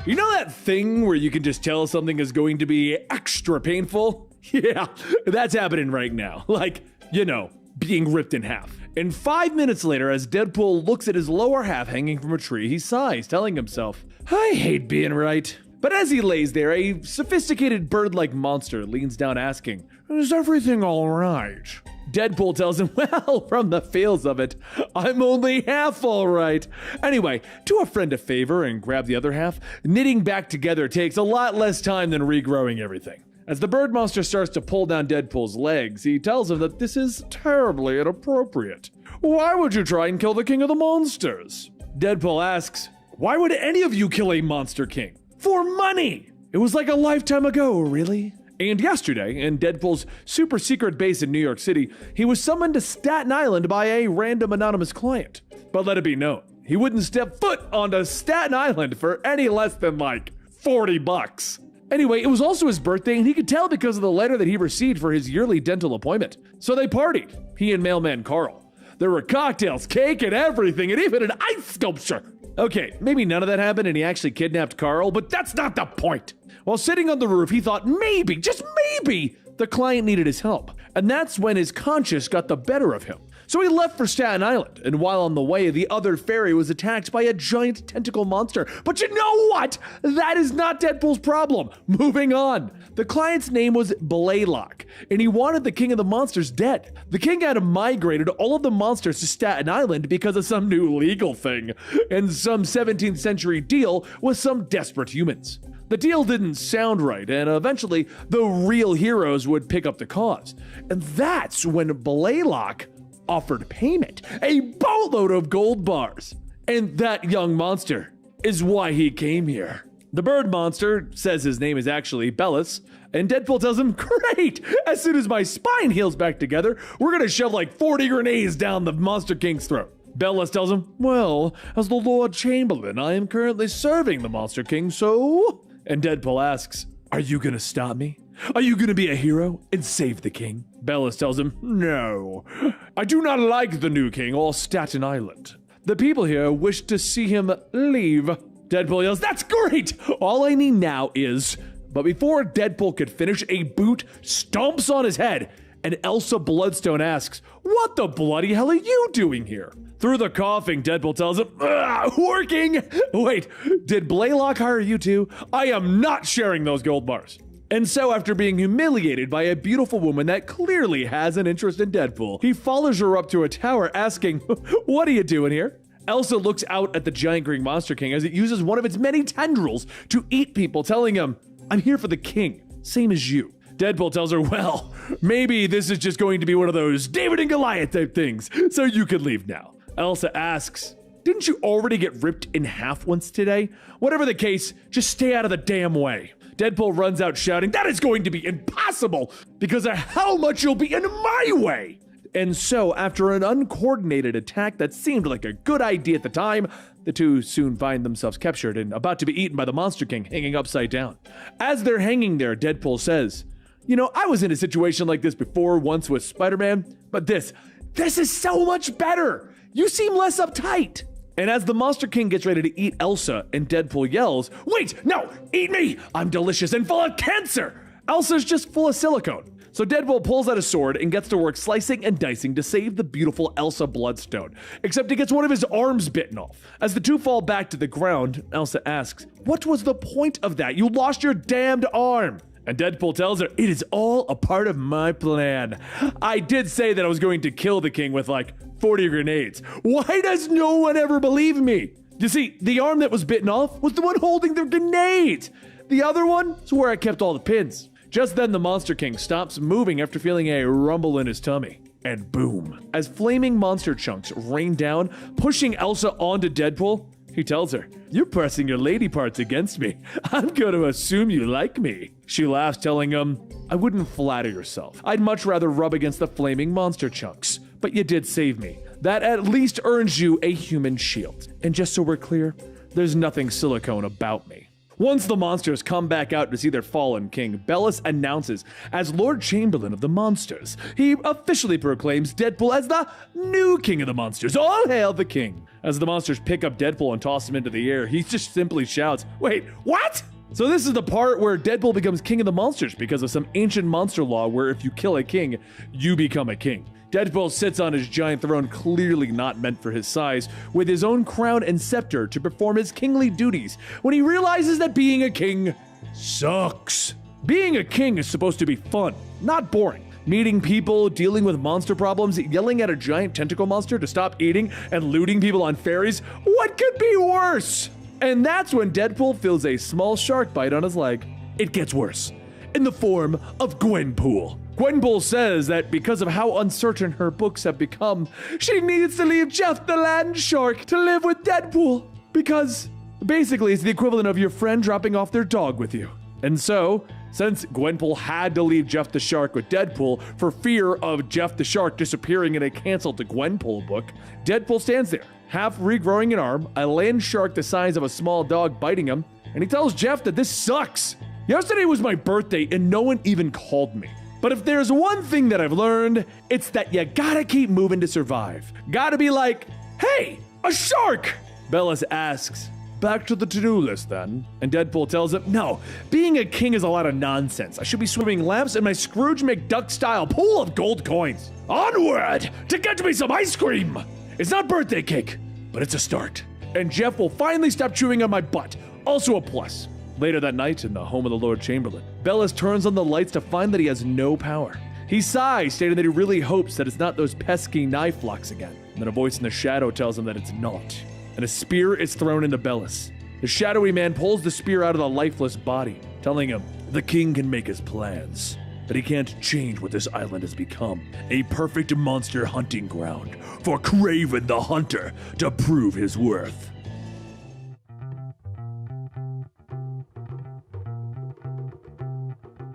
You know that thing where you can just tell something is going to be extra painful? Yeah, that's happening right now. Like, you know, being ripped in half. And 5 minutes later, as Deadpool looks at his lower half hanging from a tree, he sighs, telling himself, I hate being right. But as he lays there, a sophisticated bird-like monster leans down asking, is everything all right? Deadpool tells him, well, from the feels of it, I'm only half all right. Anyway, do a friend a favor and grab the other half. Knitting back together takes a lot less time than regrowing everything. As the bird monster starts to pull down Deadpool's legs, he tells him that this is terribly inappropriate. Why would you try and kill the king of the monsters? Deadpool asks, why would any of you kill a monster king? For money! It was like a lifetime ago, really? And yesterday, in Deadpool's super secret base in New York City, he was summoned to Staten Island by a random anonymous client. But let it be known, he wouldn't step foot onto Staten Island for any less than like $40. Anyway, it was also his birthday, and he could tell because of the letter that he received for his yearly dental appointment. So they partied, he and mailman Carl. There were cocktails, cake, and everything, and even an ice sculpture. Okay, maybe none of that happened and he actually kidnapped Carl, but that's not the point. While sitting on the roof, he thought maybe, just maybe, the client needed his help. And that's when his conscience got the better of him. So he left for Staten Island, and while on the way, the other ferry was attacked by a giant tentacle monster. But you know what? That is not Deadpool's problem. Moving on. The client's name was Blaylock, and he wanted the king of the monsters dead. The king had migrated all of the monsters to Staten Island because of some new legal thing, and some 17th century deal with some desperate humans. The deal didn't sound right, and eventually, the real heroes would pick up the cause. And that's when Blaylock offered payment, a boatload of gold bars. And that young monster is why he came here. The bird monster says his name is actually Bellis, and Deadpool tells him, great, as soon as my spine heals back together, we're gonna shove like 40 grenades down the Monster King's throat. Bellis tells him, well, as the Lord Chamberlain, I am currently serving the Monster King, so... And Deadpool asks, are you gonna stop me? Are you gonna be a hero and save the king? Bellis tells him, no. I do not like the new king or Staten Island. The people here wish to see him leave. Deadpool yells, that's great! All I need now is... But before Deadpool could finish, a boot stomps on his head, and Elsa Bloodstone asks, what the bloody hell are you doing here? Through the coughing, Deadpool tells him, working! Wait, did Blaylock hire you too? I am not sharing those gold bars. And so after being humiliated by a beautiful woman that clearly has an interest in Deadpool, he follows her up to a tower asking, what are you doing here? Elsa looks out at the giant green Monster King as it uses one of its many tendrils to eat people, telling him, I'm here for the king, same as you. Deadpool tells her, well, maybe this is just going to be one of those David and Goliath type things, so you can leave now. Elsa asks, didn't you already get ripped in half once today? Whatever the case, just stay out of the damn way. Deadpool runs out shouting, that is going to be impossible because of how much you'll be in my way. And so, after an uncoordinated attack that seemed like a good idea at the time, the two soon find themselves captured and about to be eaten by the Monster King hanging upside down. As they're hanging there, Deadpool says, you know, I was in a situation like this before once with Spider-Man, but this is so much better. You seem less uptight. And as the Monster King gets ready to eat Elsa, and Deadpool yells, wait, no, eat me! I'm delicious and full of cancer! Elsa's just full of silicone. So Deadpool pulls out a sword and gets to work slicing and dicing to save the beautiful Elsa Bloodstone, except he gets one of his arms bitten off. As the two fall back to the ground, Elsa asks, what was the point of that? You lost your damned arm! And Deadpool tells her, it is all a part of my plan. I did say that I was going to kill the king with like 40 grenades. Why does no one ever believe me? You see, the arm that was bitten off was the one holding the grenades. The other one is where I kept all the pins. Just then the Monster King stops moving after feeling a rumble in his tummy. And boom, as flaming monster chunks rain down, pushing Elsa onto Deadpool, he tells her, you're pressing your lady parts against me. I'm going to assume you like me. She laughs, telling him, I wouldn't flatter yourself. I'd much rather rub against the flaming monster chunks. But you did save me. That at least earns you a human shield. And just so we're clear, there's nothing silicone about me. Once the monsters come back out to see their fallen king, Bellis announces as Lord Chamberlain of the Monsters. He officially proclaims Deadpool as the new king of the monsters. All hail the king. As the monsters pick up Deadpool and toss him into the air, he just simply shouts, wait, what? So this is the part where Deadpool becomes king of the monsters because of some ancient monster law where if you kill a king, you become a king. Deadpool sits on his giant throne, clearly not meant for his size, with his own crown and scepter to perform his kingly duties, when he realizes that being a king sucks. Being a king is supposed to be fun, not boring. Meeting people, dealing with monster problems, yelling at a giant tentacle monster to stop eating, and looting people on ferries. What could be worse? And that's when Deadpool feels a small shark bite on his leg. It gets worse, in the form of Gwenpool. Gwenpool says that because of how uncertain her books have become, she needs to leave Jeff the land shark to live with Deadpool. Because basically it's the equivalent of your friend dropping off their dog with you. And so, since Gwenpool had to leave Jeff the Shark with Deadpool for fear of Jeff the Shark disappearing in a canceled Gwenpool book, Deadpool stands there, half regrowing an arm, a land shark the size of a small dog biting him, and he tells Jeff that this sucks. Yesterday was my birthday and no one even called me. But if there's one thing that I've learned, it's that you gotta keep moving to survive. Gotta be like, hey, a shark! Bellis asks, back to the to-do list then. And Deadpool tells him, no, being a king is a lot of nonsense. I should be swimming laps in my Scrooge McDuck-style pool of gold coins. Onward to get me some ice cream! It's not birthday cake, but it's a start. And Jeff will finally stop chewing on my butt. Also a plus. Later that night, in the home of the Lord Chamberlain, Bellis turns on the lights to find that he has no power. He sighs, stating that he really hopes that it's not those pesky knife locks again. And then a voice in the shadow tells him that it's not. And a spear is thrown into Bellis. The shadowy man pulls the spear out of the lifeless body, telling him the king can make his plans, that he can't change what this island has become, a perfect monster hunting ground for Kraven the Hunter to prove his worth.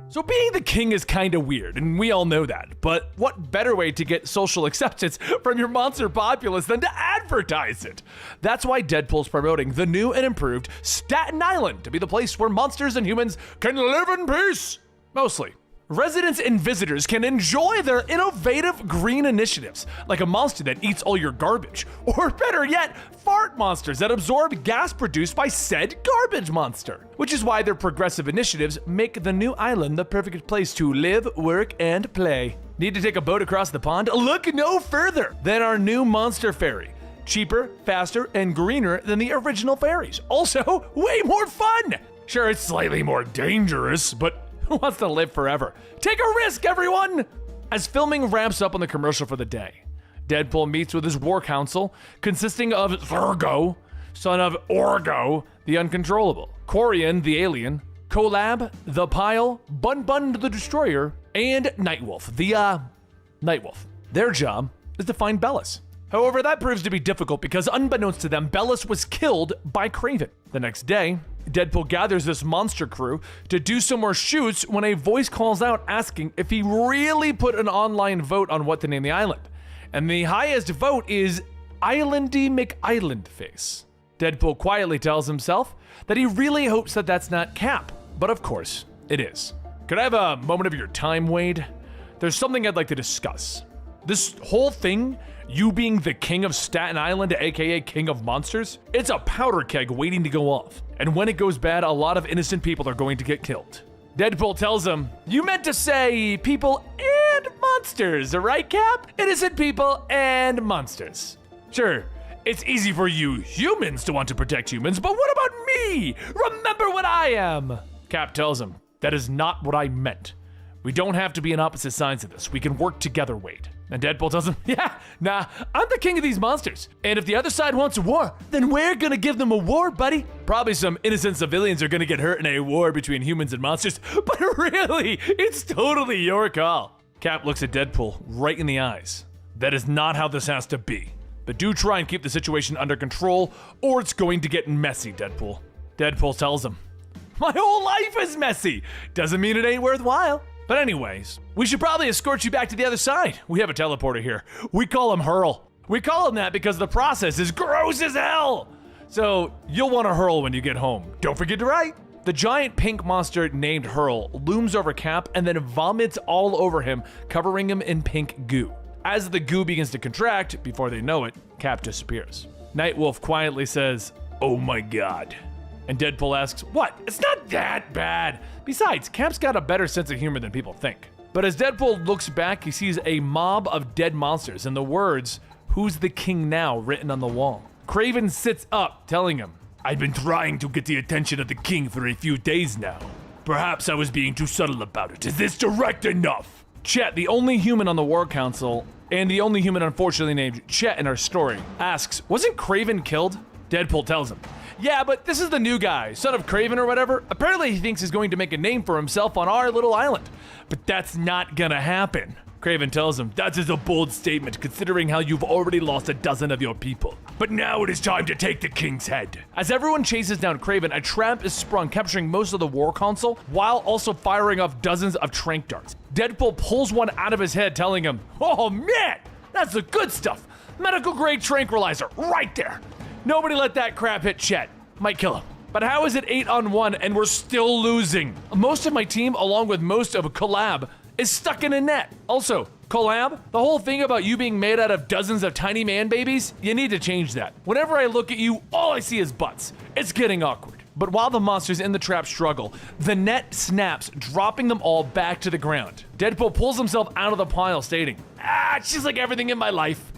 So being the king is kinda weird, and we all know that, but what better way to get social acceptance from your monster populace than to advertise it? That's why Deadpool's promoting the new and improved Staten Island to be the place where monsters and humans can live in peace. Mostly. Residents and visitors can enjoy their innovative green initiatives, like a monster that eats all your garbage, or better yet, fart monsters that absorb gas produced by said garbage monster. Which is why their progressive initiatives make the new island the perfect place to live, work, and play. Need to take a boat across the pond? Look no further than our new monster ferry. Cheaper, faster, and greener than the original ferries. Also, way more fun! Sure, it's slightly more dangerous, but who wants to live forever? Take a risk, everyone! As filming ramps up on the commercial for the day, Deadpool meets with his war council, consisting of Zurgo, son of Orgo, the Uncontrollable, Quarian, the Alien, Collab, the Pile, Bun the Destroyer, and Nightwolf, the, Nightwolf. Their job is to find Bellis. However, that proves to be difficult because unbeknownst to them, Bellis was killed by Kraven. The next day, Deadpool gathers this monster crew to do some more shoots when a voice calls out asking if he really put an online vote on what to name the island. And the highest vote is Islandy McIslandface. Deadpool quietly tells himself that he really hopes that that's not Cap, but of course, it is. Could I have a moment of your time, Wade? There's something I'd like to discuss. This whole thing, you being the king of Staten Island, aka King of Monsters, it's a powder keg waiting to go off. And when it goes bad, a lot of innocent people are going to get killed. Deadpool tells him, you meant to say people and monsters, right, Cap? Innocent people and monsters. Sure, it's easy for you humans to want to protect humans, but what about me? Remember what I am. Cap tells him, that is not what I meant. We don't have to be on opposite sides of this. We can work together, Wade. And Deadpool tells him, yeah, nah, I'm the king of these monsters. And if the other side wants a war, then we're gonna give them a war, buddy. Probably some innocent civilians are gonna get hurt in a war between humans and monsters, but really, it's totally your call. Cap looks at Deadpool right in the eyes. That is not how this has to be. But do try and keep the situation under control, or it's going to get messy, Deadpool. Deadpool tells him, my whole life is messy. Doesn't mean it ain't worthwhile. But anyways, we should probably escort you back to the other side. We have a teleporter here. We call him Hurl. We call him that because the process is gross as hell. So you'll want to hurl when you get home. Don't forget to write. The giant pink monster named Hurl looms over Cap and then vomits all over him, covering him in pink goo. As the goo begins to contract, before they know it, Cap disappears. Nightwolf quietly says, oh my god. And Deadpool asks, what? It's not that bad. Besides, Cap's got a better sense of humor than people think. But as Deadpool looks back, he sees a mob of dead monsters and the words, "Who's the king now?" written on the wall. Kraven sits up, telling him, "I've been trying to get the attention of the king for a few days now. Perhaps I was being too subtle about it. Is this direct enough?" Chet, the only human on the War Council, and the only human unfortunately named Chet in our story, asks, "Wasn't Kraven killed?" Deadpool tells him, "Yeah, but this is the new guy, son of Kraven or whatever. Apparently he thinks he's going to make a name for himself on our little island. But that's not gonna happen." Kraven tells him, "That is a bold statement considering how you've already lost a dozen of your people. But now it is time to take the king's head." As everyone chases down Kraven, a trap is sprung, capturing most of the War Council, while also firing off dozens of tranq darts. Deadpool pulls one out of his head, telling him, "Oh man, that's the good stuff. Medical grade tranquilizer, right there. Nobody let that crap hit Chet. Might kill him." But how is it 8-on-1 and we're still losing? Most of my team, along with most of Collab, is stuck in a net. Also, Collab, the whole thing about you being made out of dozens of tiny man babies, you need to change that. Whenever I look at you, all I see is butts. It's getting awkward. But while the monsters in the trap struggle, the net snaps, dropping them all back to the ground. Deadpool pulls himself out of the pile, stating, "It's just like everything in my life.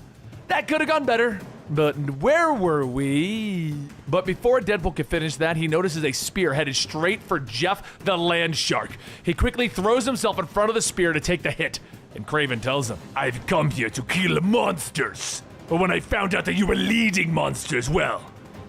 That could have gone better." But where were we? But before Deadpool could finish that, he notices a spear headed straight for Jeff the Land Shark. He quickly throws himself in front of the spear to take the hit, and Kraven tells him, "I've come here to kill monsters. But when I found out that you were leading monsters, well,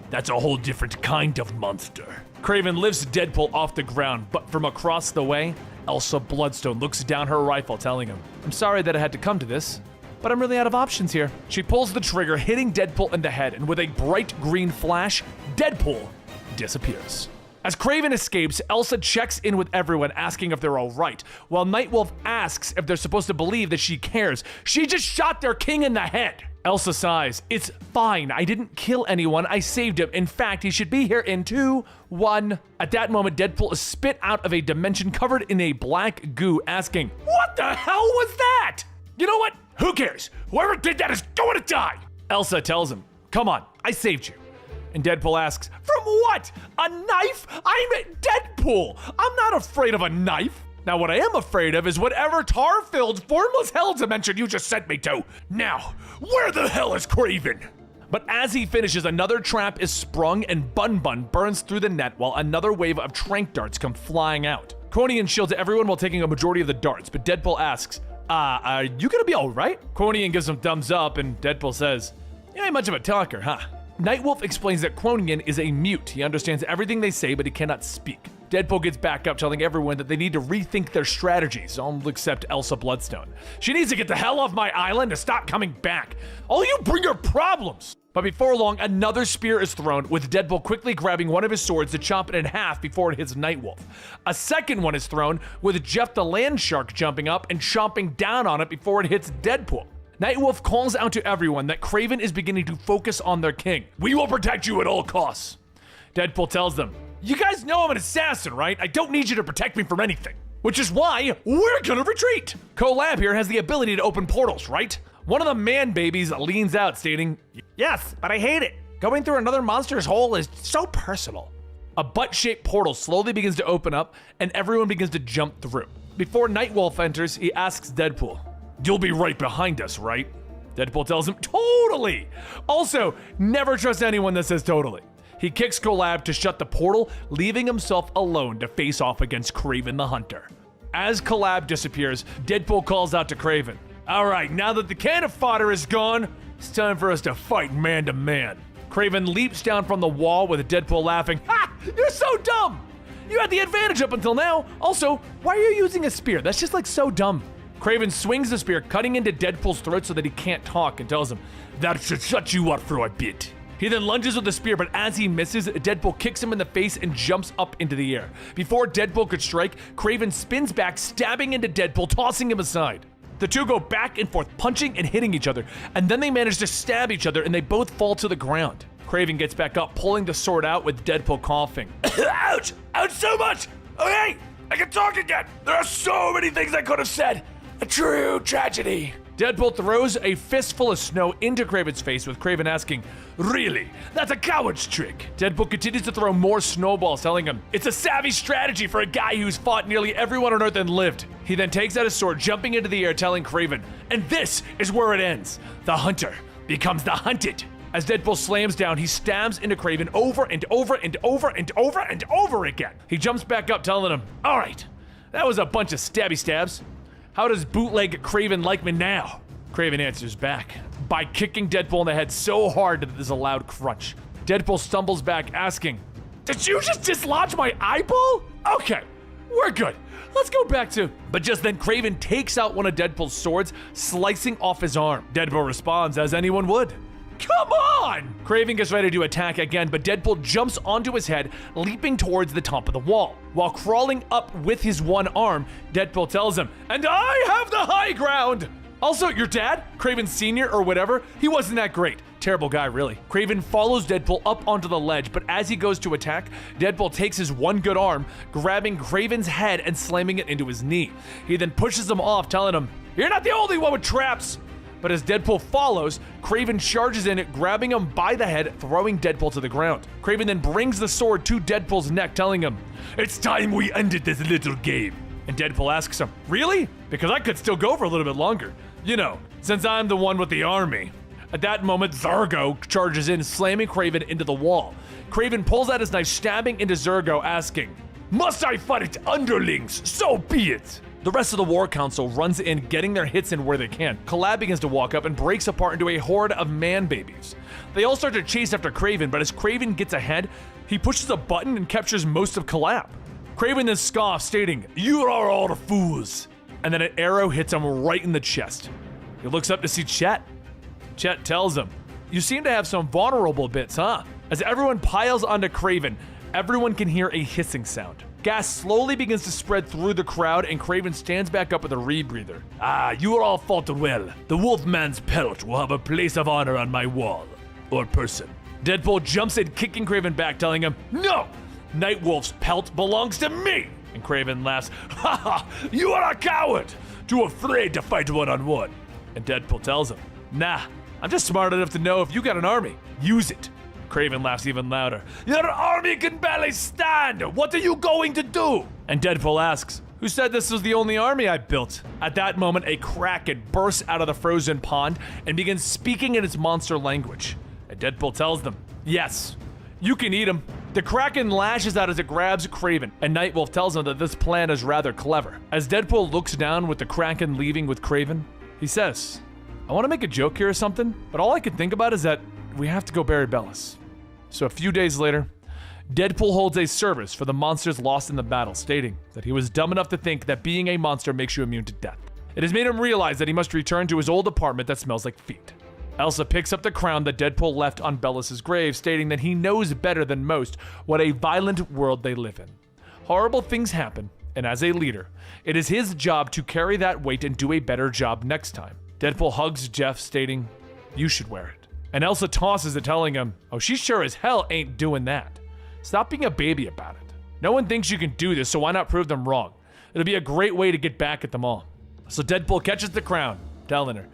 that's a whole different kind of monster." Kraven lifts Deadpool off the ground, but from across the way, Elsa Bloodstone looks down her rifle, telling him, "I'm sorry that it had to come to this, but I'm really out of options here." She pulls the trigger, hitting Deadpool in the head, and with a bright green flash, Deadpool disappears. As Kraven escapes, Elsa checks in with everyone, asking if they're all right, while Nightwolf asks if they're supposed to believe that she cares. She just shot their king in the head. Elsa sighs. "It's fine. I didn't kill anyone. I saved him. In fact, he should be here in 2, 1. At that moment, Deadpool is spit out of a dimension covered in a black goo, asking, "What the hell was that?" "You know what? Who cares? Whoever did that is going to die." Elsa tells him, "Come on, I saved you." And Deadpool asks, "From what? A knife? I'm Deadpool. I'm not afraid of a knife." Now, what I am afraid of is whatever tar-filled, formless hell dimension you just sent me to. Now, where the hell is Kraven? But as he finishes, another trap is sprung and Bun Bun burns through the net while another wave of tranq darts come flying out. Cronian shields everyone while taking a majority of the darts, but Deadpool asks, are you gonna be all right?" Cronian gives him thumbs up, and Deadpool says, "You ain't much of a talker, huh?" Nightwolf explains that Cronian is a mute. He understands everything they say, but he cannot speak. Deadpool gets back up, telling everyone that they need to rethink their strategies, all except Elsa Bloodstone. She needs to get the hell off my island and stop coming back. All you bring are problems. But before long, another spear is thrown, with Deadpool quickly grabbing one of his swords to chop it in half before it hits Nightwolf. A second one is thrown, with Jeff the Land Shark jumping up and chomping down on it before it hits Deadpool. Nightwolf calls out to everyone that Kraven is beginning to focus on their king. "We will protect you at all costs." Deadpool tells them, "You guys know I'm an assassin, right? I don't need you to protect me from anything. Which is why we're gonna retreat." Collab here has the ability to open portals, right? One of the man babies leans out, stating, "Yes, but I hate it. Going through another monster's hole is so personal." A butt-shaped portal slowly begins to open up, and everyone begins to jump through. Before Nightwolf enters, he asks Deadpool, "You'll be right behind us, right?" Deadpool tells him, "Totally!" Also, never trust anyone that says totally. He kicks Collab to shut the portal, leaving himself alone to face off against Kraven the Hunter. As Collab disappears, Deadpool calls out to Kraven, "All right, now that the can of fodder is gone, it's time for us to fight man to man." Kraven leaps down from the wall with Deadpool laughing, "Ha! You're so dumb! You had the advantage up until now. Also, why are you using a spear? That's just like so dumb." Kraven swings the spear, cutting into Deadpool's throat so that he can't talk, and tells him, "That should shut you up for a bit." He then lunges with the spear, but as he misses, Deadpool kicks him in the face and jumps up into the air. Before Deadpool could strike, Kraven spins back, stabbing into Deadpool, tossing him aside. The two go back and forth, punching and hitting each other, and then they manage to stab each other and they both fall to the ground. Kraven gets back up, pulling the sword out with Deadpool coughing. "Ouch! Ouch so much! Okay, I can talk again! There are so many things I could have said! A true tragedy!" Deadpool throws a fistful of snow into Kraven's face, with Kraven asking, "Really? That's a coward's trick." Deadpool continues to throw more snowballs, telling him, "It's a savvy strategy for a guy who's fought nearly everyone on Earth and lived." He then takes out his sword, jumping into the air, telling Kraven, and this is where it ends. The hunter becomes the hunted. As Deadpool slams down, he stabs into Kraven over and over and over and over and over again. He jumps back up, telling him, all right, that was a bunch of stabby stabs. How does bootleg Kraven like me now? Kraven answers back by kicking Deadpool in the head so hard that there's a loud crunch. Deadpool stumbles back, asking, did you just dislodge my eyeball? Okay, we're good. Let's go back to... But just then, Kraven takes out one of Deadpool's swords, slicing off his arm. Deadpool responds as anyone would. Come on! Kraven gets ready to attack again, but Deadpool jumps onto his head, leaping towards the top of the wall. While crawling up with his one arm, Deadpool tells him, and I have the high ground! Also, your dad, Kraven Sr. or whatever, he wasn't that great. Terrible guy, really. Kraven follows Deadpool up onto the ledge, but as he goes to attack, Deadpool takes his one good arm, grabbing Kraven's head and slamming it into his knee. He then pushes him off, telling him, you're not the only one with traps! But as Deadpool follows, Kraven charges in, grabbing him by the head, throwing Deadpool to the ground. Kraven then brings the sword to Deadpool's neck, telling him, it's time we ended this little game. And Deadpool asks him, really? Because I could still go for a little bit longer. You know, since I'm the one with the army. At that moment, Zurgo charges in, slamming Kraven into the wall. Kraven pulls out his knife, stabbing into Zurgo, asking, must I fight underlings? So be it. The rest of the War Council runs in, getting their hits in where they can. Collab begins to walk up and breaks apart into a horde of man-babies. They all start to chase after Kraven, but as Kraven gets ahead, he pushes a button and captures most of Collab. Kraven then scoffs, stating, you are all fools. And then an arrow hits him right in the chest. He looks up to see Chet. Chet tells him, you seem to have some vulnerable bits, huh? As everyone piles onto Kraven, everyone can hear a hissing sound. Gas slowly begins to spread through the crowd, and Kraven stands back up with a rebreather. Ah, you are all fought well. The Wolfman's pelt will have a place of honor on my wall. Or person. Deadpool jumps in, kicking Kraven back, telling him, no! Nightwolf's pelt belongs to me! And Kraven laughs, ha ha, you are a coward! Too afraid to fight one-on-one. And Deadpool tells him, nah, I'm just smart enough to know if you got an army, use it. Kraven laughs even louder. Your army can barely stand! What are you going to do? And Deadpool asks, who said this was the only army I built? At that moment, a kraken bursts out of the frozen pond and begins speaking in its monster language. And Deadpool tells them, yes, you can eat him. The kraken lashes out as it grabs Kraven, and Nightwolf tells him that this plan is rather clever. As Deadpool looks down with the kraken leaving with Kraven, he says, I want to make a joke here or something, but all I can think about is that we have to go bury Bellis. So a few days later, Deadpool holds a service for the monsters lost in the battle, stating that he was dumb enough to think that being a monster makes you immune to death. It has made him realize that he must return to his old apartment that smells like feet. Elsa picks up the crown that Deadpool left on Bellis' grave, stating that he knows better than most what a violent world they live in. Horrible things happen, and as a leader, it is his job to carry that weight and do a better job next time. Deadpool hugs Jeff, stating, you should wear it. And Elsa tosses it, telling him, oh, she sure as hell ain't doing that. Stop being a baby about it. No one thinks you can do this, so why not prove them wrong? It'll be a great way to get back at them all. So Deadpool catches the crown, telling her,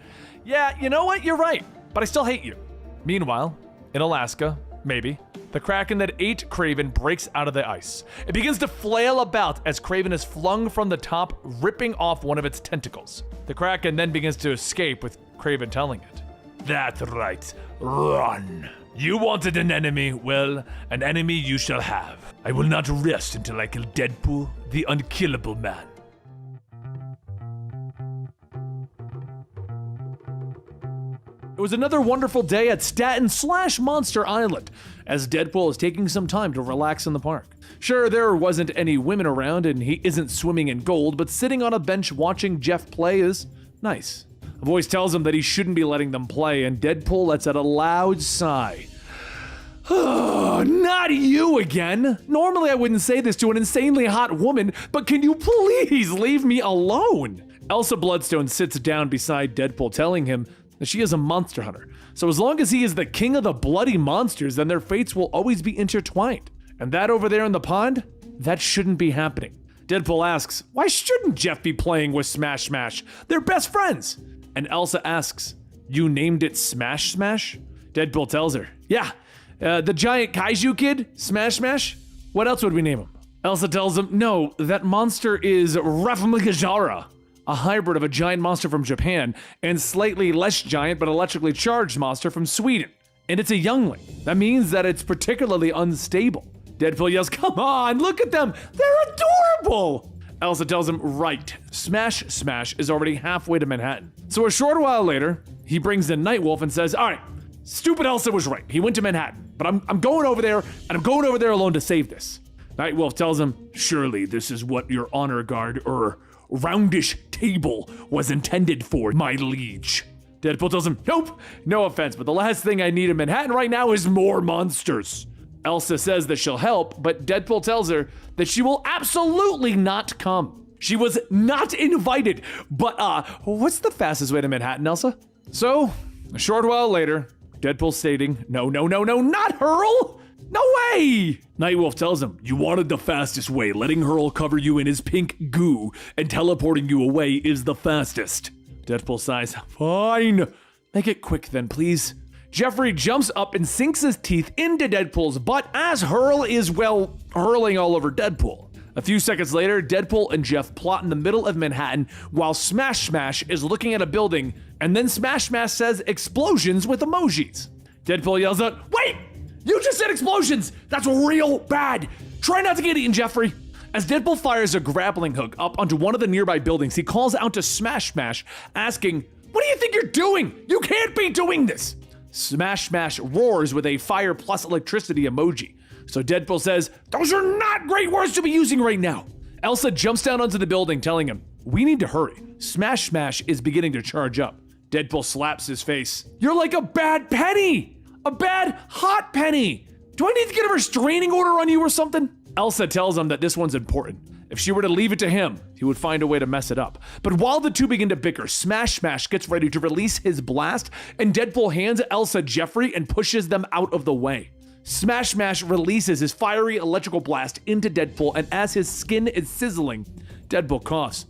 yeah, you know what, you're right, but I still hate you. Meanwhile, in Alaska, maybe, the kraken that ate Kraven breaks out of the ice. It begins to flail about as Kraven is flung from the top, ripping off one of its tentacles. The kraken then begins to escape, with Kraven telling it, that's right, run. You wanted an enemy, well, an enemy you shall have. I will not rest until I kill Deadpool, the unkillable man. It was another wonderful day at Staten/Monster Island, as Deadpool is taking some time to relax in the park. Sure, there wasn't any women around and he isn't swimming in gold, but sitting on a bench watching Jeff play is nice. A voice tells him that he shouldn't be letting them play, and Deadpool lets out a loud sigh. Not you again! Normally I wouldn't say this to an insanely hot woman, but can you please leave me alone? Elsa Bloodstone sits down beside Deadpool, telling him that she is a monster hunter. So as long as he is the king of the bloody monsters, then their fates will always be intertwined. And that over there in the pond, that shouldn't be happening. Deadpool asks, why shouldn't Jeff be playing with Smash Smash? They're best friends. And Elsa asks, you named it Smash Smash? Deadpool tells her, yeah, the giant kaiju kid, Smash Smash. What else would we name him? Elsa tells him, no, that monster is Rafamigajara, a hybrid of a giant monster from Japan and slightly less giant but electrically charged monster from Sweden. And it's a youngling. That means that it's particularly unstable. Deadpool yells, come on, look at them. They're adorable. Elsa tells him, right, Smash Smash is already halfway to Manhattan. So a short while later, he brings in Nightwolf and says, all right, stupid Elsa was right. He went to Manhattan, but I'm going over there, and I'm going over there alone to save this. Nightwolf tells him, surely this is what your honor guard or roundish table was intended for, my liege. Deadpool tells him, nope, no offense, but the last thing I need in Manhattan right now is more monsters. Elsa says that she'll help, but Deadpool tells her that she will absolutely not come. She was not invited, but what's the fastest way to Manhattan, Elsa? So, a short while later, Deadpool stating, no, not Hurl! No way! Nightwolf tells him, you wanted the fastest way. Letting Hurl cover you in his pink goo and teleporting you away is the fastest. Deadpool sighs, fine. Make it quick then, please. Jeffrey jumps up and sinks his teeth into Deadpool's butt as Hurl is, well, hurling all over Deadpool. A few seconds later, Deadpool and Jeff plot in the middle of Manhattan while Smash Smash is looking at a building, and then Smash Smash says explosions with emojis. Deadpool yells out, wait! You just said explosions! That's real bad! Try not to get eaten, Jeffrey! As Deadpool fires a grappling hook up onto one of the nearby buildings, he calls out to Smash Smash, asking, what do you think you're doing? You can't be doing this! Smash Smash roars with a fire plus electricity emoji. So Deadpool says, those are not great words to be using right now. Elsa jumps down onto the building, telling him, we need to hurry. Smash Smash is beginning to charge up. Deadpool slaps his face. You're like a bad penny! A bad hot penny! Do I need to get a restraining order on you or something? Elsa tells him that this one's important. If she were to leave it to him, he would find a way to mess it up. But while the two begin to bicker, Smash Smash gets ready to release his blast, and Deadpool hands Elsa Jeffrey and pushes them out of the way. Smash Smash releases his fiery electrical blast into Deadpool, and as his skin is sizzling, Deadpool coughs.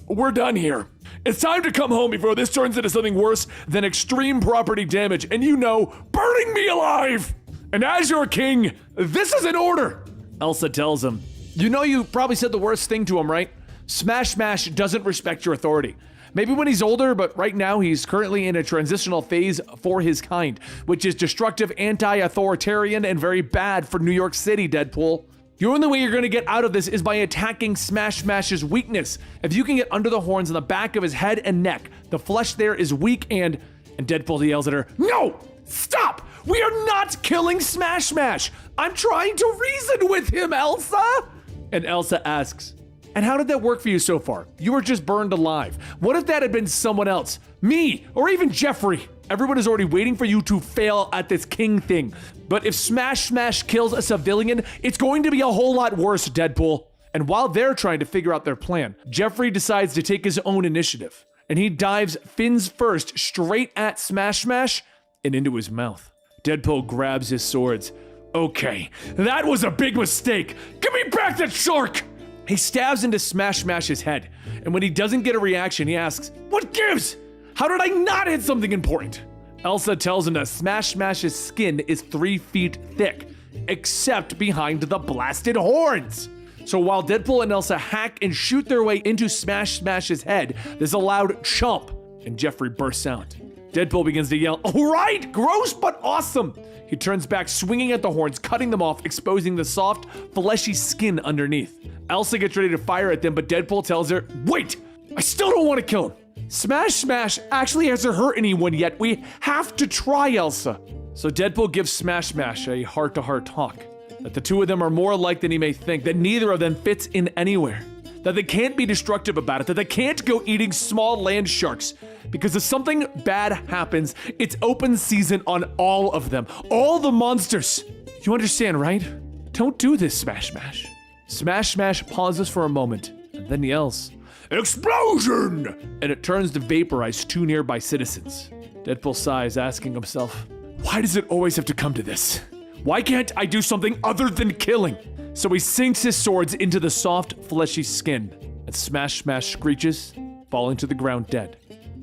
We're done here. It's time to come home before this turns into something worse than extreme property damage, and burning me alive! And as your king, this is an order! Elsa tells him, you probably said the worst thing to him, right? Smash Smash doesn't respect your authority. Maybe when he's older, but right now he's currently in a transitional phase for his kind, which is destructive, anti-authoritarian, and very bad for New York City, Deadpool. The only way you're going to get out of this is by attacking Smash Smash's weakness. If you can get under the horns on the back of his head and neck, the flesh there is weak and Deadpool yells at her, no! Stop! We are not killing Smash Smash! I'm trying to reason with him, Elsa! And Elsa asks, and how did that work for you so far? You were just burned alive. What if that had been someone else? Me, or even Jeffrey? Everyone is already waiting for you to fail at this king thing. But if Smash Smash kills a civilian, it's going to be a whole lot worse, Deadpool. And while they're trying to figure out their plan, Jeffrey decides to take his own initiative. And he dives fins first straight at Smash Smash and into his mouth. Deadpool grabs his swords. Okay, that was a big mistake. Give me back that shark! He stabs into Smash Smash's head. And when he doesn't get a reaction, he asks, what gives? How did I not hit something important? Elsa tells him that Smash Smash's skin is 3 feet thick, except behind the blasted horns. So while Deadpool and Elsa hack and shoot their way into Smash Smash's head, there's a loud chomp, and Jeffrey bursts out. Deadpool begins to yell, all right, gross but awesome. He turns back, swinging at the horns, cutting them off, exposing the soft, fleshy skin underneath. Elsa gets ready to fire at them, but Deadpool tells her, wait, I still don't want to kill him. Smash Smash actually hasn't hurt anyone yet. We have to try, Elsa. So Deadpool gives Smash Smash a heart-to-heart talk. That the two of them are more alike than he may think, that neither of them fits in anywhere. That they can't be destructive about it, that they can't go eating small land sharks. Because if something bad happens, it's open season on all of them. All the monsters. You understand, right? Don't do this, Smash Smash. Smash Smash pauses for a moment, and then yells, explosion! And it turns to vaporize 2 nearby citizens. Deadpool sighs, asking himself, why does it always have to come to this? Why can't I do something other than killing? So he sinks his swords into the soft, fleshy skin, and Smash Smash screeches, falling to the ground dead.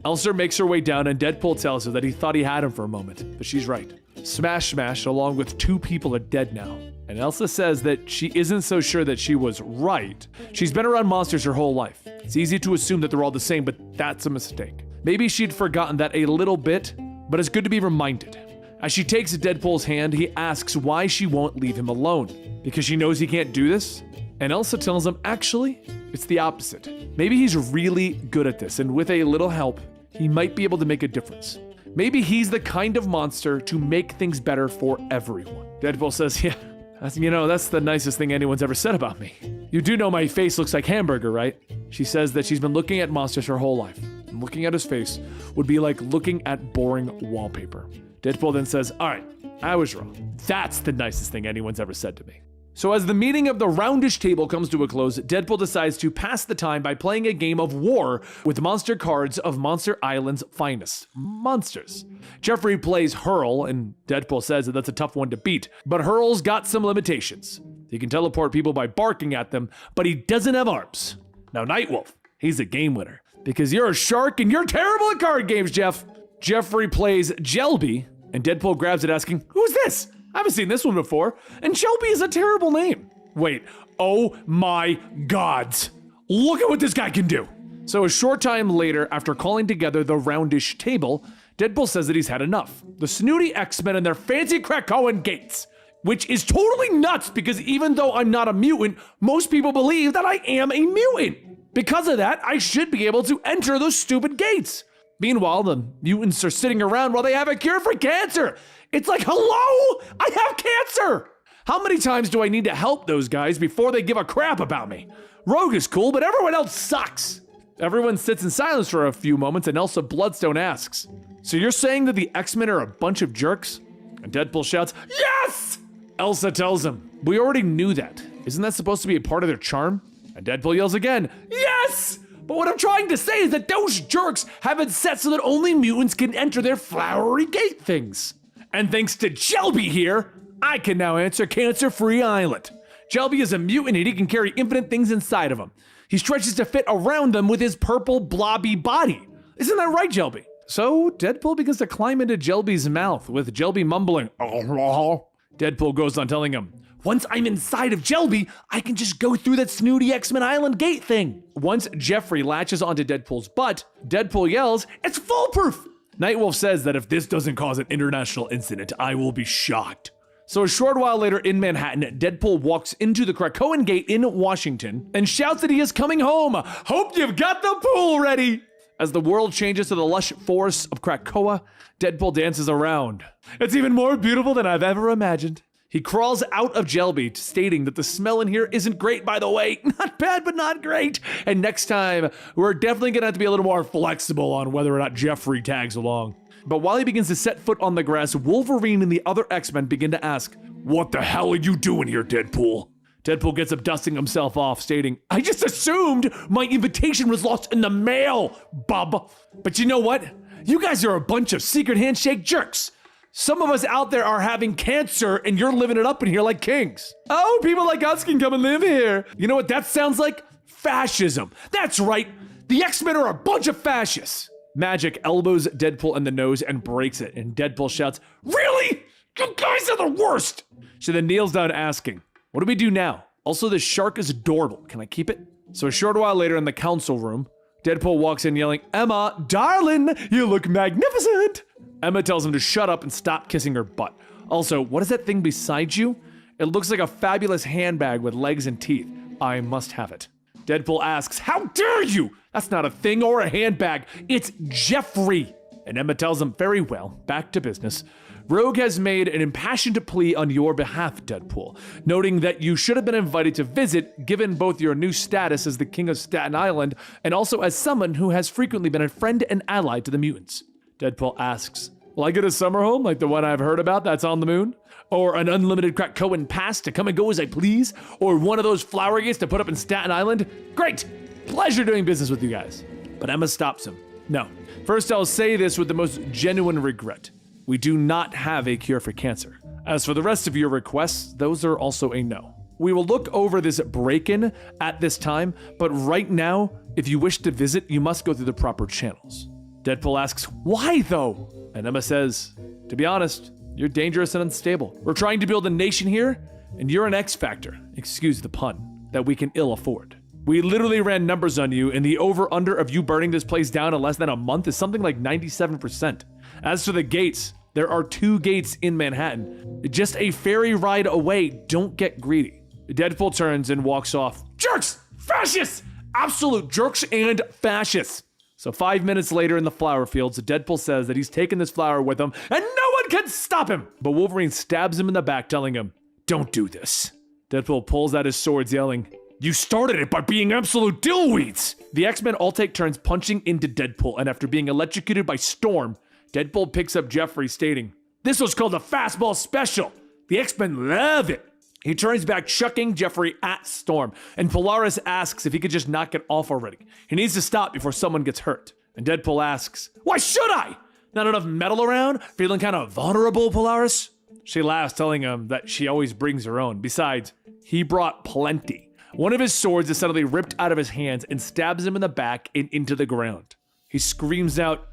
Elsa makes her way down, and Deadpool tells her that he thought he had him for a moment, but she's right. Smash Smash, along with 2 people, are dead now. And Elsa says that she isn't so sure that she was right. She's been around monsters her whole life. It's easy to assume that they're all the same, but that's a mistake. Maybe she'd forgotten that a little bit, but it's good to be reminded. As she takes Deadpool's hand, he asks why she won't leave him alone. Because she knows he can't do this? And Elsa tells him, actually, it's the opposite. Maybe he's really good at this, and with a little help, he might be able to make a difference. Maybe he's the kind of monster to make things better for everyone. Deadpool says, yeah, that's the nicest thing anyone's ever said about me. You do know my face looks like hamburger, right? She says that she's been looking at monsters her whole life, and looking at his face would be like looking at boring wallpaper. Deadpool then says, all right, I was wrong. That's the nicest thing anyone's ever said to me. So as the meeting of the roundish table comes to a close, Deadpool decides to pass the time by playing a game of war with monster cards of Monster Island's finest monsters. Jeffrey plays Hurl, and Deadpool says that that's a tough one to beat, but Hurl's got some limitations. He can teleport people by barking at them, but he doesn't have arms. Now Nightwolf, he's a game winner, because you're a shark and you're terrible at card games, Jeff. Jeffrey plays Jelby, and Deadpool grabs it asking, who's this? I haven't seen this one before, and Shelby is a terrible name. Wait, oh my gods. Look at what this guy can do. So a short time later, after calling together the roundish table, Deadpool says that he's had enough. The snooty X-Men and their fancy Krakoan gates, which is totally nuts because even though I'm not a mutant, most people believe that I am a mutant. Because of that, I should be able to enter those stupid gates. Meanwhile, the mutants are sitting around while they have a cure for cancer. It's like, hello, I have cancer. How many times do I need to help those guys before they give a crap about me? Rogue is cool, but everyone else sucks. Everyone sits in silence for a few moments and Elsa Bloodstone asks, so you're saying that the X-Men are a bunch of jerks? And Deadpool shouts, yes! Elsa tells him, we already knew that. Isn't that supposed to be a part of their charm? And Deadpool yells again, yes! But what I'm trying to say is that those jerks have it set so that only mutants can enter their flowery gate things. And thanks to Jelby here, I can now answer Cancer-Free Island. Jelby is a mutant and he can carry infinite things inside of him. He stretches to fit around them with his purple blobby body. Isn't that right, Jelby? So Deadpool begins to climb into Jelby's mouth with Jelby mumbling, oh. Deadpool goes on telling him, once I'm inside of Jelby, I can just go through that snooty X-Men Island gate thing. Once Jeffrey latches onto Deadpool's butt, Deadpool yells, it's foolproof! Nightwolf says that if this doesn't cause an international incident, I will be shocked. So a short while later in Manhattan, Deadpool walks into the Krakoan Gate in Washington and shouts that he is coming home. Hope you've got the pool ready. As the world changes to the lush forests of Krakoa, Deadpool dances around. It's even more beautiful than I've ever imagined. He crawls out of Jelby, stating that the smell in here isn't great, by the way. Not bad, but not great. And next time, we're definitely gonna have to be a little more flexible on whether or not Jeffrey tags along. But while he begins to set foot on the grass, Wolverine and the other X-Men begin to ask, what the hell are you doing here, Deadpool? Deadpool gets up dusting himself off, stating, I just assumed my invitation was lost in the mail, bub. But you know what? You guys are a bunch of secret handshake jerks. Some of us out there are having cancer and you're living it up in here like kings. Oh, people like us can come and live here. You know what that sounds like? Fascism. That's right. The X-Men are a bunch of fascists. Magic elbows Deadpool in the nose and breaks it, and Deadpool shouts, really? You guys are the worst. She then kneels down asking, what do we do now? Also, this shark is adorable. Can I keep it? So a short while later in the council room, Deadpool walks in yelling, Emma, darling, you look magnificent. Emma tells him to shut up and stop kissing her butt. Also, what is that thing beside you? It looks like a fabulous handbag with legs and teeth. I must have it. Deadpool asks, how dare you? That's not a thing or a handbag. It's Jeffrey. And Emma tells him, very well, back to business. Rogue has made an impassioned plea on your behalf, Deadpool, noting that you should have been invited to visit given both your new status as the King of Staten Island and also as someone who has frequently been a friend and ally to the mutants. Deadpool asks, will I get a summer home like the one I've heard about that's on the moon? Or an unlimited Krakoan pass to come and go as I please? Or one of those flower gates to put up in Staten Island? Great! Pleasure doing business with you guys. But Emma stops him. No. First, I'll say this with the most genuine regret. We do not have a cure for cancer. As for the rest of your requests, those are also a no. We will look over this break-in at this time, but right now, if you wish to visit, you must go through the proper channels. Deadpool asks, why though? And Emma says, to be honest, you're dangerous and unstable. We're trying to build a nation here, and you're an X Factor, excuse the pun, that we can ill afford. We literally ran numbers on you, and the over-under of you burning this place down in less than a month is something like 97%. As for the gates, there are 2 gates in Manhattan. Just a ferry ride away, don't get greedy. Deadpool turns and walks off. Jerks! Fascists! Absolute jerks and fascists! So 5 minutes later in the flower fields, Deadpool says that he's taken this flower with him, and no one can stop him! But Wolverine stabs him in the back, telling him, don't do this. Deadpool pulls out his swords, yelling, you started it by being absolute dillweeds! The X-Men all take turns punching into Deadpool, and after being electrocuted by Storm, Deadpool picks up Jeffrey, stating, this was called a fastball special. The X-Men love it. He turns back, chucking Jeffrey at Storm, and Polaris asks if he could just knock it off already. He needs to stop before someone gets hurt. And Deadpool asks, why should I? Not enough metal around? Feeling kind of vulnerable, Polaris? She laughs, telling him that she always brings her own. Besides, he brought plenty. One of his swords is suddenly ripped out of his hands and stabs him in the back and into the ground. He screams out,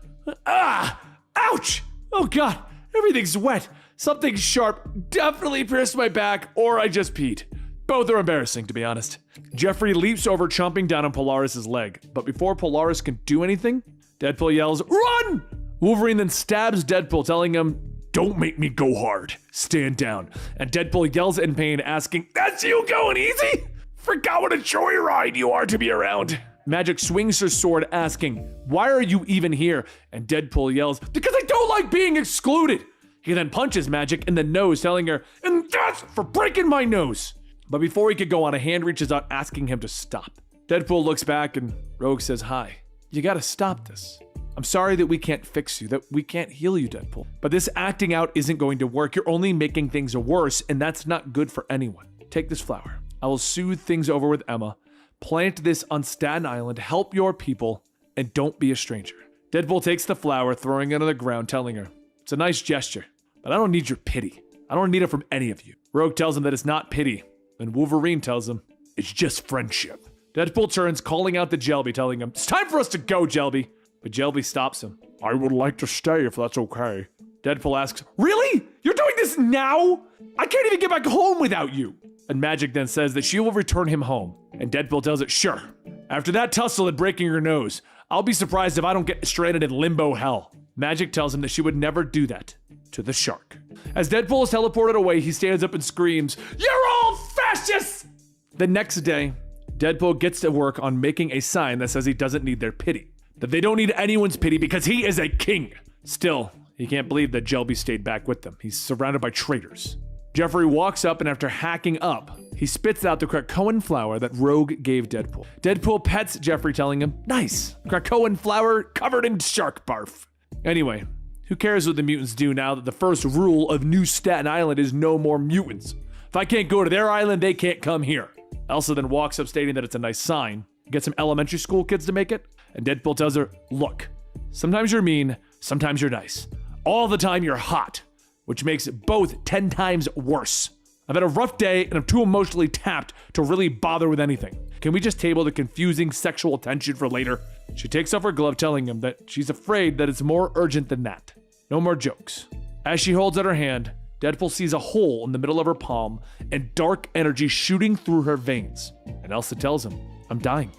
ah! Ouch! Oh God, everything's wet. Something sharp definitely pierced my back, or I just peed. Both are embarrassing, to be honest. Jeffrey leaps over, chomping down on Polaris' leg. But before Polaris can do anything, Deadpool yells, run! Wolverine then stabs Deadpool, telling him, don't make me go hard. Stand down. And Deadpool yells in pain, asking, that's you going easy? Forgot what a joyride you are to be around. Magic swings her sword, asking, why are you even here? And Deadpool yells, because I don't like being excluded. He then punches Magic in the nose, telling her, and that's for breaking my nose. But before he could go on, a hand reaches out, asking him to stop. Deadpool looks back and Rogue says, hi. You gotta stop this. I'm sorry that we can't fix you, that we can't heal you, Deadpool. But this acting out isn't going to work. You're only making things worse, and that's not good for anyone. Take this flower. I will soothe things over with Emma. Plant this on Staten Island, help your people, and don't be a stranger. Deadpool takes the flower, throwing it on the ground, telling her, it's a nice gesture, but I don't need your pity. I don't need it from any of you. Rogue tells him that it's not pity, and Wolverine tells him, it's just friendship. Deadpool turns, calling out to Jelby, telling him, it's time for us to go, Jelby. But Jelby stops him. I would like to stay if that's okay. Deadpool asks, really? You're doing this now? I can't even get back home without you. And Magic then says that she will return him home. And Deadpool tells it, sure. After that tussle and breaking her nose, I'll be surprised if I don't get stranded in limbo hell. Magic tells him that she would never do that to the shark. As Deadpool is teleported away, he stands up and screams, you're all fascists! The next day, Deadpool gets to work on making a sign that says he doesn't need their pity. That they don't need anyone's pity because he is a king. Still, he can't believe that Jelby stayed back with them. He's surrounded by traitors. Jeffrey walks up, and after hacking up, he spits out the Krakoan flower that Rogue gave Deadpool. Deadpool pets Jeffrey, telling him, nice, Krakoan flower covered in shark barf. Anyway, who cares what the mutants do now that the first rule of New Staten Island is no more mutants? If I can't go to their island, they can't come here. Elsa then walks up, stating that it's a nice sign. Get some elementary school kids to make it. And Deadpool tells her, look, sometimes you're mean, sometimes you're nice. All the time you're hot, which makes both 10 times worse. I've had a rough day and I'm too emotionally tapped to really bother with anything. Can we just table the confusing sexual tension for later? She takes off her glove, telling him that she's afraid that it's more urgent than that. No more jokes. As she holds out her hand, Deadpool sees a hole in the middle of her palm and dark energy shooting through her veins. And Elsa tells him, I'm dying.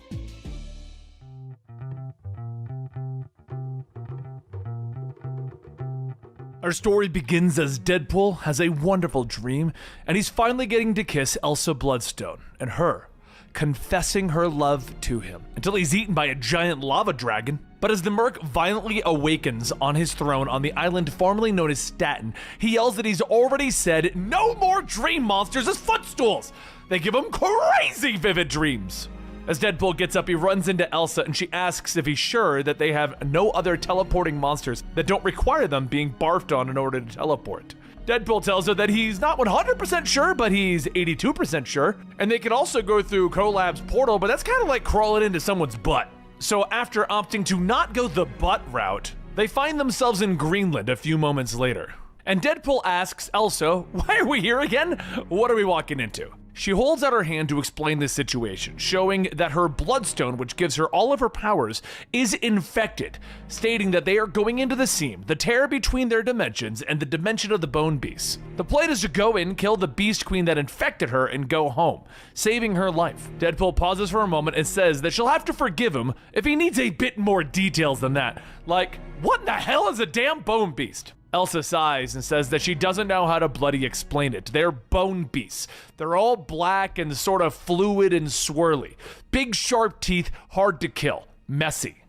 Our story begins as Deadpool has a wonderful dream, and he's finally getting to kiss Elsa Bloodstone, and her confessing her love to him, until he's eaten by a giant lava dragon. But as the Merc violently awakens on his throne on the island formerly known as Staten, he yells that he's already said no more dream monsters as footstools. They give him crazy vivid dreams. As Deadpool gets up, he runs into Elsa, and she asks if he's sure that they have no other teleporting monsters that don't require them being barfed on in order to teleport. Deadpool tells her that he's not 100% sure, but he's 82% sure, and they can also go through Collab's portal, but that's kind of like crawling into someone's butt. So after opting to not go the butt route, they find themselves in Greenland a few moments later. And Deadpool asks Elsa, why are we here again? What are we walking into? She holds out her hand to explain this situation, showing that her bloodstone, which gives her all of her powers, is infected, stating that they are going into the seam, the tear between their dimensions and the dimension of the bone beast. The plan is to go in, kill the beast queen that infected her, and go home, saving her life. Deadpool pauses for a moment and says that she'll have to forgive him if he needs a bit more details than that. Like, what in the hell is a damn bone beast? Elsa sighs and says that she doesn't know how to bloody explain it. They're bone beasts. They're all black and sort of fluid and swirly. Big sharp teeth, hard to kill. Messy.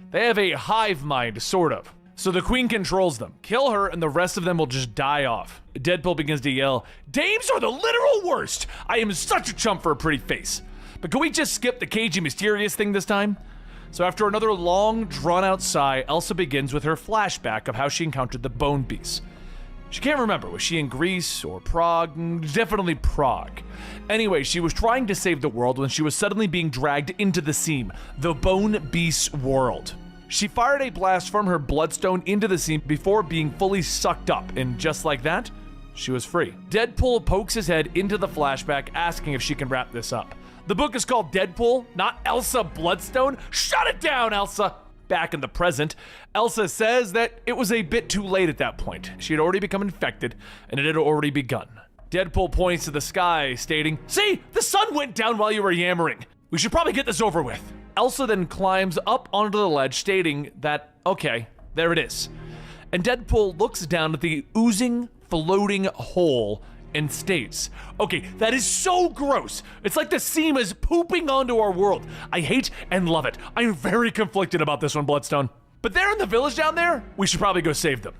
They have a hive mind, sort of. So the queen controls them. Kill her and the rest of them will just die off. Deadpool begins to yell, "Dames are the literal worst! I am such a chump for a pretty face. But can we just skip the cagey mysterious thing this time?" So after another long, drawn-out sigh, Elsa begins with her flashback of how she encountered the bone beast. She can't remember, was she in Greece or Prague? Definitely Prague. Anyway, she was trying to save the world when she was suddenly being dragged into the seam, the bone beast's world. She fired a blast from her bloodstone into the seam before being fully sucked up, and just like that, she was free. Deadpool pokes his head into the flashback, asking if she can wrap this up. The book is called Deadpool, not Elsa Bloodstone. Shut it down, Elsa! Back in the present, Elsa says that it was a bit too late at that point. She had already become infected, and it had already begun. Deadpool points to the sky, stating, "See, the sun went down while you were yammering. We should probably get this over with." Elsa then climbs up onto the ledge, stating that, okay, there it is. And Deadpool looks down at the oozing, floating hole and states, "Okay, that is so gross. It's like the seam is pooping onto our world. I hate and love it. I'm very conflicted about this one, Bloodstone. But they're in the village down there. We should probably go save them."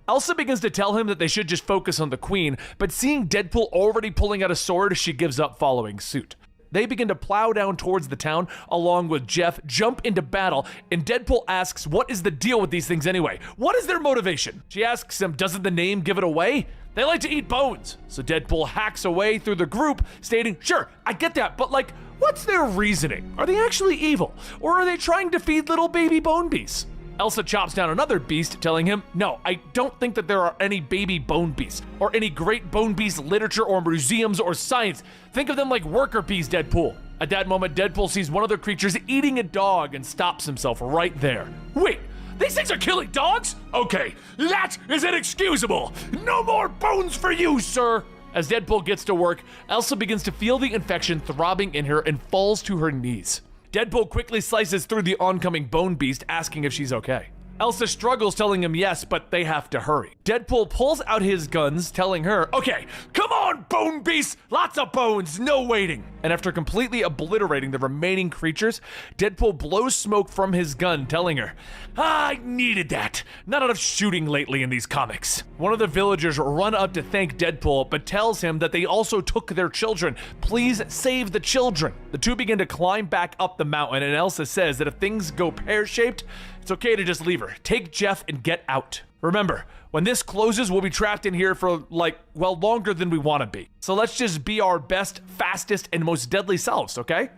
Elsa begins to tell him that they should just focus on the queen, but seeing Deadpool already pulling out a sword, she gives up following suit. They begin to plow down towards the town, along with Jeff, jump into battle, and Deadpool asks, what is the deal with these things anyway? What is their motivation? She asks him, doesn't the name give it away? They like to eat bones. So Deadpool hacks away through the group, stating, sure, I get that, but like, what's their reasoning? Are they actually evil? Or are they trying to feed little baby bone beasts? Elsa chops down another beast, telling him, no, I don't think that there are any baby bone beasts, or any great bone beast literature or museums or science. Think of them like worker bees, Deadpool. At that moment, Deadpool sees one of the creatures eating a dog and stops himself right there. Wait, these things are killing dogs? Okay, that is inexcusable. No more bones for you, sir. As Deadpool gets to work, Elsa begins to feel the infection throbbing in her and falls to her knees. Deadpool quickly slices through the oncoming bone beast, asking if she's okay. Elsa struggles, telling him yes, but they have to hurry. Deadpool pulls out his guns, telling her, okay, come on, bone beast! Lots of bones, no waiting! And after completely obliterating the remaining creatures, Deadpool blows smoke from his gun, telling her, I needed that. Not enough shooting lately in these comics. One of the villagers run up to thank Deadpool, but tells him that they also took their children. Please save the children. The two begin to climb back up the mountain, and Elsa says that if things go pear-shaped, it's okay to just leave her. Take Jeff and get out. Remember, when this closes, we'll be trapped in here for longer than we want to be. So let's just be our best, fastest, and most deadly selves, okay?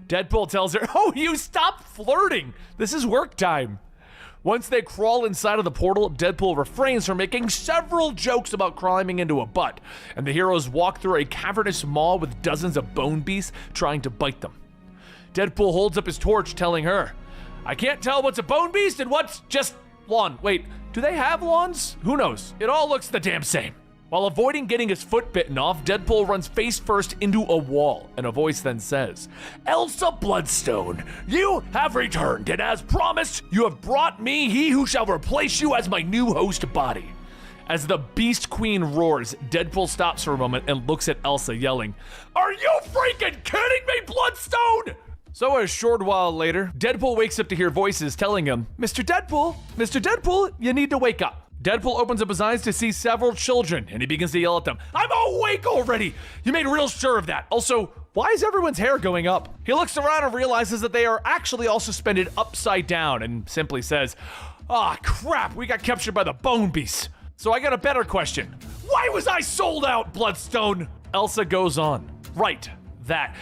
Deadpool tells her, oh, you stop flirting. This is work time. Once they crawl inside of the portal, Deadpool refrains from making several jokes about climbing into a butt, and the heroes walk through a cavernous maw with dozens of bone beasts trying to bite them. Deadpool holds up his torch, telling her, I can't tell what's a bone beast and what's just lawn. Wait, do they have lawns? Who knows? It all looks the damn same. While avoiding getting his foot bitten off, Deadpool runs face first into a wall, and a voice then says, Elsa Bloodstone, you have returned, and as promised, you have brought me he who shall replace you as my new host body. As the Beast Queen roars, Deadpool stops for a moment and looks at Elsa, yelling, Are you freaking kidding me, Bloodstone? So a short while later, Deadpool wakes up to hear voices telling him, Mr. Deadpool, you need to wake up. Deadpool opens up his eyes to see several children, and he begins to yell at them, I'm awake already! You made real sure of that. Also, why is everyone's hair going up? He looks around and realizes that they are actually all suspended upside down, and simply says, crap, we got captured by the bone beast. So I got a better question. Why was I sold out, Bloodstone? Elsa goes on. Right, that.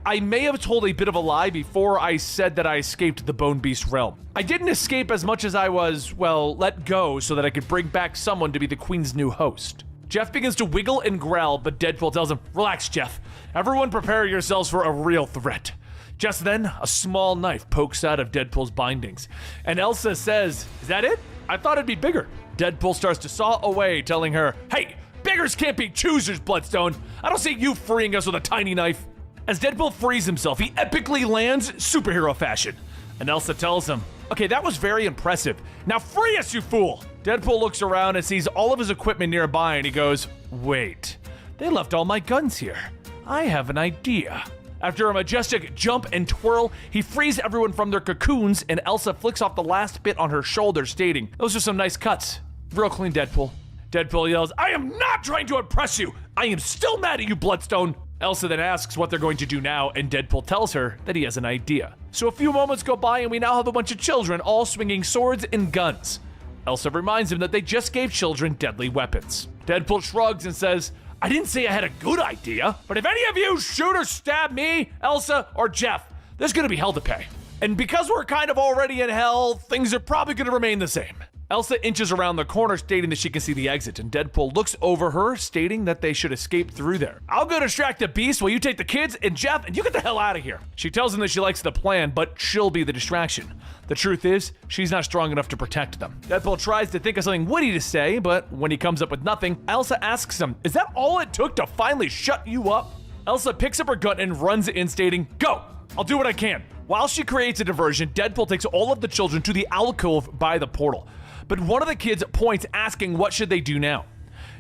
I may have told a bit of a lie before I said that I escaped the Bone Beast realm. I didn't escape as much as I was, let go so that I could bring back someone to be the Queen's new host. Jeff begins to wiggle and growl, but Deadpool tells him, "Relax, Jeff. Everyone prepare yourselves for a real threat." Just then, a small knife pokes out of Deadpool's bindings, and Elsa says, "Is that it? I thought it'd be bigger." Deadpool starts to saw away, telling her, "Hey, beggars can't be choosers, Bloodstone. I don't see you freeing us with a tiny knife." As Deadpool frees himself, he epically lands superhero fashion. And Elsa tells him, "Okay, that was very impressive. Now free us, you fool!" Deadpool looks around and sees all of his equipment nearby, and he goes, "Wait, they left all my guns here. I have an idea." After a majestic jump and twirl, he frees everyone from their cocoons, and Elsa flicks off the last bit on her shoulder, stating, "Those are some nice cuts. Real clean, Deadpool." Deadpool yells, "I am not trying to impress you. I am still mad at you, Bloodstone." Elsa then asks what they're going to do now, and Deadpool tells her that he has an idea. So a few moments go by, and we now have a bunch of children all swinging swords and guns. Elsa reminds him that they just gave children deadly weapons. Deadpool shrugs and says, "I didn't say I had a good idea, but if any of you shoot or stab me, Elsa, or Jeff, there's gonna be hell to pay. And because we're kind of already in hell, things are probably gonna remain the same." Elsa inches around the corner, stating that she can see the exit, and Deadpool looks over her, stating that they should escape through there. "I'll go distract the beast while you take the kids and Jeff, and you get the hell out of here." She tells him that she likes the plan, but she'll be the distraction. The truth is, she's not strong enough to protect them. Deadpool tries to think of something witty to say, but when he comes up with nothing, Elsa asks him, "Is that all it took to finally shut you up?" Elsa picks up her gun and runs in, stating, "Go! I'll do what I can." While she creates a diversion, Deadpool takes all of the children to the alcove by the portal. But one of the kids points, asking what should they do now.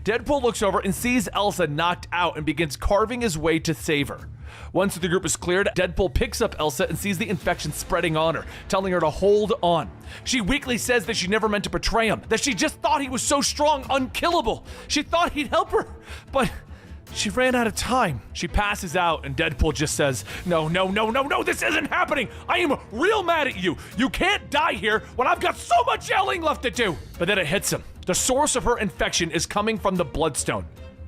Deadpool looks over and sees Elsa knocked out and begins carving his way to save her. Once the group is cleared, Deadpool picks up Elsa and sees the infection spreading on her, telling her to hold on. She weakly says that she never meant to betray him, that she just thought he was so strong, unkillable. She thought he'd help her, but she ran out of time. She passes out, and Deadpool just says, No, this isn't happening. I am real mad at you. You can't die here when I've got so much yelling left to do. But then it hits him. The source of her infection is coming from the Bloodstone.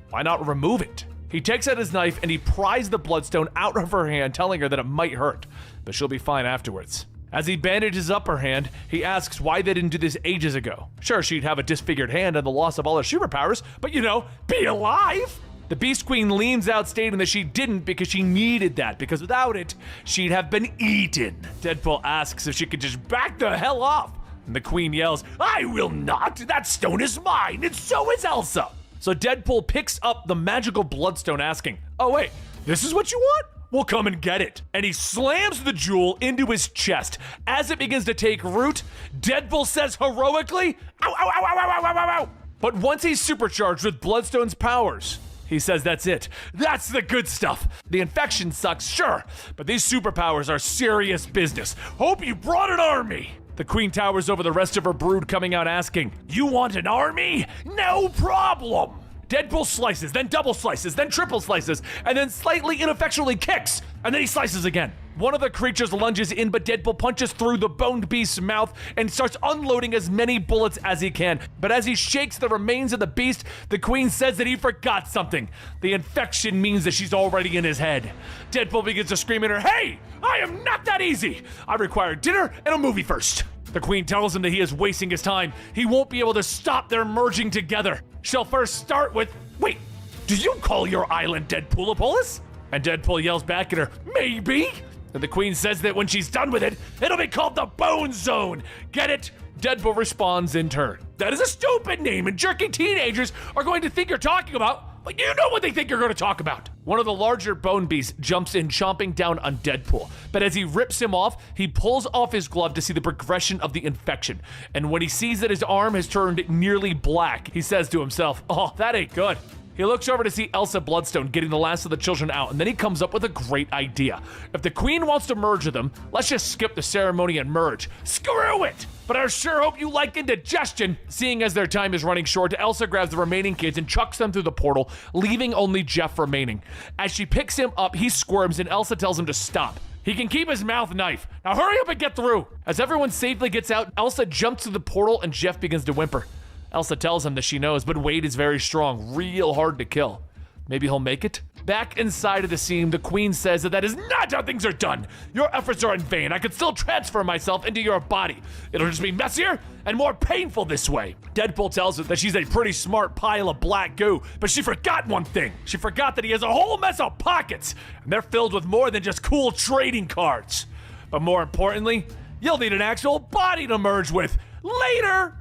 Why not remove it? He takes out his knife and he pries the Bloodstone out of her hand, telling her that it might hurt, but she'll be fine afterwards. As he bandages up her hand, he asks why they didn't do this ages ago. Sure, she'd have a disfigured hand and the loss of all her superpowers, but be alive! The Beast Queen leans out, stating that she didn't because she needed that, because without it, she'd have been eaten. Deadpool asks if she could just back the hell off, and the Queen yells, "I will not! That stone is mine, and so is Elsa!" So Deadpool picks up the magical Bloodstone, asking, "Oh wait, this is what you want? Well, come and get it." And he slams the jewel into his chest. As it begins to take root, Deadpool says heroically, "Ow, ow, ow, ow, ow, ow, ow, ow." But once he's supercharged with Bloodstone's powers, he says that's it. That's the good stuff. The infection sucks, sure, but these superpowers are serious business. Hope you brought an army. The Queen towers over the rest of her brood, coming out asking, "You want an army? No problem." Deadpool slices, then double slices, then triple slices, and then slightly ineffectually kicks, and then he slices again. One of the creatures lunges in, but Deadpool punches through the boned beast's mouth and starts unloading as many bullets as he can. But as he shakes the remains of the beast, the Queen says that he forgot something. The infection means that she's already in his head. Deadpool begins to scream at her, "Hey, I am not that easy. I require dinner and a movie first." The Queen tells him that he is wasting his time. He won't be able to stop their merging together. She'll first start with, "Wait, do you call your island Deadpoolopolis?" And Deadpool yells back at her, "Maybe." And the Queen says that when she's done with it, it'll be called the Bone Zone. Get it? Deadpool responds in turn, "That is a stupid name, and jerky teenagers are going to think you're talking about, but you know what they think you're going to talk about." One of the larger bone beasts jumps in, chomping down on Deadpool. But as he rips him off, he pulls off his glove to see the progression of the infection. And when he sees that his arm has turned nearly black, he says to himself, "Oh, that ain't good." He looks over to see Elsa Bloodstone getting the last of the children out, and then he comes up with a great idea. If the Queen wants to merge with them, let's just skip the ceremony and merge. Screw it! But I sure hope you like indigestion. Seeing as their time is running short, Elsa grabs the remaining kids and chucks them through the portal, leaving only Jeff remaining. As she picks him up, he squirms, and Elsa tells him to stop. He can keep his mouth knife. Now hurry up and get through. As everyone safely gets out, Elsa jumps through the portal, and Jeff begins to whimper. Elsa tells him that she knows, but Wade is very strong, real hard to kill. Maybe he'll make it? Back inside of the scene, the Queen says that is not how things are done. Your efforts are in vain. I could still transfer myself into your body. It'll just be messier and more painful this way. Deadpool tells her that she's a pretty smart pile of black goo, but she forgot one thing. She forgot that he has a whole mess of pockets, and they're filled with more than just cool trading cards. But more importantly, you'll need an actual body to merge with. Later!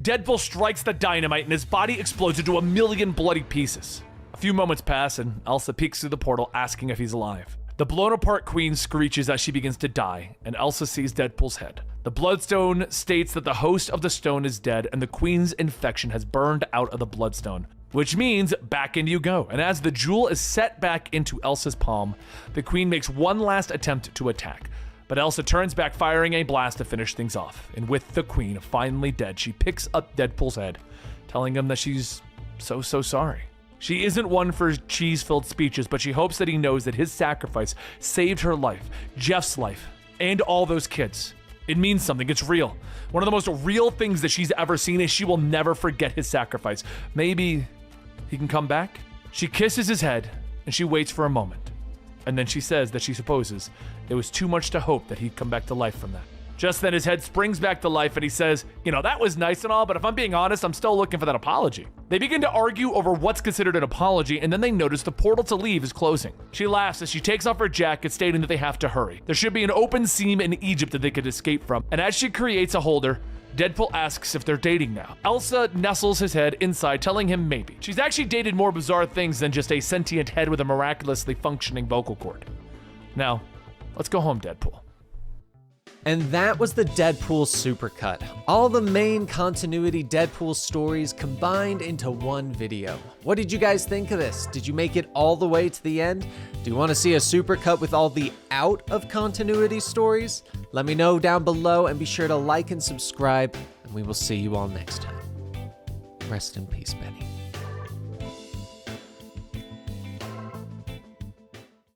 Deadpool strikes the dynamite and his body explodes into a million bloody pieces. A few moments pass and Elsa peeks through the portal asking if he's alive. The blown apart Queen screeches as she begins to die, and Elsa sees Deadpool's head. The Bloodstone states that the host of the stone is dead and the Queen's infection has burned out of the Bloodstone, which means back in you go. And as the jewel is set back into Elsa's palm, the Queen makes one last attempt to attack. But Elsa turns back, firing a blast to finish things off. And with the Queen finally dead, she picks up Deadpool's head, telling him that she's so sorry. She isn't one for cheese-filled speeches, but she hopes that he knows that his sacrifice saved her life, Jeff's life, and all those kids. It means something. It's real. One of the most real things that she's ever seen is she will never forget his sacrifice. Maybe he can come back? She kisses his head, and she waits for a moment. And then she says that she supposes it was too much to hope that he'd come back to life from that. Just then his head springs back to life and he says, that was nice and all, but if I'm being honest, I'm still looking for that apology. They begin to argue over what's considered an apology, and then they notice the portal to leave is closing. She laughs as she takes off her jacket, stating that they have to hurry. There should be an open seam in Egypt that they could escape from, and as she creates a holder, Deadpool asks if they're dating now. Elsa nestles his head inside, telling him maybe. She's actually dated more bizarre things than just a sentient head with a miraculously functioning vocal cord. Now, let's go home, Deadpool. And that was the Deadpool Supercut. All the main continuity Deadpool stories combined into one video. What did you guys think of this? Did you make it all the way to the end? Do you want to see a Supercut with all the out of continuity stories? Let me know down below and be sure to like and subscribe, and we will see you all next time. Rest in peace, Benny.